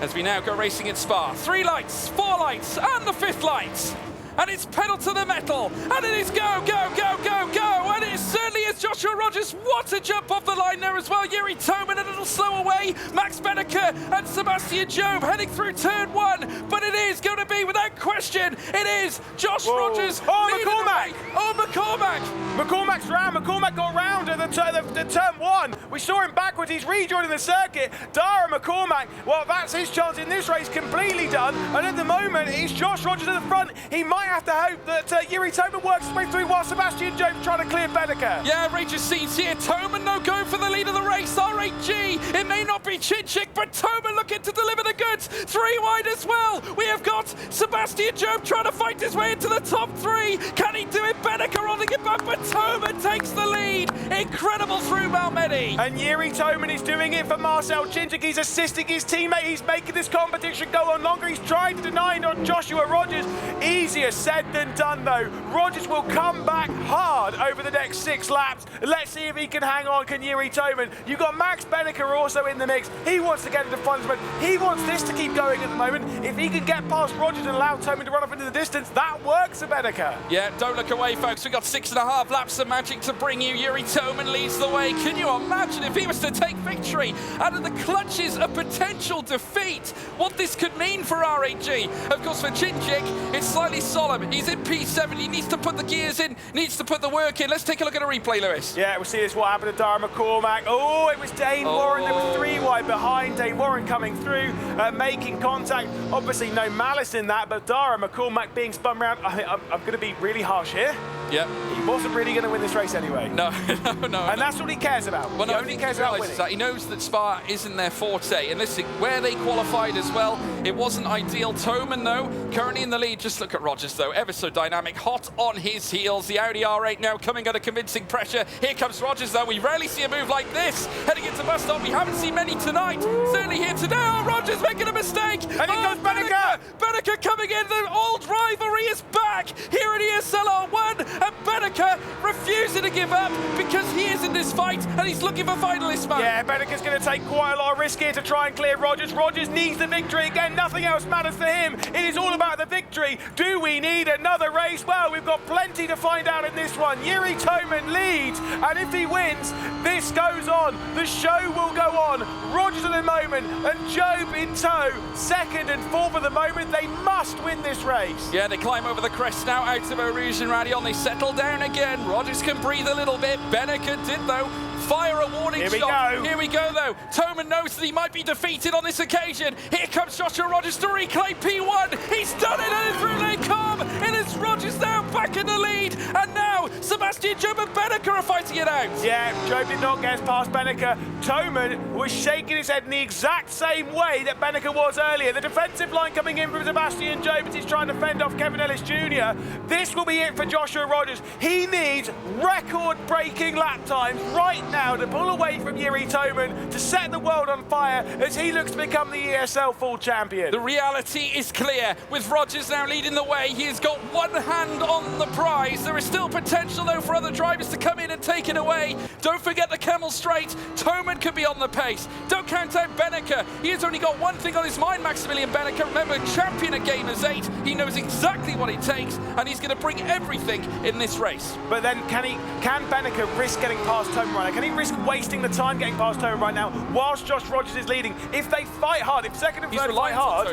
as we now go racing at Spa. 3 lights, 4 lights, and the 5th light. And it's pedal to the metal, and it is go, go, go, go, go, and it certainly is Joshua Rogers. What a jump off the line there as well. Yuri Toman a little slow away. Max Benneker and Sebastian Job heading through turn 1, but it is going to be, without question, it is Josh Rogers. McCormack! McCormack! McCormack's round. McCormack got round at the turn 1. We saw him backwards. He's rejoining the circuit. Dara McCormack, well, that's his chance in this race completely done. And at the moment, it's Josh Rogers at the front. He might have to hope that Yuri Toman works his way through while Sebastian Jones trying to clear Benneker. Yeah, Rangers scenes here. Toman no going for the lead of the race. R8G, it may not be Chinchik, but Toman looking to deliver the goods. 3 wide as well. We have got Sebastian Job trying to fight his way into the top 3. Can he do it? Benneker holding it back, but Toman takes the lead. Incredible through Malmedy. And Yuri Toman is doing it for Marcel Chinchik. He's assisting his teammate. He's making this competition go on longer. He's trying to deny it on Joshua Rogers. Easier said than done, though. Rogers will come back hard over the next 6 laps. Let's see if he can hang on. Can Yuri Toman? You've got Max Benneker also in the mix. He wants to get into final sprint. He wants this to keep going at the moment. If he can get past Rogers and allow Toman to run off into the distance, that works for Benneker. Yeah, don't look away, folks. We've got 6.5 laps of magic to bring you. Yuri Toman leads the way. Can you imagine if he was to take victory out of the clutches of potential defeat? What this could mean for R8G. Of course, for Chinchik, it's slightly solemn. He's in P7. He needs to put the gears in, needs to put the work in. Let's take a look at a replay, Lewis. Yeah, we'll see this what happened to Dara McCormack. Oh, it was Dane Warren. There was 3 wide behind. Dane Warren coming through, making contact. Obviously, no malice in that, but Dara McCormack being spun around. I'm going to be really harsh here. Yep. He wasn't really going to win this race anyway. No. And that's what he cares about. Well, he only cares about winning. That he knows that Spa isn't their forte. And listen, where they qualified as well, it wasn't ideal. Toman, though, currently in the lead. Just look at Rogers, though, ever so dynamic, hot on his heels. The Audi R8 now coming under convincing pressure. Here comes Rogers, though. We rarely see a move like this. Heading into bus stop, we haven't seen many tonight. Certainly here today. Oh, Rogers making a mistake. And here comes Benneker. Benneker coming in. The old rivalry is back here at ESL R1. And Benneker refusing to give up because he is in this fight and he's looking for finalist mode. Yeah, Benneker's going to take quite a lot of risk here to try and clear Rogers. Rogers needs the victory again. Nothing else matters for him. It is all about the victory. Do we need another race? Well, we've got plenty to find out in this one. Yuri Toman leads, and if he wins, this goes on. The show will go on. Rogers at the moment and Jobe in tow. Second and fourth at the moment. They must win this race. Yeah, they climb over the crest now out of Eau Rouge and Radion. They settle down again. Rogers can breathe a little bit. Benneker did, though. Fire a warning shot. Here we go, though. Toman knows that he might be defeated on this occasion. Here comes Joshua Rogers to reclaim P1. He's done it, and through they come. It is Rogers now back in the lead. And now Sebastian Jobe and Benneker are fighting it out. Yeah, Jobe did not get past Benneker. Toman was shaking his head in the exact same way that Benneker was earlier. The defensive line coming in from Sebastian Jobe as he's trying to fend off Kevin Ellis Jr. This will be it for Joshua Rogers. He needs record-breaking lap times right now to pull away from Yuri Toman to set the world on fire as he looks to become the ESL full champion. The reality is clear. With Rogers now leading the way, he has got one hand on the prize. There is still potential, though, for other drivers to come in and take it away. Don't forget the Camel Straight. Toman could be on the pace. Don't count out Benneker. He has only got one thing on his mind, Maximilian Benneker. Remember, champion at Gamers 8. He knows exactly what it takes, and he's going to bring everything in this race. But then can Benneker risk getting past Toman right now? Can he risk wasting the time getting past Toman right now whilst Josh Rogers is leading? If they fight hard, if second and third fight hard,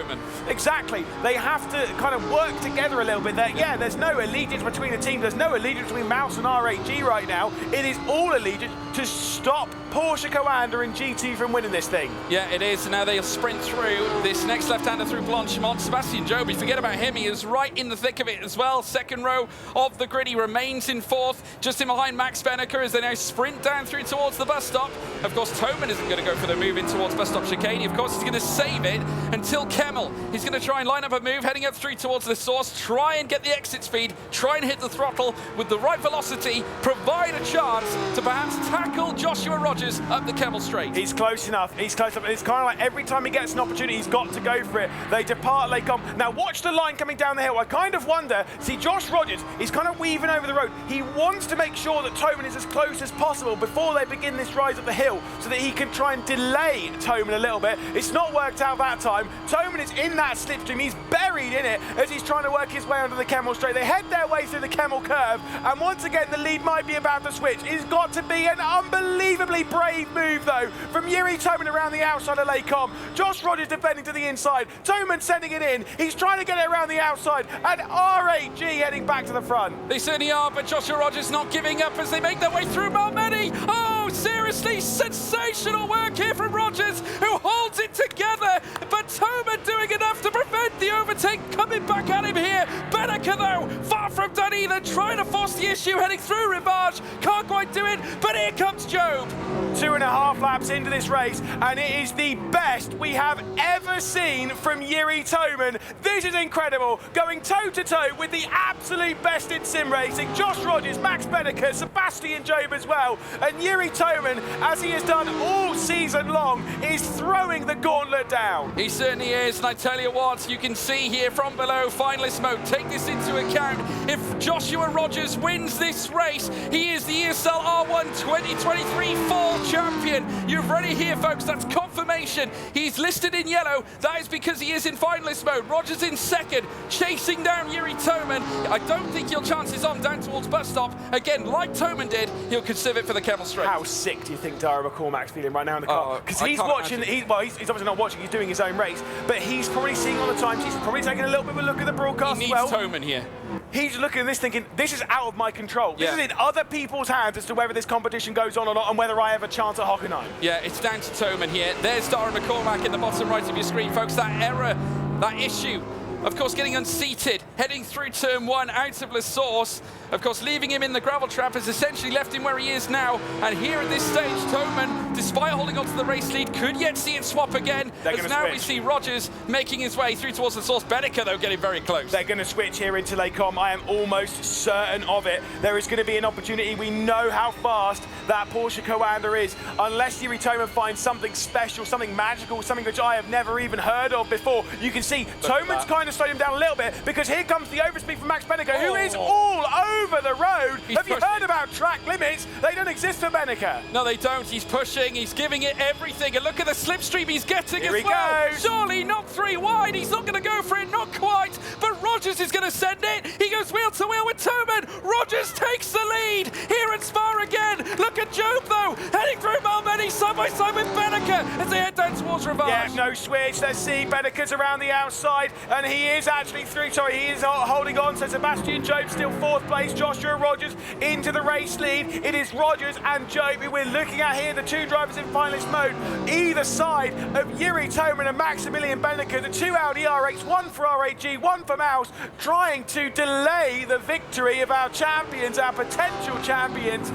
exactly, they have to kind of work together a little bit there. Yeah, there's no allegiance between the teams. There's no allegiance between Mouse and R8G right now. It is all allegiance to stop Porsche Coanda and GT from winning this thing. Yeah, it is. Now they'll sprint through this next left-hander through Blanchimont. Sebastian Jobe, forget about him. He is right in the thick of it as well. Second row of the grid. He remains in fourth, just in behind Max Benneker as they now sprint down through towards the bus stop. Of course, Toman isn't going to go for the move in towards bus stop chicane. Of course, he's going to save it until Kemmel. He's going to try and line up a move, heading up through towards the source, try and get the exit speed, try and hit the throttle with the right velocity, provide a chance to perhaps tackle Joshua Rogers up the Kemmel Straight. He's close enough. He's close enough. It's kind of like every time he gets an opportunity, he's got to go for it. They depart Les Combes. Now watch the line coming down the hill. I kind of wonder, see Josh Rogers, he's kind of weaving over the road. He wants to make sure that Toman is as close as possible before they begin this rise up the hill so that he can try and delay Toman a little bit. It's not worked out that time. Toman is in that slipstream. He's buried in it as he's trying to work his way under the Kemmel Straight. They head their way through the Kemmel curve, and once again the lead might be about to switch. It's got to be an unbelievably brave move though from Yuri Toman around the outside of Les Combes. Josh Rogers defending to the inside. Toman sending it in. He's trying to get it around the outside, and R8G heading back to the front. They certainly are, but Joshua Rogers not giving up as they make their way through Malmedy. Oh, seriously, sensational work here from Rogers, who holds it together, but Toman doing enough to prevent the overtake coming back at him here. Benneker, though, far from done either, trying to force the issue, heading through Rivage. Can't quite do it, but here comes Jobe. 2.5 laps into this race, and it is the best we have ever seen from Yuri Toman. This is incredible, going toe-to-toe with the absolute best in sim racing. Josh Rogers, Max Benneker, Sebastian Jobe as well, and Yuri Toman, as he has done all season long, is throwing the gauntlet down. He certainly is, and I tell you what, you can see here from below, finalist mode, take this into account. If Joshua Rogers wins this race, he is the ESL R1 2023 Fall Champion. You've read it here, folks, that's confirmation. He's listed in yellow. That is because he is in finalist mode. Rogers in second, chasing down Yuri Toman. I don't think he'll chance his on down towards bus stop. Again, like Toman did, he'll conserve it for the Kemmel Straight. How sick do you think Dara McCormack's feeling right now in the car? Because he's watching, he's obviously not watching, he's doing his own race, but he's probably seeing on the times, he's probably taking a little bit of a look at the broadcast as well. He needs Toman here. He's looking at this thinking, this is out of my control. This is in other people's hands as to whether this competition goes on or not and whether I have a chance at Hockenheim. Yeah, it's down to Toman here. There's Dara McCormack in the bottom right of your screen, folks. That error, that issue of course, getting unseated, heading through turn 1 out of La Source. Of course, leaving him in the gravel trap has essentially left him where he is now. And here at this stage, Toman, despite holding on to the race lead, could yet see it swap again. As now we see Rogers making his way through towards La Source. Beneker, though, getting very close. They're going to switch here into Les Combes. I am almost certain of it. There is going to be an opportunity. We know how fast that Porsche Coanda is. Unless Yuri Toman finds something special, something magical, something which I have never even heard of before. You can see Toman's kind of slowed him down a little bit because here comes the overspeed from Max Beneker, who is all over the road. Have you heard about track limits? They don't exist for Beneker. No, they don't. He's pushing. He's giving it everything. And look at the slipstream he's getting here as well. Surely not 3 wide. He's not going to go for it. Not quite. But Rogers is going to send it. He goes wheel to wheel with Toman. Rogers takes the lead here at Spa again. Look at Job, though, heading through Malmedy side by side with Beneker as they head down towards Rivage. Yeah, no switch. Let's see. Beneker's around the outside, and he is actually through. Sorry, he is holding on. So Sebastian Job still 4th place. Joshua Rogers into the race lead. It is Rogers and Job who we're looking at here, the 2 drivers in finalist mode. Either side of Yuri Toman and Maximilian Beneker, the 2 Audi R8s, 1 for RAG, 1 for Mouse, trying to delay the victory of our champions, our potential champions.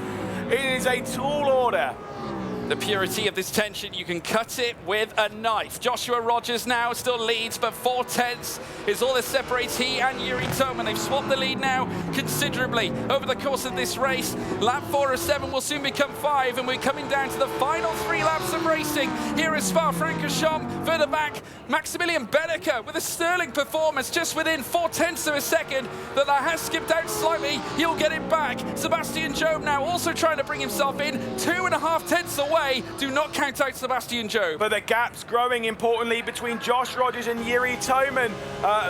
It is a tall order. The purity of this tension, you can cut it with a knife. Joshua Rogers now still leads, but 4/10 is all that separates he and Yuri Toman. They've swapped the lead now considerably over the course of this race. Lap 4 of 7 will soon become 5, and we're coming down to the final 3 laps of racing here at Spa-Francorchamps. Further back, Maximilian Beneker with a sterling performance just within 4/10 of a second. That has skipped out slightly. He'll get it back. Sebastian Job now also trying to bring himself in. 2.5 away. Do not count out Sebastian Job. But the gap's growing, importantly, between Josh Rogers and Yuri Toman.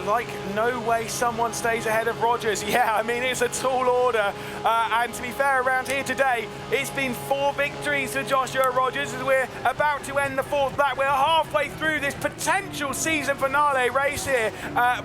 Like no way someone stays ahead of Rogers. Yeah, I mean, it's a tall order. And to be fair, around here today, it's been 4 victories for Joshua Rogers as we're about to end the 4th lap. We're halfway through this potential season finale race here.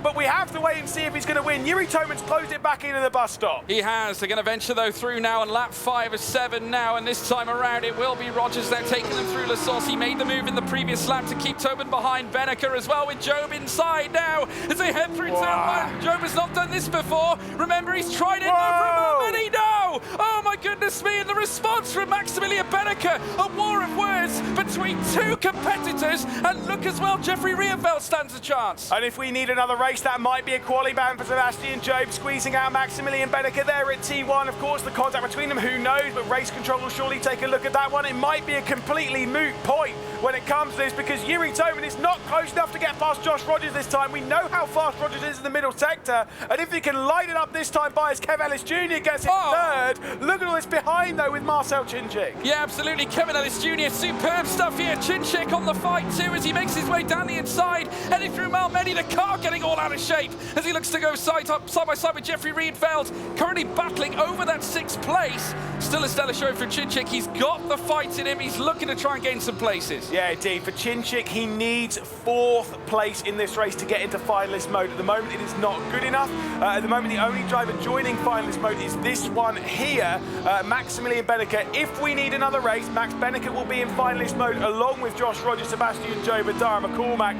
But we have to wait and see if he's going to win. Yuri Toman's closed it back into the bus stop. He has. They're going to venture, though, through now on lap 5 of 7 now. And this time around, it will be Rogers now taking them through La Source. He made the move in the previous lap to keep Toman behind Beneker as well, with Job inside now as they head through turn 1. Job has not done this before. Remember, he's tried it now from Malmedy. No! Oh my goodness me! And the response from Maximilian Beneker, a war of words between 2 competitors. And look as well, Jeffrey Rienveld stands a chance. And if we need another race, that might be a quali ban for Sebastian Job, squeezing out Maximilian Beneker there at T1. Of course, the contact between them, who knows? But race control will surely take a look at that one. It might be a completely moot point when it comes to this, because Yuri Toman is not close enough to get past Josh Rogers this time. We know how fast Rogers is in the middle sector, and if he can light it up this time by as Kev Ellis Jr. gets in 3rd. Look at all this behind, though, with Marcel Chinchik. Yeah, absolutely. Kevin Ellis Jr., superb stuff here. Chinchik on the fight, too, as he makes his way down the inside, heading through Malmedy. The car getting all out of shape as he looks to go side by side with Jeffrey Rienveld, currently battling over that 6th place. Still a stellar show from Chinchik. He's got the fight in him. He's looking to try and gain some places. Yeah, indeed. For Chinchik, he needs 4th place in this race to get into finalist mode. At the moment, it is not good enough. At the moment, the only driver joining finalist mode is this one here, Maximilian Beneker. If we need another race, Max Beneker will be in finalist mode along with Josh Rogers, Sebastian Job, and Dara McCormack.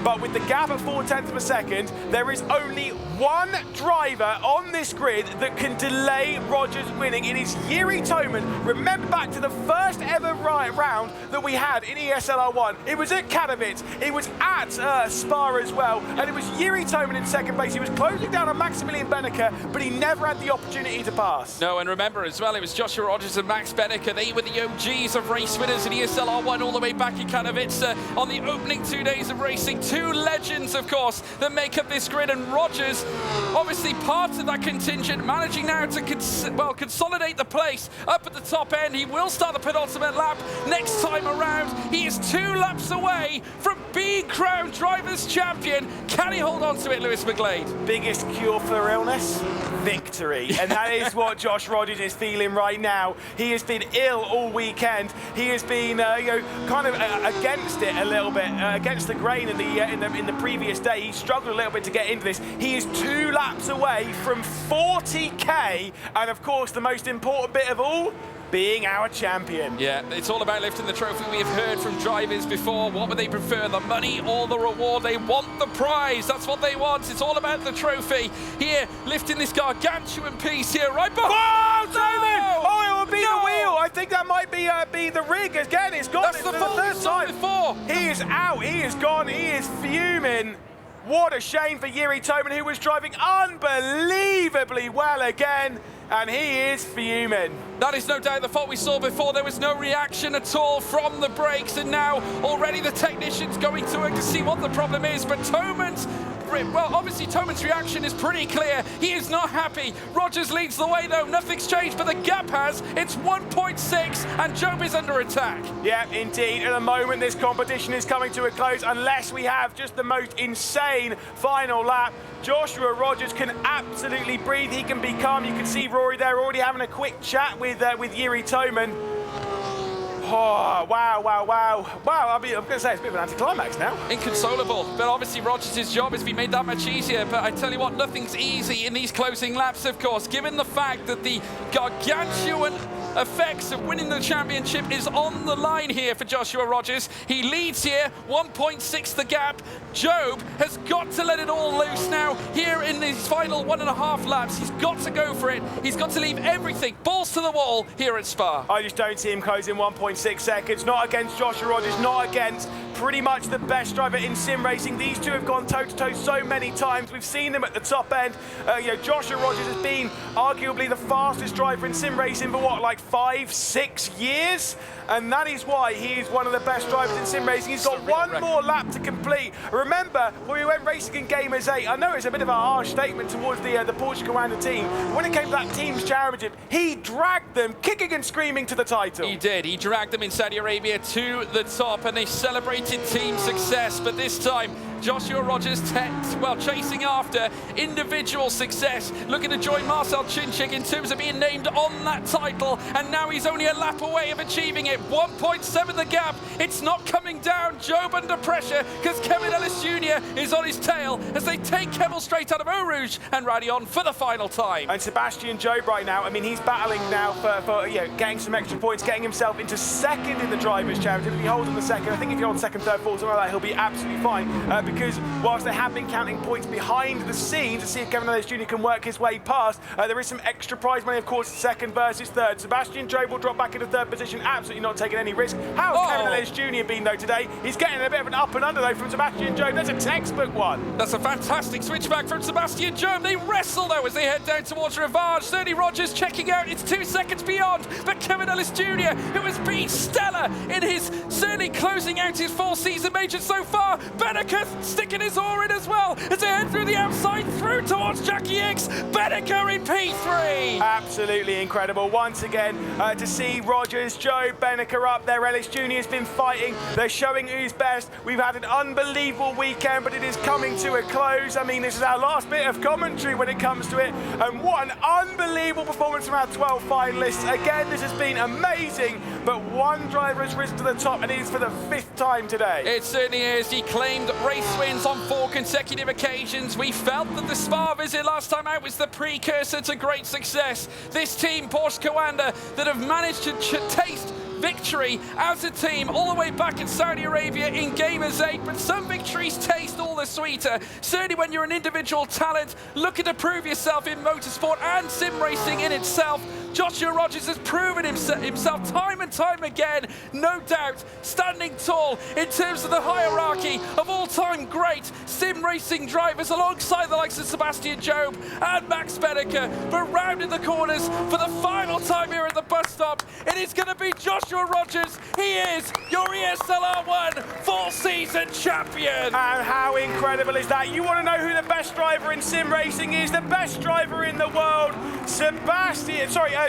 But with the gap of 4/10 of a second, there is only one driver on this grid that can delay Rogers winning. It is Yuri Toman. Remember back to the first ever round that we had in ESLR1. It was at Katowice. It was at Spa as well. And it was Yuri Toman in 2nd place. He was closing down on Maximilian Beneker, but he never had the opportunity to pass. No, and remember as well, it was Joshua Rogers and Max Beneker. They were the OGs of race winners in ESLR1 all the way back in Katowice on the opening 2 days of racing. 2 legends, of course, that make up this grid, and Rogers, obviously part of that contingent, managing now to consolidate the place up at the top end. He will start the penultimate lap next time around. He is 2 laps away from being crowned Drivers' Champion. Can he hold on to it, Lewis McGlade? Biggest cure for illness? Victory. And that is what Josh Rogers is feeling right now. He has been ill all weekend. He has been kind of against it a little bit, against the grain of the in the previous day. He struggled a little bit to get into this. He is 2 laps away from 40k, and of course the most important bit of all, being our champion. Yeah, it's all about lifting the trophy. We have heard from drivers before. What would they prefer, the money or the reward? They want the prize. That's what they want. It's all about the trophy. Here, lifting this gargantuan piece here, right behind. Whoa, David! Oh, it will be the wheel. I think that might be the rig again. It's gone. That's the third time. Before. He is out. He is gone. He is fuming. What a shame for Jiri Toman, who was driving unbelievably well again. And he is fuming. That is no doubt the fault we saw before. There was no reaction at all from the brakes, and now already the technician's going to work to see what the problem is. But Toman's, well, obviously Toman's reaction is pretty clear. He is not happy. Rogers leads the way though. Nothing's changed, but the gap has. It's 1.6, and Job is under attack. Yeah, indeed. At the moment, this competition is coming to a close unless we have just the most insane final lap. Joshua Rogers can absolutely breathe. He can be calm. You can see Rory there already having a quick chat with Jiri Toman. Oh, wow. I mean, I'm going to say it's a bit of an anticlimax now. Inconsolable, but obviously Rogers' job has been made that much easier. But I tell you what, nothing's easy in these closing laps, of course, given the fact that the gargantuan effects of winning the championship is on the line here for Joshua Rogers. He leads here, 1.6 the gap. Job has got to let it all loose now here in these final 1.5 laps. He's got to go for it. He's got to leave everything, balls to the wall here at Spa. I just don't see him closing 1.6 seconds. Not against Joshua Rogers, not against pretty much the best driver in sim racing. These two have gone toe-to-toe so many times. We've seen them at the top end. Joshua Rogers has been arguably the fastest driver in sim racing for what, like 5-6 years? And that is why he is one of the best drivers in sim racing. He's got one more lap to complete. Remember, when we went racing in Gamers 8, I know it's a bit of a harsh statement towards the Porsche Commander team. When it came to that team's championship, he dragged them kicking and screaming to the title. He did. He dragged them in Saudi Arabia to the top, and they celebrated team success. But this time, Joshua Rogers chasing after individual success, looking to join Marcel Chinchik in terms of being named on that title, and now he's only a lap away of achieving it. 1.7 the gap. It's not coming down. Job under pressure because Kevin Ellis Jr. is on his tail as they take Kevin straight out of Eau Rouge and Radeon for the final time. And Sebastian Job right now, I mean, he's battling now for getting some extra points, getting himself into second in the Drivers' Championship. If he holds on the second, I think if he holds second, third, fourth, something like that, he'll be absolutely fine. Because whilst they have been counting points behind the scenes to see if Kevin Ellis Jr. can work his way past, there is some extra prize money, of course, second versus third. Sebastian Job will drop back into third position, absolutely not taking any risk. How's Kevin Ellis Jr. been, though, today? He's getting a bit of an up and under, though, from Sebastian Job. That's a textbook one. That's a fantastic switchback from Sebastian Job. They wrestle, though, as they head down towards Rivage. Certainly Rogers checking out. It's 2 seconds beyond, but Kevin Ellis Jr., who has been stellar in his, certainly closing out his 4-season major so far. Beneker sticking his oar in as well as they head through the outside, through towards Jackie Hicks. Beneker in P3. Absolutely incredible. Once again, to see Rogers, Job, Beneker up there. Ellis Jr. has been fighting. They're showing who's best. We've had an unbelievable weekend, but it is coming to a close. I mean, this is our last bit of commentary when it comes to it. And what an unbelievable performance from our 12 finalists. Again, this has been amazing, but one driver has risen to the top, and it is for the 5th time today. It certainly is. He claimed race wins on 4 consecutive occasions. We felt that the Spa visit last time out was the precursor to great success. This team, Porsche Coanda, that have managed to taste victory as a team all the way back in Saudi Arabia in Gamers 8, but some victories taste all the sweeter. Certainly when you're an individual talent looking to prove yourself in motorsport and sim racing in itself. Joshua Rogers has proven himself time and time again, no doubt, standing tall in terms of the hierarchy of all-time great sim racing drivers alongside the likes of Sebastian Job and Max Beneker. But rounding the corners for the final time here at the bus stop, it is going to be Joshua Rogers. He is your ESLR1 4-season champion. And how incredible is that? You want to know who the best driver in sim racing is? The best driver in the world,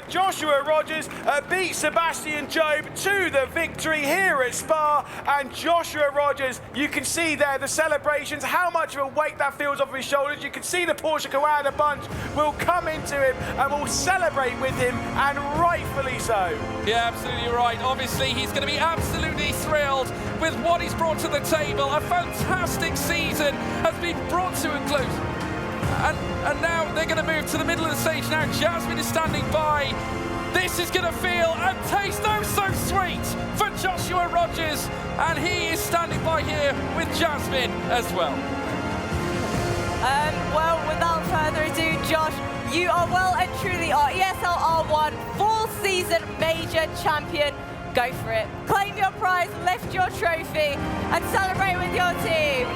Joshua Rogers beat Sebastian Job to the victory here at Spa. And Joshua Rogers, you can see there there, the celebrations, how much of a weight that feels off his shoulders. You can see the Porsche Coanda bunch will come into him and will celebrate with him, and rightfully so. Yeah, absolutely right. Obviously, he's going to be absolutely thrilled with what he's brought to the table. A fantastic season has been brought to a close. And now they're going to move to the middle of the stage now. Jasmine is standing by. This is going to feel and taste oh so sweet for Joshua Rogers. And he is standing by here with Jasmine as well. Well, without further ado, Josh, you are well and truly our ESL R1 full season major champion. Go for it. Claim your prize, lift your trophy, and celebrate with your team.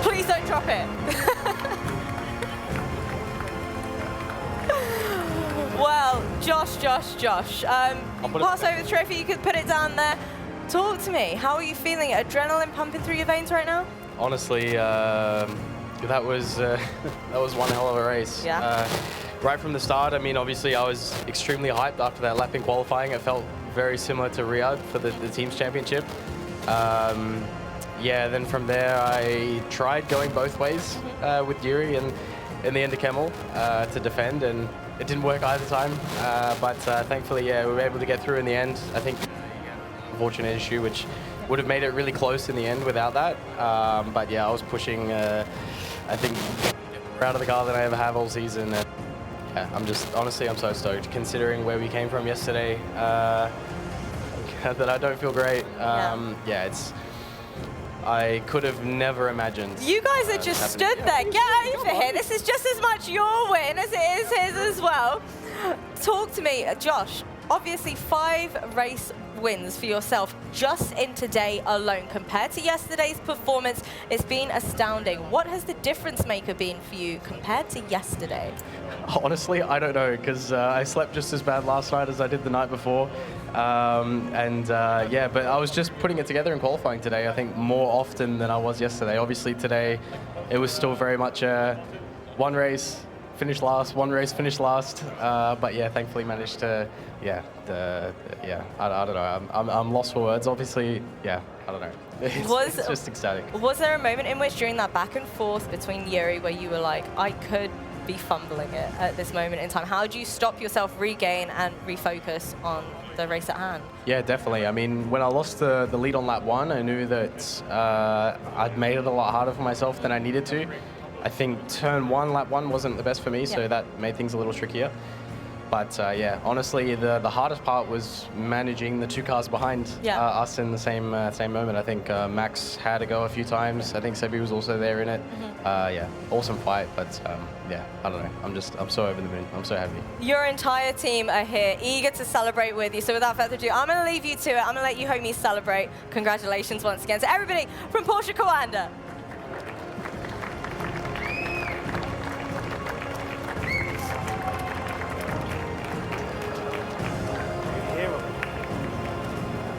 Please don't drop it. Well, Josh. Pass over the trophy, you could put it down there. Talk to me, how are you feeling? Adrenaline pumping through your veins right now? Honestly, that was one hell of a race. Yeah. Right from the start, I mean, obviously I was extremely hyped after that lap in qualifying. It felt very similar to Riyadh for the team's championship. Yeah, then from there I tried going both ways with Yuri and in the end of Kemmel to defend, and it didn't work either time. But thankfully, yeah, we were able to get through in the end. I think unfortunate issue, which would have made it really close in the end without that. But yeah, I was pushing, I think, prouder of the car than I ever have all season. And yeah, honestly, I'm so stoked considering where we came from yesterday. That I don't feel great. Yeah, I could have never imagined. You guys are just stood there. Get over here. This is just as much your win as it is his as well. Talk to me, Josh. Obviously, 5 race wins for yourself just in today alone. Compared to yesterday's performance, it's been astounding. What has the difference maker been for you compared to yesterday? Honestly, I don't know, because I slept just as bad last night as I did the night before. Yeah, but I was just putting it together in qualifying today, I think, more often than I was yesterday. Obviously, today, it was still very much one race, finish last, one race, finish last. But yeah, thankfully managed to, I don't know. I'm lost for words. Obviously, yeah, I don't know. It's just ecstatic. Was there a moment in which during that back and forth between Yuri where you were like, I could be fumbling it at this moment in time? How do you stop yourself, regain, and refocus on the race at hand? Yeah, definitely. I mean, when I lost the lead on lap 1, I knew that I'd made it a lot harder for myself than I needed to. I think turn 1, lap 1 wasn't the best for me, so that made things a little trickier. But yeah, honestly, the hardest part was managing the 2 cars behind us in the same moment. I think Max had to go a few times. I think Sebi was also there in it. Yeah, awesome fight. But yeah, I don't know. I'm so over the moon. I'm so happy. Your entire team are here, eager to celebrate with you. So without further ado, I'm going to leave you to it. I'm going to let you homies celebrate. Congratulations once again to everybody from Porsche Coanda.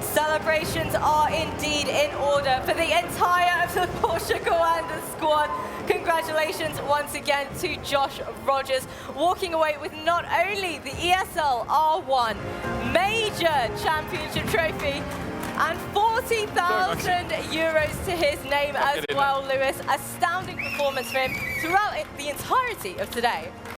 Celebrations are indeed in order for the entire of the Porsche Coanda squad. Congratulations once again to Josh Rogers, walking away with not only the ESL R1 Major Championship trophy and 40,000 euros to his name as well, Lewis. Astounding performance for him throughout the entirety of today.